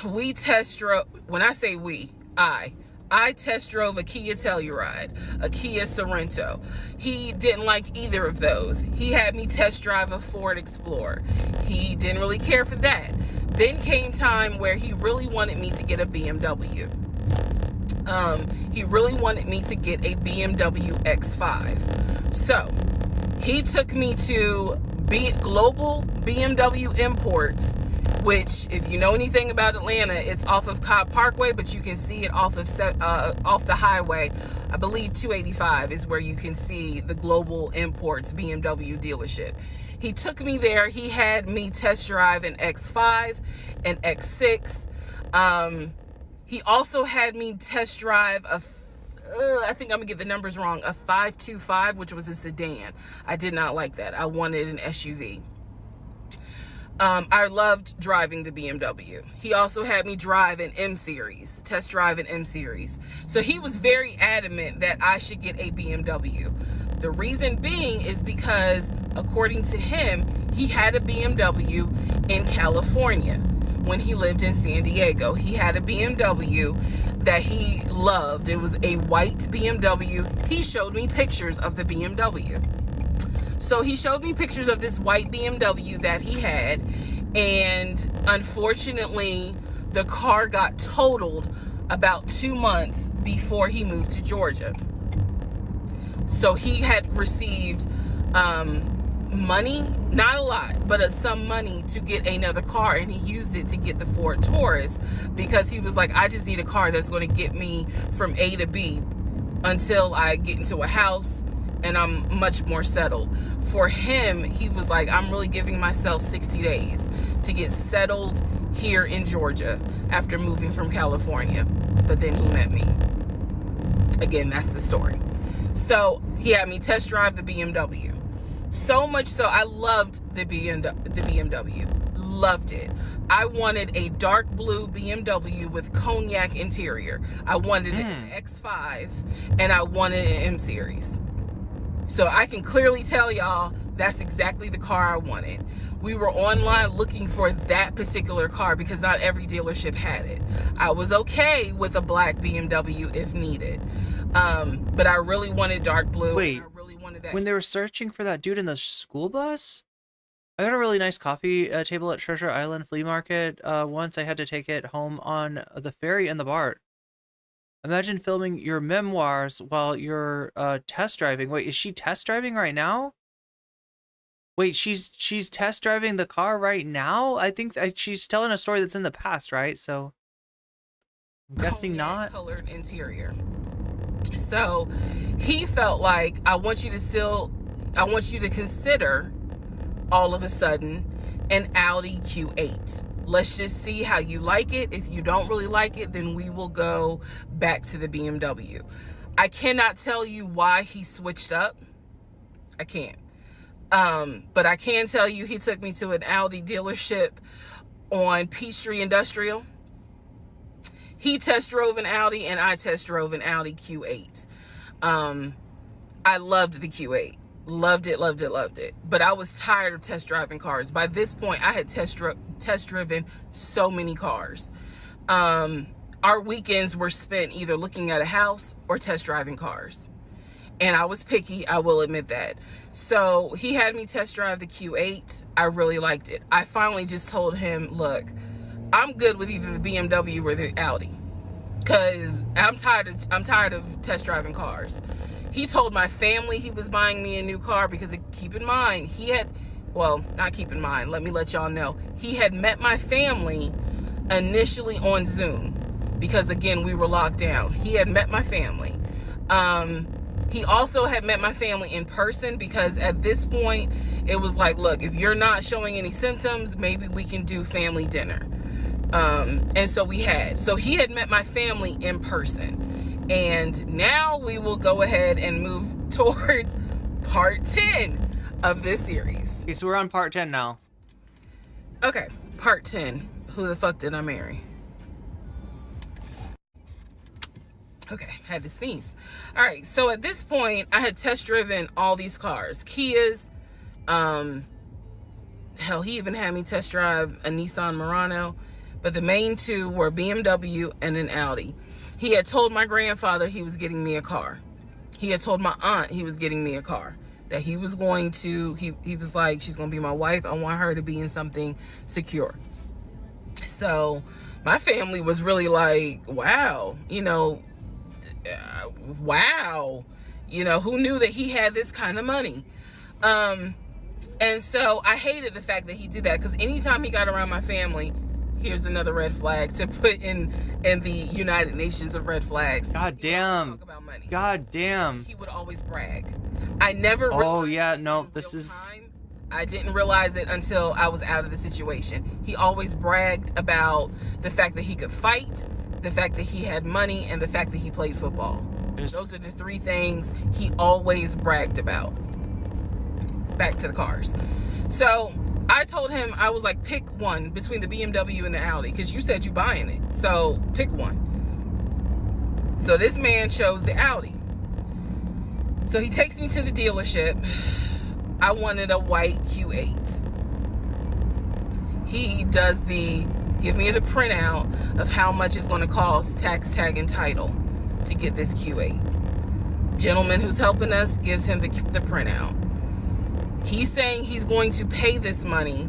We test drove, when I say we, I test drove a Kia Telluride, a Kia Sorento. He didn't like either of those. He had me test drive a Ford Explorer. He didn't really care for that. Then came time where he really wanted me to get a BMW. He really wanted me to get a BMW X5. So he took me to Global BMW Imports, which, if you know anything about Atlanta, it's off of Cobb Parkway, but you can see it off the highway. I believe 285 is where you can see the Global Imports BMW dealership. He took me there. He had me test drive an X5, an X6. He also had me test drive I think I'm gonna get the numbers wrong, a 525, which was a sedan. I did not like that. I wanted an SUV. I loved driving the BMW. He also had me drive an M-Series, test drive an M-Series. So he was very adamant that I should get a BMW. The reason being is because, according to him, he had a BMW in California when he lived in San Diego. He had a BMW that he loved. It was a white BMW. He showed me pictures of the BMW. So he showed me pictures of this white BMW that he had, and unfortunately, the car got totaled about 2 months before he moved to Georgia. So he had received money, not a lot, but some money to get another car, and he used it to get the Ford Taurus because he was like, I just need a car that's going to get me from A to B until I get into a house and I'm much more settled. For him, he was like, I'm really giving myself 60 days to get settled here in Georgia after moving from California. But then he met me. Again, that's the story. So he had me test drive the BMW. So much so, I loved the BMW. Loved it. I wanted a dark blue BMW with cognac interior. I wanted an X5, and I wanted an M-Series. So I can clearly tell y'all that's exactly the car I wanted. We were online looking for that particular car because not every dealership had it. I was okay with a black BMW if needed. But I really wanted dark blue. Wait, I really wanted that. when they were searching for that dude in the school bus? I got a really nice coffee table at Treasure Island Flea Market. Once I had to take it home on the ferry and the BART. Imagine filming your memoirs while you're test driving. Wait, is she test driving right now? Wait, she's test driving the car right now? I think she's telling a story that's in the past, right? So I'm guessing not. Colored interior. So he felt like, I want you to consider all of a sudden an Audi Q8. Let's just see how you like it. If you don't really like it, then we will go back to the BMW. I cannot tell you why he switched up. I can't. But I can tell you he took me to an Audi dealership on Peachtree Industrial. He test drove an Audi and I test drove an Audi Q8. I loved the Q8. Loved it, loved it, loved it. But I was tired of test driving cars. By this point, I had test driven so many cars. Our weekends were spent either looking at a house or test driving cars. And I was picky, I will admit that. So he had me test drive the Q8. I really liked it. I finally just told him, look, I'm good with either the BMW or the Audi. Because I'm tired of test driving cars. He told my family he was buying me a new car because, keep in mind, let me let y'all know. He had met my family initially on Zoom because, again, we were locked down. He had met my family. He also had met my family in person because at this point, it was like, look, if you're not showing any symptoms, maybe we can do family dinner. And so we had. So he had met my family in person. And now we will go ahead and move towards part 10 of this series. Okay, so we're on part 10 now. Okay, part 10. Who the fuck did I marry? Okay, had to sneeze. All right, so at this point, I had test driven all these cars. Kias. Hell, he even had me test drive a Nissan Murano. But the main two were BMW and an Audi. He had told my grandfather he was getting me a car. He had told my aunt he was getting me a car. That he was going to, he was like, she's going to be my wife. I want her to be in something secure. So my family was really like, wow, wow. Who knew that he had this kind of money? And so I hated the fact that he did that because anytime he got around my family, here's another red flag to put in the United Nations of red flags. God damn. God damn. He would always brag. I never. Oh yeah, no. This is. I didn't realize it until I was out of the situation. He always bragged about the fact that he could fight, the fact that he had money, and the fact that he played football. Those are the three things he always bragged about. Back to the cars. So I told him, I was like, pick one between the BMW and the Audi, because you said you buying it. So pick one. So this man chose the Audi. So he takes me to the dealership. I wanted a white Q8. He does give me the printout of how much it's going to cost, tax, tag, and title to get this Q8. Gentleman who's helping us gives him the printout. He's saying he's going to pay this money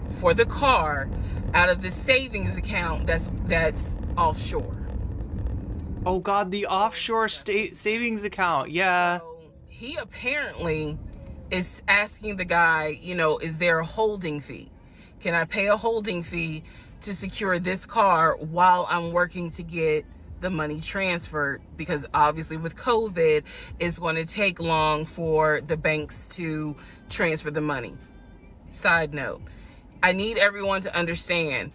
for the car out of the savings account that's offshore. Oh God, the offshore savings account. Yeah. So he apparently is asking the guy, is there a holding fee? Can I pay a holding fee to secure this car while I'm working to get the money transferred? Because obviously with COVID, it's going to take long for the banks to transfer the money. Side note, I need everyone to understand,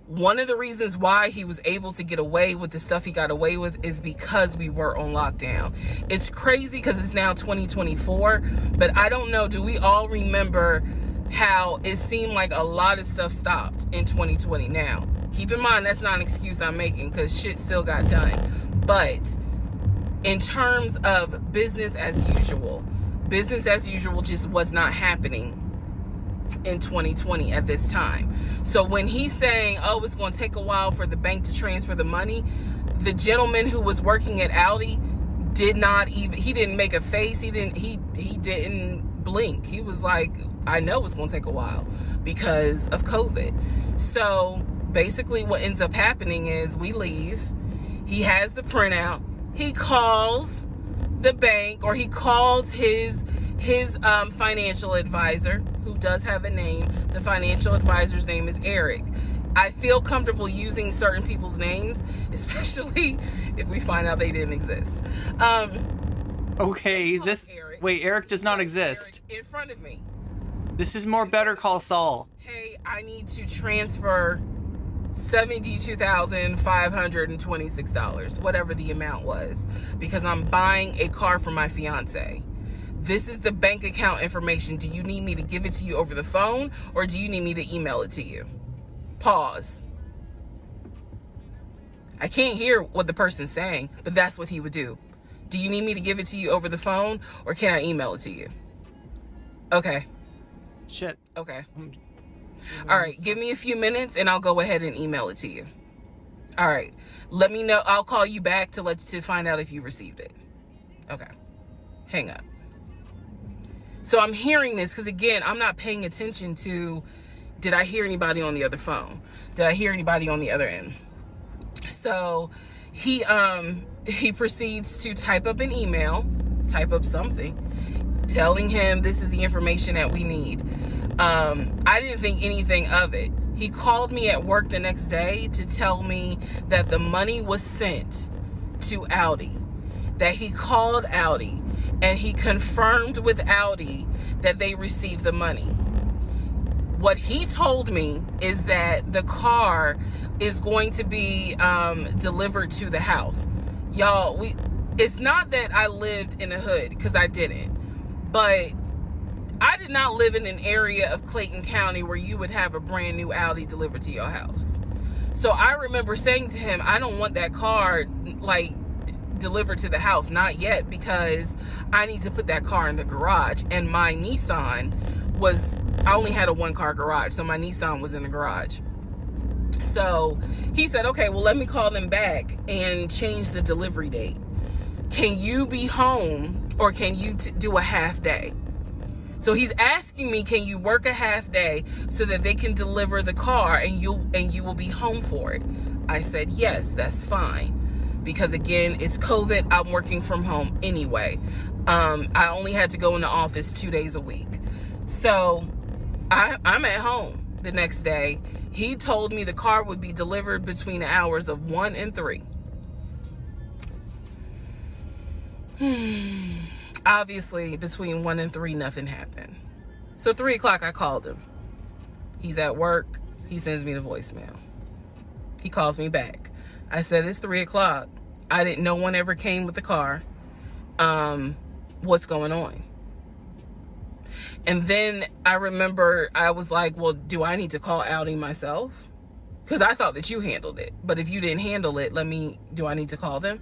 one of the reasons why he was able to get away with the stuff he got away with is because we were on lockdown. It's crazy because it's now 2024, but I don't know, do we all remember how it seemed like a lot of stuff stopped in 2020? Now, keep in mind, that's not an excuse I'm making because shit still got done. But in terms of business as usual just was not happening in 2020 at this time. So when he's saying, oh, it's going to take a while for the bank to transfer the money, the gentleman who was working at Audi he didn't make a face. He didn't blink. He was like, I know it's going to take a while because of COVID. So basically what ends up happening is we leave. He has the printout. He calls the bank, or he calls his financial advisor, who does have a name. The financial advisor's name is Eric. I feel comfortable using certain people's names, especially if we find out they didn't exist. Okay, wait, Eric does not exist. Eric in front of me. This is more Better Call Saul. Hey, I need to transfer $72,526, whatever the amount was, because I'm buying a car for my fiance. This is the bank account information. Do you need me to give it to you over the phone, or do you need me to email it to you? Pause. I can't hear what the person's saying, but that's what he would do. Do you need me to give it to you over the phone, or can I email it to you? Okay. Shit. Okay. All right, give me a few minutes and I'll go ahead and email it to you. All right, let me know. I'll call you back to find out if you received it. Okay, hang up. So I'm hearing this because, again, I'm not paying attention to, did I hear anybody on the other phone? Did I hear anybody on the other end? So he proceeds to type up an email, type up something, telling him this is the information that we need. I didn't think anything of it. He called me at work the next day to tell me that the money was sent to Audi, that he called Audi and he confirmed with Audi that they received the money. What he told me is that the car is going to be delivered to the house. Y'all, it's not that I lived in the hood, because I didn't, but I did not live in an area of Clayton County where you would have a brand new Audi delivered to your house. So I remember saying to him, I don't want that car delivered to the house, not yet, because I need to put that car in the garage. And my Nissan I only had a 1-car garage, so my Nissan was in the garage. So he said, okay, well, let me call them back and change the delivery date. Can you be home, or can you do a half day? So he's asking me, can you work a half day so that they can deliver the car and you will be home for it? I said, yes, that's fine. Because again, it's COVID. I'm working from home anyway. I only had to go in the office 2 days a week. So I'm at home the next day. He told me the car would be delivered between the hours of 1 and 3. Obviously, between 1 and 3, nothing happened. So 3 o'clock, I called him. He's at work. He sends me the voicemail. He calls me back. I said, it's 3 o'clock. No one ever came with the car. What's going on? And then I remember I was like, well, do I need to call Audi myself? Because I thought that you handled it. But if you didn't handle it, do I need to call them?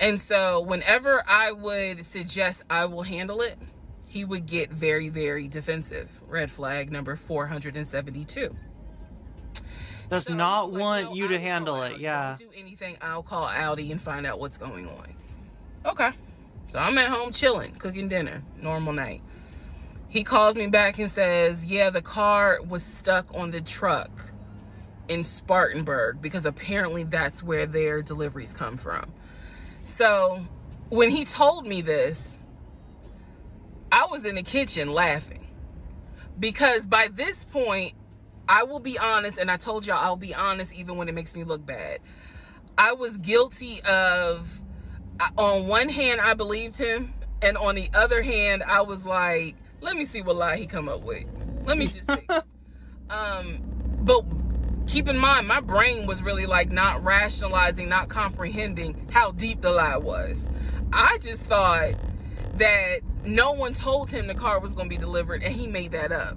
And so whenever I would suggest I will handle it, he would get very, very defensive. Red flag number 472. Does not want you to handle it, yeah. Don't do anything, I'll call Audi and find out what's going on. Okay. So I'm at home chilling, cooking dinner, normal night. He calls me back and says, yeah, the car was stuck on the truck in Spartanburg, because apparently that's where their deliveries come from. So when he told me this, I was in the kitchen laughing, because by this point, I will be honest, and I told y'all I'll be honest even when it makes me look bad. I was guilty of, on one hand, I believed him, and on the other hand, I was like, let me see what lie he come up with. Let me just see. But keep in mind, my brain was really not rationalizing, not comprehending how deep the lie was. I just thought that no one told him the car was going to be delivered, and he made that up.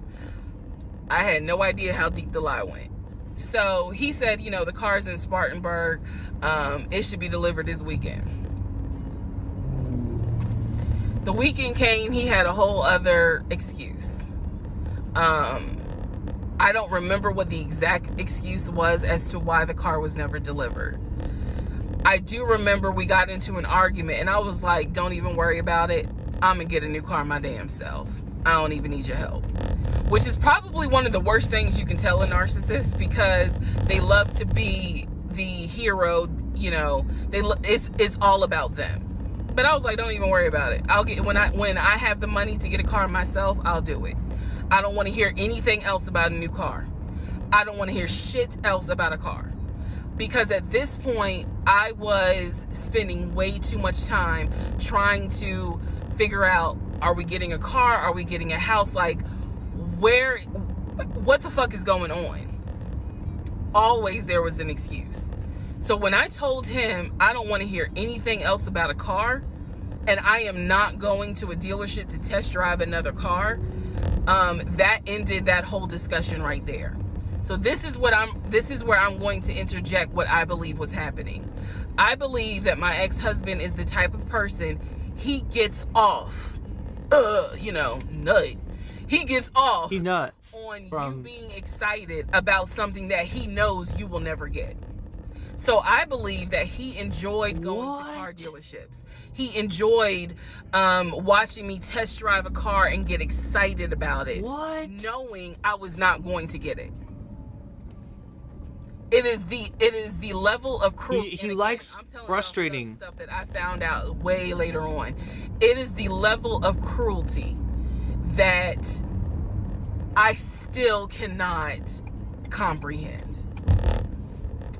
I had no idea how deep the lie went. So he said, the car's in Spartanburg. It should be delivered this weekend. The weekend came, he had a whole other excuse. I don't remember what the exact excuse was as to why the car was never delivered. I do remember we got into an argument, and I was like, don't even worry about it. I'm gonna get a new car my damn self. I don't even need your help. which is probably one of the worst things you can tell a narcissist, because they love to be the hero, you know, it's all about them. But I was like, don't even worry about it. I'll get, when I have the money to get a car myself, I'll do it. I don't want to hear anything else about a new car. I don't want to hear shit else about a car. Because at this point, I was spending way too much time trying to figure out, are we getting a car? Are we getting a house? Like, what the fuck is going on? Always there was an excuse. So when I told him I don't want to hear anything else about a car, and I am not going to a dealership to test drive another car, that ended that whole discussion right there. So this is where I'm going to interject what I believe was happening. I believe that my ex-husband is the type of person, he gets off, nut. He gets off He nuts on from you being excited about something that he knows you will never get. So I believe that he enjoyed going to car dealerships. He enjoyed watching me test drive a car and get excited about it, knowing I was not going to get it. It is the level of cruelty. He likes frustrating stuff that I found out way later on. It is the level of cruelty that I still cannot comprehend.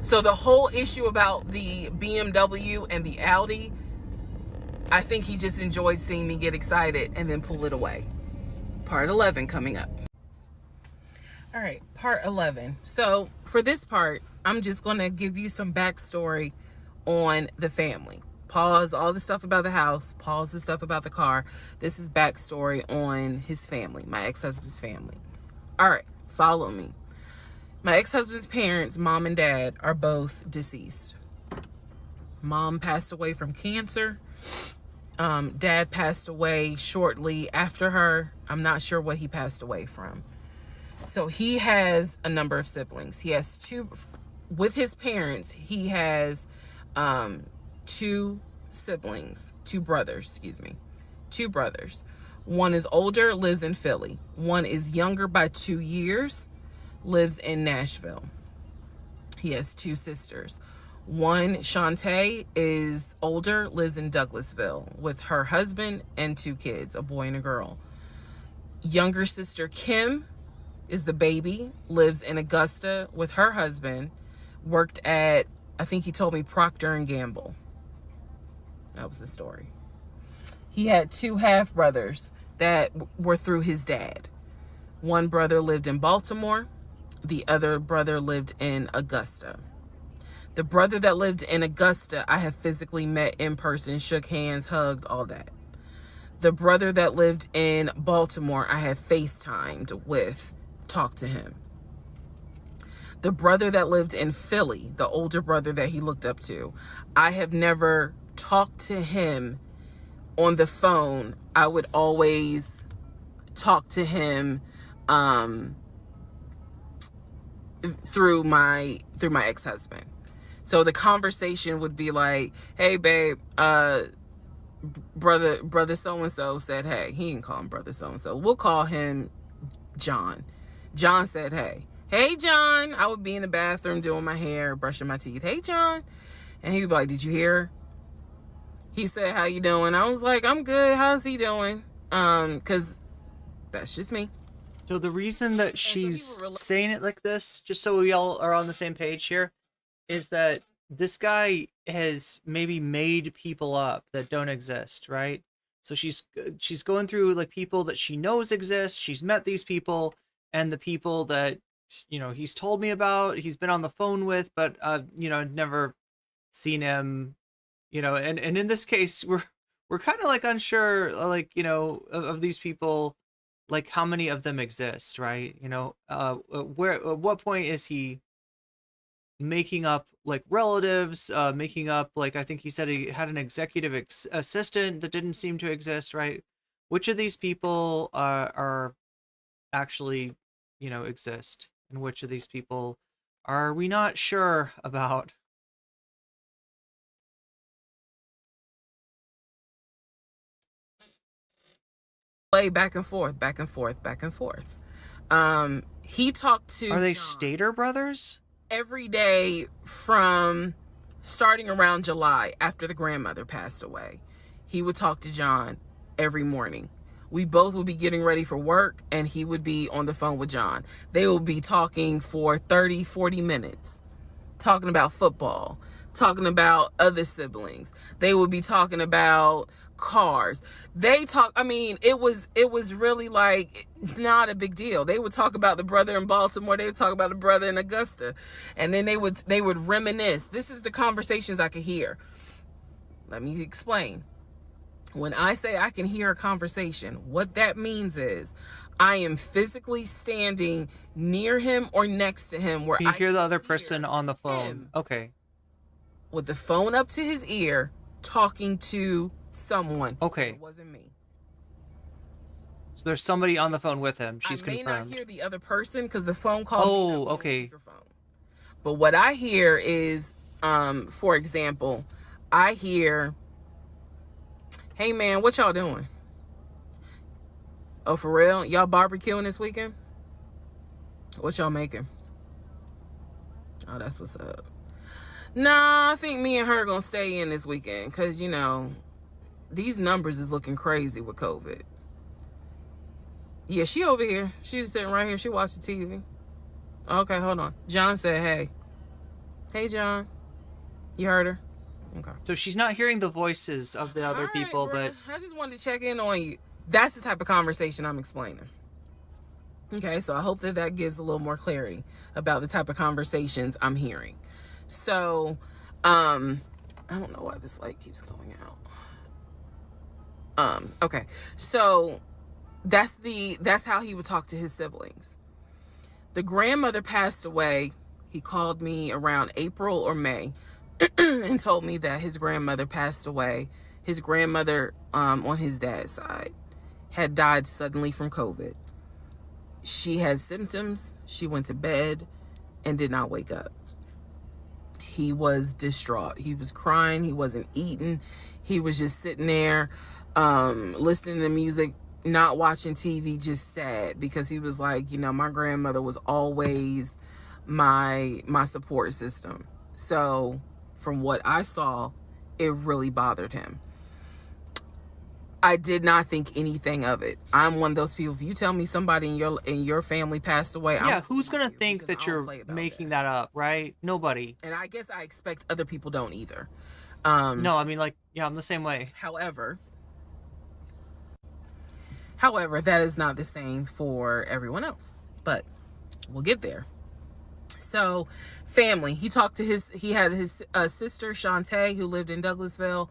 So the whole issue about the BMW and the Audi, I think he just enjoyed seeing me get excited and then pull it away. Part 11 coming up. All right, part 11. So for this part, I'm just going to give you some backstory on the family. Pause all the stuff about the house, pause the stuff about the car. This is backstory on his family, my ex-husband's family. All right, follow me. My ex-husband's parents, mom and dad, are both deceased. Mom passed away from cancer. Dad passed away shortly after her. I'm not sure what he passed away from. So he has a number of siblings. He has two, with his parents, he has two brothers. One is older, lives in Philly. One is younger by 2 years, lives in Nashville. He has two sisters. One, Shantae, is older, lives in Douglasville with her husband and two kids, a boy and a girl. Younger sister, Kim, is the baby, lives in Augusta with her husband, worked at, I think he told me, Procter & Gamble. That was the story. He had two half-brothers that were through his dad. One brother lived in Baltimore. The other brother lived in Augusta. The brother that lived in Augusta, I have physically met in person, shook hands, hugged, all that. The brother that lived in Baltimore, I have FaceTimed with, talked to him. The brother that lived in Philly, the older brother that he looked up to, I have never talked to him on the phone. I would always talk to him through my ex-husband. So the conversation would be like, hey babe, brother so-and-so said hey. He didn't call him brother so-and-so. We'll call him John. John said hey. Hey John. I would be in the bathroom doing my hair, brushing my teeth. Hey John. And he would be like, did you hear? He said, how you doing? I was like, I'm good. How's he doing? Because that's just me. So the reason that she's saying it like this, just so we all are on the same page here, is that this guy has maybe made people up that don't exist, right? So she's going through like people that she knows exist. She's met these people, and the people that, you know, he's told me about, he's been on the phone with, but never seen him, and in this case we're kind of like unsure, of these people, like how many of them exist, right? Where, at what point is he making up like relatives, making up, like, I think he said he had an executive assistant that didn't seem to exist, right? Which of these people are actually, exist, and which of these people are we not sure about? Play back and forth. He talked to Are they Stater brothers? every day from starting around July after the grandmother passed away. He would talk to John every morning. We both would be getting ready for work and he would be on the phone with John. They would be talking for 30, 40 minutes, talking about football, talking about other siblings. They would be talking about cars. It was really like not a big deal. They would talk about the brother in Baltimore. They would talk about the brother in Augusta. And then they would reminisce. This is the conversations I could hear. Let me explain. When I say I can hear a conversation, what that means is I am physically standing near him or next to him where Can you I hear the other person on the phone? Okay. with the phone up to his ear talking to someone. Okay. It wasn't me. So there's somebody on the phone with him. She's I may confirmed. not hear the other person because the phone call. Oh, okay. But what I hear is, for example, I hear, "Hey man, what y'all doing? Oh, for real? Y'all barbecuing this weekend? What y'all making? Oh, that's what's up. Nah, I think me and her gonna stay in this weekend because, you know, these numbers is looking crazy with COVID. Yeah, she over here. She's just sitting right here. She watched the TV. Okay, hold on. John said, hey. Hey, John. You heard her? Okay. So she's not hearing the voices of the other people, but I just wanted to check in on you. That's the type of conversation I'm explaining. Okay, so I hope that gives a little more clarity about the type of conversations I'm hearing. So, I don't know why this light keeps going out. Okay, so that's how he would talk to his siblings. The grandmother passed away. He called me around April or May and told me that his grandmother passed away. His grandmother, on his dad's side, had died suddenly from COVID. She had symptoms. She went to bed and did not wake up. He was distraught. He was crying. He wasn't eating. He was just sitting there, listening to music, not watching TV, just sad, because he was like, you know, my grandmother was always my support system. So from what I saw, it really bothered him. I did not think anything of it. I'm one of those people. If you tell me somebody in your family passed away, yeah, who's gonna think that you're making that up, right? Nobody. And I guess I expect other people don't either. No, I mean, like, yeah, I'm the same way. However, that is not the same for everyone else. But we'll get there. So, family. He had his sister Shantae, who lived in Douglasville.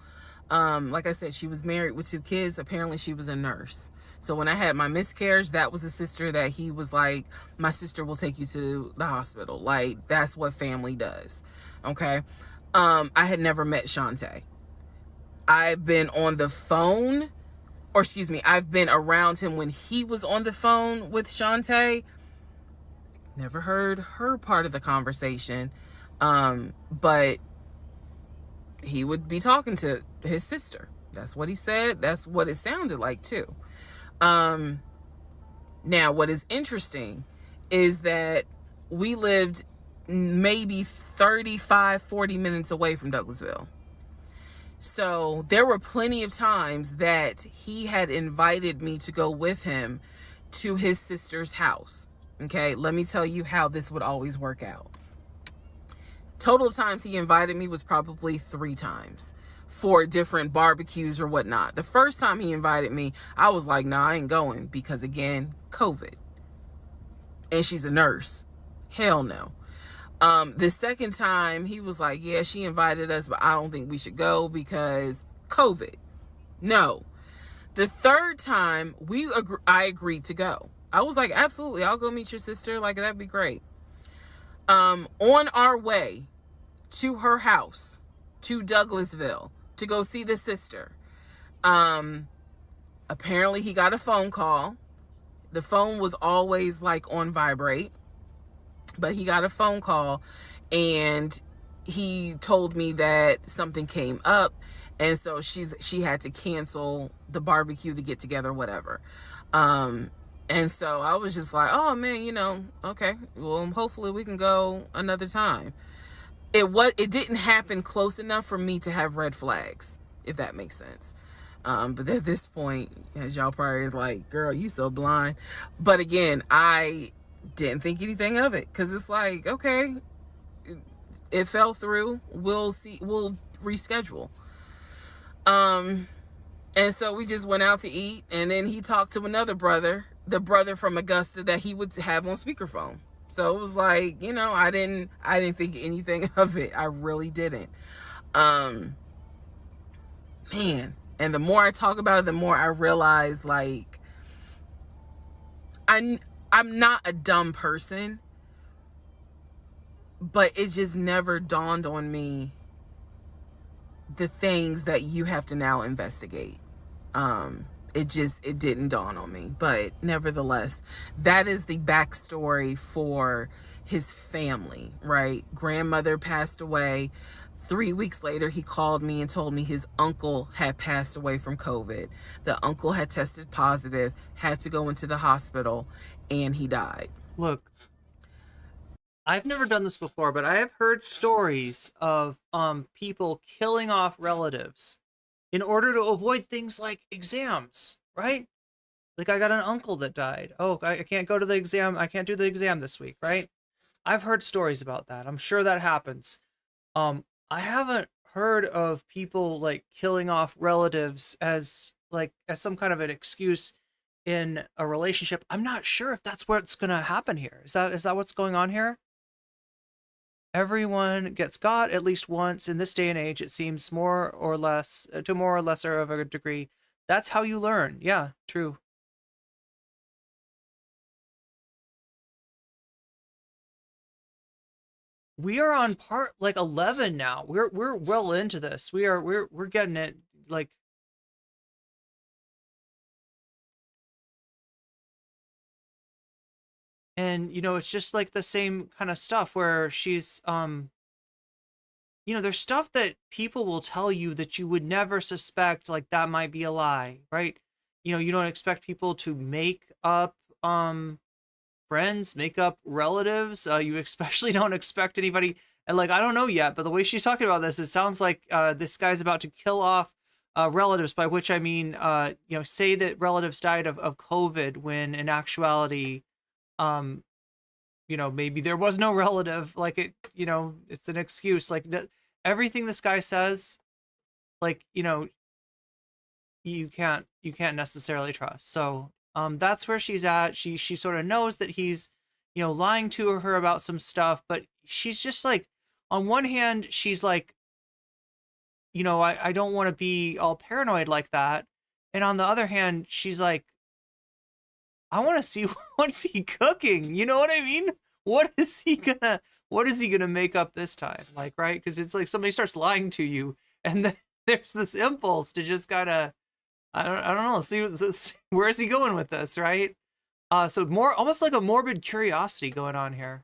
Like I said, she was married with 2 kids. Apparently she was a nurse. So when I had my miscarriage, that was a sister that he was like, my sister will take you to the hospital. Like, that's what family does. Okay. I had never met Shantae. I've been on the phone, or excuse me, I've been around him when he was on the phone with Shantae. Never heard her part of the conversation. But he would be talking to his sister. That's what he said. That's what it sounded like too. Now, what is interesting is that we lived maybe 35, 40 minutes away from Douglasville. So there were plenty of times that he had invited me to go with him to his sister's house. Okay, let me tell you how this would always work out. Total times he invited me was probably 3 times for different barbecues or whatnot. The first time he invited me, I was like, nah, I ain't going, because again, COVID. And she's a nurse. Hell no. The second time he was like, yeah, she invited us, but I don't think we should go because COVID. No. The third time I agreed to go. I was like, absolutely, I'll go meet your sister. Like, that'd be great. On our way to her house, to Douglasville, to go see the sister, apparently he got a phone call. The phone was always like on vibrate, but he got a phone call and he told me that something came up, and so she had to cancel the barbecue, the get together, whatever. And so I was just like, oh man, okay, well, hopefully we can go another time. It didn't happen close enough for me to have red flags, if that makes sense. But at this point, as y'all probably like, girl, you so blind. But again, I didn't think anything of it, because it's like, okay, it fell through. We'll see. We'll reschedule. And so we just went out to eat, and then he talked to another brother, the brother from Augusta that he would have on speakerphone. So it was like, I didn't think anything of it. I really didn't. Man, and the more I talk about it, the more I realize, like, I'm not a dumb person, but it just never dawned on me the things that you have to now investigate. It didn't dawn on me. But nevertheless, that is the backstory for his family, right? Grandmother passed away. 3 weeks later, he called me and told me his uncle had passed away from COVID. The uncle had tested positive, had to go into the hospital, and he died. Look, I've never done this before, but I have heard stories of people killing off relatives in order to avoid things like exams, right? Like, I got an uncle that died. Oh, I can't go to the exam. I can't do the exam this week, right? I've heard stories about that. I'm sure that happens. I haven't heard of people like killing off relatives as some kind of an excuse in a relationship. I'm not sure if that's what's going to happen here. Is that what's going on here? Everyone gets got at least once in this day and age. It seems more or lesser of a degree. That's how you learn. Yeah, true. We are on part 11 now. We're well into this. We're getting it, like, and it's just like the same kind of stuff where she's there's stuff that people will tell you that you would never suspect, like that might be a lie, right? You don't expect people to make up friends, make up relatives. You especially don't expect anybody, and like, I don't know yet, but the way she's talking about this, it sounds like this guy's about to kill off relatives, by which I mean say that relatives died of COVID, when in actuality maybe there was no relative. Like, it's an excuse. Like, everything this guy says, like, you can't necessarily trust. So that's where she's at. She sort of knows that he's lying to her about some stuff, but she's just like, on one hand, she's like, I don't want to be all paranoid like that, and on the other hand, she's like, I want to see what's he cooking. You know what I mean? What is he gonna make up this time? Like, right? Because it's like somebody starts lying to you, and then there's this impulse to just gotta, I don't know, see where is he going with this, right? So more almost like a morbid curiosity going on here.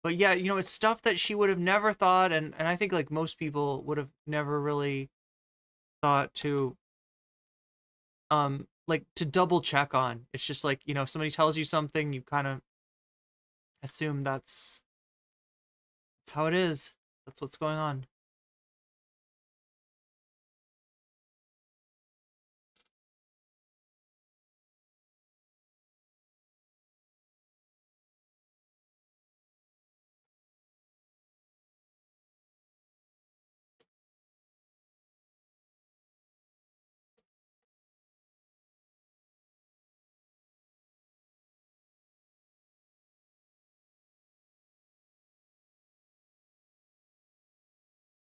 But yeah, it's stuff that she would have never thought, and I think like most people would have never really thought to like to double check on. It's just like, if somebody tells you something, you kind of assume that's how it is. That's what's going on.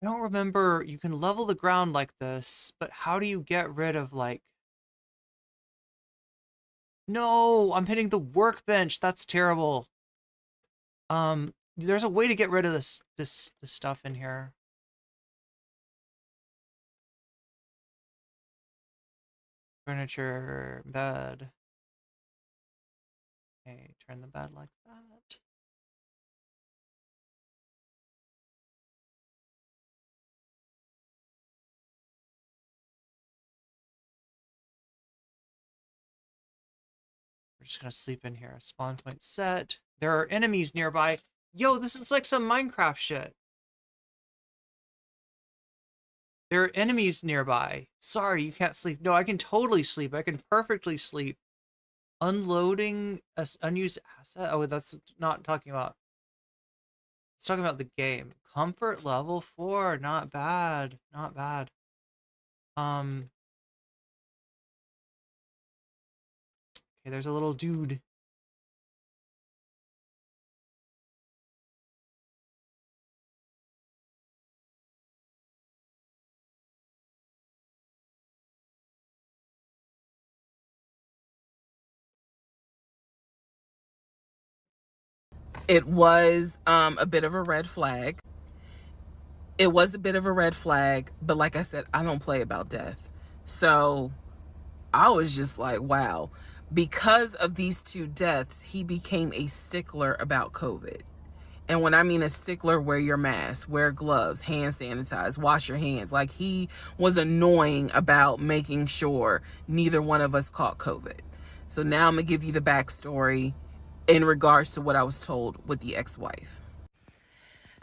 I don't remember, you can level the ground like this, but how do you get rid of like... No, I'm hitting the workbench. That's terrible. There's a way to get rid of this stuff in here. Furniture, bed. Okay, turn the bed like that. We're just gonna sleep in here. Spawn point set. There are enemies nearby. Yo, this is like some Minecraft shit. There are enemies nearby. Sorry, you can't sleep. No, I can totally sleep. I can perfectly sleep. Unloading a unused asset. Oh, that's not talking about. It's talking about the game. Comfort level 4. Not bad. Not bad. Okay, there's a little dude. It was a bit of a red flag. It was a bit of a red flag, but like I said, I don't play about death. So I was just like, wow. Because of these 2 deaths, he became a stickler about COVID. And when I mean a stickler, wear your mask, wear gloves, hand sanitize, wash your hands. Like, he was annoying about making sure neither one of us caught COVID. So now I'm going to give you the backstory in regards to what I was told with the ex-wife.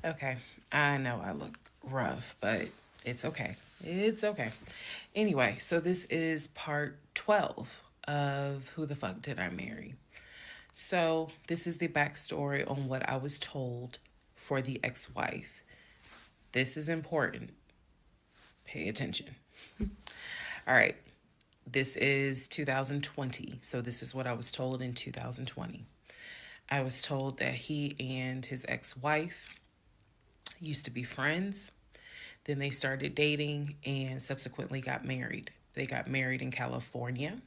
Okay, I know I look rough, but it's okay. It's okay. Anyway, so this is part 12 of Who the Fuck Did I Marry? So this is the backstory on what I was told for the ex-wife. This is important. Pay attention. All right. This is 2020. So this is what I was told in 2020. I was told that he and his ex-wife used to be friends. Then they started dating and subsequently got married. They got married in California.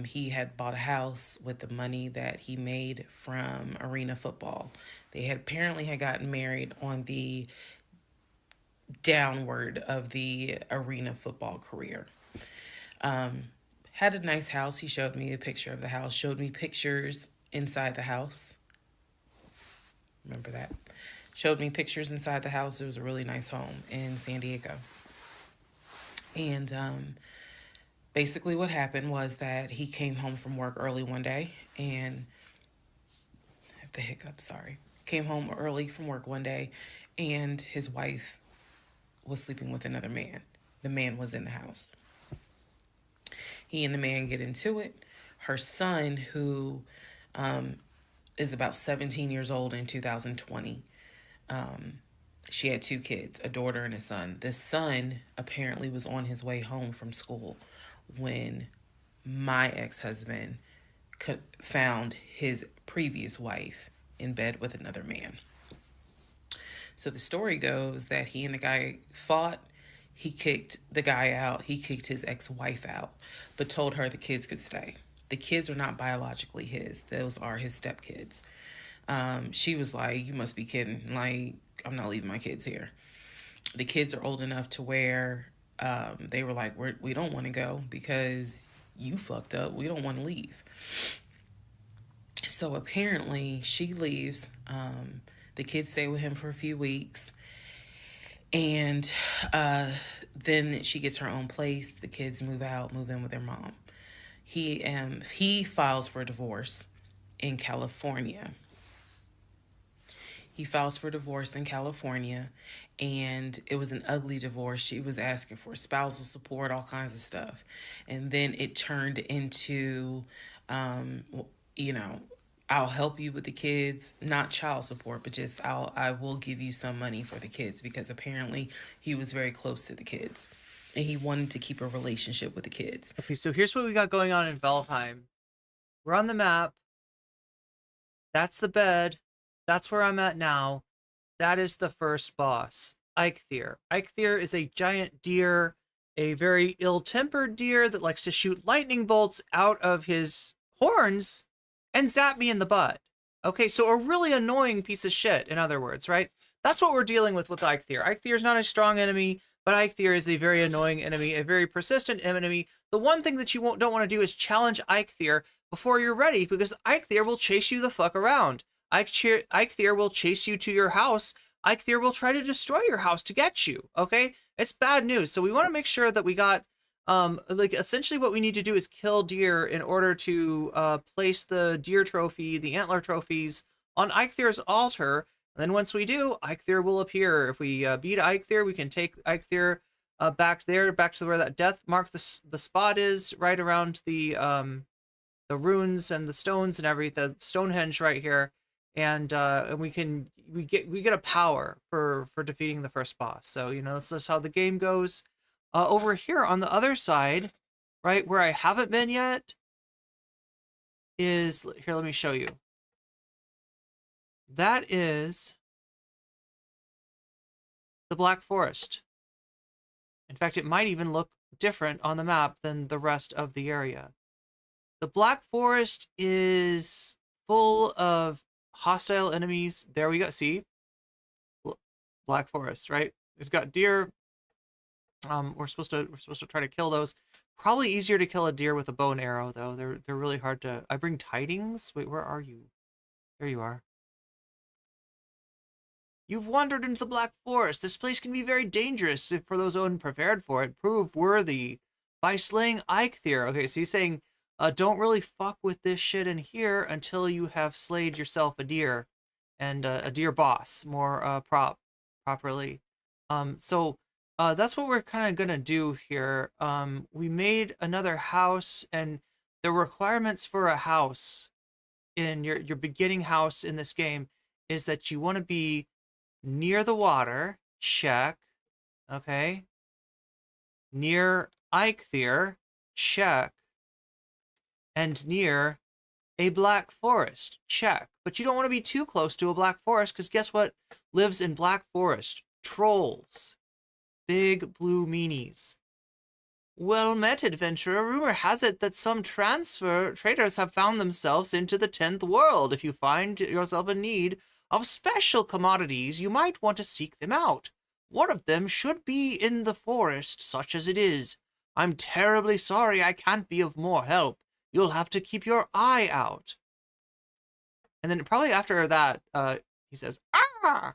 He had bought a house with the money that he made from arena football. They had apparently had gotten married on the downward of the arena football career. Had a nice house. He showed me a picture of the house, showed me pictures inside the house. Remember that? Showed me pictures inside the house. It was a really nice home in San Diego. And basically what happened was that he came home from work early one day and I have the hiccup, sorry. Came home early from work one day and his wife was sleeping with another man. The man was in the house. He and the man get into it. Her son, who is about 17 years old in 2020, she had 2 kids, a daughter and a son. The son apparently was on his way home from school when my ex-husband found his previous wife in bed with another man. So the story goes that he and the guy fought. He kicked the guy out. He kicked his ex-wife out, but told her the kids could stay. The kids are not biologically his. Those are his stepkids. She was like, you must be kidding. Like, I'm not leaving my kids here. The kids are old enough to where they were like, we don't want to go because you fucked up. We don't want to leave. So apparently she leaves. The kids stay with him for a few weeks. And then she gets her own place. The kids move in with their mom. He files for divorce in California. He files for divorce in California, and it was an ugly divorce. She was asking for spousal support, all kinds of stuff. And then it turned into, I'll help you with the kids, not child support, but just I will give you some money for the kids, because apparently he was very close to the kids and he wanted to keep a relationship with the kids. Okay, so here's what we got going on in Valheim. We're on the map. That's the bed. That's where I'm at now. That is the first boss, Eikthyr. Eikthyr is a giant deer, a very ill-tempered deer that likes to shoot lightning bolts out of his horns and zap me in the butt. Okay, so a really annoying piece of shit, in other words, right? That's what we're dealing with Eikthyr. Eikthyr is not a strong enemy, but Eikthyr is a very annoying enemy, a very persistent enemy. The one thing that you don't want to do is challenge Eikthyr before you're ready, because Eikthyr will chase you the fuck around. Eikthyr will chase you to your house. Eikthyr will try to destroy your house to get you, okay? It's bad news. So we want to make sure that we got like essentially what we need to do is kill deer in order to place the deer trophy, the antler trophies on Eikthyr altar. And then once we do, Eikthyr will appear. If we beat Eikthyr, we can take Eikthyr back there, back to where that death mark the spot is, right around the runes and the stones and everything, the Stonehenge right here, and we get a power for defeating the first boss. So that's just how the game goes. Over here on the other side, right where I haven't been yet, is here. Let me show you. That is the Black Forest. In fact, it might even look different on the map than the rest of the area. The Black Forest is full of hostile enemies. There we go. See? Black Forest, right? It's got deer. We're supposed to try to kill those. Probably easier to kill a deer with a bow and arrow, though. They're really hard to. I bring tidings. Wait, where are you? There you are. You've wandered into the Black Forest. This place can be very dangerous if for those unprepared for it. Prove worthy by slaying Eikthyr. Okay, so he's saying, don't really fuck with this shit in here until you have slayed yourself a deer, and a deer boss more properly. So that's what we're kind of gonna do here. We made another house, and the requirements for a house in your beginning house in this game is that you want to be near the water, check. Okay. Near Eikthyr, check. And near a Black Forest, check. But you don't want to be too close to a Black Forest, because guess what lives in Black Forest? Trolls. Big blue meanies. Well met, adventurer. Rumor has it that some traders have found themselves into the 10th world. If you find yourself in need of special commodities, you might want to seek them out. One of them should be in the forest, such as it is. I'm terribly sorry I can't be of more help. You'll have to keep your eye out. And then probably after that, he says, ah!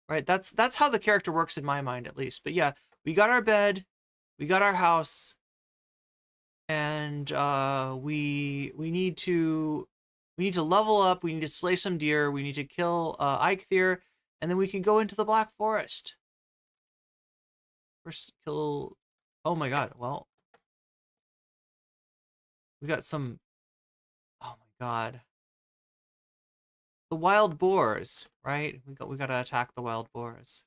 Right, that's how the character works in my mind, at least. But yeah, we got our bed, we got our house, and we need to level up. We need to slay some deer. We need to kill Eikthyr, and then we can go into the Black Forest. First, kill. Oh my God! Well, we got some. Oh my God! The wild boars, right? We got to attack the wild boars.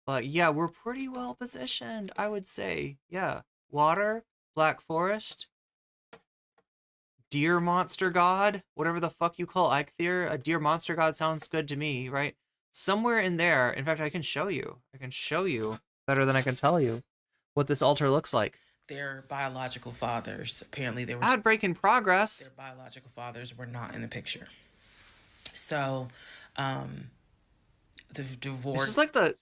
But yeah, we're pretty well positioned, I would say. Yeah, water, Black Forest. Deer monster god, whatever the fuck you call Eikthyr. A deer monster god sounds good to me, right? Somewhere in there, in fact, I can show you. I can show you better than I can tell you what this altar looks like. Their biological fathers, apparently they were... Ad break in progress. Their biological fathers were not in the picture. So, the divorce... This is like the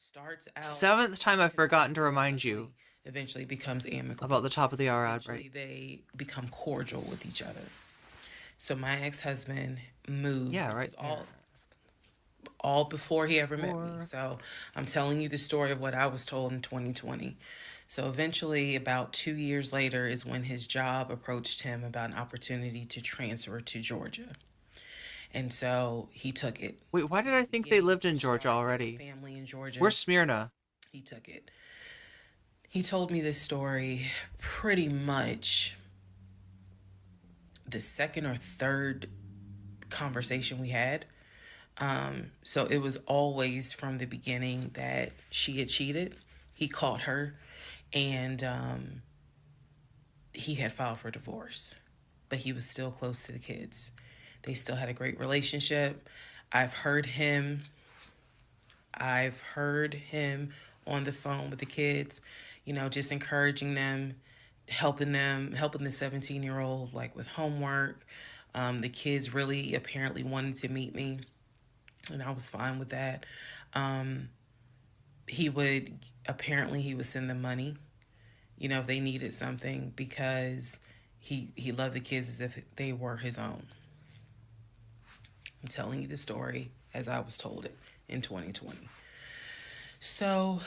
7th time I've forgotten to remind you. Eventually becomes amicable. About the top of the hour ad break. They become cordial with each other. So my ex-husband moved. Yeah, right. This is all before he ever met me. So I'm telling you the story of what I was told in 2020. So eventually, about 2 years later, is when his job approached him about an opportunity to transfer to Georgia. And so he took it. Wait, why did I think they lived in Georgia already? His family in Georgia. Where's Smyrna? He took it. He told me this story pretty much the second or third conversation we had. So it was always from the beginning that she had cheated. He caught her, and he had filed for divorce, but he was still close to the kids. They still had a great relationship. I've heard him on the phone with the kids, just encouraging them, helping the 17-year-old like with homework. The kids really apparently wanted to meet me, and I was fine with that. He would send them money, if they needed something, because he loved the kids as if they were his own. I'm telling you the story as I was told it in 2020. So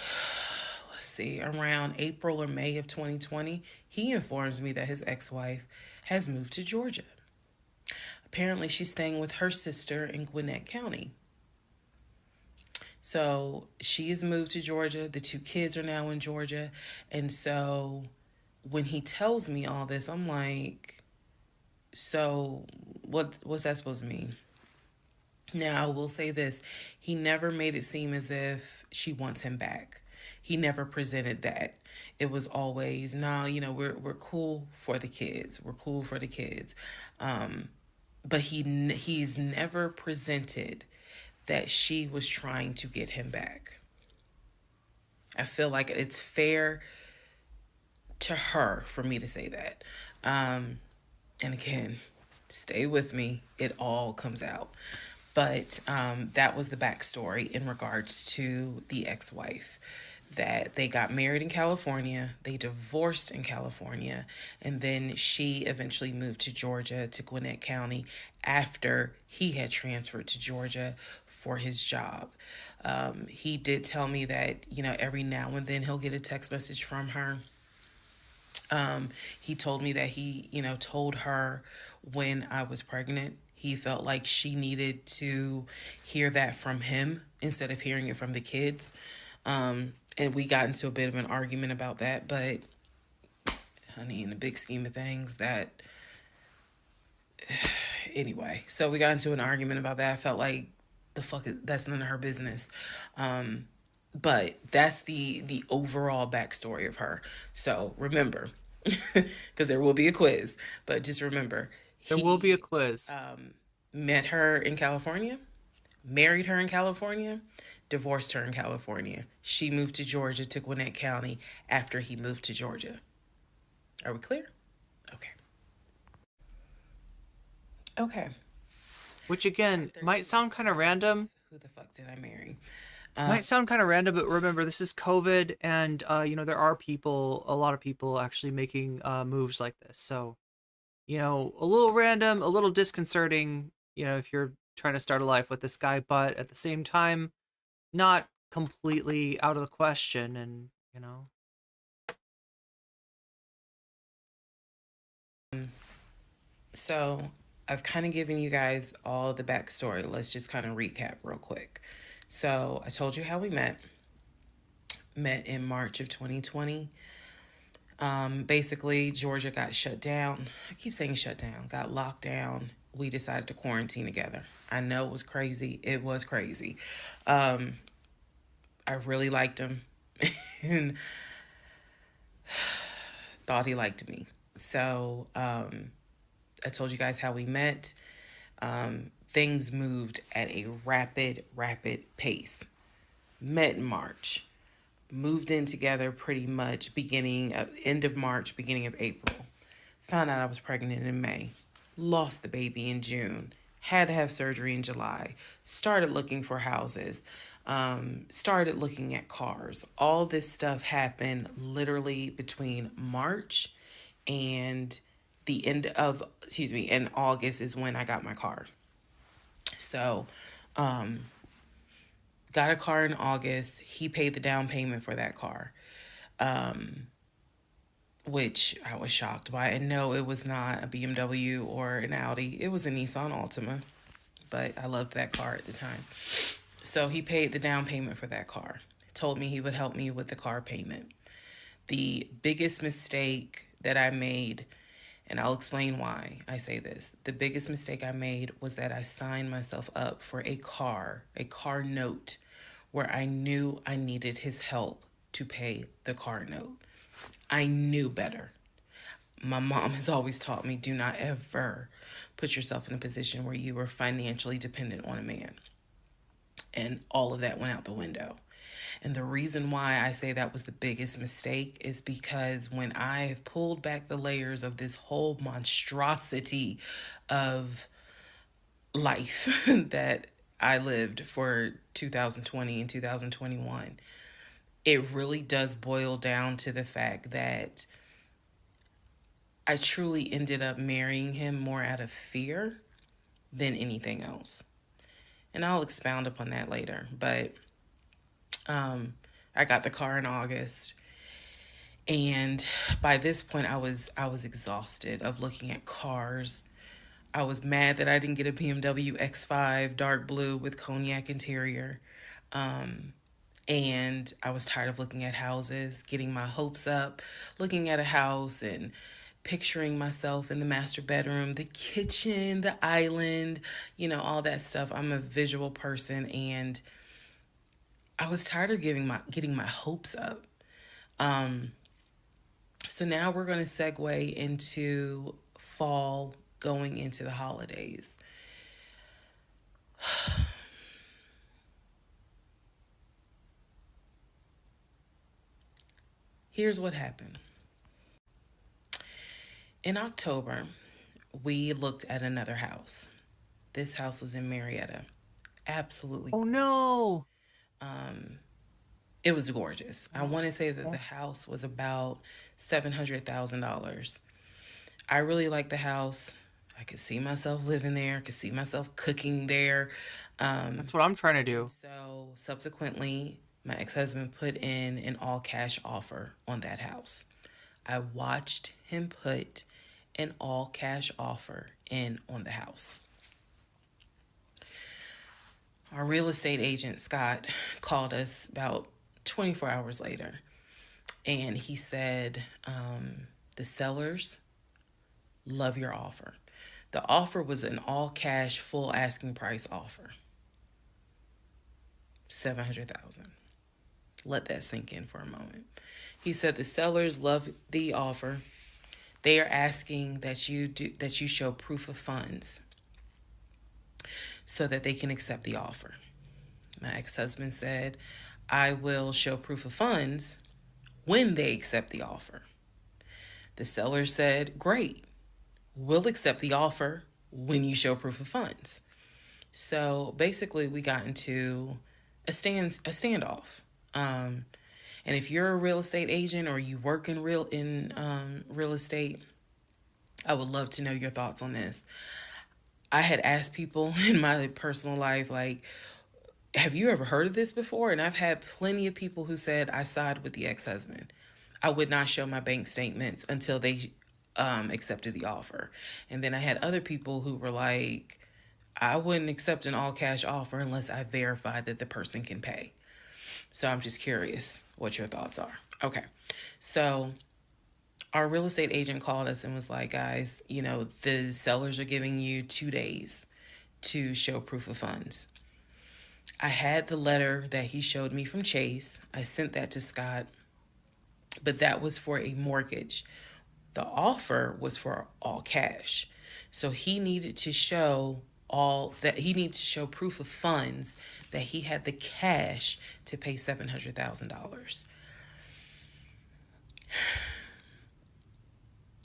see, around April or May of 2020, he informs me that his ex-wife has moved to Georgia. Apparently, she's staying with her sister in Gwinnett County. So she has moved to Georgia. The 2 kids are now in Georgia. And so when he tells me all this, I'm like, so what's that supposed to mean? Now, I will say this. He never made it seem as if she wants him back. He never presented that. It was always, no, we're cool for the kids. We're cool for the kids. But he's never presented that she was trying to get him back. I feel like it's fair to her for me to say that. And again, stay with me. It all comes out. But that was the backstory in regards to the ex-wife. That they got married in California, they divorced in California, and then she eventually moved to Georgia, to Gwinnett County, after he had transferred to Georgia for his job. He did tell me that, every now and then he'll get a text message from her. He told me that he, told her when I was pregnant, he felt like she needed to hear that from him instead of hearing it from the kids. And we got into a bit of an argument about that, but honey, in the big scheme of things, anyway, so we got into an argument about that. I felt like that's none of her business. But that's the overall backstory of her. So remember, because there will be a quiz, but just remember, there will be a quiz. Met her in California, married her in California, divorced her in California. She moved to Georgia, to Gwinnett County, after he moved to Georgia. Are we clear? Okay. Which again might sound kind of random. Who the fuck did I marry? Might sound kind of random, but remember, this is COVID, and there are a lot of people actually making moves like this. So, a little random, a little disconcerting, if you're trying to start a life with this guy, but at the same time, not completely out of the question. And so I've kind of given you guys all the backstory. Let's just kind of recap real quick. So I told you how we met in March of 2020. Basically, Georgia got shut down. I keep saying shut down, got locked down. We decided to quarantine together. I know it was crazy. It was crazy. I really liked him and thought he liked me. So I told you guys how we met. Things moved at a rapid pace. Met in March. Moved in together pretty much end of March, beginning of April. Found out I was pregnant in May. Lost the baby in June. Had to have surgery in July. Started looking for houses. Started looking at cars. All this stuff happened literally between March and and August is when I got my car. So, got a car in August. He paid the down payment for that car, which I was shocked by. And no, it was not a BMW or an Audi. It was a Nissan Altima, but I loved that car at the time. So he paid the down payment for that car. He told me he would help me with the car payment. The biggest mistake that I made, and I'll explain why I say this. The biggest mistake I made was that I signed myself up for a car note, where I knew I needed his help to pay the car note. I knew better. My mom has always taught me, do not ever put yourself in a position where you are financially dependent on a man. And all of that went out the window. And the reason why I say that was the biggest mistake is because when I have pulled back the layers of this whole monstrosity of life that I lived for 2020 and 2021, it really does boil down to the fact that I truly ended up marrying him more out of fear than anything else. And I'll expound upon that later. But I got the car in August. And by this point I was exhausted of looking at cars. I was mad that I didn't get a BMW X5 dark blue with cognac interior. And I was tired of looking at houses, getting my hopes up, looking at a house and picturing myself in the master bedroom, the kitchen, the island, all that stuff. I'm a visual person, and I was tired of getting my hopes up. So now we're going to segue into fall, going into the holidays. Here's what happened. In October, we looked at another house. This house was in Marietta. Absolutely gorgeous. no. It was gorgeous. I want to say that the house was about $700,000. I really liked the house. I could see myself living there. I could see myself cooking there. That's what I'm trying to do. So subsequently, my ex-husband put in an all-cash offer on that house. I watched him put an all-cash offer in on the house. Our real estate agent, Scott, called us about 24 hours later, and he said, the sellers love your offer. The offer was an all-cash, full asking price offer. $700,000. Let that sink in for a moment. He said the sellers love the offer. They are asking that you show proof of funds so that they can accept the offer. My ex-husband said, I will show proof of funds when they accept the offer. The seller said, great, we'll accept the offer when you show proof of funds. So basically we got into a standoff. And if you're a real estate agent or you work in real estate, I would love to know your thoughts on this. I had asked people in my personal life, like, have you ever heard of this before? And I've had plenty of people who said, I side with the ex-husband. I would not show my bank statements until they accepted the offer. And then I had other people who were like, I wouldn't accept an all-cash offer unless I verified that the person can pay. So I'm just curious what your thoughts are. Okay, so our real estate agent called us and was like, guys, the sellers are giving you 2 days to show proof of funds. I had the letter that he showed me from Chase. I sent that to Scott, but that was for a mortgage. The offer was for all cash. So he needed to show proof of funds that he had the cash to pay $700,000.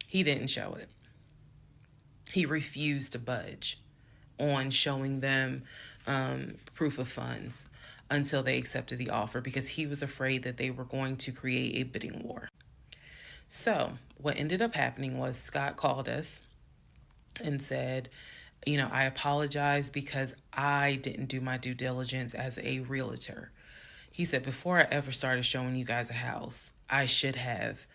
He didn't show it. He refused to budge on showing them proof of funds until they accepted the offer because he was afraid that they were going to create a bidding war. So what ended up happening was Scott called us and said, I apologize because I didn't do my due diligence as a realtor. He said, before I ever started showing you guys a house, I should have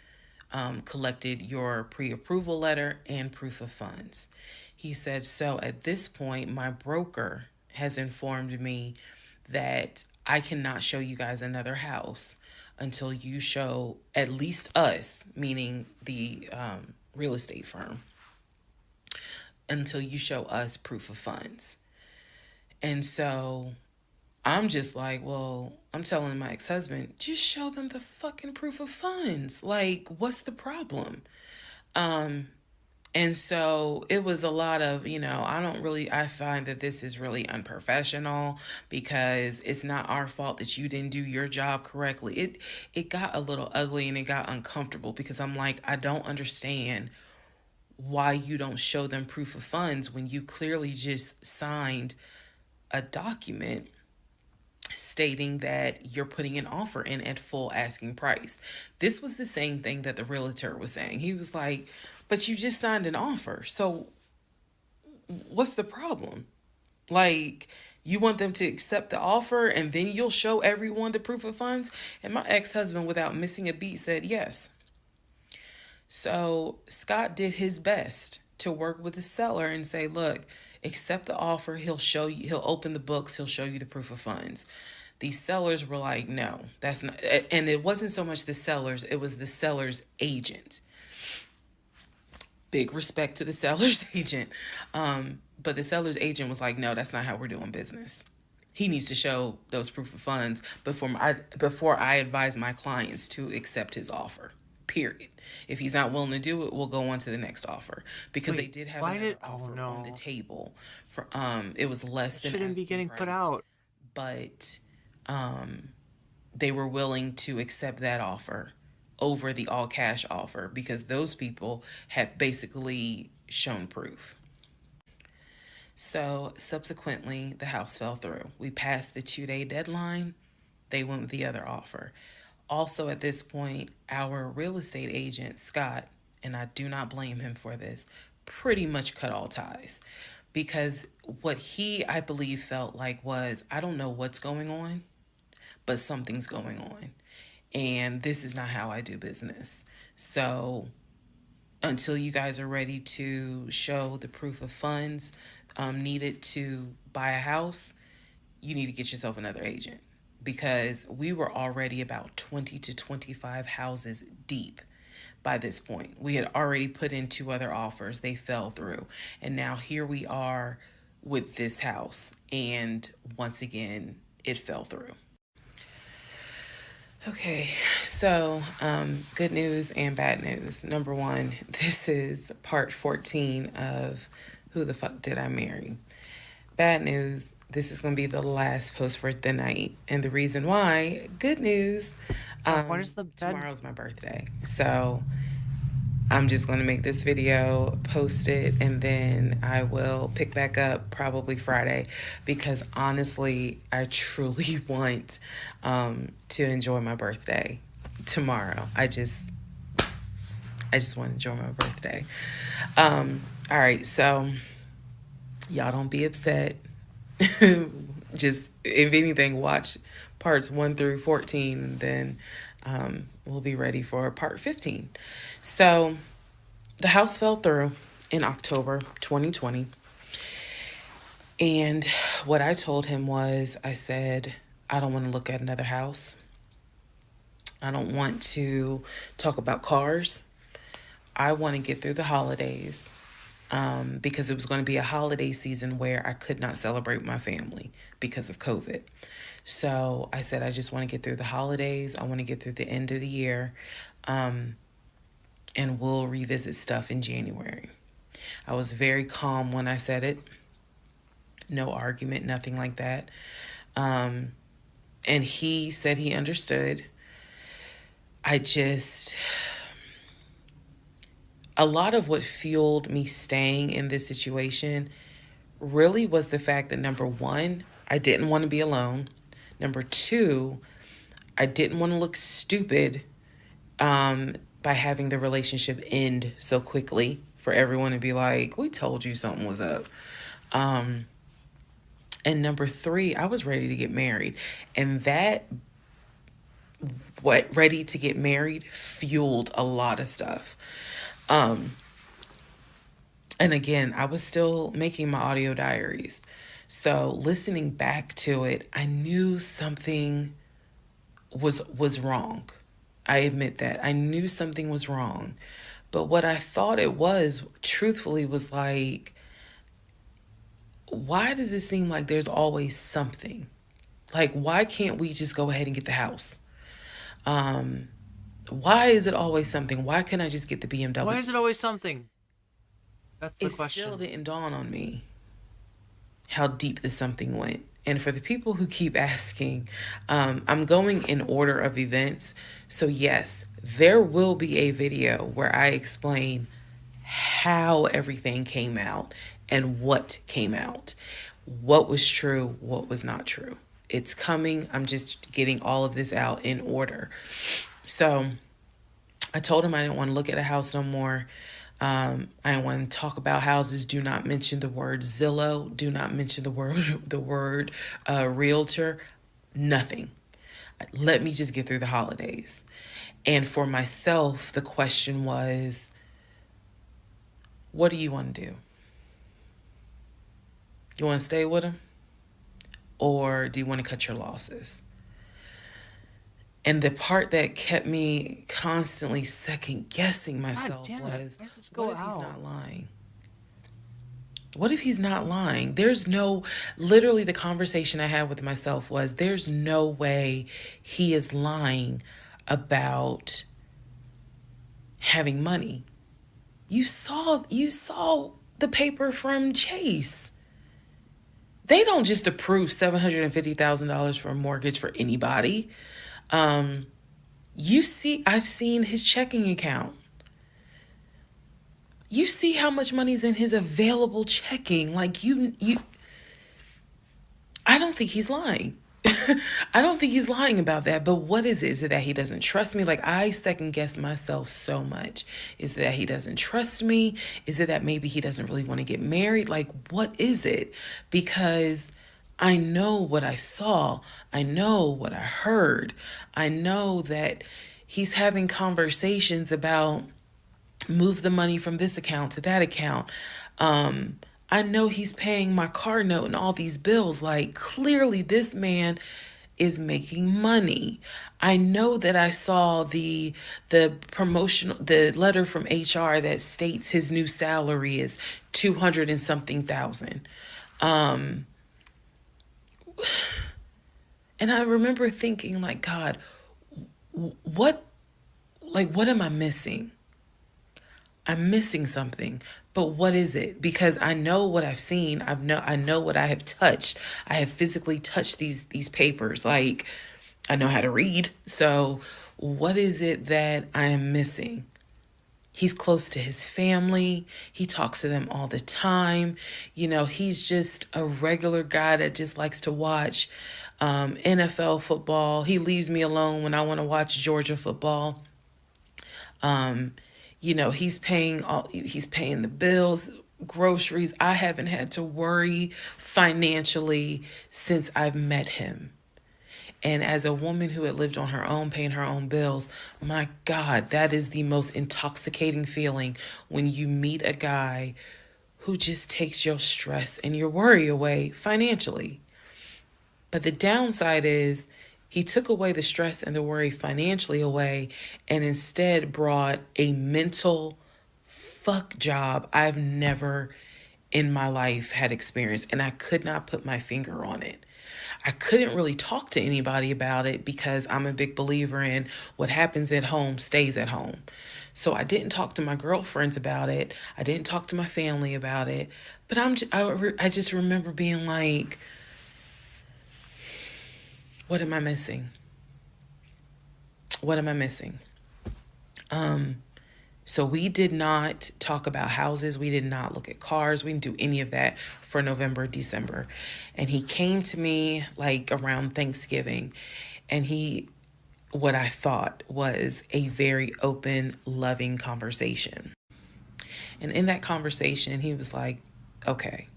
collected your pre-approval letter and proof of funds. He said, so at this point, my broker has informed me that I cannot show you guys another house until you show at least us, meaning the real estate firm, until you show us proof of funds. And so I'm just like, well, I'm telling my ex-husband, just show them the fucking proof of funds. Like, what's the problem? And so it was a lot of, I find that this is really unprofessional because it's not our fault that you didn't do your job correctly. It got a little ugly and it got uncomfortable because I'm like, I don't understand why you don't show them proof of funds when you clearly just signed a document stating that you're putting an offer in at full asking price. This was the same thing that the realtor was saying. He was like, but you just signed an offer. So what's the problem? Like, You want them to accept the offer and then you'll show everyone the proof of funds? And my ex-husband, without missing a beat, said yes. So Scott did his best to work with the seller and say, look, accept the offer. He'll show you, he'll open the books. He'll show you the proof of funds. These sellers were like, no, that's not. And it wasn't so much the sellers, it was the seller's agent. Big respect to the seller's agent. But the seller's agent was like, no, that's not how we're doing business. He needs to show those proof of funds before I advise my clients to accept his offer. Period. If he's not willing to do it, we'll go on to the next offer, because they did have an offer on the table. For it was less than shouldn't be getting put out, but they were willing to accept that offer over the all cash offer because those people had basically shown proof. So subsequently, the house fell through. We passed the 2-day deadline. They went with the other offer. Also, at this point, our real estate agent, Scott, and I do not blame him for this, pretty much cut all ties. Because what he, I believe, felt like was, I don't know what's going on, but something's going on. And this is not how I do business. So until you guys are ready to show the proof of funds needed to buy a house, you need to get yourself another agent, because we were already about 20 to 25 houses deep by this point. We had already put in 2 other offers. They fell through. And now here we are with this house. And once again, it fell through. Okay, so good news and bad news. Number one, this is part 14 of Who the Fuck Did I Marry? Bad news, this is going to be the last post for the night. And the reason why, good news, what is the tomorrow's my birthday. So I'm just going to make this video, post it, and then I will pick back up probably Friday, because honestly, I truly want to enjoy my birthday tomorrow. I just want to enjoy my birthday. All right, so y'all don't be upset. Just, if anything, watch parts 1 through 14, then we'll be ready for part 15. So the house fell through in October 2020. And what I told him was, I said, I don't want to look at another house. I don't want to talk about cars. I want to get through the holidays, because it was going to be a holiday season where I could not celebrate my family because of COVID. So I said, I just want to get through the holidays. I want to get through the end of the year. And we'll revisit stuff in January. I was very calm when I said it. No argument, nothing like that. And he said he understood. A lot of what fueled me staying in this situation really was the fact that, number one, I didn't want to be alone. Number two, I didn't want to look stupid by having the relationship end so quickly for everyone to be like, we told you something was up. And number three, I was ready to get married. And that, ready to get married fueled a lot of stuff. And again, I was still making my audio diaries. So listening back to it, I knew something was wrong. I admit that. I knew something was wrong. But what I thought it was, truthfully, was like, why does it seem like there's always something? Like, why can't we just go ahead and get the house? Why is it always something? Why can't I just get the BMW? Why is it always something? That's the question. It still didn't dawn on me how deep this something went. And for the people who keep asking, I'm going in order of events. So yes, there will be a video where I explain how everything came out and what came out, what was true, what was not true. It's coming. I'm just getting all of this out in order. So I told him I didn't want to look at a house no more. I want to talk about houses. Do not mention the word Zillow. Do not mention the word realtor. Nothing. Let me just get through the holidays. And for myself, the question was, what do you want to do? You want to stay with him? Or do you want to cut your losses? And the part that kept me constantly second guessing myself was, what if he's not lying? What if he's not lying? Literally the conversation I had with myself was, there's no way he is lying about having money. You saw the paper from Chase. They don't just approve $750,000 for a mortgage for anybody. I've seen his checking account. You see how much money's in his available checking. Like I don't think he's lying. I don't think he's lying about that. But what is it? Is it that he doesn't trust me? Like, I second guess myself so much. Is it that he doesn't trust me? Is it that maybe he doesn't really want to get married? Like, what is it? Because I know what I saw. I know what I heard. I know that he's having conversations about move the money from this account to that account. I know he's paying my car note and all these bills. Like, clearly this man is making money. I know that I saw the letter from HR that states his new salary is 200 and something thousand. And I remember thinking, like, God, what am I missing? I'm missing something, but what is it? Because I know what I've seen. I know what I have touched. I have physically touched these papers. Like, I know how to read. So what is it that I am missing? He's close to his family. He talks to them all the time. He's just a regular guy that just likes to watch NFL football. He leaves me alone when I want to watch Georgia football. He's paying the bills, groceries. I haven't had to worry financially since I've met him. And as a woman who had lived on her own, paying her own bills, my God, that is the most intoxicating feeling when you meet a guy who just takes your stress and your worry away financially. But the downside is he took away the stress and the worry financially away and instead brought a mental fuck job I've never in my life had experienced. And I could not put my finger on it. I couldn't really talk to anybody about it because I'm a big believer in what happens at home stays at home. So I didn't talk to my girlfriends about it. I didn't talk to my family about it. But I just remember being like, what am I missing? What am I missing? So we did not talk about houses. We did not look at cars. We didn't do any of that for November, December. And he came to me like around Thanksgiving, and what I thought was a very open, loving conversation. And in that conversation, he was like, okay,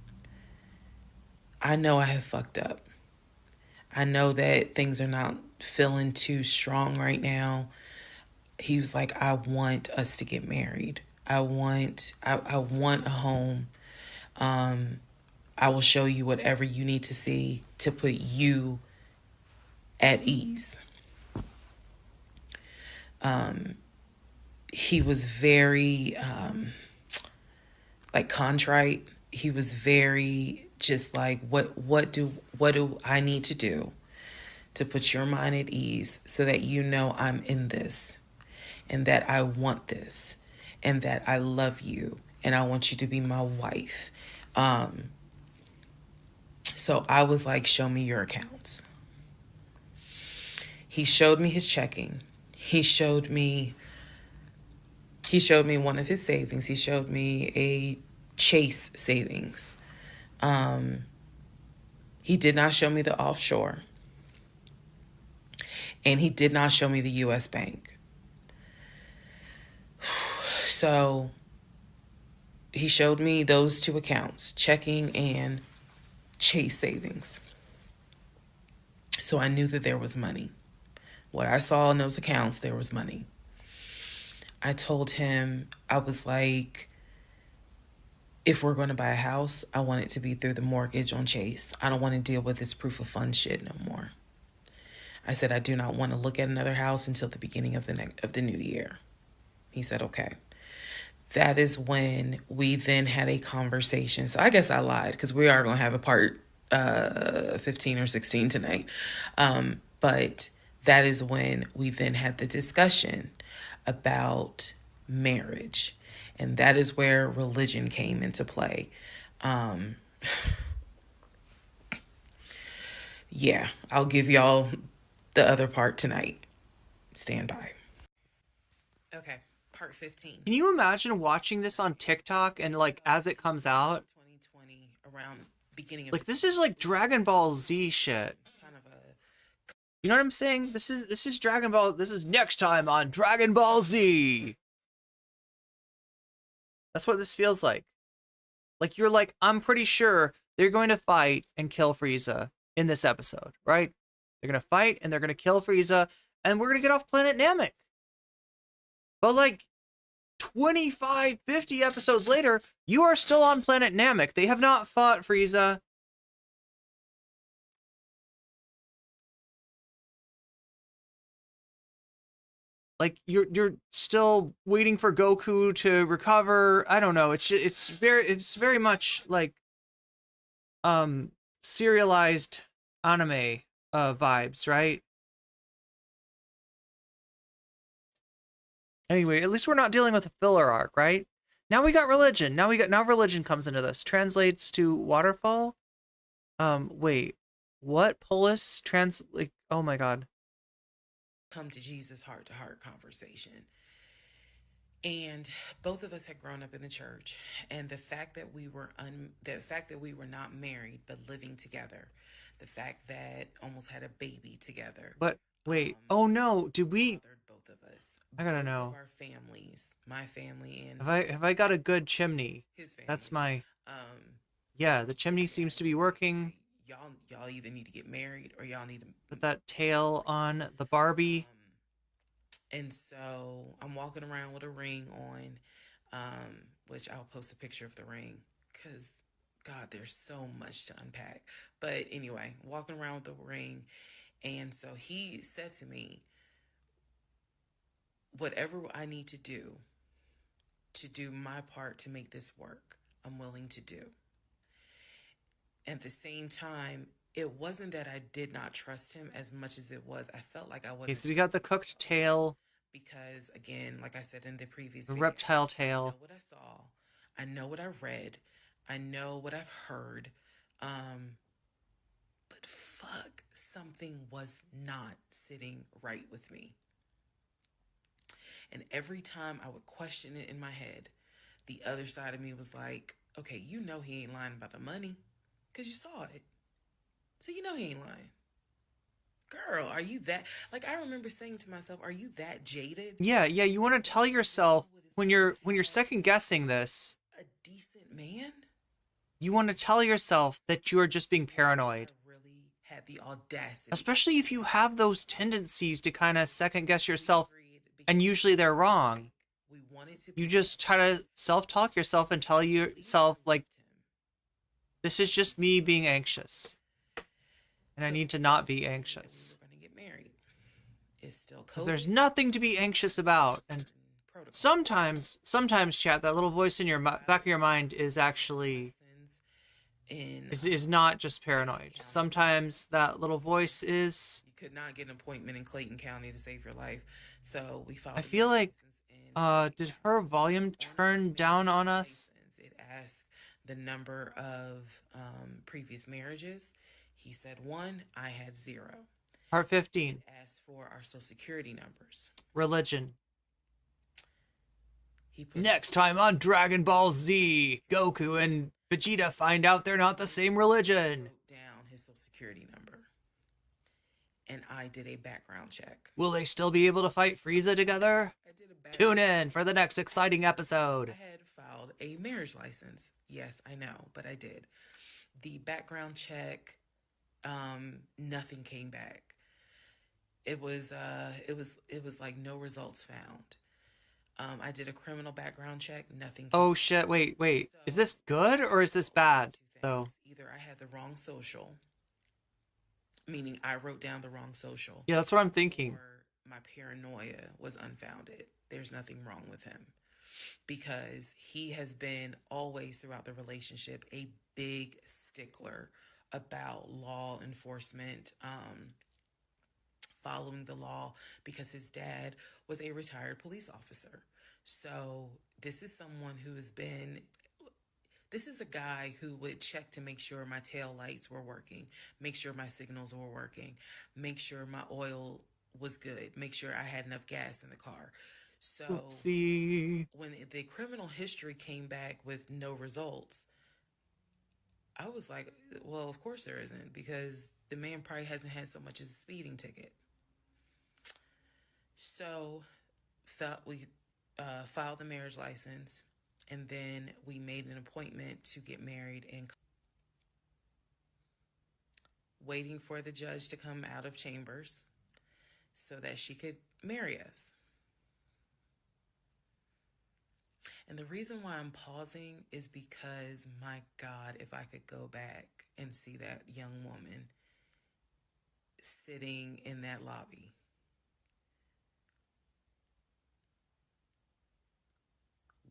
I know I have fucked up. I know that things are not feeling too strong right now. He was like, I want us to get married. I want a home. I will show you whatever you need to see to put you at ease. He was very contrite. He was very just like, what do I need to do to put your mind at ease so that you know I'm in this and that I want this and that I love you and I want you to be my wife. So I was like, show me your accounts. He showed me his checking. He showed me one of his savings. He showed me a Chase savings. He did not show me the offshore. And he did not show me the U.S. bank. So he showed me those two accounts, checking and Chase savings. So I knew that there was money. What I saw in those accounts, there was money. I told him, I was like, if we're going to buy a house, I want it to be through the mortgage on Chase. I don't want to deal with this proof of funds shit no more. I said, I do not want to look at another house until the beginning of the new year. He said, okay. That is when we then had a conversation. So I guess I lied, because we are going to have a part 15 or 16 tonight. But that is when we then had the discussion about marriage. And that is where religion came into play. Yeah, I'll give y'all the other part tonight. Stand by. Okay, part 15. Can you imagine watching this on TikTok and like as it comes out? 2020, around beginning of like this is like Dragon Ball Z shit. You know what I'm saying? This is Dragon Ball. This is next time on Dragon Ball Z. That's what this feels like. Like you're like, I'm pretty sure they're going to fight and kill Frieza in this episode, right? They're going to fight and they're going to kill Frieza and we're going to get off planet Namek. But like 25, 50 episodes later, you are still on planet Namek. They have not fought Frieza. Like you're still waiting for Goku to recover. I don't know. It's very much like serialized anime vibes, right? Anyway, at least we're not dealing with a filler arc, right? Now we got religion. Now religion comes into this. Translates to waterfall. Wait. What? Polis like, oh my god. Come to Jesus heart-to-heart conversation. And both of us had grown up in the church, and the fact that we were not married but living together, the fact that almost had a baby together. But wait, oh no, did we? Both of us. I gotta know. Both of our families, my family and have I got a good chimney? His family. That's my. Yeah, the chimney seems to be working. Y'all either need to get married or y'all need to put that tail on the Barbie. And so I'm walking around with a ring on, which I'll post a picture of the ring because, God, there's so much to unpack. But anyway, walking around with the ring. And so he said to me, whatever I need to do my part to make this work, I'm willing to do. At the same time, it wasn't that I did not trust him as much as it was I felt like I wasn't. Okay, so we got the cooked tail. Because, again, like I said in the previous video, video, reptile tail. I know what I saw. I know what I've read. I know what I've heard. But fuck, something was not sitting right with me. And every time I would question it in my head, the other side of me was like, okay, you know he ain't lying about the money. Because you saw it. So you know he ain't lying. Girl, are you that... Like, I remember saying to myself, are you that jaded? Yeah, you want to tell yourself, when you're second-guessing this... A decent man? You want to tell yourself that you are just being paranoid. I really had the audacity. Especially if you have those tendencies to kind of second-guess yourself, and usually they're wrong. You just try to self-talk yourself and tell yourself, like, this is just me being anxious. And I need to not be anxious. We're going to get married. It's still COVID. Because there's nothing to be anxious about. And sometimes, chat, that little voice in your back of your mind is actually... is not just paranoid. Sometimes that little voice is... You could not get an appointment in Clayton County to save your life. So we followed... I feel like... did her volume turn down on us? It asked the number of previous marriages. He said 1, I had 0. Part 15. It asked for our social security numbers. Religion. Next time on Dragon Ball Z, Goku and Vegeta find out they're not the same religion. Down his social security number. and I did a background check. Will they still be able to fight Frieza together? Tune in for the next exciting episode. I had filed a marriage license. Yes, I know, but I did. The background check, nothing came back. It was like no results found. I did a criminal background check, nothing. Oh shit, wait. Is this good or is this bad, though? Either I had the wrong social, meaning I wrote down the wrong social. Yeah, that's what I'm thinking. Or my paranoia was unfounded. There's nothing wrong with him. Because he has been always throughout the relationship a big stickler about law enforcement, following the law, because his dad was a retired police officer. So this is someone who has been, this is a guy who would check to make sure my tail lights were working, make sure my signals were working, make sure my oil was good, make sure I had enough gas in the car. So Oopsie. When the criminal history came back with no results, I was like, well, of course there isn't, because the man probably hasn't had so much as a speeding ticket. So we filed the marriage license, and then we made an appointment to get married, and waiting for the judge to come out of chambers so that she could marry us. And the reason why I'm pausing is because, my God, if I could go back and see that young woman sitting in that lobby.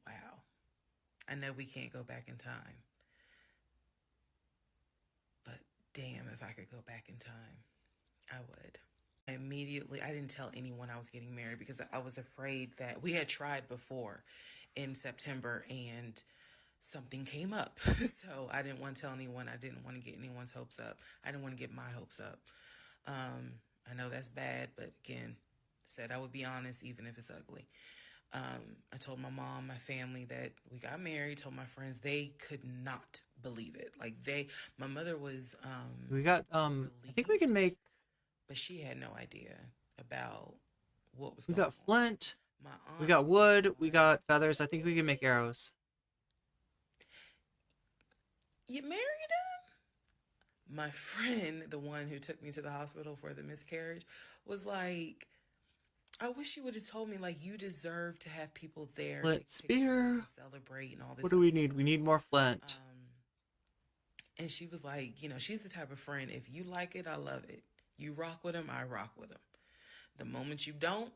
Wow. I know we can't go back in time. But damn, if I could go back in time, I would. I didn't tell anyone I was getting married because I was afraid that we had tried before in September and something came up. So I didn't want to tell anyone. I didn't want to get anyone's hopes up. I didn't want to get my hopes up. I know that's bad, but again, said I would be honest even if it's ugly. I told my mom, my family that we got married, told my friends, they could not believe it. Like my mother was, We got, I think we can make, but she had no idea about what was we going got flint, on. My aunt we got wood, we got feathers. I think we can make arrows. You married him? My friend, the one who took me to the hospital for the miscarriage, was like, I wish you would have told me, like, you deserve to have people there Flint, to spear, and celebrate and all this. What do we need? We need more flint. And she was like, you know, she's the type of friend, if you like it, I love it. You rock with him, I rock with him. The moment you don't,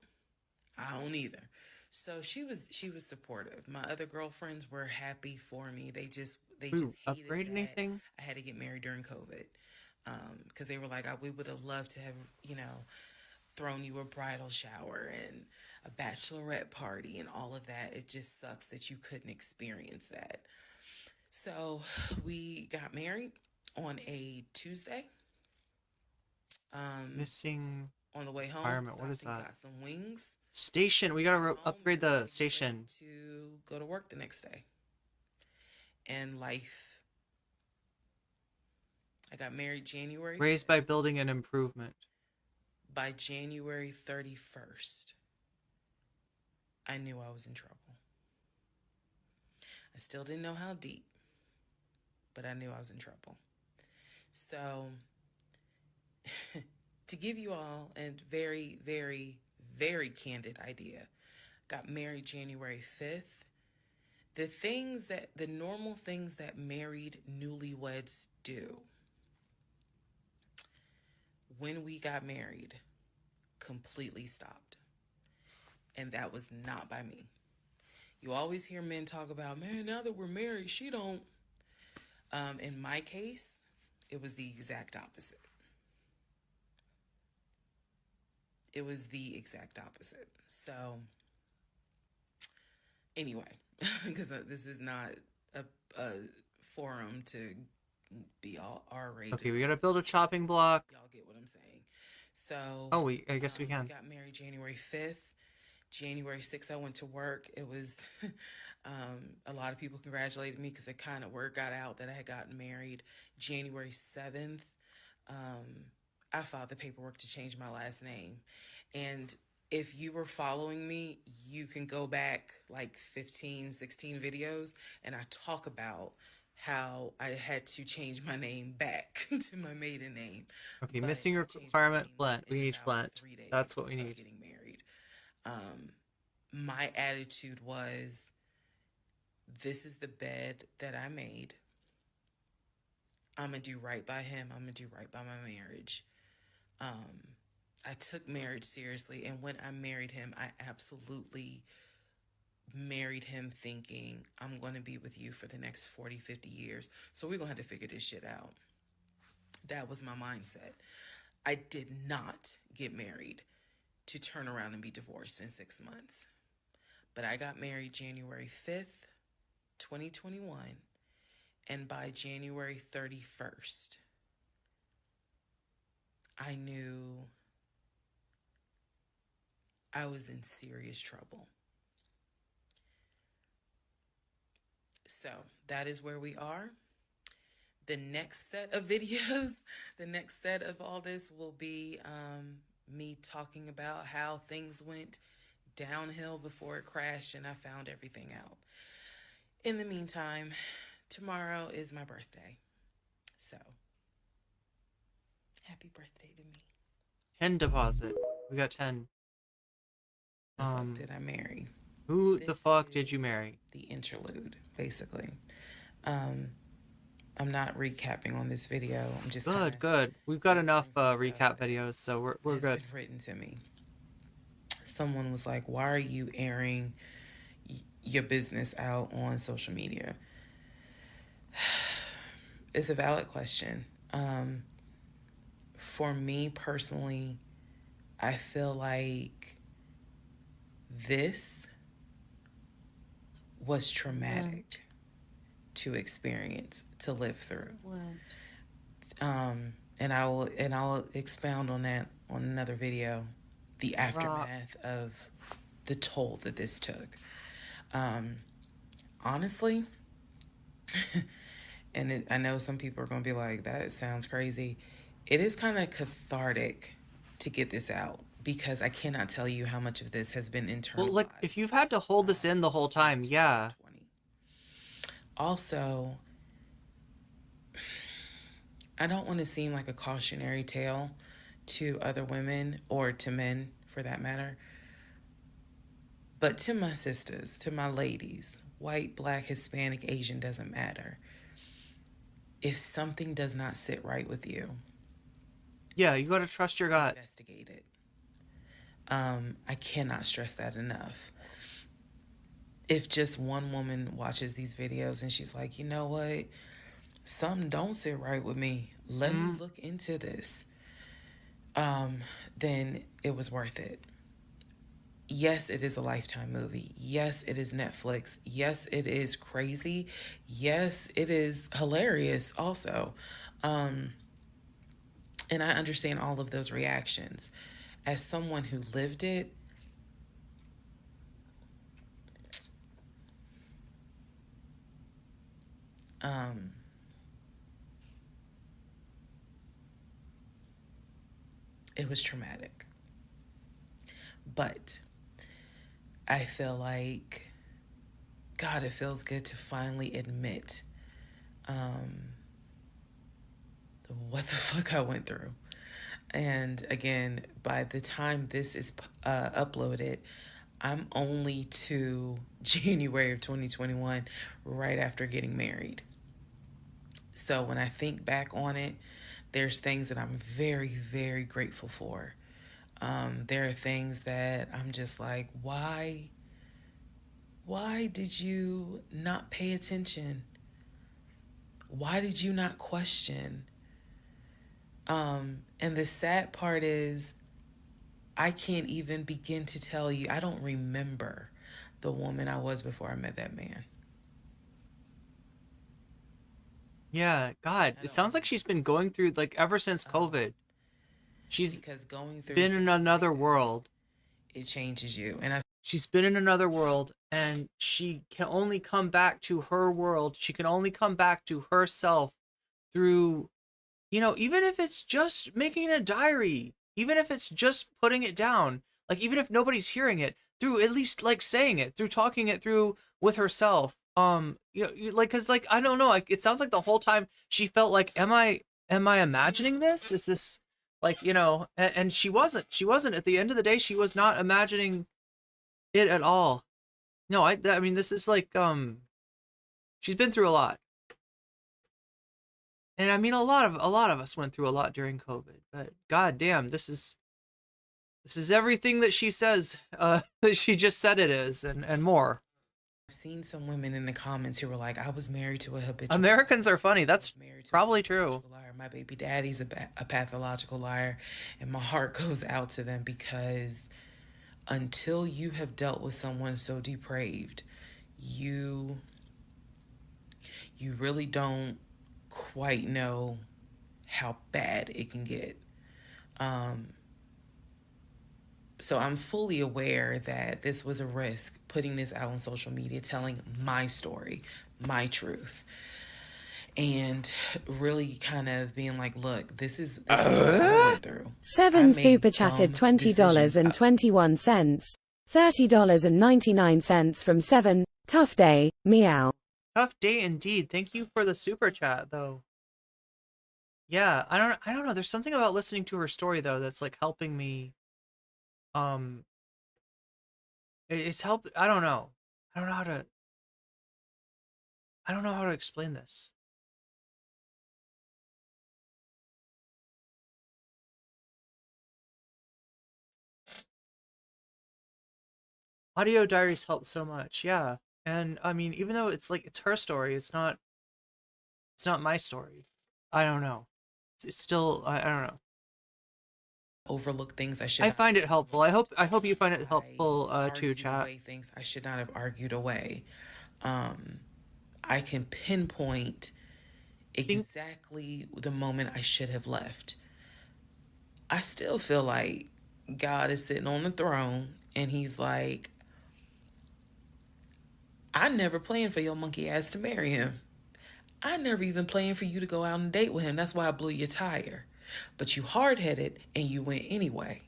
I don't either. So she was supportive. My other girlfriends were happy for me. They just hated upgrade that anything? I had to get married during COVID. Because they were like, we would have loved to have, you know, thrown you a bridal shower and a bachelorette party and all of that. It just sucks that you couldn't experience that. So we got married on a Tuesday. Missing on the way home. Environment. What is that? Got some wings. Station. We gotta upgrade the station to go to work the next day. And life. I got married January. Raised by building an improvement. By January 31st, I knew I was in trouble. I still didn't know how deep, but I knew I was in trouble. So, to give you all a very, very, very candid idea, got married January 5th. The normal things that married newlyweds do when we got married completely stopped. And that was not by me. You always hear men talk about, man, now that we're married, she don't. In my case, it was the exact opposite. It was the exact opposite. So, anyway, because this is not a forum to be all R-rated. Okay, we gotta build a chopping block. Y'all get what I'm saying. So, I guess we can. We got married January 5th. January 6th, I went to work. It was, a lot of people congratulated me because it kind of word got out that I had gotten married. January 7th, I filed the paperwork to change my last name. And if you were following me, you can go back like 15, 16 videos, and I talk about how I had to change my name back to my maiden name. Okay, But missing I changed my requirement, name Flint. We need about Flint. 3 days That's what we of need. getting married. My attitude was, this is the bed that I made. I'm going to do right by him. I'm going to do right by my marriage. I took marriage seriously, and when I married him, I absolutely married him thinking, I'm going to be with you for the next 40, 50 years. So we're going to have to figure this shit out. That was my mindset. I did not get married to turn around and be divorced in 6 months. But I got married January 5th, 2021. And by January 31st, I knew I was in serious trouble. So that is where we are. The next set of videos, the next set of all this will be me talking about how things went downhill before it crashed and I found everything out. In the meantime, tomorrow is my birthday. So, happy birthday to me. 10 deposit. We got 10. The fuck did I marry? Who the fuck did you marry? The interlude, basically. I'm not recapping on this video. I'm just Good. We've got enough recap videos, so we're it's good. been written to me. Someone was like, "Why are you airing your business out on social media?" It's a valid question. For me personally, I feel like this was traumatic to experience, to live through. And I'll expound on that on another video, the aftermath of the toll that this took. Honestly, and I know some people are going to be like, that sounds crazy. It is kind of cathartic to get this out, because I cannot tell you how much of this has been internalized. Well, like, if you've had to hold this in the whole time, yeah. Also, I don't want to seem like a cautionary tale to other women, or to men for that matter, but to my sisters, to my ladies, white, black, Hispanic, Asian, doesn't matter. If something does not sit right with you, yeah, you got to trust your gut. Investigate it. I cannot stress that enough. If just one woman watches these videos and she's like, you know what, something don't sit right with me, let me look into this, then it was worth it. Yes, it is a Lifetime movie. Yes, it is Netflix. Yes, it is crazy. Yes, it is hilarious also. And I understand all of those reactions. As someone who lived it, it was traumatic. But I feel like, God, it feels good to finally admit what the fuck I went through. And again, by the time this is uploaded, I'm only to January of 2021, right after getting married. So when I think back on it, there's things that I'm very, very grateful for. There are things that I'm just like, why did you not pay attention? Why did you not question? And the sad part is, I can't even begin to tell you, I don't remember the woman I was before I met that man. Yeah, God, it sounds like she's been going through, like, ever since COVID. She's been in another world. It changes you. And she's been in another world, and she can only come back to her world. She can only come back to herself through you know, even if it's just making a diary, even if it's just putting it down, like even if nobody's hearing it, through at least like saying it, through talking it through with herself. You know, like, cause like, I don't know, like it sounds like the whole time she felt like, am I imagining this? Is this like, you know, and she wasn't at the end of the day, she was not imagining it at all. No, I mean, this is like, she's been through a lot. And I mean, a lot of us went through a lot during COVID, but god damn, this is everything that she says, that she just said it is, and more. I've seen some women in the comments who were like, I was married to a habitual Americans are funny. That's probably true. liar. My baby daddy's a pathological liar. And my heart goes out to them, because until you have dealt with someone so depraved, you really don't quite know how bad it can get. So I'm fully aware that this was a risk, putting this out on social media, telling my story, my truth, and really kind of being like, look, this is what I went through. Seven super chatted $20.21, $30.99 from Seven. Tough day, meow. Tough day indeed. Thank you for the super chat, though. Yeah, I don't know. There's something about listening to her story though that's like helping me. It's helped. I don't know how to explain this. Audio diaries help so much, yeah. And I mean, even though it's like it's her story, it's not my story. I don't know. It's still I don't know. Overlook things I should. I find it helpful. I hope you find it helpful too, chat. Things I should not have argued away. I can pinpoint exactly the moment I should have left. I still feel like God is sitting on the throne and he's like, I never planned for your monkey ass to marry him. I never even planned for you to go out and date with him. That's why I blew your tire. But you hard-headed and you went anyway.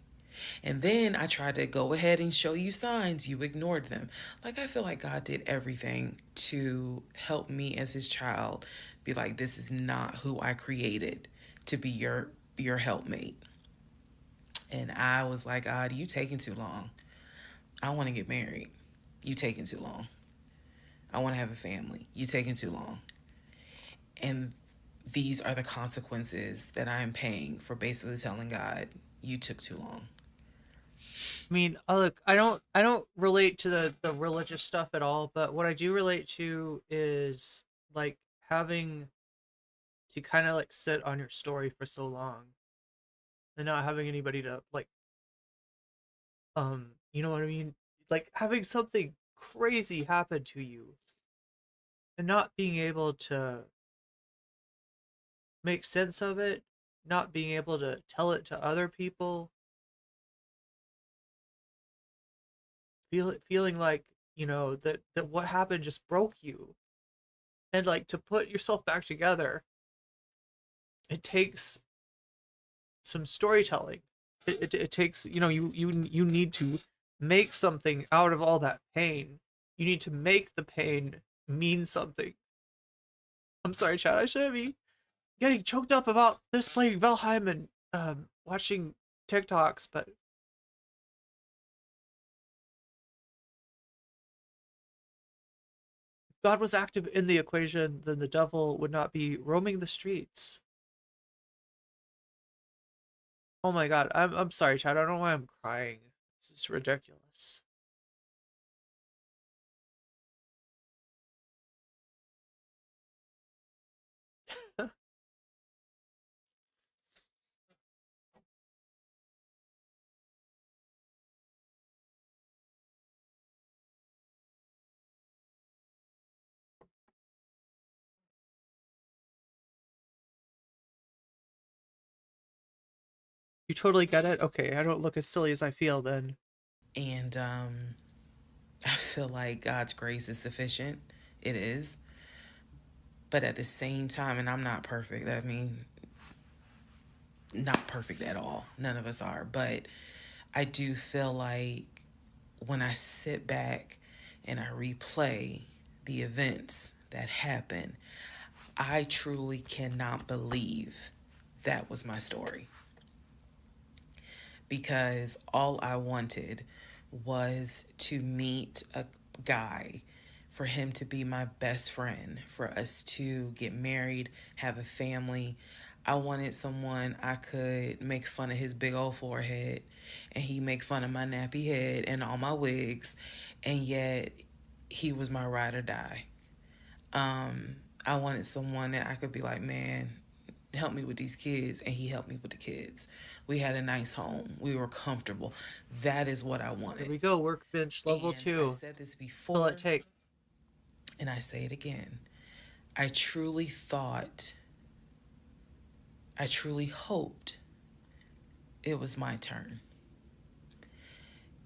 And then I tried to go ahead and show you signs. You ignored them. Like, I feel like God did everything to help me as his child be like, this is not who I created to be your helpmate. And I was like, God, you taking too long. I want to get married. You taking too long. I want to have a family. You taking too long. And these are the consequences that I am paying for basically telling God, you took too long. I mean, look, I don't relate to the religious stuff at all, but what I do relate to is like having to kind of like sit on your story for so long and not having anybody to like, you know what I mean? Like having something crazy happen to you and not being able to make sense of it, not being able to tell it to other people, feeling like, you know, that what happened just broke you, and like to put yourself back together, it takes some storytelling. It takes, you know, you need to make something out of all that pain. You need to make the pain mean something. I'm sorry, Chad, I shouldn't be getting choked up about this playing Valheim and watching TikToks, but if God was active in the equation, then the devil would not be roaming the streets. Oh my god, I'm sorry, Chad, I don't know why I'm crying. This is ridiculous. You totally get it? Okay, I don't look as silly as I feel then. And I feel like God's grace is sufficient. It is. But at the same time, and I'm not perfect. I mean, not perfect at all. None of us are. But I do feel like when I sit back and I replay the events that happened, I truly cannot believe that was my story. Because all I wanted was to meet a guy, for him to be my best friend, for us to get married, have a family. I wanted someone I could make fun of his big old forehead, and he make fun of my nappy head and all my wigs, and yet he was my ride or die. I wanted someone that I could be like, man, help me with these kids, and he helped me with the kids. We had a nice home. We were comfortable. That is what I wanted. Here we go, workbench level 2. I've said this before. All it takes. And I say it again. I truly thought, I truly hoped it was my turn.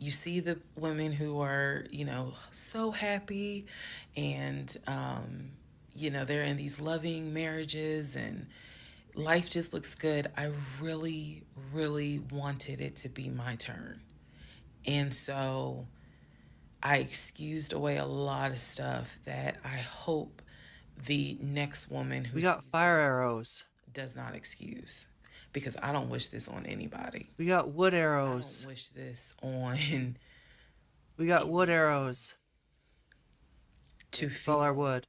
You see the women who are, so happy and, they're in these loving marriages and life just looks good. I really, really wanted it to be my turn. And so I excused away a lot of stuff that I hope the next woman who we got fire arrows does not excuse, because I don't wish this on anybody. We got wood arrows. I don't wish this on. We got wood arrows. To feel our wood.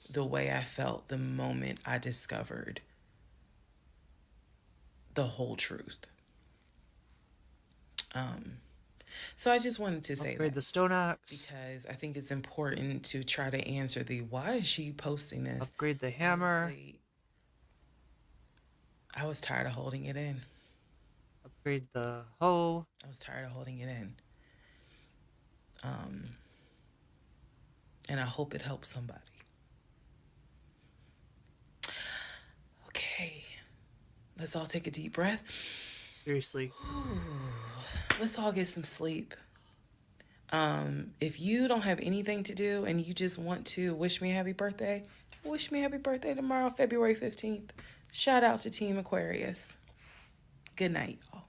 The way I felt the moment I discovered the whole truth. So I just wanted to say Upgrade the stone axe. because I think it's important to try to answer the why is she posting this? Upgrade the hammer. Honestly, I was tired of holding it in. Upgrade the hoe. I was tired of holding it in. And I hope it helps somebody. Okay. Let's all take a deep breath. Seriously. Let's all get some sleep. If you don't have anything to do and you just want to wish me a happy birthday, wish me a happy birthday tomorrow, February 15th. Shout out to Team Aquarius. Good night, y'all.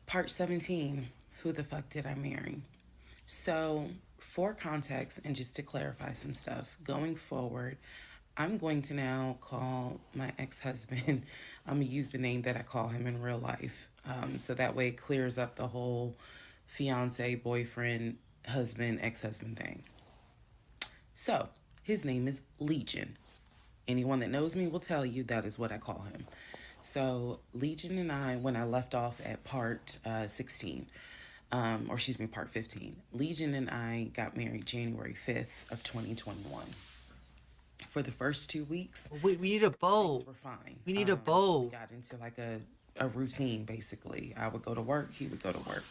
Part 17. Who the fuck did I marry? So, for context and just to clarify some stuff, going forward, I'm going to now call my ex-husband, I'm going to use the name that I call him in real life. So that way it clears up the whole fiance, boyfriend, husband, ex-husband thing. So, his name is Legion. Anyone that knows me will tell you that is what I call him. So, Legion and I, when I left off at part 16, part 15, Legion and I got married January 5th of 2021. For the first 2 weeks, we need a bow. Things were fine. We need a bow. We got into like a routine, basically. I would go to work, he would go to work.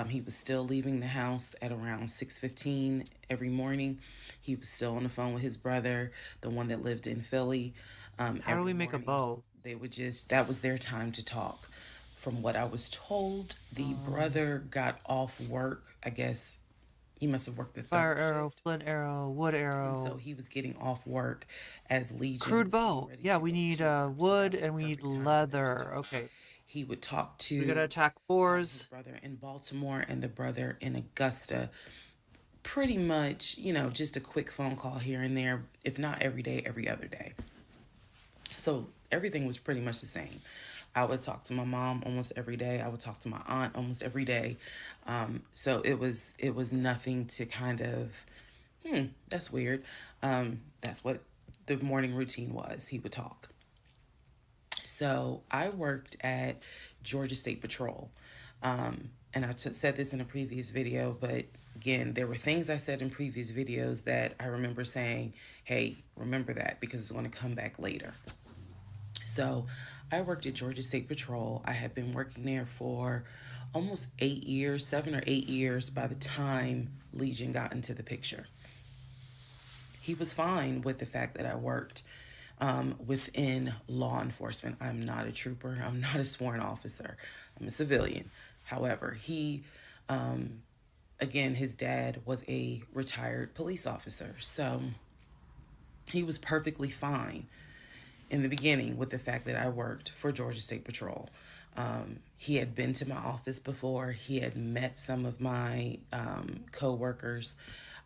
He was still leaving the house at around 6:15 every morning. He was still on the phone with his brother, the one that lived in Philly. How do we make a bow? They would that was their time to talk. From what I was told, the brother got off work. I guess he must have worked the fire third arrow, shift. flint arrow, wood arrow. And so he was getting off work as Legion. Crude bow. Yeah, we need wood and we need leather. Okay. He would talk to. We gotta attack boars. His brother in Baltimore and the brother in Augusta. Pretty much, just a quick phone call here and there, if not every day, every other day. So everything was pretty much the same. I would talk to my mom almost every day. I would talk to my aunt almost every day. So it was nothing to kind of, that's weird. That's what the morning routine was. He would talk. So I worked at Georgia State Patrol. And I said this in a previous video, but again, there were things I said in previous videos that I remember saying, hey, remember that because it's going to come back later. So I worked at Georgia State Patrol. I had been working there for almost 8 years, 7 or 8 years by the time Legion got into the picture. He was fine with the fact that I worked within law enforcement. I'm not a trooper. I'm not a sworn officer. I'm a civilian. However, he, again, his dad was a retired police officer. So he was perfectly fine. in the beginning with the fact that I worked for Georgia State Patrol. He had been to my office before. He had met some of my co-workers.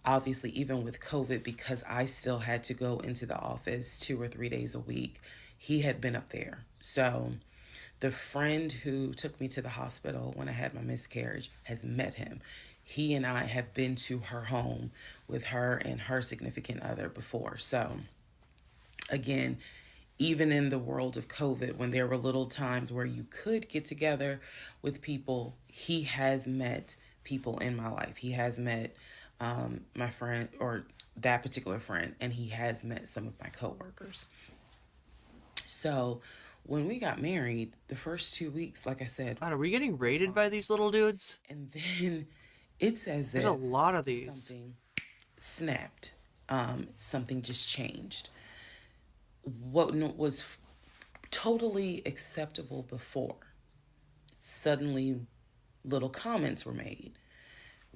Obviously, even with COVID, because I still had to go into the office 2 or 3 days a week, he had been up there. So the friend who took me to the hospital when I had my miscarriage has met him. He and I have been to her home with her and her significant other before. So again, even in the world of COVID, when there were little times where you could get together with people, he has met people in my life. He has met my friend, or that particular friend, and he has met some of my coworkers. So when we got married, the first 2 weeks, like I said, God, are we getting raided by these little dudes? And then it's as There's if a lot of these. Something snapped. Something just changed. What was totally acceptable before, suddenly little comments were made.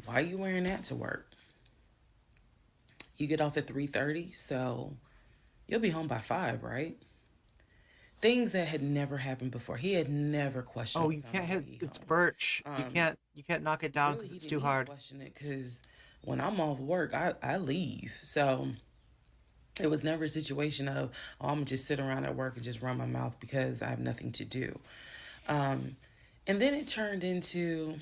Why are you wearing that to work? You get off at 3:30, so you'll be home by 5, right? Things that had never happened before. He had never questioned. Oh, you can't hit. It's birch. You can't knock it down because it's too hard. Question it because when I'm off work, I leave. So it was never a situation of, oh, I'm gonna just sit around at work and just run my mouth because I have nothing to do. And then it turned into,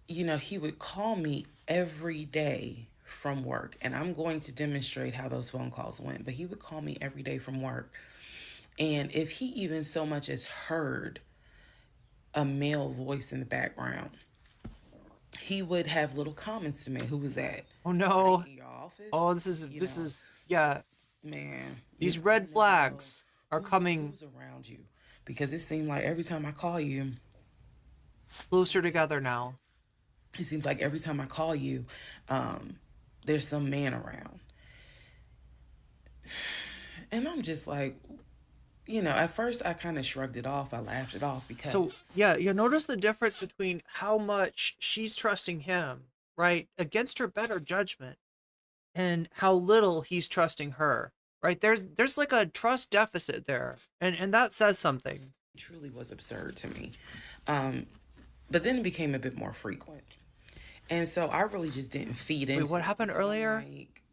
he would call me every day from work, and I'm going to demonstrate how those phone calls went, but he would call me every day from work. And if he even so much as heard a male voice in the background, he would have little comments to me. Who was that? Oh no. Your office? Oh, this is yeah. Man. These red flags are coming around you, because it seemed like every time I call you, closer together now. It seems like every time I call you, there's some man around. And I'm just like, at first I kind of shrugged it off. I laughed it off because... So, yeah, you notice the difference between how much she's trusting him, right, against her better judgment, and how little he's trusting her, right? There's like a trust deficit there, and that says something. It truly was absurd to me. But then it became a bit more frequent. And so I really just didn't feed into... Wait, what happened earlier?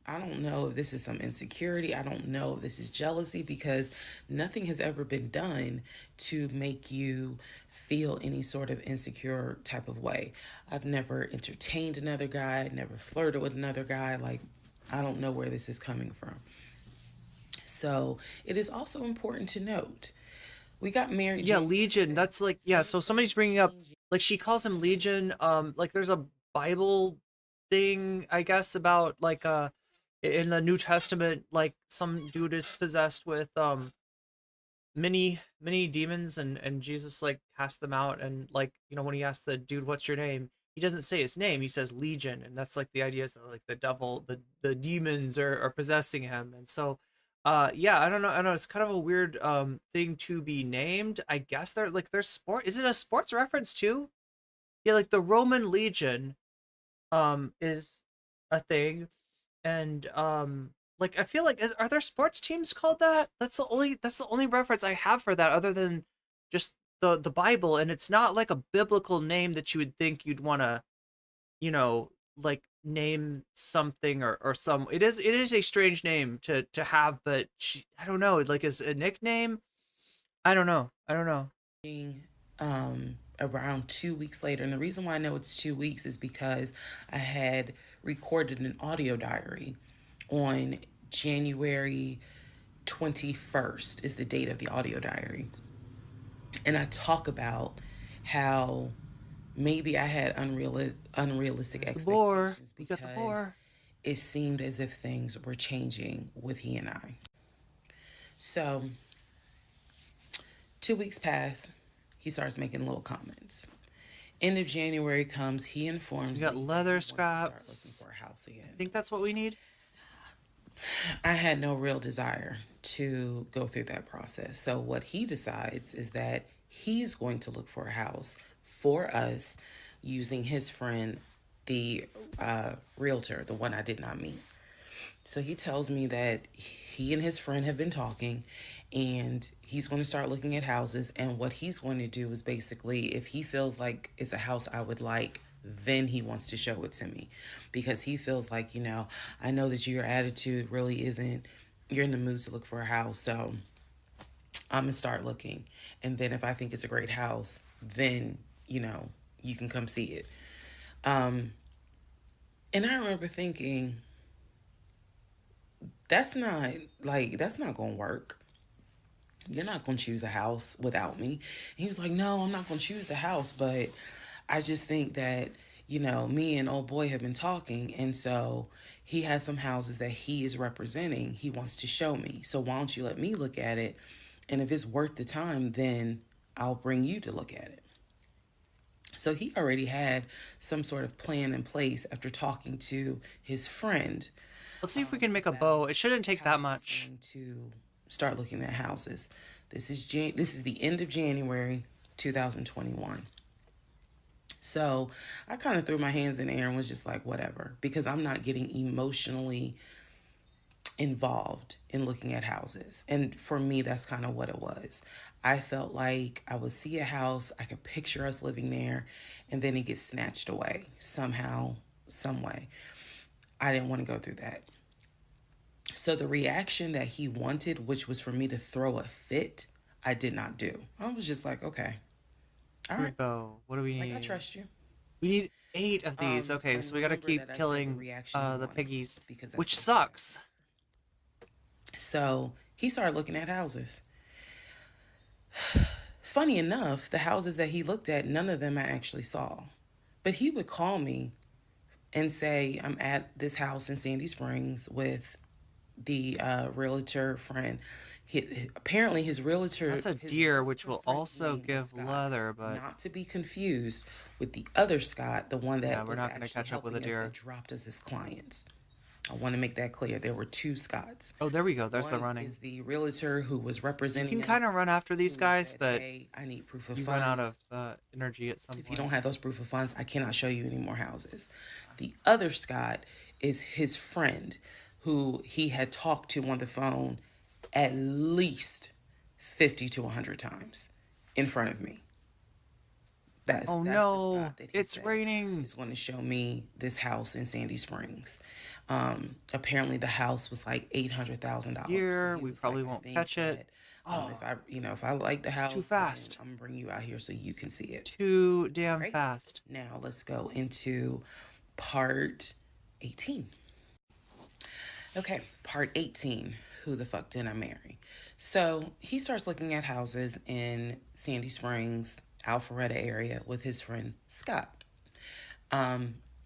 I don't know if this is some insecurity. I don't know if this is jealousy, because nothing has ever been done to make you feel any sort of insecure type of way. I've never entertained another guy, never flirted with another guy. Like, I don't know where this is coming from. So it is also important to note, we got married. Yeah, Legion. That's like, yeah. So somebody's bringing up, like, she calls him Legion. Like, there's a Bible thing, I guess, about like in the New Testament, like some dude is possessed with many demons, and Jesus like cast them out, and like, when he asks the dude, what's your name, he doesn't say his name, he says Legion, and that's like the idea is that like the devil, the demons are possessing him. And so yeah, I don't know, it's kind of a weird thing to be named. I guess there's sport. Is it a sports reference too? Yeah, like the Roman Legion is a thing, and like I feel like are there sports teams called that? That's the only reference I have for that, other than just the Bible, and it's not like a biblical name that you would think you'd want to, like name something or some. It is a strange name to have, but I don't know, like is a nickname. I don't know. Around 2 weeks later, and the reason why I know it's 2 weeks is because I had recorded an audio diary on January 21st is the date of the audio diary, and I talk about how maybe I had unrealistic expectations because it seemed as if things were changing with he and I. So 2 weeks pass. He starts making little comments. End of January comes, he informs me. We got leather scraps. Start looking for a house again. I think that's what we need. I had no real desire to go through that process. So what he decides is that he's going to look for a house for us using his friend, the realtor, the one I did not meet. So he tells me that he and his friend have been talking, and he's going to start looking at houses. And what he's going to do is basically, if he feels like it's a house I would like, then he wants to show it to me, because he feels like, I know that your attitude really isn't, you're in the mood to look for a house. So I'm going to start looking. And then if I think it's a great house, then, you can come see it. And I remember thinking, that's not going to work. You're not going to choose a house without me. And he was like, no, I'm not going to choose the house, but I just think that, me and old boy have been talking. And so he has some houses that he is representing. He wants to show me. So why don't you let me look at it? And if it's worth the time, then I'll bring you to look at it. So he already had some sort of plan in place after talking to his friend. Let's see if we can make a bow. It shouldn't take that much. To start looking at houses. This is the end of January 2021. So I kind of threw my hands in the air and was just like, whatever, because I'm not getting emotionally involved in looking at houses. And for me, that's kind of what it was. I felt like I would see a house, I could picture us living there, and then it gets snatched away somehow, some way. I didn't want to go through that. So the reaction that he wanted, which was for me to throw a fit, I did not do. I was just like, okay. All right. What do we need? I trust you. We need 8 of these. Okay, so we gotta keep killing the piggies, which sucks. So he started looking at houses. Funny enough, the houses that he looked at, none of them I actually saw. But he would call me and say, I'm at this house in Sandy Springs with the realtor friend. Apparently his realtor... That's a deer, which will also give leather, but... Not to be confused with the other Scott, the one that yeah, we're not going to catch up with a deer. That dropped us as clients. I want to make that clear. There were 2 Scotts. Oh, there we go. There's the One running. is the realtor who was representing. You can kind of run after these guys, said, but hey, I need proof of you funds. run out of energy at some point. If you don't have those proof of funds, I cannot show you any more houses. The other Scott is his friend, who he had talked to on the phone at least 50 to 100 times in front of me. That's no, the Scott that he it's raining. He's going to show me this house in Sandy Springs. Apparently the house was like $800,000. Here, we probably won't catch it. If I like the house, too fast. I'm gonna bring you out here so you can see it. Too damn fast. Now let's go into part 18. Okay, part 18. Who the fuck did I marry? So he starts looking at houses in Sandy Springs, Alpharetta area with his friend Scott.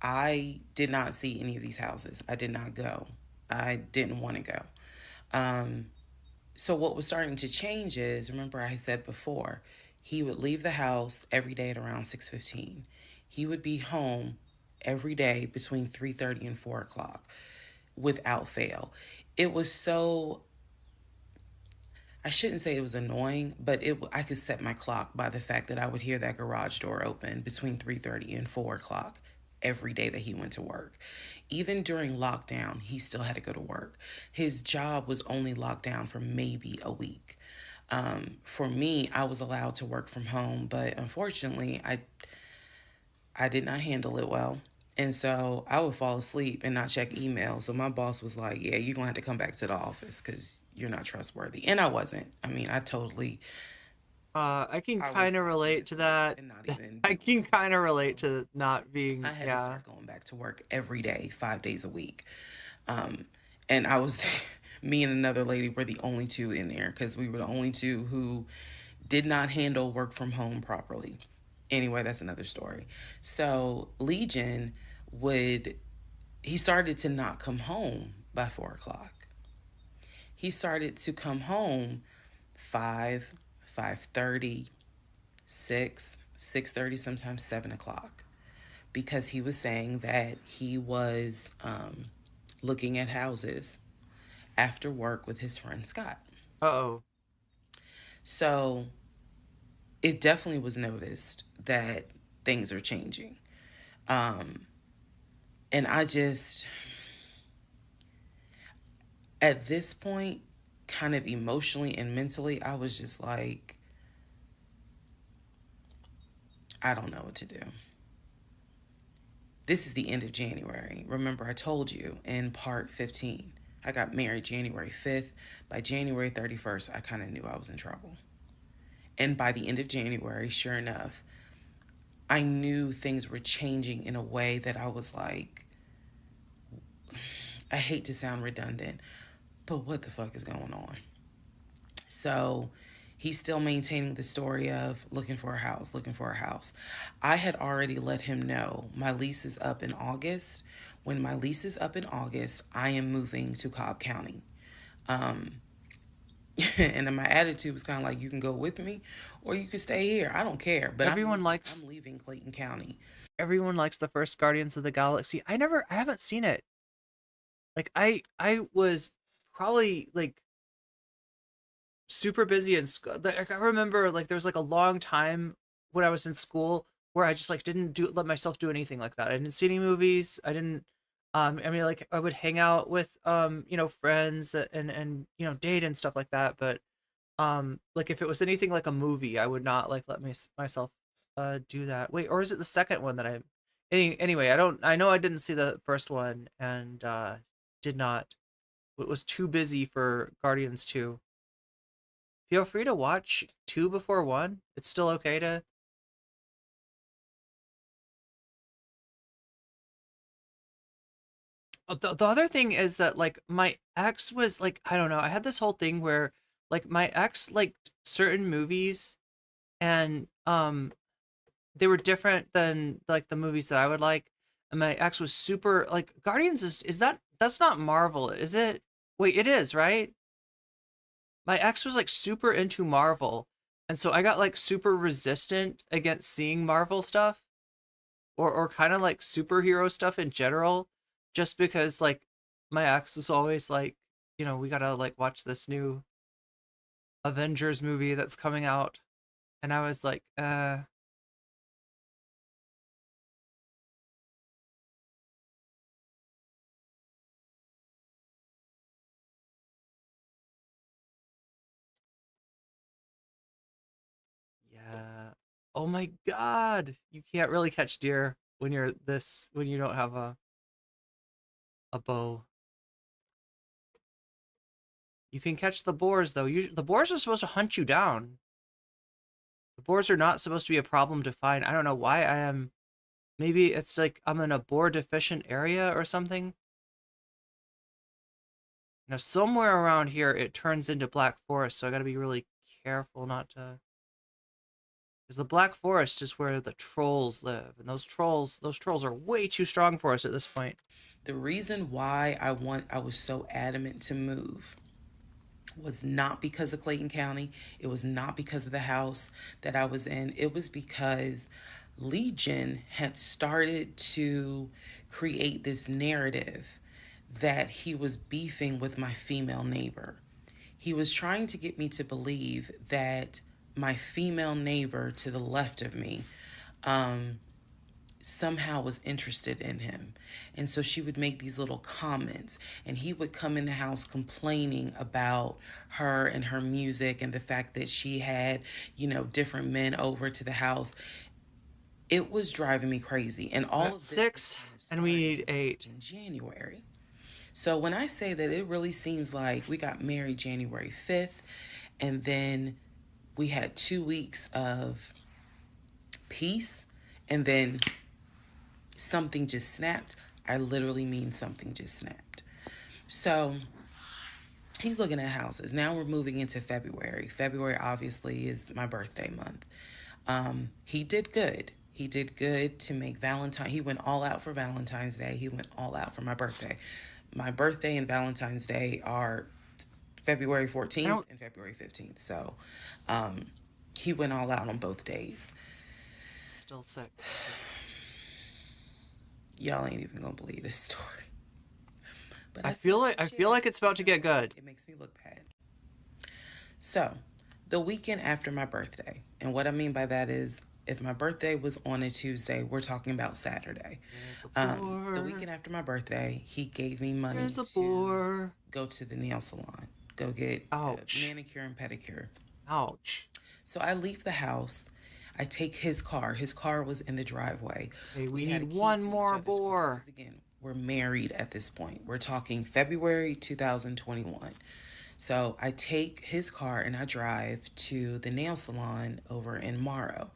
I did not see any of these houses. I did not go. I didn't want to go. So what was starting to change is, remember I said before, he would leave the house every day at around 6:15. He would be home every day between 3:30 and 4 o'clock without fail. It was so, I shouldn't say it was annoying, but I could set my clock by the fact that I would hear that garage door open between 3:30 and 4 o'clock every day that he went to work. Even during lockdown, he still had to go to work. His job was only locked down for maybe a week. For me, I was allowed to work from home, but unfortunately, I did not handle it well. And so I would fall asleep and not check email. So my boss was like, yeah, you're going to have to come back to the office because you're not trustworthy. And I wasn't. I mean, I totally... I can kind of relate to that. I can kind of relate to not being... I had to start going back to work every day, 5 days a week. And I was... me and another lady were the only 2 in there because we were the only 2 who did not handle work from home properly. Anyway, that's another story. So Legion he started to not come home by 4 o'clock. He started to come home 5, 5:30, 6, 6:30, sometimes 7 o'clock, because he was saying that he was looking at houses after work with his friend Scott. Uh-oh. So it definitely was noticed that things are changing. And At this point, kind of emotionally and mentally, I was just like, I don't know what to do. This is the end of January. Remember, I told you in part 15, I got married January 5th. By January 31st, I kind of knew I was in trouble. And by the end of January, sure enough, I knew things were changing in a way that I was like, I hate to sound redundant, but what the fuck is going on? So he's still maintaining the story of looking for a house, looking for a house. I had already let him know my lease is up in August. When my lease is up in August, I am moving to Cobb County. And then my attitude was kind of like, you can go with me or you can stay here. I don't care. But I'm leaving Clayton County. Everyone likes the first Guardians of the Galaxy. I haven't seen it. Like I was probably like super busy in school. Like, I remember like there was like a long time when I was in school where I just like didn't let myself do anything like that. I didn't see any movies. I didn't I mean, like I would hang out with you know, friends and you know, date and stuff like that, but like if it was anything like a movie, I would not like let myself do that. Wait, or is it the second one that anyway, I know I didn't see the first one and did not. It was too busy for Guardians 2. Feel free to watch 2 before 1. It's still okay to. The other thing is that like my ex was like, I don't know, I had this whole thing where like my ex liked certain movies and they were different than like the movies that I would like. And my ex was super like Guardians is that's not Marvel, is it? Wait, it is, right? My ex was like super into Marvel. And so I got like super resistant against seeing Marvel stuff or kind of like superhero stuff in general. Just because like my ex was always like, you know, we gotta like watch this new Avengers movie that's coming out. And I was like, yeah. Oh my God. You can't really catch deer when when you don't have a bow. You can catch the boars though. The boars are supposed to hunt you down. The boars are not supposed to be a problem to find. I don't know why I am. Maybe it's like I'm in a boar deficient area or something. Now somewhere around here it turns into Black Forest, so I gotta be really careful not to. Because the Black Forest is where the trolls live, and those trolls are way too strong for us at this point. The reason why I was so adamant to move was not because of Clayton County. It was not because of the house that I was in. It was because Legion had started to create this narrative that he was beefing with my female neighbor. He was trying to get me to believe that my female neighbor to the left of me somehow was interested in him. And so she would make these little comments and he would come in the house complaining about her and her music and the fact that she had, you know, different men over to the house. It was driving me crazy. And all of this 6 and we need 8 in January. So when I say that, it really seems like we got married January 5th and then we had 2 weeks of peace and then something just snapped. I literally mean something just snapped. So he's looking at houses. Now we're moving into February. February obviously is my birthday month. He did good. He did good to make Valentine. He went all out for Valentine's Day. He went all out for my birthday. My birthday and Valentine's Day are February 14th and February 15th. So he went all out on both days. Still 6. Y'all ain't even gonna believe this story. But I feel like it's about to get good. It makes me look bad. So, the weekend after my birthday, and what I mean by that is If my birthday was on a Tuesday, we're talking about Saturday. The weekend after my birthday, he gave me money to go to the nail salon, go get a manicure and pedicure. Ouch. So I leave the house. I take his car. His car was in the driveway. Hey, we had need a key one to each more other's car, boar. 'cause again, we're married at this point. We're talking February 2021. So I take his car and I drive to the nail salon over in Morrow.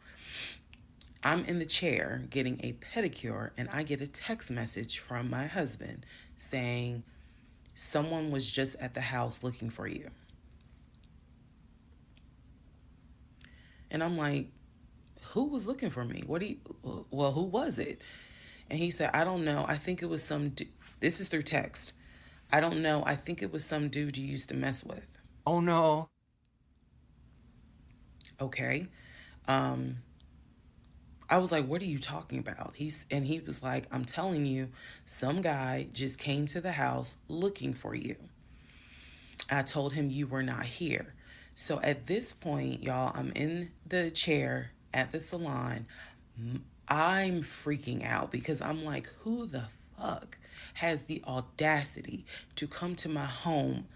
I'm in the chair getting a pedicure and I get a text message from my husband saying, someone was just at the house looking for you. And I'm like, who was looking for me? Who was it? And he said, I don't know. I think it was some, this is through text. I don't know. I think it was some dude you used to mess with. Oh no. Okay. I was like, what are you talking about? He was like, I'm telling you, some guy just came to the house looking for you. I told him you were not here. So at this point, y'all, I'm in the chair at the salon. I'm freaking out because I'm like, who the fuck has the audacity to come to my home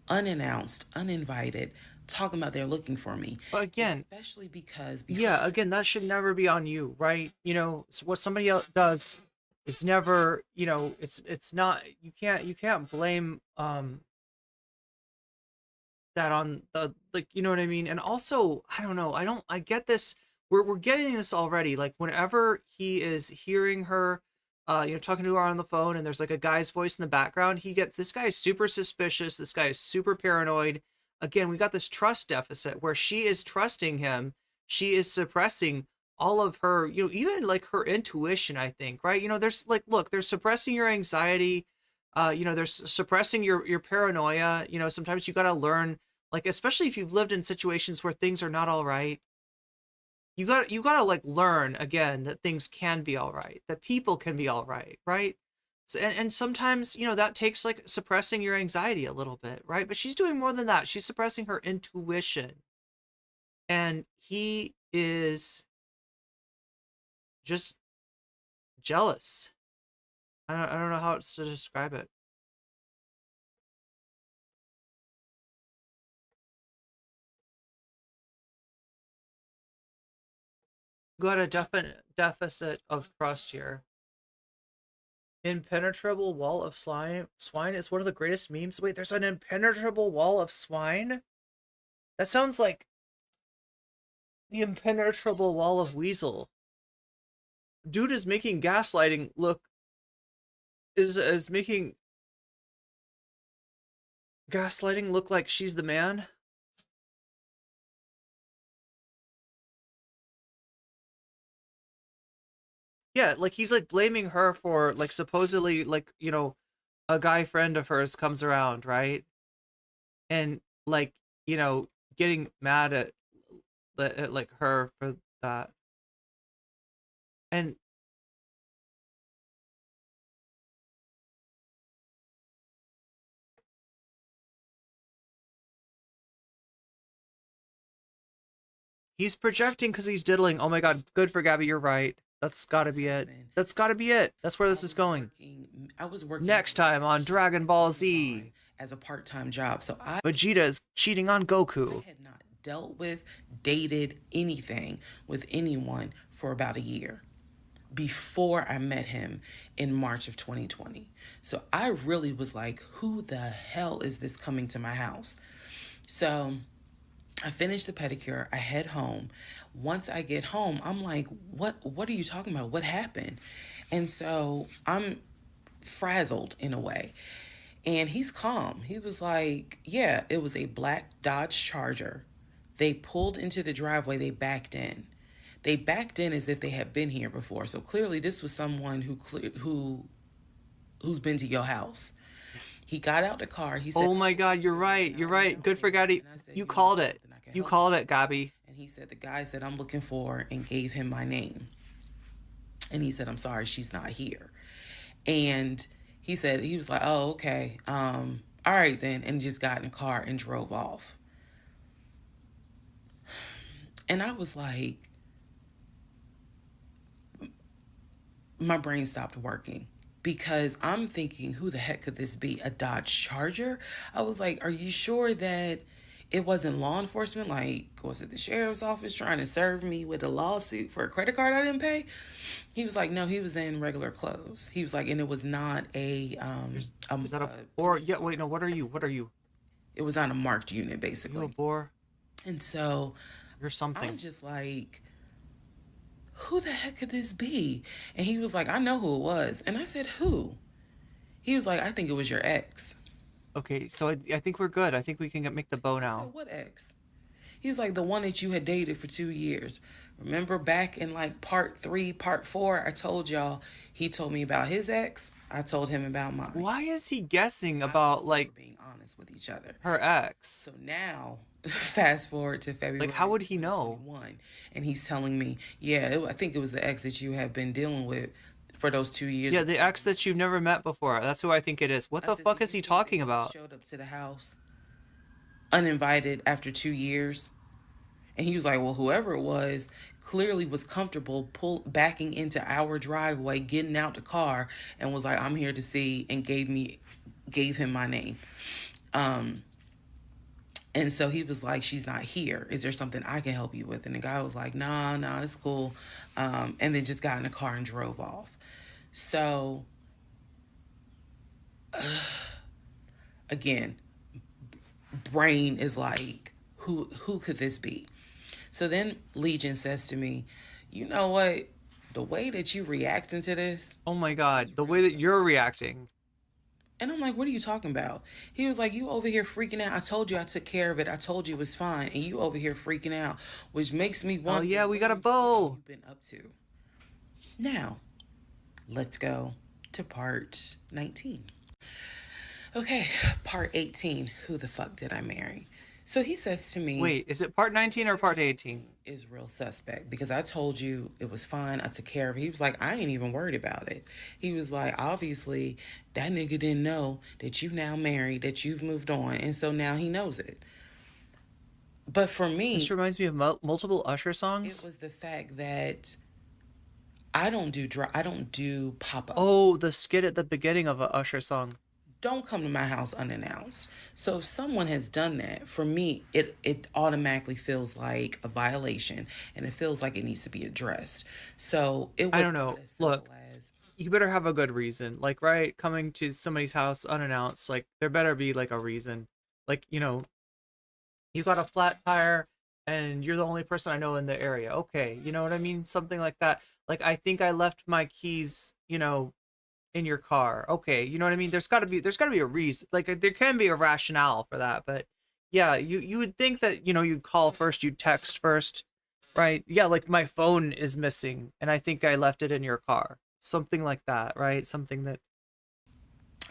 unannounced, uninvited, talking about they're looking for me? But again, especially because again, that should never be on you, right? You know, what somebody else does is never, you know, it's not, you can't blame that on the, like, you know what I mean? And also, I don't know, I get this, we're getting this already, like whenever he is hearing her talking to her on the phone and there's like a guy's voice in the background, this guy is super suspicious, this guy is super paranoid. Again, we got this trust deficit where she is trusting him, she is suppressing all of her, you know, even like her intuition, I think, right? You know, there's like, look, there's suppressing your anxiety, there's suppressing your paranoia. You know, sometimes you got to learn, like, especially if you've lived in situations where things are not all right, you got to like learn again that things can be all right, that people can be all right, right? So, and sometimes, you know, that takes like suppressing your anxiety a little bit, right? But she's doing more than that. She's suppressing her intuition. And he is just jealous. I don't know how else to describe it. Got a definite deficit of trust here. Impenetrable wall of swine is one of the greatest memes. Wait, there's an impenetrable wall of swine? That sounds like the impenetrable wall of weasel. Dude is making gaslighting look is making gaslighting look like she's the man. Yeah, like he's like blaming her for like supposedly like, you know, a guy friend of hers comes around, right? And like, you know, getting mad at like her for that. And he's projecting because he's diddling. Oh my god, good for Gabby, you're right. That's gotta be it. That's gotta be it. That's where this is going. I was working next time on Dragon Ball Z as a part-time job. So Vegeta is cheating on Goku. I had not dealt with, dated anything with anyone for about a year before I met him in March of 2020. So I really was like, who the hell is this coming to my house? So I finished the pedicure, I head home. Once I get home, I'm like, what are you talking about? What happened? And so I'm frazzled in a way. And he's calm. He was like, yeah, it was a black Dodge Charger. They pulled into the driveway, they backed in. They backed in as if they had been here before. So clearly this was someone who's been to your house. He got out the car. He said, oh my God, you're right. You're right. Good for Gabby. You called it. You called it, Gabby. And he said, the guy said, I'm looking for, and gave him my name. And he said, I'm sorry, she's not here. And he said, he was like, oh, okay. All right then. And just got in the car and drove off. And I was like, my brain stopped working because I'm thinking, who the heck could this be? A Dodge Charger? I was like, are you sure that it wasn't law enforcement? Like, was it the sheriff's office trying to serve me with a lawsuit for a credit card I didn't pay? He was like, no, he was in regular clothes. He was like, and it was not a is that a or yeah? Wait, no. What are you? What are you? It was on a marked unit, basically. You a bore? And so you're something. I'm just like, who the heck could this be? And he was like, I know who it was. And I said, who? He was like, I think it was your ex. Okay, so I think we're good. I think we can make the bow now. I said, what ex? He was like, the one that you had dated for 2 years. Remember back in like part 3, part 4, I told y'all, he told me about his ex. I told him about mine. Why is he guessing about like being honest with each other? Her ex. So now, fast forward to February. Like, how would he know? And he's telling me, yeah, I think it was the ex that you have been dealing with for those 2 years. Yeah, the ex that you've never met before. That's who I think it is. What the fuck is he talking about? Showed up to the house uninvited after 2 years. And he was like, well, whoever it was clearly was comfortable backing into our driveway, getting out the car, and was like, I'm here to see, and gave him my name. And so he was like, she's not here. Is there something I can help you with? And the guy was like, nah, it's cool. And then just got in the car and drove off. So, again, brain is like, who could this be? So then Legion says to me, you know what? The way that you reacting to this. Oh my God, the way that you're reacting. And I'm like, what are you talking about? He was like, you over here freaking out. I told you I took care of it. I told you it was fine. And you over here freaking out, which makes me wonder. Oh yeah, we got a bow. What you've been up to. Now, let's go to part 19. Okay, part 18. Who the fuck did I marry? So he says to me... Wait, is it part 19 or part 18? Is real suspect, because I told you it was fine. I took care of it. He was like, I ain't even worried about it. He was like, obviously, that nigga didn't know that you now married, that you've moved on, and so now he knows it. But for me... This reminds me of multiple Usher songs. It was the fact that I don't do pop-ups. Oh, the skit at the beginning of a Usher song. Don't come to my house unannounced. So if someone has done that, for me, it automatically feels like a violation, and it feels like it needs to be addressed. So it was, I don't know. Look, you better have a good reason. Like, right, coming to somebody's house unannounced, like there better be like a reason. Like, you know, you got a flat tire and you're the only person I know in the area. Okay, you know what I mean? Something like that. Like, I think I left my keys, you know, in your car. Okay, you know what I mean? There's gotta be a reason. Like, there can be a rationale for that, but yeah, you would think that, you know, you'd call first, you'd text first, right? Yeah, like my phone is missing and I think I left it in your car. Something like that, right? Something that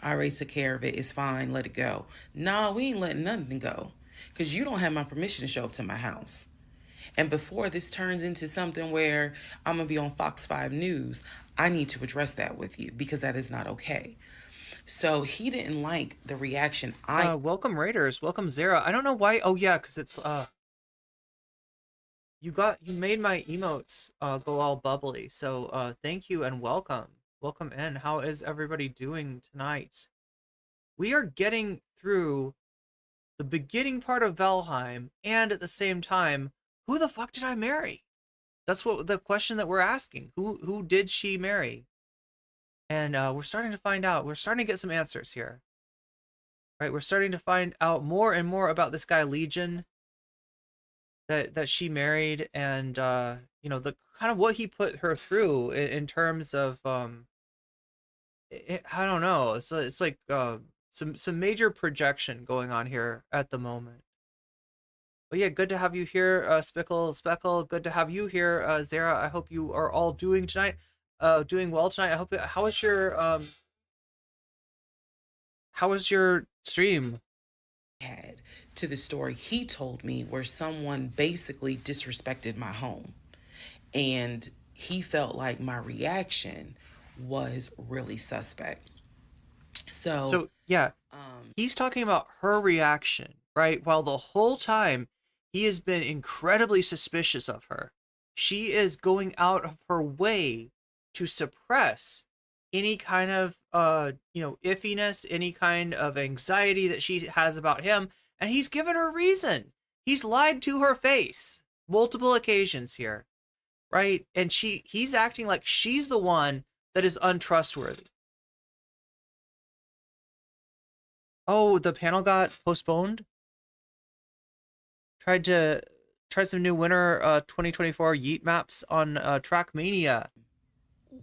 I already took care of it. It's fine. Let it go. Nah, we ain't letting nothing go, because you don't have my permission to show up to my house. And before this turns into something where I'm going to be on Fox 5 News, I need to address that with you, because that is not okay. So he didn't like the reaction. Welcome Raiders. Welcome Zara. I don't know why. Oh yeah, because it's you made my emotes go all bubbly. So thank you and welcome. Welcome in. How is everybody doing tonight? We are getting through the beginning part of Valheim, and at the same time, who the fuck did I marry? That's what the question that we're asking. Who did she marry? And we're starting to find out. We're starting to get some answers here. Right? We're starting to find out more and more about this guy Legion that she married, and you know, the kind of what he put her through in terms of I don't know. It's like some major projection going on here at the moment. But yeah, good to have you here, Speckle. Good to have you here, Zara. I hope you are all doing well tonight. I hope how was your stream? Had to the story he told me, where someone basically disrespected my home, and he felt like my reaction was really suspect. So yeah, he's talking about her reaction, right? While the whole time he has been incredibly suspicious of her. She is going out of her way to suppress any kind of iffiness, any kind of anxiety that she has about him, and he's given her reason. He's lied to her face multiple occasions here, right? And he's acting like she's the one that is untrustworthy. Oh, the panel got postponed. Tried some new winter 2024 Yeet maps on Trackmania.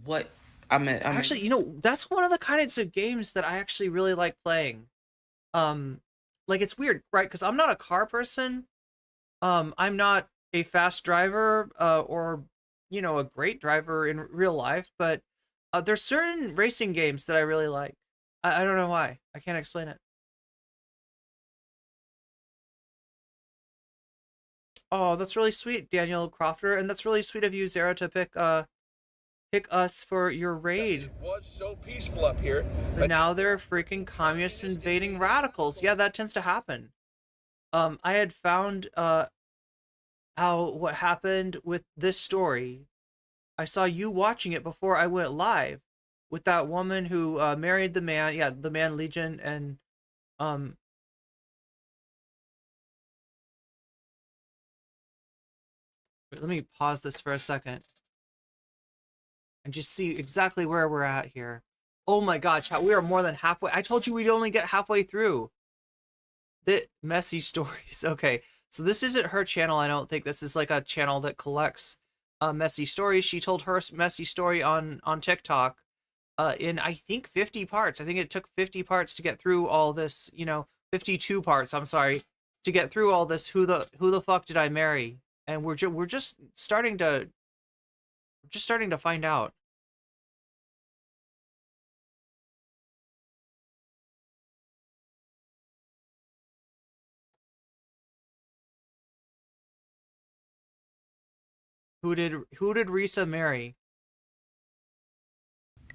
What I'm actually, that's one of the kinds of games that I actually really like playing. Like, it's weird, right? Because I'm not a car person. I'm not a fast driver or a great driver in real life, but there's certain racing games that I really like. I don't know why. I can't explain it. Oh, that's really sweet, Daniel Crofter, and that's really sweet of you, Zara, to pick us for your raid. It was so peaceful up here. But now they're freaking communists invading radicals. Yeah, that tends to happen. I had found what happened with this story. I saw you watching it before I went live with that woman who married the man. Yeah, the man Legion, and let me pause this for a second and just see exactly where we're at here. Oh my god, chat, we are more than halfway. I told you we'd only get halfway through. The messy stories. Okay, so this isn't her channel, I don't think. This is like a channel that collects messy stories. She told her messy story on TikTok in, I think, 50 parts. I think it took 50 parts to get through all this, 52 parts, I'm sorry, to get through all this who the fuck did I marry? And we're just starting to find out. Who did Risa marry?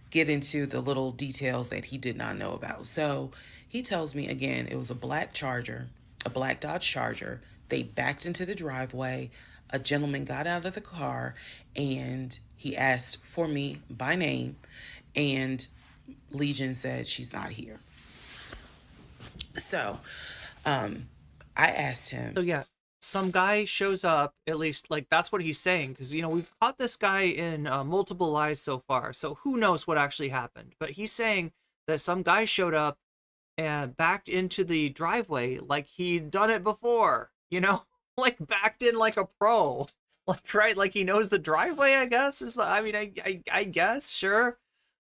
Get into the little details that he did not know about. So he tells me again, it was a black Charger, a black Dodge Charger. They backed into the driveway. A gentleman got out of the car and he asked for me by name, and Legion said she's not here. So I asked him. So yeah, some guy shows up, at least, like, that's what he's saying, because we've caught this guy in multiple lies so far, so who knows what actually happened. But he's saying that some guy showed up and backed into the driveway like he'd done it before, like backed in like a pro, like, right, like he knows the driveway, I guess. I guess, sure,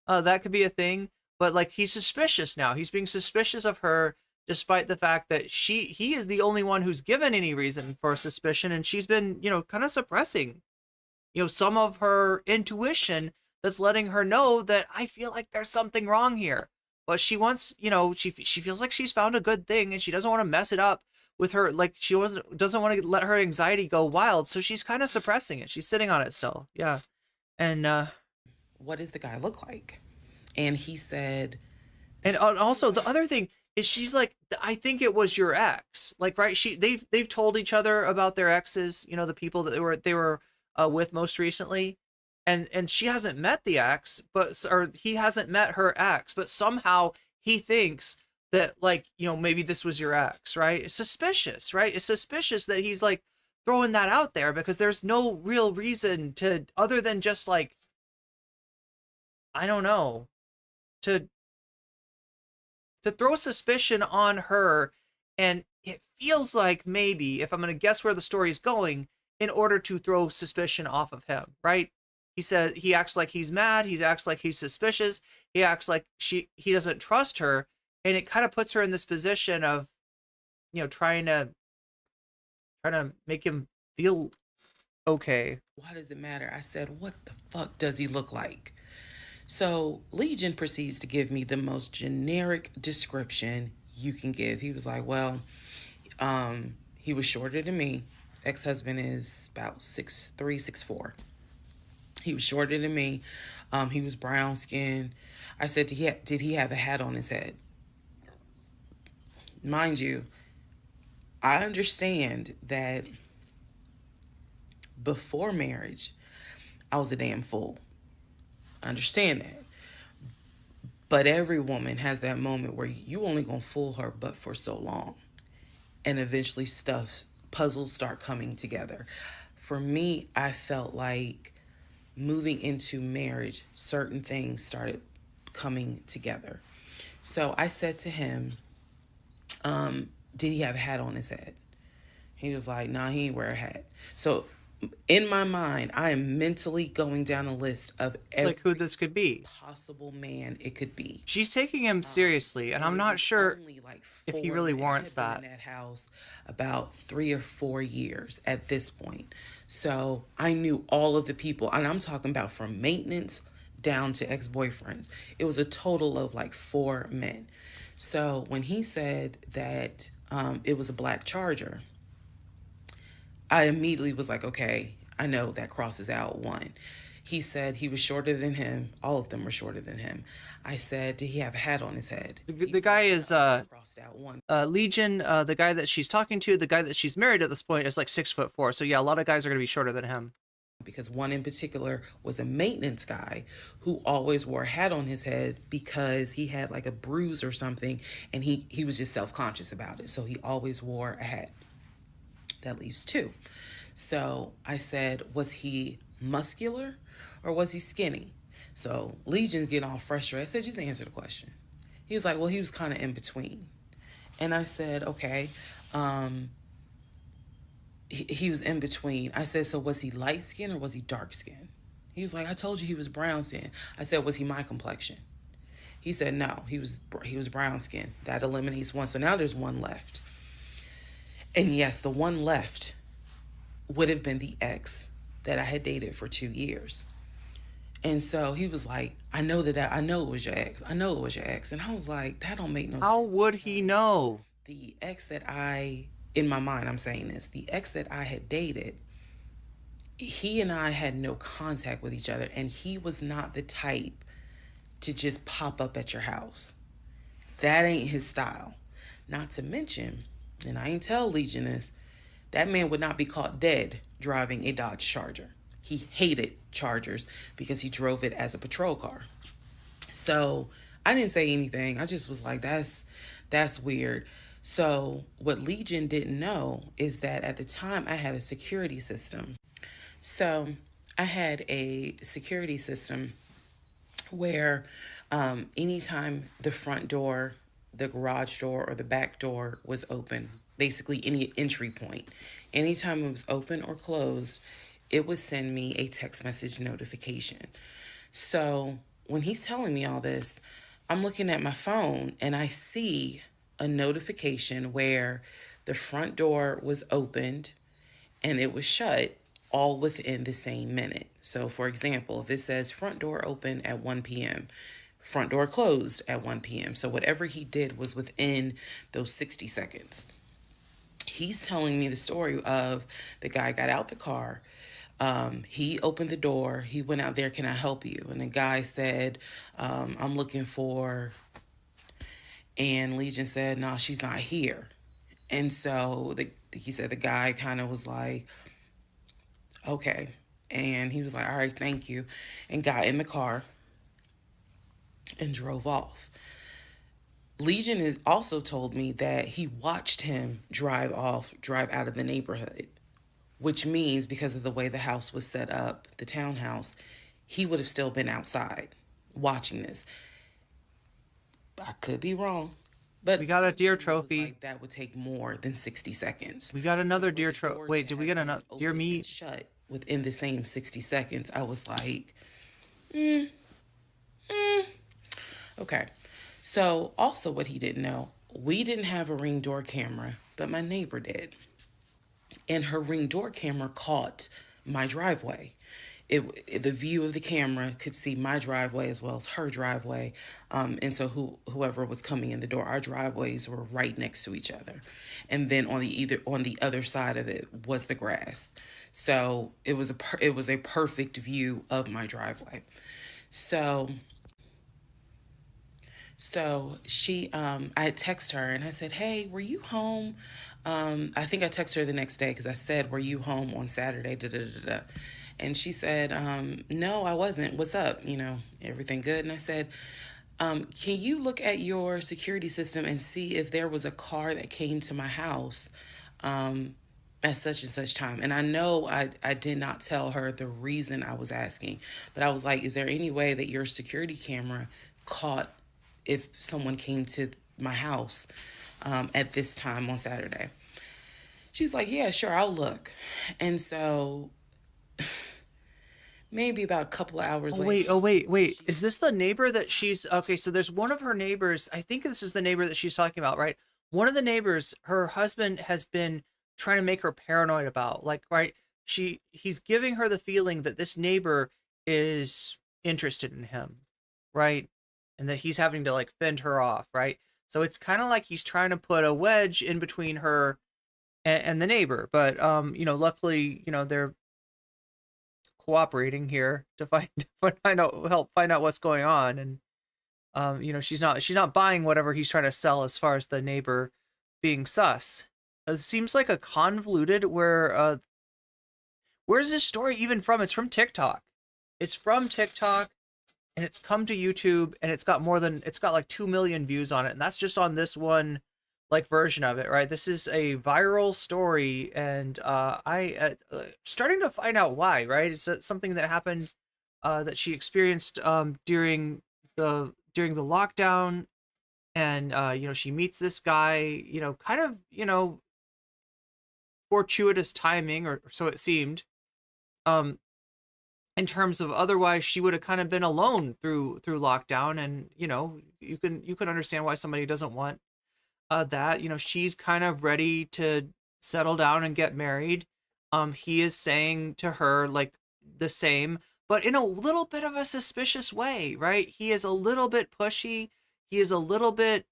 that could be a thing. But like, he's suspicious now. He's being suspicious of her, despite the fact that he is the only one who's given any reason for suspicion, and she's been, kind of suppressing, some of her intuition that's letting her know that I feel like there's something wrong here. But she wants, she feels like she's found a good thing, and she doesn't want to mess it up with her. Like, she doesn't want to let her anxiety go wild, so she's kind of suppressing it. She's sitting on it still. Yeah. And what does the guy look like? And he said, and also the other thing is, she's like, I think it was your ex. Like, right? They've told each other about their exes, the people that they were with most recently, and she hasn't met the ex, or he hasn't met her ex, but somehow he thinks that, like, maybe this was your ex, right? It's suspicious, right? It's suspicious that he's like throwing that out there, because there's no real reason to, other than just like, I don't know, to throw suspicion on her. And it feels like, maybe, if I'm going to guess where the story's going, in order to throw suspicion off of him, right? He says he acts like he's mad. He acts like he's suspicious. He acts like he doesn't trust her. And it kind of puts her in this position of, trying to make him feel okay. Why does it matter? I said, what the fuck does he look like? So Legion proceeds to give me the most generic description you can give. He was like, well, he was shorter than me. Ex-husband is about 6'3", 6'4". He was shorter than me. He was brown skinned. I said, did he have a hat on his head? Mind you, I understand that before marriage, I was a damn fool. I understand that. But every woman has that moment where you only gonna fool her but for so long. And eventually puzzles start coming together. For me, I felt like moving into marriage, certain things started coming together. So I said to him, did he have a hat on his head? He was like, nah, he ain't wear a hat. So in my mind, I am mentally going down a list of every Like who this could be. possible man it could be. She's taking him seriously, and I'm not sure if he really warrants that. In that house about 3 or 4 years at this point. So I knew all of the people, and I'm talking about from maintenance down to ex-boyfriends. It was a total of like 4 men. So when he said that it was a black Charger, I immediately was like, okay, I know that crosses out one. He said he was shorter than him. All of them were shorter than him. I said, did he have a hat on his head? The guy is crossed out one. Legion. The guy that she's talking to, the guy that she's married at this point, is like 6'4". So yeah, a lot of guys are gonna be shorter than him. Because one in particular was a maintenance guy who always wore a hat on his head because he had like a bruise or something, and he was just self-conscious about it. So he always wore a hat. That leaves 2. So I said, was he muscular or was he skinny? So Legion's getting all frustrated. I said, just answer the question. He was like, well, he was kind of in between. And I said, okay. He was in between. I said, so was he light skin or was he dark skin? He was like, I told you he was brown skin. I said, was he my complexion? He said, no, he was brown skin. That eliminates one. So now there's one left. And yes, the one left would have been the ex that I had dated for 2 years. And so he was like, I know it was your ex. I know it was your ex. And I was like, that don't make no sense. How would he know? The ex that in my mind, I'm saying this, the ex that I had dated, he and I had no contact with each other. And he was not the type to just pop up at your house. That ain't his style. Not to mention, and I ain't tell Legion this, that man would not be caught dead driving a Dodge Charger. He hated Chargers because he drove it as a patrol car. So I didn't say anything. I just was like, that's weird. So what Legion didn't know is that at the time I had a security system. So I had a security system where anytime the front door, the garage door, or the back door was open, basically any entry point, anytime it was open or closed, it would send me a text message notification. So when he's telling me all this, I'm looking at my phone and I see a notification where the front door was opened and it was shut all within the same minute. So for example, if it says front door open at 1 p.m., front door closed at 1 p.m. So whatever he did was within those 60 seconds. He's telling me the story of the guy got out the car. He opened the door. He went out there, can I help you? And the guy said, I'm looking for, and Legion said, no, she's not here. And so he said the guy kind of was like, okay. And he was like, all right, thank you. And got in the car and drove off. Legion has also told me that he watched him drive out of the neighborhood, which means because of the way the house was set up, the townhouse, he would have still been outside watching this. I could be wrong, but we got a deer trophy. Like that would take more than 60 seconds. We got another deer trophy. Wait, did we get another deer meat? Shut within the same 60 seconds. I was like, okay. So also what he didn't know, we didn't have a Ring door camera, but my neighbor did. And her Ring door camera caught my driveway. The view of the camera could see my driveway as well as her driveway. And so whoever was coming in the door, our driveways were right next to each other. And then on the other side of it was the grass. So it was a perfect view of my driveway. So she, I had texted her and I said, hey, were you home? I think I texted her the next day because I said, were you home on Saturday? And she said, no, I wasn't. What's up? Everything good? And I said, can you look at your security system and see if there was a car that came to my house at such and such time? And I know I did not tell her the reason I was asking, but I was like, is there any way that your security camera caught if someone came to my house at this time on Saturday? She's like, yeah, sure, I'll look. And so maybe about a couple of hours later. Wait. Is this the neighbor that she's... Okay, so there's one of her neighbors. I think this is the neighbor that she's talking about, right? One of the neighbors, her husband has been trying to make her paranoid about. Like, right? He's giving her the feeling that this neighbor is interested in him, right? And that he's having to, like, fend her off, right? So it's kind of like he's trying to put a wedge in between her and the neighbor. But, luckily, they're cooperating here to help find out what's going on. And she's not buying whatever he's trying to sell as far as the neighbor being sus. It seems like a convoluted where's this story even from? It's from TikTok. And it's come to YouTube, and it's got like 2 million views on it, and that's just on this one like version of it, right? This is a viral story, and I starting to find out why, right? It's something that happened that she experienced during the lockdown, and she meets this guy, kind of fortuitous timing, or so it seemed. In terms of otherwise she would have kind of been alone through lockdown, and you can understand why somebody doesn't want that. She's kind of ready to settle down and get married. He is saying to her like the same, but in a little bit of a suspicious way, right? He is a little bit pushy. He is a little bit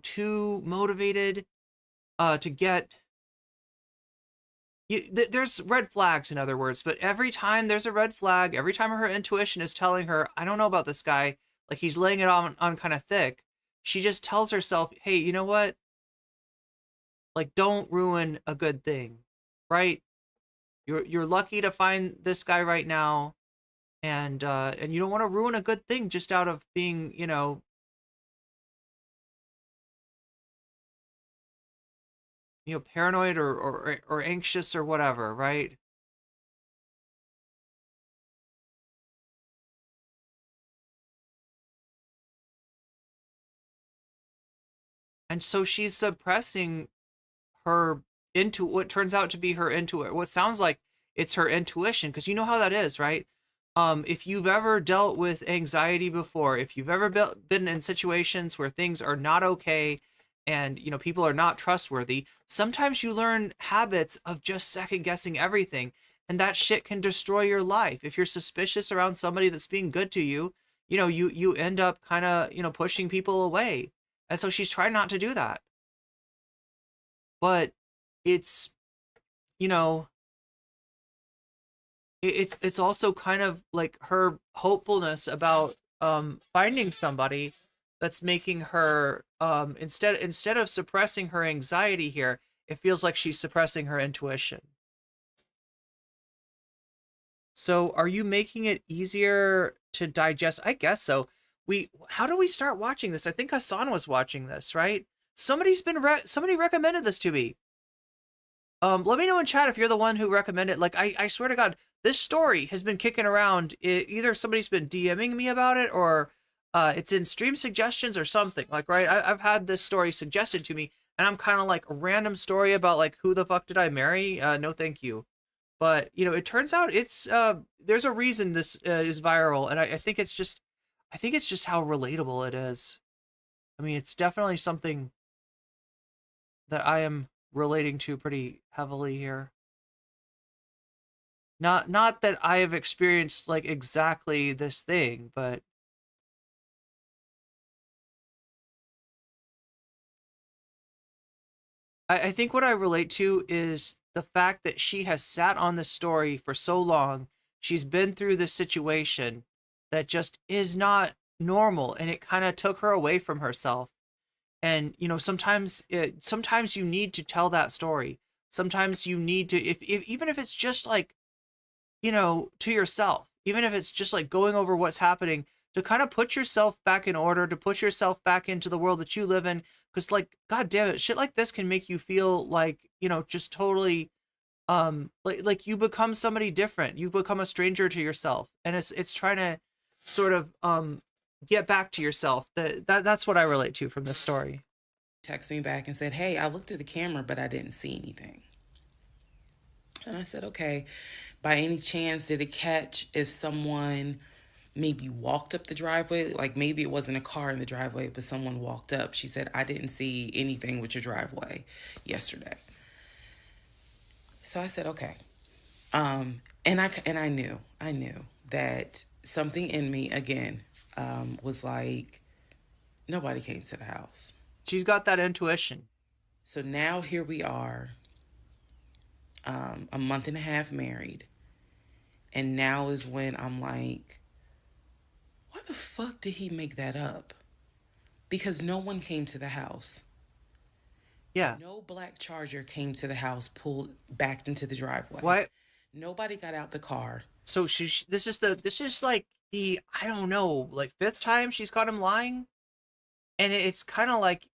too motivated to get... There's red flags, in other words, but every time there's a red flag, every time her intuition is telling her, I don't know about this guy, like he's laying it on kind of thick, she just tells herself, hey, you know what? Like, don't ruin a good thing, right? You're lucky to find this guy right now, and you don't want to ruin a good thing just out of being, paranoid or anxious or whatever, right? And so she's suppressing her into what turns out to be her intuition. What sounds like it's her intuition, because you know how that is, right? If you've ever dealt with anxiety before, if you've ever been in situations where things are not okay, and people are not trustworthy, sometimes you learn habits of just second guessing everything, and that shit can destroy your life. If you're suspicious around somebody that's being good to you, you end up kind of pushing people away. And so she's trying not to do that, but it's it's also kind of like her hopefulness about finding somebody that's making her instead of suppressing her anxiety here, it feels like she's suppressing her intuition. So are you making it easier to digest? I guess so. How do we start watching this? I think Hasan was watching this, right? Somebody recommended this to me. Let me know in chat if you're the one who recommended. Like, I swear to God, this story has been kicking around. Either somebody's been DMing me about it, or it's in stream suggestions or something. Like, right, I've had this story suggested to me, and I'm kind of like a random story about like, who the fuck did I marry? No, thank you. But it turns out it's there's a reason this is viral, and I think it's just how relatable it is. I mean, it's definitely something that I am relating to pretty heavily here. Not that I have experienced like exactly this thing, but I think what I relate to is the fact that she has sat on this story for so long. She's been through this situation that just is not normal, and it kind of took her away from herself. And sometimes you need to tell that story. Sometimes you need to, if even if it's just like you know, to yourself, even if it's just like going over what's happening, to kind of put yourself back in order, to put yourself back into the world that you live in. Because like, God damn it, shit like this can make you feel like, you know, just totally, like you become somebody different. You become a stranger to yourself. And it's trying to sort of, get back to yourself. That's what I relate to from this story. Texted me back and said, hey, I looked at the camera, but I didn't see anything. And I said, okay, by any chance, did it catch if someone maybe walked up the driveway? Like maybe it wasn't a car in the driveway, but someone walked up. She said, I didn't see anything with your driveway yesterday. So I said, okay. And I knew that something in me, again, was like, nobody came to the house. She's got that intuition. So now here we are, a month and a half married. And now is when I'm like, why the fuck did he make that up? Because no one came to the house. Yeah. No black Charger came to the house, backed into the driveway. What? Nobody got out the car. So this is like the, I don't know, like 5th time she's caught him lying. And it's kind of like,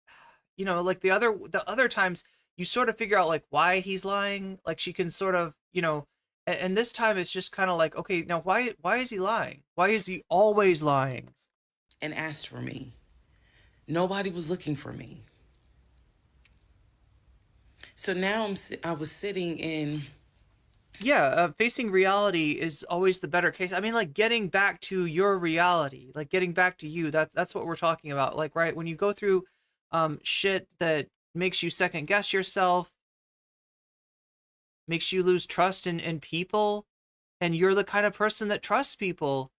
you know, like the other times you sort of figure out like why he's lying. Like she can sort of, you know, and this time it's just kind of like, okay, now why is he lying? Why is he always lying? And asked for me. Nobody was looking for me. So now I was sitting in. Yeah, facing reality is always the better case. I mean, like getting back to your reality, like getting back to you. That's what we're talking about. Like, right, when you go through shit that makes you second guess yourself, makes you lose trust in people, and you're the kind of person that trusts people,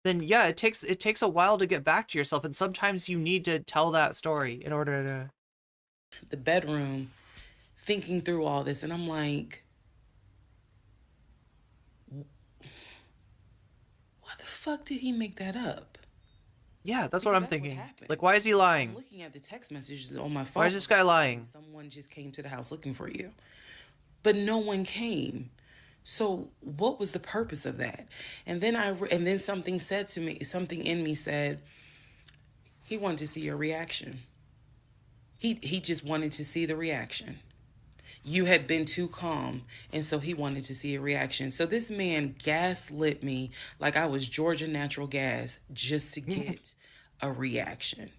then yeah, it takes a while to get back to yourself, and sometimes you need to tell that story in order to. The bedroom, thinking through all this, and I'm like, why the fuck did he make that up? Yeah, that's what I'm thinking. Like, why is he lying? I'm looking at the text messages on my phone. Why is this guy lying? Someone just came to the house looking for you. But no one came. So what was the purpose of that? And then something said to me, something in me said, he wanted to see your reaction. He just wanted to see the reaction. You had been too calm, and so he wanted to see a reaction. So this man gaslit me like I was Georgia Natural Gas just to get a reaction.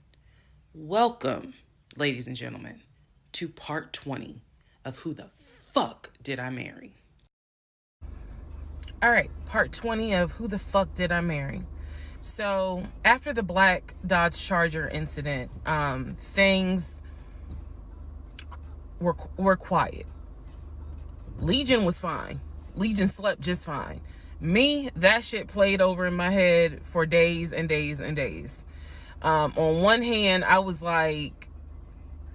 Welcome, ladies and gentlemen, to part 20 of Who the Fuck Did I Marry? All right, part 20 of Who the Fuck Did I Marry? So after the black Dodge Charger incident, things were quiet. Legion was fine. Legion slept just fine. Me, that shit played over in my head for days and days and days. On one hand, I was like,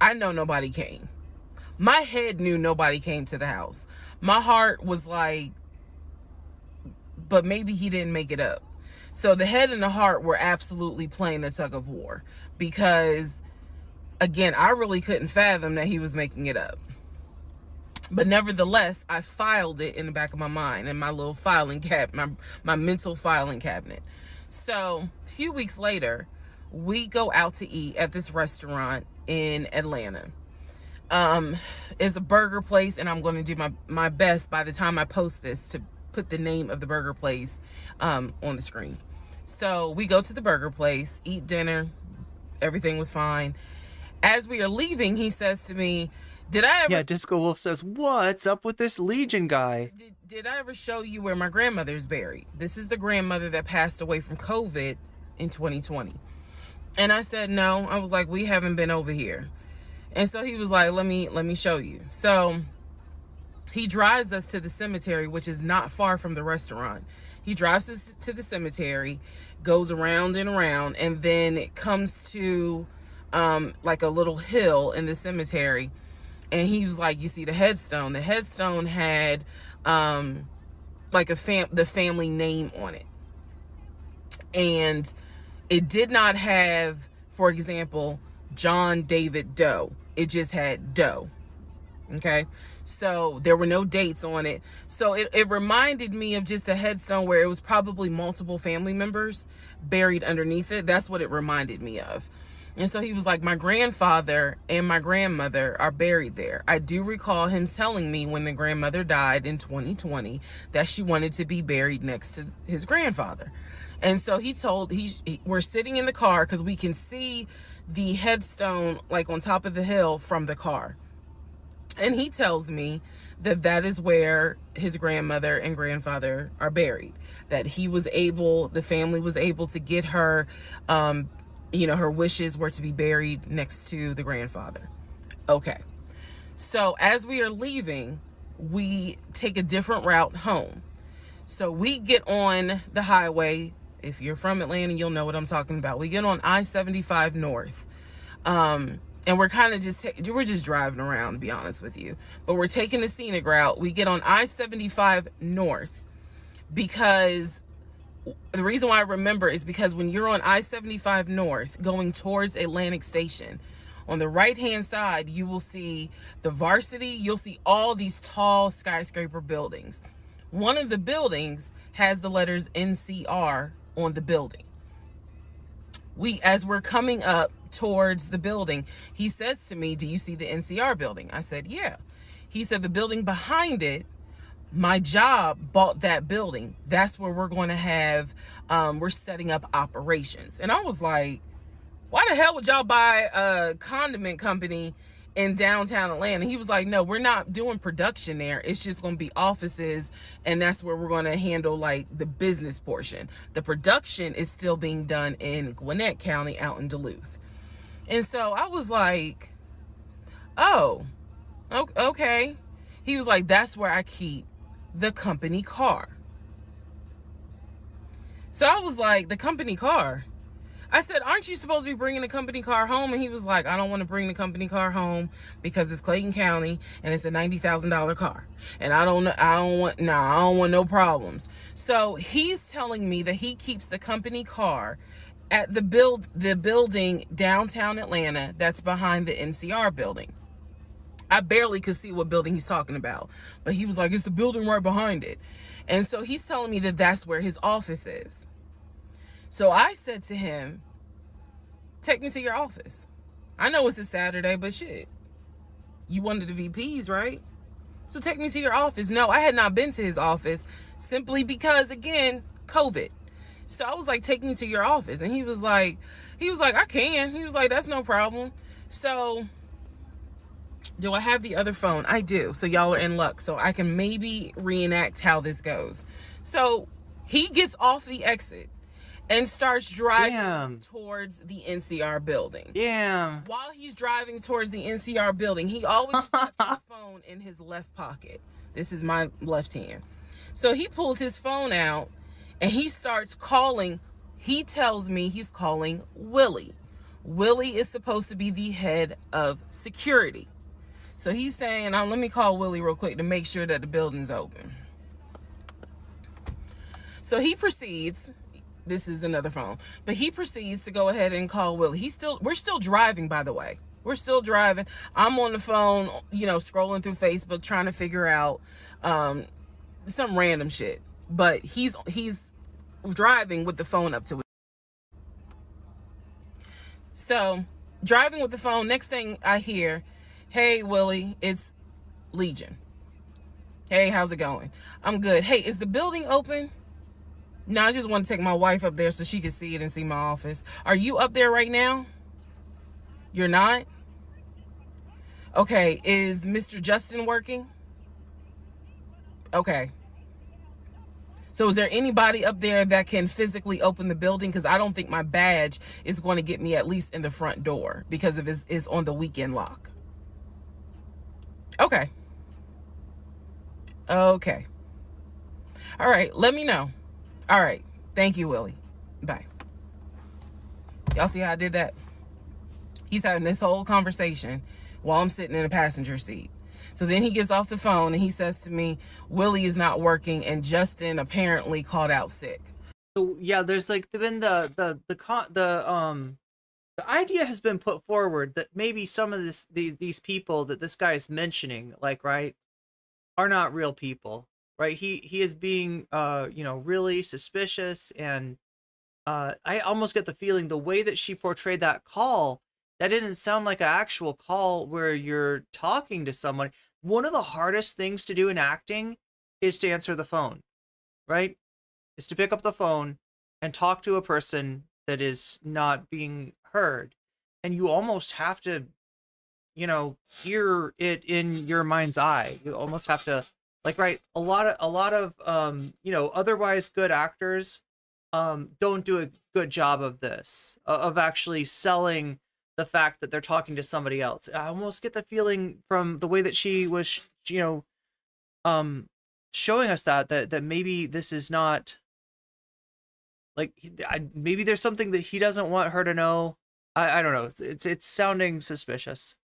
I know nobody came. My head knew nobody came to the house. My heart was like, but maybe he didn't make it up. So the head and the heart were absolutely playing a tug of war because, again, I really couldn't fathom that he was making it up. But nevertheless, I filed it in the back of my mind in my little filing cabinet, my mental filing cabinet. So a few weeks later, we go out to eat at this restaurant in Atlanta. It's a burger place, and I'm going to do my best by the time I post this to put the name of the burger place on the screen. So we go to the burger place, eat dinner. Everything was fine. As we are leaving, he says to me, did I ever... Yeah, Disco Wolf says, what's up with this Legion guy? Did I ever show you where my grandmother's buried? This is the grandmother that passed away from COVID in 2020. And I said, no. I was like, we haven't been over here. And so he was like, let me show you. So he drives us to the cemetery, which is not far from the restaurant. He drives us to the cemetery, goes around and around, and then it comes to like a little hill in the cemetery. And he was like, you see the headstone. The headstone had like the family name on it. And it did not have, for example, John David Doe. It just had Doe. Okay. So there were no dates on it. So it reminded me of just a headstone where it was probably multiple family members buried underneath it. That's what it reminded me of. And so he was like, my grandfather and my grandmother are buried there. I do recall him telling me when the grandmother died in 2020 that she wanted to be buried next to his grandfather. And so we're sitting in the car because we can see the headstone like on top of the hill from the car. And he tells me that that is where his grandmother and grandfather are buried. That the family was able to get her, her wishes were to be buried next to the grandfather. Okay. So as we are leaving, we take a different route home. So we get on the highway. If you're from Atlanta, you'll know what I'm talking about. We get on I-75 North. And we're kind of we're just driving around, to be honest with you. But we're taking the scenic route. We get on I-75 North because the reason why I remember is because when you're on I-75 North going towards Atlantic Station, on the right-hand side, you will see the Varsity. You'll see all these tall skyscraper buildings. One of the buildings has the letters NCR on the building. As we're coming up towards the building, he says to me, do you see the NCR building? I said, yeah. He said, the building behind it, my job bought that building. That's where we're going to have, we're setting up operations. And I was like, why the hell would y'all buy a condiment company in downtown Atlanta? He was like, no, we're not doing production there. It's just going to be offices. And that's where we're going to handle like the business portion. The production is still being done in Gwinnett County out in Duluth. And so I was like, oh, okay. He was like, that's where I keep the company car. So I was like, the company car? I said, aren't you supposed to be bringing the company car home? And he was like, I don't want to bring the company car home because it's Clayton County and it's a $90,000 car. And I don't want no problems. So he's telling me that he keeps the company car at the building downtown Atlanta that's behind the NCR building. I barely could see what building he's talking about, but he was like, it's the building right behind it. And so he's telling me that that's where his office is. So I said to him, take me to your office. I know it's a Saturday, but shit, you one of the VPs, right? So take me to your office. No, I had not been to his office simply because, again, COVID. So I was like, take me to your office. And he was like, I can. He was like, that's no problem. So do I have the other phone? I do. So y'all are in luck. So I can maybe reenact how this goes. So he gets off the exit and starts driving towards the NCR building. While he's driving towards the NCR building, he always keeps his phone in his left pocket. This is my left hand. So he pulls his phone out and he starts calling. He tells me he's calling Willie. Willie is supposed to be the head of security. So he's saying, let me call Willie real quick to make sure that the building's open. So he proceeds. This is another phone, but he proceeds to go ahead and call Willie. We're still driving, by the way. We're still driving. I'm on the phone, scrolling through Facebook, trying to figure out some random shit. But he's driving with the phone up to it. So driving with the phone. Next thing I hear, hey Willie, it's Legion. Hey, how's it going? I'm good. Hey, is the building open? No, I just want to take my wife up there so she can see it and see my office. Are you up there right now? You're not? Okay, is Mr. Justin working? Okay. So is there anybody up there that can physically open the building? Because I don't think my badge is going to get me at least in the front door because of it's on the weekend lock. Okay. Okay. All right, let me know. All right. Thank you, Willie. Bye. Y'all see how I did that? He's having this whole conversation while I'm sitting in a passenger seat. So then he gets off the phone and he says to me, Willie is not working and Justin apparently called out sick. So yeah, there's like been the idea has been put forward that maybe some of these people that this guy is mentioning, like, right, are not real people, right? He is being really suspicious, and I almost get the feeling the way that she portrayed that call, that didn't sound like an actual call where you're talking to someone. One of the hardest things to do in acting is to answer the phone, right? Is to pick up the phone and talk to a person that is not being heard. And you almost have to, hear it in your mind's eye. You almost have to, right, a lot of otherwise good actors don't do a good job of this, of actually selling the fact that they're talking to somebody else. I almost get the feeling from the way that she was, showing us that maybe this is not, maybe there's something that he doesn't want her to know. I don't know. It's sounding suspicious.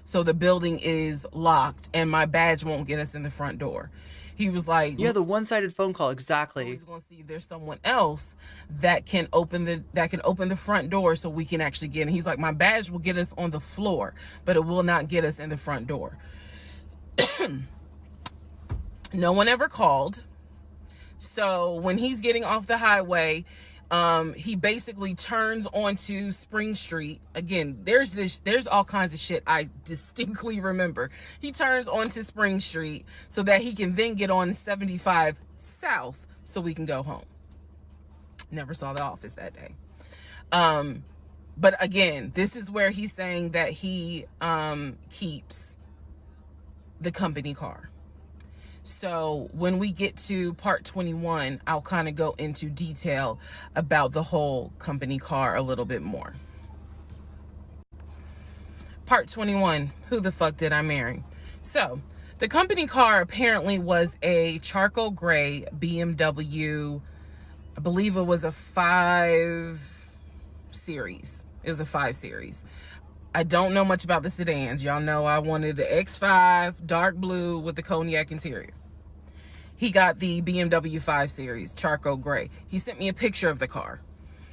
So the building is locked and my badge won't get us in the front door. He was like, yeah, the one-sided phone call. Exactly. He's going to see if there's someone else that can open the front door so we can actually get in. He's like, my badge will get us on the floor, but it will not get us in the front door. No one ever called. So when he's getting off the highway, he basically turns onto Spring Street. Again, there's all kinds of shit I distinctly remember. He turns onto Spring Street so that he can then get on 75 South so we can go home. Never saw the office that day. But again, this is where he's saying that he keeps the company car. So when we get to part 21, I'll kind of go into detail about the whole company car a little bit more. Part 21, who the fuck did I marry? So the company car apparently was a charcoal gray BMW. I believe it was a 5 Series. It was a 5 Series. I don't know much about the sedans. Y'all know I wanted the X5, dark blue with the cognac interior. He got the BMW 5 Series, charcoal gray. He sent me a picture of the car.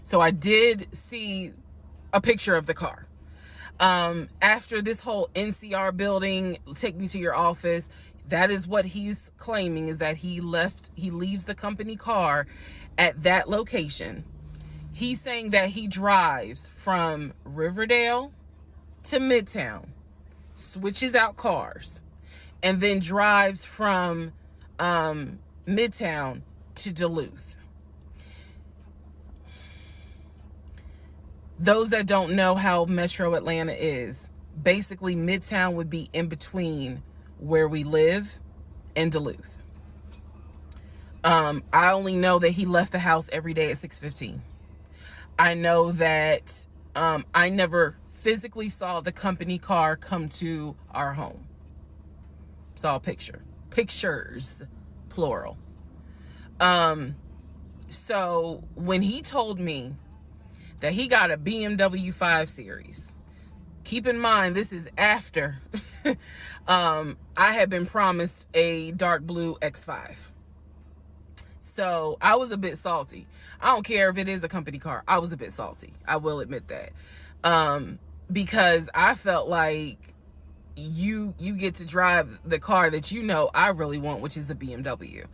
So I did see a picture of the car. After this whole NCR building, take me to your office, that is what he's claiming, is that he leaves the company car at that location. He's saying that he drives from Riverdale to Midtown, switches out cars, and then drives from Midtown to Duluth. Those that don't know how Metro Atlanta is, basically Midtown would be in between where we live and Duluth. I only know that he left the house every day at 6:15. I know that I never physically saw the company car come to our home. Saw a pictures, plural. So when he told me that he got a BMW 5 Series, keep in mind, this is after I had been promised a dark blue X5. So I was a bit salty. I don't care if it is a company car. I was a bit salty. I will admit that. Because I felt like you get to drive the car that I really want, which is a BMW.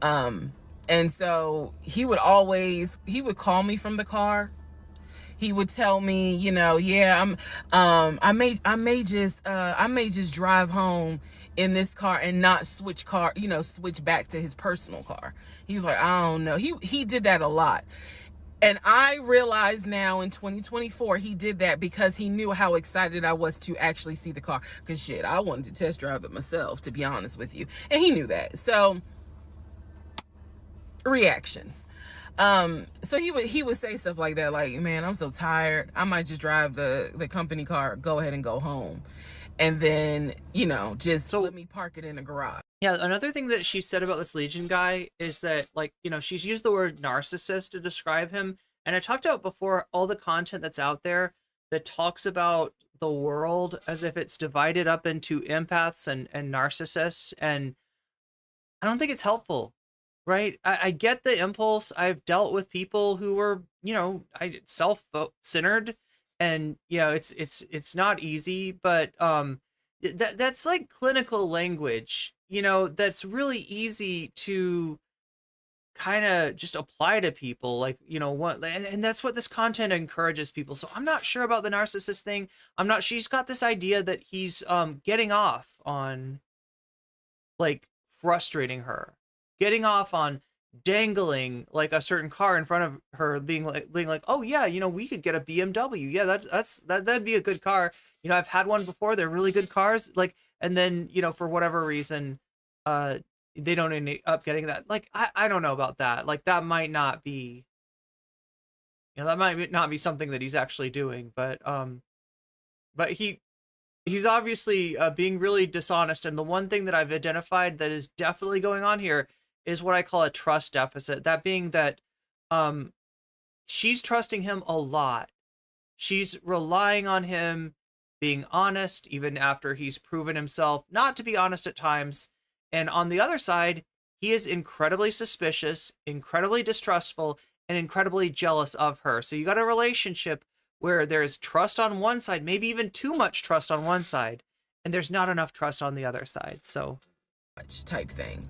And so he would call me from the car. He would tell me, yeah, I may just drive home in this car and not switch back to his personal car. He was like, I don't know. He did that a lot. And I realize now in 2024, he did that because he knew how excited I was to actually see the car. Because shit, I wanted to test drive it myself, to be honest with you. And he knew that. So, reactions. So he would say stuff like that, like, man, I'm so tired. I might just drive the company car, go ahead and go home. And then, just let me park it in the garage. Yeah, another thing that she said about this Legion guy is that, she's used the word narcissist to describe him. And I talked about before all the content that's out there that talks about the world as if it's divided up into empaths and narcissists. And I don't think it's helpful, right? I get the impulse. I've dealt with people who were, self-centered, and, it's not easy, but that's like clinical language. you know, that's really easy to kind of just apply to people, like, you know what, and that's what this content encourages people. So I'm not sure about the narcissist thing. She's got this idea that he's getting off on like frustrating her, getting off on dangling like a certain car in front of her, being like, oh yeah, you know, we could get a BMW. Yeah, that'd be a good car. You know, I've had one before. They're really good cars. Like, and then, you know, for whatever reason, they don't end up getting that. Like, I don't know about that. Like, that might not be, you know, that might not be something that he's actually doing, but he's obviously being really dishonest. And the one thing that I've identified that is definitely going on here is what I call a trust deficit. That being that she's trusting him a lot. She's relying on him being honest, even after he's proven himself not to be honest at times. And on the other side, he is incredibly suspicious, incredibly distrustful, and incredibly jealous of her. So you got a relationship where there's trust on one side, maybe even too much trust on one side, and there's not enough trust on the other side. So, type thing.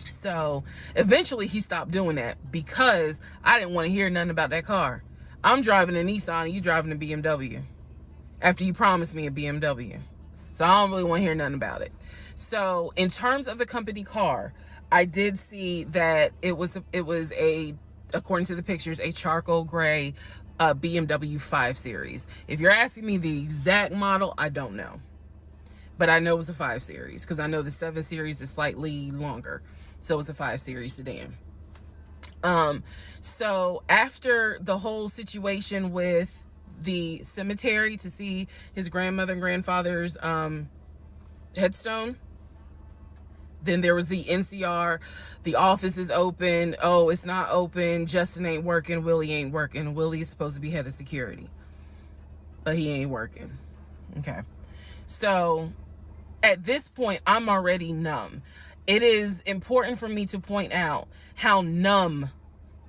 So eventually he stopped doing that because I didn't want to hear nothing about that car. I'm driving a Nissan and you driving a BMW after you promised me a BMW. So I don't really want to hear nothing about it. So in terms of the company car, I did see that it was a, according to the pictures, a charcoal gray BMW 5 Series. If you're asking me the exact model, I don't know. But I know it was a 5 Series because I know the 7 Series is slightly longer. So it's a 5 Series sedan. So after the whole situation with the cemetery to see his grandmother and grandfather's headstone, then there was the NCR, the office is open, oh, it's not open, Justin ain't working, Willie ain't working. Willie is supposed to be head of security, but he ain't working. Okay. So at this point, I'm already numb. It is important for me to point out how numb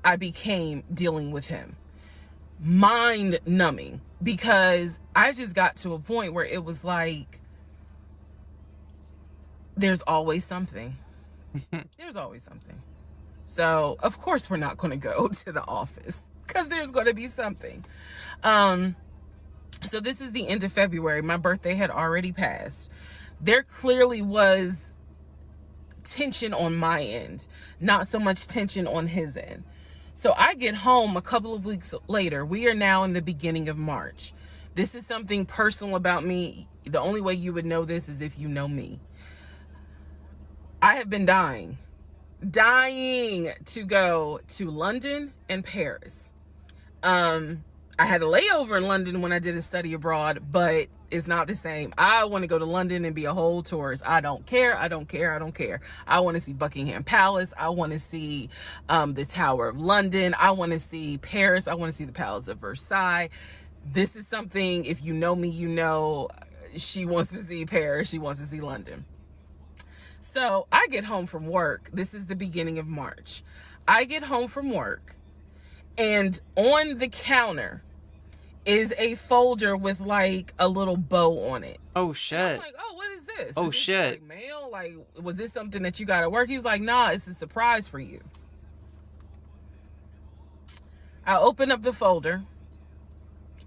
I became dealing with him. Mind numbing, because I just got to a point where it was like, there's always something. There's always something. So of course we're not going to go to the office because there's going to be something. So this is the end of February. My birthday had already passed. There clearly was tension on my end, not so much tension on his end. So I get home a couple of weeks later. We are now in the beginning of March. This is something personal about me. The only way you would know this is if you know me. I have been dying to go to London and Paris. I had a layover in London when I did a study abroad, but it's not the same. I want to go to London and be a whole tourist. I don't care. I want to see Buckingham Palace. I want to see the Tower of London. I want to see Paris. I want to see the Palace of Versailles. This is something, if you know me, you know she wants to see Paris. She wants to see London. So I get home from work. This is the beginning of March. I get home from work, and on the counter is a folder with like a little bow on it. Oh shit. I'm like, oh, what is this? Oh is this shit. like mail? Like, was this something that you got at work? He's like, nah, it's a surprise for you. I open up the folder.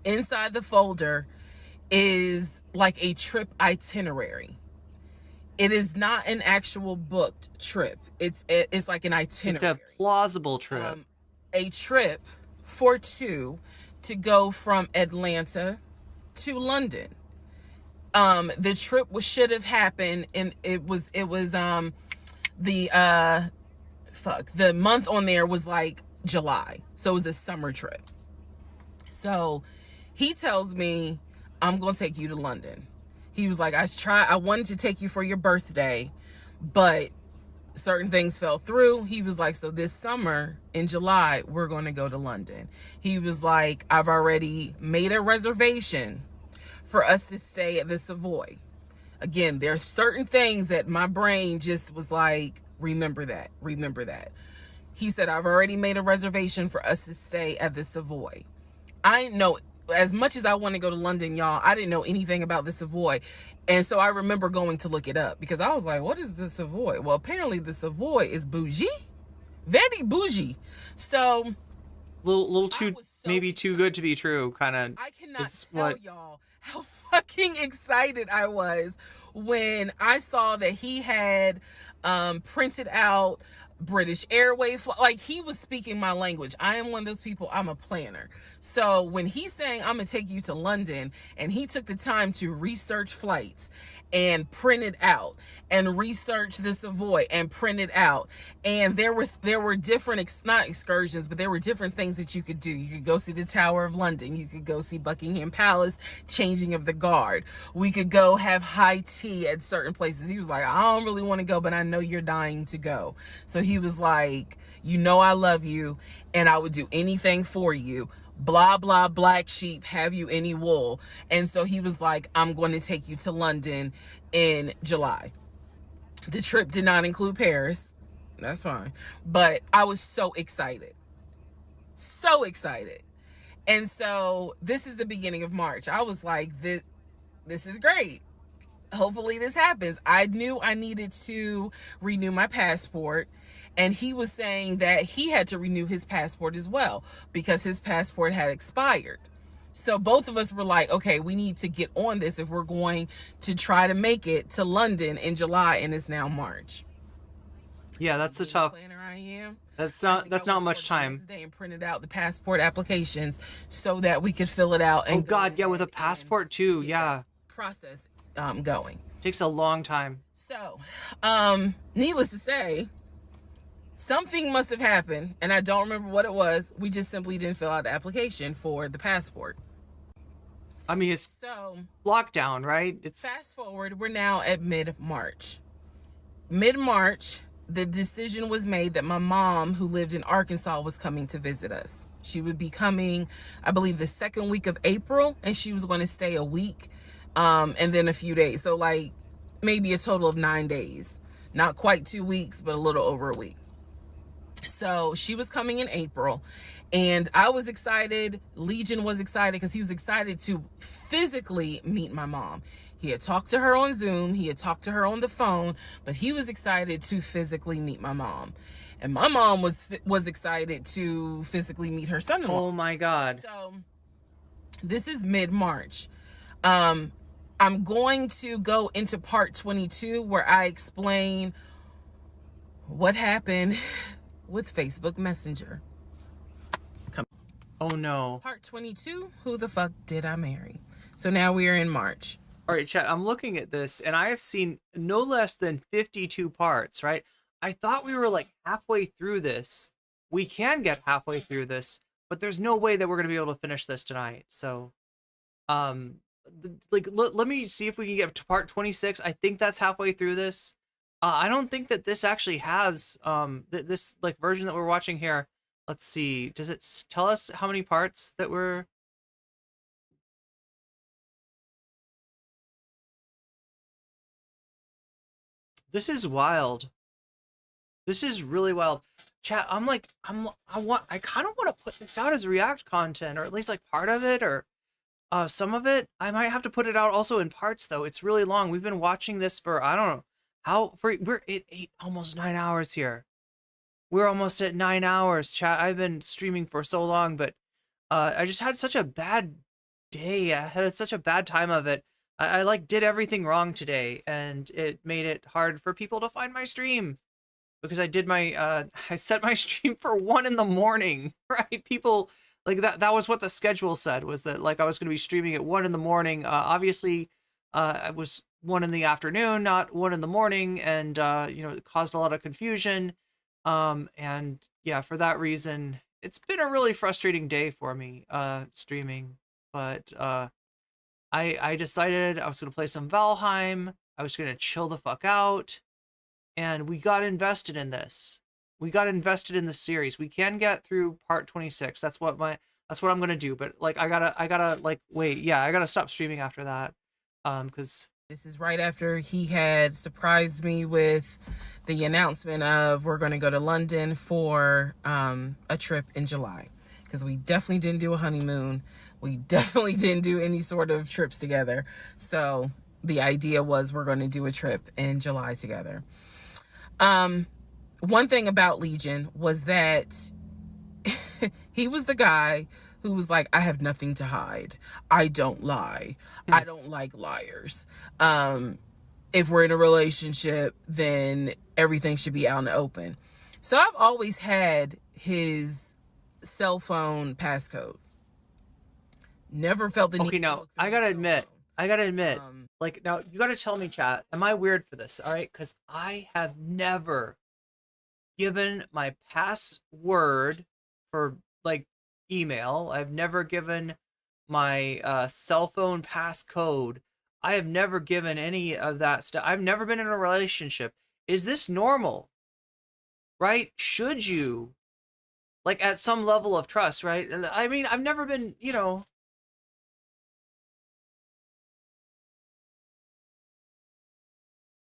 Inside the folder is like a trip itinerary. It is not an actual booked trip. It's like an itinerary. It's a plausible trip. A trip for two to go from Atlanta to London. The trip should have happened, and it was the month on there was like July, so it was a summer trip. So he tells me, I'm gonna take you to London. He was like, I wanted to take you for your birthday, but certain things fell through. He was like, so this summer in July, we're going to go to London. He was like, I've already made a reservation for us to stay at the Savoy. Again, there are certain things that my brain just was like, remember that. He said, I've already made a reservation for us to stay at the Savoy. I know, as much as I want to go to London, y'all, I didn't know anything about the Savoy. And so I remember going to look it up because I was like, what is the Savoy? Well, apparently the Savoy is bougie, very bougie. So little too, maybe too good to be true, kind of. I cannot tell y'all how fucking excited I was when I saw that he had printed out British Airways. Like, he was speaking my language. I am one of those people, I'm a planner. So when he's saying, I'm gonna take you to London, and he took the time to research flights and print it out and research the Savoy and print it out, and there were different not excursions, but there were different things that you could do. You could go see the Tower of London, you could go see Buckingham Palace, changing of the guard, we could go have high tea at certain places. He was like, I don't really want to go, but I know you're dying to go. So he was like, you know I love you and I would do anything for you, blah blah, black sheep, have you any wool? And so he was like, I'm going to take you to London in July. The trip did not include Paris, that's fine, but I was so excited, and so this is the beginning of March. I was like, this is great, hopefully this happens. I knew I needed to renew my passport, and he was saying that he had to renew his passport as well because his passport had expired. So both of us were like, okay, we need to get on this if we're going to try to make it to London in July, and it's now March. Yeah, that's a tough planner I am. That's not much time. Today and printed out the passport applications so that we could fill it out. And oh God, yeah, with a passport too. Yeah. Process going. Takes a long time. So, needless to say, something must have happened, and I don't remember what it was. We just simply didn't fill out the application for the passport. I mean, it's so lockdown, right? It's fast forward. We're now at mid-March. Mid-March, the decision was made that my mom, who lived in Arkansas, was coming to visit us. She would be coming, I believe, the second week of April, and she was going to stay a week, and then a few days. So like maybe a total of 9 days. Not quite 2 weeks, but a little over a week. So she was coming in April, and I was excited. Legion was excited because he was excited to physically meet my mom. He had talked to her on Zoom, he had talked to her on the phone, but he was excited to physically meet my mom. And my mom was excited to physically meet her son-in-law. Oh my God. So this is mid-March. I'm going to go into part 22 where I explain what happened with Facebook Messenger. Oh no. Part 22, who the fuck did I marry? So now we are in March. All right, chat, I'm looking at this, and I have seen no less than 52 parts, right? I thought we were like halfway through this. We can get halfway through this, but there's no way that we're going to be able to finish this tonight. So, let me see if we can get to part 26. I think that's halfway through this. I don't think that this actually has, this like version that we're watching here. Let's see. Does it tell us how many parts that we're... This is wild. This is really wild. Chat, I kind of want to put this out as React content, or at least like part of it, or some of it. I might have to put it out also in parts though. It's really long. We've been watching this for, I don't know, we're at almost 9 hours here. We're almost at 9 hours, chat. I've been streaming for so long, but I just had such a bad day. I had such a bad time of it. I like did everything wrong today, and it made it hard for people to find my stream because I did my I set my stream for 1 in the morning, right? People like that was what the schedule said, was that like I was going to be streaming at 1 in the morning. Obviously it was 1 in the afternoon, not 1 in the morning, and you know, it caused a lot of confusion. And yeah, for that reason, it's been a really frustrating day for me streaming, but I decided I was going to play some Valheim. I was going to chill the fuck out, and we got invested in this. We got invested in the series. We can get through part 26. That's what I'm going to do. But like, I gotta like, wait, yeah, I gotta stop streaming after that. Cause this is right after he had surprised me with the announcement of we're going to go to London for a trip in July, because we definitely didn't do a honeymoon. We definitely didn't do any sort of trips together. So the idea was we're going to do a trip in July together. One thing about Legion was that he was the guy who was like, I have nothing to hide. I don't lie. I don't like liars. If we're in a relationship, then everything should be out in the open. So I've always had his cell phone passcode. Never felt the need. Okay, now I gotta admit, like, now you gotta tell me, chat, am I weird for this? All right, because I have never given my password for like email. I've never given my cell phone passcode. I have never given any of that stuff. I've never been in a relationship. Is this normal? Right? Should you, like, at some level of trust, right? And I mean, I've never been, you know,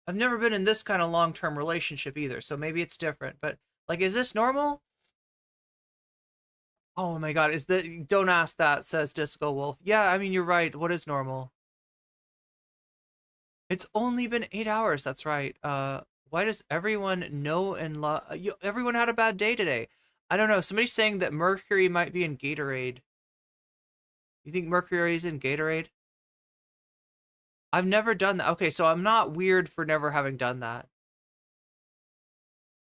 I've never been in this kind of long-term relationship either, so maybe it's different. But like, is this normal? Oh my God, don't ask that, says Disco Wolf. Yeah, I mean, you're right. What is normal? It's only been 8 hours. That's right. Why does everyone know and love? Everyone had a bad day today. I don't know. Somebody's saying that Mercury might be in Gatorade. You think Mercury is in Gatorade? I've never done that. Okay, so I'm not weird for never having done that.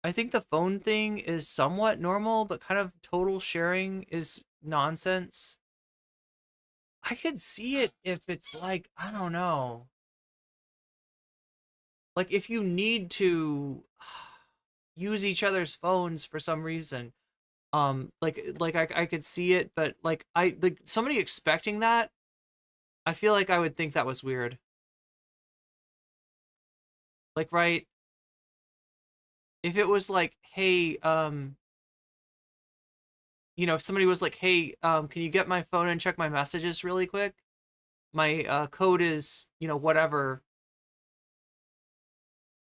I think the phone thing is somewhat normal, but kind of total sharing is nonsense. I could see it if it's like, I don't know. Like, if you need to use each other's phones for some reason, like I could see it, but like somebody expecting that, I feel like I would think that was weird. Like, right? If it was like, hey, you know, if somebody was like, hey, can you get my phone and check my messages really quick? My code is, you know, whatever.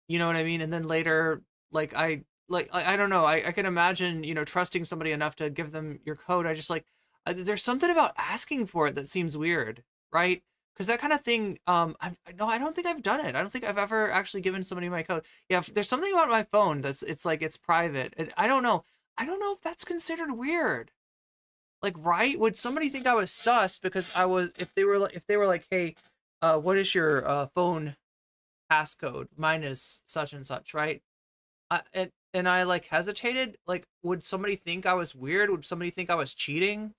You know what I mean? And then later, like, I don't know. I can imagine, you know, trusting somebody enough to give them your code. I just like, there's something about asking for it that seems weird, right? Because that kind of thing, I don't think I've done it. I don't think I've ever actually given somebody my code. Yeah, there's something about my phone it's like, it's private. And I don't know if that's considered weird. Like, right? Would somebody think I was sus because if they were like, hey, what is your phone passcode? Mine is such and such, right? And I like hesitated. Like, would somebody think I was weird? Would somebody think I was cheating?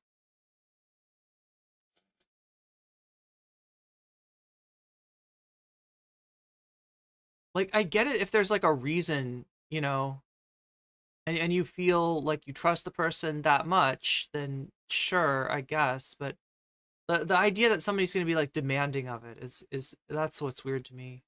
Like, I get it if there's like a reason, you know, and you feel like you trust the person that much, then sure, I guess. But the idea that somebody's going to be like demanding of it is that's what's weird to me.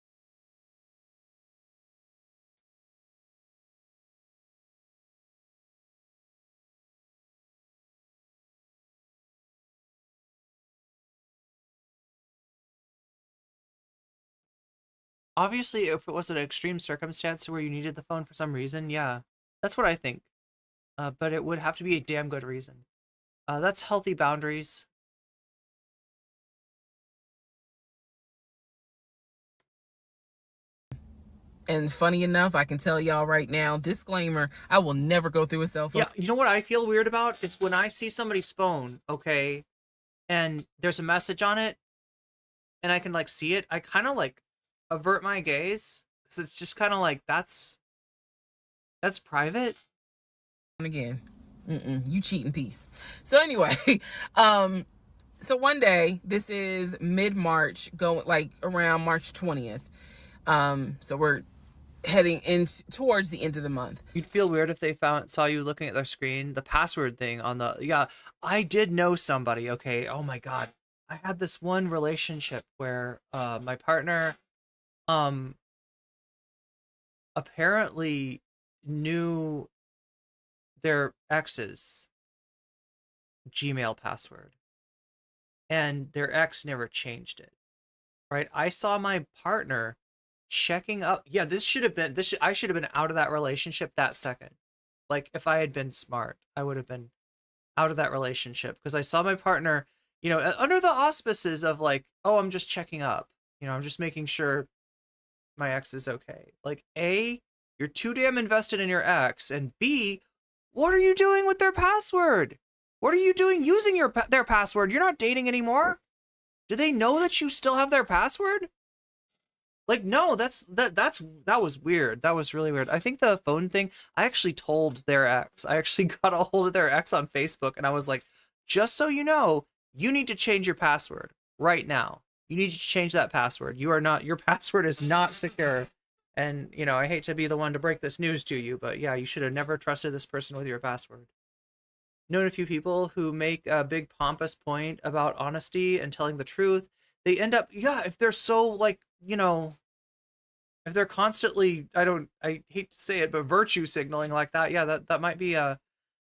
Obviously, if it was an extreme circumstance where you needed the phone for some reason, yeah, that's what I think. But it would have to be a damn good reason. That's healthy boundaries. And funny enough, I can tell y'all right now, disclaimer, I will never go through a cell phone. Yeah, you know what I feel weird about is when I see somebody's phone, okay, and there's a message on it, and I can like see it, I kind of like avert my gaze because it's just kind of like that's private. And again, you cheating piece. So anyway, so one day, this is mid-March, going like around March 20th. So we're heading towards the end of the month. You'd feel weird if they saw you looking at their screen. The password thing on the, yeah, I did know somebody. Okay. Oh my God. I had this one relationship where, my partner, apparently knew their ex's Gmail password and their ex never changed it. Right. I saw my partner checking up. Yeah, I should have been out of that relationship that second. Like, if I had been smart, I would have been out of that relationship because I saw my partner, you know, under the auspices of like, oh, I'm just checking up. You know, I'm just making sure my ex is okay. Like, A, you're too damn invested in your ex, and B, what are you doing with their password? What are you doing using their password? You're not dating anymore. Do they know that you still have their password? Like, no, that was weird. That was really weird. I think the phone thing, I actually told their ex. I actually got a hold of their ex on Facebook, and I was like, just so you know, you need to change your password right now. You need to change that password. Your password is not secure. And, you know, I hate to be the one to break this news to you, but yeah, you should have never trusted this person with your password. Known a few people who make a big pompous point about honesty and telling the truth. They end up, if they're so, like, you know, if they're constantly, I hate to say it, but virtue signaling like that, that might be a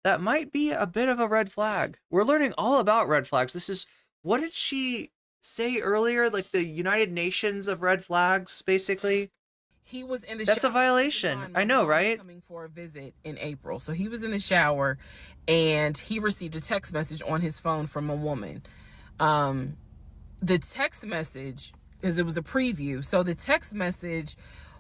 bit of a red flag. We're learning all about red flags. This is, what did she say earlier? Like the United Nations of red flags, basically. He was in the That's a shower. violation. I know, right? Coming for a visit in April. So he was in the shower and he received a text message on his phone from a woman. The text message, because it was a preview, so the text message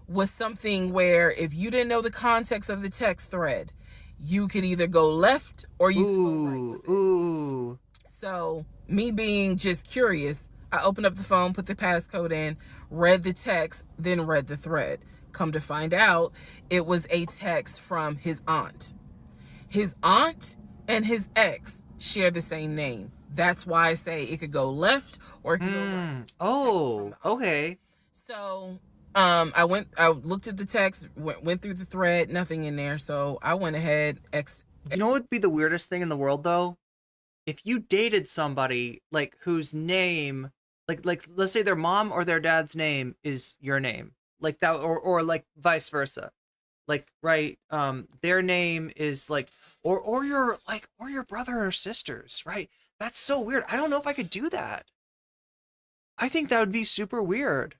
was something where if you didn't know the context of the text thread, you could either go left or you could go right with it. Ooh. So me being just curious, I opened up the phone, put the passcode in, read the text, then read the thread. Come to find out, it was a text from his aunt. His aunt and his ex share the same name. That's why I say it could go left or it could go right. Oh, okay. So I looked at the text, went through the thread, nothing in there. So I went ahead. You know what would be the weirdest thing in the world, though? If you dated somebody like whose name, like let's say their mom or their dad's name is your name, like that, or like vice versa, like, right? Their name is like, or your brother or sisters, right? That's so weird. I don't know if I could do that. I think that would be super weird.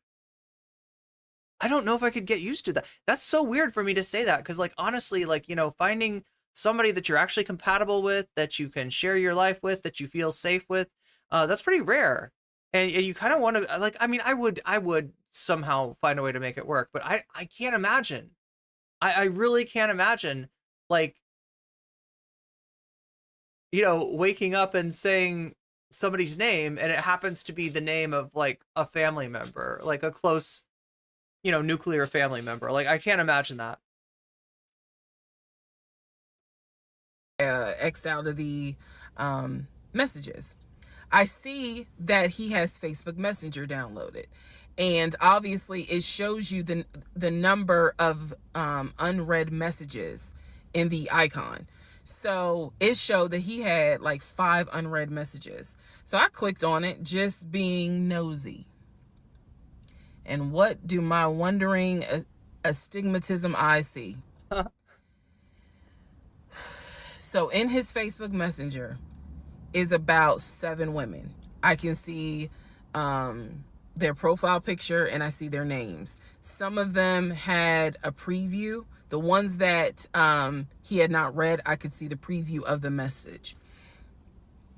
I don't know if I could get used to that. That's so weird for me to say that, because, like, honestly, like, you know, finding somebody that you're actually compatible with, that you can share your life with, that you feel safe with, that's pretty rare. And you kind of want to, like, I mean, I would somehow find a way to make it work, but I can't imagine. I really can't imagine, like, you know, waking up and saying somebody's name and it happens to be the name of, like, a family member, like a close, you know, nuclear family member. Like, I can't imagine that. X out of the messages. I see that he has Facebook Messenger downloaded, and obviously it shows you the number of unread messages in the icon. So it showed that he had like 5 unread messages. So I clicked on it, just being nosy. And what do my wondering astigmatism eyes see? So in his Facebook Messenger is about 7 women. I can see their profile picture and I see their names. Some of them had a preview. The ones that he had not read, I could see the preview of the message.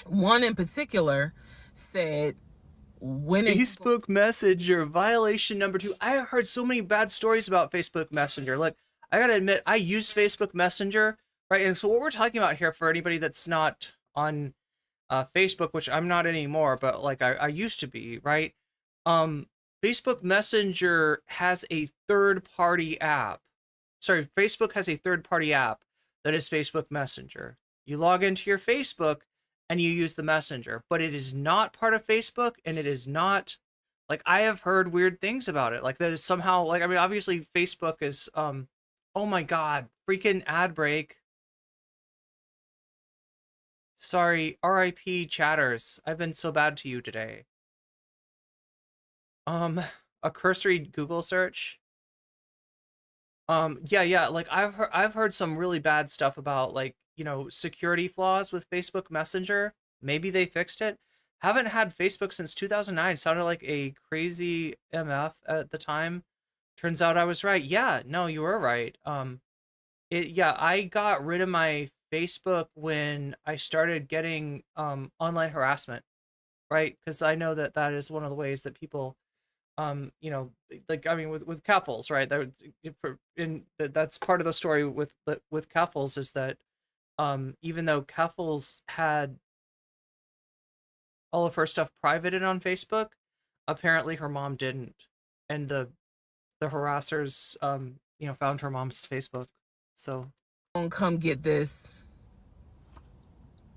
One in particular said, Facebook Messenger violation number 2. I have heard so many bad stories about Facebook Messenger. Like, I gotta admit, I used Facebook Messenger, right? And so what we're talking about here, for anybody that's not on Facebook, which I'm not anymore, but like I used to be, right? Facebook Messenger has a third-party app. Sorry, Facebook has a third-party app that is Facebook Messenger. You log into your Facebook and you use the Messenger, but it is not part of Facebook, and it is not, like, I have heard weird things about it. Like, that is somehow, like, I mean, obviously Facebook is, oh my God, freaking ad break. Sorry, RIP chatters. I've been so bad to you today. A cursory Google search. Yeah, like I've heard some really bad stuff about, like, you know, security flaws with Facebook Messenger. Maybe they fixed it. Haven't had Facebook since 2009. Sounded like a crazy MF at the time. Turns out I was right. Yeah, no, you were right. I got rid of my Facebook when I started getting online harassment, right? Because I know that is one of the ways that people you know, like, I mean, with Kaffels, right? That's part of the story with Kaffels, is that even though Kaffels had all of her stuff privated on Facebook, apparently her mom didn't, and the harassers, you know, found her mom's Facebook. So, come get this.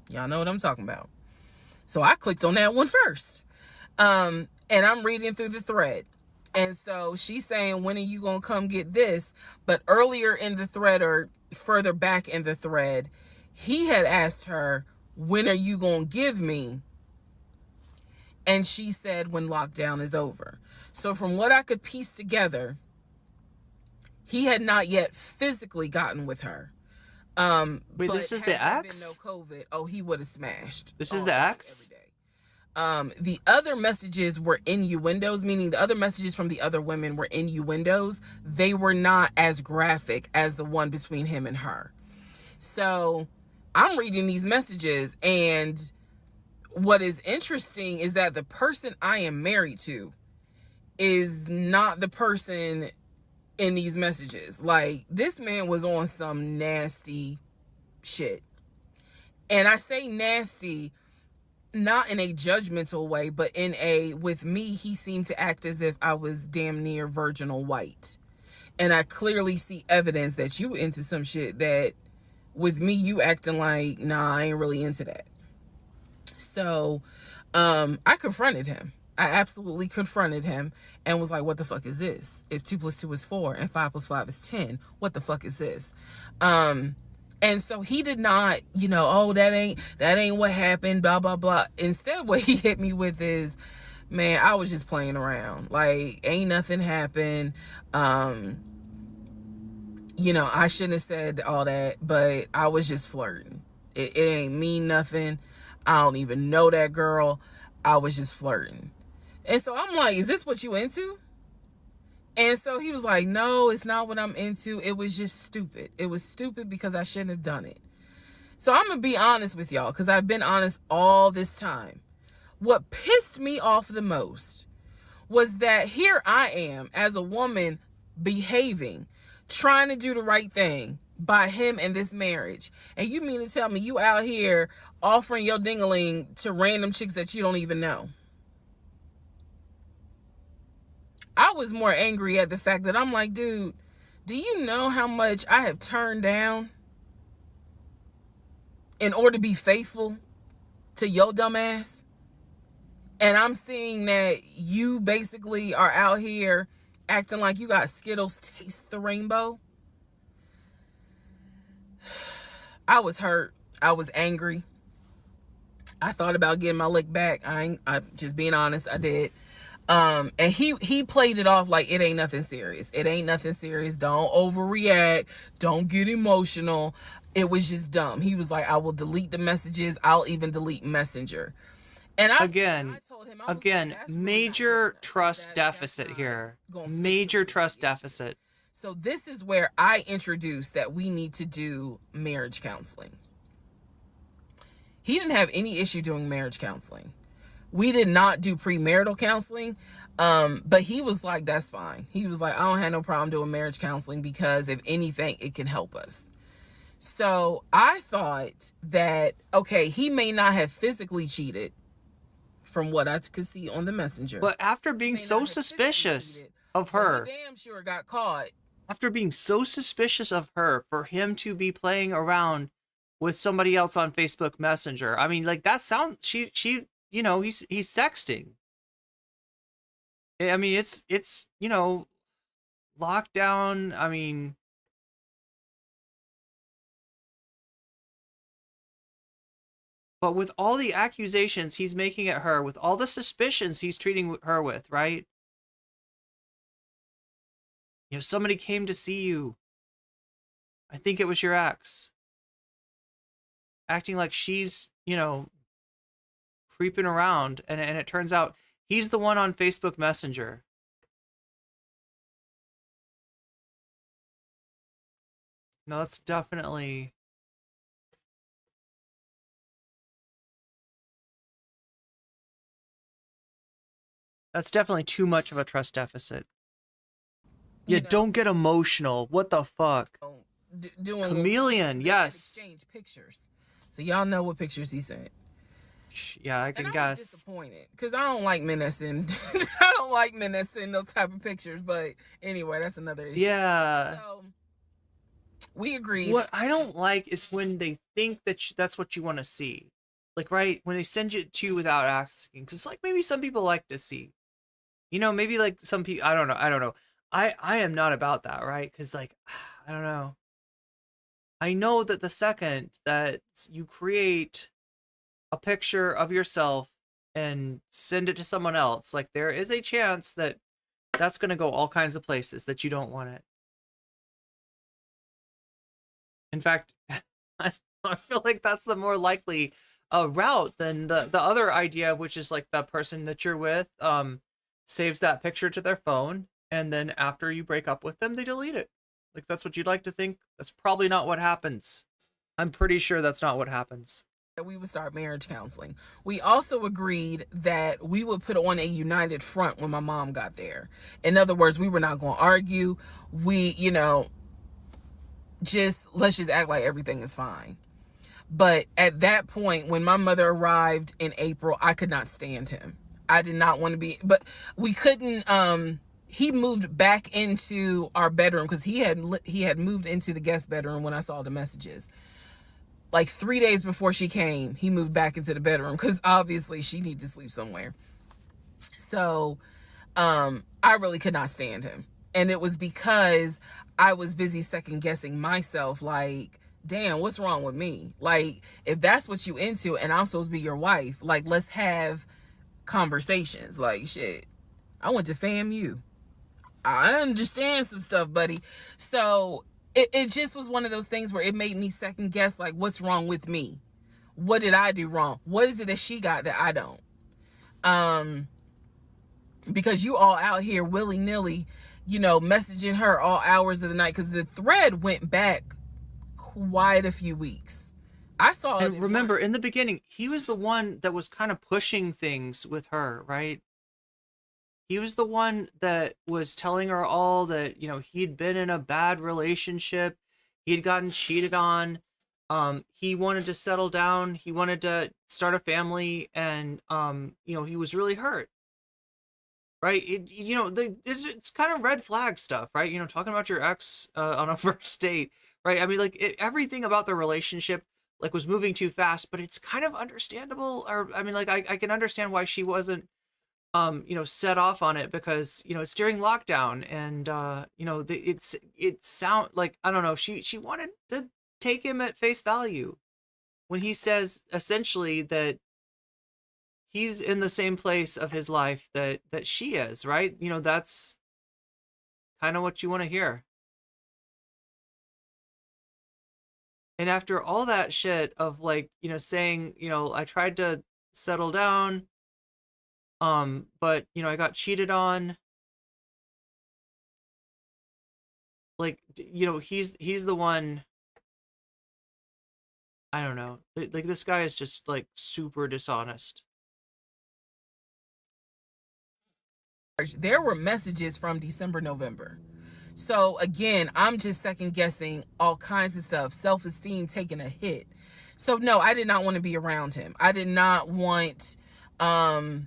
Y'all know what I'm talking about. So I clicked on that one first. And I'm reading through the thread. And so she's saying, when are you going to come get this? But earlier in the thread, or further back in the thread, he had asked her, when are you going to give me? And she said, when lockdown is over. So from what I could piece together, he had not yet physically gotten with her. Wait, this is the ex? No COVID. Oh, he would have smashed. This is the ex? The other messages were innuendos, meaning the other messages from the other women were innuendos. They were not as graphic as the one between him and her. So I'm reading these messages, and what is interesting is that the person I am married to is not the person in these messages. Like, this man was on some nasty shit. And I say nasty not in a judgmental way, but in a, with me, he seemed to act as if I was damn near virginal white. And I clearly see evidence that you into some shit that with me, you acting like, nah, I ain't really into that. So I confronted him. I absolutely confronted him and was like, what the fuck is this? If 2 + 2 is 4 and 5 + 5 is 10, what the fuck is this? And so he did not, you know, oh, that ain't what happened, blah, blah, blah. Instead, what he hit me with is, man, I was just playing around. Like, ain't nothing happened. You know, I shouldn't have said all that, but I was just flirting. It ain't mean nothing. I don't even know that girl. I was just flirting. And so I'm like, is this what you into? And so he was like, no, it's not what I'm into. It was just stupid. It was stupid because I shouldn't have done it. So I'm going to be honest with y'all, because I've been honest all this time. What pissed me off the most was that here I am as a woman behaving, trying to do the right thing by him and this marriage. And you mean to tell me you out here offering your ding-a-ling to random chicks that you don't even know? I was more angry at the fact that I'm like, dude, do you know how much I have turned down in order to be faithful to your dumb ass? And I'm seeing that you basically are out here acting like you got Skittles taste the rainbow. I was hurt. I was angry. I thought about getting my lick back. I'm just being honest, I did. And he played it off like it ain't nothing serious. It ain't nothing serious. Don't overreact. Don't get emotional. It was just dumb. He was like, I will delete the messages. I'll even delete Messenger. And I told him, major trust deficit here. Major trust deficit. So this is where I introduced that we need to do marriage counseling. He didn't have any issue doing marriage counseling. We did not do premarital counseling, but he was like, that's fine. He was like, I don't have no problem doing marriage counseling because if anything, it can help us. So I thought that, okay, he may not have physically cheated from what I could see on the messenger. But after being so suspicious of her, damn sure got caught. After being so suspicious of her, for him to be playing around with somebody else on Facebook Messenger. I mean, like, that sounds, she, you know, he's sexting. I mean, it's, you know, lockdown. I mean, but with all the accusations he's making at her, with all the suspicions he's treating her with, right? You know, somebody came to see you. I think it was your ex. Acting like she's, you know, creeping around. And it turns out he's the one on Facebook Messenger. No, that's definitely... That's definitely too much of a trust deficit. Yeah, don't get emotional. What the fuck? Doing Chameleon, yes. exchange pictures. So y'all know what pictures he sent. Yeah, I can and guess. I was disappointed because I don't like men that send. I don't like men that send those type of pictures. But anyway, that's another issue. Yeah. So we agreed. What I don't like is when they think that that's what you want to see. Like, right, when they send it to you without asking. Because, like, maybe some people like to see. You know, maybe, like, some people... I don't know. I am not about that, right? Because, like, I don't know. I know that the second that you create a picture of yourself and send it to someone else, like, there is a chance that that's going to go all kinds of places that you don't want it. In fact, I feel like that's the more likely route than the other idea, which is like the person that you're with saves that picture to their phone, and then after you break up with them, they delete it. Like, that's what you'd like to think. That's probably not what happens. I'm pretty sure that's not what happens. We would start marriage counseling. We also agreed that we would put on a united front when my mom got there. In other words, we were not going to argue. We, you know, let's just act like everything is fine. But at that point, when my mother arrived in April, I could not stand him. I did not want to be, but we couldn't, he moved back into our bedroom because he had moved into the guest bedroom when I saw the messages. Like 3 days before she came, he moved back into the bedroom because obviously she needed to sleep somewhere. So, I really could not stand him. And it was because I was busy second guessing myself, like, damn, what's wrong with me? Like, if that's what you into and I'm supposed to be your wife, like, let's have conversations. Like, shit, I went to FAMU. I understand some stuff, buddy. So it just was one of those things where it made me second guess, like, what's wrong with me? What did I do wrong? What is it that she got that I don't? Because you all out here willy-nilly, you know, messaging her all hours of the night, because the thread went back quite a few weeks. I saw it. And remember, in the beginning, he was the one that was kind of pushing things with her, right? He was the one that was telling her all that, you know, he'd been in a bad relationship. He'd gotten cheated on. He wanted to settle down. He wanted to start a family. And, you know, he was really hurt. Right? You know, it's kind of red flag stuff, right? You know, talking about your ex on a first date, right? I mean, like, everything about the relationship, like, was moving too fast, but it's kind of understandable. Or, I mean, like, I can understand why she wasn't, you know, set off on it, because, you know, it's during lockdown, and, you know, it sound like, I don't know, she wanted to take him at face value when he says essentially that he's in the same place of his life that she is, right? You know, that's kind of what you want to hear. And after all that shit of, like, you know, saying, you know, I tried to settle down, but, you know, I got cheated on. Like, you know, he's the one, I don't know. Like, this guy is just, like, super dishonest. There were messages from December, November. So again, I'm just second guessing all kinds of stuff, self-esteem taking a hit. So no, I did not want to be around him. I did not want, I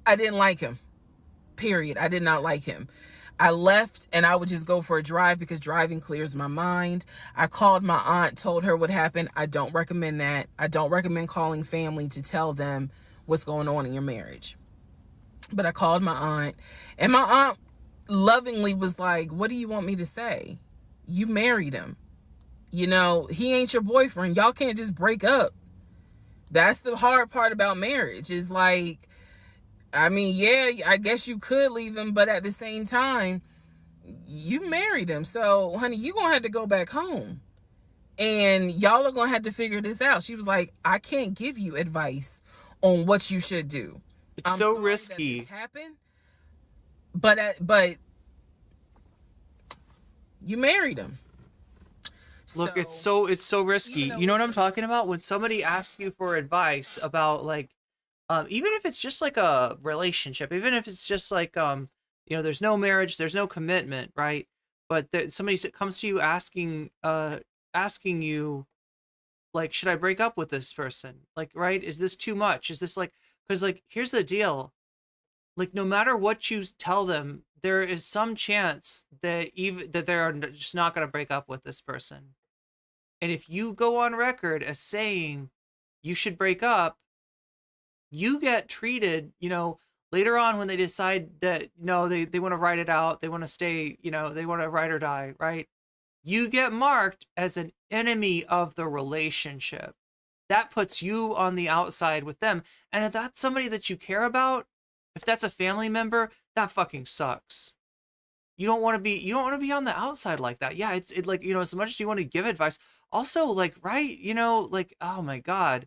didn't like him, period. I did not like him. I left and I would just go for a drive because driving clears my mind. I called my aunt, told her what happened. I don't recommend that. I don't recommend calling family to tell them what's going on in your marriage. But I called my aunt, and my aunt lovingly was like, what do you want me to say? You married him. You know, he ain't your boyfriend. Y'all can't just break up. That's the hard part about marriage, is like, I mean, yeah, I guess you could leave him, but at the same time, you married him. So, honey, you're going to have to go back home. And y'all are going to have to figure this out. She was like, I can't give you advice on what you should do. It's so risky. Happen, but you married him. Look, it's so risky. You know what I'm talking about? When somebody asks you for advice about, like, even if it's just like a relationship, even if it's just like, there's no marriage, there's no commitment, right? But somebody comes to you asking you, like, should I break up with this person? Like, right? Is this too much? Is this like, because like, here's the deal. Like, no matter what you tell them, there is some chance that they're just not going to break up with this person. And if you go on record as saying you should break up, you get treated, later on when they decide that, no, they want to write it out, they want to stay, they want to ride or die, right? You get marked as an enemy of the relationship. That puts you on the outside with them. And if that's somebody that you care about, if that's a family member, that fucking sucks. You don't want to be on the outside like that. Yeah, it's like, as much as you want to give advice, also like, right, like, oh my God,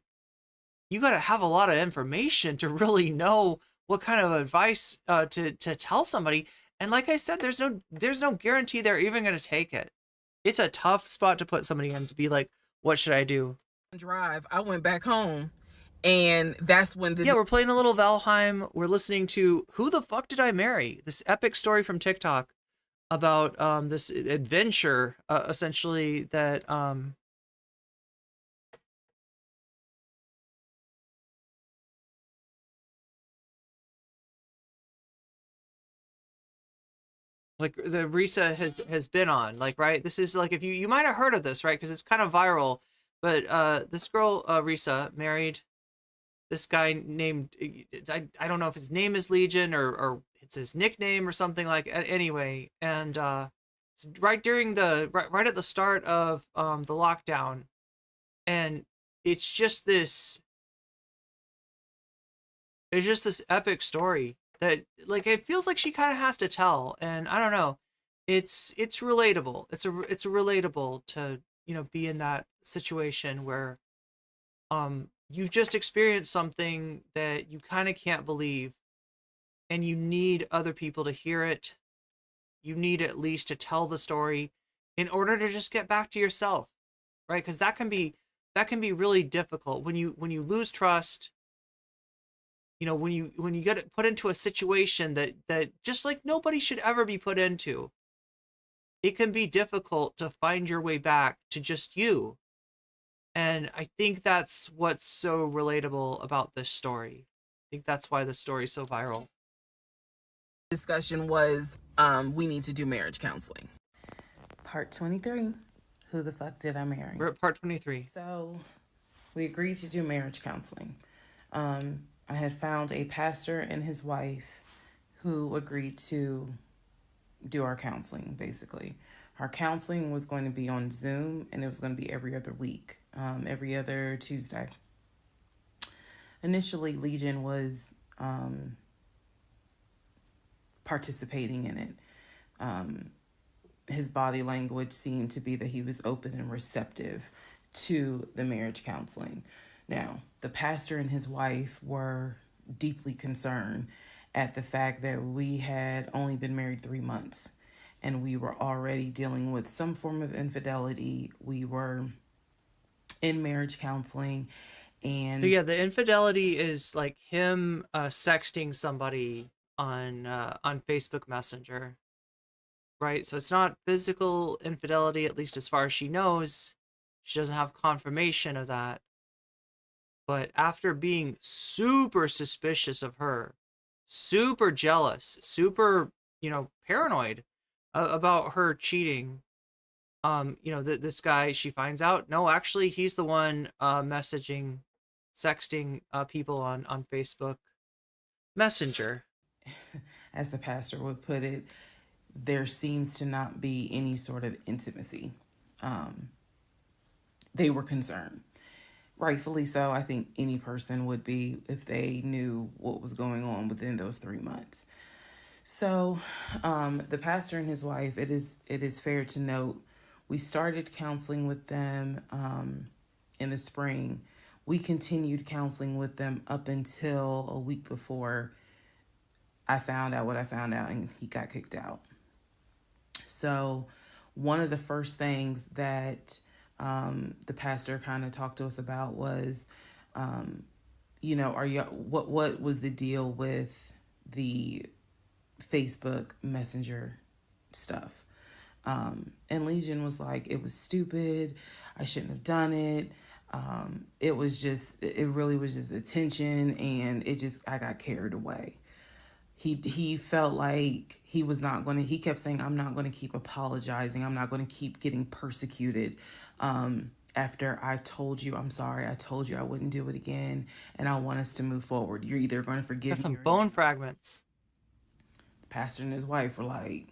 you got to have a lot of information to really know what kind of advice to tell somebody. And like I said, there's no guarantee they're even going to take it. It's a tough spot to put somebody in, to be like, what should I do? Drive, I went back home, and that's when we're playing a little Valheim. We're listening to Who the Fuck Did I Marry? This epic story from TikTok about this adventure, essentially, that like the Risa has been on, like, right? This is like, if you might have heard of this, right? Because it's kind of viral. But this girl, Risa, married this guy named, I don't know if his name is Legion or it's his nickname or something, like, anyway. And right at the start of the lockdown, and it's just this epic story that, like, it feels like she kind of has to tell. And I don't know, it's relatable. It's relatable to be in that situation where you've just experienced something that you kind of can't believe, and you need other people to hear it. You need at least to tell the story in order to just get back to yourself, right? Because that can be really difficult when you lose trust. When you get put into a situation that just like nobody should ever be put into, it can be difficult to find your way back to just you. And I think that's what's so relatable about this story. I think that's why the story is so viral. Discussion was, we need to do marriage counseling. Part 23, who the fuck did I marry? We're at part 23. So we agreed to do marriage counseling. I had found a pastor and his wife who agreed to do our counseling, basically. Our counseling was going to be on Zoom, and it was going to be every other week, every other Tuesday. Initially, Legion was participating in it. His body language seemed to be that he was open and receptive to the marriage counseling. Now, the pastor and his wife were deeply concerned at the fact that we had only been married 3 months, and we were already dealing with some form of infidelity. We were in marriage counseling, and so yeah, the infidelity is like him sexting somebody on Facebook Messenger, right? So it's not physical infidelity, at least as far as she knows. She doesn't have confirmation of that. But after being super suspicious of her, super jealous, super, paranoid about her cheating, this guy, she finds out, no, actually, he's the one sexting people on Facebook Messenger. As the pastor would put it, there seems to not be any sort of intimacy. They were concerned. Rightfully so. I think any person would be if they knew what was going on within those 3 months. So the pastor and his wife, it is fair to note, we started counseling with them in the spring. We continued counseling with them up until a week before I found out what I found out, and he got kicked out. So one of the first things that the pastor kind of talked to us about was you know, are you what was the deal with the Facebook Messenger stuff? And Legion was like, it was stupid. I shouldn't have done it. It really was just attention, and I got carried away. He felt like he was not going to, he kept saying, I'm not going to keep apologizing. I'm not going to keep getting persecuted. After I told you, I'm sorry, I told you I wouldn't do it again, and I want us to move forward. You're either going to forgive Got some me. bone fragments. The pastor and his wife were like,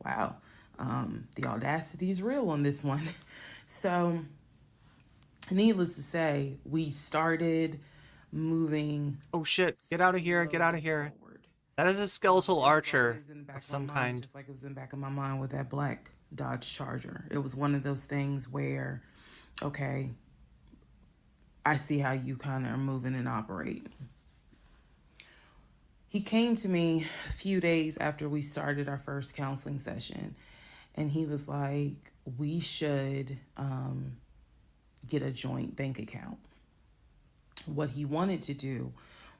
wow, the audacity is real on this one. So, needless to say, we started moving. Oh shit, get out of here, get out of here. That is a skeletal archer of some kind. Just like it was in the back of my mind with that black Dodge Charger. It was one of those things where, okay, I see how you kind of are moving and operate. He came to me a few days after we started our first counseling session, and he was like, we should get a joint bank account. What he wanted to do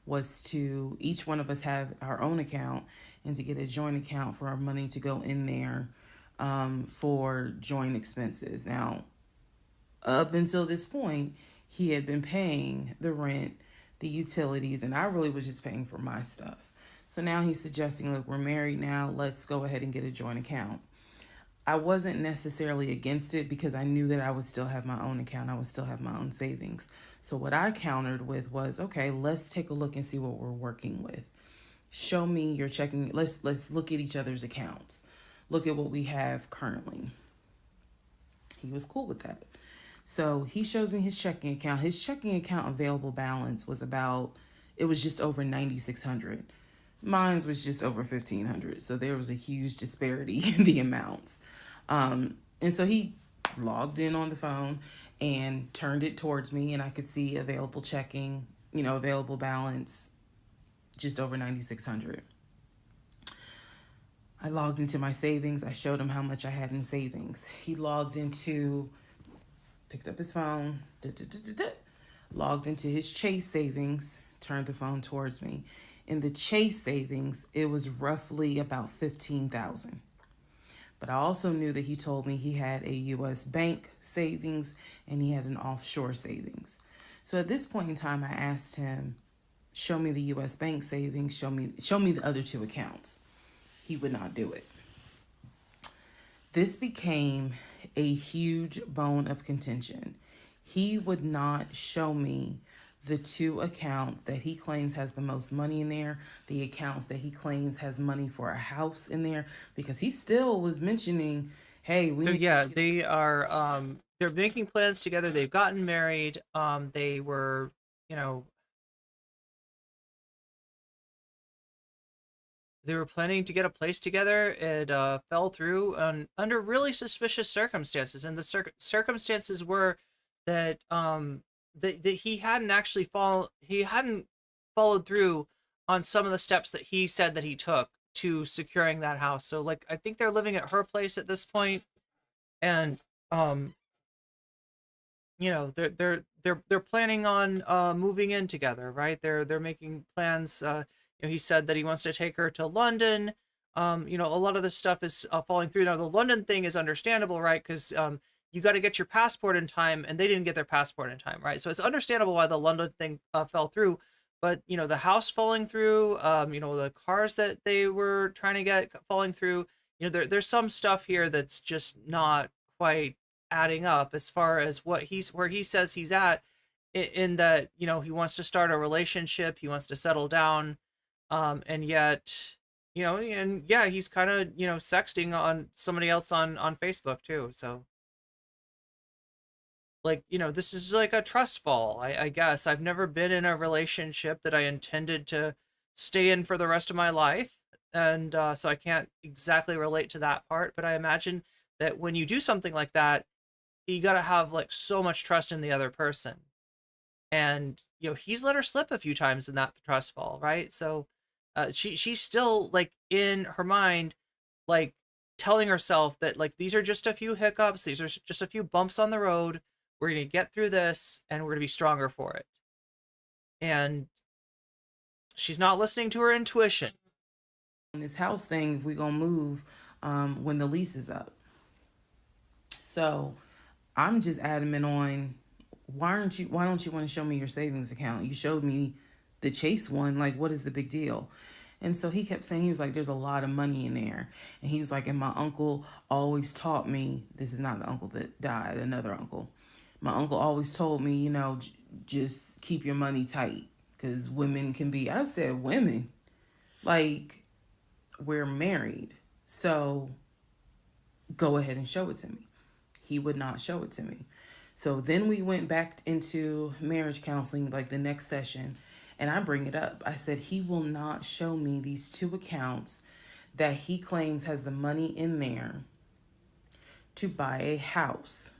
was to each one of us have our own account, and to get a joint account for our money to go in there for joint expenses. Now, up until this point, he had been paying the rent, the utilities, and I really was just paying for my stuff. So now he's suggesting, look, we're married now, let's go ahead and get a joint account. I wasn't necessarily against it because I knew that I would still have my own account. I would still have my own savings. So what I countered with was, okay, let's take a look and see what we're working with. Show me your checking. Let's look at each other's accounts. Look at what we have currently. He was cool with that. So he shows me his checking account. His checking account available balance was just over $9,600. Mine was just over $1,500. So there was a huge disparity in the amounts. And so he logged in on the phone and turned it towards me, and I could see available checking, available balance, just over $9,600. I logged into my savings. I showed him how much I had in savings. He picked up his phone, logged into his Chase savings, turned the phone towards me. In the Chase savings, it was roughly about $15,000. But I also knew that he told me he had a U.S. bank savings and he had an offshore savings. So at this point in time, I asked him, show me the U.S. bank savings, show me the other two accounts. He would not do it. This became a huge bone of contention. He would not show me the two accounts that he claims has the most money in there, the accounts that he claims has money for a house in there, because he still was mentioning, hey, they are they're making plans together. They've gotten married. They were, they were planning to get a place together. It fell through under really suspicious circumstances, and the circumstances were that that he hadn't followed through on some of the steps that he said that he took to securing that house. So like, I think they're living at her place at this point, and they're planning on moving in together, right? They're making plans. He said that he wants to take her to London. A lot of this stuff is falling through. Now the London thing is understandable, right? Because you got to get your passport in time, and they didn't get their passport in time, right? So it's understandable why the London thing fell through. But the house falling through, the cars that they were trying to get falling through, there's some stuff here that's just not quite adding up as far as where he says he's at, in that he wants to start a relationship, he wants to settle down, and yet he's kind of sexting on somebody else on Facebook too. So like, this is like a trust fall, I guess. I've never been in a relationship that I intended to stay in for the rest of my life, and so I can't exactly relate to that part, but I imagine that when you do something like that, you got to have like so much trust in the other person, and he's let her slip a few times in that trust fall, right? So she's still like in her mind, like telling herself that like, these are just a few hiccups, these are just a few bumps on the road, we're gonna get through this, and we're gonna be stronger for it. and she's not listening to her intuition. This house thing, if we're gonna move when the lease is up. So I'm just adamant on why don't you want to show me your savings account? You showed me the Chase one, like what is the big deal? And so he kept saying, he was like, there's a lot of money in there. And he was like, and my uncle always taught me, this is not the uncle that died, another uncle. My uncle always told me, you know, just keep your money tight because women can be, I said, women, like, we're married. So go ahead and show it to me. He would not show it to me. So then we went back into marriage counseling, like the next session, and I bring it up. I said, he will not show me these 2 accounts that he claims has the money in there to buy a house.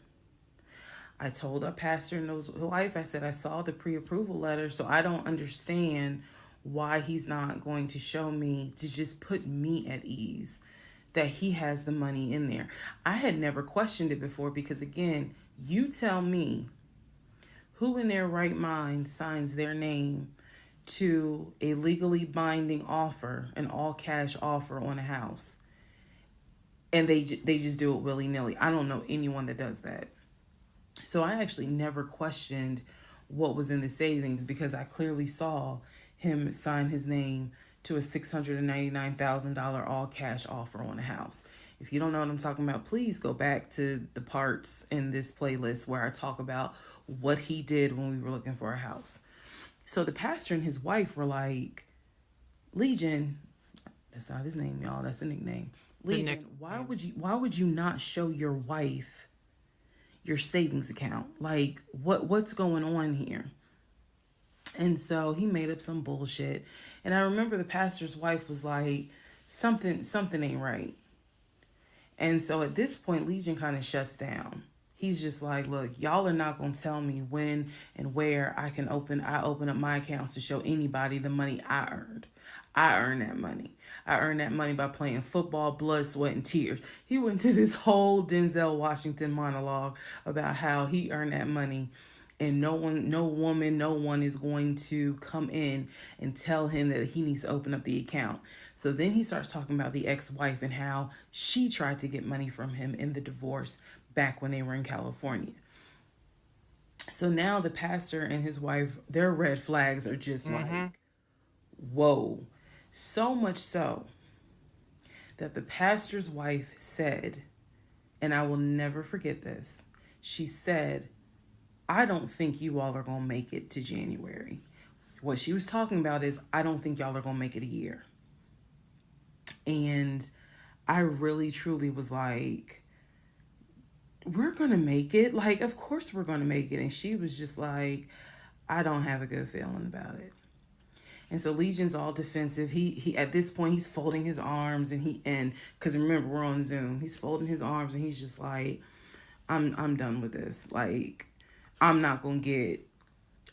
I told our pastor and his wife, I said, I saw the pre-approval letter, so I don't understand why he's not going to show me to just put me at ease that he has the money in there. I had never questioned it before because, again, you tell me who in their right mind signs their name to a legally binding offer, an all-cash offer on a house, and they just do it willy-nilly. I don't know anyone that does that. So I actually never questioned what was in the savings because I clearly saw him sign his name to a $699,000 all-cash offer on a house. If you don't know what I'm talking about, please go back to the parts in this playlist where I talk about what he did when we were looking for a house. So the pastor and his wife were like, Legion, that's not his name, y'all, that's a nickname. Legion, why would you not show your wife your savings account? Like, what's going on here? And so he made up some bullshit. And I remember the pastor's wife was like, something ain't right. And so at this point, Legion kind of shuts down. He's just like, look, y'all are not going to tell me when and where I open up my accounts to show anybody the money I earned. I earned that money. I earned that money by playing football, blood, sweat, and tears. He went to this whole Denzel Washington monologue about how he earned that money. And no one is going to come in and tell him that he needs to open up the account. So then he starts talking about the ex-wife and how she tried to get money from him in the divorce back when they were in California. So now the pastor and his wife, their red flags are just like, whoa. So much so that the pastor's wife said, and I will never forget this, she said, I don't think you all are going to make it to January. What she was talking about is, I don't think y'all are going to make it a year. And I really, truly was like, we're going to make it. Like, of course we're going to make it. And she was just like, I don't have a good feeling about it. And so Legion's all defensive. He at this point, he's folding his arms and because remember, we're on Zoom. He's folding his arms and he's just like, I'm done with this. Like, I'm not going to get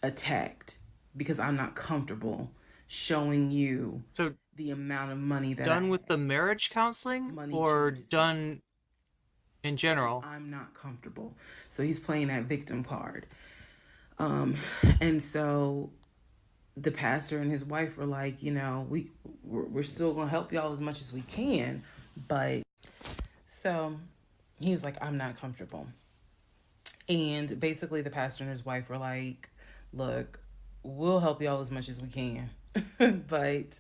attacked because I'm not comfortable showing you the amount of money that done with the marriage counseling or done in general? I'm not comfortable. So he's playing that victim card. And so the pastor and his wife were like, you know, we're still going to help y'all as much as we can. But so he was like, I'm not comfortable. And basically the pastor and his wife were like, look, we'll help y'all as much as we can, but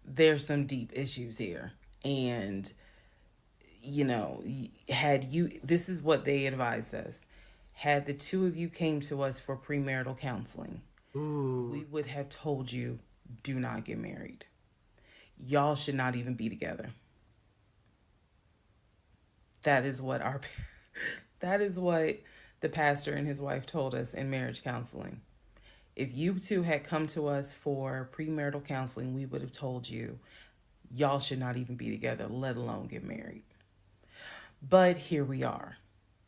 there's some deep issues here. And, you know, this is what they advised us. Had the two of you came to us for premarital counseling, we would have told you, do not get married. Y'all should not even be together. That is what the pastor and his wife told us in marriage counseling. If you two had come to us for premarital counseling, we would have told you, y'all should not even be together, let alone get married. But here we are.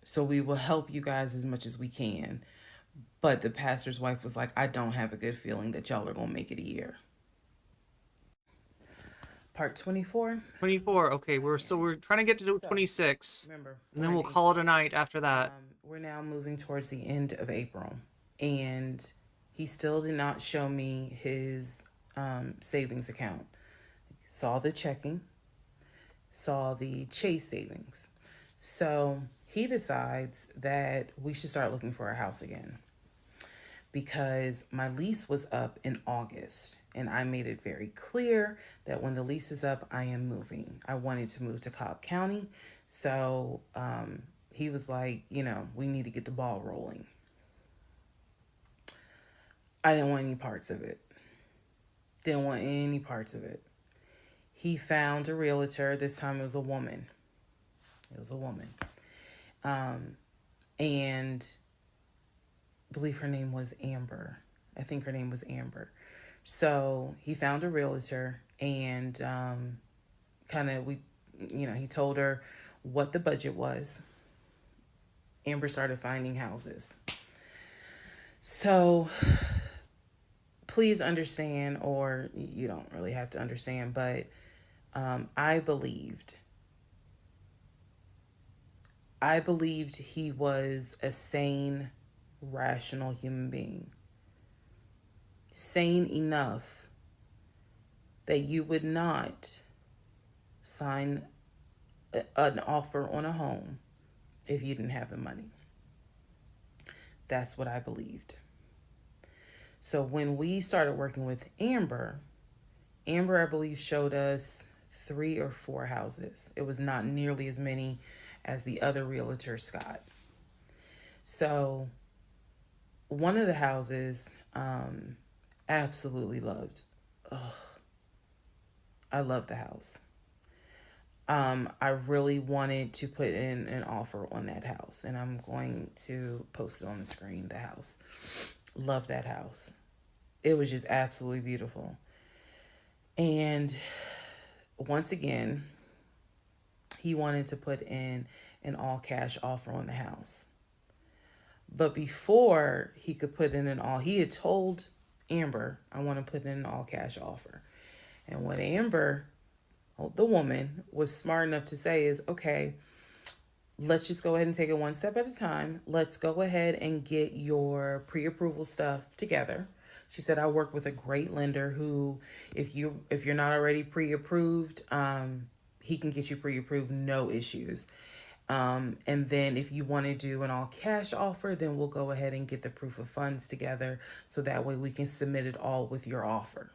So we will help you guys as much as we can. But the pastor's wife was like, I don't have a good feeling that y'all are going to make it a year. Part 24. 24. Okay, we're trying to get to 26. Remember, and then we'll call it a night after that. We're now moving towards the end of April, and He still did not show me his savings account. Saw the checking, saw the Chase savings. So he decides that we should start looking for a house again, because my lease was up in August, and I made it very clear that when the lease is up, I am moving. I wanted to move to Cobb County. So he was like, you know, we need to get the ball rolling. I didn't want any parts of it. Didn't want any parts of it. He found a realtor. This time it was a woman. It was a woman. And I believe her name was Amber. I think her name was Amber. So he found a realtor, and he told her what the budget was. Amber started finding houses. So please understand, or you don't really have to understand, but I believed he was a sane, rational human being. Sane enough that you would not sign an offer on a home if you didn't have the money. That's what I believed. So when we started working with Amber, I believe, showed us 3 or 4 houses. It was not nearly as many as the other realtor, Scott. So one of the houses, absolutely loved. I love the house. I really wanted to put in an offer on that house, and I'm going to post it on the screen. The house. Love that house. It was just absolutely beautiful. And once again, he wanted to put in an all-cash offer on the house. But before he could put in he had told Amber, I want to put in an all-cash offer. And what Amber, the woman, was smart enough to say is, okay, let's just go ahead and take it one step at a time. Let's go ahead and get your pre-approval stuff together. She said, I work with a great lender who, if you're not already pre-approved, he can get you pre-approved, no issues. And then if you want to do an all-cash offer, then we'll go ahead and get the proof of funds together, so that way we can submit it all with your offer.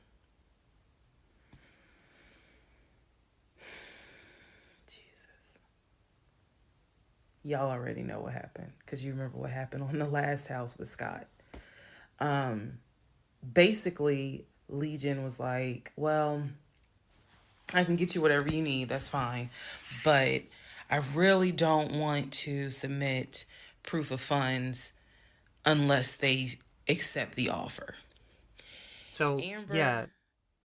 Jesus. Y'all already know what happened, because you remember what happened on the last house with Scott. Basically, Legion was like, well, I can get you whatever you need, that's fine, but I really don't want to submit proof of funds unless they accept the offer. So, Amber, yeah,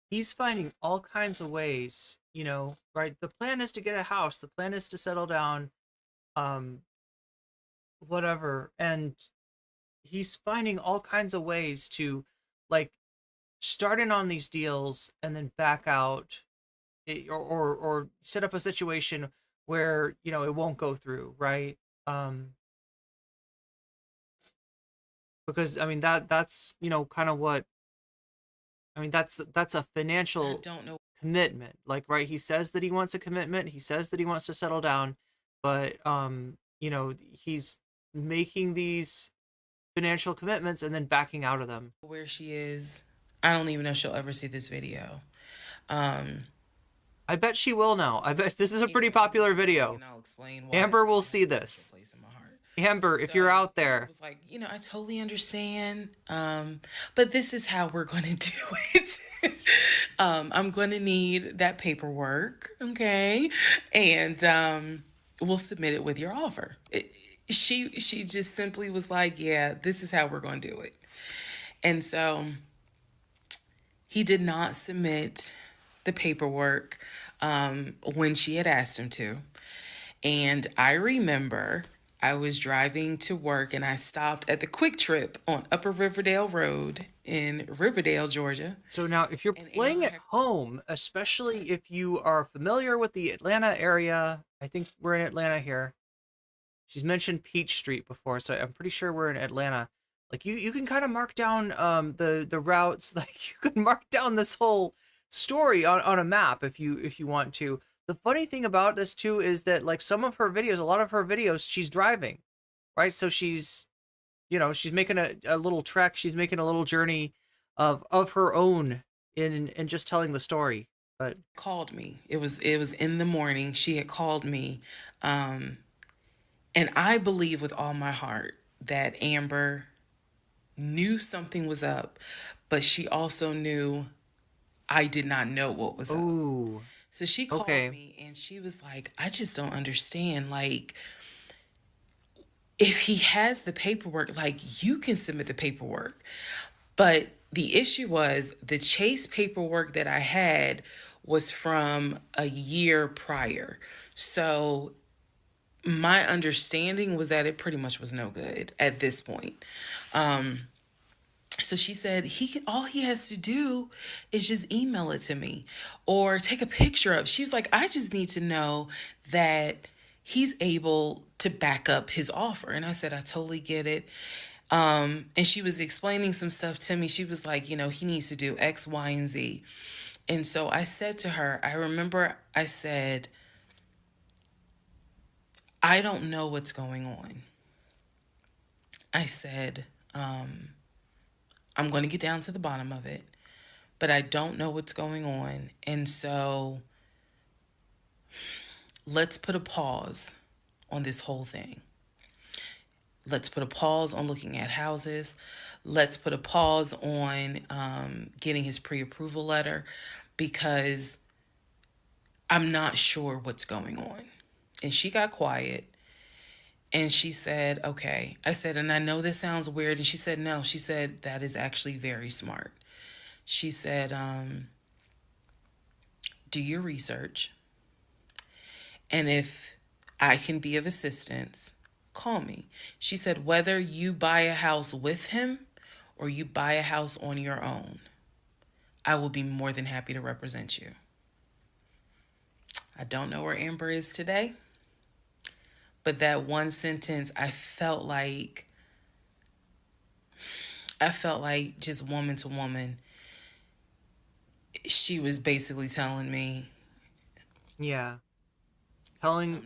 he's finding all kinds of ways, right? The plan is to get a house. The plan is to settle down, whatever. And he's finding all kinds of ways to, like, start in on these deals and then back out, or set up a situation where, it won't go through, right? Because, I mean, that's, kind of what, I mean, that's a financial commitment. Like, right, he says that he wants a commitment. He says that he wants to settle down, but, he's making these financial commitments and then backing out of them. Where she is, I don't even know if she'll ever see this video. I bet she will now. I bet this is a pretty popular video. And I'll explain why. Amber will see this. Amber, if you're out there. I was like, I totally understand, but this is how we're going to do it. I'm going to need that paperwork, okay? And we'll submit it with your offer. She just simply was like, yeah, this is how we're going to do it. And so he did not submit the paperwork when she had asked him to. And I remember I was driving to work and I stopped at the Quick Trip on Upper Riverdale Road in Riverdale, Georgia. So now if you're playing at home, especially if you are familiar with the Atlanta area, I think we're in Atlanta here. She's mentioned Peach Street before, so I'm pretty sure we're in Atlanta. Like you can kind of mark down the routes, like you can mark down this whole story on a map if you want to. The funny thing about this too is that like some of her videos, a lot of her videos, she's driving, right? So she's, she's making a little trek, she's making a little journey of her own in just telling the story. But called me. It was in the morning. She had called me. And I believe with all my heart that Amber knew something was up, but she also knew I did not know what was up. So she called me and she was like, I just don't understand. Like, if he has the paperwork, like, you can submit the paperwork. But the issue was the Chase paperwork that I had was from a year prior. So my understanding was that it pretty much was no good at this point. So she said all he has to do is just email it to me or take a picture of it. She was like, I just need to know that he's able to back up his offer. And I said, I totally get it. And she was explaining some stuff to me. She was like, he needs to do X, Y, and Z. And so I said to her, I remember I said, I don't know what's going on. I said, I'm going to get down to the bottom of it, but I don't know what's going on. And so let's put a pause on this whole thing. Let's put a pause on looking at houses. Let's put a pause on getting his pre-approval letter, because I'm not sure what's going on. And she got quiet and she said, okay. I said, and I know this sounds weird. And she said, no. She said, that is actually very smart. She said, do your research. And if I can be of assistance, call me. She said, whether you buy a house with him or you buy a house on your own, I will be more than happy to represent you. I don't know where Amber is today, but that one sentence, I felt like just woman to woman, she was basically telling me, yeah, telling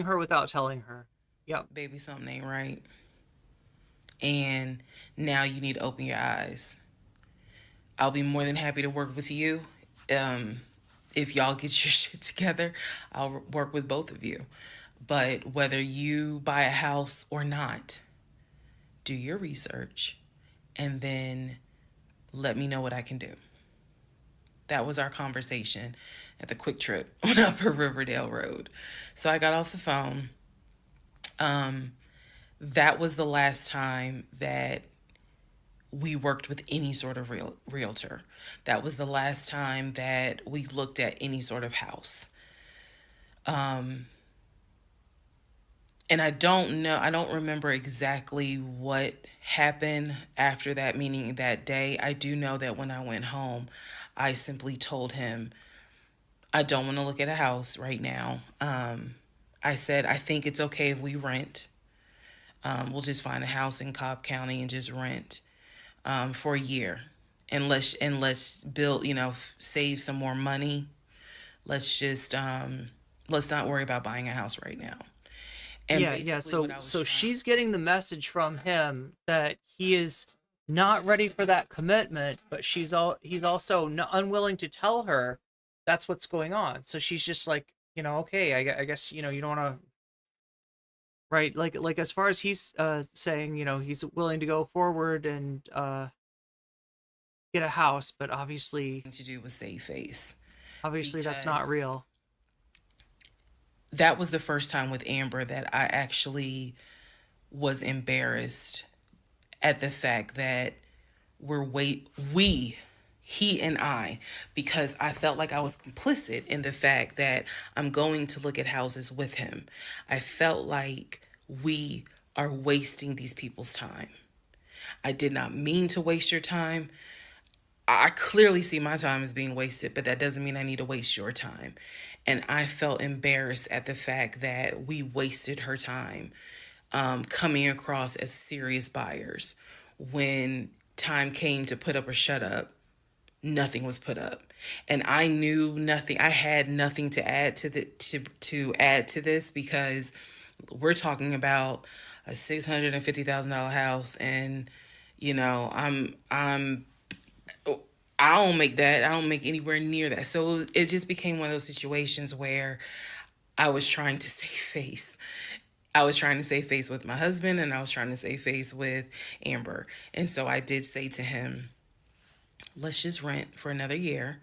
her without telling her. Yep. Baby, something ain't right. And now you need to open your eyes. I'll be more than happy to work with you. If y'all get your shit together, I'll work with both of you. But whether you buy a house or not, do your research and then let me know what I can do. That was our conversation at the Quick Trip on Upper Riverdale Road. So I got off the phone. That was the last time that we worked with any sort of realtor. That was the last time that we looked at any sort of house. And I don't remember exactly what happened after that, meaning that day. I do know that when I went home, I simply told him, I don't want to look at a house right now. I said, I think it's okay if we rent. We'll just find a house in Cobb County and just rent for a year. And let's build, save some more money. Let's just, let's not worry about buying a house right now. And yeah. So she's getting the message from him that he is not ready for that commitment, but he's also unwilling to tell her that's what's going on. So she's just like, okay, I guess, you don't want to, right? Like as far as he's saying, he's willing to go forward and get a house, but obviously to do with save face. Obviously that's not real. That was the first time with Amber that I actually was embarrassed at the fact that he and I, because I felt like I was complicit in the fact that I'm going to look at houses with him. I felt like we are wasting these people's time. I did not mean to waste your time. I clearly see my time as being wasted, but that doesn't mean I need to waste your time. And I felt embarrassed at the fact that we wasted her time coming across as serious buyers when time came to put up or shut up, nothing was put up. And I knew nothing. I had nothing to add to add to this, because we're talking about a $650,000 house, and I don't make that. I don't make anywhere near that. So it just became one of those situations where I was trying to save face. I was trying to save face with my husband, and I was trying to save face with Amber. And so I did say to him, let's just rent for another year,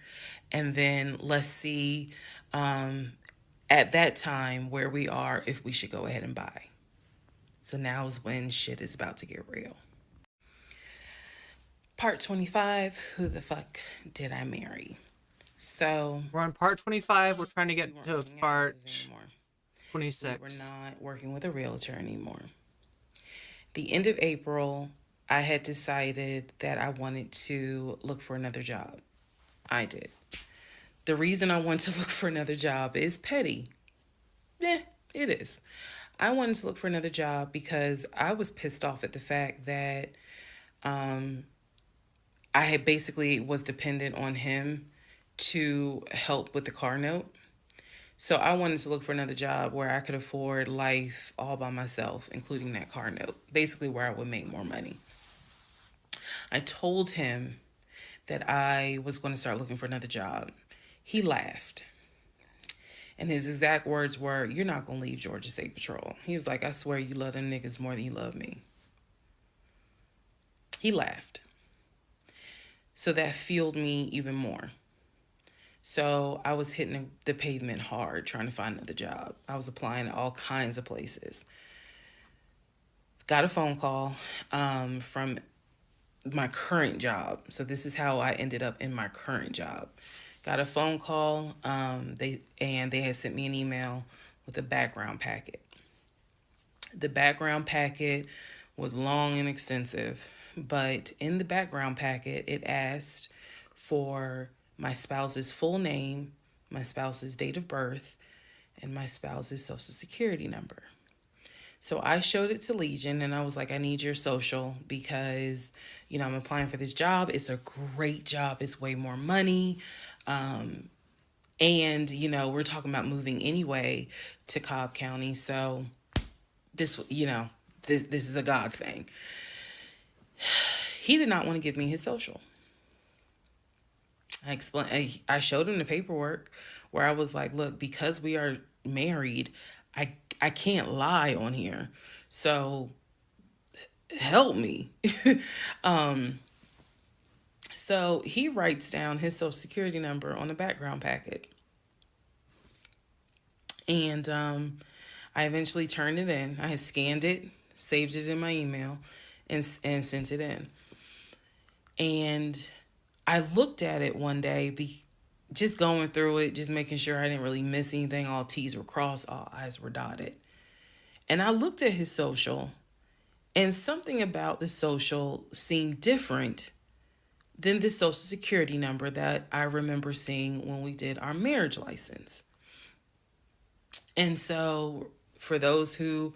and then let's see at that time where we are, if we should go ahead and buy. So now is when shit is about to get real. Part 25, who the fuck did I marry? So we're on part 25. We're trying to get to part 26. We're not working with a realtor anymore. The end of April, I had decided that I wanted to look for another job. I did. The reason I wanted to look for another job is petty. It is. I wanted to look for another job because I was pissed off at the fact that I had basically was dependent on him to help with the car note. So I wanted to look for another job where I could afford life all by myself, including that car note, basically where I would make more money. I told him that I was going to start looking for another job. He laughed. And his exact words were, "You're not going to leave Georgia State Patrol." He was like, "I swear you love them niggas more than you love me." He laughed. So that fueled me even more. So I was hitting the pavement hard trying to find another job. I was applying to all kinds of places. Got a phone call from my current job. So this is how I ended up in my current job. Got a phone call. They had sent me an email with a background packet. The background packet was long and extensive, but in the background packet, it asked for my spouse's full name, my spouse's date of birth, and my spouse's social security number. So I showed it to Legion, and I was like, I need your social because, I'm applying for this job. It's a great job. It's way more money. And, we're talking about moving anyway to Cobb County. So this is a God thing. He did not want to give me his social. I showed him the paperwork where I was like, look, because we are married, I can't lie on here. So help me. So he writes down his social security number on the background packet. And I eventually turned it in. I had scanned it, saved it in my email, and sent it in. And I looked at it one day, just going through it, just making sure I didn't really miss anything. All T's were crossed, all I's were dotted. And I looked at his social, and something about the social seemed different than the social security number that I remember seeing when we did our marriage license. And so for those who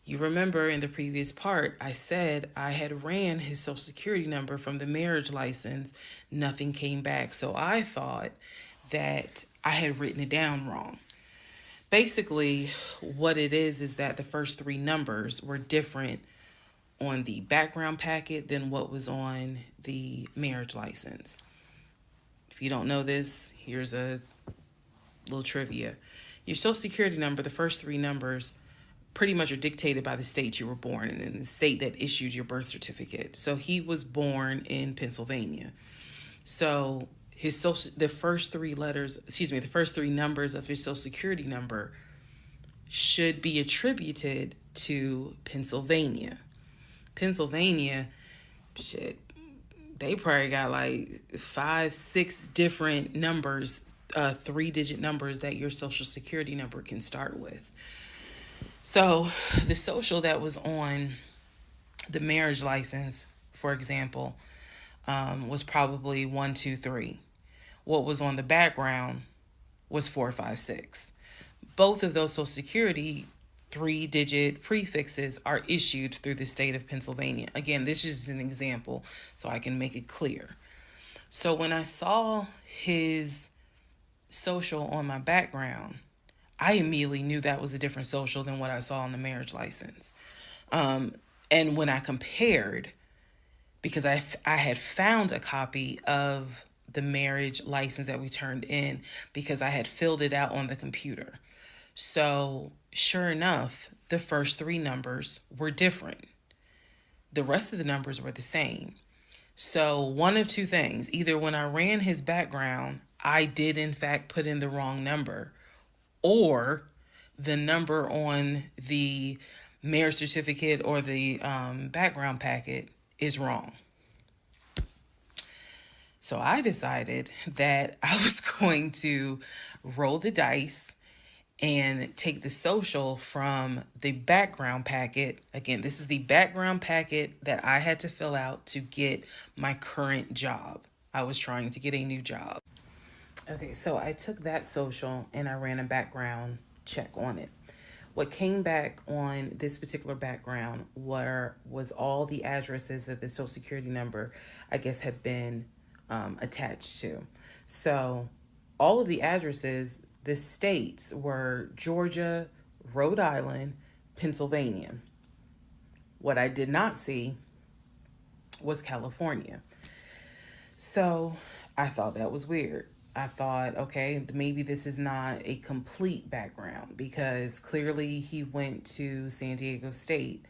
you remember in the previous part, I said I had ran his social security number from the marriage license. Nothing came back. So I thought that I had written it down wrong. Basically, what it is that the first three numbers were different on the background packet than what was on the marriage license. If you don't know this, here's a little trivia. Your social security number, the first three numbers, pretty much are dictated by the state you were born in and the state that issued your birth certificate. So he was born in Pennsylvania. So the first three numbers of his social security number should be attributed to Pennsylvania. Pennsylvania, they probably got like 5-6 different numbers, 3-digit numbers that your social security number can start with. So the social that was on the marriage license, for example, was probably 123. What was on the background was 456. Both of those social security 3-digit prefixes are issued through the state of Pennsylvania. Again, this is an example so I can make it clear. So when I saw his social on my background, I immediately knew that was a different social than what I saw on the marriage license. And when I compared, because I had found a copy of the marriage license that we turned in because I had filled it out on the computer. So sure enough, the first 3 numbers were different. The rest of the numbers were the same. So one of 2 things, either when I ran his background, I did in fact put in the wrong number, or the number on the marriage certificate or the background packet is wrong. So I decided that I was going to roll the dice and take the social from the background packet. Again, this is the background packet that I had to fill out to get my current job. I was trying to get a new job. Okay, so I took that social and I ran a background check on it. What came back on this particular background was all the addresses that the social security number, I guess, had been attached to. So all of the addresses, the states were Georgia, Rhode Island, Pennsylvania. What I did not see was California. So I thought that was weird. I thought, okay, maybe this is not a complete background because clearly he went to San Diego State.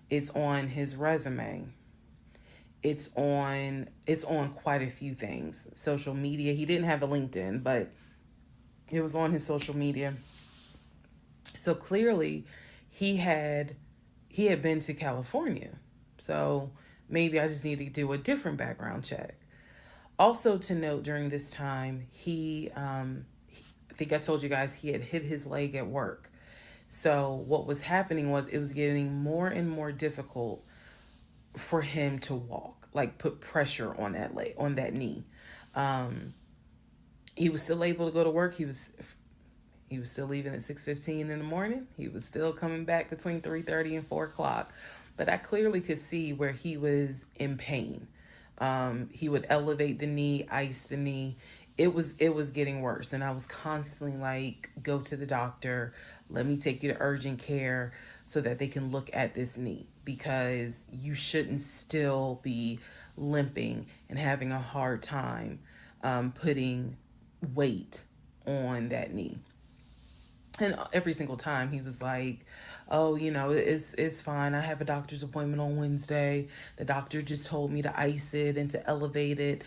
It's on his resume. It's on quite a few things. Social media. He didn't have a LinkedIn, but it was on his social media. So clearly he had been to California. So maybe I just need to do a different background check. Also to note, during this time, I think I told you guys he had hit his leg at work. So what was happening was it was getting more and more difficult for him to walk, like put pressure on that leg, on that knee. He was still able to go to work. He was still leaving at 6:15 in the morning. He was still coming back between 3:30 and 4 o'clock. But I clearly could see where he was in pain. He would elevate the knee, ice the knee. It was getting worse. And I was constantly like, go to the doctor. Let me take you to urgent care so that they can look at this knee, because you shouldn't still be limping and having a hard time putting weight on that knee. And every single time he was like, oh, it's fine. I have a doctor's appointment on Wednesday. The doctor just told me to ice it and to elevate it.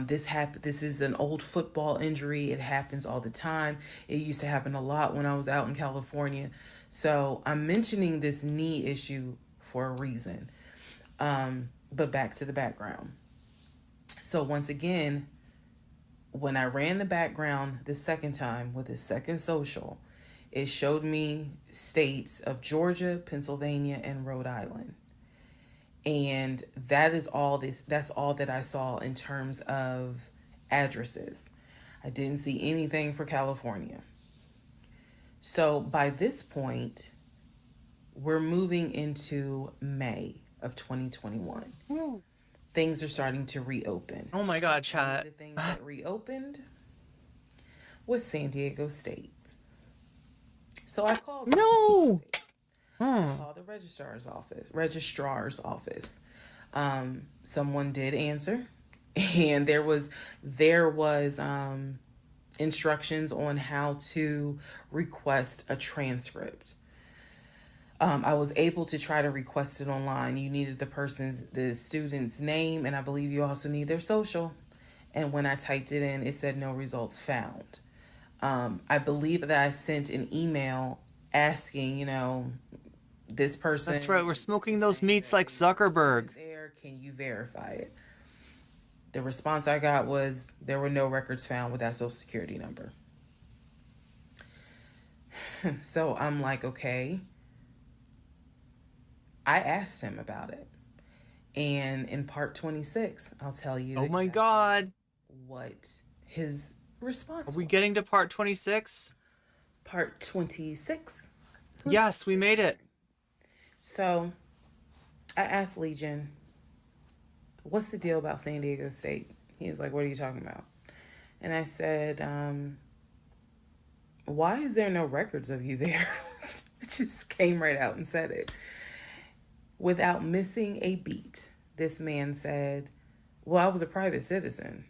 This is an old football injury. It happens all the time. It used to happen a lot when I was out in California. So I'm mentioning this knee issue for a reason. But back to the background. So once again, when I ran the background the second time with the second social, it showed me states of Georgia, Pennsylvania, and Rhode Island. And that's all that I saw in terms of addresses. I didn't see anything for California. So by this point, we're moving into May of 2021. Things are starting to reopen. Oh my God, chat. One of the things that reopened was San Diego State. So I called. No. I called the registrar's office. Someone did answer, and there was instructions on how to request a transcript. I was able to try to request it online. You needed the student's name, and I believe you also need their social. And when I typed it in, it said no results found. I believe that I sent an email asking, this person. That's right. We're smoking those meats like Zuckerberg. Can you verify it? The response I got was there were no records found with that social security number. So I'm like, okay. I asked him about it. And in part 26, I'll tell you. Oh my God. What his response Are we getting to part 26? Part 26. Yes, we made it. So I asked Legion, what's the deal about San Diego State? He was like, what are you talking about? And I said, why is there no records of you there? Just came right out and said it. Without missing a beat, this man said, well, I was a private citizen.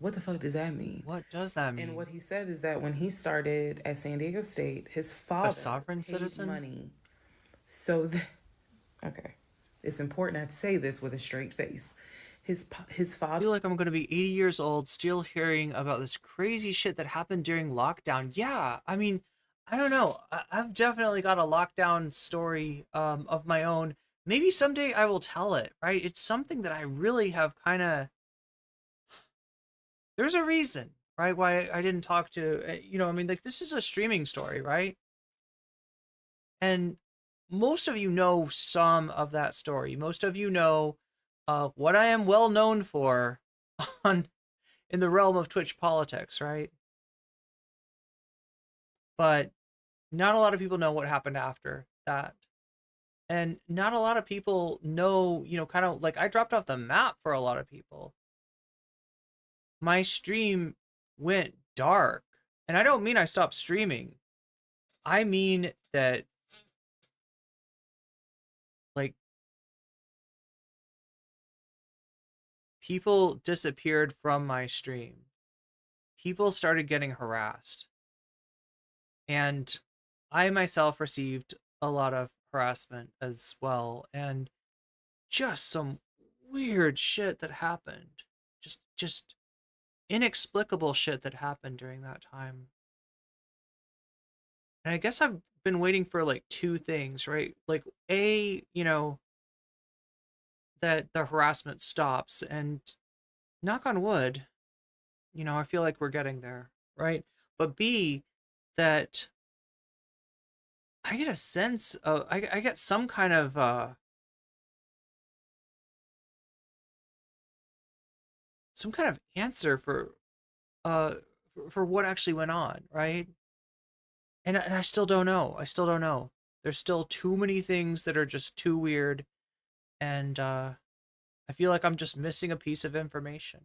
What the fuck does that mean? What does that mean? And what he said is that when he started at San Diego State, his father a sovereign paid citizen money. So, okay, it's important I say this with a straight face. His father. I feel like I'm going to be 80 years old, still hearing about this crazy shit that happened during lockdown. Yeah, I mean, I don't know. I've definitely got a lockdown story of my own. Maybe someday I will tell it. Right? It's something that I really have kind of. There's a reason, right, why I didn't talk to, I mean, like, this is a streaming story, right? And most of you know some of that story. Most of you know what I am well known for in the realm of Twitch politics, right? But not a lot of people know what happened after that. And not a lot of people know, kind of, like, I dropped off the map for a lot of people. My stream went dark. And I don't mean I stopped streaming. I mean that, like, people disappeared from my stream. People started getting harassed. And I myself received a lot of harassment as well. And just some weird shit that happened. Just inexplicable shit that happened during that time. And I guess I've been waiting for like two things, right? Like that the harassment stops, and knock on wood, I feel like we're getting there, right? But B, that I get a sense of, I get some kind of answer for what actually went on, right? And I still don't know. There's still too many things that are just too weird, and I feel like I'm just missing a piece of information.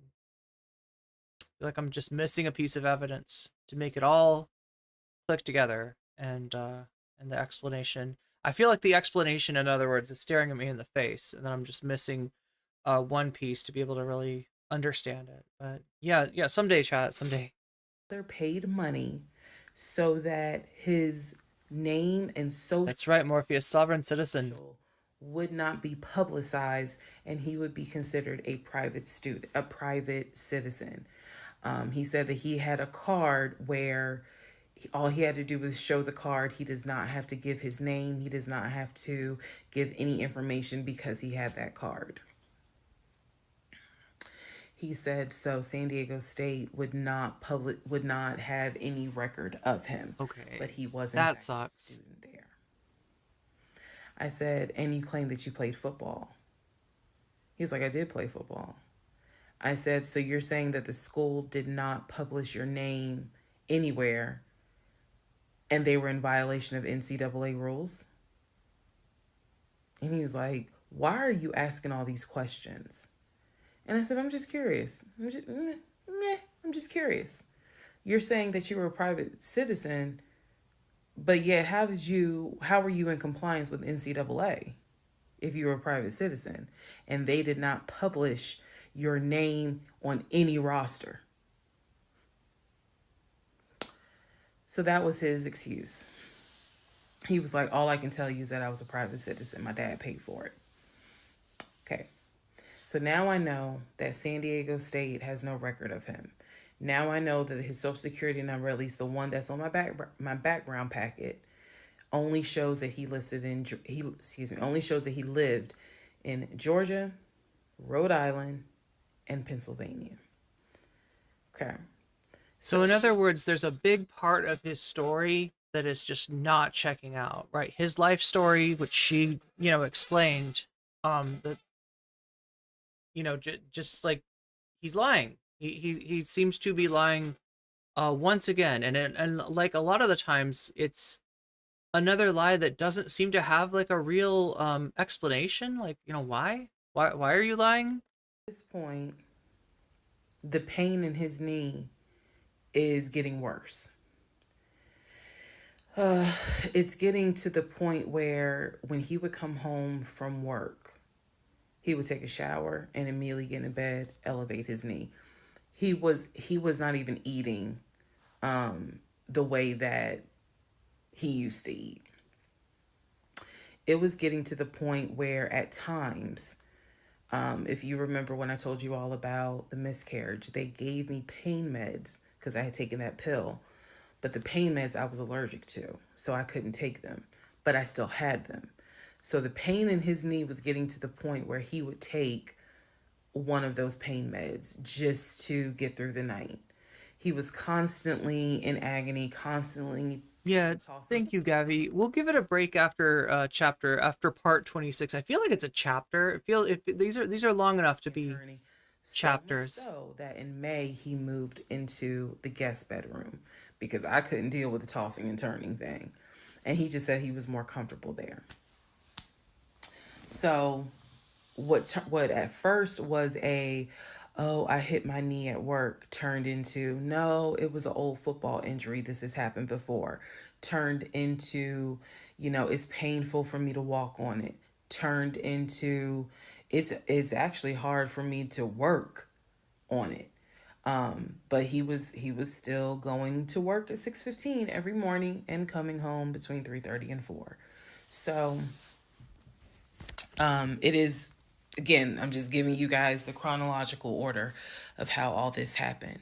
I feel like I'm just missing a piece of evidence to make it all click together, and the explanation. I feel like the explanation, in other words, is staring at me in the face, and then I'm just missing one piece to be able to really understand it. But yeah, someday, chat, someday. They're paid money so that his name and social. That's right, Morpheus, sovereign citizen. Would not be publicized, and he would be considered a private citizen. He said that he had a card where all he had to do was show the card. He does not have to give his name. He does not have to give any information because he had that card. He said so San Diego State would not have any record of him. Okay. But he wasn't that sucks. A student there. I said, and you claim that you played football. He was like, I did play football. I said, so you're saying that the school did not publish your name anywhere and they were in violation of NCAA rules? And he was like, why are you asking all these questions? And I said, I'm just curious. I'm just curious. You're saying that you were a private citizen, but yet how were you in compliance with NCAA if you were a private citizen and they did not publish your name on any roster? So that was his excuse. He was like, all I can tell you is that I was a private citizen. My dad paid for it. Okay. So now I know that San Diego State has no record of him. Now I know that his social security number, at least the one that's on my background packet, only shows that he lived in Georgia, Rhode Island, and Pennsylvania. Okay. So in other words, there's a big part of his story that is just not checking out, right? His life story, which she, explained, that, just like he's lying. He seems to be lying once again, and like a lot of the times, it's another lie that doesn't seem to have like a real explanation. Like, why are you lying? At this point, the pain in his knee is getting worse. It's getting to the point where when he would come home from work, he would take a shower and immediately get in bed, elevate his knee. He was not even eating the way that he used to eat. It was getting to the point where at times, if you remember when I told you all about the miscarriage, they gave me pain meds because I had taken that pill. But the pain meds I was allergic to, so I couldn't take them, but I still had them. So the pain in his knee was getting to the point where he would take one of those pain meds just to get through the night. He was constantly in agony, constantly. Yeah, thank you, Gavi. We'll give it a break after after part 26. I feel like it's a chapter. These are long enough to be chapters. So that in May he moved into the guest bedroom because I couldn't deal with the tossing and turning thing, and he just said he was more comfortable there. So what at first was I hit my knee at work, turned into, no, it was an old football injury. This has happened before. Turned into, it's painful for me to walk on it. Turned into, it's actually hard for me to work on it. But he was still going to work at 6:15 every morning and coming home between 3:30 and 4. So it is, again, I'm just giving you guys the chronological order of how all this happened.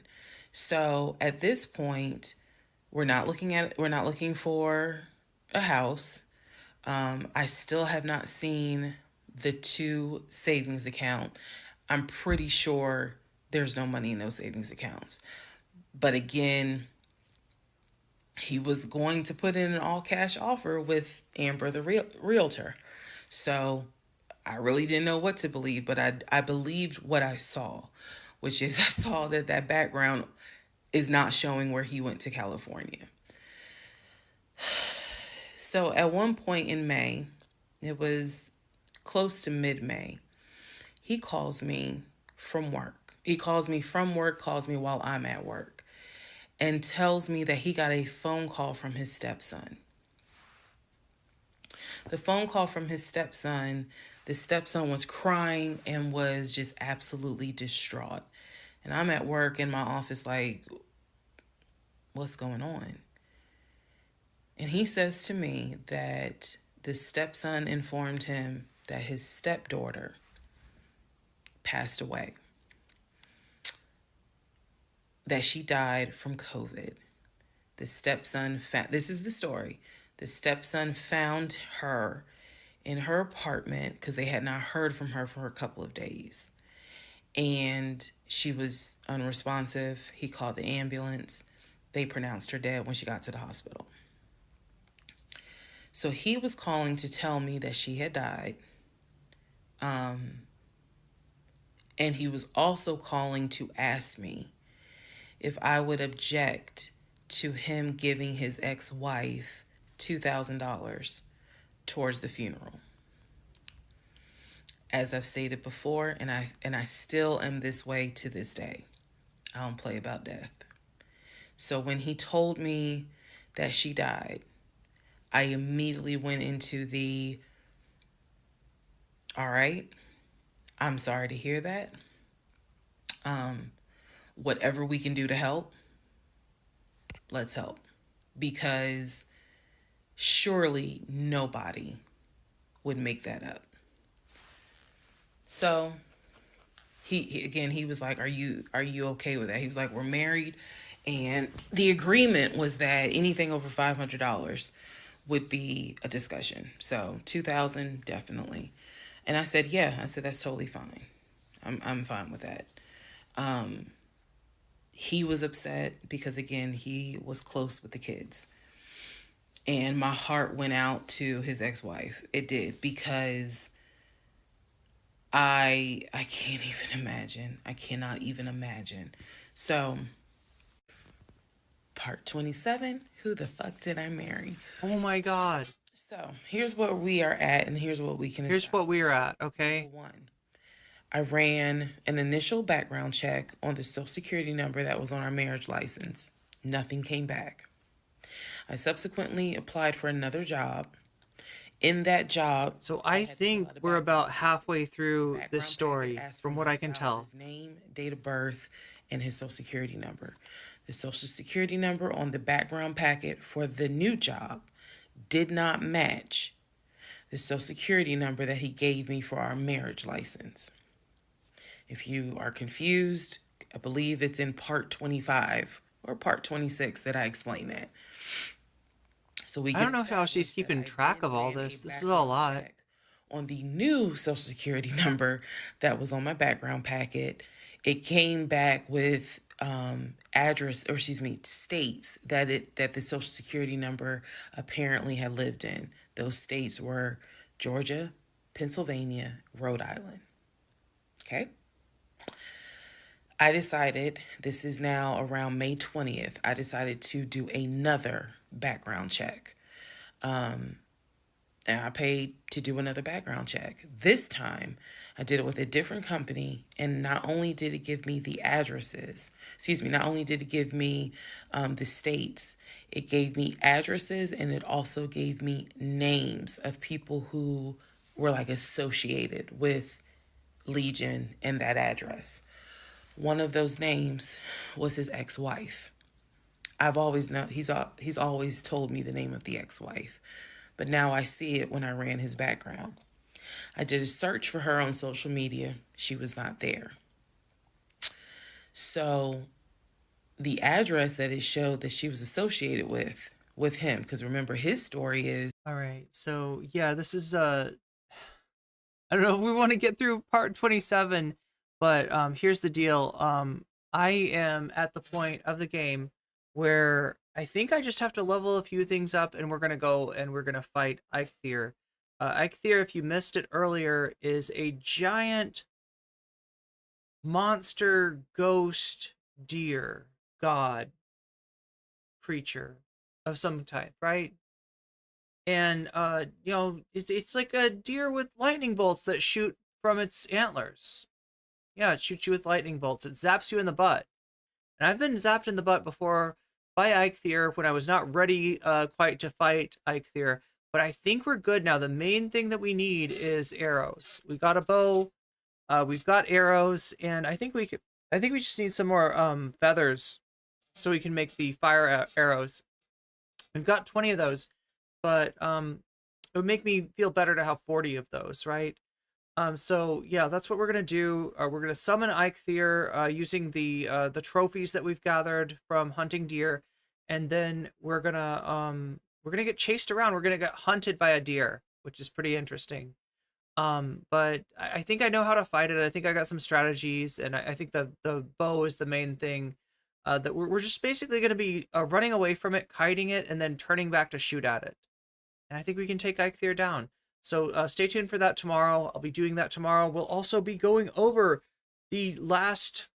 So at this point, we're not looking for a house. I still have not seen the 2 savings account. I'm pretty sure there's no money in those savings accounts. But again, he was going to put in an all cash offer with Amber, the realtor. So I really didn't know what to believe, but I believed what I saw, which is I saw that background is not showing where he went to California. So at one point in May, it was close to mid-May, he calls me from work. He calls me from work, calls me while I'm at work, and tells me that he got a phone call from his stepson. The phone call from his stepson, the stepson was crying and was just absolutely distraught. And I'm at work in my office like, what's going on? And he says to me that the stepson informed him that his stepdaughter passed away, that she died from COVID. The stepson, this is the story. The stepson found her in her apartment because they had not heard from her for a couple of days. And she was unresponsive. He called the ambulance. They pronounced her dead when she got to the hospital. So he was calling to tell me that she had died. And he was also calling to ask me if I would object to him giving his ex-wife $2,000 towards the funeral. As I've stated before, and I still am this way to this day. I don't play about death. So when he told me that she died, I immediately went into the, all right, I'm sorry to hear that. Whatever we can do to help, let's help. Because surely nobody would make that up. So he was like, are you okay with that? He was like, we're married, and the agreement was that anything over $500 would be a discussion. So $2,000 definitely. And I said, yeah, that's totally fine. I'm fine with that. He was upset because, again, he was close with the kids. And my heart went out to his ex-wife. It did, because I can't even imagine. I cannot even imagine. So Part 27, who the fuck did I marry? Oh my God. So here's where we are at, and here's what we can establish. Here's what we are at, okay? Number one, I ran an initial background check on the social security number that was on our marriage license. Nothing came back. I subsequently applied for another job. In that job, so I think we're about halfway through this story, from what I can tell. His name, date of birth, and his social security number. The social security number on the background packet for the new job did not match the social security number that he gave me for our marriage license. If you are confused, I believe it's in part 25 or part 26 that I explain that. So I don't know how she's keeping track of all this. This is a lot. On the new social security number that was on my background packet, it came back with states that the social security number apparently had lived in. Those states were Georgia, Pennsylvania, Rhode Island. Okay. I decided, this is now around May 20th, I decided to do another background check. And I paid to do another background check. This time, I did it with a different company, and not only did it give me the addresses, not only did it give me the states, it gave me addresses, and it also gave me names of people who were like associated with Legion and that address. One of those names was his ex-wife. I've always known, he's always told me the name of the ex-wife, but now I see it when I ran his background. I did a search for her on social media. She was not there. So the address that it showed that she was associated with him, because remember his story is... All right, so yeah, this is, I don't know if we want to get through part 27, but here's the deal. I am at the point of the game where I think I just have to level a few things up, and we're going to go and we're going to fight Eikthyr. Eikthyr, if you missed it earlier, is a giant monster ghost deer god creature of some type, right? And you know, it's like a deer with lightning bolts that shoot from its antlers. Yeah, it shoots you with lightning bolts. It zaps you in the butt. And I've been zapped in the butt before by Eikthyr when I was not ready quite to fight Eikthyr. But I think we're good now. The main thing that we need is arrows. We got a bow. We've got arrows, and I think we just need some more feathers so we can make the fire arrows. We've got 20 of those, but it would make me feel better to have 40 of those, right? So yeah, that's what we're gonna do. We're gonna summon Eikthyr using the trophies that we've gathered from hunting deer, and then we're gonna get chased around. We're gonna get hunted by a deer, which is pretty interesting. But I think I know how to fight it. I think I got some strategies, and I think the bow is the main thing. That we're just basically gonna be running away from it, kiting it, and then turning back to shoot at it. And I think we can take Eikthyr down. So stay tuned for that tomorrow. I'll be doing that tomorrow. We'll also be going over the last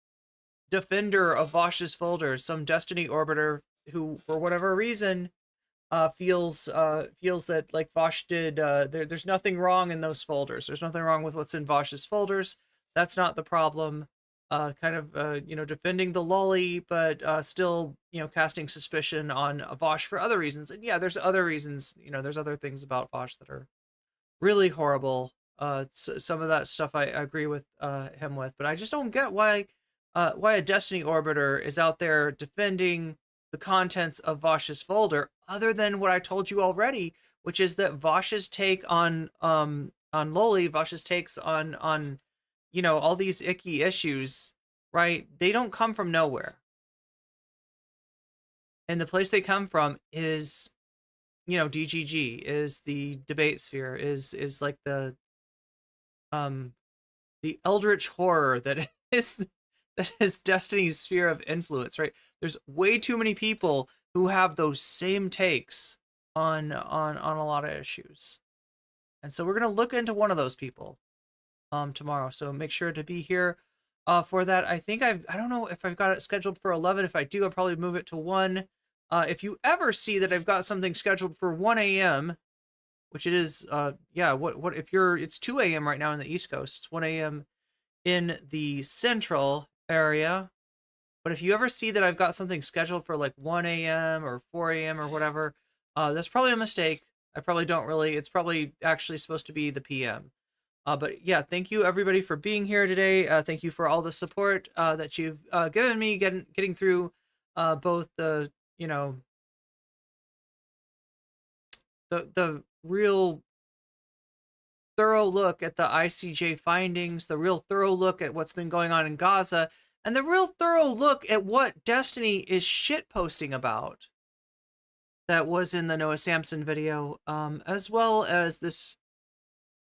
defender of Vaush's folders, some Destiny Orbiter who, for whatever reason, feels that, like Vaush did, there's nothing wrong in those folders. There's nothing wrong with what's in Vaush's folders. That's not the problem. Defending the lolly, but still, casting suspicion on Vaush for other reasons. And yeah, there's other reasons, there's other things about Vaush that are really horrible. Some of that stuff I agree with him with, but I just don't get why a Destiny Orbiter is out there defending the contents of Vaush's folder, other than what I told you already, which is that Vaush's take on Loli, Vaush's takes on all these icky issues, right? They don't come from nowhere. And the place they come from is, DGG, is the debate sphere, is like the eldritch horror that is Destiny's sphere of influence, right? There's way too many people who have those same takes on a lot of issues. And so we're going to look into one of those people tomorrow. So make sure to be here for that. I think I don't know if I've got it scheduled for 11. If I do, I'll probably move it to 1. If you ever see that I've got something scheduled for 1 a.m., which it is, yeah, what if it's 2 a.m. right now in the East Coast, it's 1 a.m. in the central area. But if you ever see that I've got something scheduled for like 1 a.m. or 4 a.m. or whatever, that's probably a mistake. I probably don't really, it's probably actually supposed to be the PM. But yeah, thank you everybody for being here today. Thank you for all the support that you've given me getting through both the, you know, the real thorough look at the ICJ findings, the real thorough look at what's been going on in Gaza, and the real thorough look at what Destiny is shitposting about. That was in the Noah Samsen video, as well as this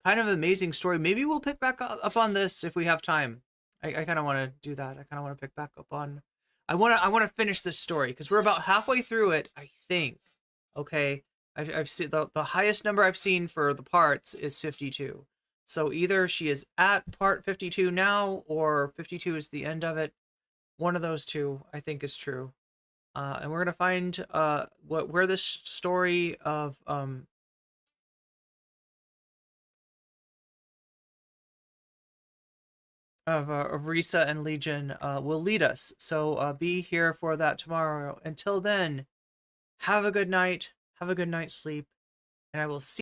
kind of amazing story. Maybe we'll pick back up on this if we have time. I kind of want to do that. I kind of want to pick back up on. I want to finish this story because we're about halfway through it, I think. Okay, I've seen the highest number I've seen for the parts is 52. So either she is at part 52 now, or 52 is the end of it. One of those two, I think, is true. And we're gonna find where this story of Risa and Legion will lead us. So be here for that tomorrow. Until then, have a good night, have a good night's sleep, and I will see